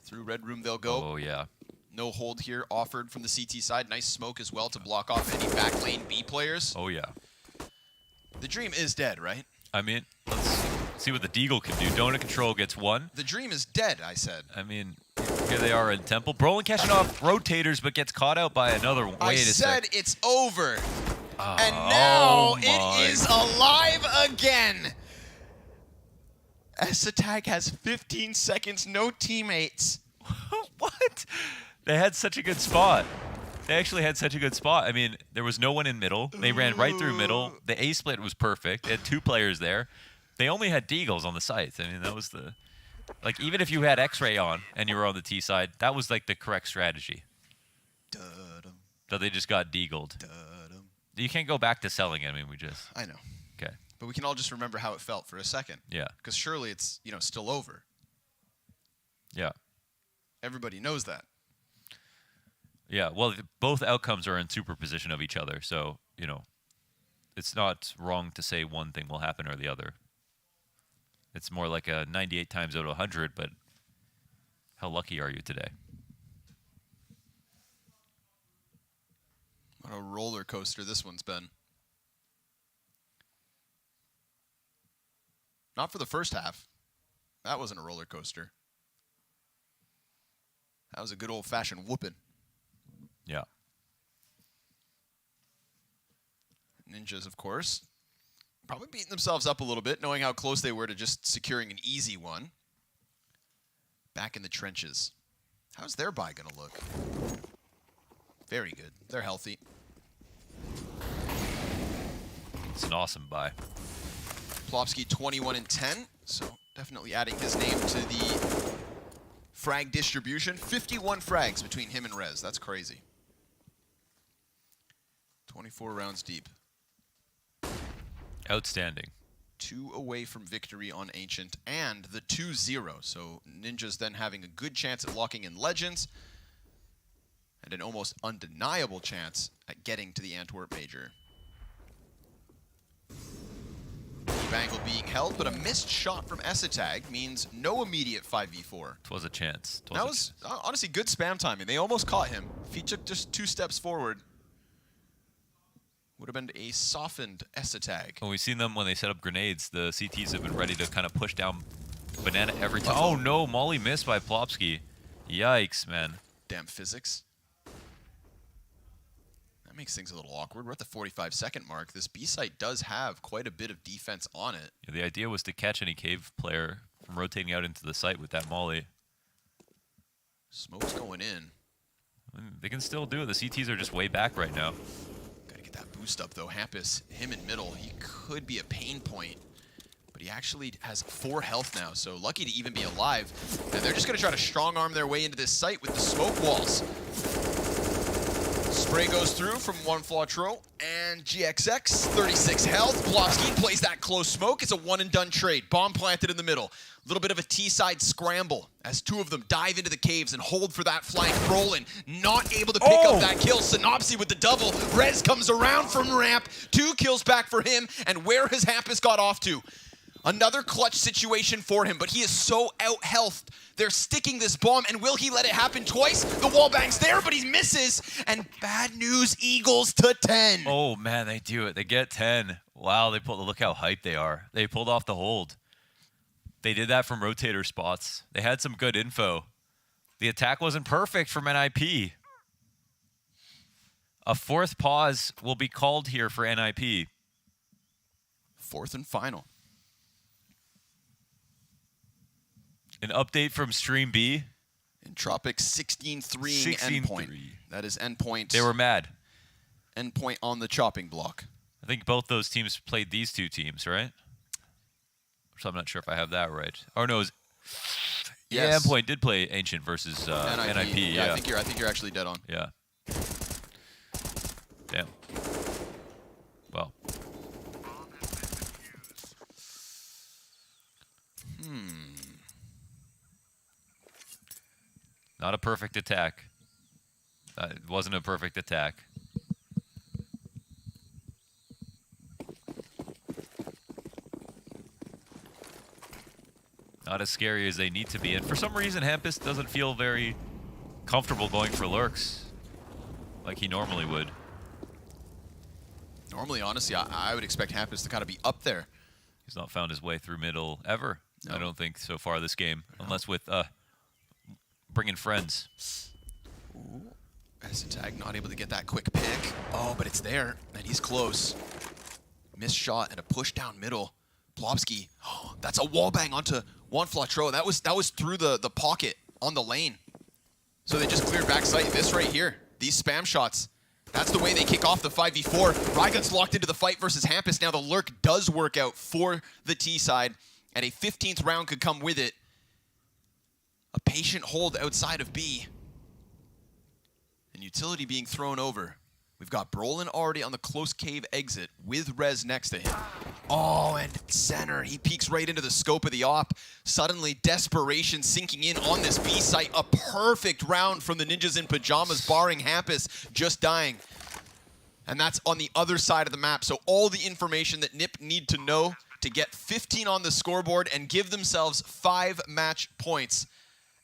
Through Red Room they'll go. Oh, yeah. No hold here offered from the CT side. Nice smoke as well to block off any back lane B players. Oh, yeah. The Dream is dead, right? I mean, let's see what the Deagle can do. Donut Control gets one. The Dream is dead, I said. I mean, here they are in Temple. Brolin catching off rotators, but gets caught out by another one. I said it's over. And now it is alive again. S-Attack has 15 seconds, no teammates. What? They had such a good spot. They actually had such a good spot. I mean, there was no one in middle. They ran right through middle. The A split was perfect. They had 2 players there. They only had Deagles on the sites. I mean, that was the... Like, even if you had X-Ray on and you were on the T side, that was, like, the correct strategy. So they just got Deagled. You can't go back to selling it. I mean, we just... I know. Okay. But we can all just remember how it felt for a second. Yeah. Because surely it's, you know, still over. Yeah. Everybody knows that. Yeah, well, both outcomes are in superposition of each other, so, you know, it's not wrong to say one thing will happen or the other. It's more like a 98 times out of 100, but how lucky are you today? What a roller coaster this one's been. Not for the first half. That wasn't a roller coaster. That was a good old-fashioned whooping. Yeah. Ninjas, of course, probably beating themselves up a little bit, knowing how close they were to just securing an easy one. Back in the trenches. How's their bye going to look? Very good. They're healthy. It's an awesome buy. Plopsky 21-10, so definitely adding his name to the frag distribution. 51 frags between him and Rez. That's crazy. 24 rounds deep. Outstanding. 2 away from victory on Ancient and the 2-0. So Ninjas then having a good chance at locking in Legends and an almost undeniable chance at getting to the Antwerp Major. Bangle being held, but a missed shot from S-Attack means no immediate 5v4. It was a chance. That was honestly good spam timing. They almost caught him. If he took just 2 steps forward, would have been a softened S-Attack. When we've seen them when they set up grenades, the CTs have been ready to kind of push down Banana every time. Oh no, Molly missed by Plopsky. Yikes, man. Damn physics. That makes things a little awkward. We're at the 45-second mark. This B site does have quite a bit of defense on it. Yeah, the idea was to catch any cave player from rotating out into the site with that Molly. Smoke's going in. I mean, they can still do it. The CTs are just way back right now. Gotta get that boost up though. Hampus, him in middle, he could be a pain point. But he actually has 4 health now, so lucky to even be alive. And they're just gonna try to strong arm their way into this site with the smoke walls. Spray goes through from one Flautro, and GXX, 36 health. Plopsky plays that close smoke. It's a one-and-done trade. Bomb planted in the middle. A little bit of a T-side scramble as 2 of them dive into the caves and hold for that flank. Brolin not able to pick up that kill. Synopsy with the double. Rez comes around from ramp. 2 kills back for him, and where has Hampus got off to? Another clutch situation for him, but he is so out-healthed. They're sticking this bomb, and will he let it happen twice? The wall bang's there, but he misses. And Bad News Eagles to 10. Oh, man, they do it. They get 10. Wow, they pulled. Look how hyped they are. They pulled off the hold. They did that from rotator spots. They had some good info. The attack wasn't perfect from NIP. A fourth pause will be called here for NIP. Fourth and final. An update from Stream B. Entropic 16-3 Endpoint. That is Endpoint. They were mad. Endpoint on the chopping block. I think both those teams played these two teams, right? So I'm not sure if I have that right. Or no, yeah, Endpoint did play Ancient versus NIP. Yeah, I think you're actually dead on. Yeah. Damn. Well. Not a perfect attack. It wasn't a perfect attack. Not as scary as they need to be. And for some reason, Hampus doesn't feel very comfortable going for lurks like he normally would. Normally, honestly, I would expect Hampus to kind of be up there. He's not found his way through middle ever. No. I don't think so far this game, unless with bringing friends. Ooh. Tag not able to get that quick pick. Oh, but it's there, and he's close. Missed shot and a push down middle. Blobski, oh, that's a wall bang onto Juan Flatro. That was through the pocket on the lane. So they just cleared backside. This right here, these spam shots. That's the way they kick off the 5v4. Rygun's locked into the fight versus Hampus. Now the lurk does work out for the T side, and a 15th round could come with it. A patient hold outside of B. And utility being thrown over. We've got Brolin already on the close cave exit with Rez next to him. Oh, and center, he peeks right into the scope of the op. Suddenly, desperation sinking in on this B site. A perfect round from the Ninjas in Pajamas, barring Hampus just dying. And that's on the other side of the map. So all the information that NIP need to know to get 15 on the scoreboard and give themselves 5 match points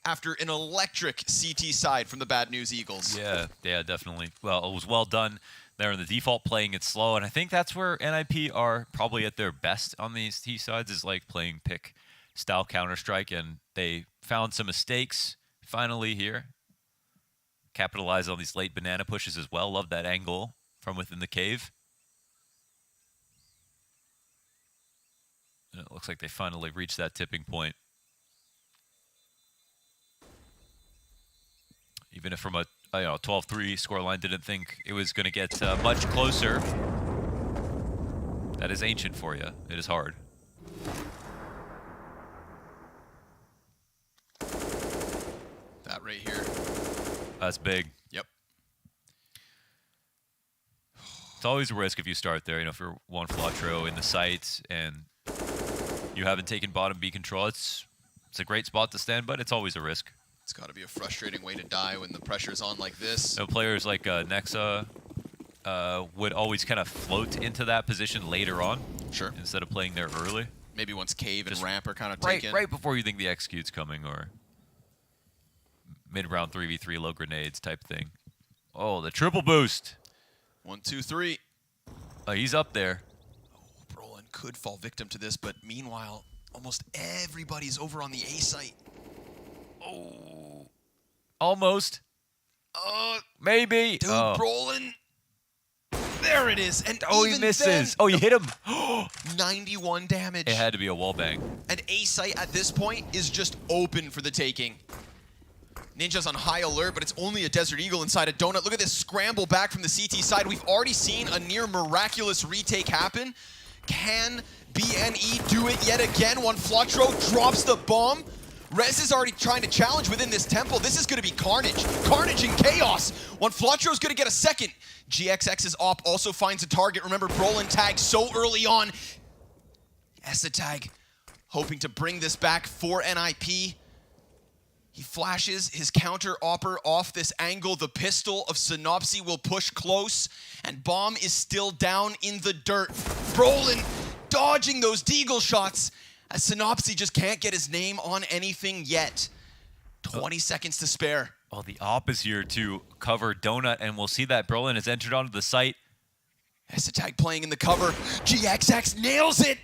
after an electric CT side from the Bad News Eagles. Yeah, definitely. Well, it was well done. They're in the default playing it slow, and I think that's where NIP are probably at their best on these T sides, is like playing pick style Counter-Strike, and they found some mistakes finally here. Capitalize on these late banana pushes as well. Love that angle from within the cave. And it looks like they finally reached that tipping point. Even if from a 12-3 scoreline, didn't think it was going to get much closer. That is Ancient for you. It is hard. That right here. That's big. Yep. It's always a risk if you start there. You know, if you're Juan Flatro in the site and you haven't taken bottom B control, it's a great spot to stand, but it's always a risk. It's got to be a frustrating way to die when the pressure's on like this. You know, players like Nexa would always kind of float into that position later on. Sure. Instead of playing there early. Maybe once cave and ramp are kind of right, taken. Right before you think the execute's coming, or mid-round 3v3 low grenades type thing. Oh, the triple boost. 1, 2, 3. Oh, he's up there. Oh, Brolin could fall victim to this, but meanwhile, almost everybody's over on the A site. Oh, almost. Maybe. Dude, Brolin. There it is. And he misses. Then, oh, you hit him. 91 damage. It had to be a wall bang. And A site at this point is just open for the taking. Ninja's on high alert, but it's only a Desert Eagle inside a donut. Look at this scramble back from the CT side. We've already seen a near miraculous retake happen. Can BNE do it yet again? One Flatro drops the bomb. Rez is already trying to challenge within this temple. This is going to be carnage. Carnage and chaos. One Flatro's going to get a second. GXX's op also finds a target. Remember, Brolin tagged so early on. Tag hoping to bring this back for NIP. He flashes his counter-opper off this angle. The pistol of Synopsy will push close, and Bomb is still down in the dirt. Brolin dodging those deagle shots, as Synopsy just can't get his name on anything yet. 20 seconds to spare. Oh, the op is here to cover Donut, and we'll see that Brolin has entered onto the site. Tag playing in the cover. GXX nails it.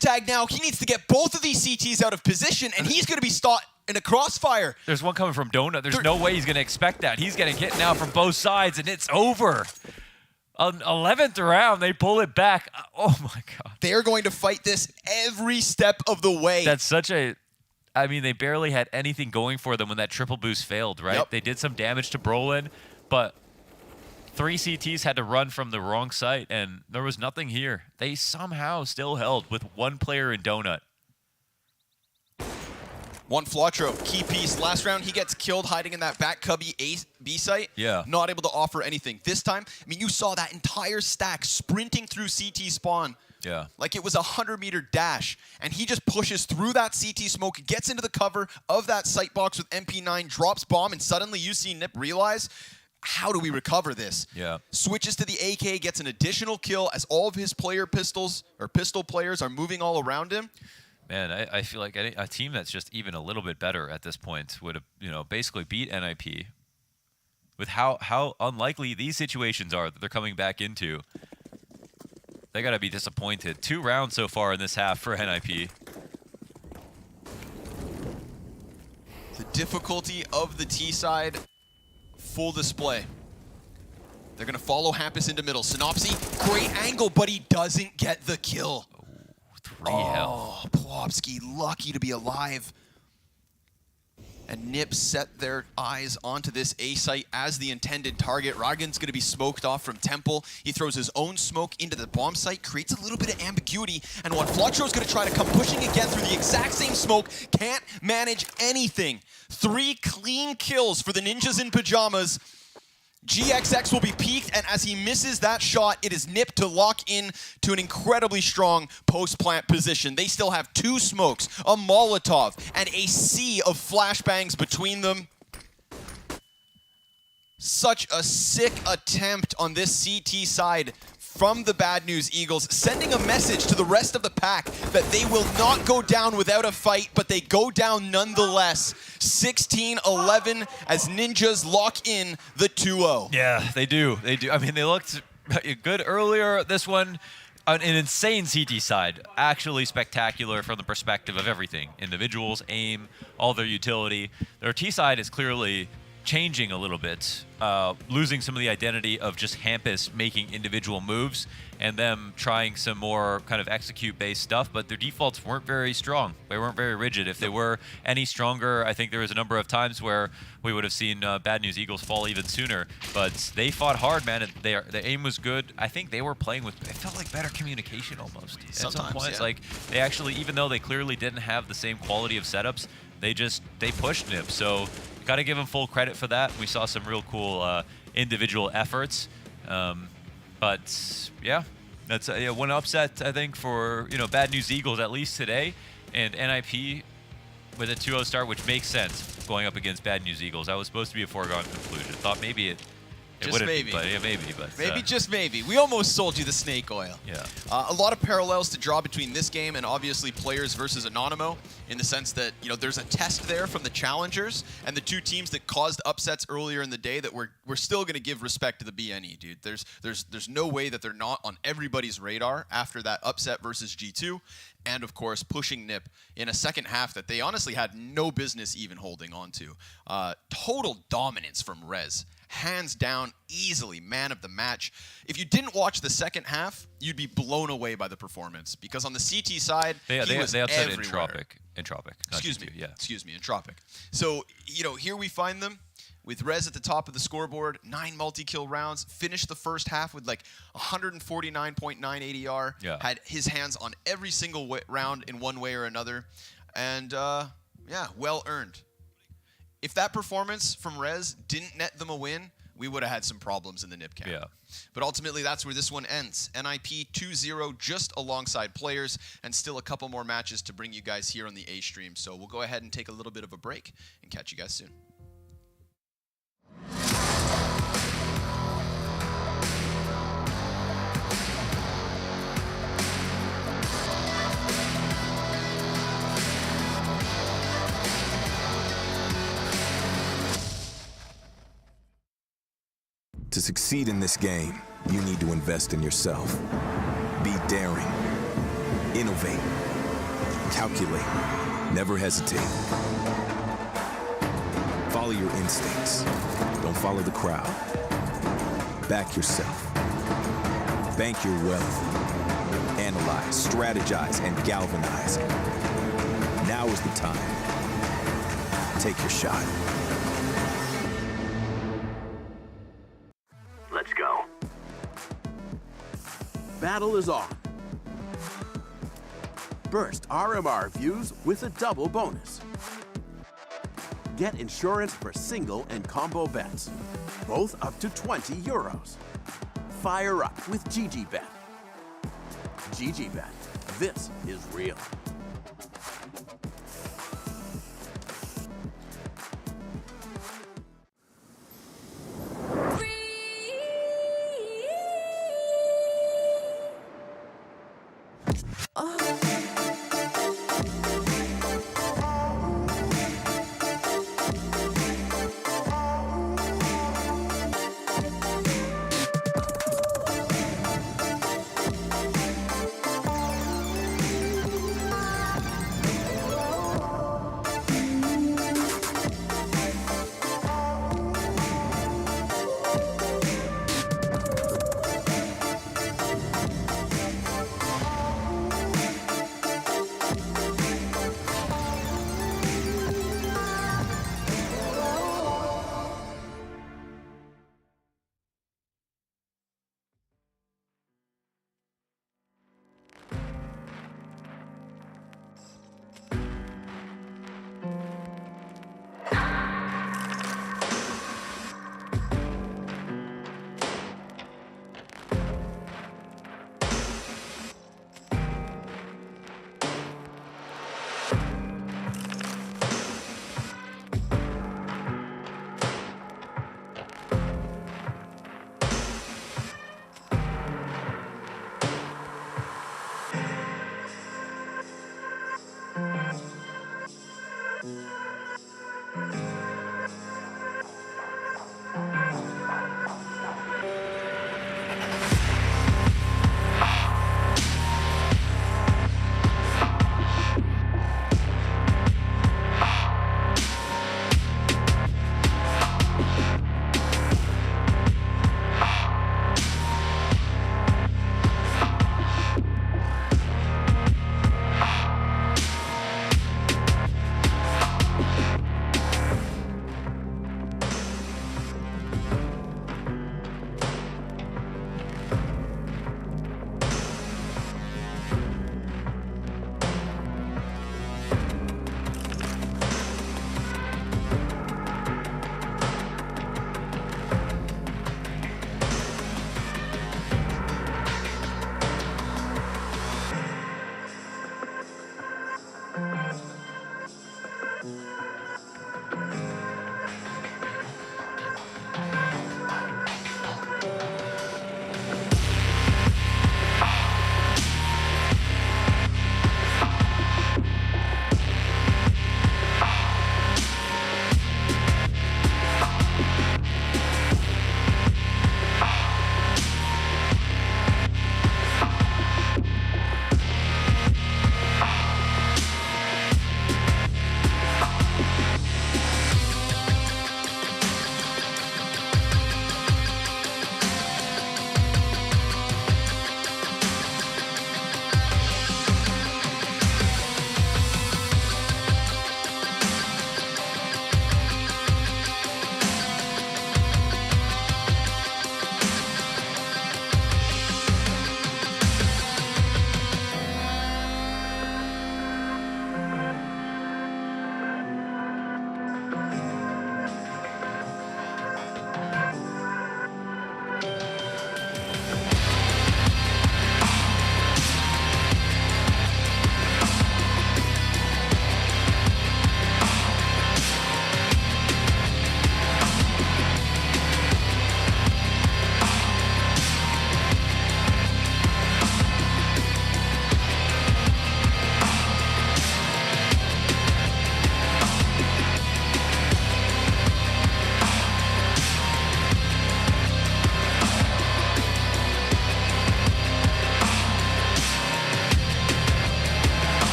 Tag now, he needs to get both of these CTs out of position, and he's going to be in a crossfire. There's one coming from Donut. There's no way he's going to expect that. He's getting hit now from both sides, and it's over. 11th round, they pull it back. Oh, my God. They're going to fight this every step of the way. That's such a... I mean, they barely had anything going for them when that triple boost failed, right? Yep. They did some damage to Brolin, but 3 CTs had to run from the wrong site, and there was nothing here. They somehow still held with one player in Donut. One Flotro, key piece. Last round, he gets killed hiding in that back cubby B site. Yeah. Not able to offer anything. This time, I mean, you saw that entire stack sprinting through CT spawn. Yeah. Like it was a 100-meter dash. And he just pushes through that CT smoke, gets into the cover of that sight box with MP9, drops bomb, and suddenly you see Nip realize, how do we recover this? Yeah. Switches to the AK, gets an additional kill as all of his pistol players are moving all around him. Man, I feel like a team that's just even a little bit better at this point would have, you know, basically beat NIP. With how unlikely these situations are that they're coming back into, they got to be disappointed. 2 rounds so far in this half for NIP. The difficulty of the T side, full display. They're going to follow Hampus into middle. Synopsy, great angle, but he doesn't get the kill. 3 health. Oh, Plopsky, lucky to be alive. And Nip set their eyes onto this A site as the intended target. Ragan's going to be smoked off from Temple. He throws his own smoke into the bomb site, creates a little bit of ambiguity, and when Flotro's going to try to come pushing again through the exact same smoke, can't manage anything. 3 clean kills for the Ninjas in Pajamas. GXX will be peaked, and as he misses that shot, it is Nip to lock in to an incredibly strong post-plant position. They still have 2 smokes, a Molotov, and a sea of flashbangs between them. Such a sick attempt on this CT side from the Bad News Eagles, sending a message to the rest of the pack that they will not go down without a fight, but they go down nonetheless. 16-11 as Ninjas lock in the 2-0. Yeah, they do. They do. I mean, they looked good earlier. This one, an insane CT side. Actually spectacular from the perspective of everything. Individuals, aim, all their utility. Their T side is clearly changing a little bit, losing some of the identity of just Hampus making individual moves and them trying some more kind of execute-based stuff, but their defaults weren't very strong. They weren't very rigid. If they were any stronger, I think there was a number of times where we would have seen Bad News Eagles fall even sooner, but they fought hard, man, and their aim was good. I think they were playing with, it felt like better communication almost. At some points, yeah. like they actually, even though they clearly didn't have the same quality of setups, they pushed Nip, so got to give them full credit for that. We saw some real cool individual efforts, but yeah, that's one upset I think for Bad News Eagles at least today, and NIP with a 2-0 start, which makes sense going up against Bad News Eagles. That was supposed to be a foregone conclusion. Thought maybe it wouldn't be, but yeah, maybe. Maybe, just maybe. We almost sold you the snake oil. Yeah. A lot of parallels to draw between this game and obviously players versus Anonymo, in the sense that, there's a test there from the challengers and the 2 teams that caused upsets earlier in the day that we're still going to give respect to the BNE, dude. There's no way that they're not on everybody's radar after that upset versus G2. And, of course, pushing Nip in a second half that they honestly had no business even holding on to. Total dominance from Rez. Hands down, easily man of the match. If you didn't watch the second half, you'd be blown away by the performance, because on the CT side, they was upset everywhere. Entropic. Excuse me. Yeah. Excuse me, Entropic. So, here we find them with Rez at the top of the scoreboard, 9 multi-kill rounds, finished the first half with like 149.9 ADR, had his hands on every single round in one way or another, and well earned. If that performance from Rez didn't net them a win, we would have had some problems in the Nip camp. Yeah. But ultimately, that's where this one ends. NIP 2-0 just alongside players, and still a couple more matches to bring you guys here on the A stream. So we'll go ahead and take a little bit of a break and catch you guys soon. To succeed in this game, you need to invest in yourself. Be daring. Innovate. Calculate. Never hesitate. Follow your instincts. Don't follow the crowd. Back yourself. Bank your wealth. Analyze, strategize, and galvanize. Now is the time. Take your shot. Let's go. Battle is on. Burst RMR views with a double bonus. Get insurance for single and combo bets, both up to 20 euros. Fire up with GGBet. GGBet, this is real.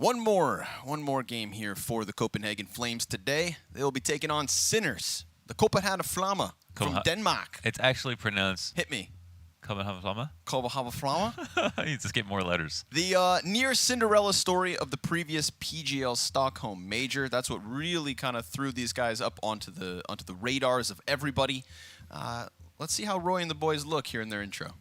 One more game here for the Copenhagen Flames today. They'll be taking on Sinners, the Copenhagen Flamme from Denmark. It's actually pronounced... Hit me. Copenhagen Flamme? Copenhagen Flamme? You just get more letters. The near Cinderella story of the previous PGL Stockholm Major. That's what really kind of threw these guys up onto the radars of everybody. Let's see how Roy and the boys look here in their intro.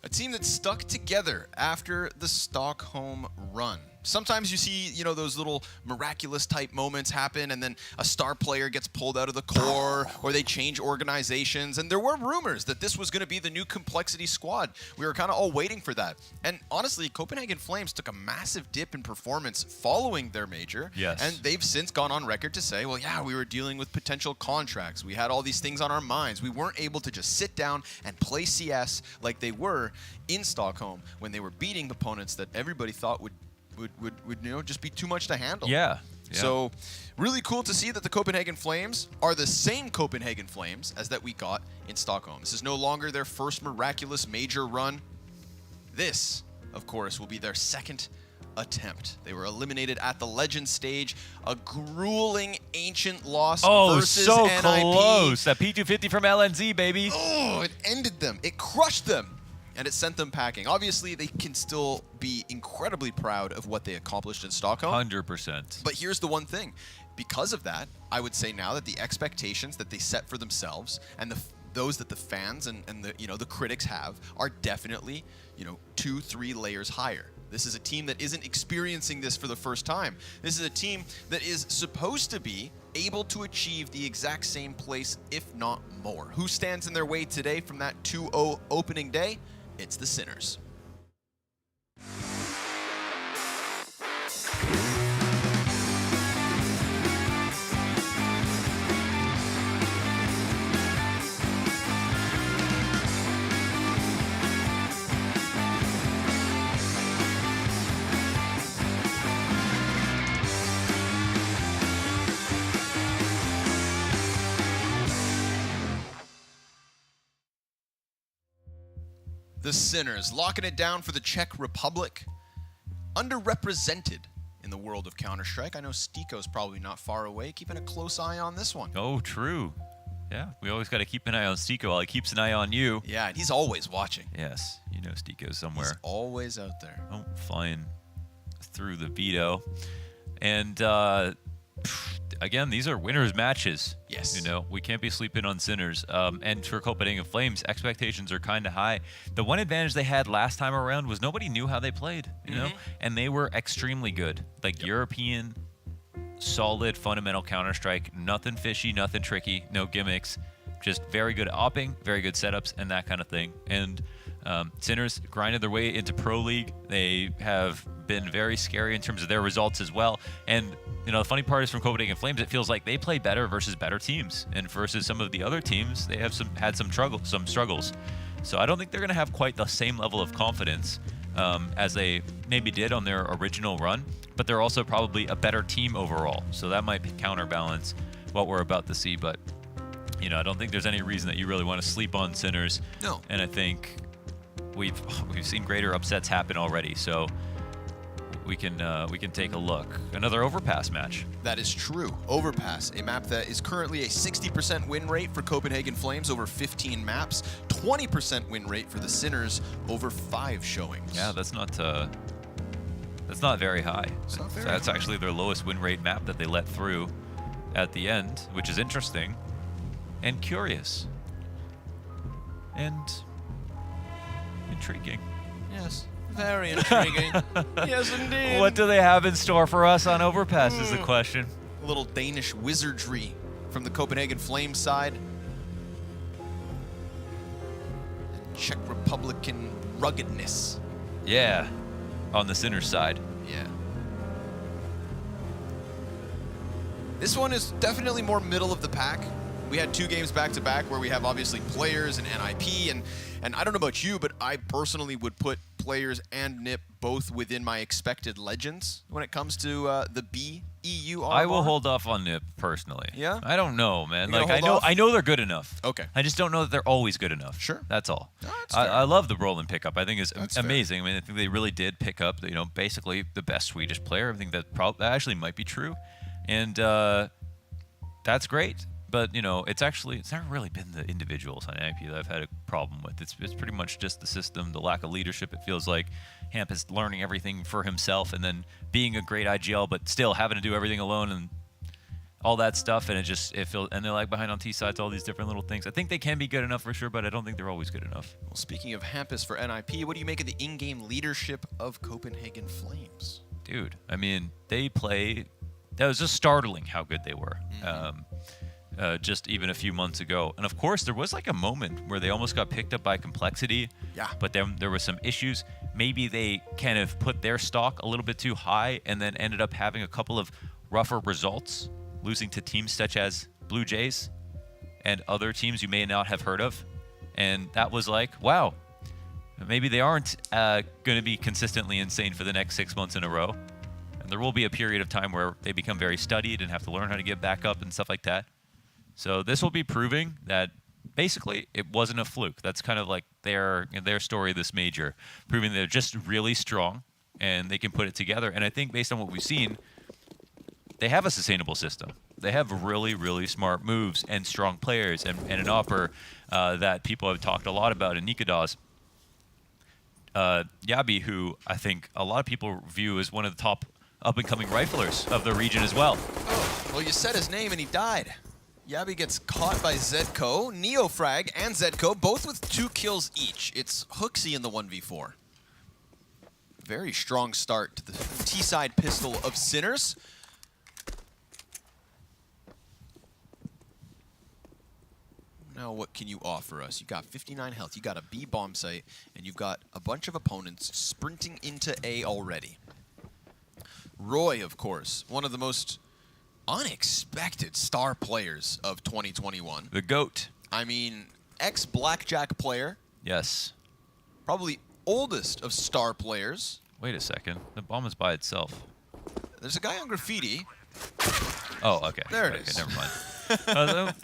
A team that stuck together after the Stockholm run. Sometimes you see, you know, those little miraculous type moments happen and then a star player gets pulled out of the core or they change organizations. And there were rumors that this was going to be the new Complexity squad. We were kind of all waiting for that. And honestly, Copenhagen Flames took a massive dip in performance following their major. Yes. And they've since gone on record to say, well, yeah, we were dealing with potential contracts. We had all these things on our minds. We weren't able to just sit down and play CS like they were in Stockholm when they were beating opponents that everybody thought would you know, just be too much to handle. Yeah. So really cool to see that the Copenhagen Flames are the same Copenhagen Flames as that we got in Stockholm. This is no longer their first miraculous major run. This, of course, will be their second attempt. They were eliminated at the Legend stage. A grueling Ancient loss versus so NIP. close. That P250 from LNZ, baby. Oh, it ended them. It crushed them. And it sent them packing. Obviously, they can still be incredibly proud of what they accomplished in Stockholm. 100%. But here's the one thing. Because of that, I would say now that the expectations that they set for themselves and those that the fans and the, you know, the critics have are definitely, you know, 2-3 layers higher. This is a team that isn't experiencing this for the first time. This is a team that is supposed to be able to achieve the exact same place, if not more. Who stands in their way today from that 2-0 opening day? It's the Sinners. The Sinners, locking it down for the Czech Republic. Underrepresented in the world of Counter-Strike. I know Stiko's probably not far away, keeping a close eye on this one. Oh, true. Yeah, we always got to keep an eye on Stiko while he keeps an eye on you. Yeah, and he's always watching. Yes, you know Stiko's somewhere. He's always out there. Oh, flying through the veto. And again, these are winners matches. Yes. You know, we can't be sleeping on Sinners. And for Copenhagen Flames, expectations are kind of high. The one advantage they had last time around was nobody knew how they played, you know? And they were extremely good. Like European, solid, fundamental Counter-Strike. Nothing fishy, nothing tricky, no gimmicks. Just very good opping, very good setups, and that kind of thing. And Sinners grinded their way into Pro League. They have been very scary in terms of their results as well. And you know, the funny part is from Copenhagen Flames, it feels like they play better versus better teams, and versus some of the other teams, they have had some struggles. So I don't think they're going to have quite the same level of confidence as they maybe did on their original run, but they're also probably a better team overall. So that might counterbalance what we're about to see. But you know, I don't think there's any reason that you really want to sleep on Sinners. No. And I think we've seen greater upsets happen already. So we can take a look. Another Overpass match. That is true. Overpass, a map that is currently a 60% win rate for Copenhagen Flames over 15 maps, 20% win rate for the Sinners over 5 showings. Yeah, that's not very high. That's actually their lowest win rate map that they let through at the end, which is interesting and curious and intriguing. Yes. Very intriguing. Yes, indeed. What do they have in store for us on Overpass is the question. A little Danish wizardry from the Copenhagen Flames side. And Czech Republican ruggedness Yeah, on the center side. Yeah. This one is definitely more middle of the pack. We had 2 games back-to-back where we have obviously players and NIP, and I don't know about you, but I personally would put players and NIP both within my expected legends when it comes to the B EU RMR. I will hold off on NIP personally. Yeah? I don't know, man. You're Like gonna hold I off? know they're good enough. Okay. I just don't know that they're always good enough. Sure. That's all. No, that's I fair. love the Roland pickup. I think it's That's fair. amazing. I mean, I think they really did pick up, basically the best Swedish player. I think that actually might be true, and that's great. But it's never really been the individuals on NIP that I've had a problem with. It's pretty much just the system, the lack of leadership. It feels like Hamp is learning everything for himself, and then being a great IGL, but still having to do everything alone and all that stuff. And it feels, and they're like behind on T sides, all these different little things. I think they can be good enough for sure, but I don't think they're always good enough. Well, speaking of Hampus for NIP, what do you make of the in-game leadership of Copenhagen Flames? Dude, I mean, that was just startling how good they were. Just even a few months ago. And of course, there was like a moment where they almost got picked up by Complexity. Yeah. But then there were some issues. Maybe they kind of put their stock a little bit too high and then ended up having a couple of rougher results, losing to teams such as Blue Jays and other teams you may not have heard of. And that was like, wow, maybe they aren't going to be consistently insane for the next 6 months in a row. And there will be a period of time where they become very studied and have to learn how to get back up and stuff like that. So this will be proving that basically it wasn't a fluke. That's kind of like their story this major, proving they're just really strong and they can put it together. And I think based on what we've seen, they have a sustainable system. They have really, really smart moves and strong players and an upper that people have talked a lot about in Nikodas. Yabi, who I think a lot of people view as one of the top up-and-coming riflers of the region as well. Oh, well, you said his name and he died. Yabi gets caught by Zedco, Neofrag, and Zedco, both with 2 kills each. It's Hooksy in the 1v4. Very strong start to the T-side pistol of Sinners. Now what can you offer us? You got 59 health, you got a B bomb site, and you've got a bunch of opponents sprinting into A already. Roy, of course, one of the most unexpected star players of 2021. The GOAT. I mean, ex-Blackjack player. Yes. Probably oldest of star players. Wait a second. The bomb is by itself. There's a guy on graffiti. Oh, okay. There it okay, is. Never mind.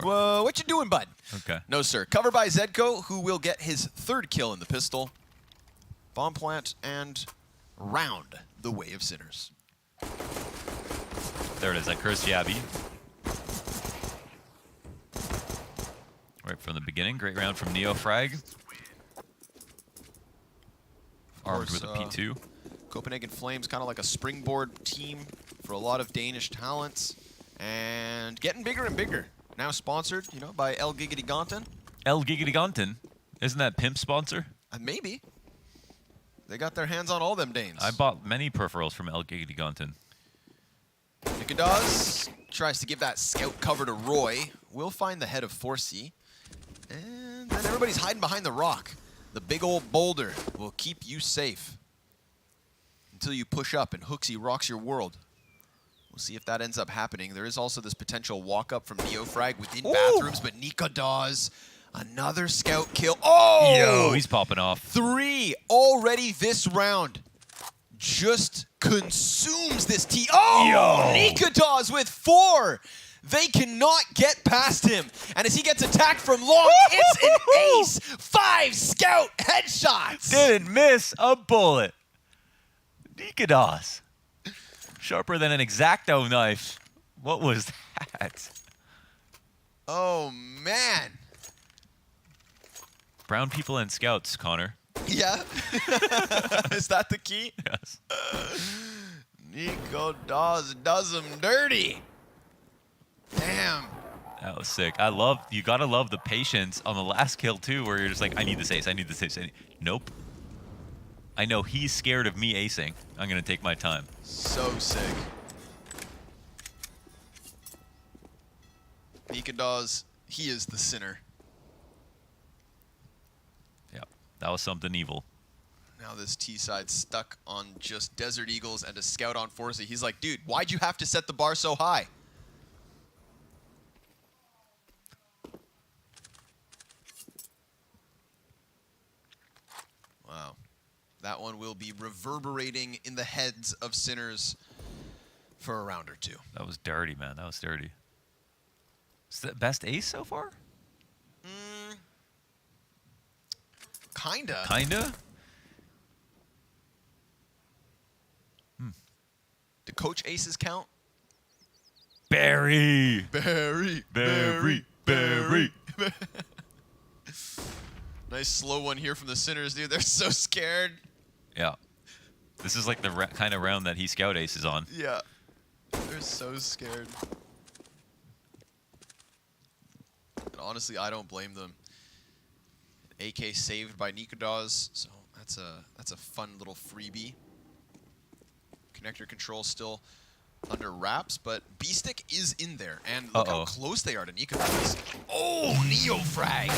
Well, what you doing, bud? Okay. No, sir. Covered by Zedco, who will get his 3rd kill in the pistol. Bomb plant and round the way of Sinners. There it is. I cursed Yabi. Right from the beginning. Great round from Neofrag. Armed with a P2. Copenhagen Flames, kind of like a springboard team for a lot of Danish talents. And getting bigger and bigger. Now sponsored, by El Giggity Gonten. El Giggity Gonten? Isn't that Pimp sponsor? Maybe. They got their hands on all them Danes. I bought many peripherals from El Giggity Gonten. Nikodas tries to give that scout cover to Roy. Will find the head of 4C. And then everybody's hiding behind the rock. The big old boulder will keep you safe until you push up and Hooksy rocks your world. We'll see if that ends up happening. There is also this potential walk-up from Neofrag within bathrooms, but Nikodas, another scout kill. Oh! Yo, he's popping off. 3 already this round. Just consumes this T. Oh! Nikodas with 4. They cannot get past him. And as he gets attacked from long, it's an ace. 5 scout headshots. Didn't miss a bullet. Nikodas. Sharper than an X-Acto knife. What was that? Oh, man. Brown people and scouts, Connor. Yeah. Is that the key? Yes. Nikodas does him dirty. Damn. That was sick. You gotta love the patience on the last kill too, where you're just like, I need this ace, I need this ace. Nope. I know he's scared of me acing. I'm gonna take my time. So sick. Nikodas, he is the sinner. Yep. That was something evil. Now this T side stuck on just Desert Eagles and a scout on Forza. He's like, dude, why'd you have to set the bar so high? Wow. That one will be reverberating in the heads of Sinners for a round or two. That was dirty, man. That was dirty. Is that best ace so far? Kinda. Kinda? Do coach aces count? Barry! Barry! Barry! Barry! Nice slow one here from the Sinners, dude. They're so scared. Yeah. This is like the kind of round that he scout aces on. Yeah. They're so scared. And honestly, I don't blame them. AK saved by Nikodas, so that's a fun little freebie. Connector control still under wraps, but B-Stick is in there, and look how close they are to Nikodas. Oh, Neo-Frag!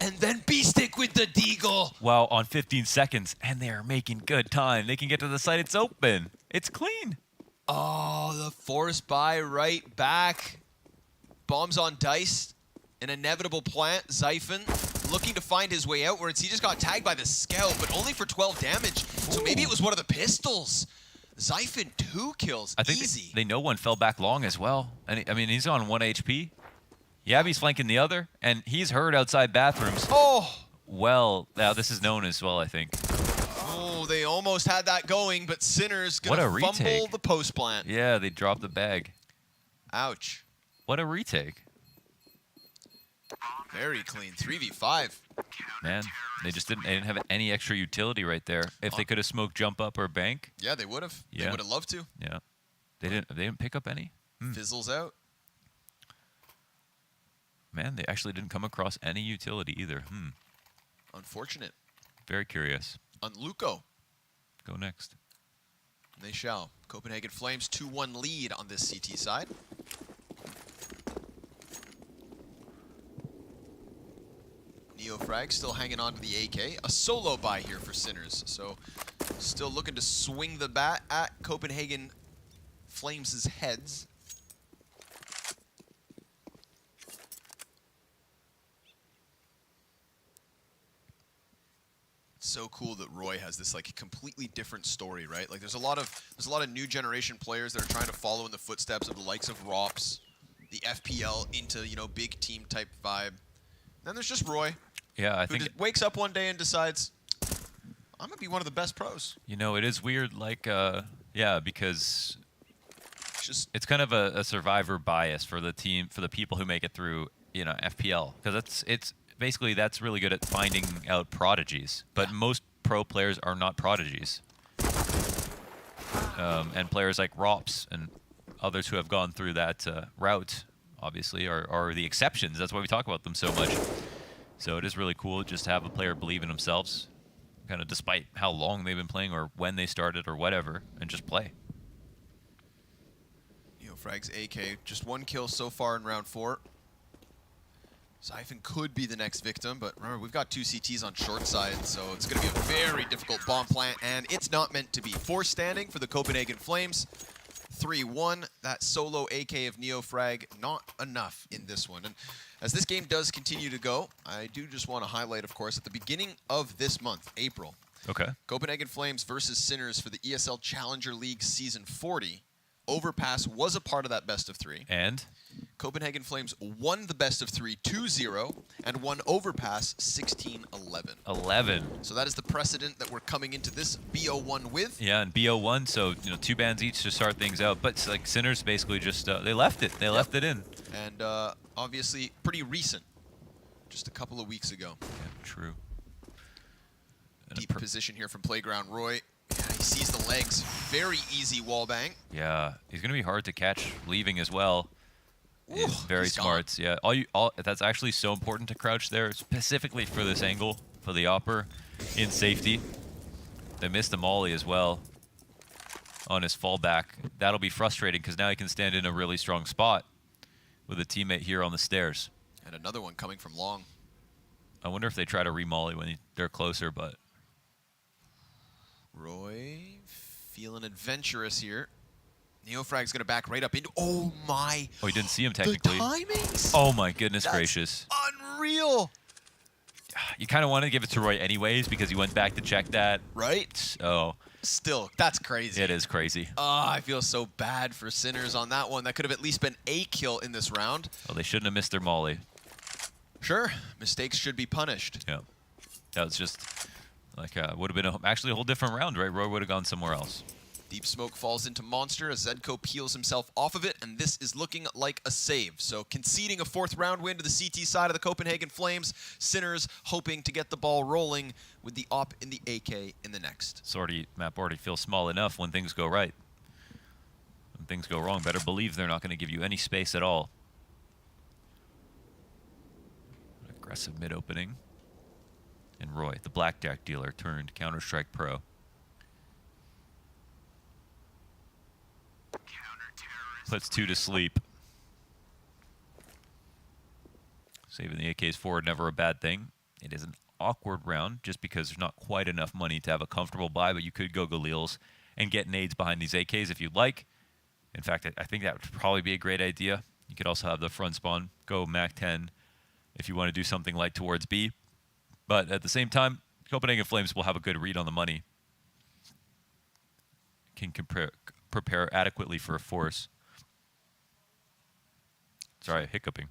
And then B-Stick with the deagle! Wow, on 15 seconds, and they are making good time. They can get to the site, it's open. It's clean. Oh, the force buy right back. Bombs on Dice. An inevitable plant. Zyphon looking to find his way outwards. He just got tagged by the scout, but only for 12 damage. So maybe it was one of the pistols. Zyphon 2 kills. I think Easy. they know one fell back long as well. And I mean, he's on 1 HP. Yabby's flanking the other, and he's heard outside bathrooms. Oh! Well, now this is known as well, I think. Oh, they almost had that going, but Sinners gonna fumble the post plant. Yeah, they dropped the bag. Ouch. What a retake. Very clean. 3v5. Man, they didn't have any extra utility right there. If they could have smoked jump up or bank. Yeah, they would have. Yeah. They would have loved to. Yeah. They didn't pick up any. Fizzles out. Man, they actually didn't come across any utility either. Unfortunate. Very curious. On Luco. Go next. They shall. Copenhagen Flames 2-1 lead on this CT side. Neo-Frag still hanging on to the AK. A solo buy here for Sinners. So still looking to swing the bat at Copenhagen Flames' heads. So cool that Roy has this like completely different story, right? Like there's a lot of new generation players that are trying to follow in the footsteps of the likes of Rops, the FPL into, you know, big team type vibe. Then there's just Roy. Yeah, I who think just wakes up one day and decides, I'm gonna be one of the best pros. You know, it is weird, like, yeah, because it's kind of a survivor bias for the team, for the people who make it through, you know, FPL, because it's basically that's really good at finding out prodigies, but most pro players are not prodigies. And players like Rops and others who have gone through that route, obviously, are the exceptions. That's why we talk about them so much. So it is really cool just to have a player believe in themselves, kind of despite how long they've been playing or when they started or whatever, and just play. Neo-Frag's AK, just 1 kill so far in round 4. Zyphon could be the next victim, but remember, we've got 2 CTs on short side, so it's going to be a very difficult bomb plant, and it's not meant to be. 4 standing for the Copenhagen Flames. 3-1. That solo AK of Neo-Frag, not enough in this one. And as this game does continue to go, I do just want to highlight, of course, at the beginning of this month, April, Okay. Copenhagen Flames versus Sinners for the ESL Challenger League Season 40. Overpass was a part of that best of 3. And? Copenhagen Flames won the best of 3 2-0 and won Overpass 16-11. 11. So that is the precedent that we're coming into this BO1 with. Yeah, and BO1, so, you know, 2 bans each to start things out. But it's like Sinners basically just, they left it. They left it in. And obviously pretty recent, just a couple of weeks ago. Yeah, true. And Deep position here from Playground Roy. Yeah, he sees the legs. Very easy wall bang. Yeah, he's going to be hard to catch leaving as well. Ooh, very he's smart. Yeah, that's actually so important to crouch there, specifically for this angle, for the opper, in safety. They missed the molly as well on his fallback. That'll be frustrating because now he can stand in a really strong spot with a teammate here on the stairs. And another one coming from long. I wonder if they try to re-molly when they're closer, but Roy feeling adventurous here. Neofrag's going to back right up into... Oh, my... Oh, you didn't see him technically. The timings? Oh, my goodness That's gracious. Unreal. You kind of wanted to give it to Roy anyways because he went back to check that. Right? So... Still, that's crazy. It is crazy. I feel so bad for Sinners on that one. That could have at least been a kill in this round. Well, they shouldn't have missed their molly. Sure. Mistakes should be punished. Yeah. That was just... Like, would have been actually a whole different round, right? Roy would have gone somewhere else. Deep smoke falls into Monster as Zedko peels himself off of it, and this is looking like a save. So conceding a 4th round win to the CT side of the Copenhagen Flames. Sinners hoping to get the ball rolling with the op in the AK in the next. Map already feels small enough when things go right. When things go wrong, better believe they're not going to give you any space at all. Aggressive mid-opening. And Roy, the blackjack dealer turned Counter-Strike pro. Puts 2 to sleep. Saving the AKs forward, never a bad thing. It is an awkward round just because there's not quite enough money to have a comfortable buy, but you could go Galil's and get nades behind these AKs if you'd like. In fact, I think that would probably be a great idea. You could also have the front spawn go Mac 10 if you want to do something light towards B. But at the same time, Copenhagen Flames will have a good read on the money. Can prepare adequately for a force. Sorry, hiccuping.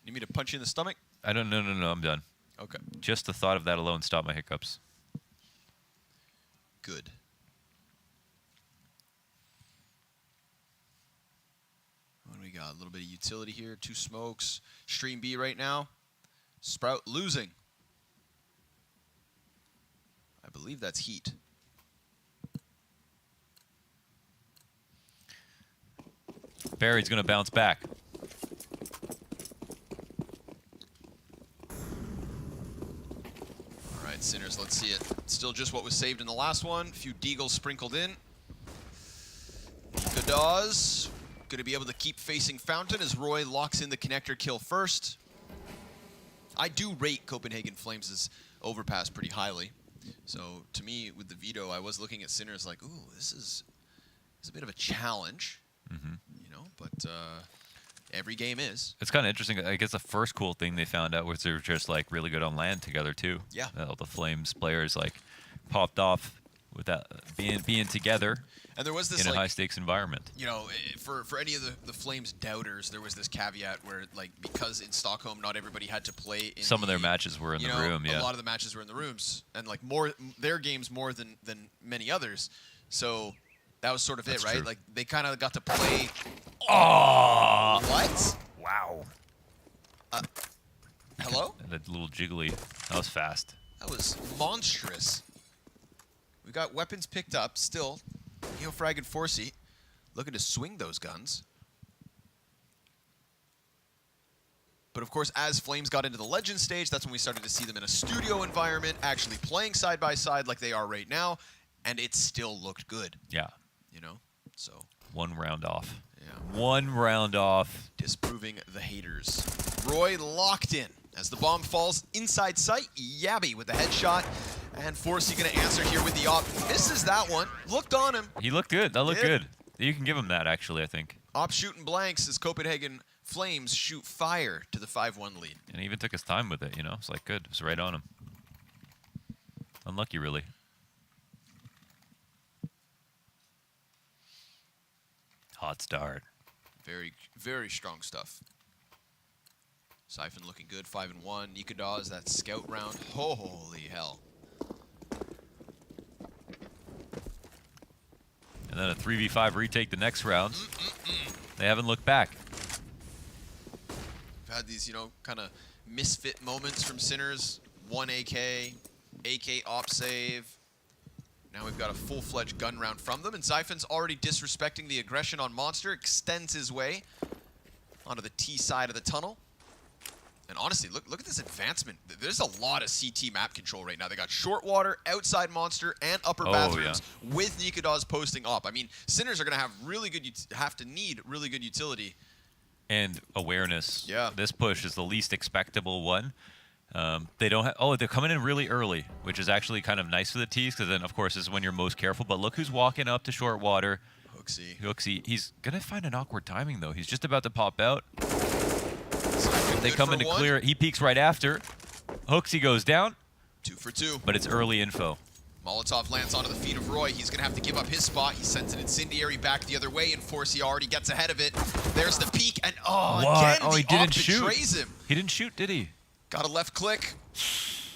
Need me to punch you in the stomach? I don't. No, I'm done. Okay. Just the thought of that alone stopped my hiccups. Good. What do we got? A little bit of utility here. 2 smokes. Stream B right now. Sprout losing. I believe that's heat. Barry's going to bounce back. All right, Sinners, let's see it. Still just what was saved in the last one. A few deagles sprinkled in. Godaz going to be able to keep facing Fountain as Roy locks in the connector kill first. I do rate Copenhagen Flames' overpass pretty highly. So to me, with the veto, I was looking at Sinners like, ooh, this is a bit of a challenge. You know, but every game is. It's kind of interesting. I guess the first cool thing they found out was they were just like really good on land together too. Yeah. All the Flames players like popped off with that being together. And there was this in a like, high stakes environment. You know, for any of the Flames doubters, there was this caveat where like because in Stockholm not everybody had to play. In Some of their matches were in the room. Yeah. A lot of the matches were in the rooms, and like their games more than many others. So. That was sort of it, right? True. Like, they kind of got to play... Oh! What? Wow. Hello? That little jiggly. That was fast. That was monstrous. We got weapons picked up still. Neofrag and Forsey looking to swing those guns. But of course, as Flames got into the Legend stage, that's when we started to see them in a studio environment, actually playing side by side like they are right now, and it still looked good. Yeah. You know, so 1 round off. Yeah. 1 round off. Disproving the haters. Roy locked in as the bomb falls inside sight. Yabby with the headshot. And Forsey going to answer here with the op. Misses that one. Looked on him. He looked good. That looked good. You can give him that, actually, I think. Op shooting blanks as Copenhagen Flames shoot fire to the 5-1 lead. And he even took his time with it, you know? It's like, good. It was right on him. Unlucky, really. Hot start. Very, very strong stuff. Siphon looking good, 5-1. Nikadaz, that scout round. Holy hell. And then a 3v5 retake the next round. They haven't looked back. We've had these, you know, kind of misfit moments from Sinners. 1 AK, AK op save. Now we've got a full-fledged gun round from them, and Zyphon's already disrespecting the aggression on Monster, extends his way onto the T side of the tunnel. And honestly, look at this advancement. There's a lot of CT map control right now. They got short water, outside Monster, and upper bathrooms with Nikadaz posting op. I mean, Sinners are going to have need really good utility. And awareness. Yeah. This push is the least expectable one. They don't have. Oh, they're coming in really early, which is actually kind of nice for the T's, because then, of course, this is when you're most careful. But look who's walking up to short water. Hooksy. Hooksy. He's going to find an awkward timing, though. He's just about to pop out. They come in to clear it. He peeks right after. Hooksy goes down. 2 for 2. But it's early info. Molotov lands onto the feet of Roy. He's going to have to give up his spot. He sends an incendiary back the other way, and Forsey already gets ahead of it. There's the peek, and again, he the didn't op shoot. betrays him. He didn't shoot, did he? Got a left click.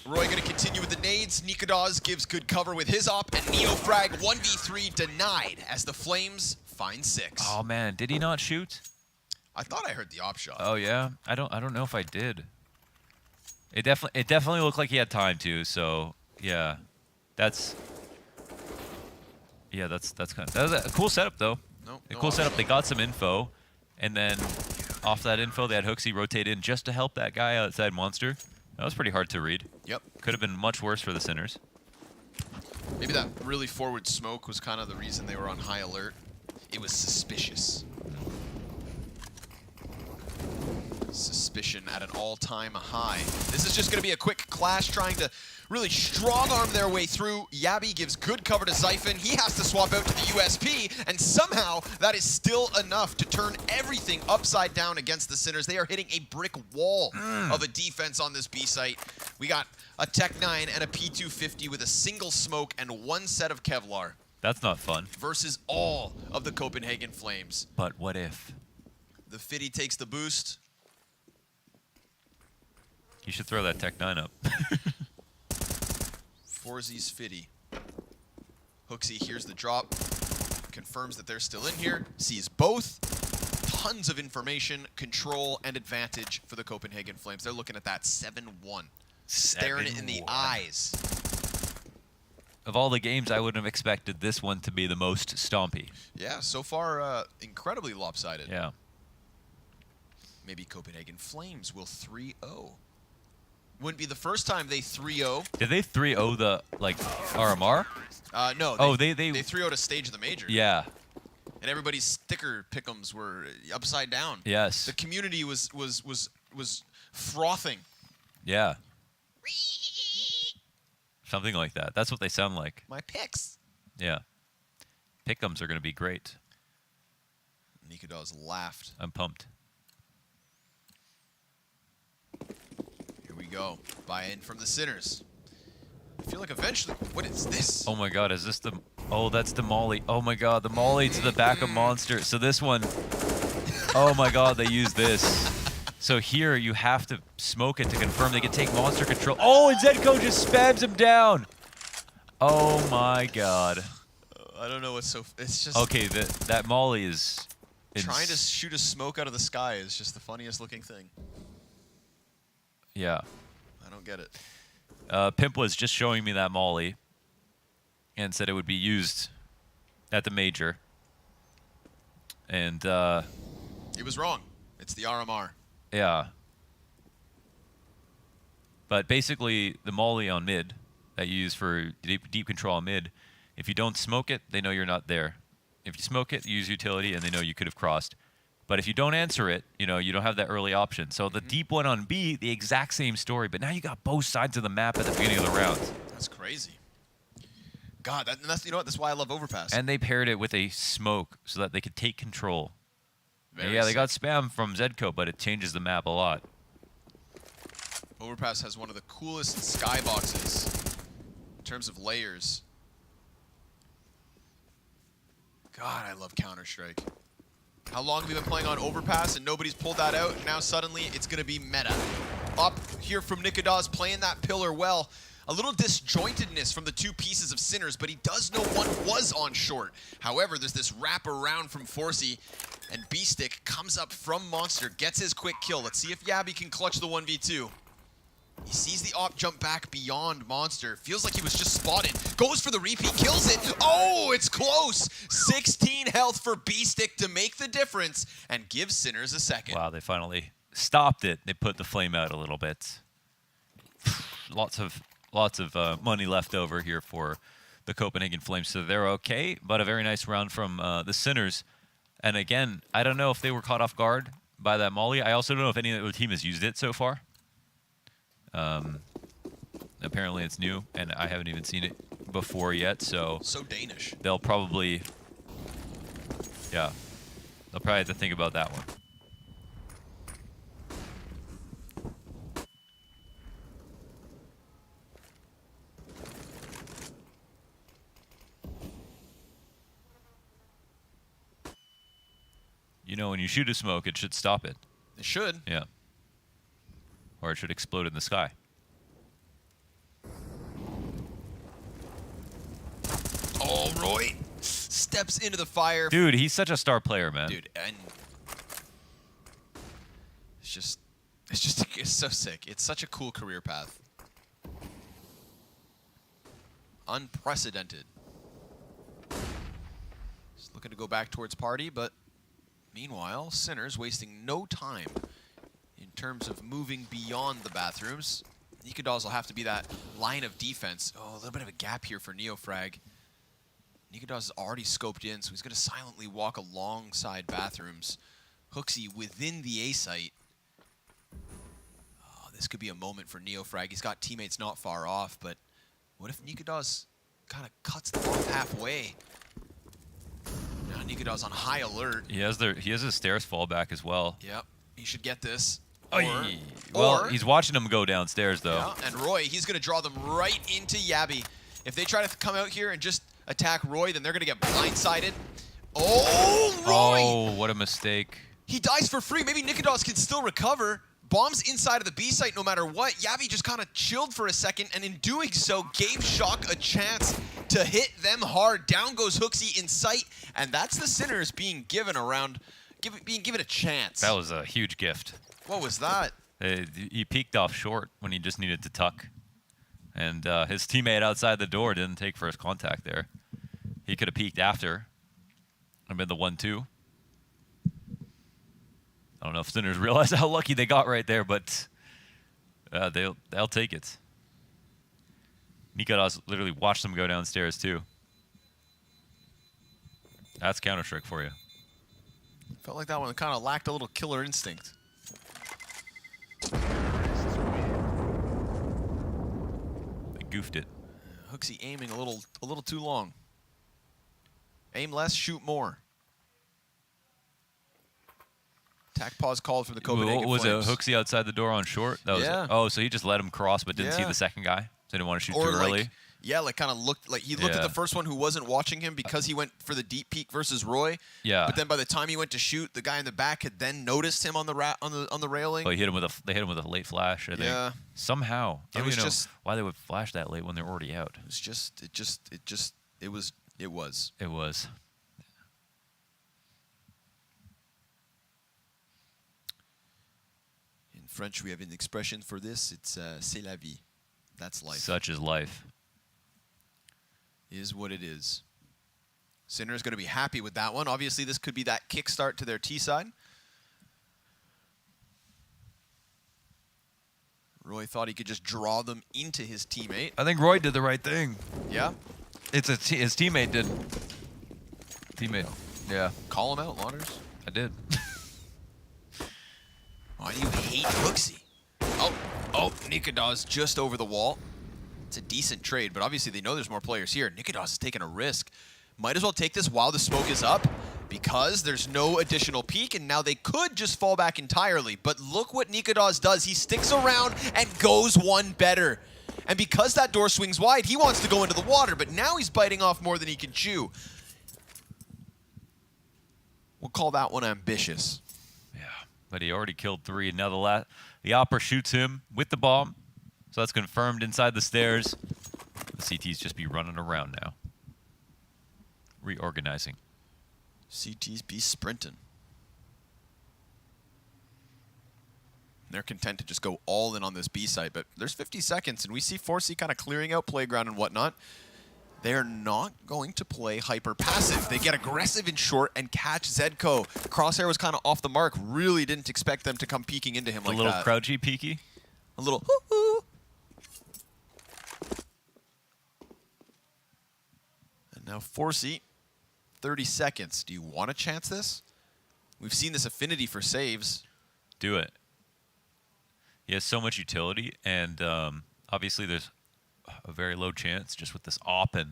Roy going to continue with the nades. Nikodas gives good cover with his op, and Neofrag 1v3 denied as the Flames find 6. Oh man, did he not shoot? I thought I heard the op shot. Oh yeah, I don't know if I did. It definitely looked like he had time to. So yeah, that's kind of, that was a cool setup though. No cool setup. They got some info, and then off that info, they had Hooksy rotate in just to help that guy outside Monster. That was pretty hard to read. Yep. Could have been much worse for the Sinners. Maybe that really forward smoke was kind of the reason they were on high alert. It was suspicious. Suspicion at an all-time high. This is just going to be a quick clash trying to really strong-arm their way through. Yabi gives good cover to Zyphon. He has to swap out to the USP, and somehow that is still enough to turn everything upside down against the Sinners. They are hitting a brick wall of a defense on this B site. We got a Tech 9 and a P250 with a single smoke and 1 set of Kevlar. That's not fun. Versus all of the Copenhagen Flames. But what if? The Fitty takes the boost. You should throw that Tech 9 up. Forzy's Fitty. Hooksy hears the drop. Confirms that they're still in here. Sees both. Tons of information, control, and advantage for the Copenhagen Flames. They're looking at that 7-1. Staring it in the eyes. Of all the games, I wouldn't have expected this one to be the most stompy. Yeah, so far, incredibly lopsided. Yeah. Maybe Copenhagen Flames will 3-0. Wouldn't be the first time they 3-0. Did they 3-0 the, RMR? No. They 3-0 to stage the major. Yeah. And everybody's sticker pick'ems were upside down. Yes. The community was frothing. Yeah. Something like that. That's what they sound like. My picks. Yeah. Pick'ems are going to be great. Nikodas laughed. I'm pumped. Here we go. Buy-in from the Sinners. I feel like eventually... What is this? Oh my god, is this the... Oh, that's the Molly. Oh my god, the Molly to the back of Monster. So this one... Oh my god, they use this. So here, you have to smoke it to confirm they can take Monster control. Oh, and Zedco just spams him down! Oh my god. I don't know what's so... It's just... Okay, that Molly is... Trying to shoot a smoke out of the sky is just the funniest looking thing. Yeah. I don't get it. Pimp was just showing me that Molly and said it would be used at the major. And He was wrong. It's the RMR. Yeah. But basically, the Molly on mid that you use for deep control on mid, if you don't smoke it, they know you're not there. If you smoke it, you use utility, and they know you could have crossed. But if you don't answer it, you don't have that early option. So the deep one on B, the exact same story, but now you got both sides of the map at the beginning of the round. That's crazy. God, that's, you know what? That's why I love Overpass. And they paired it with a smoke so that they could take control. Very Yeah, they sick. got spam from Zedco, but it changes the map a lot. Overpass has one of the coolest skyboxes in terms of layers. God, I love Counter-Strike. How long have we been playing on Overpass and nobody's pulled that out, and now suddenly it's going to be meta. Up here from Nikodas playing that pillar well. A little disjointedness from the two pieces of Sinners, but he does know one was on short. However, there's this wrap around from Forsey, and B-Stick comes up from Monster, gets his quick kill. Let's see if Yabi can clutch the 1v2. He sees the op jump back beyond Monster. Feels like he was just spotted. Goes for the repeat, kills it. Oh, it's close. 16 health for B-Stick to make the difference and give Sinners a second. Wow, they finally stopped it. They put the flame out a little bit. Lots of money left over here for the Copenhagen Flames, so they're okay. But a very nice round from the Sinners. And again, I don't know if they were caught off guard by that Molly. I also don't know if any other team has used it so far. Apparently it's new, and I haven't even seen it before yet, so... So Danish. They'll probably... Yeah. They'll probably have to think about that one. You know, when you shoot a smoke, it should stop it. It should. Yeah. Or it should explode in the sky. Oh, Roy steps into the fire. Dude, he's such a star player, man. Dude, and it's so sick. It's such a cool career path. Unprecedented. Just looking to go back towards party, but meanwhile, Sinners wasting no time in terms of moving beyond the bathrooms. Nikodos will have to be that line of defense. Oh, a little bit of a gap here for Neofrag. Nikodos is already scoped in, so he's going to silently walk alongside bathrooms. Hooksy within the A site. Oh, this could be a moment for Neofrag. He's got teammates not far off, but what if Nikodos kind of cuts them off halfway? Now Nikodos on high alert. He has his stairs fall back as well. Yep, he should get this. Well, he's watching them go downstairs, though. Yeah, and Roy, he's going to draw them right into Yabby. If they try to come out here and just attack Roy, then they're going to get blindsided. Oh, Roy! Oh, what a mistake. He dies for free. Maybe Nikodos can still recover. Bombs inside of the B site no matter what. Yabby just kind of chilled for a second, and in doing so, gave Shock a chance to hit them hard. Down goes Hooksy in sight, and that's the Sinners being given being given a chance. That was a huge gift. What was that? He peeked off short when he just needed to tuck. And his teammate outside the door didn't take first contact there. He could have peeked after. And been the 1-2. I don't know if Sinners realize how lucky they got right there, but they'll take it. Nikodos literally watched them go downstairs too. That's Counter-Strike for you. Felt like that one kind of lacked a little killer instinct. They goofed it. Hooksy aiming a little too long. Aim less, shoot more. Attack pause called for the Copenhagen Flames. Was it Flames. Hooksy outside the door on short? That was Yeah. Oh, so he just let him cross but didn't see Yeah. the second guy? So he didn't want to shoot Or too like, early? yeah, like kind of looked like he looked at Yeah. the first one who wasn't watching him because he went for the deep peek versus Roy. Yeah. But then by the time he went to shoot, the guy in the back had then noticed him on the on the railing. Oh, they hit him with a late flash, I think. Yeah. Somehow. I It don't was even know just- why they would flash that late when they're already out. It was. It was. In French, we have an expression for this. It's c'est la vie. That's life. Such is life. Is what it is. Sinner's going to be happy with that one. Obviously, this could be that kickstart to their T side. Roy thought he could just draw them into his teammate. I think Roy did the right thing. Yeah? His teammate did. Teammate. Yeah. Call him out, Launders. I did. Why do you hate Hooksy? Oh, Nikodos just over the wall. It's a decent trade, but obviously they know there's more players here. Nikodos is taking a risk. Might as well take this while the smoke is up because there's no additional peek, and now they could just fall back entirely. But look what Nikodos does. He sticks around and goes one better. And because that door swings wide, he wants to go into the water, but now he's biting off more than he can chew. We'll call that one ambitious. But he already killed 3. And now the Opera shoots him with the bomb. So that's confirmed inside the stairs. The CTs just be running around now. Reorganizing. CTs be sprinting. They're content to just go all in on this B site, but there's 50 seconds, and we see Forsey kind of clearing out playground and whatnot. They're not going to play hyper-passive. They get aggressive in short and catch Zedko. Crosshair was kind of off the mark. Really didn't expect them to come peeking into him like that. A little crouchy peeky? A little hoo-hoo. And now Forsey, 30 seconds. Do you want to chance this? We've seen this affinity for saves. Do it. He has so much utility, and obviously there's a very low chance just with this op, but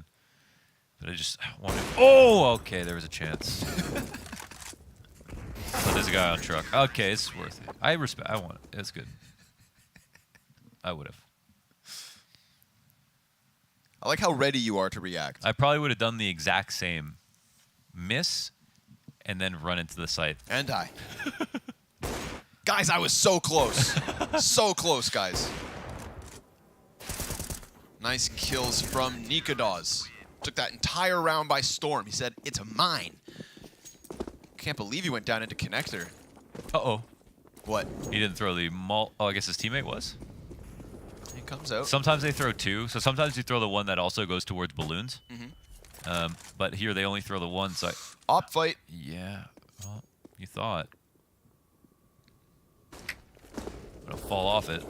I just wanted. Oh, okay, there was a chance. But there's a guy on truck. Okay, it's worth it. I want it. It's good. I would have. I like how ready you are to react. I probably would have done the exact same. Miss, and then run into the site. And die. Guys, I was so close. So close, guys. Nice kills from Nikodas. Took that entire round by storm. He said, it's mine. Can't believe he went down into connector. Uh-oh. What? He didn't throw the malt. Oh, I guess his teammate was? He comes out. Sometimes they throw two. So sometimes you throw the one that also goes towards balloons. Mm-hmm. But here they only throw the one. So Op fight. Yeah. Well, you thought. Gonna fall off it.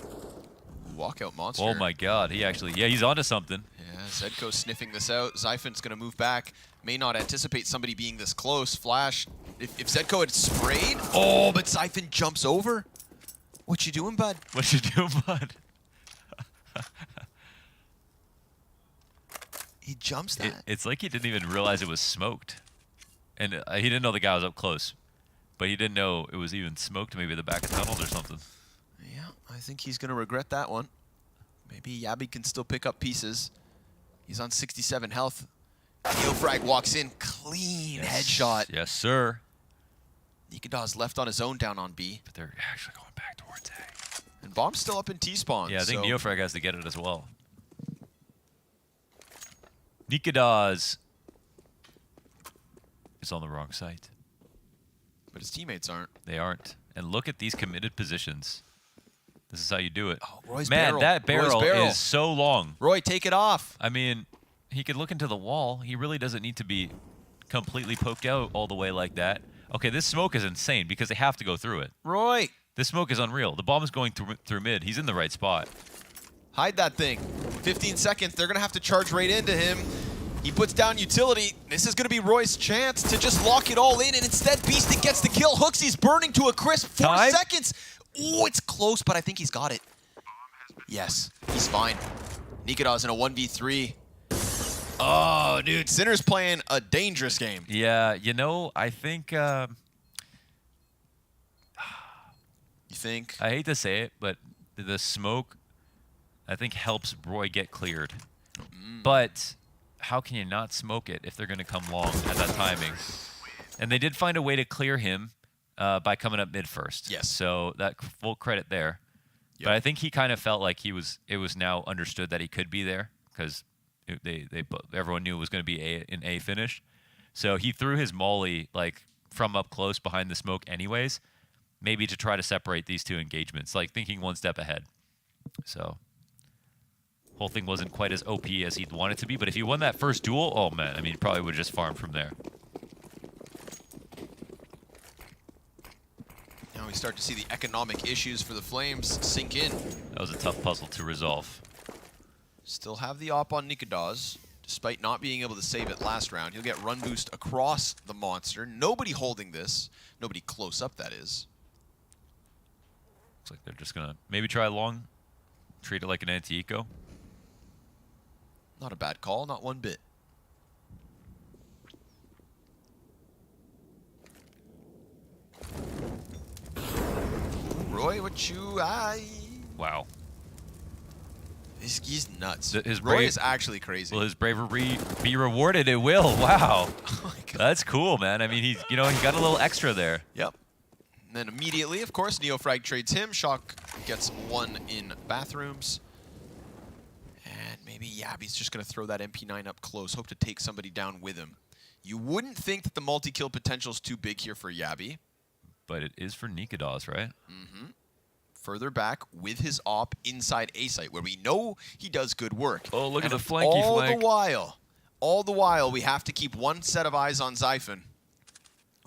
Walkout monster. Oh my god. He actually, yeah, he's onto something. Yeah, Zedko sniffing this out. Zyphon's going to move back. May not anticipate somebody being this close. Flash. If Zedko had sprayed. Oh, but Zyphon jumps over. What you doing, bud? What you doing, bud? He jumps that. It's like he didn't even realize it was smoked. And he didn't know the guy was up close. But he didn't know it was even smoked, maybe the back of tunnels or something. Yeah, I think he's going to regret that one. Maybe Yabi can still pick up pieces. He's on 67 health. Neofrag walks in. Clean headshot. Yes, sir. Nikodas left on his own down on B. But they're actually going back towards A. And Bomb's still up in T-spawn. Yeah, I think Neofrag has to get it as well. Nikodas is on the wrong site. But his teammates aren't. They aren't. And look at these committed positions. This is how you do it. Oh, Roy's Man, barrel. that barrel is so long. Roy, take it off. I mean, he could look into the wall. He really doesn't need to be completely poked out all the way like that. Okay, this smoke is insane because they have to go through it. Roy. This smoke is unreal. The bomb is going through mid. He's in the right spot. Hide that thing. 15 seconds. They're going to have to charge right into him. He puts down utility. This is going to be Roy's chance to just lock it all in, and instead Beastie gets the kill. Hooks, he's burning to a crisp. 4 seconds. Oh, it's close, but I think he's got it. Yes, he's fine. Nikodas in a 1v3. Oh, dude, Sinner's playing a dangerous game. Yeah, you know, I think... you think? I hate to say it, but the smoke, I think, helps Roy get cleared. But how can you not smoke it if they're going to come long at that timing? And they did find a way to clear him by coming up mid first. Yes. So that full credit there. Yep. But I think he kind of felt like it was now understood that he could be there because everyone knew it was going to be an A finish. So he threw his molly like from up close behind the smoke anyways, maybe to try to separate these two engagements, like thinking one step ahead. So whole thing wasn't quite as OP as he'd want it to be, but if he won that first duel, oh man, I mean, he probably would have just farmed from there. Now we start to see the economic issues for the Flames sink in. That was a tough puzzle to resolve. Still have the op on Nikodas, despite not being able to save it last round. He'll get run boost across the monster. Nobody holding this. Nobody close up, that is. Looks like they're just going to maybe try long, treat it like an anti-eco. Not a bad call, not one bit. Roy, what you... Wow. He's nuts. His Roy is actually crazy. Will his bravery be rewarded? It will. Wow. Oh that's cool, man. I mean, he got a little extra there. Yep. And then immediately, of course, Neofrag trades him. Shock gets one in bathrooms. And maybe Yabi's just going to throw that MP9 up close. Hope to take somebody down with him. You wouldn't think that the multi-kill potential is too big here for Yabi. But it is for Nikodas, right? Mm-hmm. Further back with his op inside A site, where we know he does good work. Oh, look and at the flanky flank. All the while, we have to keep one set of eyes on Zyphon.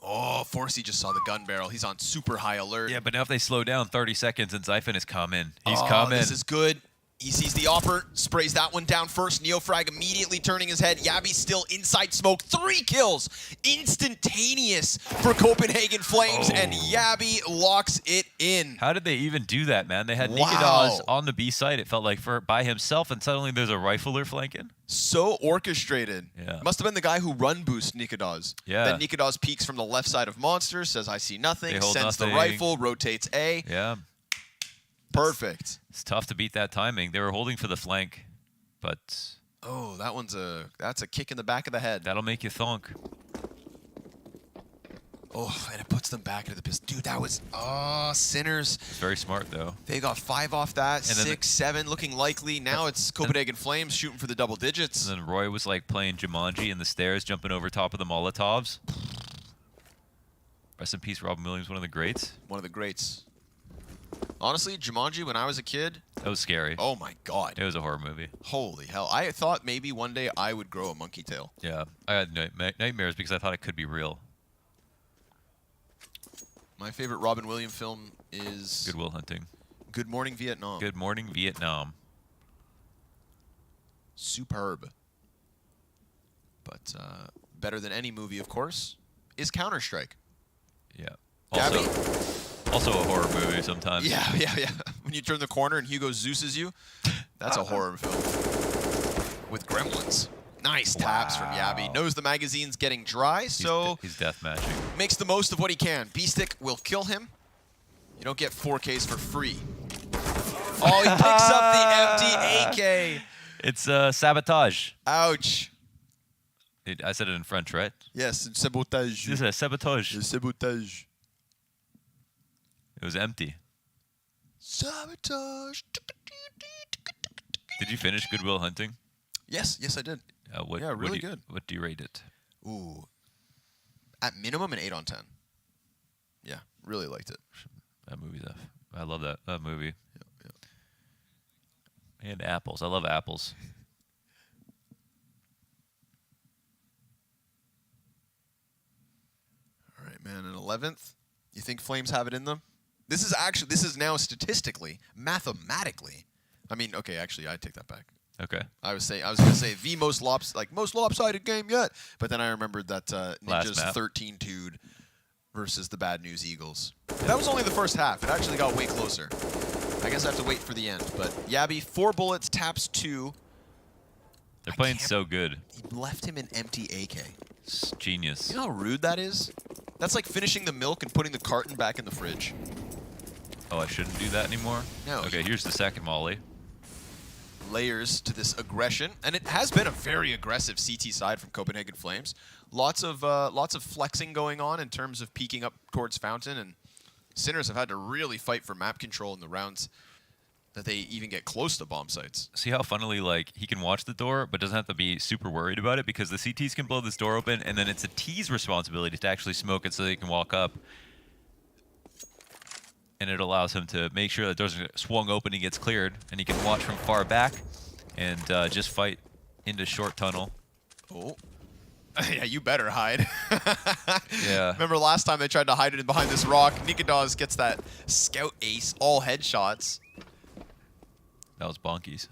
Oh, Forsey just saw the gun barrel. He's on super high alert. Yeah, but now if they slow down 30 seconds and Zyphon is coming. He's coming. This is good. He sees the Opper, sprays that one down first. Neofrag immediately turning his head. Yabi still inside smoke. 3 kills. Instantaneous for Copenhagen Flames, and Yabi locks it in. How did they even do that, man? They had Wow. Nikadas on the B side, it felt like, by himself, and suddenly there's a rifler flanking. So orchestrated. Yeah. Must have been the guy who run boost Nikadas. Yeah. Then Nikadas peeks from the left side of Monster, says, I see nothing, They hold sends nothing. the rifle, rotates A. Yeah. Perfect. It's tough to beat that timing. They were holding for the flank, but... Oh, that's a kick in the back of the head. That'll make you thonk. Oh, and it puts them back into the pistol. Dude, that was... Oh, Sinners. It's very smart, though. They got 5 off that, And then 6, 7, looking likely. Now it's Copenhagen Flames shooting for the double digits. And then Roy was like playing Jumanji in the stairs, jumping over top of the Molotovs. Rest in peace, Robin Williams, one of the greats. One of the greats. Honestly, Jumanji, when I was a kid... That was scary. Oh my god. It was a horror movie. Holy hell. I thought maybe one day I would grow a monkey tail. Yeah. I had nightmares because I thought it could be real. My favorite Robin Williams film is... Good Will Hunting. Good Morning Vietnam. Good Morning Vietnam. Superb. But better than any movie, of course, is Counter-Strike. Yeah. Gabby? Also a horror movie sometimes. Yeah. When you turn the corner and Hugo Zeus's you, that's a horror film. With gremlins. Nice taps from Yabi. Knows the magazine's getting dry, so... He's death matching. Makes the most of what he can. B-Stick will kill him. You don't get 4Ks for free. Oh, he picks up the empty AK. It's sabotage. Ouch. I said it in French, right? Yes, it's sabotage. This is sabotage. Sabotage. It was empty. Sabotage. Did you finish Good Will Hunting? Yes, I did. Yeah, really good. What do you rate it? Ooh. At minimum, an 8 on 10. Yeah, really liked it. That movie's I love that movie. Yeah. And apples. I love apples. All right, man. An 11th. You think Flames have it in them? This is now statistically, mathematically. I mean, okay, actually, I take that back. Okay. I was going to say the most lopsided game yet, but then I remembered that Ninja's 13-2'd versus the Bad News Eagles. That was only the first half. It actually got way closer. I guess I have to wait for the end. But Yabi, 4 bullets, taps 2. They're playing so good. He left him an empty AK. It's genius. You know how rude that is? That's like finishing the milk and putting the carton back in the fridge. Oh, I shouldn't do that anymore? No. Okay, here's the second molly. Layers to this aggression, and it has been a very aggressive CT side from Copenhagen Flames. Lots of flexing going on in terms of peeking up towards Fountain, and Sinners have had to really fight for map control in the rounds that they even get close to bomb sites. See how funnily, like, he can watch the door, but doesn't have to be super worried about it because the CTs can blow this door open, and then it's a T's responsibility to actually smoke it so they can walk up. And it allows him to make sure that doors are swung open, he gets cleared, and he can watch from far back and just fight into short tunnel. Oh. Yeah, you better hide. Yeah. Remember last time they tried to hide it behind this rock? Nikadas gets that scout ace, all headshots. That was bonkies.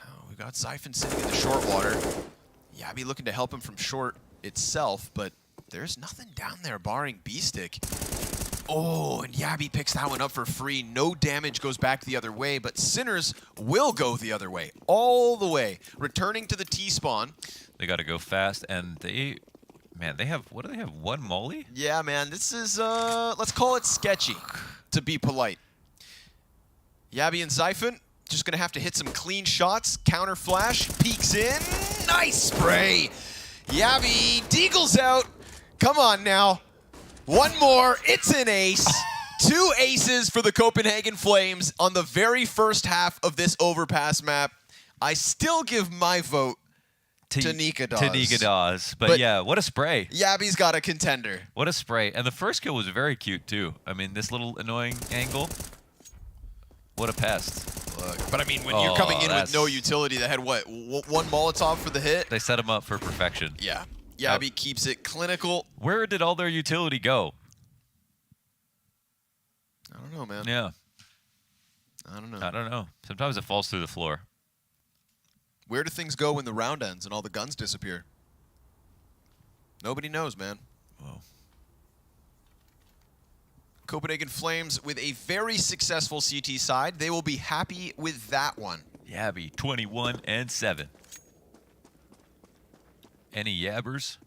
Oh, we got Siphon sitting in the short water. Yabi looking to help him from short itself, but there's nothing down there barring B-Stick. Oh, and Yabi picks that one up for free. No damage goes back the other way, but Sinners will go the other way, all the way. Returning to the T-spawn. They got to go fast, and they have, what do they have, 1 molly? Yeah, man, this is, let's call it sketchy, to be polite. Yabi and Zyphon just going to have to hit some clean shots. Counter flash, peeks in. Nice spray. Yabi deagles out. Come on now. 1 more. It's an ace. 2 aces for the Copenhagen Flames on the very first half of this overpass map. I still give my vote to Nikadas. To Nikadas. But yeah, what a spray. Yabi's got a contender. What a spray. And the first kill was very cute, too. I mean, this little annoying angle. What a pest. Look, but I mean, when you're coming in with no utility, they had what, 1 Molotov for the hit? They set him up for perfection. Yeah. Yabi keeps it clinical. Where did all their utility go? I don't know, man. Yeah. I don't know. I don't know. Sometimes it falls through the floor. Where do things go when the round ends and all the guns disappear? Nobody knows, man. Whoa. Copenhagen Flames with a very successful CT side. They will be happy with that one. Yabby, 21-7. Any yabbers?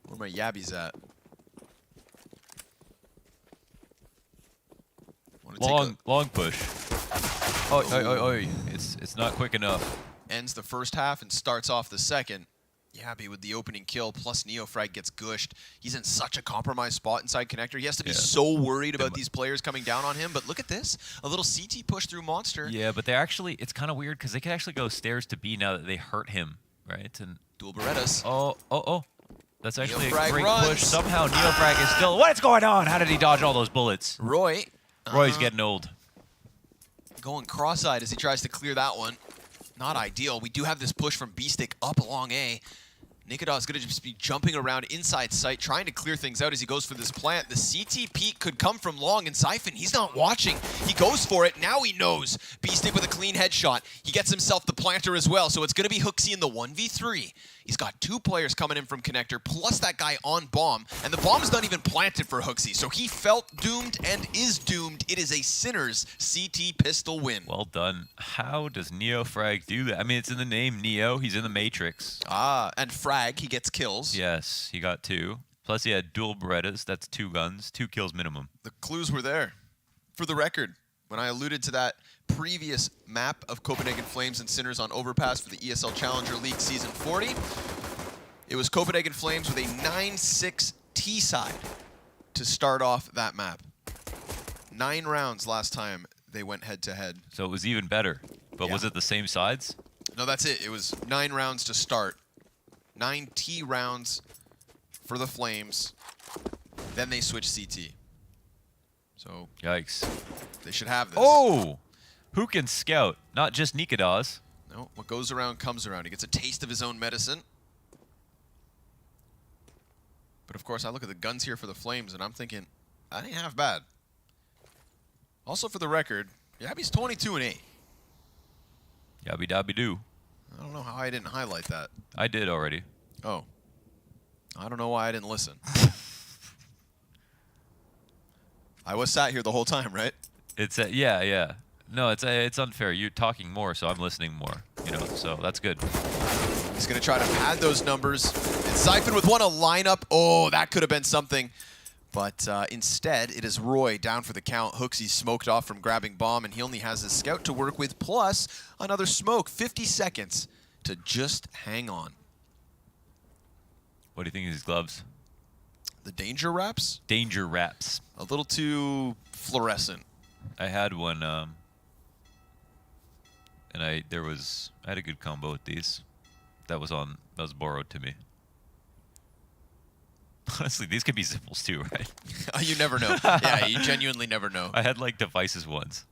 Where my yabbies at? Long push. Oh, it's not quick enough. Ends the first half and starts off the second. Yabby with the opening kill, plus Neofrag gets gushed. He's in such a compromised spot inside connector. He has to be so worried about these players coming down on him. But look at this. A little CT push through Monster. Yeah, but they actually, it's kind of weird because they can actually go stairs to B now that they hurt him, right? And Dual Berettas. Oh. That's actually Neofrag a great runs. push. Somehow Neofrag is still... What's going on? How did he dodge all those bullets? Roy's getting old. Going cross-eyed as he tries to clear that one. Not ideal. We do have this push from B-Stick up along A. Nikita is going to just be jumping around inside sight, trying to clear things out as he goes for this plant. The CT peek could come from long, and Siphon, he's not watching. He goes for it. Now he knows. B-Stick with a clean headshot. He gets himself the planter as well, so it's going to be Hooksy in the 1v3. He's got 2 players coming in from connector, plus that guy on bomb, and the bomb is not even planted for Hooksy, so he felt doomed and is doomed. It is a Sinners CT pistol win. Well done. How does Neofrag do that? I mean, it's in the name Neo. He's in the Matrix. And Frag, he gets kills. Yes, he got 2. Plus he had dual Berettas. That's 2 guns, 2 kills minimum. The clues were there. For the record, when I alluded to that previous map of Copenhagen Flames and Sinners on Overpass for the ESL Challenger League Season 40, it was Copenhagen Flames with a 9-6 T-side to start off that map. 9 rounds last time they went head-to-head. So it was even better. But was it the same sides? No, that's it. It was 9 rounds to start. 9 T rounds for the Flames. Then they switched CT. So yikes. They should have this. Oh! Who can scout? Not just Nikadas. No, what goes around comes around. He gets a taste of his own medicine. But of course, I look at the guns here for the Flames, and I'm thinking, that ain't half bad. Also, for the record, Yabby's 22-8. Yabby dabby doo. I don't know how I didn't highlight that. I did already. Oh. I don't know why I didn't listen. I was sat here the whole time, right? It's yeah. No, it's unfair. You're talking more, so I'm listening more. So that's good. He's going to try to pad those numbers. And Siphon with one a lineup. Oh, that could have been something. But instead, it is Roy down for the count. Hooksy smoked off from grabbing bomb, and he only has his scout to work with, plus another smoke. 50 seconds to just hang on. What do you think of these gloves? The Danger Wraps? Danger Wraps. A little too fluorescent. I had one, and I had a good combo with these. That was borrowed to me. Honestly, these could be Zipples too, right? You never know. Yeah, you genuinely never know. I had like Devices ones.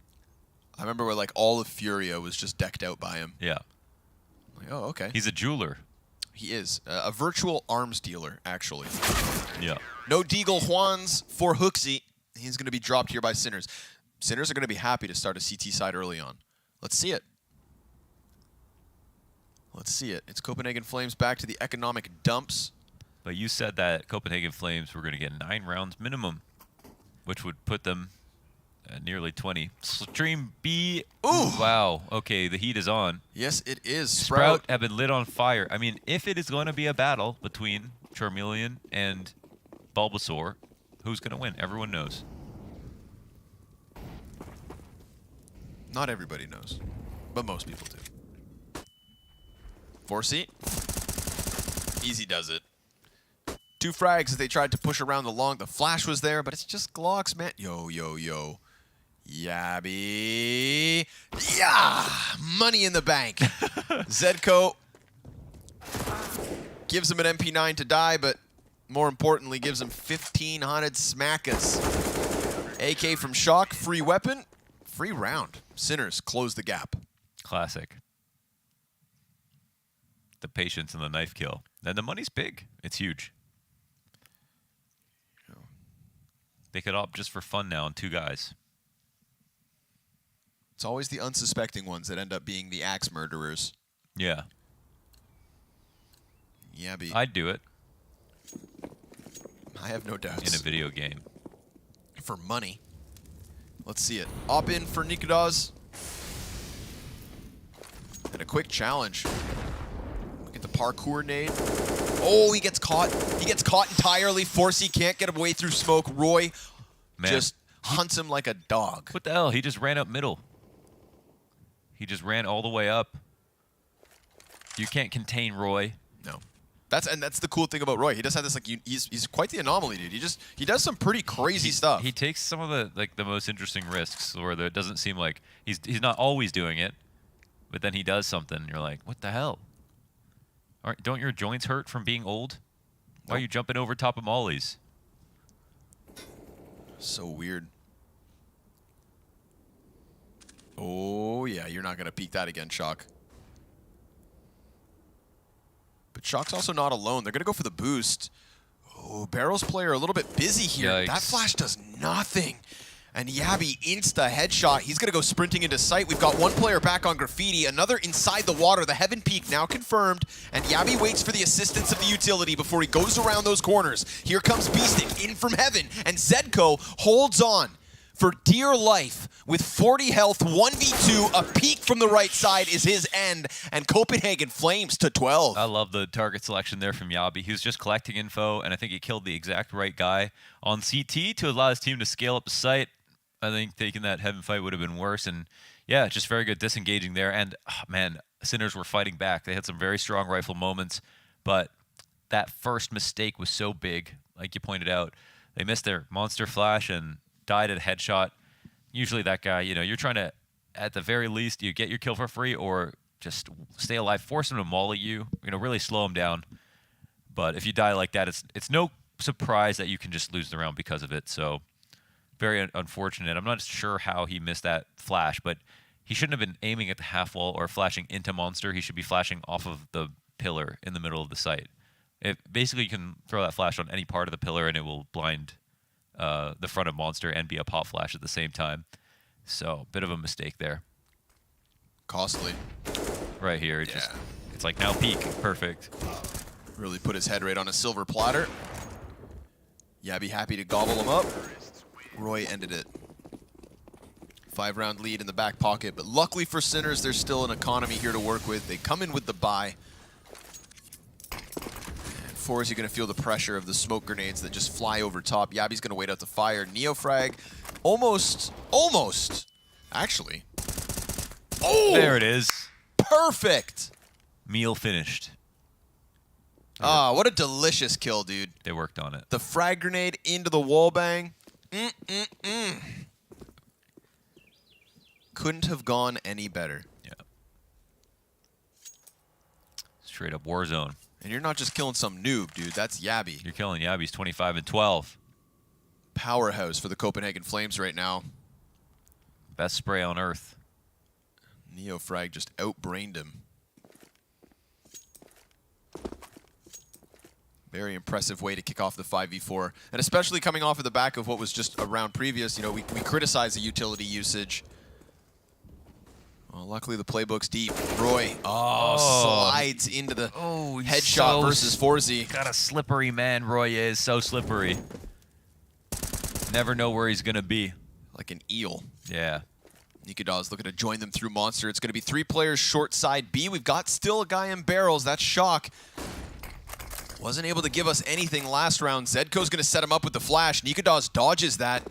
I remember where like all of Furia was just decked out by him. Yeah. Like, oh, okay. He's a jeweler. He is. A virtual arms dealer, actually. Yeah. No Deagle Juans for Hooksy. He's going to be dropped here by Sinners. Sinners are going to be happy to start a CT side early on. Let's see it. Let's see it. It's Copenhagen Flames back to the economic dumps. But you said that Copenhagen Flames were going to get 9 rounds minimum, which would put them at nearly 20. Stream B. Ooh. Wow. Okay, the heat is on. Yes, it is. Sprout have been lit on fire. I mean, if it is going to be a battle between Charmeleon and Bulbasaur, who's going to win? Everyone knows. Not everybody knows, but most people do. 4C. Easy does it. 2 frags as they tried to push around the long. The flash was there, but it's just Glocks, man. Yo. Yabby. Yeah! Money in the bank. Zedko gives him an MP9 to die, but more importantly, gives him 1,500 smackas. AK from Shock, free weapon, free round. Sinners close the gap. Classic. The patience and the knife kill. And the money's big. It's huge. They could opt just for fun now on 2 guys. It's always the unsuspecting ones that end up being the axe murderers. Yeah. Yabby. I'd do it. I have no doubts. In a video game. For money. Let's see it. Op in for Nikodas. And a quick challenge. Look at the parkour nade. Oh, he gets caught. He gets caught entirely. Forsey can't get away through smoke. Roy just hunts him like a dog. What the hell? He just ran up middle. He just ran all the way up. You can't contain Roy. No. That's the cool thing about Roy. He does have this he's quite the anomaly, dude. He does some pretty crazy stuff. He takes some of the most interesting risks where it doesn't seem like he's not always doing it, but then he does something and you're like, what the hell? Don't your joints hurt from being old? Why are you jumping over top of mollies? So weird. Oh yeah, you're not gonna peek that again, Shock. But Shock's also not alone. They're going to go for the boost. Oh, Barrel's player a little bit busy here. Yikes. That flash does nothing. And Yabby insta headshot. He's going to go sprinting into sight. We've got one player back on Graffiti, another inside the water. The Heaven Peak now confirmed. And Yabby waits for the assistance of the utility before he goes around those corners. Here comes Beasting in from Heaven. And Zedko holds on for dear life with 40 health, 1v2, a peek from the right side is his end, and Copenhagen Flames to 12. I love the target selection there from Yabi. He was just collecting info, and I think he killed the exact right guy on CT to allow his team to scale up the site. I think taking that Heaven fight would have been worse, and yeah, just very good disengaging there. And man, Sinners were fighting back. They had some very strong rifle moments, but that first mistake was so big, like you pointed out. They missed their monster flash and died at a headshot. Usually that guy, you're trying to, at the very least, you get your kill for free or just stay alive, force him to molly you, really slow him down. But if you die like that, it's no surprise that you can just lose the round because of it. So very unfortunate. I'm not sure how he missed that flash, but he shouldn't have been aiming at the half wall or flashing into Monster. He should be flashing off of the pillar in the middle of the site. Basically, you can throw that flash on any part of the pillar and it will blind the front of Monster and be a pop flash at the same time. So, bit of a mistake there. Costly. Right here. It's like now peak. Perfect. Really put his head right on a silver platter. Yabby happy to gobble him up. Roy ended it. 5-round lead in the back pocket, but luckily for Sinners, there's still an economy here to work with. They come in with the buy. Forsey going to feel the pressure of the smoke grenades that just fly over top. Yabby's going to wait out the fire. Neofrag almost, actually. Oh! There it is. Perfect! Meal finished. Ah, what a delicious kill, dude. They worked on it. The frag grenade into the wall bang. Couldn't have gone any better. Yeah. Straight up war zone. And you're not just killing some noob, dude. That's Yabby. You're killing Yabby's 25 and 12. Powerhouse for the Copenhagen Flames right now. Best spray on earth. Neofrag just outbrained him. Very impressive way to kick off the 5v4. And especially coming off of the back of what was just a round previous. We criticized the utility usage. Well, luckily the playbook's deep. Roy, slides into the headshot versus Forsey. Got a slippery man, Roy is. So slippery. Never know where he's going to be. Like an eel. Yeah. Nikodas looking to join them through Monster. It's going to be 3 players short side B. We've got still a guy in barrels. That's Shock. Wasn't able to give us anything last round. Zedko's going to set him up with the flash. Nikodas dodges that.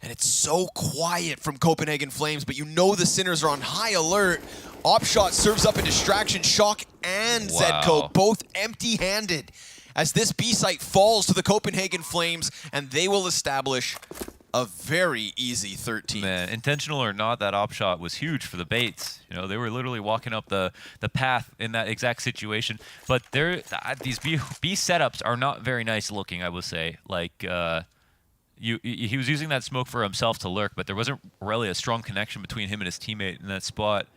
And it's so quiet from Copenhagen Flames, but the Sinners are on high alert. Opshot serves up a distraction. Shock and Zedko both empty-handed as this B site falls to the Copenhagen Flames, and they will establish a very easy 13. Man, intentional or not, that Opshot was huge for the Bates. They were literally walking up the path in that exact situation. But these B setups are not very nice looking, I will say. Like, he was using that smoke for himself to lurk, but there wasn't really a strong connection between him and his teammate in that spot.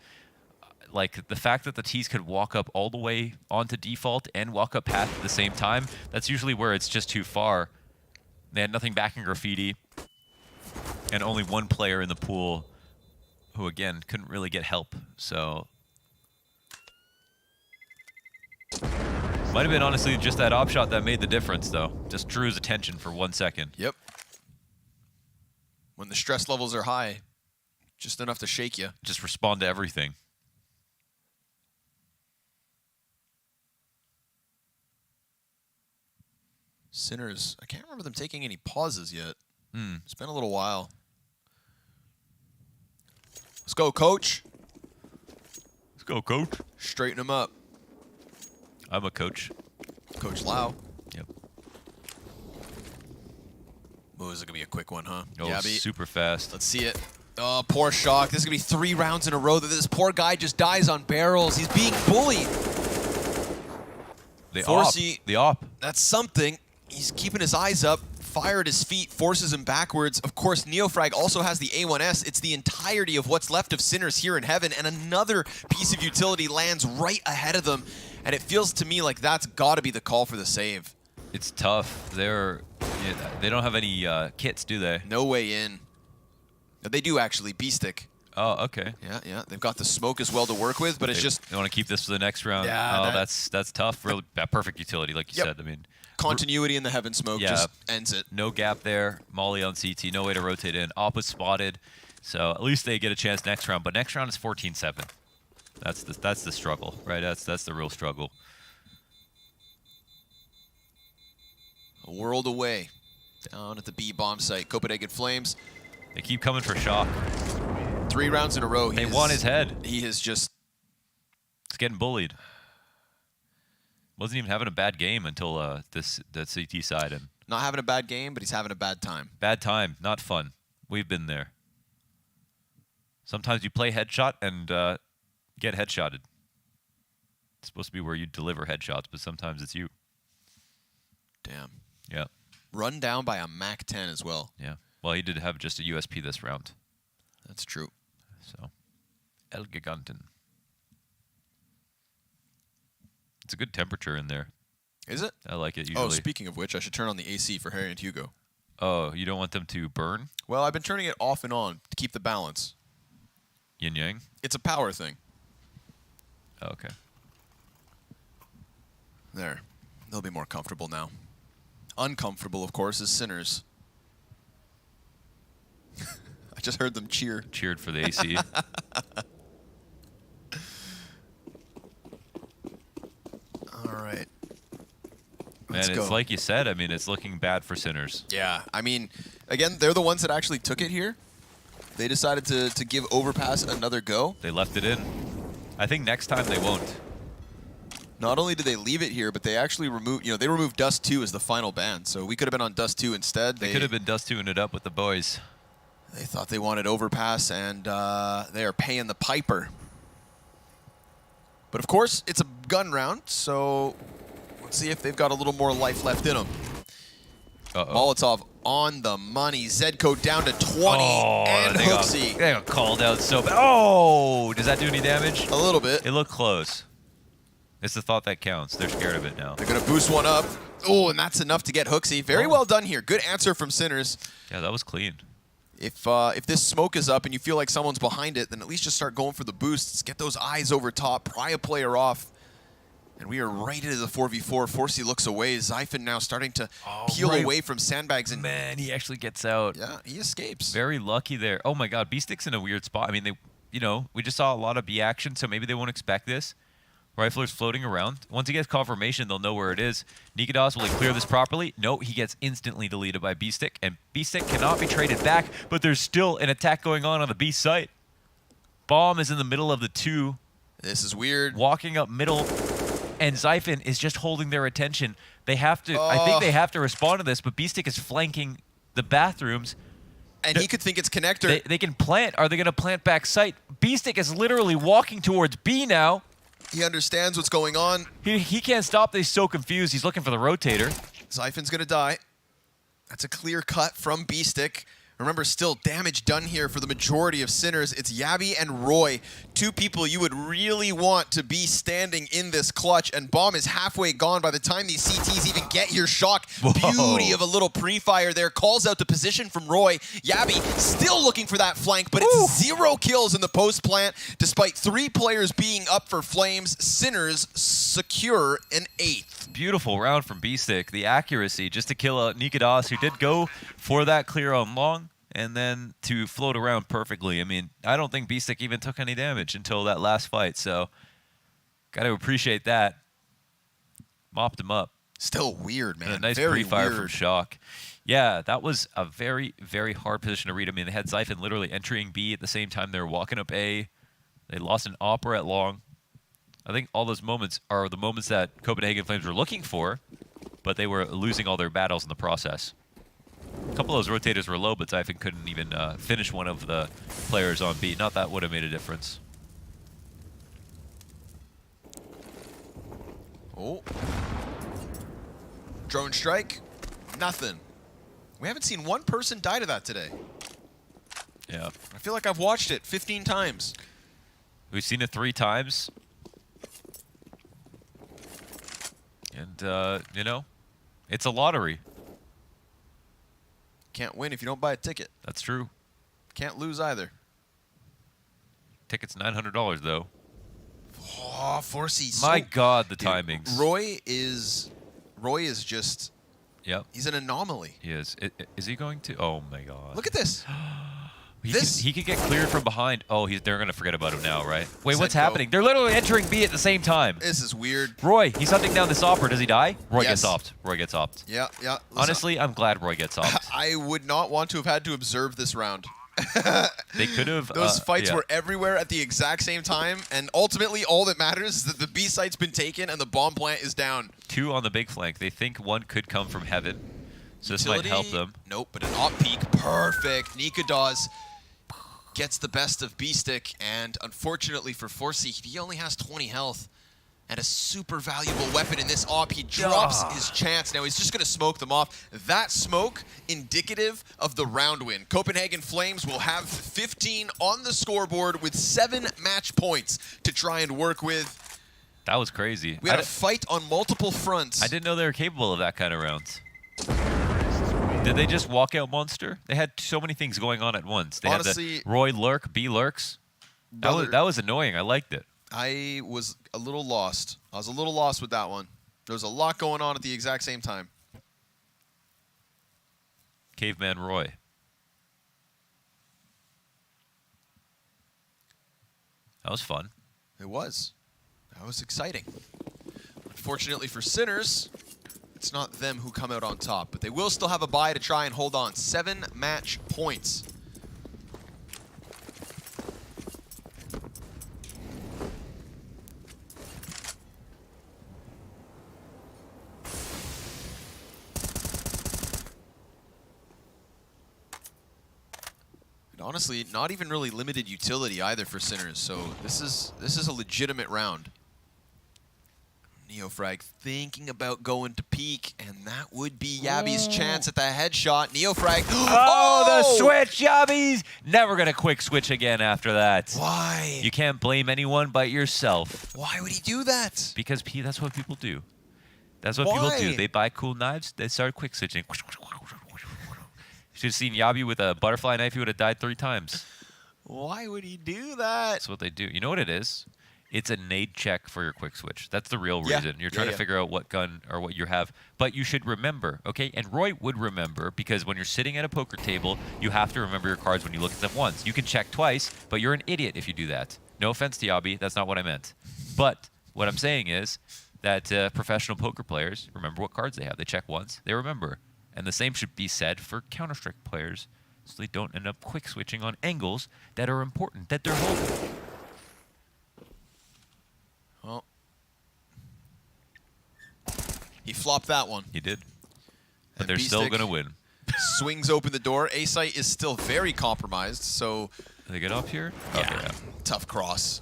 Like, the fact that the T's could walk up all the way onto default and walk up path at the same time, that's usually where it's just too far. They had nothing back in Graffiti, and only one player in the pool who again couldn't really get help. So might have been honestly just that op shot that made the difference, though. Just drew his attention for 1 second. Yep. When the stress levels are high, just enough to shake you. Just respond to everything. Sinners, I can't remember them taking any pauses yet. It's been a little while. Let's go, coach. Let's go, coach. Straighten him up. I'm a coach. Coach Lau. Yep. Oh, this is going to be a quick one, huh? Oh, Yabby. super fast. Let's see it. Oh, poor Shock. This is going to be 3 rounds in a row that this poor guy just dies on barrels. He's being bullied. The op. That's something. He's keeping his eyes up. Fire at his feet, forces him backwards. Of course, Neofrag also has the A1S. It's the entirety of what's left of Sinners here in heaven, and another piece of utility lands right ahead of them. And it feels to me like that's got to be the call for the save. It's tough. They don't have any kits, do they? No way in. They do actually. B-stick. Oh, okay. Yeah. They've got the smoke as well to work with, but it's just... They want to keep this for the next round. Yeah, that's tough. Really, perfect utility, like you said. I mean, continuity in the heaven smoke just ends it. No gap there. Molly on CT. No way to rotate in. Op was spotted, so at least they get a chance next round. But next round is 14-7. That's the struggle, right? That's the real struggle. A world away, down at the B bomb site, Copenhagen Flames. They keep coming for Shock. 3 rounds in a row. They won his head. He is just... He's getting bullied. Wasn't even having a bad game until the CT side. And not having a bad game, but he's having a bad time. Bad time, not fun. We've been there. Sometimes you play headshot and get headshotted. It's supposed to be where you deliver headshots, but sometimes it's you. Damn. Yeah. Run down by a Mac 10 as well. Yeah. Well, he did have just a USP this round. That's true. So, El Giganten. It's a good temperature in there. Is it? I like it usually. Oh, speaking of which, I should turn on the AC for Harry and Hugo. Oh, you don't want them to burn? Well, I've been turning it off and on to keep the balance. Yin yang? It's a power thing. Oh, okay. There. They'll be more comfortable now. Uncomfortable, of course, is Sinners. I just heard them cheer. Cheered for the AC. All right. Man, it's like you said. I mean, it's looking bad for Sinners. Yeah. I mean, again, they're the ones that actually took it here. They decided to give Overpass another go. They left it in. I think next time they won't. Not only did they leave it here, but they actually removed, they removed Dust 2 as the final ban. So we could have been on Dust 2 instead. They could have been Dust 2ing it up with the boys. They thought they wanted Overpass, and they are paying the piper. But of course, it's a gun round, so let's see if they've got a little more life left in them. Molotov on the money. Zedco down to 20, and Hooksy. They got called out so bad. Oh, does that do any damage? A little bit. It looked close. It's the thought that counts. They're scared of it now. They're going to boost one up. Oh, and that's enough to get Hooksy. Very well done here. Good answer from Sinners. Yeah, that was clean. If this smoke is up and you feel like someone's behind it, then at least just start going for the boosts. Get those eyes over top. Pry a player off. And we are right into the 4v4. Forsey looks away. Zyphon now starting to peel away from sandbags. And man, he actually gets out. Yeah, he escapes. Very lucky there. Oh my God, B-Stick's in a weird spot. I mean, we just saw a lot of B action, so maybe they won't expect this. Rifler's floating around. Once he gets confirmation, they'll know where it is. Nikados, will he clear this properly? No, he gets instantly deleted by B-Stick, and B-Stick cannot be traded back, but there's still an attack going on the B site. Bomb is in the middle of the 2. This is weird. Walking up middle, and Zyphon is just holding their attention. They have to, I think they have to respond to this, but B-Stick is flanking the bathrooms. And he could think it's connector. They can plant. Are they going to plant back site? B-Stick is literally walking towards B now. He understands what's going on. He can't stop. He's so confused. He's looking for the rotator. Zyphon's going to die. That's a clear cut from B-Stick. Remember, still damage done here for the majority of Sinners. It's Yabby and Roy, two people you would really want to be standing in this clutch, and Bomb is halfway gone by the time these CTs even get here. Shock, beauty of a little pre-fire there, calls out the position from Roy. Yabby still looking for that flank, but it's 0 kills in the post plant, despite 3 players being up for Flames. Sinners secure an 8th. Beautiful round from B-Stick. The accuracy just to kill out Nikadas, who did go for that clear on long, and then to float around perfectly. I mean, I don't think B-Stick even took any damage until that last fight, so got to appreciate that. Mopped him up. Still weird, man. And a nice Very pre-fire weird. from Shock. Yeah, that was a very, very hard position to read. I mean, they had Zyphon literally entering B at the same time they were walking up A. They lost an Opera at long. I think all those moments are the moments that Copenhagen Flames were looking for, but they were losing all their battles in the process. A couple of those rotators were low, but Zyphon couldn't even finish one of the players on B. Not that would have made a difference. Oh. Drone strike. Nothing. We haven't seen one person die to that today. Yeah. I feel like I've watched it 15 times. We've seen it 3 times. And, you know, it's a lottery. Can't win if you don't buy a ticket. That's true. Can't lose either. Ticket's $900, though. Oh, 4C. My God, the timings. Roy is just... Yep. He's an anomaly. He is. Is he going to? Oh, my God. Look at this. He could get cleared from behind. Oh, they're going to forget about him now, right? Wait, Said what's go. happening? They're literally entering B at the same time. This is weird. Roy, he's hunting down this Opera. Does he die? Roy Yes. gets opt. Roy gets opt. Yeah, yeah. Listen, Honestly, I'm glad Roy gets opt. I would not want to have had to observe this round. They could have. Those fights yeah. were everywhere at the exact same time, and ultimately all that matters is that the B site's been taken and the bomb plant is down. 2 on the big flank. They think 1 could come from heaven, so this might help them. Nope, but an op peak, perfect. Nika Dawes gets the best of B-Stick, and unfortunately for 4C, he only has 20 health. And a super valuable weapon in this op. He drops his chance. Now he's just going to smoke them off. That smoke indicative of the round win. Copenhagen Flames will have 15 on the scoreboard with 7 match points to try and work with. That was crazy. We had a fight on multiple fronts. I didn't know they were capable of that kind of rounds. Did they just walk out monster? They had so many things going on at once. They Honestly, had the Roy lurk, B lurks. That was annoying. I liked it. I was a little lost. I was a little lost with that one. There was a lot going on at the exact same time. Caveman Roy. That was fun. It was. That was exciting. Unfortunately for Sinners, it's not them who come out on top, but they will still have a bye to try and hold on. 7 match points. And honestly, not even really limited utility either for Sinners, so this is a legitimate round. Neofrag thinking about going to peak, and that would be Yabby's chance at the headshot. Neofrag. Oh, the switch, Yabbies! Never gonna quick switch again after that. Why? You can't blame anyone but yourself. Why would he do that? Because that's what people do. That's what people do. They buy cool knives, they start quick switching. Should have seen Yabby with a butterfly knife, he would have died 3 times. Why would he do that? That's what they do. You know what it is? It's a nade check for your quick switch. That's the real reason. You're trying to figure out what gun or what you have. But you should remember, okay? And Roy would remember, because when you're sitting at a poker table, you have to remember your cards when you look at them once. You can check twice, but you're an idiot if you do that. No offense to Yabby, that's not what I meant. But what I'm saying is that professional poker players remember what cards they have. They check once, they remember. And the same should be said for Counter-Strike players, so they don't end up quick switching on angles that are important, that they're holding. Well, he flopped that one. He did. But And they're still B-Stick going to win. Swings open the door. A-Site is still very compromised, so... Did they get up here? Yeah. Okay, yeah. Tough cross.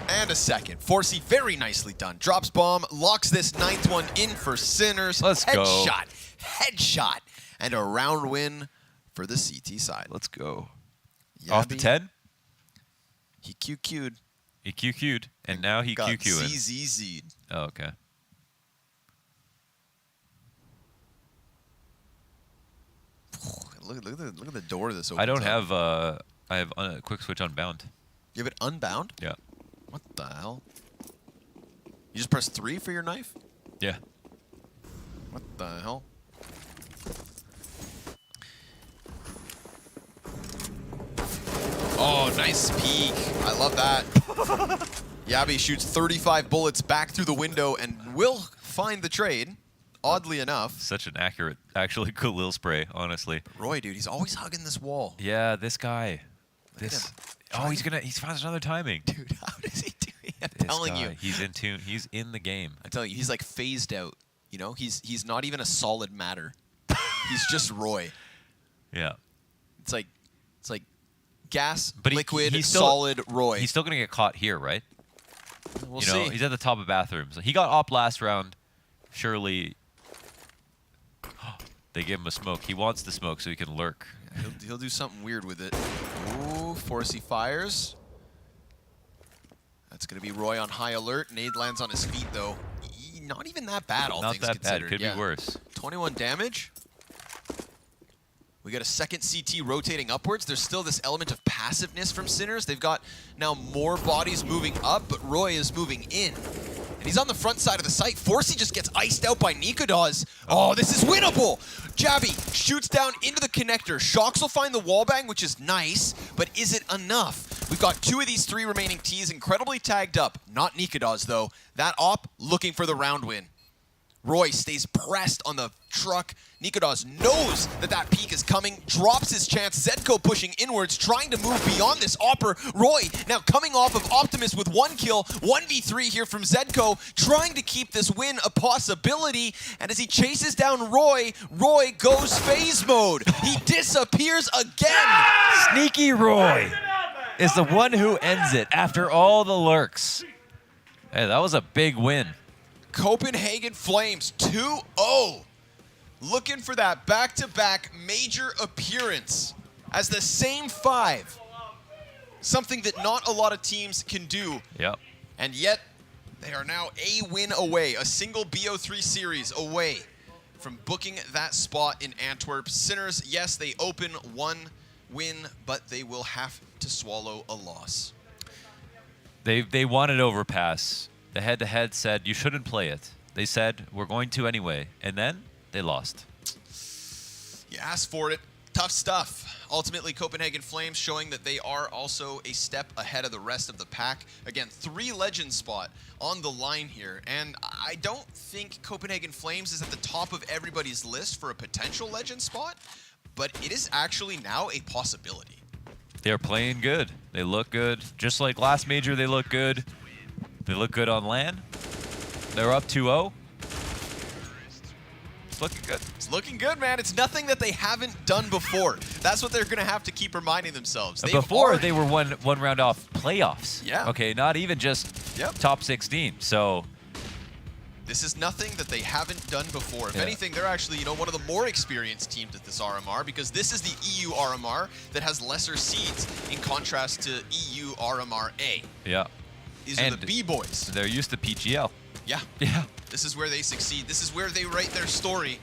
And a second. 4C very nicely done. Drops bomb, locks this 9th one in for Sinners. Let's go. Headshot. And a round win for for the CT side. Let's go. Off the 10? He QQ'd. He QQ'd, and now he got QQ'd. ZZZ'd. Oh, okay. Look at the door this opens I don't up. have, I have a quick switch unbound. You have it unbound? Yeah. What the hell? You just press 3 for your knife? Yeah. What the hell? Oh, nice peek. I love that. Yabi shoots 35 bullets back through the window and will find the trade, oddly enough. Such an accurate, actually Khalil spray, honestly. Roy, dude, he's always hugging this wall. Yeah, this guy. Look at him. Oh, he's found another timing. Dude, how does he do it? I'm telling you. He's in tune. He's in the game. I'm telling you, he's like phased out. You know, he's not even a solid matter. He's just Roy. Yeah. It's like gas, But liquid, he's still, solid Roy. He's still gonna get caught here, right? We'll you know, see. he's at the top of bathrooms. He got op last round. Surely they give him a smoke. He wants the smoke so he can lurk. Yeah, he'll do something weird with it. Ooh, Forsey fires. That's going to be Roy on high alert. Nade lands on his feet, though. Not even that bad, all Not things that considered. bad. Could be worse. 21 damage. We got a second CT rotating upwards. There's still this element of passiveness from Sinners. They've got now more bodies moving up, but Roy is moving in. And he's on the front side of the site. Forsey just gets iced out by Nikodas. Oh, this is winnable. Javi shoots down into the connector. Shocks will find the wallbang, which is nice, but is it enough? We've got 2 of these 3 remaining Ts incredibly tagged up. Not Nikodas, though. That op looking for the round win. Roy stays pressed on the truck. Nikodas knows that peak is coming, drops his chance. Zedko pushing inwards, trying to move beyond this Opper. Roy now coming off of Optimus with 1 kill, 1v3 here from Zedko, trying to keep this win a possibility. And as he chases down Roy, Roy goes phase mode. He disappears again. Sneaky Roy is the one who ends it after all the lurks. Hey, that was a big win. Copenhagen Flames 2-0. Looking for that back-to-back major appearance as the same 5. Something that not a lot of teams can do. Yep. And yet, they are now a win away, a single BO3 series away from booking that spot in Antwerp. Sinners, yes, they open 1 win, but they will have to swallow a loss. They wanted overpass. The head-to-head said, you shouldn't play it. They said, we're going to anyway. And then they lost. You asked for it. Tough stuff. Ultimately, Copenhagen Flames showing that they are also a step ahead of the rest of the pack. Again, 3 legend spot on the line here. And I don't think Copenhagen Flames is at the top of everybody's list for a potential legend spot, but it is actually now a possibility. They're playing good. They look good. Just like last major, they look good. They look good on LAN. They're up 2-0. It's looking good. It's looking good, man. It's nothing that they haven't done before. That's what they're going to have to keep reminding themselves. Before, they were one round off playoffs. Yeah. Okay, not even just top 16. So this is nothing that they haven't done before. If Yeah. anything, they're actually, one of the more experienced teams at this RMR, because this is the EU RMR that has lesser seeds in contrast to EU RMR A. yeah. These are the B-boys. They're used to PGL. Yeah. Yeah. This is where they succeed. This is where they write their story.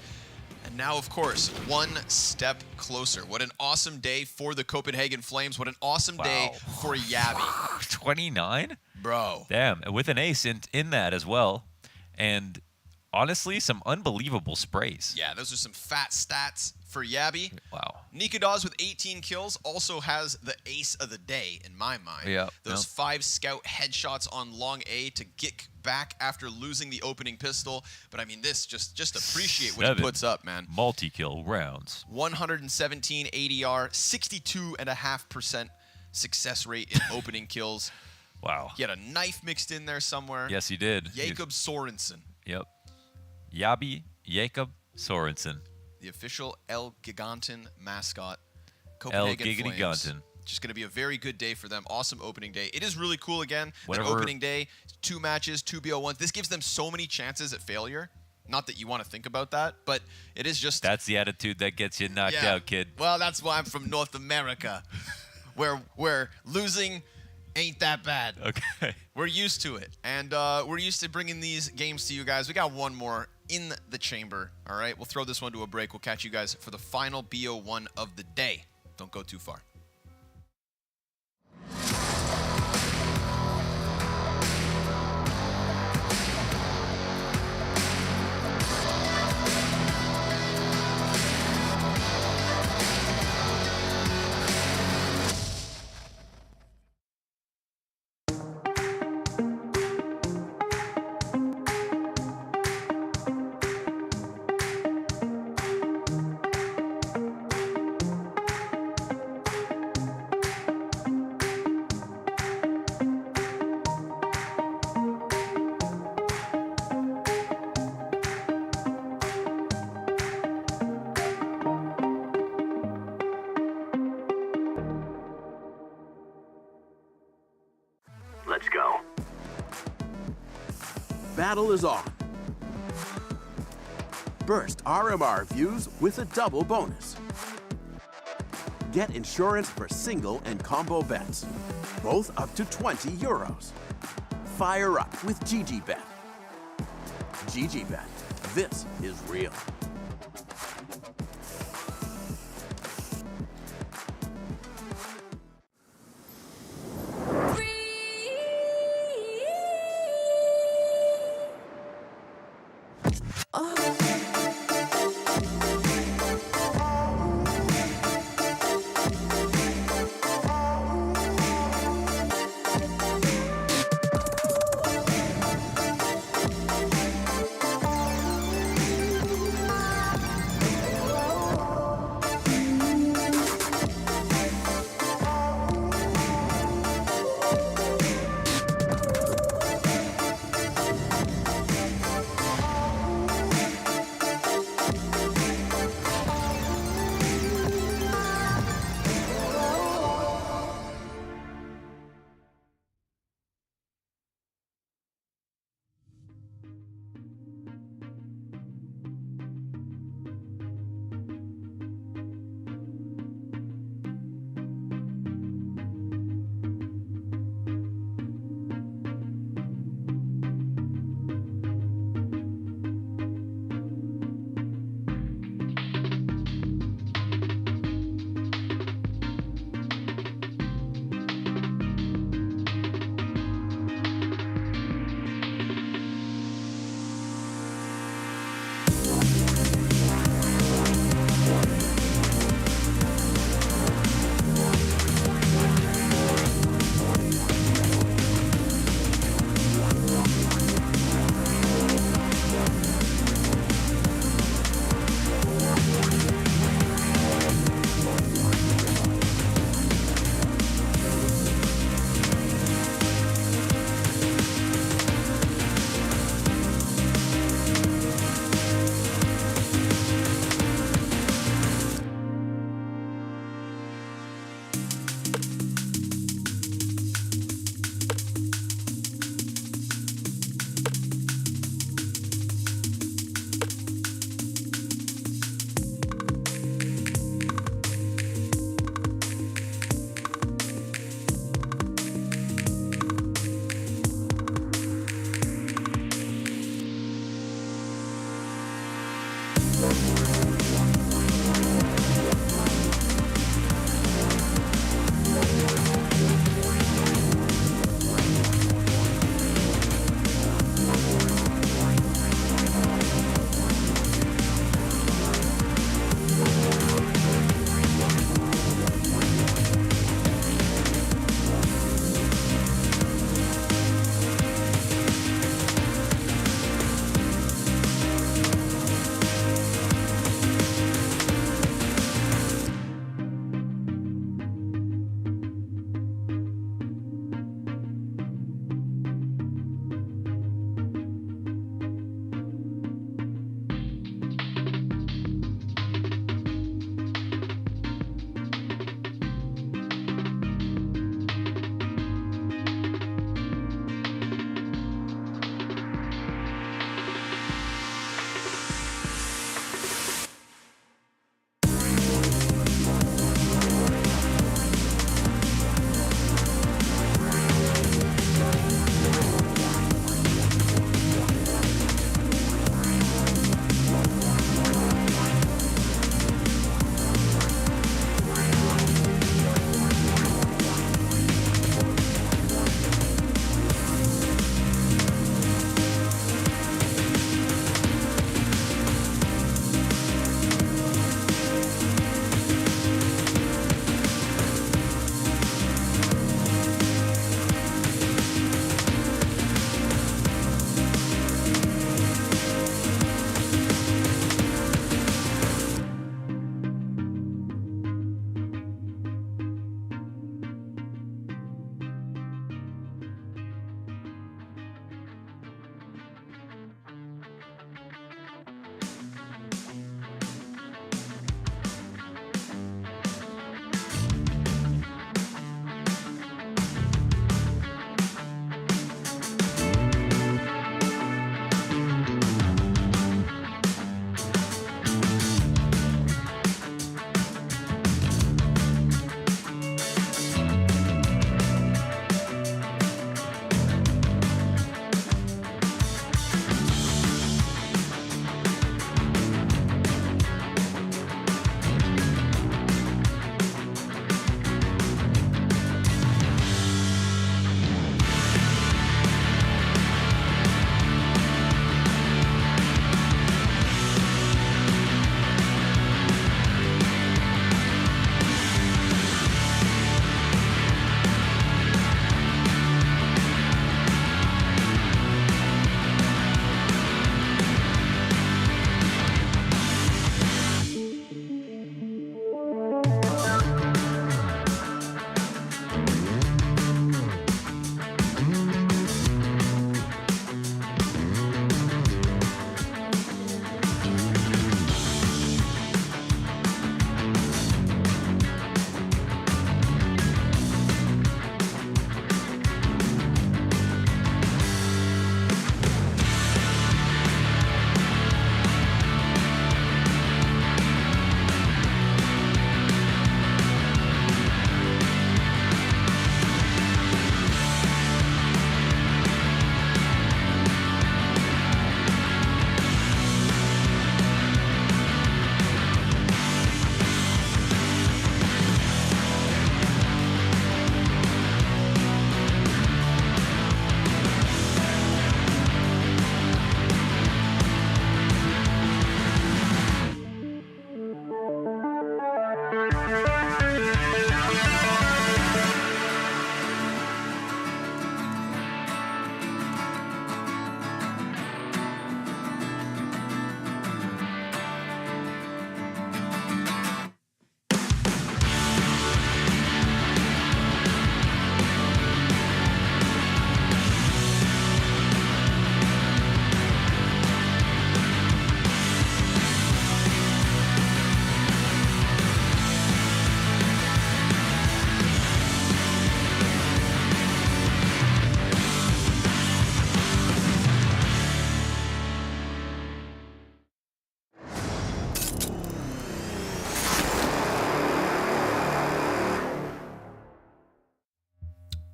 And now, of course, 1 step closer. What an awesome day for the Copenhagen Flames. What an awesome day for Yabi. 29? Bro. Damn, and with an ace in that as well. And honestly, some unbelievable sprays. Yeah, those are some fat stats for Yabi. Wow. Nikodas with 18 kills also has the ace of the day, in my mind. Yeah. Those 5 scout headshots on long A to get back after losing the opening pistol. But I mean, this, just appreciate what he puts up, man. Multi-kill rounds. 117 ADR, 62.5% success rate in opening kills. Wow. He had a knife mixed in there somewhere. Yes, he did. Jacob Sorensen. Yep. Yabi Jacob Sorensen. The official El Giganten mascot. Copenhagen Flames. Giganten. Just going to be a very good day for them. Awesome opening day. It is really cool again. That Whatever. opening day, 2 matches, 2 BO1s. This gives them so many chances at failure. Not that you want to think about that, but it is just... That's the attitude that gets you knocked out, kid. Well, that's why I'm from North America, where losing ain't that bad. Okay. We're used to it, and we're used to bringing these games to you guys. We got one more in the chamber, all right? We'll throw this one to a break. We'll catch you guys for the final BO1 of the day. Don't go too far. Let's go. Battle is on. Burst RMR views with a double bonus. Get insurance for single and combo bets, both up to 20 euros. Fire up with GGBet. GGBet, this is real.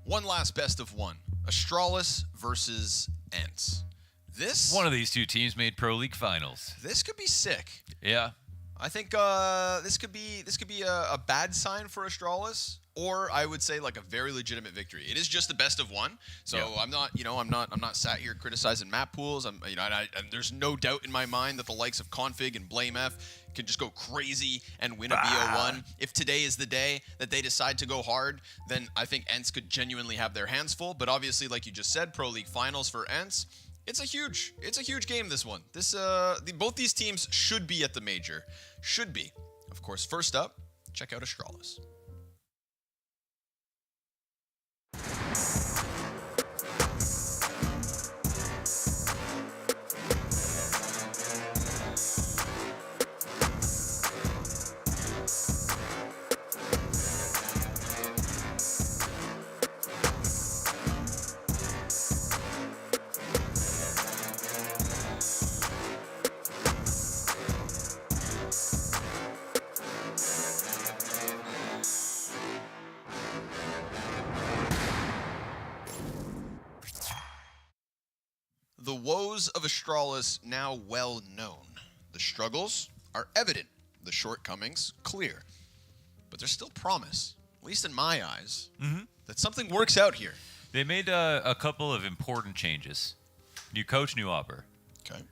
One last best of one. Astralis versus ENCE. This One of these two teams made Pro League finals. This could be sick. Yeah. I think this could be a bad sign for Astralis, or I would say like a very legitimate victory. It is just the best of one, so Yeah. I'm not sat here criticizing map pools. And there's no doubt in my mind that the likes of Config and BlameF can just go crazy and win a BO1. If today is the day that they decide to go hard, then I think ENCE could genuinely have their hands full. But obviously, like you just said, Pro League finals for ENCE. It's a huge game, this one. Both these teams should be at the major. Should be. Of course, first up, check out Astralis. The woes of Astralis now well known. The struggles are evident. The shortcomings clear. But there's still promise, at least in my eyes, that something works out here. They made a couple of important changes. New coach, new opper. Okay.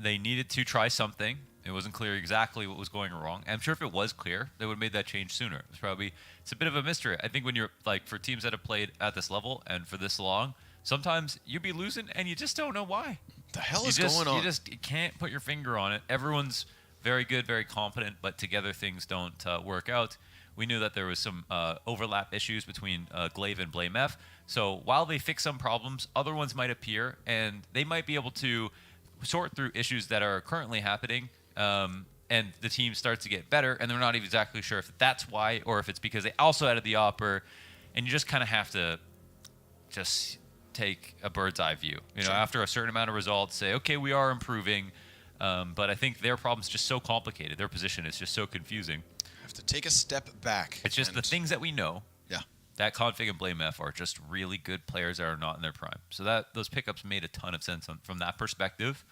They needed to try something. It wasn't clear exactly what was going wrong. I'm sure if it was clear, they would have made that change sooner. It's a bit of a mystery. I think when you're for teams that have played at this level and for this long, sometimes you'd be losing and you just don't know why. The hell is going on? You can't put your finger on it. Everyone's very good, very competent, but together things don't work out. We knew that there was some overlap issues between Glaive and BlameF. So while they fix some problems, other ones might appear, and they might be able to sort through issues that are currently happening, and the team starts to get better, and they're not even exactly sure if that's why or if it's because they also added the opper, and you just kind of have to just take a bird's eye view. After a certain amount of results, say, okay, we are improving, but I think their problem's just so complicated. Their position is just so confusing. Have to take a step back. It's just the things that we know. Yeah. That Config and BlameF are just really good players that are not in their prime. So those pickups made a ton of sense from that perspective.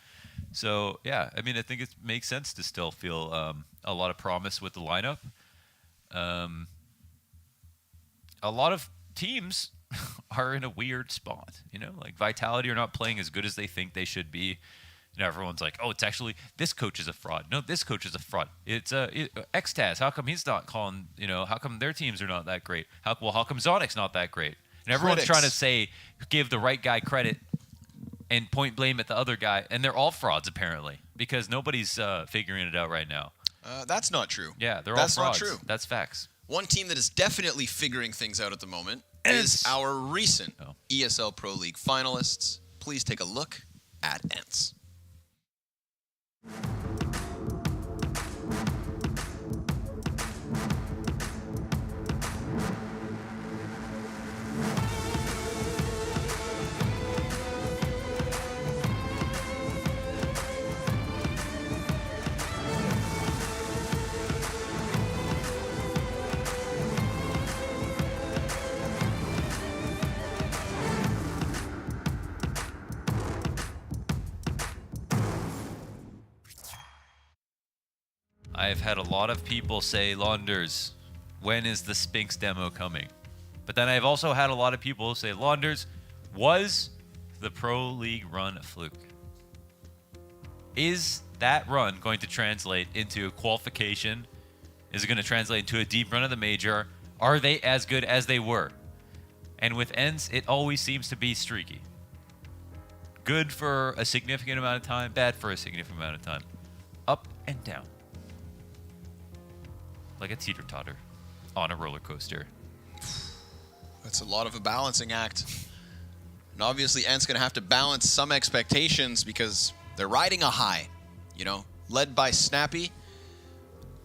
So yeah, I mean, I think it makes sense to still feel a lot of promise with the lineup. A lot of teams are in a weird spot, like Vitality are not playing as good as they think they should be. Everyone's like, oh, it's actually, this coach is a fraud. No, this coach is a fraud. It's Xtaz. How come he's not calling, how come their teams are not that great? How come Zonic's not that great? And everyone's trying to give the right guy credit and point blame at the other guy. And they're all frauds, apparently, because nobody's figuring it out right now. That's not true. Yeah, they're all frauds. That's not true. That's facts. One team that is definitely figuring things out at the moment is our recent ESL Pro League finalists. Please take a look at ENCE. I've had a lot of people say, Launders, when is the Spinks demo coming? But then I've also had a lot of people say, Launders, was the Pro League run a fluke? Is that run going to translate into a qualification? Is it going to translate into a deep run of the major? Are they as good as they were? And with ENCE, it always seems to be streaky. Good for a significant amount of time, bad for a significant amount of time. Up and down. Like a teeter-totter on a roller coaster. That's a lot of a balancing act. And obviously, ENCE going to have to balance some expectations because they're riding a high, led by Snappy.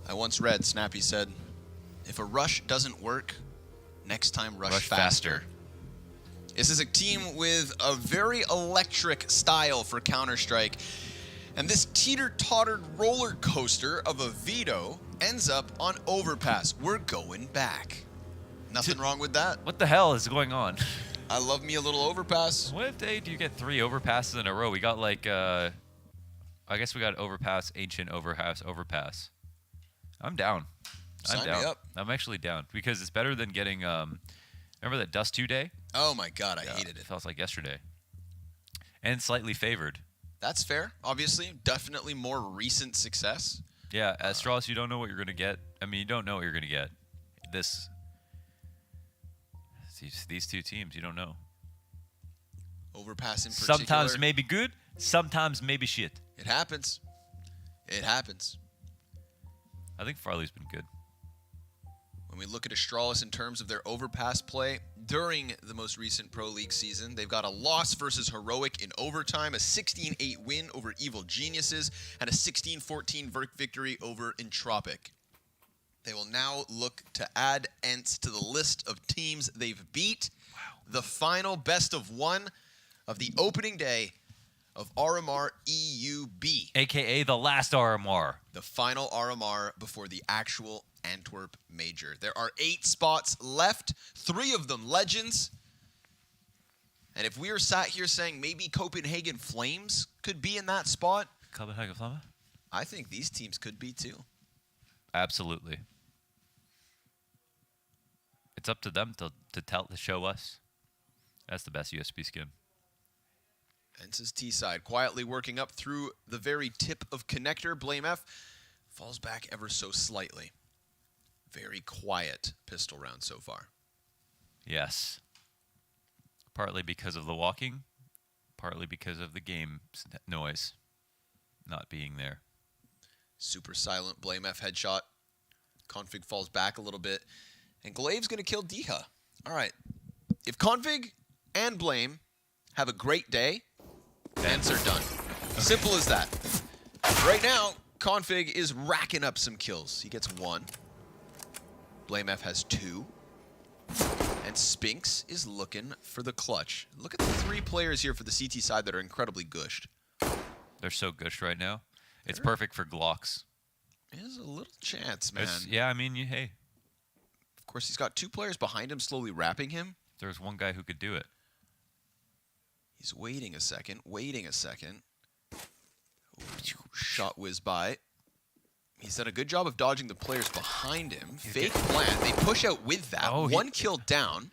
I once read Snappy said, if a rush doesn't work, next time rush faster. This is a team with a very electric style for Counter-Strike. And this teeter-tottered roller coaster of a veto ends up on Overpass. We're going back. Nothing wrong with that. What the hell is going on? I love me a little overpass. What if do you get 3 overpasses in a row? We got like, I guess we got overpass, ancient, overpass. I'm down. Sign I'm down. me up. I'm actually down because it's better than getting, remember that Dust 2 day? Oh my god, I hated it. It felt like yesterday. And slightly favored. That's fair. Obviously, definitely more recent success. Yeah, Astralis, you don't know what you're going to get. I mean, you don't know what you're going to get. These 2 teams, you don't know. Overpass in particular. Sometimes maybe good, sometimes maybe shit. It happens. It happens. I think Farley's been good. When we look at Astralis in terms of their overpass play during the most recent Pro League season, they've got a loss versus Heroic in overtime, a 16-8 win over Evil Geniuses, and a 16-14 victory over Entropic. They will now look to add ENCE to the list of teams they've beat. Wow. The final best of 1 of the opening day of RMR EUB. AKA the last RMR. The final RMR before the actual Antwerp Major. There are 8 spots left, 3 of them legends. And if we were sat here saying maybe Copenhagen Flames could be in that spot, Copenhagen Flames? I think these teams could be too. Absolutely. It's up to them to show us. That's the best USB skin. ENCE's T-side quietly working up through the very tip of connector. Blame F falls back ever so slightly. Very quiet pistol round so far. Yes. Partly because of the walking, partly because of the game noise not being there. Super silent Blame F headshot. Config falls back a little bit. And Glaive's going to kill Diha. All right. If Config and Blame have a great day, ENCE are done. Simple as that. Right now, Config is racking up some kills. He gets 1. Blame F has 2. And Spinks is looking for the clutch. Look at the 3 players here for the CT side that are incredibly gushed. They're so gushed right now. It's perfect for Glocks. There's a little chance, man. Yeah, I mean, hey. Of course, he's got 2 players behind him slowly wrapping him. There's one guy who could do it. He's waiting a second, Shot whiz by. He's done a good job of dodging the players behind him. Fake plant. They push out with that. 1 kill down.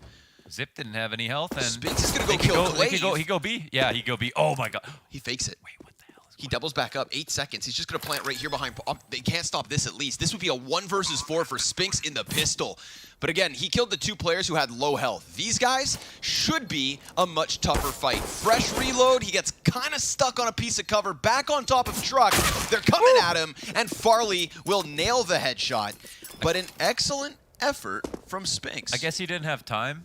Zip didn't have any health. And Spinks is going to go kill Glaive. He go B. Yeah, he go B. Oh, my God. He fakes it. Wait, what the hell? He doubles back up. 8 seconds. He's just going to plant right here behind. They can't stop this at least. This would be a 1 versus 4 for Spinks in the pistol. But again, he killed the 2 players who had low health. These guys should be a much tougher fight. Fresh reload. He gets kind of stuck on a piece of cover. Back on top of truck. They're coming at him. And Farley will nail the headshot. But an excellent effort from Spinks. I guess he didn't have time.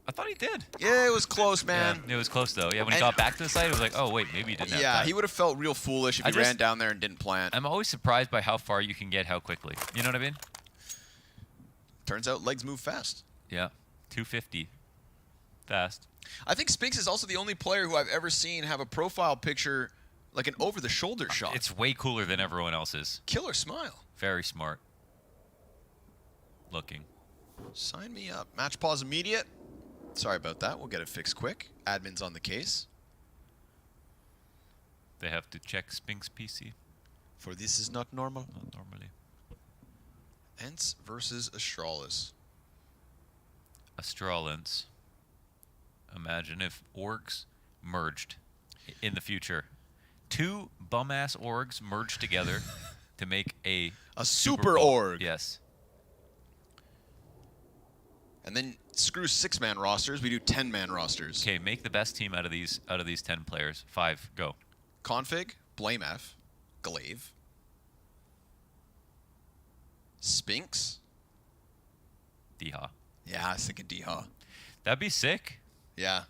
I thought he did. Yeah, it was close, man. Yeah, it was close, though. Yeah, when he got back to the site, it was like, oh, wait, maybe he didn't have time. Yeah, he would have felt real foolish if he ran down there and didn't plant. I'm always surprised by how far you can get how quickly. You know what I mean? Turns out legs move fast. Yeah, 250. Fast. I think Spinks is also the only player who I've ever seen have a profile picture like an over-the-shoulder shot. It's way cooler than everyone else's. Killer smile. Very smart. Looking. Sign me up. Match pause immediate. Sorry about that. We'll get it fixed quick. Admin's on the case. They have to check Spinks' PC. For this is not normal. Not normally. ENCE versus Astralis. Astralans. Imagine if orgs merged in the future. 2 bum-ass orgs merged together to make a super org. Yes. And then screw 6-man rosters. We do 10-man rosters. Okay, make the best team out of these 10 players. 5, go. Config, Blame F, Glaive, Spinks, Diha. Yeah, I was thinking Diha. That'd be sick. Yeah.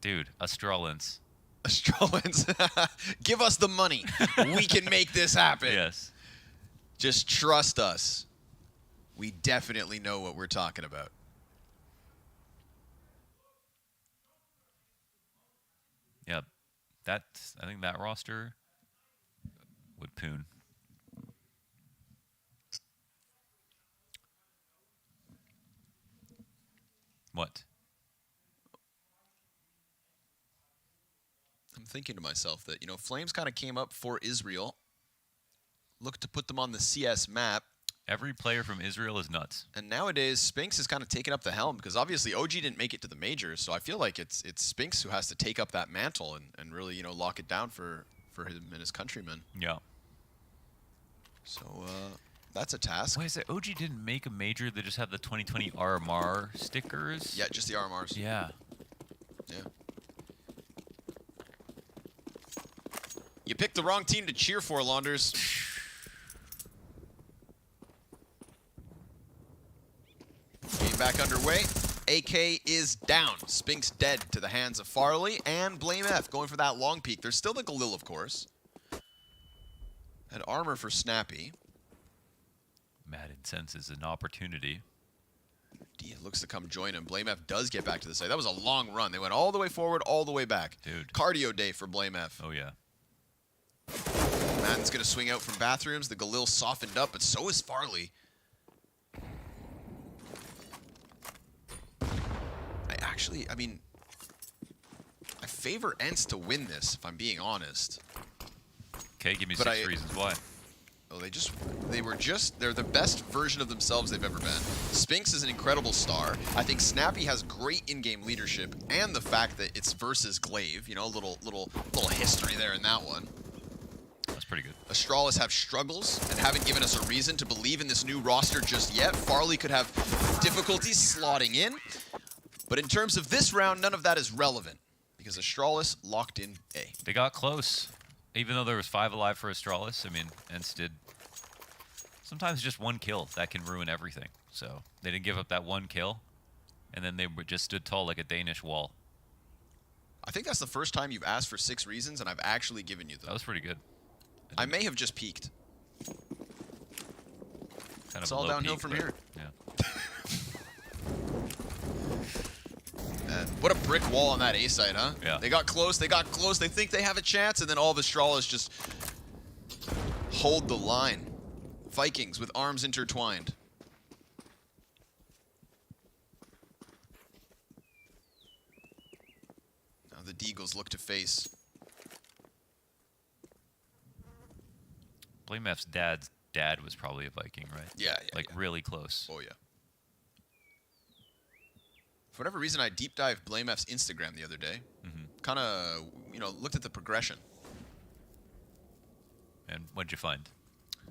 Dude, Astralans. Astralans. Give us the money. We can make this happen. Yes. Just trust us. We definitely know what we're talking about. Yep. I think that roster would poon. What? I'm thinking to myself that, you know, Flames kind of came up for Israel, looked to put them on the CS map. Every player from Israel is nuts. And nowadays, Spinks is kind of taking up the helm because obviously OG didn't make it to the majors, so I feel like it's Spinks who has to take up that mantle and really, you know, lock it down for him and his countrymen. Yeah. So that's a task. Wait, is it OG didn't make a major? They just have the 2020 RMR stickers? Yeah, just the RMRs. Yeah. Yeah. You picked the wrong team to cheer for, Launders. Game back underway. AK is down. Spinks dead to the hands of Farley and Blame F going for that long peek. There's still the Galil, of course. And armor for Snappy. Madden senses an opportunity. Dia looks to come join him. Blame F does get back to the site. That was a long run. They went all the way forward, all the way back. Dude. Cardio day for Blame F. Oh, yeah. Madden's going to swing out from bathrooms. The Galil softened up, but so is Farley. I mean, I favor ENCE to win this, if I'm being honest. Okay, give me 6 reasons why. Oh, they're the best version of themselves they've ever been. Spinks is an incredible star. I think Snappy has great in-game leadership, and the fact that it's versus Glaive, you know, little history there in that one. That's pretty good. Astralis have struggles and haven't given us a reason to believe in this new roster just yet. Farley could have difficulties slotting in. But in terms of this round, none of that is relevant because Astralis locked in A. They got close. Even though there was 5 alive for Astralis, I mean, ENCE did sometimes just one kill. That can ruin everything. So they didn't give up that one kill, and then they just stood tall like a Danish wall. I think that's the first time you've asked for 6 reasons, and I've actually given you them. That was pretty good. I may have just peaked. Kind It's of all low downhill peak, from but, here. Yeah. And what a brick wall on that A side, huh? Yeah. They got close, they think they have a chance, and then all of Astralis just hold the line. Vikings with arms intertwined. Now the Deagles look to face. Blame F's dad's dad was probably a Viking, right? Yeah, like really close. Oh, yeah. For whatever reason, I deep dived Blame F's Instagram the other day. Kind of, you know, looked at the progression. And what'd you find?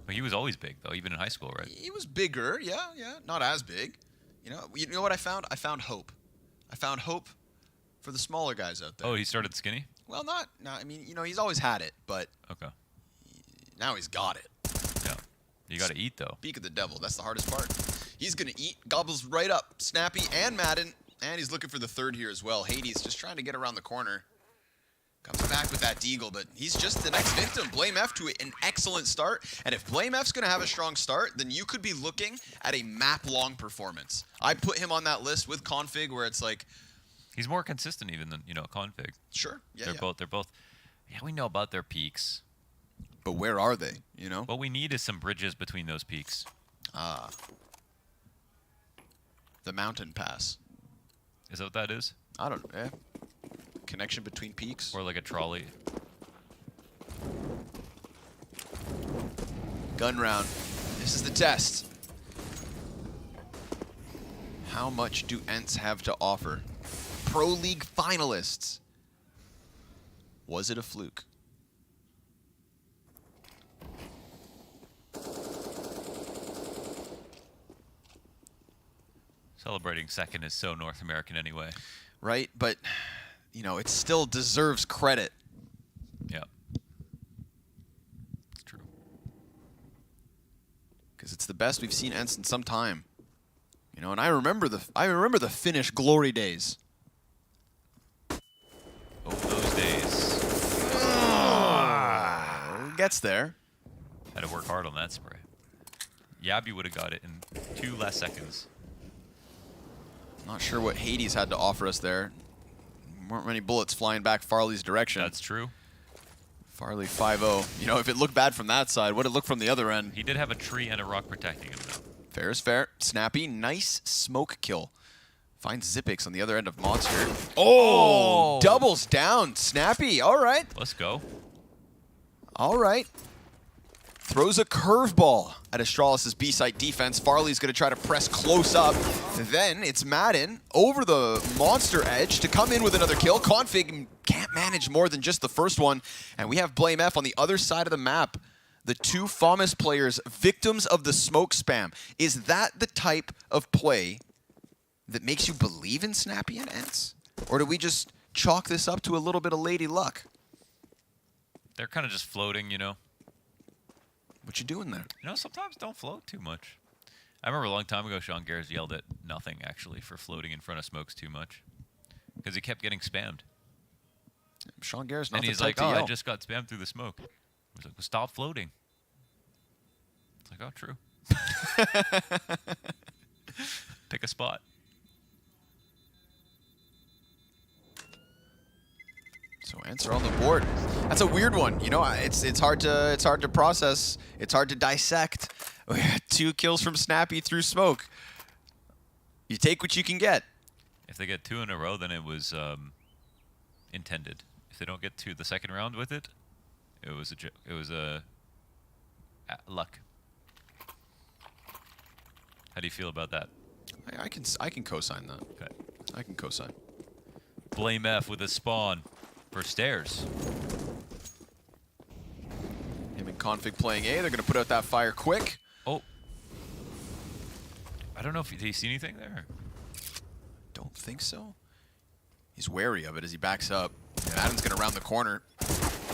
Well, he was always big, though, even in high school, right? He was bigger, yeah. Not as big. You know what I found? I found hope. I found hope for the smaller guys out there. Oh, he started skinny? Well, I mean, you know, he's always had it, but okay. Now he's got it. Yeah. You got to eat, though. Beak of the devil. That's the hardest part. He's going to eat. Gobbles right up. Snappy and Madden. And he's looking for the third here as well. Hades just trying to get around the corner. Comes back with that Deagle, but he's just the next victim. Blame F to an excellent start. And if Blame F's going to have a strong start, then you could be looking at a map-long performance. I put him on that list with Config where it's like... He's more consistent even than, Config. Sure. Yeah, They're both... Yeah, we know about their peaks. But where are they, you know? What we need is some bridges between those peaks. Ah. The mountain pass. Is that what that is? I don't know. Yeah. Connection between peaks. Or like a trolley. Gun round. This is the test. How much do ENCE have to offer? Pro League finalists. Was it a fluke? Celebrating second is so North American anyway. Right, but, you know, it still deserves credit. Yeah. It's true. Because it's the best we've seen ENCE in some time. You know, and I remember the Finnish glory days. Oh, those days. Gets there. Had to work hard on that spray. Yabi would have got it in 2 less seconds. Not sure what Hades had to offer us there. Weren't many bullets flying back Farley's direction. That's true. Farley 5-0. You know, if it looked bad from that side, what did it look from the other end? He did have a tree and a rock protecting him, though. Fair is fair. Snappy, nice smoke kill. Finds Zippix on the other end of Monster. Oh! Doubles down. Snappy. All right. Let's go. All right. Throws a curveball at Astralis' B-site defense. Farley's going to try to press close up. Then it's Madden over the Monster edge to come in with another kill. Config can't manage more than just the first one. And we have Blame F on the other side of the map. The two FAMAS players, victims of the smoke spam. Is that the type of play that makes you believe in Snappy and ENCE? Or do we just chalk this up to a little bit of lady luck? They're kind of just floating, you know. What you doing there? You know, sometimes don't float too much. I remember a long time ago, Sean Garrett yelled at Nothing, actually, for floating in front of smokes too much. Because he kept getting spammed. Sean Garrett's not and the he's type like, to oh, yell. I just got spammed through the smoke. He's like, well, stop floating. It's like, oh, true. Pick a spot. So ENCE are on the board. That's a weird one. You know, it's hard to process. It's hard to dissect. We had 2 kills from Snappy through smoke. You take what you can get. If they get 2 in a row, then it was intended. If they don't get to the second round with it, it was a luck. How do you feel about that? I can co-sign that. Okay. I can co-sign. Blame F with a spawn for stairs. Him and Config playing A. They're going to put out that fire quick. Oh. I don't know if he see anything there. Don't think so. He's wary of it as he backs up. And Adam's going to round the corner.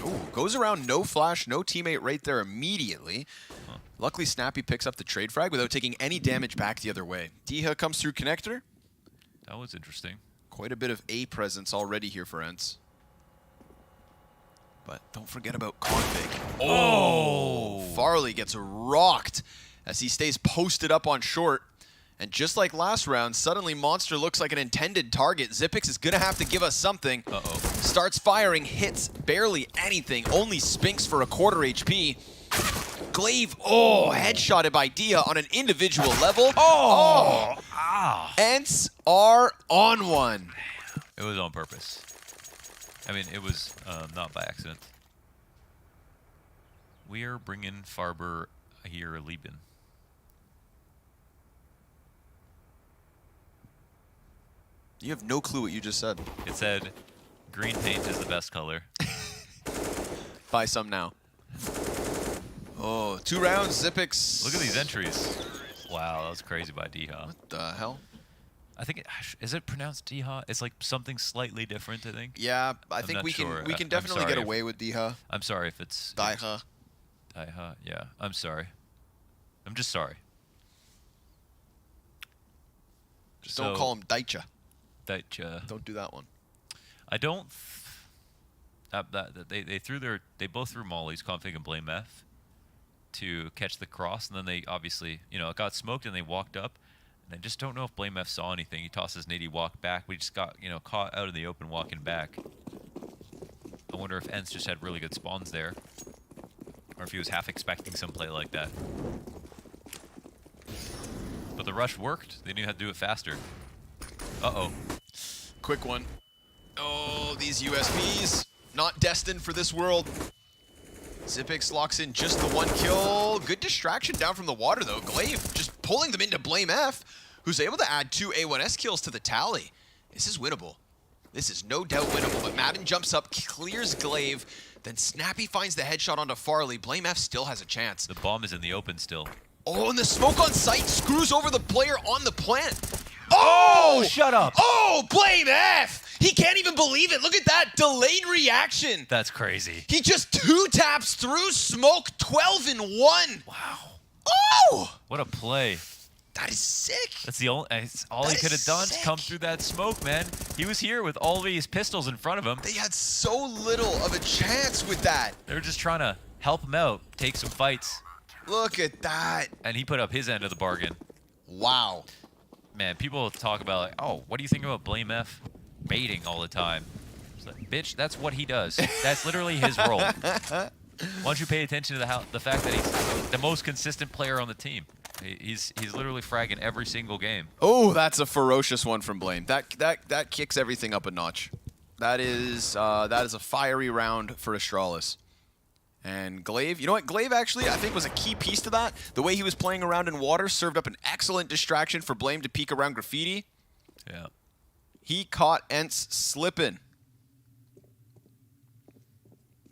Ooh, goes around, no flash, no teammate right there immediately. Huh. Luckily, Snappy picks up the trade frag without taking any damage back the other way. Diha comes through connector. That was interesting. Quite a bit of A presence already here for ENCE. But don't forget about Config. Oh! Farley gets rocked as he stays posted up on short. And just like last round, suddenly Monster looks like an intended target. Zippix is going to have to give us something. Uh-oh. Starts firing, hits barely anything. Only Spinks for a quarter HP. Glaive, headshotted by Dia on an individual level. ENCE are on one. It was on purpose. I mean, it was not by accident. We are bringing Farber here, Lieben. You have no clue what you just said. It said, green paint is the best color. Buy some now. Oh, 2 rounds, Zippix. Look at these entries. Wow, that was crazy by Diha. What the hell? I think, is it pronounced Diha? It's like something slightly different, I think. Yeah, I think we can definitely get away with Diha. I'm sorry if it's... Diha. Diha, yeah. I'm sorry. I'm just sorry. Just don't call him Daicha. Daicha. Don't do that one. I don't... They both threw mollies, Config and Blame F, to catch the cross, and then they obviously, it got smoked and they walked up. And I just don't know if Blame F saw anything. He tosses Nady, walked back. We just got, caught out in the open walking back. I wonder if ENCE just had really good spawns there. Or if he was half expecting some play like that. But the rush worked. They knew how to do it faster. Uh-oh. Quick one. Oh, these USBs. Not destined for this world. Zippix locks in just the 1 kill. Good distraction down from the water, though. Glaive just pulling them into Blame F, who's able to add 2 A1S kills to the tally. This is winnable. This is no doubt winnable, but Madden jumps up, clears Glaive, then Snappy finds the headshot onto Farley. Blame F still has a chance. The bomb is in the open still. Oh, and the smoke on site screws over the player on the plant. Oh, shut up. Oh, Blame F! He can't even believe it. Look at that delayed reaction. That's crazy. He just 2 taps through smoke, 12 in 1. Wow. Oh! What a play. That is sick. That's the all he could have done is come through that smoke, man. He was here with all these pistols in front of him. They had so little of a chance with that. They were just trying to help him out, take some fights. Look at that. And he put up his end of the bargain. Wow. Man, people talk about, like, oh, what do you think about Blame F baiting all the time? It's like, bitch, that's what he does. That's literally his role. Why don't you pay attention to the fact that he's the most consistent player on the team? He's literally fragging every single game. Oh, that's a ferocious one from Blame. That kicks everything up a notch. That is a fiery round for Astralis. And Glaive, you know what? Glaive actually, I think, was a key piece to that. The way he was playing around in water served up an excellent distraction for Blame to peek around Graffiti. Yeah. He caught ENCE slipping.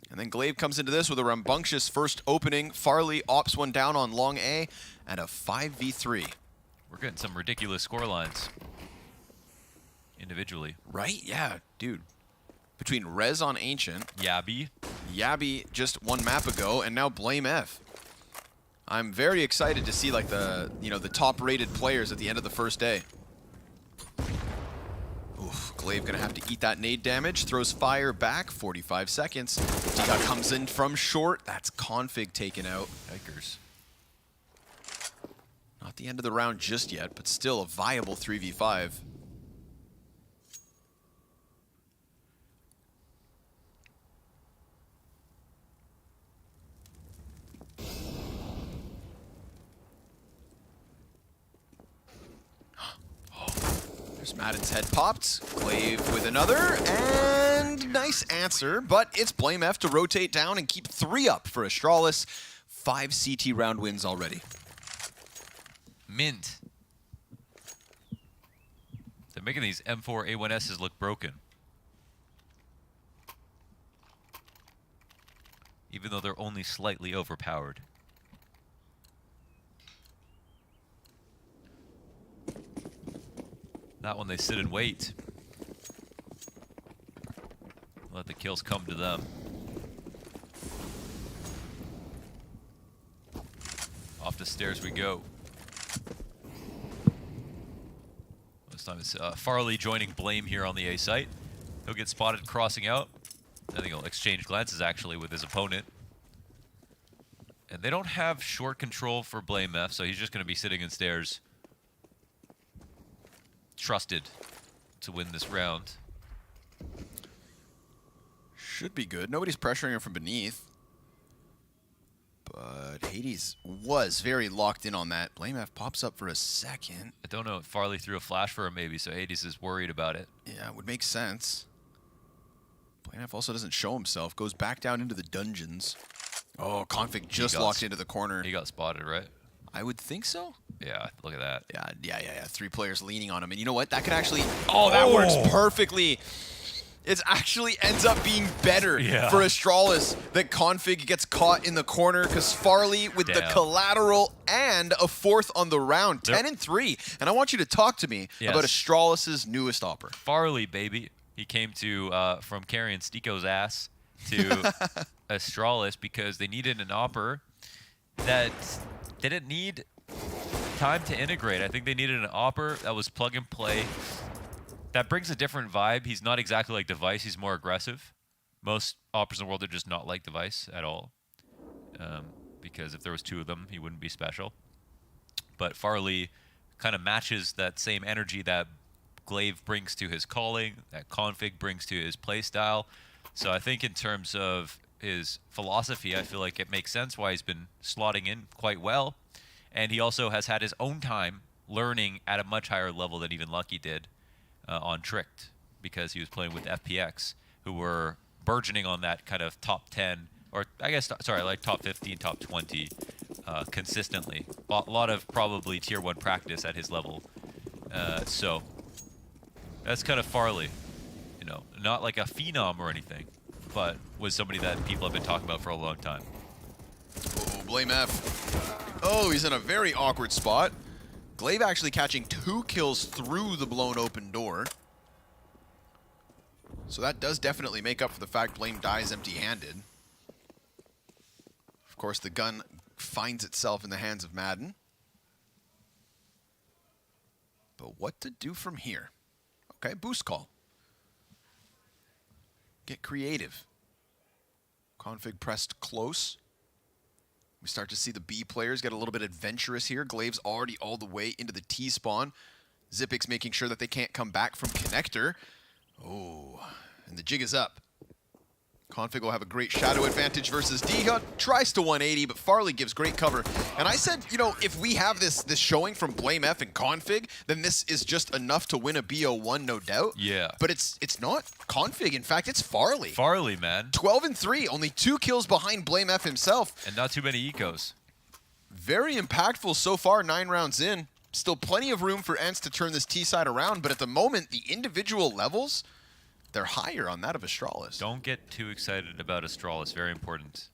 And then Glaive comes into this with a rambunctious first opening. Farley opts one down on long A and a 5v3. We're getting some ridiculous score lines individually. Right? Yeah, dude. Between Rez on Ancient. Yabby just one map ago, and now Blame F. I'm very excited to see like the top-rated players at the end of the first day. Oof, Glaive gonna have to eat that nade damage. Throws fire back, 45 seconds. Diga comes in from short. That's Config taken out. Yikers. Not the end of the round just yet, but still a viable 3v5. There's Madden's head popped. Glaive with another, and nice answer, but it's Blame F to rotate down and keep 3 up for Astralis. 5 CT round wins already. Mint. They're making these M4 A1Ss look broken. Even though they're only slightly overpowered. That one they sit and wait. Let the kills come to them. Off the stairs we go. This time it's Farley joining Blame here on the A site. He'll get spotted crossing out. I think he'll exchange glances actually with his opponent. And they don't have short control for Blame F, so he's just going to be sitting in stairs. Trusted to win this round. Should be good. Nobody's pressuring him from beneath. But Hades was very locked in on that. Blame F pops up for a second. I don't know if Farley threw a flash for him maybe, so Hades is worried about it. Yeah, it would make sense. Blame F also doesn't show himself. Goes back down into the dungeons. Oh, Config just locked into the corner. He got spotted, right? I would think so. Yeah, look at that. Yeah. 3 players leaning on him. And you know what? That could actually... Oh, that works perfectly. It actually ends up being better for Astralis that Config gets caught in the corner because Farley with the collateral and a 4th on the round. 10 and 3. And I want you to talk to me about Astralis' newest opera. Farley, baby. He came to from carrying Stiko's ass to Astralis because they needed an opera that didn't need time to integrate. I think they needed an opera that was plug and play. That brings a different vibe. He's not exactly like Device. He's more aggressive. Most operas in the world are just not like Device at all. Because if there was 2 of them, he wouldn't be special. But Farley kind of matches that same energy that Glaive brings to his calling, that Config brings to his playstyle. So I think in terms of his philosophy, I feel like it makes sense why he's been slotting in quite well. And he also has had his own time learning at a much higher level than even Lucky did on Tricked, because he was playing with FPX, who were burgeoning on that kind of top 10, or I guess, sorry, like top 15, top 20 consistently. A lot of probably tier 1 practice at his level. So that's kind of Farley. You know, not like a phenom or anything, but was somebody that people have been talking about for a long time. Oh, Blame F. Oh, he's in a very awkward spot. Glaive actually catching 2 kills through the blown open door. So that does definitely make up for the fact Blame dies empty-handed. Of course, the gun finds itself in the hands of Madden. But what to do from here? Okay, boost call. Get creative. Config pressed close. We start to see the B players get a little bit adventurous here. Glaive's already all the way into the T spawn. Zipix making sure that they can't come back from connector. Oh, and the jig is up. Config will have a great shadow advantage versus Diha. Tries to 180, but Farley gives great cover. And I said, you know, if we have this showing from BlameF and Config, then this is just enough to win a BO1, no doubt. Yeah. But it's not Config. In fact, it's Farley. Farley, man. 12-3, only 2 kills behind BlameF himself. And not too many ecos. Very impactful so far, 9 rounds in. Still plenty of room for ENCE to turn this T side around, but at the moment, the individual levels, they're higher on that of Astralis. Don't get too excited about Astralis. Very important.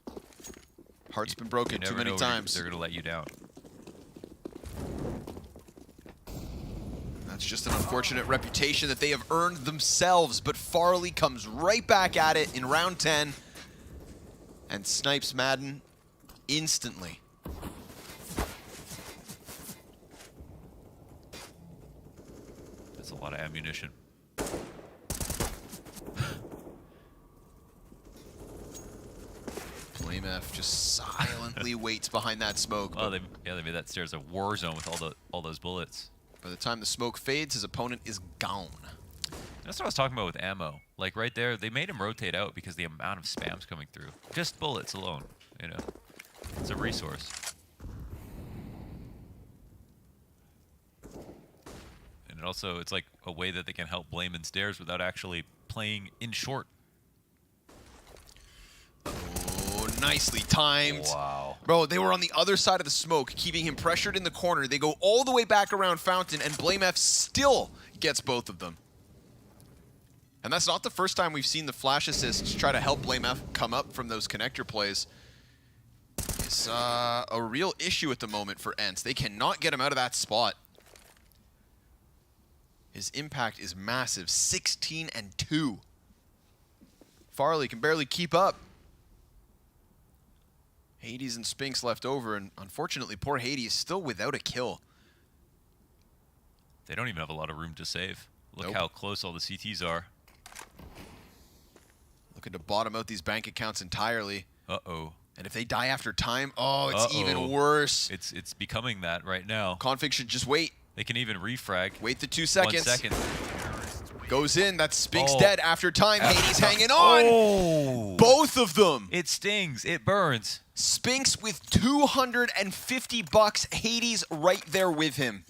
Heart's been broken too many times. They're going to let you down. That's just an unfortunate reputation that they have earned themselves, but Farley comes right back at it in round 10 and snipes Madden instantly. That's a lot of ammunition. BlameF just silently waits behind that smoke. Oh, they made that stairs a war zone with all those bullets. By the time the smoke fades, his opponent is gone. That's what I was talking about with ammo. Like right there, they made him rotate out because the amount of spam's coming through. Just bullets alone, you know. It's a resource. And also, it's like a way that they can help Blame in stairs without actually playing in short. Oh, nicely timed. Wow. Bro, they were on the other side of the smoke, keeping him pressured in the corner. They go all the way back around Fountain, and BlameF still gets both of them. And that's not the first time we've seen the flash assists try to help BlameF come up from those connector plays. It's a real issue at the moment for ENCE. They cannot get him out of that spot. His impact is massive, 16-2. Farley can barely keep up. Hades and Spinks left over, and unfortunately, poor Hades still without a kill. They don't even have a lot of room to save. Look how close all the CTs are. Looking to bottom out these bank accounts entirely. Uh-oh. And if they die after time, oh, it's even worse. It's becoming that right now. Config should just wait. They can even refrag. Wait the 2 seconds. 1 second. Goes in. That's Spinks dead after time. Hades hanging on. Oh. Both of them. It stings. It burns. Spinks with $250. Hades right there with him.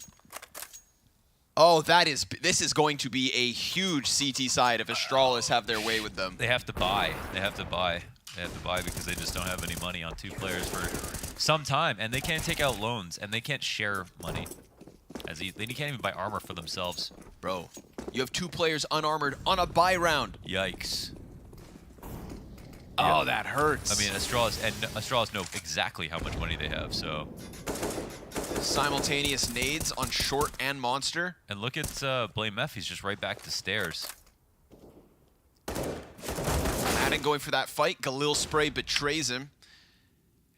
Oh, this is going to be a huge CT side if Astralis have their way with them. They have to buy. They have to buy. They have to buy because they just don't have any money on 2 players for some time. And they can't take out loans. And they can't share money. They can't even buy armor for themselves. Bro, you have 2 players unarmored on a buy round. Yikes. Oh, that hurts. I mean, Astralis know exactly how much money they have, so. Simultaneous nades on short and monster. And look at BlameF, he's just right back to stairs. Madden going for that fight. Galil spray betrays him.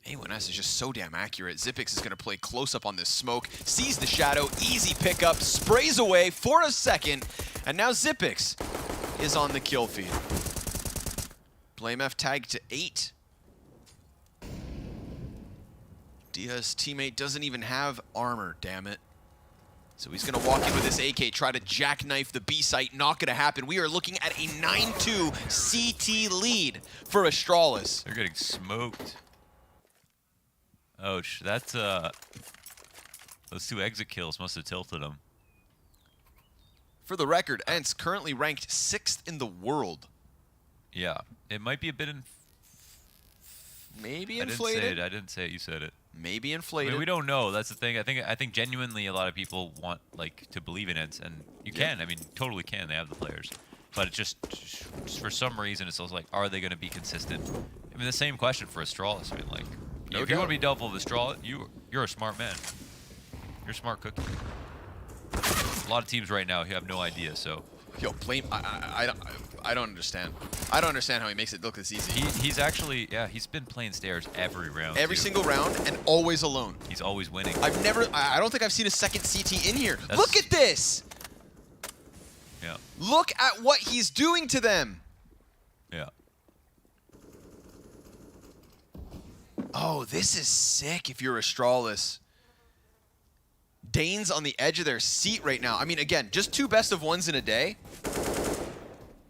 A1S is just so damn accurate. Zippix is going to play close up on this smoke. Sees the shadow. Easy pickup. Sprays away for a second. And now Zippix is on the kill feed. BlameF tagged to 8. Dia's teammate doesn't even have armor, damn it. So he's going to walk in with this AK, try to jackknife the B site. Not going to happen. We are looking at a 9-2 CT lead for Astralis. They're getting smoked. Oh, that's those 2 exit kills must have tilted them. For the record, ENCE currently ranked 6th in the world. Yeah, it might be a bit maybe inflated. I didn't say it. You said it. Maybe inflated. I mean, we don't know. That's the thing. I think genuinely a lot of people want to believe in ENCE, and you can. I mean, totally can. They have the players, but it's just for some reason it's also like, are they going to be consistent? I mean, the same question for Astralis. I mean, like, if you want to be doubtful of Astralis, you're a smart man. You're a smart cookie. A lot of teams right now who have no idea. So. Yo, blame. I don't understand. I don't understand how he makes it look this easy. He's actually, he's been playing stairs every round. Every single round, and always alone. He's always winning. I don't think I've seen a second CT in here. Look at this. Yeah. Look at what he's doing to them. Yeah. Oh, this is sick if you're Astralis. Dane's on the edge of their seat right now. I mean, again, just 2 best of 1s in a day.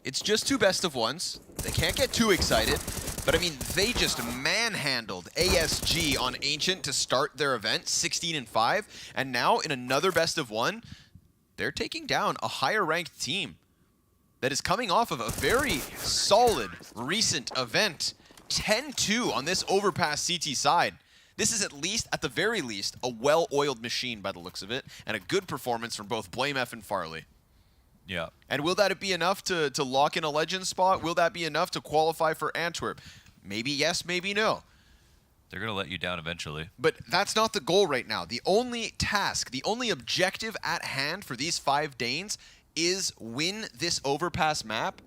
It's just 2 best of 1s. They can't get too excited. But I mean, they just manhandled ASG on Ancient to start their event, 16-5. And now in another best of one, they're taking down a higher ranked team that is coming off of a very solid recent event. 10-2 on this Overpass CT side. This is at the very least, a well-oiled machine by the looks of it, and a good performance from both BlameF and Farley. Yeah. And will that be enough to lock in a legend spot? Will that be enough to qualify for Antwerp? Maybe yes, maybe no. They're going to let you down eventually. But that's not the goal right now. The only task, the only objective at hand for these 5 Danes is win this Overpass map,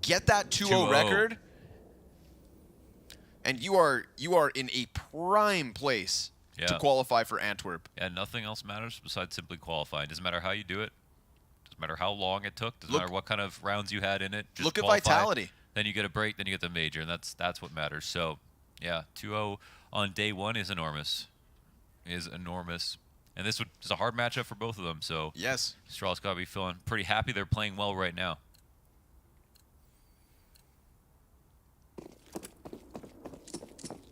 get that 2-0 record, and you are in a prime place to qualify for Antwerp. Yeah, nothing else matters besides simply qualifying. Doesn't matter how you do it. Doesn't matter how long it took. Doesn't matter what kind of rounds you had in it. Just look at qualify. Vitality. Then you get a break. Then you get the major, and that's what matters. So, yeah, 2-0 on day 1 is enormous. And this is a hard matchup for both of them. So yes, Astralis got to be feeling pretty happy. They're playing well right now.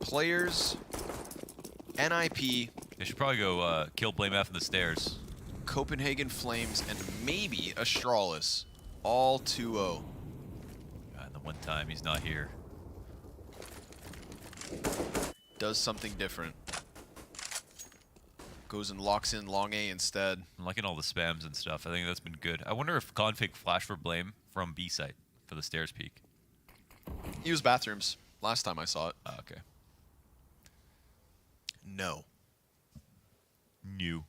Players, NIP. They should probably go kill BlameF in the stairs. Copenhagen Flames, and maybe Astralis. All 2-0. And the one time he's not here. Does something different. Goes and locks in long A instead. I'm liking all the spams and stuff. I think that's been good. I wonder if Config flash for Blame from B site for the stairs peak. He was bathrooms last time I saw it. Okay. No. New.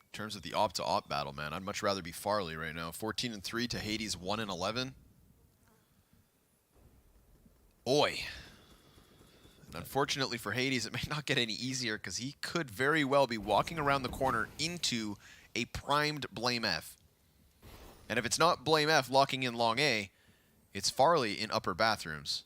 In terms of the op-to-op battle, man, I'd much rather be Farley right now. 14-3 to Hades 1-11. Oi. And unfortunately for Hades, it may not get any easier because he could very well be walking around the corner into a primed BlameF. And if it's not BlameF locking in long A, it's Farley in upper bathrooms.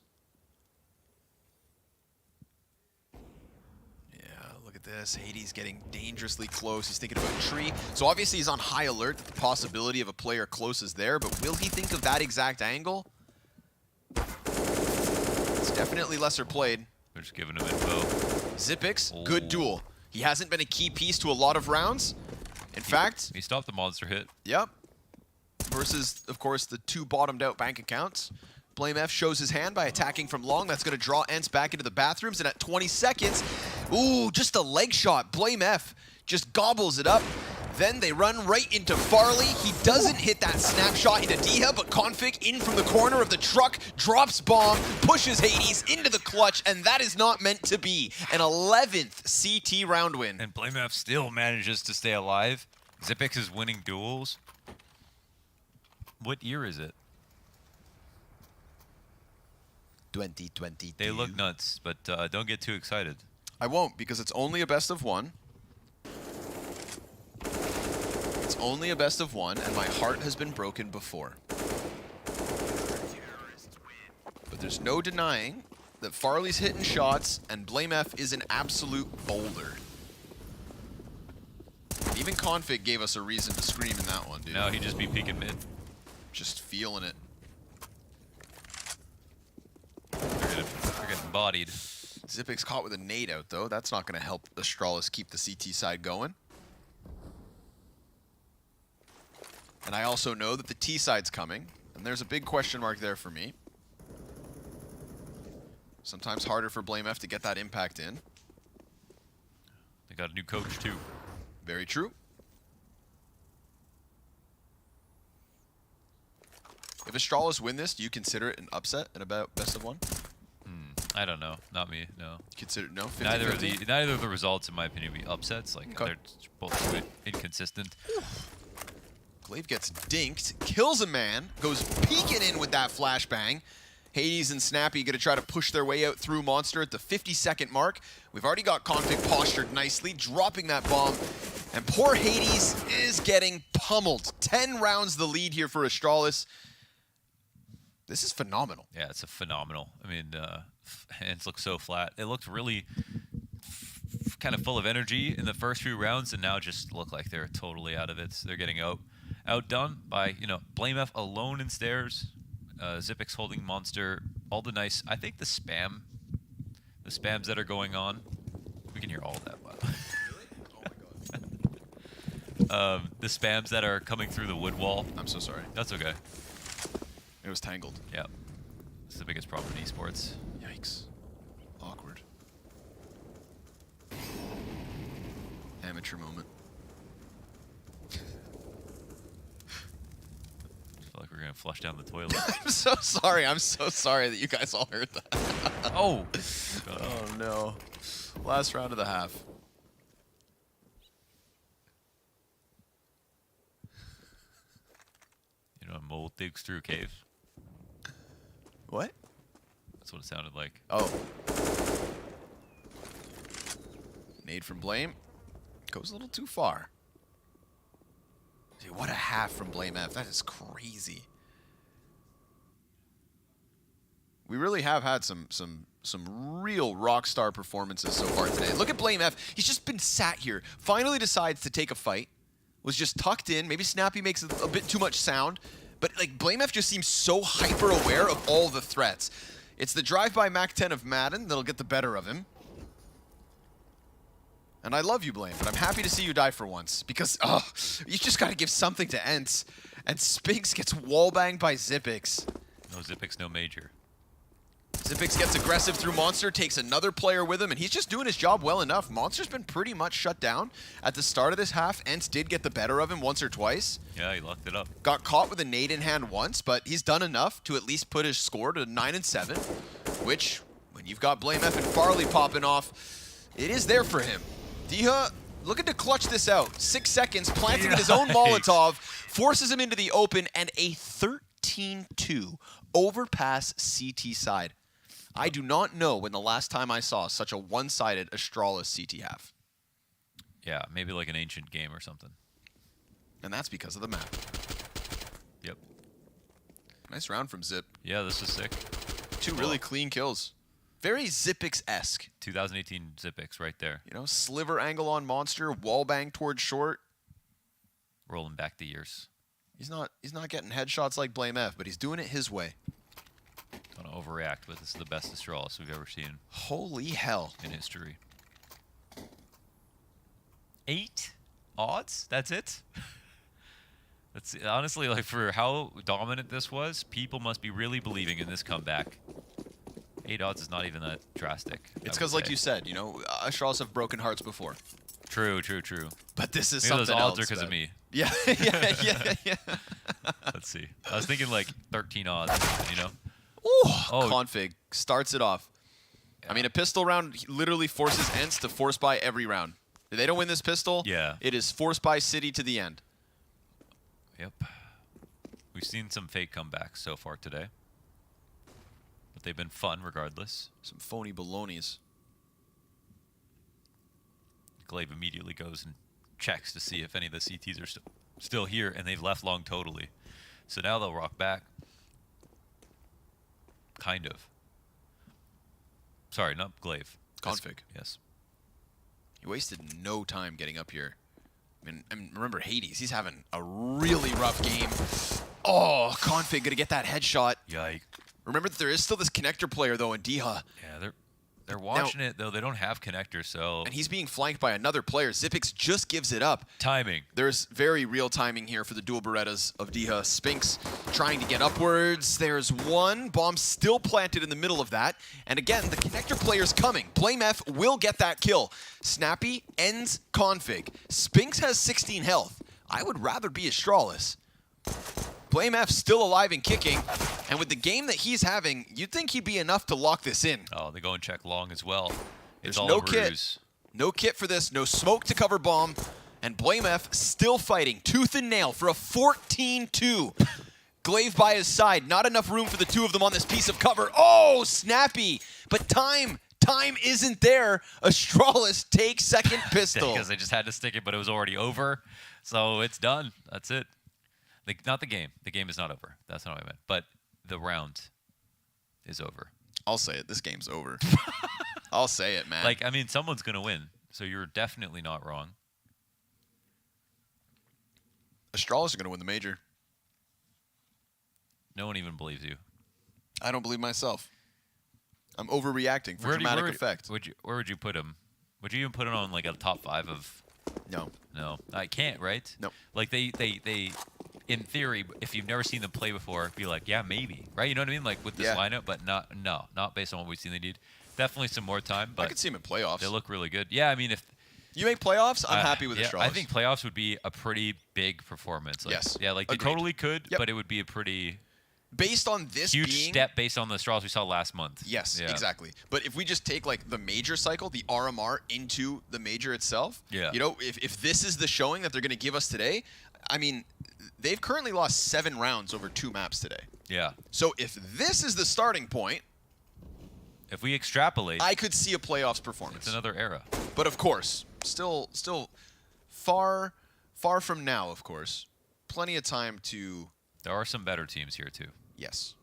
Look at this. Hades getting dangerously close. He's thinking about a tree. So obviously he's on high alert that the possibility of a player close is there, but will he think of that exact angle? It's definitely lesser played. They're just giving him info. Xipix, good duel. He hasn't been a key piece to a lot of rounds. In fact, he stopped the monster hit. Yep. Versus, of course, the 2 bottomed out bank accounts. BlameF shows his hand by attacking from long. That's going to draw ENCE back into the bathrooms. And at 20 seconds, ooh, just a leg shot. BlameF just gobbles it up. Then they run right into Farley. He doesn't hit that snapshot into Diha, but Config in from the corner of the truck, drops bomb, pushes Hades into the clutch, and that is not meant to be. An 11th CT round win. And BlameF still manages to stay alive. Xipix is winning duels. What year is it? 2022. They look nuts, but don't get too excited. I won't, because it's only a best of one. It's only a best of one, and my heart has been broken before. But there's no denying that Farley's hitting shots, and BlameF is an absolute boulder. Even Config gave us a reason to scream in that one, dude. No, he'd just be peeking mid. Just feeling it. They're getting bodied. Xipix caught with a nade out, though. That's not going to help Astralis keep the CT side going. And I also know that the T side's coming, and there's a big question mark there for me. Sometimes harder for BlameF to get that impact in. They got a new coach, too. Very true. If Astralis win this, do you consider it an upset at about best of one? I don't know. Not me. No. Consider no. 50, neither of the results, in my opinion, would be upsets. Like they're both a bit inconsistent. Glaive gets dinked, kills a man, goes peeking in with that flashbang. Hades and Snappy going to try to push their way out through Monster at the 50-second mark. We've already got Config postured nicely, dropping that bomb. And poor Hades is getting pummeled. 10 rounds the lead here for Astralis. This is phenomenal. Yeah, it's a phenomenal. I mean, hands look so flat. It looked really kind of full of energy in the first few rounds, and now just look like they're totally out of it. They're getting outdone by, BlameF alone in stairs. Zipix holding Monster. All the nice, I think the spams that are going on. We can hear all of that, by the way. The spams that are coming through the wood wall. I'm so sorry. That's okay. It was tangled. Yeah. It's the biggest problem in esports. Yikes. Awkward. Amateur moment. I feel like we're going to flush down the toilet. I'm so sorry. I'm so sorry that you guys all heard that. Oh. Oh, no. Last round of the half. You know, a mole digs through a cave. What? That's what it sounded like. Oh. Nade from Blame. Goes a little too far. Dude, what a half from Blame F. That is crazy. We really have had some real rock star performances so far today. Look at Blame F. He's just been sat here. Finally decides to take a fight. Was just tucked in. Maybe Snappy makes a bit too much sound. But like Blame F just seems so hyper aware of all the threats. It's the drive-by Mac 10 of Madden that'll get the better of him. And I love you, Blame, but I'm happy to see you die for once. Because, oh, you just got to give something to ENCE. And Spinks gets wallbanged by Zipix. No Zipix, no major. Zipix gets aggressive through Monster, takes another player with him, and he's just doing his job well enough. Monster's been pretty much shut down at the start of this half. ENCE did get the better of him once or twice. Yeah, he locked it up. Got caught with a nade in hand once, but he's done enough to at least put his score to 9-7, which, when you've got Blame F and Farley popping off, it is there for him. Diha looking to clutch this out. 6 seconds, planting his own Molotov, forces him into the open, and a 13-2 overpass CT side. I do not know when the last time I saw such a one-sided Astralis CT half. Yeah, maybe like an ancient game or something. And that's because of the map. Yep. Nice round from Zip. Yeah, this is sick. Two really clean kills. Very Zipix-esque. 2018 Zipix right there. You know, sliver angle on Monster, wallbang towards short. Rolling back the years. He's not getting headshots like Blame F, but he's doing it his way. Don't overreact, but this is the best Astralis we've ever seen. Holy hell. In history. 8 odds? That's it? That's honestly, like, for how dominant this was, people must be really believing in this comeback. 8 odds is not even that drastic. It's because, like you said, you know, Astralis have broken hearts before. True, true, true. But this is maybe something those odds else. are because of me. Yeah, yeah. Let's see. I was thinking like 13 odds, you know? Ooh, Config starts it off. I mean, a pistol round literally forces ENCE to force buy every round. If they don't win this pistol, it is force buy City to the end. Yep. We've seen some fake comebacks so far today. But they've been fun regardless. Some phony balonies. Glaive immediately goes and checks to see if any of the CTs are still here, and they've left long totally. So now they'll rock back. Kind of. Sorry, not Glaive. Config. Yes. He wasted no time getting up here. I mean, remember Hades, he's having a really rough game. Oh, Config gonna get that headshot. Yikes. Remember that there is still this connector player though in Diha. Yeah, they're watching it though. They don't have connectors, so. And he's being flanked by another player. Zipix just gives it up. Timing. There's very real timing here for the dual Berettas of Diha. Spinks trying to get upwards. There's one. Bomb still planted in the middle of that. And again, the connector player's coming. Blame F will get that kill. Snappy ends Config. Spinks has 16 health. I would rather be Astralis. Blame F still alive and kicking. And with the game that he's having, you'd think he'd be enough to lock this in. Oh, they go and check long as well. There's It's all no a kit. ruse. No kit for this. No smoke to cover bomb. And Blame F still fighting tooth and nail for a 14-2. Glaive by his side. Not enough room for the two of them on this piece of cover. Oh, Snappy. But time isn't there. Astralis takes second pistol. Because they just had to stick it, but it was already over. So it's done. That's it. Not the game. The game is not over. That's not what I meant. But the round is over. I'll say it. This game's over. I'll say it, man. Like, I mean, someone's going to win. So you're definitely not wrong. Astralis are going to win the major. No one even believes you. I don't believe myself. I'm overreacting for dramatic effect. Where would you put him? Would you even put him on like a top 5 of? No. No, I can't. Right? No. Like they, in theory, if you've never seen them play before, be like, yeah, maybe, right? You know what I mean? Like with this lineup, but not based on what we've seen they did. Definitely some more time, but I could see them in playoffs. They look really good. Yeah, I mean, if you make playoffs, I'm happy with Astralis. I think playoffs would be a pretty big performance. Like, yes. Yeah, like they totally could, but it would be a pretty based on this huge step based on the Astralis we saw last month. Yes, exactly. But if we just take like the major cycle, the RMR into the major itself, you know, if this is the showing that they're going to give us today, I mean, they've currently lost 7 rounds over 2 maps today. Yeah. So if this is the starting point, if we extrapolate, I could see a playoffs performance. It's another era. But of course, still far from now, of course. Plenty of time to... There are some better teams here, too. Yes.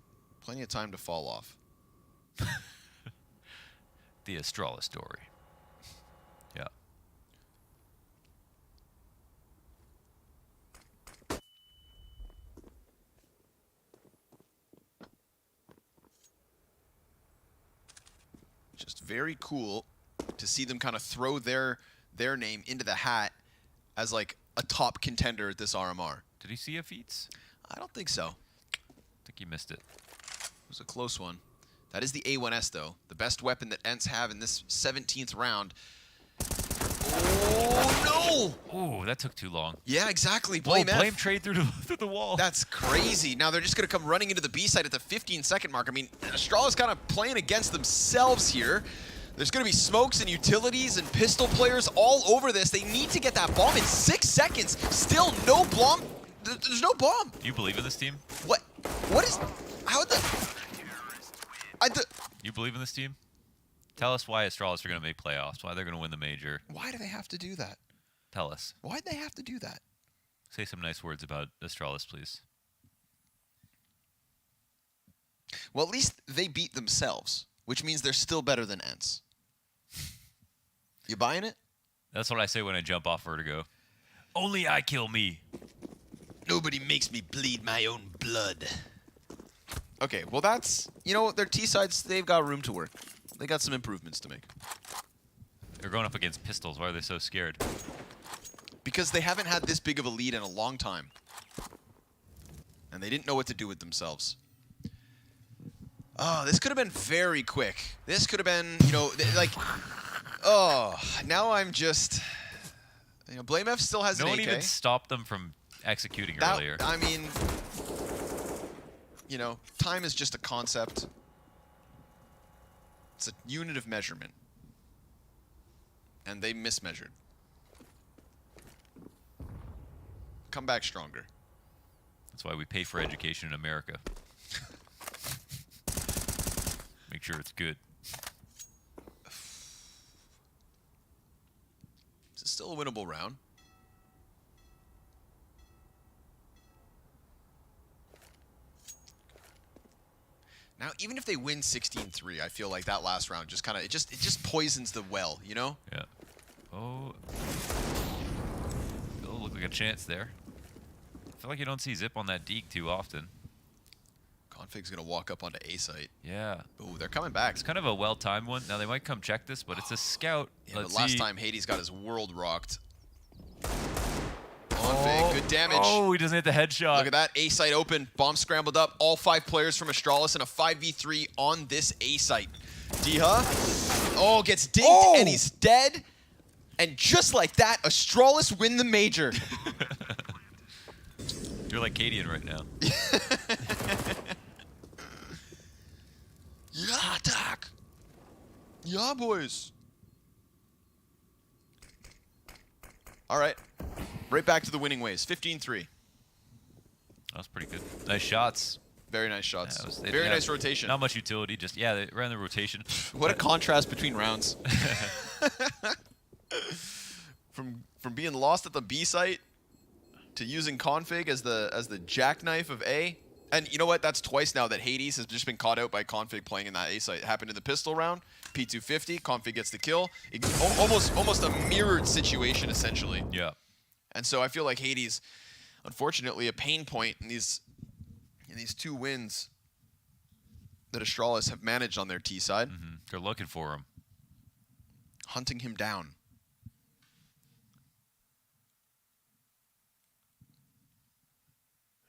Plenty of time to fall off. The Astralis story. Yeah. Just very cool to see them kind of throw their name into the hat as like a top contender at this RMR. Did he see a feats? I don't think so. I think he missed it. It was a close one. That is the A1S though, the best weapon that ENCE have in this 17th round. Oh no! Oh, that took too long. Yeah, exactly. Blame F. Blame trade through the wall. That's crazy. Now they're just going to come running into the B side at the 15-second mark. I mean, Astralis kind of playing against themselves here. There's going to be smokes and utilities and pistol players all over this. They need to get that bomb in 6 seconds. Still no bomb. There's no bomb. Do you believe in this team? What? What is... How the... You believe in this team? Tell us why Astralis are going to make playoffs, why they're going to win the major. Why do they have to do that? Tell us. Why do they have to do that? Say some nice words about Astralis, please. Well, at least they beat themselves, which means they're still better than ENCE. You buying it? That's what I say when I jump off Vertigo. Only I kill me. Nobody makes me bleed my own blood. Okay, well that's... You know, their T-sides, they've got room to work. They got some improvements to make. They're going up against pistols. Why are they so scared? Because they haven't had this big of a lead in a long time. And they didn't know what to do with themselves. Oh, this could have been very quick. This could have been, you know, like... Oh, now I'm just... You know, Blame F still has an AK. No one even stopped them from executing earlier. I mean... You know, time is just a concept. It's a unit of measurement. And they mismeasured. Come back stronger. That's why we pay for education in America. Make sure it's good. This is still a winnable round. Now, even if they win 16-3, I feel like that last round just kind of it just poisons the well, you know? Yeah. Oh. It'll look like a chance there. I feel like you don't see Zip on that Deke too often. Config's gonna walk up onto A site. Yeah. Oh, they're coming back. It's kind of a well-timed one. Now they might come check this, but it's a scout. Yeah, Let's but last see. time Hades got his world rocked. Config, good damage. Oh, he doesn't hit the headshot. Look at that. A site open. Bomb scrambled up. All 5 players from Astralis in a 5v3 on this A site. Diha. Oh, gets dinked and he's dead. And just like that, Astralis win the major. You're like Cadian right now. Yeah, Doc. Yeah, boys. All right. Right back to the winning ways. 15-3. That was pretty good. Nice shots. Very nice shots. Yeah, very nice rotation. Not much utility. Just, yeah, they ran the rotation. What a contrast between rounds. From being lost at the B site to using Config as the jackknife of A. And you know what? That's twice now that Hades has just been caught out by Config playing in that A site. It happened in the pistol round. P250. Config gets the kill. Almost a mirrored situation, essentially. Yeah. And so I feel like Hades, unfortunately, a pain point in these 2 wins. that Astralis have managed on their T side. They're looking for him. Hunting him down.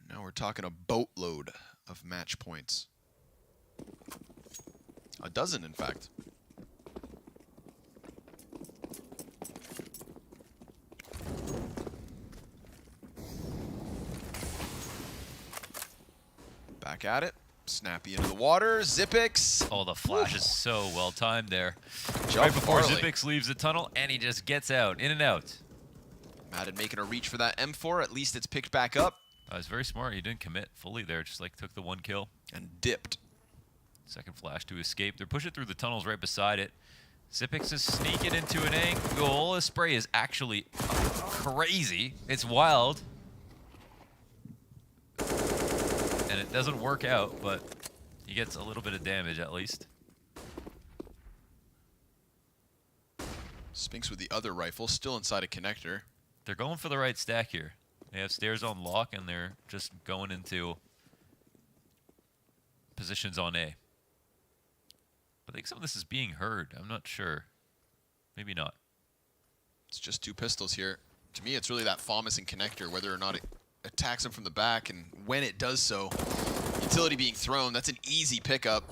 Now we're talking a boatload of match points. A dozen, in fact. Back at it. Snappy into the water. Zipix. Oh, the flash is so well timed there. Jump Right before Farley. Zipix leaves the tunnel, and he just gets out, in and out. Madden making a reach for that M4. At least it's picked back up. It's very smart. He didn't commit fully there, just like took the one kill. And dipped. Second flash to escape. They're pushing through the tunnels right beside it. Zipix is sneaking into an angle. The spray is actually crazy. It's wild. And it doesn't work out, but he gets a little bit of damage at least. Spinks with the other rifle, still inside a connector. They're going for the right stack here. They have stairs on lock, and they're just going into positions on A. But I think some of this is being heard. I'm not sure. Maybe not. It's just two pistols here. To me, it's really that FAMAS and connector, whether or not it attacks him from the back, and when it does so, utility being thrown, that's an easy pickup.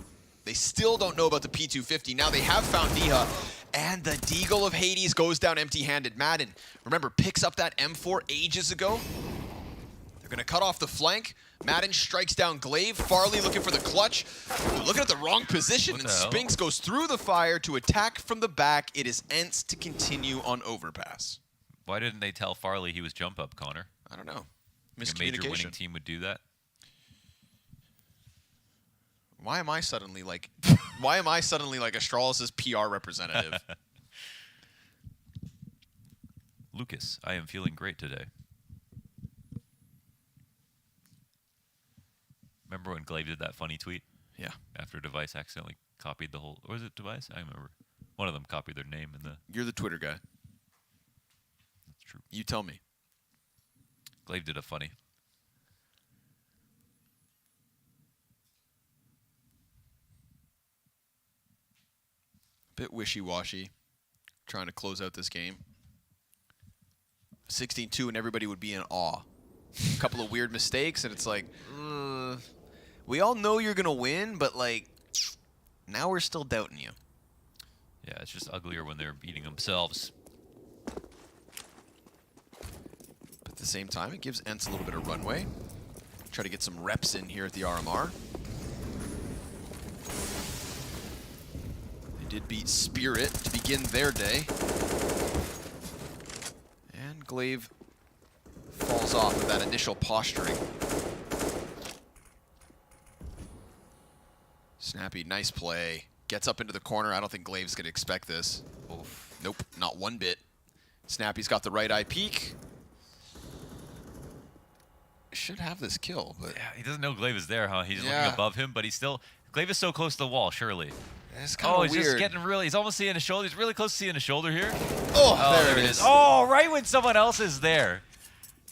They still don't know about the P250. Now they have found Niha, and the Deagle of Hades goes down empty-handed. Madden, remember, picks up that M4 ages ago. They're going to cut off the flank. Madden strikes down Glaive. Farley looking for the clutch. Ooh, looking at the wrong position, and Spinks goes through the fire to attack from the back. It is ENCE to continue on overpass. Why didn't they tell Farley he was jump up, Connor? I don't know. A major winning team would do that. Why am I suddenly like Astralis' PR representative? Lucas, I am feeling great today. Remember when Glaive did that funny tweet? Yeah. After Device accidentally copied the whole, or was it Device? I remember. One of them copied their name in the... You're the Twitter guy. That's true. You tell me. Glaive did a funny. Bit wishy-washy, trying to close out this game. 16-2 and everybody would be in awe. A couple of weird mistakes and it's like, we all know you're going to win, but like, now we're still doubting you. Yeah, it's just uglier when they're beating themselves. But at the same time, it gives ENCE a little bit of runway. Try to get some reps in here at the RMR. They did beat Spirit to begin their day. And Glaive falls off of that initial posturing. Snappy, nice play. Gets up into the corner. I don't think Glaive's going to expect this. Oof. Nope, not one bit. Snappy's got the right eye peek. Should have this kill, but... Yeah, he doesn't know Glaive is there, huh? He's looking above him, but he's still... Glaive is so close to the wall, surely. It's kind of weird. He's just getting really... He's almost seeing a shoulder. He's really close to seeing a shoulder here. Oh, there it is. Oh, right when someone else is there.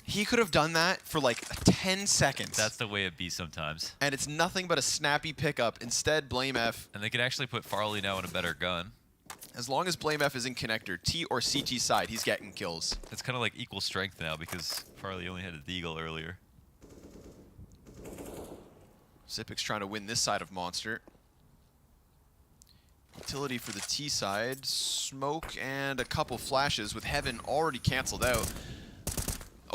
He could have done that for like 10 seconds. That's the way it be sometimes. And it's nothing but a snappy pickup. Instead, Blame F. And they can actually put Farley now in a better gun. As long as Blame F is in connector, T or CT side, he's getting kills. It's kind of like equal strength now because Farley only had a deagle earlier. Zipix trying to win this side of Monster. Utility for the T side. Smoke and a couple flashes with Heaven already canceled out.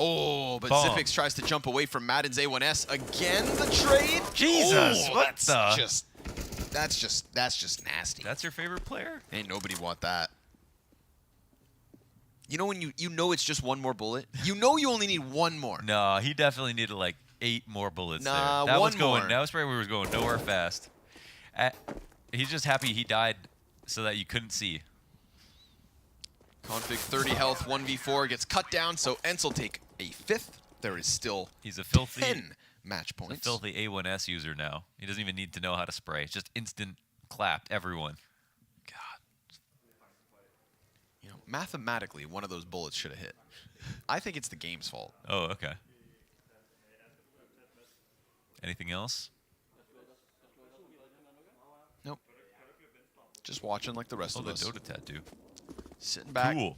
Oh, but Zipix tries to jump away from Madden's A1S. Again, the trade? Jesus, what that's just nasty. That's your favorite player? Ain't nobody want that. You know when you know it's just one more bullet? You know you only need one more. No, he definitely needed like 8 more bullets nah, there. That one was going, more. that spray was going nowhere fast. He's just happy he died so that you couldn't see. Config 30 health, 1v4, gets cut down, so ENCE will take a 5th. There is still He's a filthy 10 match points. He's a filthy A1S user now. He doesn't even need to know how to spray. It's just instant clapped everyone. God. You know, mathematically, one of those bullets should have hit. I think it's the game's fault. Oh, okay. Anything else? Just watching like the rest of the us. Dota tattoo. Sitting back. Cool.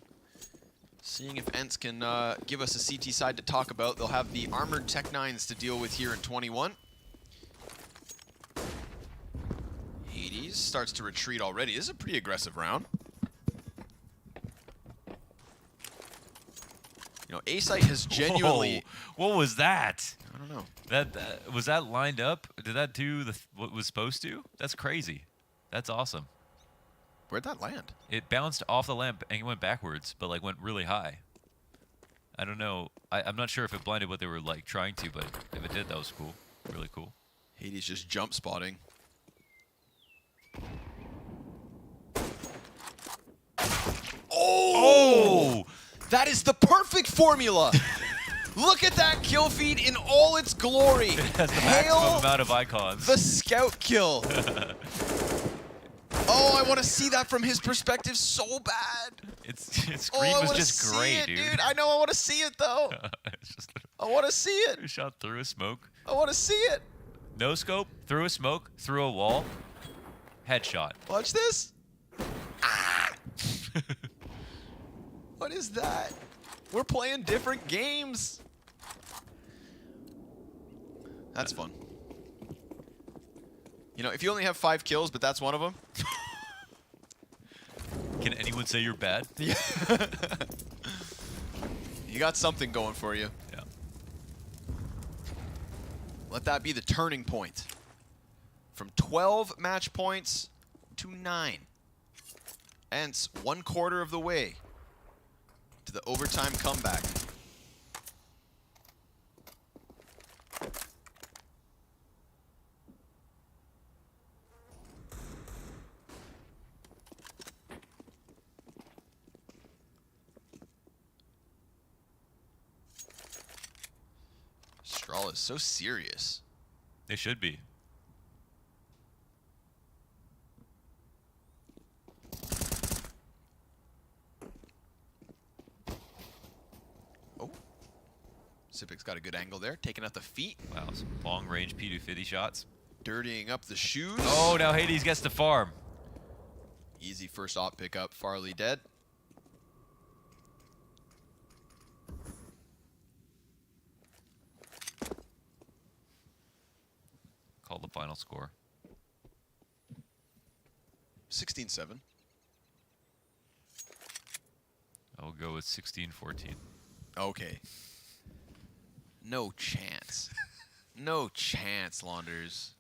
Seeing if ENCE can give us a CT side to talk about. They'll have the Armored Tech 9s to deal with here in 21. Hades starts to retreat already. This is a pretty aggressive round. You know, A-Site has genuinely... Whoa. What was that? I don't know. That was that lined up? Did that do what was supposed to? That's crazy. That's awesome. Where'd that land? It bounced off the lamp and it went backwards, but like went really high. I don't know. I'm not sure if it blinded what they were like trying to, but if it did, that was cool. Really cool. Hades just jump spotting. Oh! That is the perfect formula! Look at that kill feed in all its glory! It has the maximum amount of icons. The scout kill! Oh, I want to see that from his perspective so bad! His screen was just great, dude. I know, I want to see it, though! I want to see it! Shot through a smoke. I want to see it! No scope, through a smoke, through a wall. Headshot. Watch this! Ah! What is that? We're playing different games. That's fun. You know, if you only have 5 kills, but that's one of them. Can anyone say you're bad? Yeah. You got something going for you. Yeah. Let that be the turning point. From 12 match points to 9. ENCE 1/4 of the way to the overtime comeback. Astralis so serious. They should be. Sipic's got a good angle there, taking out the feet. Wow, some long-range P250 shots. Dirtying up the shoes. Oh, now Hades gets to farm. Easy first op pickup, Farley dead. Call the final score. 16-7. I'll go with 16-14. Okay. No chance. No chance, Launders.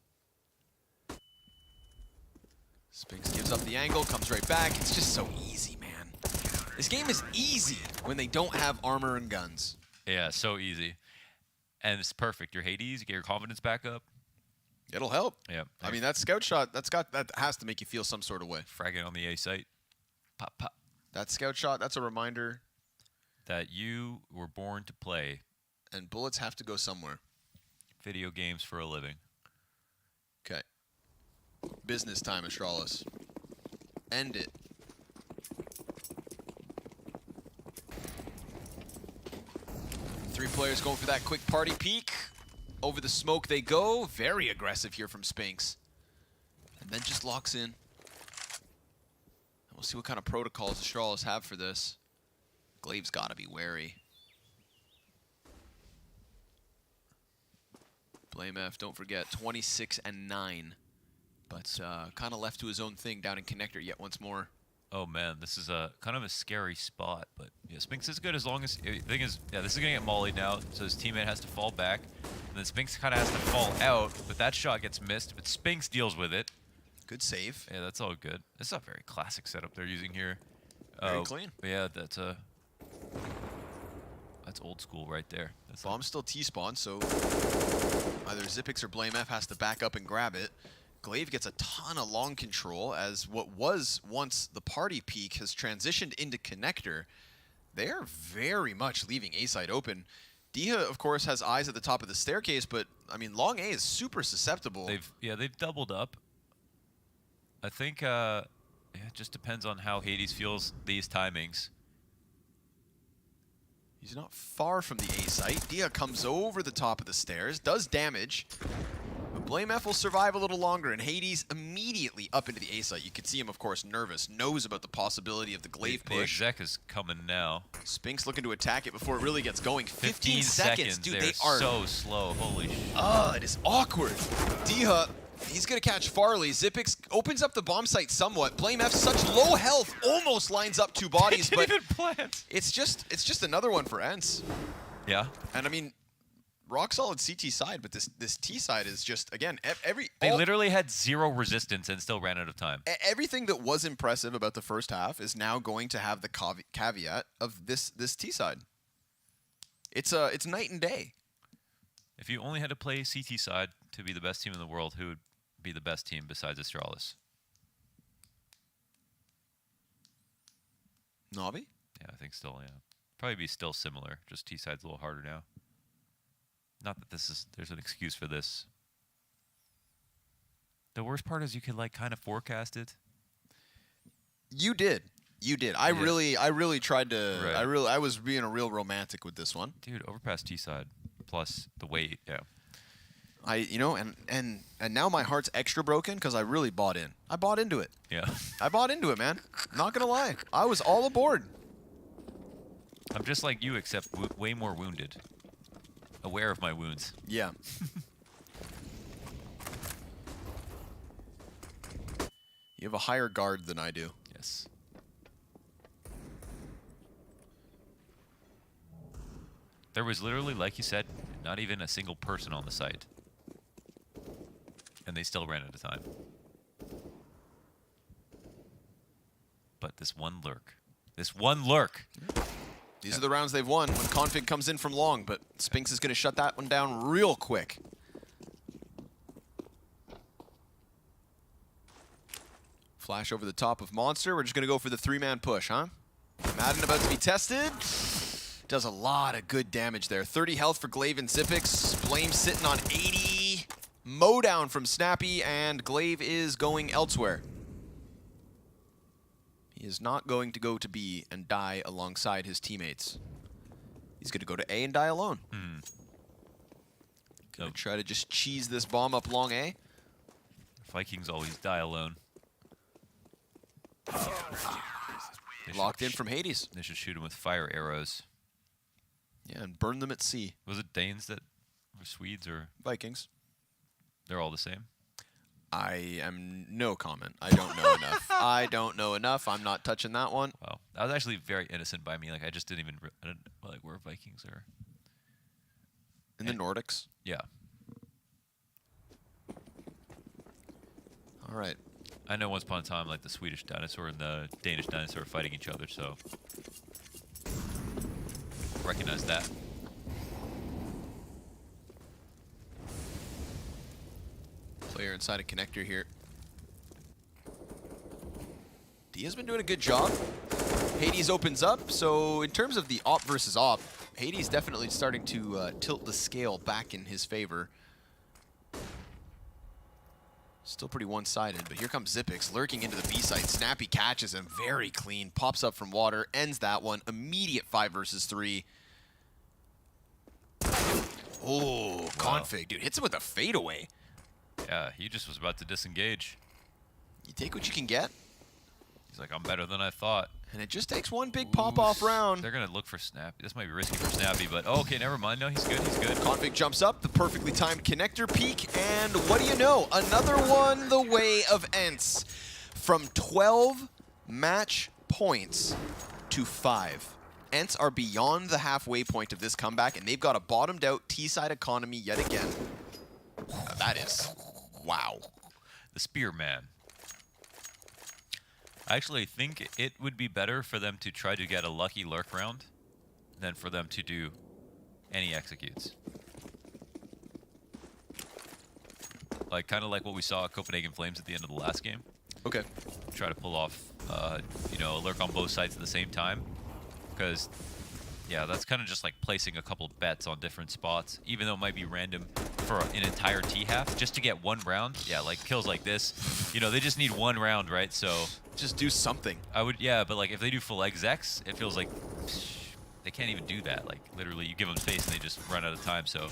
Spinks gives up the angle, comes right back. It's just so easy, man. This game is easy when they don't have armor and guns. Yeah, so easy. And it's perfect. Your Hades, you get your confidence back up. It'll help. Yeah. I mean, that scout shot, that has to make you feel some sort of way. Fragging on the A site. Pop, pop. That scout shot, that's a reminder that you were born to play. And bullets have to go somewhere. Video games for a living. Okay. Business time, Astralis. End it. Three players going for that quick party peek. Over the smoke they go. Very aggressive here from Spinks. And then just locks in. And we'll see what kind of protocols Astralis have for this. Glaive's got to be wary. Blame F, don't forget, 26-9. But kind of left to his own thing down in connector yet once more. Oh man, this is a kind of a scary spot, but yeah, Spinks is good as long as the thing is, yeah, this is gonna get mollied now, so his teammate has to fall back, and then Spinks kind of has to fall out, but that shot gets missed, but Spinks deals with it. Good save. Yeah, that's all good. This is a very classic setup they're using here. Very clean. Yeah, that's old school right there. That's Bomb's still T-spawn, so either Zipix or Blame F has to back up and grab it. Glaive gets a ton of long control as what was once the party peak has transitioned into connector. They're very much leaving A side open. Diha, of course, has eyes at the top of the staircase, but I mean, long A is super susceptible. They've doubled up. I think yeah, it just depends on how Hades feels these timings. He's not far from the A site. Dia comes over the top of the stairs, does damage. But BlameF will survive a little longer, and Hades immediately up into the A site. You can see him, of course, nervous, knows about the possibility of the glaive The push. exec is coming now. Spinks looking to attack it before it really gets going. 15 seconds. Dude, They're they are so slow. Holy shit. it is awkward. Diha, he's going to catch Farley. Xyp9x opens up the bomb site somewhat. BlameF, such low health, almost lines up two bodies, but even plant. It's just another one for ENCE. Yeah. And I mean, rock solid CT side, but this T side is just, again, They literally had 0 resistance and still ran out of time. Everything that was impressive about the first half is now going to have the caveat of this T side. It's night and day. If you only had to play CT side to be the best team in the world, who would be the best team besides Astralis? Navi? Yeah, I think still, yeah. Probably be still similar, just T side's a little harder now. Not that there's an excuse for this. The worst part is you could like kind of forecast it. You did. I really tried to. Right. I was being a real romantic with this one. Dude, overpass T side plus the weight. Yeah. And now my heart's extra broken because I really bought in. I bought into it. Yeah. I bought into it, man. Not gonna lie. I was all aboard. I'm just like you, except way more wounded. Aware of my wounds. Yeah. You have a higher guard than I do. Yes. There was literally, like you said, not even a single person on the site. And they still ran out of time. But this one lurk. This one lurk. These are the rounds they've won when Config comes in from long, but Spinks is going to shut that one down real quick. Flash over the top of Monster. We're just going to go for the 3-man push, huh? Madden about to be tested. Does a lot of good damage there. 30 health for Glaive and Xyp9x. Blame sitting on 80. Mow down from Snappy, and Glaive is going elsewhere. He is not going to go to B and die alongside his teammates. He's going to go to A and die alone. Gonna try to just cheese this bomb up long A. Vikings always die alone. Locked in from Hades. They should shoot him with fire arrows. Yeah, and burn them at sea. Was it Danes that were Swedes or? Vikings. They're all the same? I am no comment. I don't know enough. I don't know enough. I'm not touching that one. Wow. That was actually very innocent by me. Like, I just didn't even, I don't know, like, where Vikings are. In the Nordics? Yeah. All right. I know once upon a time, like, the Swedish dinosaur and the Danish dinosaur are fighting each other, so recognize that. Player inside a connector here. Dia's been doing a good job. Hades opens up, so in terms of the op versus op, Hades definitely starting to tilt the scale back in his favor. Still pretty one-sided, but here comes Xyp9x lurking into the B site. Snappy catches him very clean, pops up from water, ends that one. Immediate 5 versus 3. Oh, Config, dude, hits him with a fadeaway. Yeah, he just was about to disengage. You take what you can get. He's like, I'm better than I thought. And it just takes one big pop-off round. They're going to look for Snappy. This might be risky for Snappy, but okay, never mind. No, he's good. He's good. Config jumps up, the perfectly timed connector peek, and what do you know? Another one the way of ENCE. From 12 match points to 5. ENCE are beyond the halfway point of this comeback, and they've got a bottomed-out T-side economy yet again. That is... wow. The Spearman. I actually think it would be better for them to try to get a lucky lurk round than for them to do any executes. Like, kind of like what we saw at Copenhagen Flames at the end of the last game. Okay. Try to pull off, you know, a lurk on both sides at the same time. Because, yeah, that's kind of just like placing a couple bets on different spots, even though it might be random for an entire T-half, just to get one round. Yeah, like kills like this. You know, they just need one round, right? So just do something. I would, yeah, but like if they do full execs, it feels like they can't even do that. Like literally, you give them space and they just run out of time. So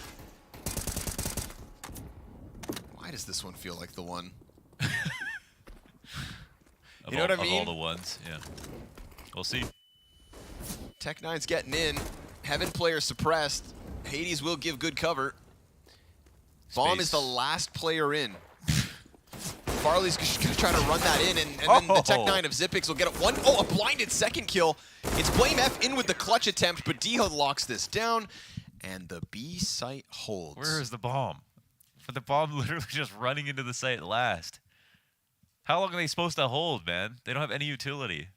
I Why does this one feel like the one? Of You know what I Of mean? all the ones, yeah. We'll see. Tech9's getting in. Heaven player suppressed. Hades will give good cover. Bomb is the last player in. Farley's just going to try to run that in, and then the Tech9 of Zippix will get it. A blinded second kill. It's Blame F in with the clutch attempt, but Diho locks this down, and the B site holds. Where is the bomb? For the bomb literally just running into the site last. How long are they supposed to hold, man? They don't have any utility.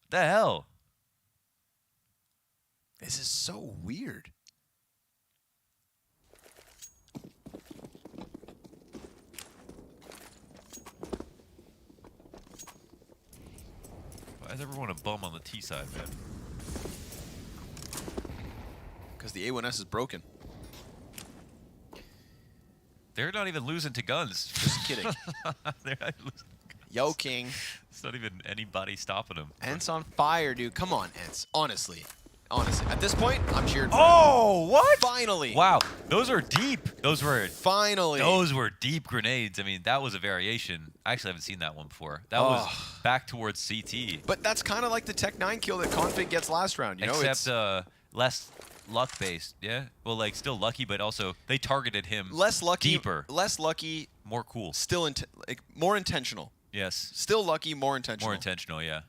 The hell? This is so weird. Why does everyone a bum on the T side, man? Because the A1S is broken. They're not even losing to guns. Just kidding. They're not losing. Yo, King. It's not even anybody stopping them. ENCE on fire, dude. Come on, ENCE. Honestly. At this point, I'm cheering for Oh, what? Finally. Wow, those are deep. Those were finally. Those were deep grenades. I mean, that was a variation. I actually haven't seen that one before. That was back towards CT. But that's kind of like the Tech9 kill that Config gets last round. You know, except less luck-based. Yeah. Well, like still lucky, but also they targeted him less lucky, deeper, less lucky, more cool. Still more intentional. Yes. Still lucky, more intentional. More intentional, yeah.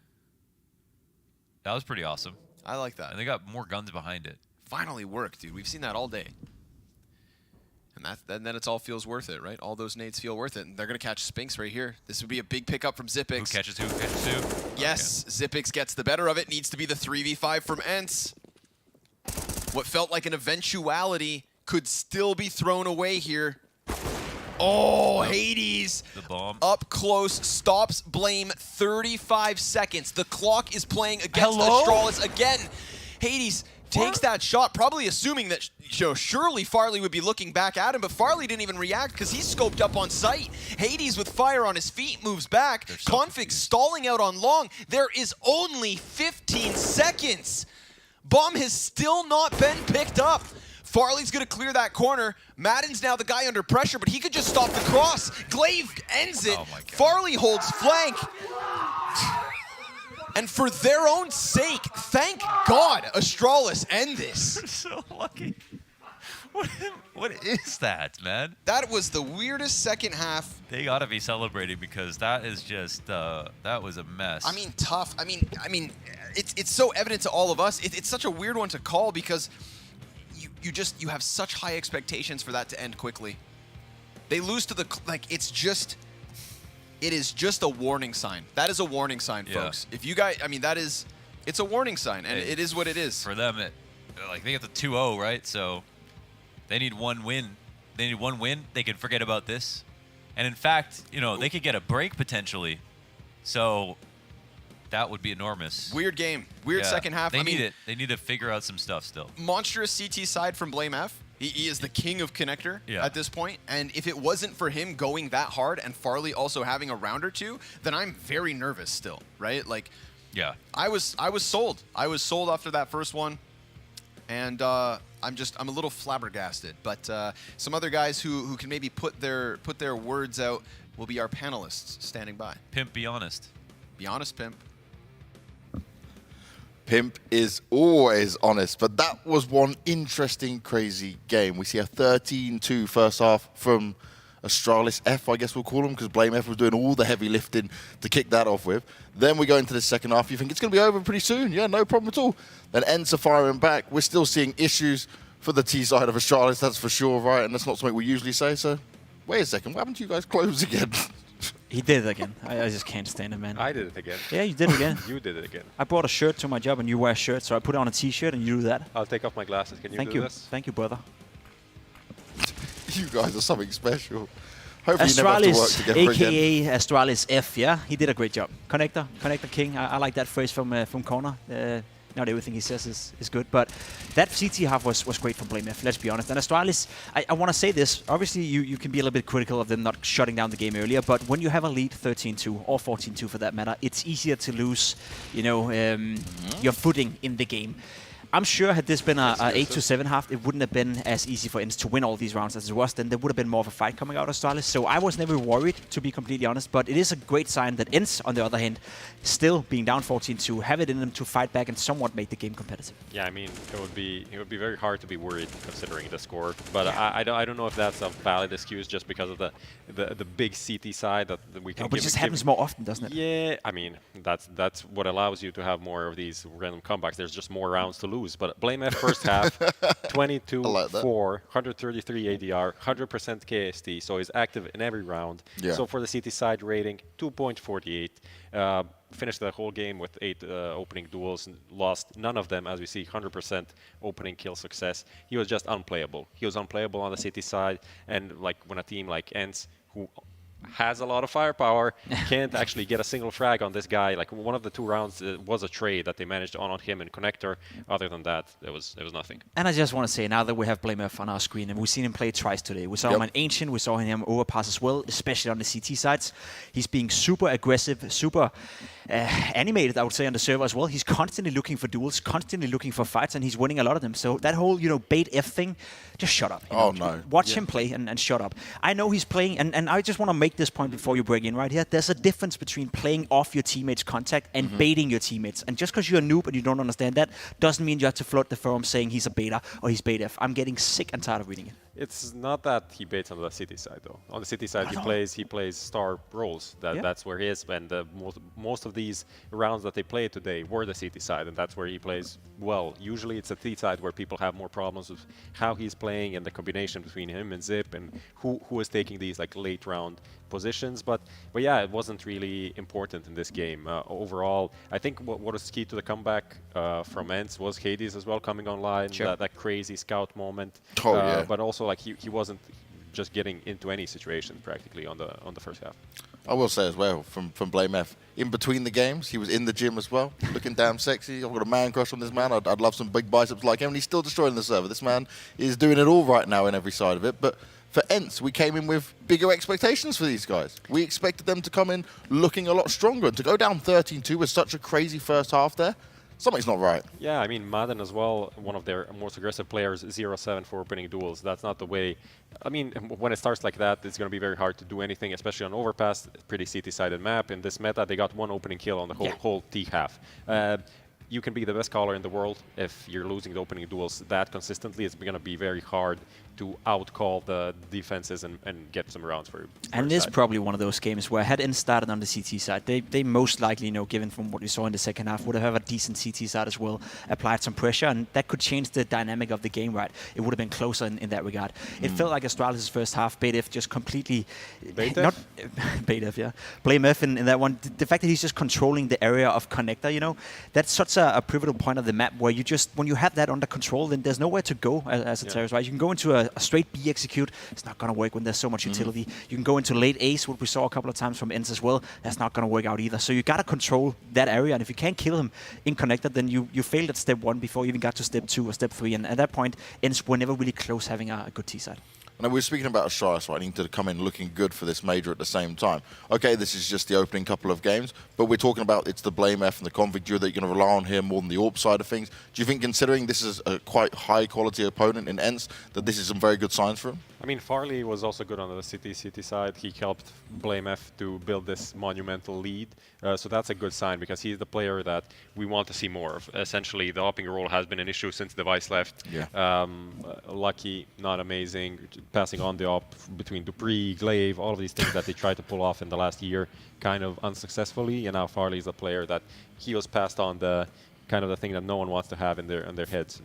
That was pretty awesome. I like that. And they got more guns behind it. Finally worked, dude. We've seen that all day. And then it all feels worth it, right? All those nades feel worth it. And they're going to catch Spinks right here. This would be a big pickup from Zippix. Who catches who? Catches who? Yes, okay. Zippix gets the better of it. Needs to be the 3v5 from ENCE. What felt like an eventuality could still be thrown away here. Oh, Hades. The bomb. Up close, stops Blame 35 seconds. The clock is playing against Astralis again. Hades takes that shot, probably assuming that surely Farley would be looking back at him, but Farley didn't even react because he's scoped up on sight. Hades with fire on his feet moves back. Config stalling out on long. There is only 15 seconds. Bomb has still not been picked up. Farley's going to clear that corner. Madden's now the guy under pressure, but he could just stop the cross. Glaive ends it. Farley holds flank. And for their own sake, thank God Astralis end this. We're so lucky. What is that, man? That was the weirdest second half. They got to be celebrating because that is just, that was a mess. I mean, tough. I mean, it's so evident to all of us. It's such a weird one to call because you have such high expectations for that to end quickly. They lose to it is just a warning sign. That is a warning sign, folks. If you guys, it's a warning sign, and it is what it is. For them, they get the 2-0, right? So they need one win. They need one win. They can forget about this. And in fact, they could get a break potentially. So that would be enormous. Weird game. Weird second half. They need it. They need to figure out some stuff still. Monstrous CT side from Blame F. He is the king of connector at this point. And if it wasn't for him going that hard and Farley also having a round or two, then I'm very nervous still, right? I was sold. I was sold after that first one. And I'm a little flabbergasted. But some other guys who can maybe put their words out will be our panelists standing by. Pimp, be honest. Be honest, Pimp. Pimp is always honest, but that was one interesting, crazy game. We see a 13-2 first half from Astralis F, I guess we'll call them, because Blame F was doing all the heavy lifting to kick that off with. Then we go into the second half. You think it's going to be over pretty soon? Yeah, no problem at all. Then ENCE are firing back. We're still seeing issues for the T side of Astralis, that's for sure, right? And that's not something we usually say, so wait a second. What happened to you guys close again? He did it again. I just can't stand him, man. I did it again. Yeah, you did it again. You did it again. I brought a shirt to my job and you wear a shirt, so I put on a t-shirt and you do that. I'll take off my glasses. Can you Thank do you. this? Thank you, brother. You guys are something special. Hopefully you never have to work together a.k.a. again. Astralis F, yeah? He did a great job. Connector King. I like that phrase from Corner. Not everything he says is good, but that CT half was great from Blame F, let's be honest. And Astralis, I want to say this, obviously you can be a little bit critical of them not shutting down the game earlier, but when you have a lead 13-2 or 14-2 for that matter, it's easier to lose, your footing in the game. I'm sure had this been a 8-7 half, it wouldn't have been as easy for ENCE to win all these rounds as it was. Then there would have been more of a fight coming out of Astralis. So I was never worried, to be completely honest. But it is a great sign that ENCE, on the other hand, still being down 14-2, have it in them to fight back and somewhat make the game competitive. Yeah, I mean, it would be very hard to be worried considering the score. But I don't know if that's a valid excuse just because of the big CT side that we can. No, but it just happens more often, doesn't it? Yeah, I mean that's what allows you to have more of these random comebacks. There's just more rounds to lose. But BlameF first half, 22-4, 133 ADR, 100% KST, so he's active in every round. Yeah. So for the CT side rating, 2.48. Finished the whole game with 8 opening duels, and lost none of them, as we see, 100% opening kill success. He was just unplayable. He was unplayable on the CT side, and like when a team like ENCE, who has a lot of firepower, can't actually get a single frag on this guy. Like one of the 2 rounds was a trade that they managed on him and Connector. Other than that, it was nothing. And I just want to say, now that we have BlameF on our screen, and we've seen him play twice today. We saw him on Ancient, we saw him overpass as well, especially on the CT sides. He's being super aggressive, super animated, I would say, on the server as well. He's constantly looking for duels, constantly looking for fights, and he's winning a lot of them. So that whole, bait F thing, just shut up. No. Watch him play and shut up. I know he's playing, and I just want to make this point before you break in right here. There's a difference between playing off your teammates' contact and baiting your teammates. And just because you're a noob and you don't understand that, doesn't mean you have to flood the forum saying he's a beta or he's bait F. I'm getting sick and tired of reading it. It's not that he baits on the city side, though. On the city side, he plays star roles. That's where he is. And most of these rounds that they played today were the city side, and that's where he plays well. Usually, it's the T side where people have more problems with how he's playing and the combination between him and Zip and who is taking these like late round positions. But yeah, it wasn't really important in this game overall. I think what was key to the comeback from ENCE was Hades as well coming online. Sure. That crazy scout moment. Yeah. But also like he wasn't just getting into any situation practically on the first half. I will say as well, from BlameF, in between the games, he was in the gym as well, looking damn sexy. I've got a man crush on this man. I'd love some big biceps like him, and he's still destroying the server. This man is doing it all right now in every side of it. But for ENCE, we came in with bigger expectations for these guys. We expected them to come in looking a lot stronger, and to go down 13-2 with such a crazy first half there, something's not right. Yeah, I mean, Madden as well, one of their most aggressive players, 0-7 for opening duels. That's not the way. I mean, when it starts like that, it's going to be very hard to do anything, especially on Overpass, pretty CT-sided map. In this meta, they got 1 opening kill on the whole T half. You can be the best caller in the world. If you're losing the opening duels that consistently, it's going to be very hard to outcall the defenses and get some rounds for you. And this is probably one of those games where had ENCE started on the CT side, they most likely, given from what we saw in the second half, would have a decent CT side as well, applied some pressure, and that could change the dynamic of the game, right? It would have been closer in that regard. It felt like Astralis' first half, BaitF just completely... BaitF? BaitF, yeah. BlameF in that one. The fact that he's just controlling the area of Connector, that's such a pivotal point of the map where you just, when you have that under control, then there's nowhere to go as a terrorist, right? You can go into a straight B execute. It's not going to work when there's so much utility. You can go into late ace, what we saw a couple of times from ENCE as well. That's not going to work out either. So you got to control that area, and if you can't kill him in Connector, then you failed at step 1 before you even got to step 2 or step 3. And at that point, ENCE were never really close having a good T side. And we were speaking about Astralis, right, needing to come in looking good for this major at the same time. Okay, this is just the opening couple of games, but we're talking about it's the BlameF and the Config duo that you're going to rely on here more than the AWP side of things. Do you think, considering this is a quite high-quality opponent in ENCE, that this is some very good signs for him? I mean, Farley was also good on the CT side. He helped BlameF to build this monumental lead. So that's a good sign because he's the player that we want to see more of. Essentially, the hopping role has been an issue since Device left. Yeah. Lucky, not amazing. Passing on the op between Dupree, Glaive, all of these things that they tried to pull off in the last year, kind of unsuccessful. And now Farley's a player that he was passed on the kind of the thing that no one wants to have in their heads,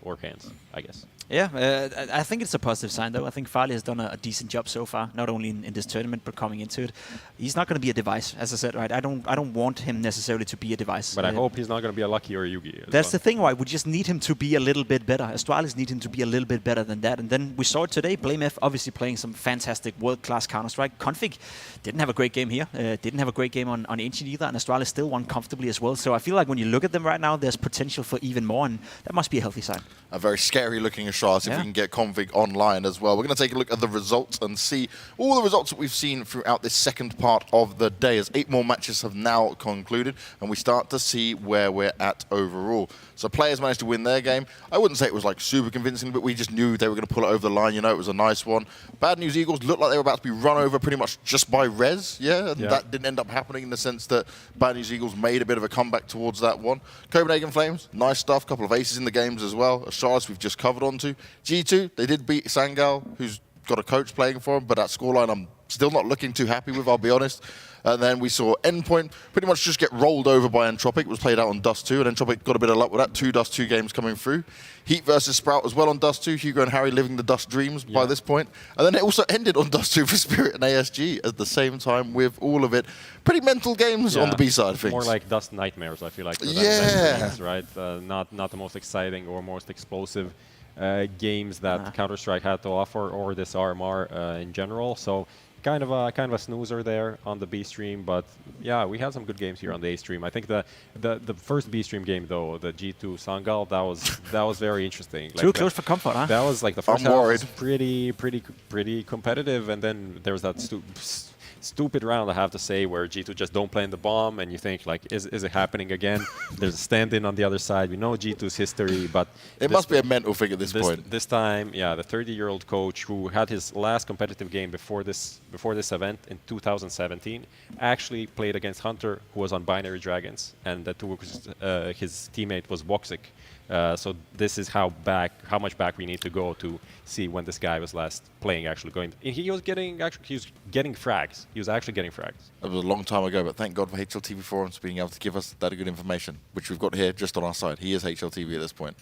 or hands, I guess. Yeah, I think it's a positive sign, though. I think Farley has done a decent job so far, not only in this tournament, but coming into it. He's not going to be a Device, as I said, right? I don't want him necessarily to be a Device. But I hope he's not going to be a Lucky or a Yugi. That's the thing, right? We just need him to be a little bit better. Astralis need him to be a little bit better than that. And then we saw it today. BlameF obviously playing some fantastic world-class Counter-Strike. Config didn't have a great game here. Didn't have a great game on Ancient either. And Astralis still won comfortably as well. So I feel like when you look at them right now, there's potential for even more. And that must be a healthy healthy side. A very scary looking Astralis if we can get Config online as well. We're going to take a look at the results and see all the results that we've seen throughout this second part of the day, as 8 more matches have now concluded and we start to see where we're at overall. So players managed to win their game. I wouldn't say it was like super convincing, but we just knew they were going to pull it over the line. You know, it was a nice one. Bad News Eagles looked like they were about to be run over pretty much just by Rez, and that didn't end up happening in the sense that Bad News Eagles made a bit of a comeback towards that one. Copenhagen Flames, nice stuff, couple of aces in the games as well. Astralis we've just covered onto. G2, they did beat Sangal, who's got a coach playing for him, but that scoreline I'm still not looking too happy with, I'll be honest. And then we saw Endpoint pretty much just get rolled over by Entropic. It was played out on Dust 2, and Entropic got a bit of luck with that. 2 Dust 2 games coming through. Heat versus Sprout as well on Dust 2. Hugo and Harry living the Dust dreams by this point. And then it also ended on Dust 2 for Spirit and ASG at the same time with all of it. Pretty mental games on the B side of things. More like Dust nightmares, I feel like. Than dreams, right? Not the most exciting or most explosive games that Counter-Strike had to offer, or this RMR in general. So kind of a snoozer there on the B stream, but yeah, we had some good games here on the A stream. I think the first B stream game though, the G2 Sangal, that was very interesting. Like Too close for comfort, huh? That was like the first half was pretty competitive, and then there was that stupid round, I have to say, where G2 just don't play in the bomb, and you think, like, is it happening again? There's a stand-in on the other side. We know G2's history, but it must be a mental thing at this point. This time, yeah, the 30-year-old coach who had his last competitive game before this event in 2017 actually played against Hunter, who was on Binary Dragons, and his teammate was Voxic. So this is how much back we need to go to see when this guy was last playing. He was getting frags. He was actually getting frags. That was a long time ago, but thank God for HLTV Forums being able to give us that good information, which we've got here just on our side. He is HLTV at this point.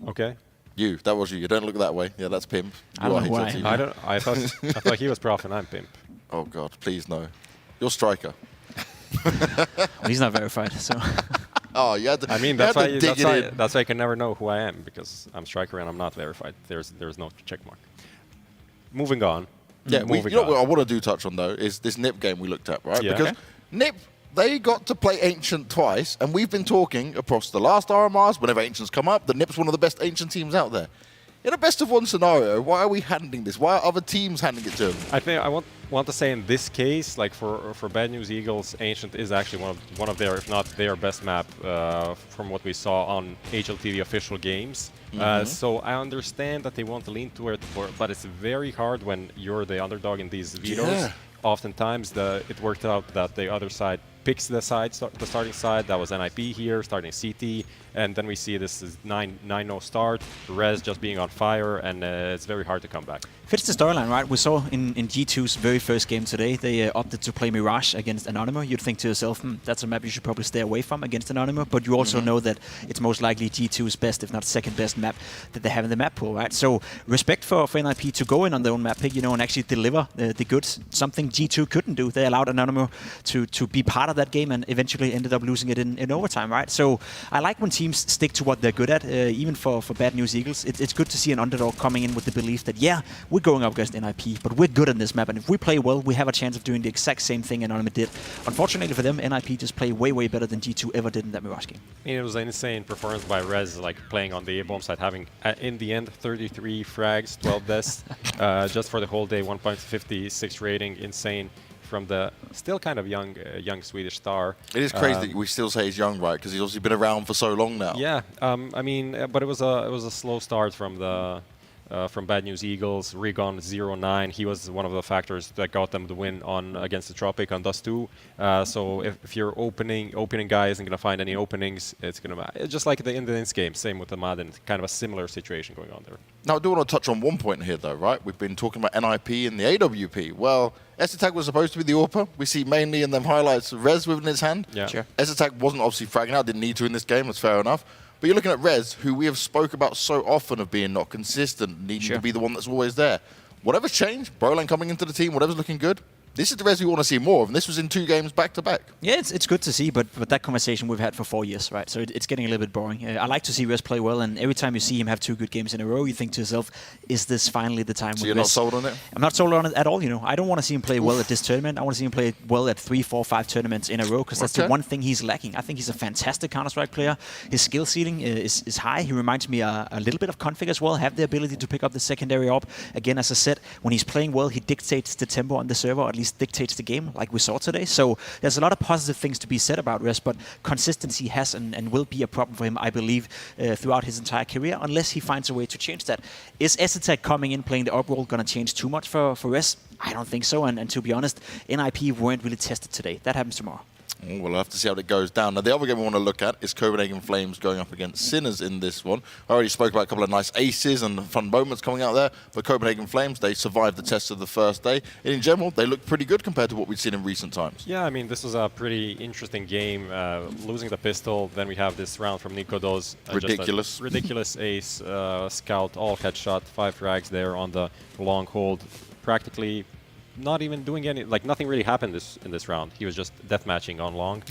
Okay. That was you. You don't look that way. Yeah, that's Pimp. You are HLTV. I thought he was Prof and I'm Pimp. Oh God, please no. You're Striker. Well, he's not verified, so. Oh, you had to. I mean, that's why I can never know who I am, because I'm Striker and I'm not verified. There's no check mark. Moving on. Yeah, you know what I want to touch on though is this NIP game we looked at, right? Yeah. Because NIP, they got to play Ancient twice, and we've been talking across the last RMRs, whenever Ancients come up, the NIP's one of the best Ancient teams out there. In a best-of-1 scenario, why are we handing this? Why are other teams handing it to them? I think I want to say in this case, like for Bad News Eagles, Ancient is actually one of their, if not their best map from what we saw on HLTV official games. So I understand that they want to lean to it, but it's very hard when you're the underdog in these vetoes. Yeah. Oftentimes, it worked out that the other side picks the starting side. That was NIP here, starting CT, and then we see this is 9-0 start. Rez just being on fire, and it's very hard to come back. Fits the storyline, right? We saw in G2's very first game today, they opted to play Mirage against Anonymo. You'd think to yourself, that's a map you should probably stay away from against Anonymo, but you also know that it's most likely G2's best, if not second best map that they have in the map pool, right? So respect for NIP to go in on their own map pick, and actually deliver the goods, something G2 couldn't do. They allowed Anonymo to be part of that game and eventually ended up losing it in overtime, right? So I like when teams stick to what they're good at, even for Bad News Eagles. It's good to see an underdog coming in with the belief that, yeah, we're going up against NIP, but we're good in this map, and if we play well, we have a chance of doing the exact same thing Anonymo did. Unfortunately for them, NIP just play way, way better than G2 ever did in that Mirage game. I mean, it was an insane performance by Rez, like playing on the A-bomb side, having, in the end, 33 frags, 12 deaths, just for the whole day, 1.56 rating, insane. From the still kind of young Swedish star. It is crazy that we still say he's young, right? Because he's obviously been around for so long now. Yeah, I mean, but it was a slow start from the from Bad News Eagles. Rigon 0-9. He was one of the factors that got them the win against the Tropic on Dust 2. So if your opening guy isn't going to find any openings, it's going to just like in the ENCE game. Same with the Madden. Kind of a similar situation going on there. Now I do want to touch on one point here, though, right? We've been talking about NIP and the AWP. Well, Essetag was supposed to be the AWPer. We see mainly in them highlights Rez within his hand. Yeah. Sure. Essetag wasn't obviously fragging out, didn't need to in this game, that's fair enough. But you're looking at Rez, who we have spoke about so often of being not consistent, needing to be the one that's always there. Whatever's changed, Broline coming into the team, whatever's looking good, This is the Res we want to see more of, and this was in 2 games back-to-back. Yeah, it's good to see, but that conversation we've had for 4 years, right? So it's getting a little bit boring. I like to see Res play well, and every time you see him have 2 good games in a row, you think to yourself, is this finally the time? So you're not sold on it? I'm not sold on it at all, I don't want to see him play well at this tournament. I want to see him play well at 3, 4, 5 tournaments in a row, because that's the one thing he's lacking. I think he's a fantastic Counter-Strike player. His skill ceiling is high. He reminds me a little bit of Config as well, have the ability to pick up the secondary op. Again, as I said, when he's playing well, he dictates the tempo on the server, or at least dictates the game, like we saw today. So there's a lot of positive things to be said about Res, but consistency has and will be a problem for him, I believe, throughout his entire career, unless he finds a way to change that. Is Ezetec coming in playing the up role going to change too much for Res? I don't think so, and to be honest, NIP weren't really tested today. That happens tomorrow. We'll have to see how it goes down. Now, the other game we want to look at is Copenhagen Flames going up against Sinners in this one. I already spoke about a couple of nice aces and fun moments coming out there, but Copenhagen Flames, they survived the test of the first day. And in general, they look pretty good compared to what we've seen in recent times. Yeah, I mean, this was a pretty interesting game. Losing the pistol, then we have this round from Nikodos. Ridiculous. Ridiculous ace, scout, all catch shot, 5 frags there on the long hold. Practically not even doing any, like nothing really happened in this round. He was just deathmatching on long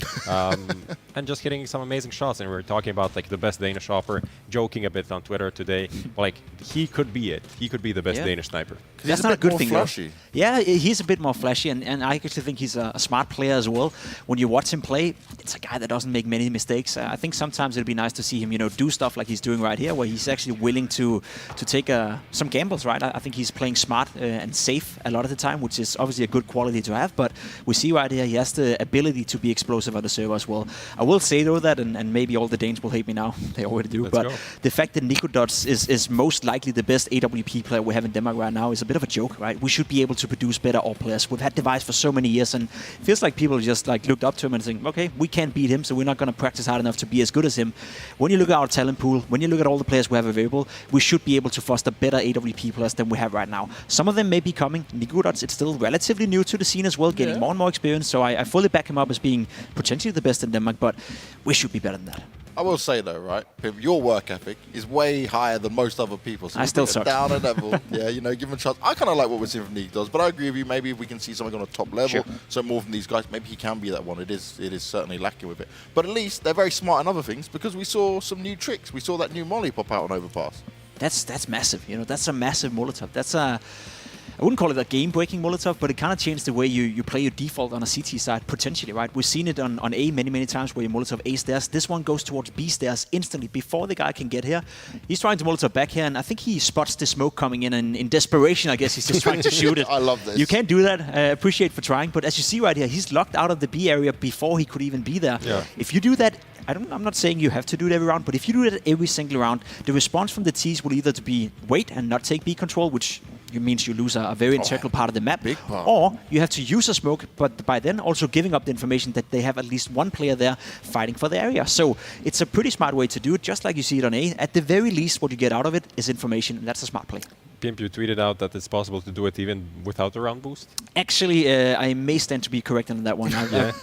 and just hitting some amazing shots. And we were talking about like the best Danish shopper, joking a bit on Twitter today. Like he could be it. He could be the best Danish sniper. That's not a good thing, flashy. Yeah, he's a bit more flashy, and I actually think he's a smart player as well. When you watch him play, it's a guy that doesn't make many mistakes. I think sometimes it'd be nice to see him, do stuff like he's doing right here, where he's actually willing to take some gambles, right? I think he's playing smart and safe a lot of the time, which is obviously a good quality to have. But we see right here, he has the ability to be explosive on the server as well. I will say though that, and maybe all the Danes will hate me now, they already do, but the fact that Nikodots is most likely the best AWP player we have in Denmark right now is a bit of a joke, right? We should be able to produce better all players. We've had Device for so many years, and it feels like people just like looked up to him and think, okay, we can't beat him, so we're not going to practice hard enough to be as good as him. When you look at our talent pool, when you look at all the players we have available, we should be able to foster better AWP players than we have right now. Some of them may be coming. Nikodots, it's still relatively new to the scene as well, getting more and more experience, so I fully back him up as being potentially the best in Denmark, but we should be better than that. I will say though, right, Pim, your work ethic is way higher than most other people. So I still suck. Down a level, yeah, give him a chance. I kind of like what we're seeing from Nikodots, but I agree with you. Maybe if we can see something on a top level, so more from these guys, maybe he can be that one. It is certainly lacking with it. But at least they're very smart in other things because we saw some new tricks. We saw that new molly pop out on overpass. That's massive. That's a massive Molotov. That's I wouldn't call it a game-breaking Molotov, but it kind of changed the way you play your default on a CT side, potentially, right? We've seen it on A many times where you Molotov A stairs. This one goes towards B stairs instantly before the guy can get here. He's trying to Molotov back here, and I think he spots the smoke coming in, and in desperation, I guess he's just trying to shoot it. I love this. You can't do that. Appreciate for trying, but as you see right here, he's locked out of the B area before he could even be there. Yeah. If you do that, I'm not saying you have to do it every round, but if you do it every single round, the response from the T's will either to be wait and not take B control, which means you lose a very integral part of the map, or you have to use a smoke, but by then also giving up the information that they have at least one player there fighting for the area. So it's a pretty smart way to do it, just like you see it on A. At the very least, what you get out of it is information, and that's a smart play. Pimp, you tweeted out that it's possible to do it even without the round boost? Actually, I may stand to be corrected on that one.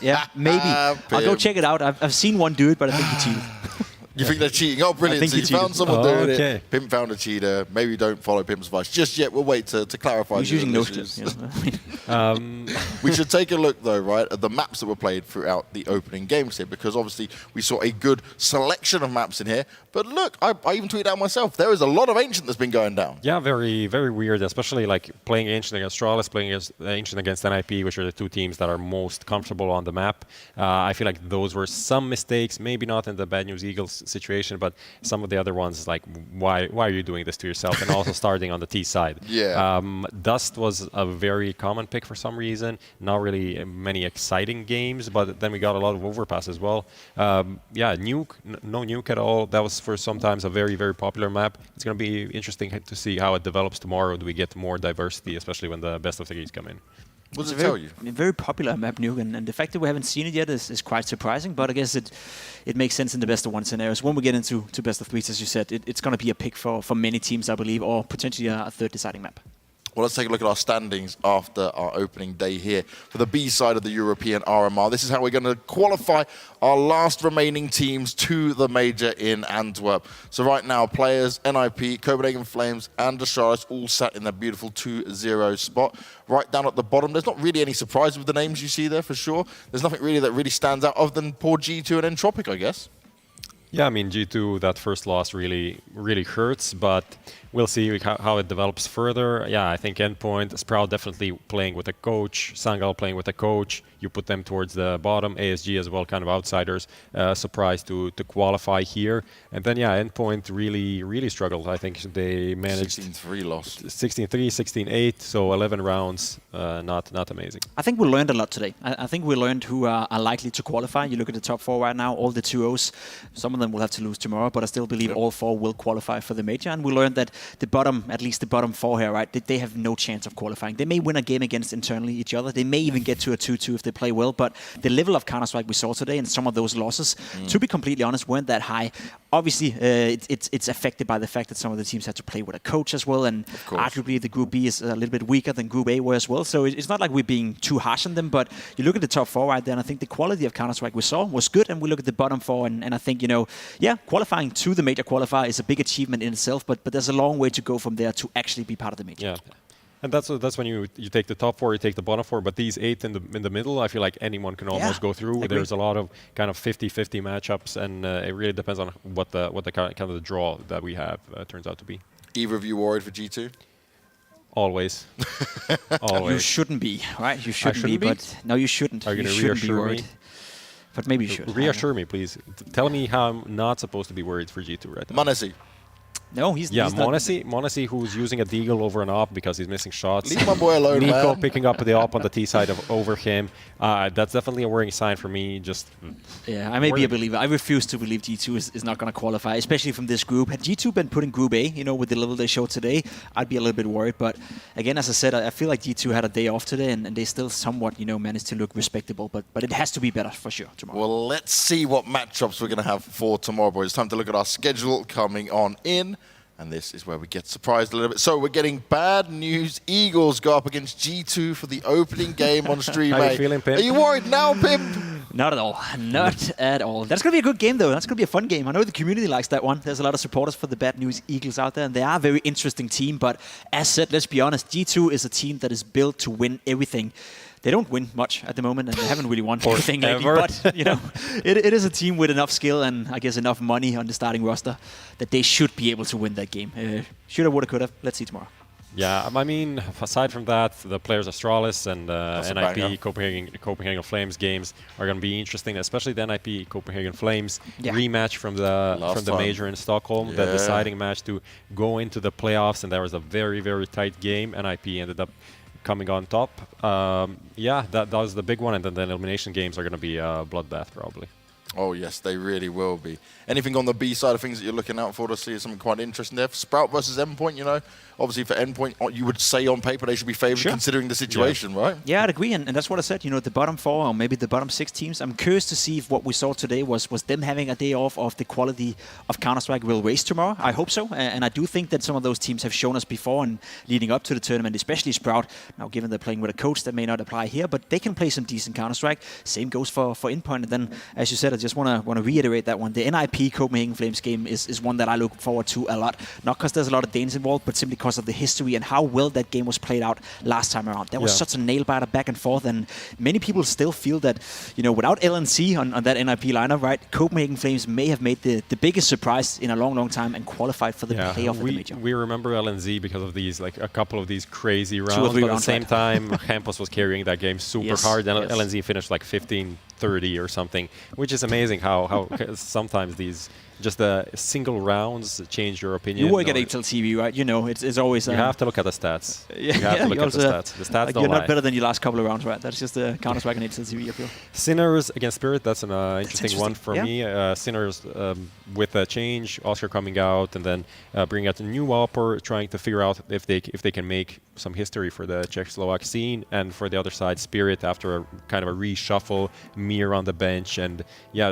Yeah, maybe. I'll go check it out. I've seen one do it, but I think he cheated. You think they're cheating? Oh, brilliant. So you found someone doing it. Pimp found a cheater. Maybe don't follow Pimp's advice just yet. We'll wait to clarify. He's using notes. We should take a look, though, right, at the maps that were played throughout the opening games here, because obviously we saw a good selection of maps in here. But look, I even tweeted out myself, there is a lot of Ancient that's been going down. Yeah, very, very weird, especially like playing Ancient against Astralis, playing Ancient against NIP, which are the two teams that are most comfortable on the map. I feel like those were some mistakes, maybe not in the Bad News Eagles situation, but some of the other ones, like, why are you doing this to yourself? And also starting on the T side. Yeah. Dust was a very common pick for some reason. Not really many exciting games, but then we got a lot of overpass as well. Yeah, Nuke, no Nuke at all. That was for sometimes a very, very popular map. It's going to be interesting to see how it develops tomorrow. Do we get more diversity, especially when the best of 3s come in? What does it tell you? A very popular map, Nuke, and the fact that we haven't seen it yet is quite surprising, but I guess it makes sense in the best of 1 scenarios. When we get into best of 3s, as you said, it's going to be a pick for many teams, I believe, or potentially a third deciding map. Well, let's take a look at our standings after our opening day here for the B side of the European RMR. This is how we're going to qualify our last remaining teams to the major in Antwerp. So right now, players, NIP, Copenhagen Flames, and Astralis all sat in their beautiful 2-0 spot. Right down at the bottom, there's not really any surprise with the names you see there for sure. There's nothing really that really stands out other than poor G2 and Entropic, I guess. Yeah, I mean, G2, that first loss really hurts, but we'll see how it develops further. Yeah, I think Endpoint, Sprout definitely playing with a coach, Sangal playing with a coach. You put them towards the bottom, ASG as well, kind of outsiders, surprised to qualify here. And then, yeah, Endpoint really struggled. I think they managed 16-3 loss. 16-3, 16-8, so 11 rounds, not amazing. I think we learned a lot today. I think we learned who are likely to qualify. You look at the top 4 right now, all the 2-0s. Some of them will have to lose tomorrow, but I still believe all 4 will qualify for the major. And we learned that the bottom, at least the bottom 4 here, right, they have no chance of qualifying. They may win a game against internally each other. They may even get to a 2-2 if they play well, but the level of Counter-Strike we saw today and some of those losses, to be completely honest, weren't that high. Obviously, it's affected by the fact that some of the teams had to play with a coach as well, and arguably the Group B is a little bit weaker than Group A were as well, so it's not like we're being too harsh on them, but you look at the top 4 right there, and I think the quality of Counter-Strike we saw was good, and we look at the bottom 4, and I think, qualifying to the major qualifier is a big achievement in itself, but there's a long way to go from there to actually be part of the major. Yeah. And that's when you take the top 4, you take the bottom 4, but these 8 in the middle, I feel like anyone can almost go through. Agreed. There's a lot of kind of 50-50 matchups, and it really depends on what the kind of the draw that we have turns out to be. Either of you worried for G2? Always. Always. You shouldn't be, right? You shouldn't be, but no, you shouldn't. Are you going to reassure me? But maybe you should. Reassure me, please. Tell me how I'm not supposed to be worried for G2 right now. m0NESY. No, he's m0NESY, who's using a deagle over an op because he's missing shots. Leave my boy alone, Nico man. picking up the op on the T side over him. That's definitely a worrying sign for me. I may be a believer. I refuse to believe G2 is not going to qualify, especially from this group. Had G2 been put in Group A, with the level they showed today, I'd be a little bit worried. But again, as I said, I feel like G2 had a day off today, and they still somewhat, managed to look respectable. But it has to be better for sure tomorrow. Well, let's see what matchups we're going to have for tomorrow, boys. It's time to look at our schedule coming on in. And this is where we get surprised a little bit. So we're getting bad news. Eagles go up against G2 for the opening game on Stream. How are you feeling, Pimp? Are you worried now, Pimp? Not at all. Not at all. That's going to be a good game, though. That's going to be a fun game. I know the community likes that one. There's a lot of supporters for the Bad News Eagles out there, and they are a very interesting team. But as said, let's be honest, G2 is a team that is built to win everything. They don't win much at the moment, and they haven't really won anything lately. But, it is a team with enough skill and, I guess, enough money on the starting roster that they should be able to win that game. Shoulda, woulda, coulda. Let's see tomorrow. Yeah, I mean, aside from that, the players Astralis and NIP Copenhagen Flames games are going to be interesting, especially the NIP Copenhagen Flames rematch from the major in Stockholm, the deciding match to go into the playoffs, and there was a very, very tight game. NIP ended up coming on top. That was the big one, and then the elimination games are going to be a bloodbath probably. Oh, yes, they really will be. Anything on the B side of things that you're looking out for to see something quite interesting there? Sprout versus Endpoint, obviously for Endpoint, you would say on paper they should be favored considering the situation, right? Yeah, I'd agree, and that's what I said. The bottom 4 or maybe the bottom 6 teams. I'm curious to see if what we saw today was them having a day off of the quality of Counter-Strike will raise tomorrow. I hope so, and I do think that some of those teams have shown us before and leading up to the tournament, especially Sprout. Now, given they're playing with a coach, that may not apply here, but they can play some decent Counter-Strike. Same goes for Endpoint, and then, as you said, I just want to reiterate that one. The NIP Copenhagen Flames game is one that I look forward to a lot. Not because there's a lot of Danes involved, but simply because of the history and how well that game was played out last time around. There was such a nail-biter back and forth, and many people still feel that, without LNC on that NIP lineup, right, Copenhagen Flames may have made the biggest surprise in a long, long time and qualified for the playoff of the major. We remember LNZ because of these, a couple of these crazy rounds, but at the same time, Hampus was carrying that game super hard, and LNZ finished 15-30 or something, which is amazing how sometimes these just the single rounds change your opinion. You work at HL TV, right? It's always... you have to look at the stats. You have to look at the stats. The stats don't You're lie. not better than your last couple of rounds, right? That's just the Counter-Strike and HL TV appeal. Sinners against Spirit, that's an interesting one for me. Sinners with a change, Oscar coming out, and then bringing out a new Opper, trying to figure out if they can make some history for the Czech-Slovak scene, and for the other side, Spirit after a kind of a reshuffle, Mir on the bench, and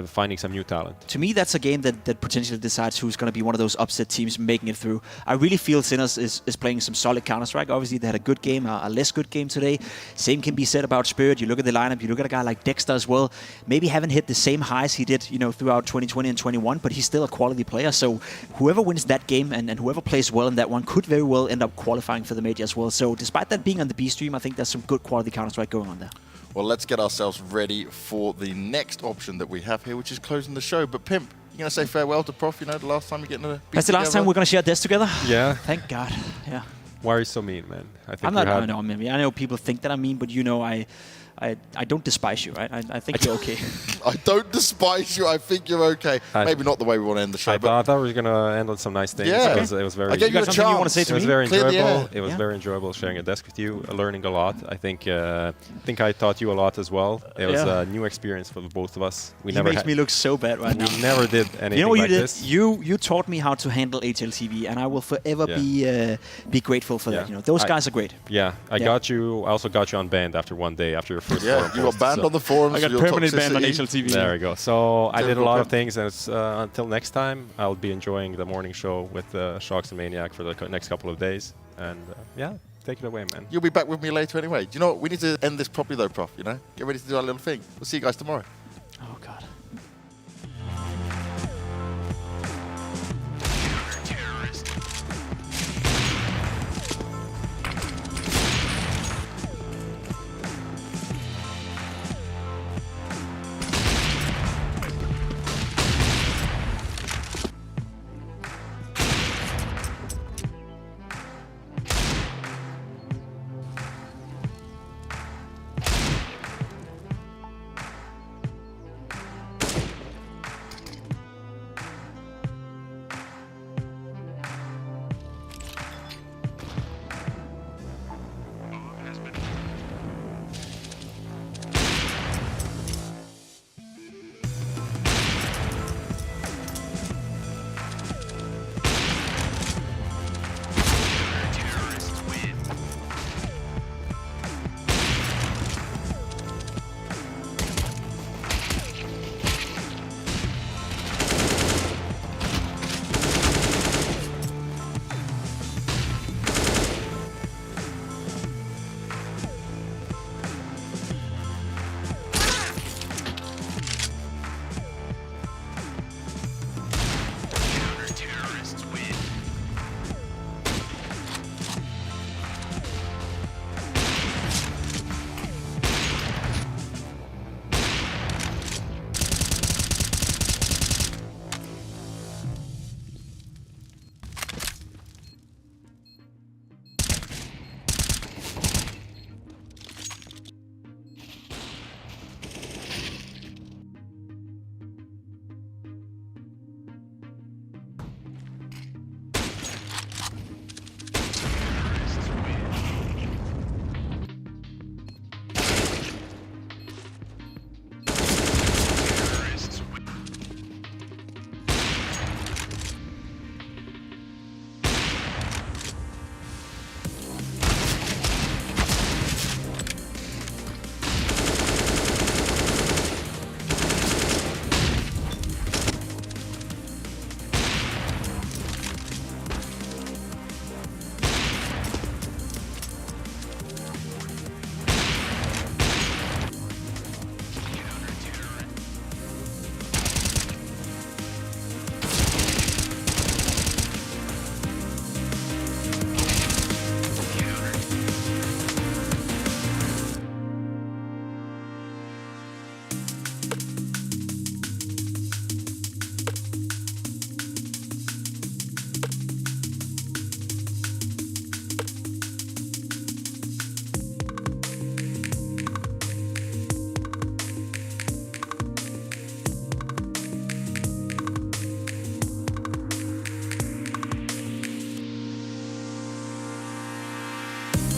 finding some new talent. To me, that's a game that that potentially decides who's going to be one of those upset teams making it through. I really feel Sinners is playing some solid Counter-Strike. Obviously, they had a good game, a less good game today. Same can be said about Spirit. You look at the lineup, you look at a guy like Dexter as well. Maybe haven't hit the same highs he did, throughout 2020 and 21, but he's still a quality player. So whoever wins that game and whoever plays well in that one could very well end up qualifying for the major as well. So despite that being on the B stream, I think there's some good quality Counter-Strike going on there. Well, let's get ourselves ready for the next option that we have here, which is closing the show. But Pimp, you're going to say farewell to Prof, the last time we get into the That's the last time we're going to share this together? Yeah. Thank God. Yeah. Why are you so mean, man? I'm not. I know people think that I'm mean, but I don't despise you, right? I think you're okay. I don't despise you. I think you're okay. Maybe not the way we want to end the show. I thought we were going to end on some nice things. Yeah. It was very. I gave you a chance. You want to say to me? It was very enjoyable. It was Yeah. very enjoyable sharing a desk with you, learning a lot. I think I taught you a lot as well. It was a new experience for the both of us. He makes me look so bad right now. We never did anything You know what like you did? this. You taught me how to handle HLTV, and I will forever be grateful for that. Those guys are great. Yeah, I got you. I also got you unbanned after one day after your first forum you post, got banned on the forums. I got permanent banned on HLTV. There we go. So I did a lot of things, and it's, until next time, I'll be enjoying the morning show with Sharks and Maniac for the next couple of days. And take it away, man. You'll be back with me later anyway. Do you know what? We need to end this properly though, Prof. Get ready to do our little thing. We'll see you guys tomorrow. Oh, God.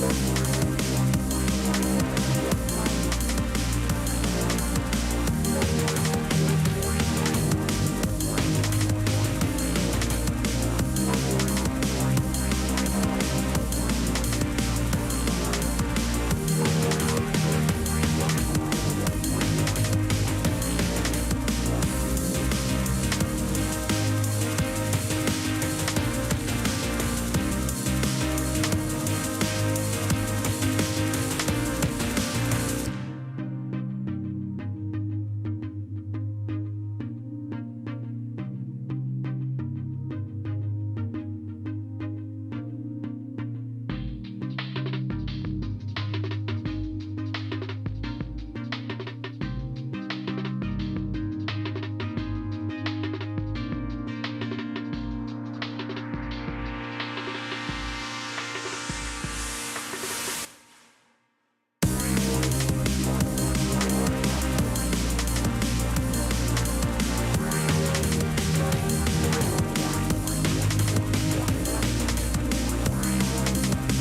Thank you.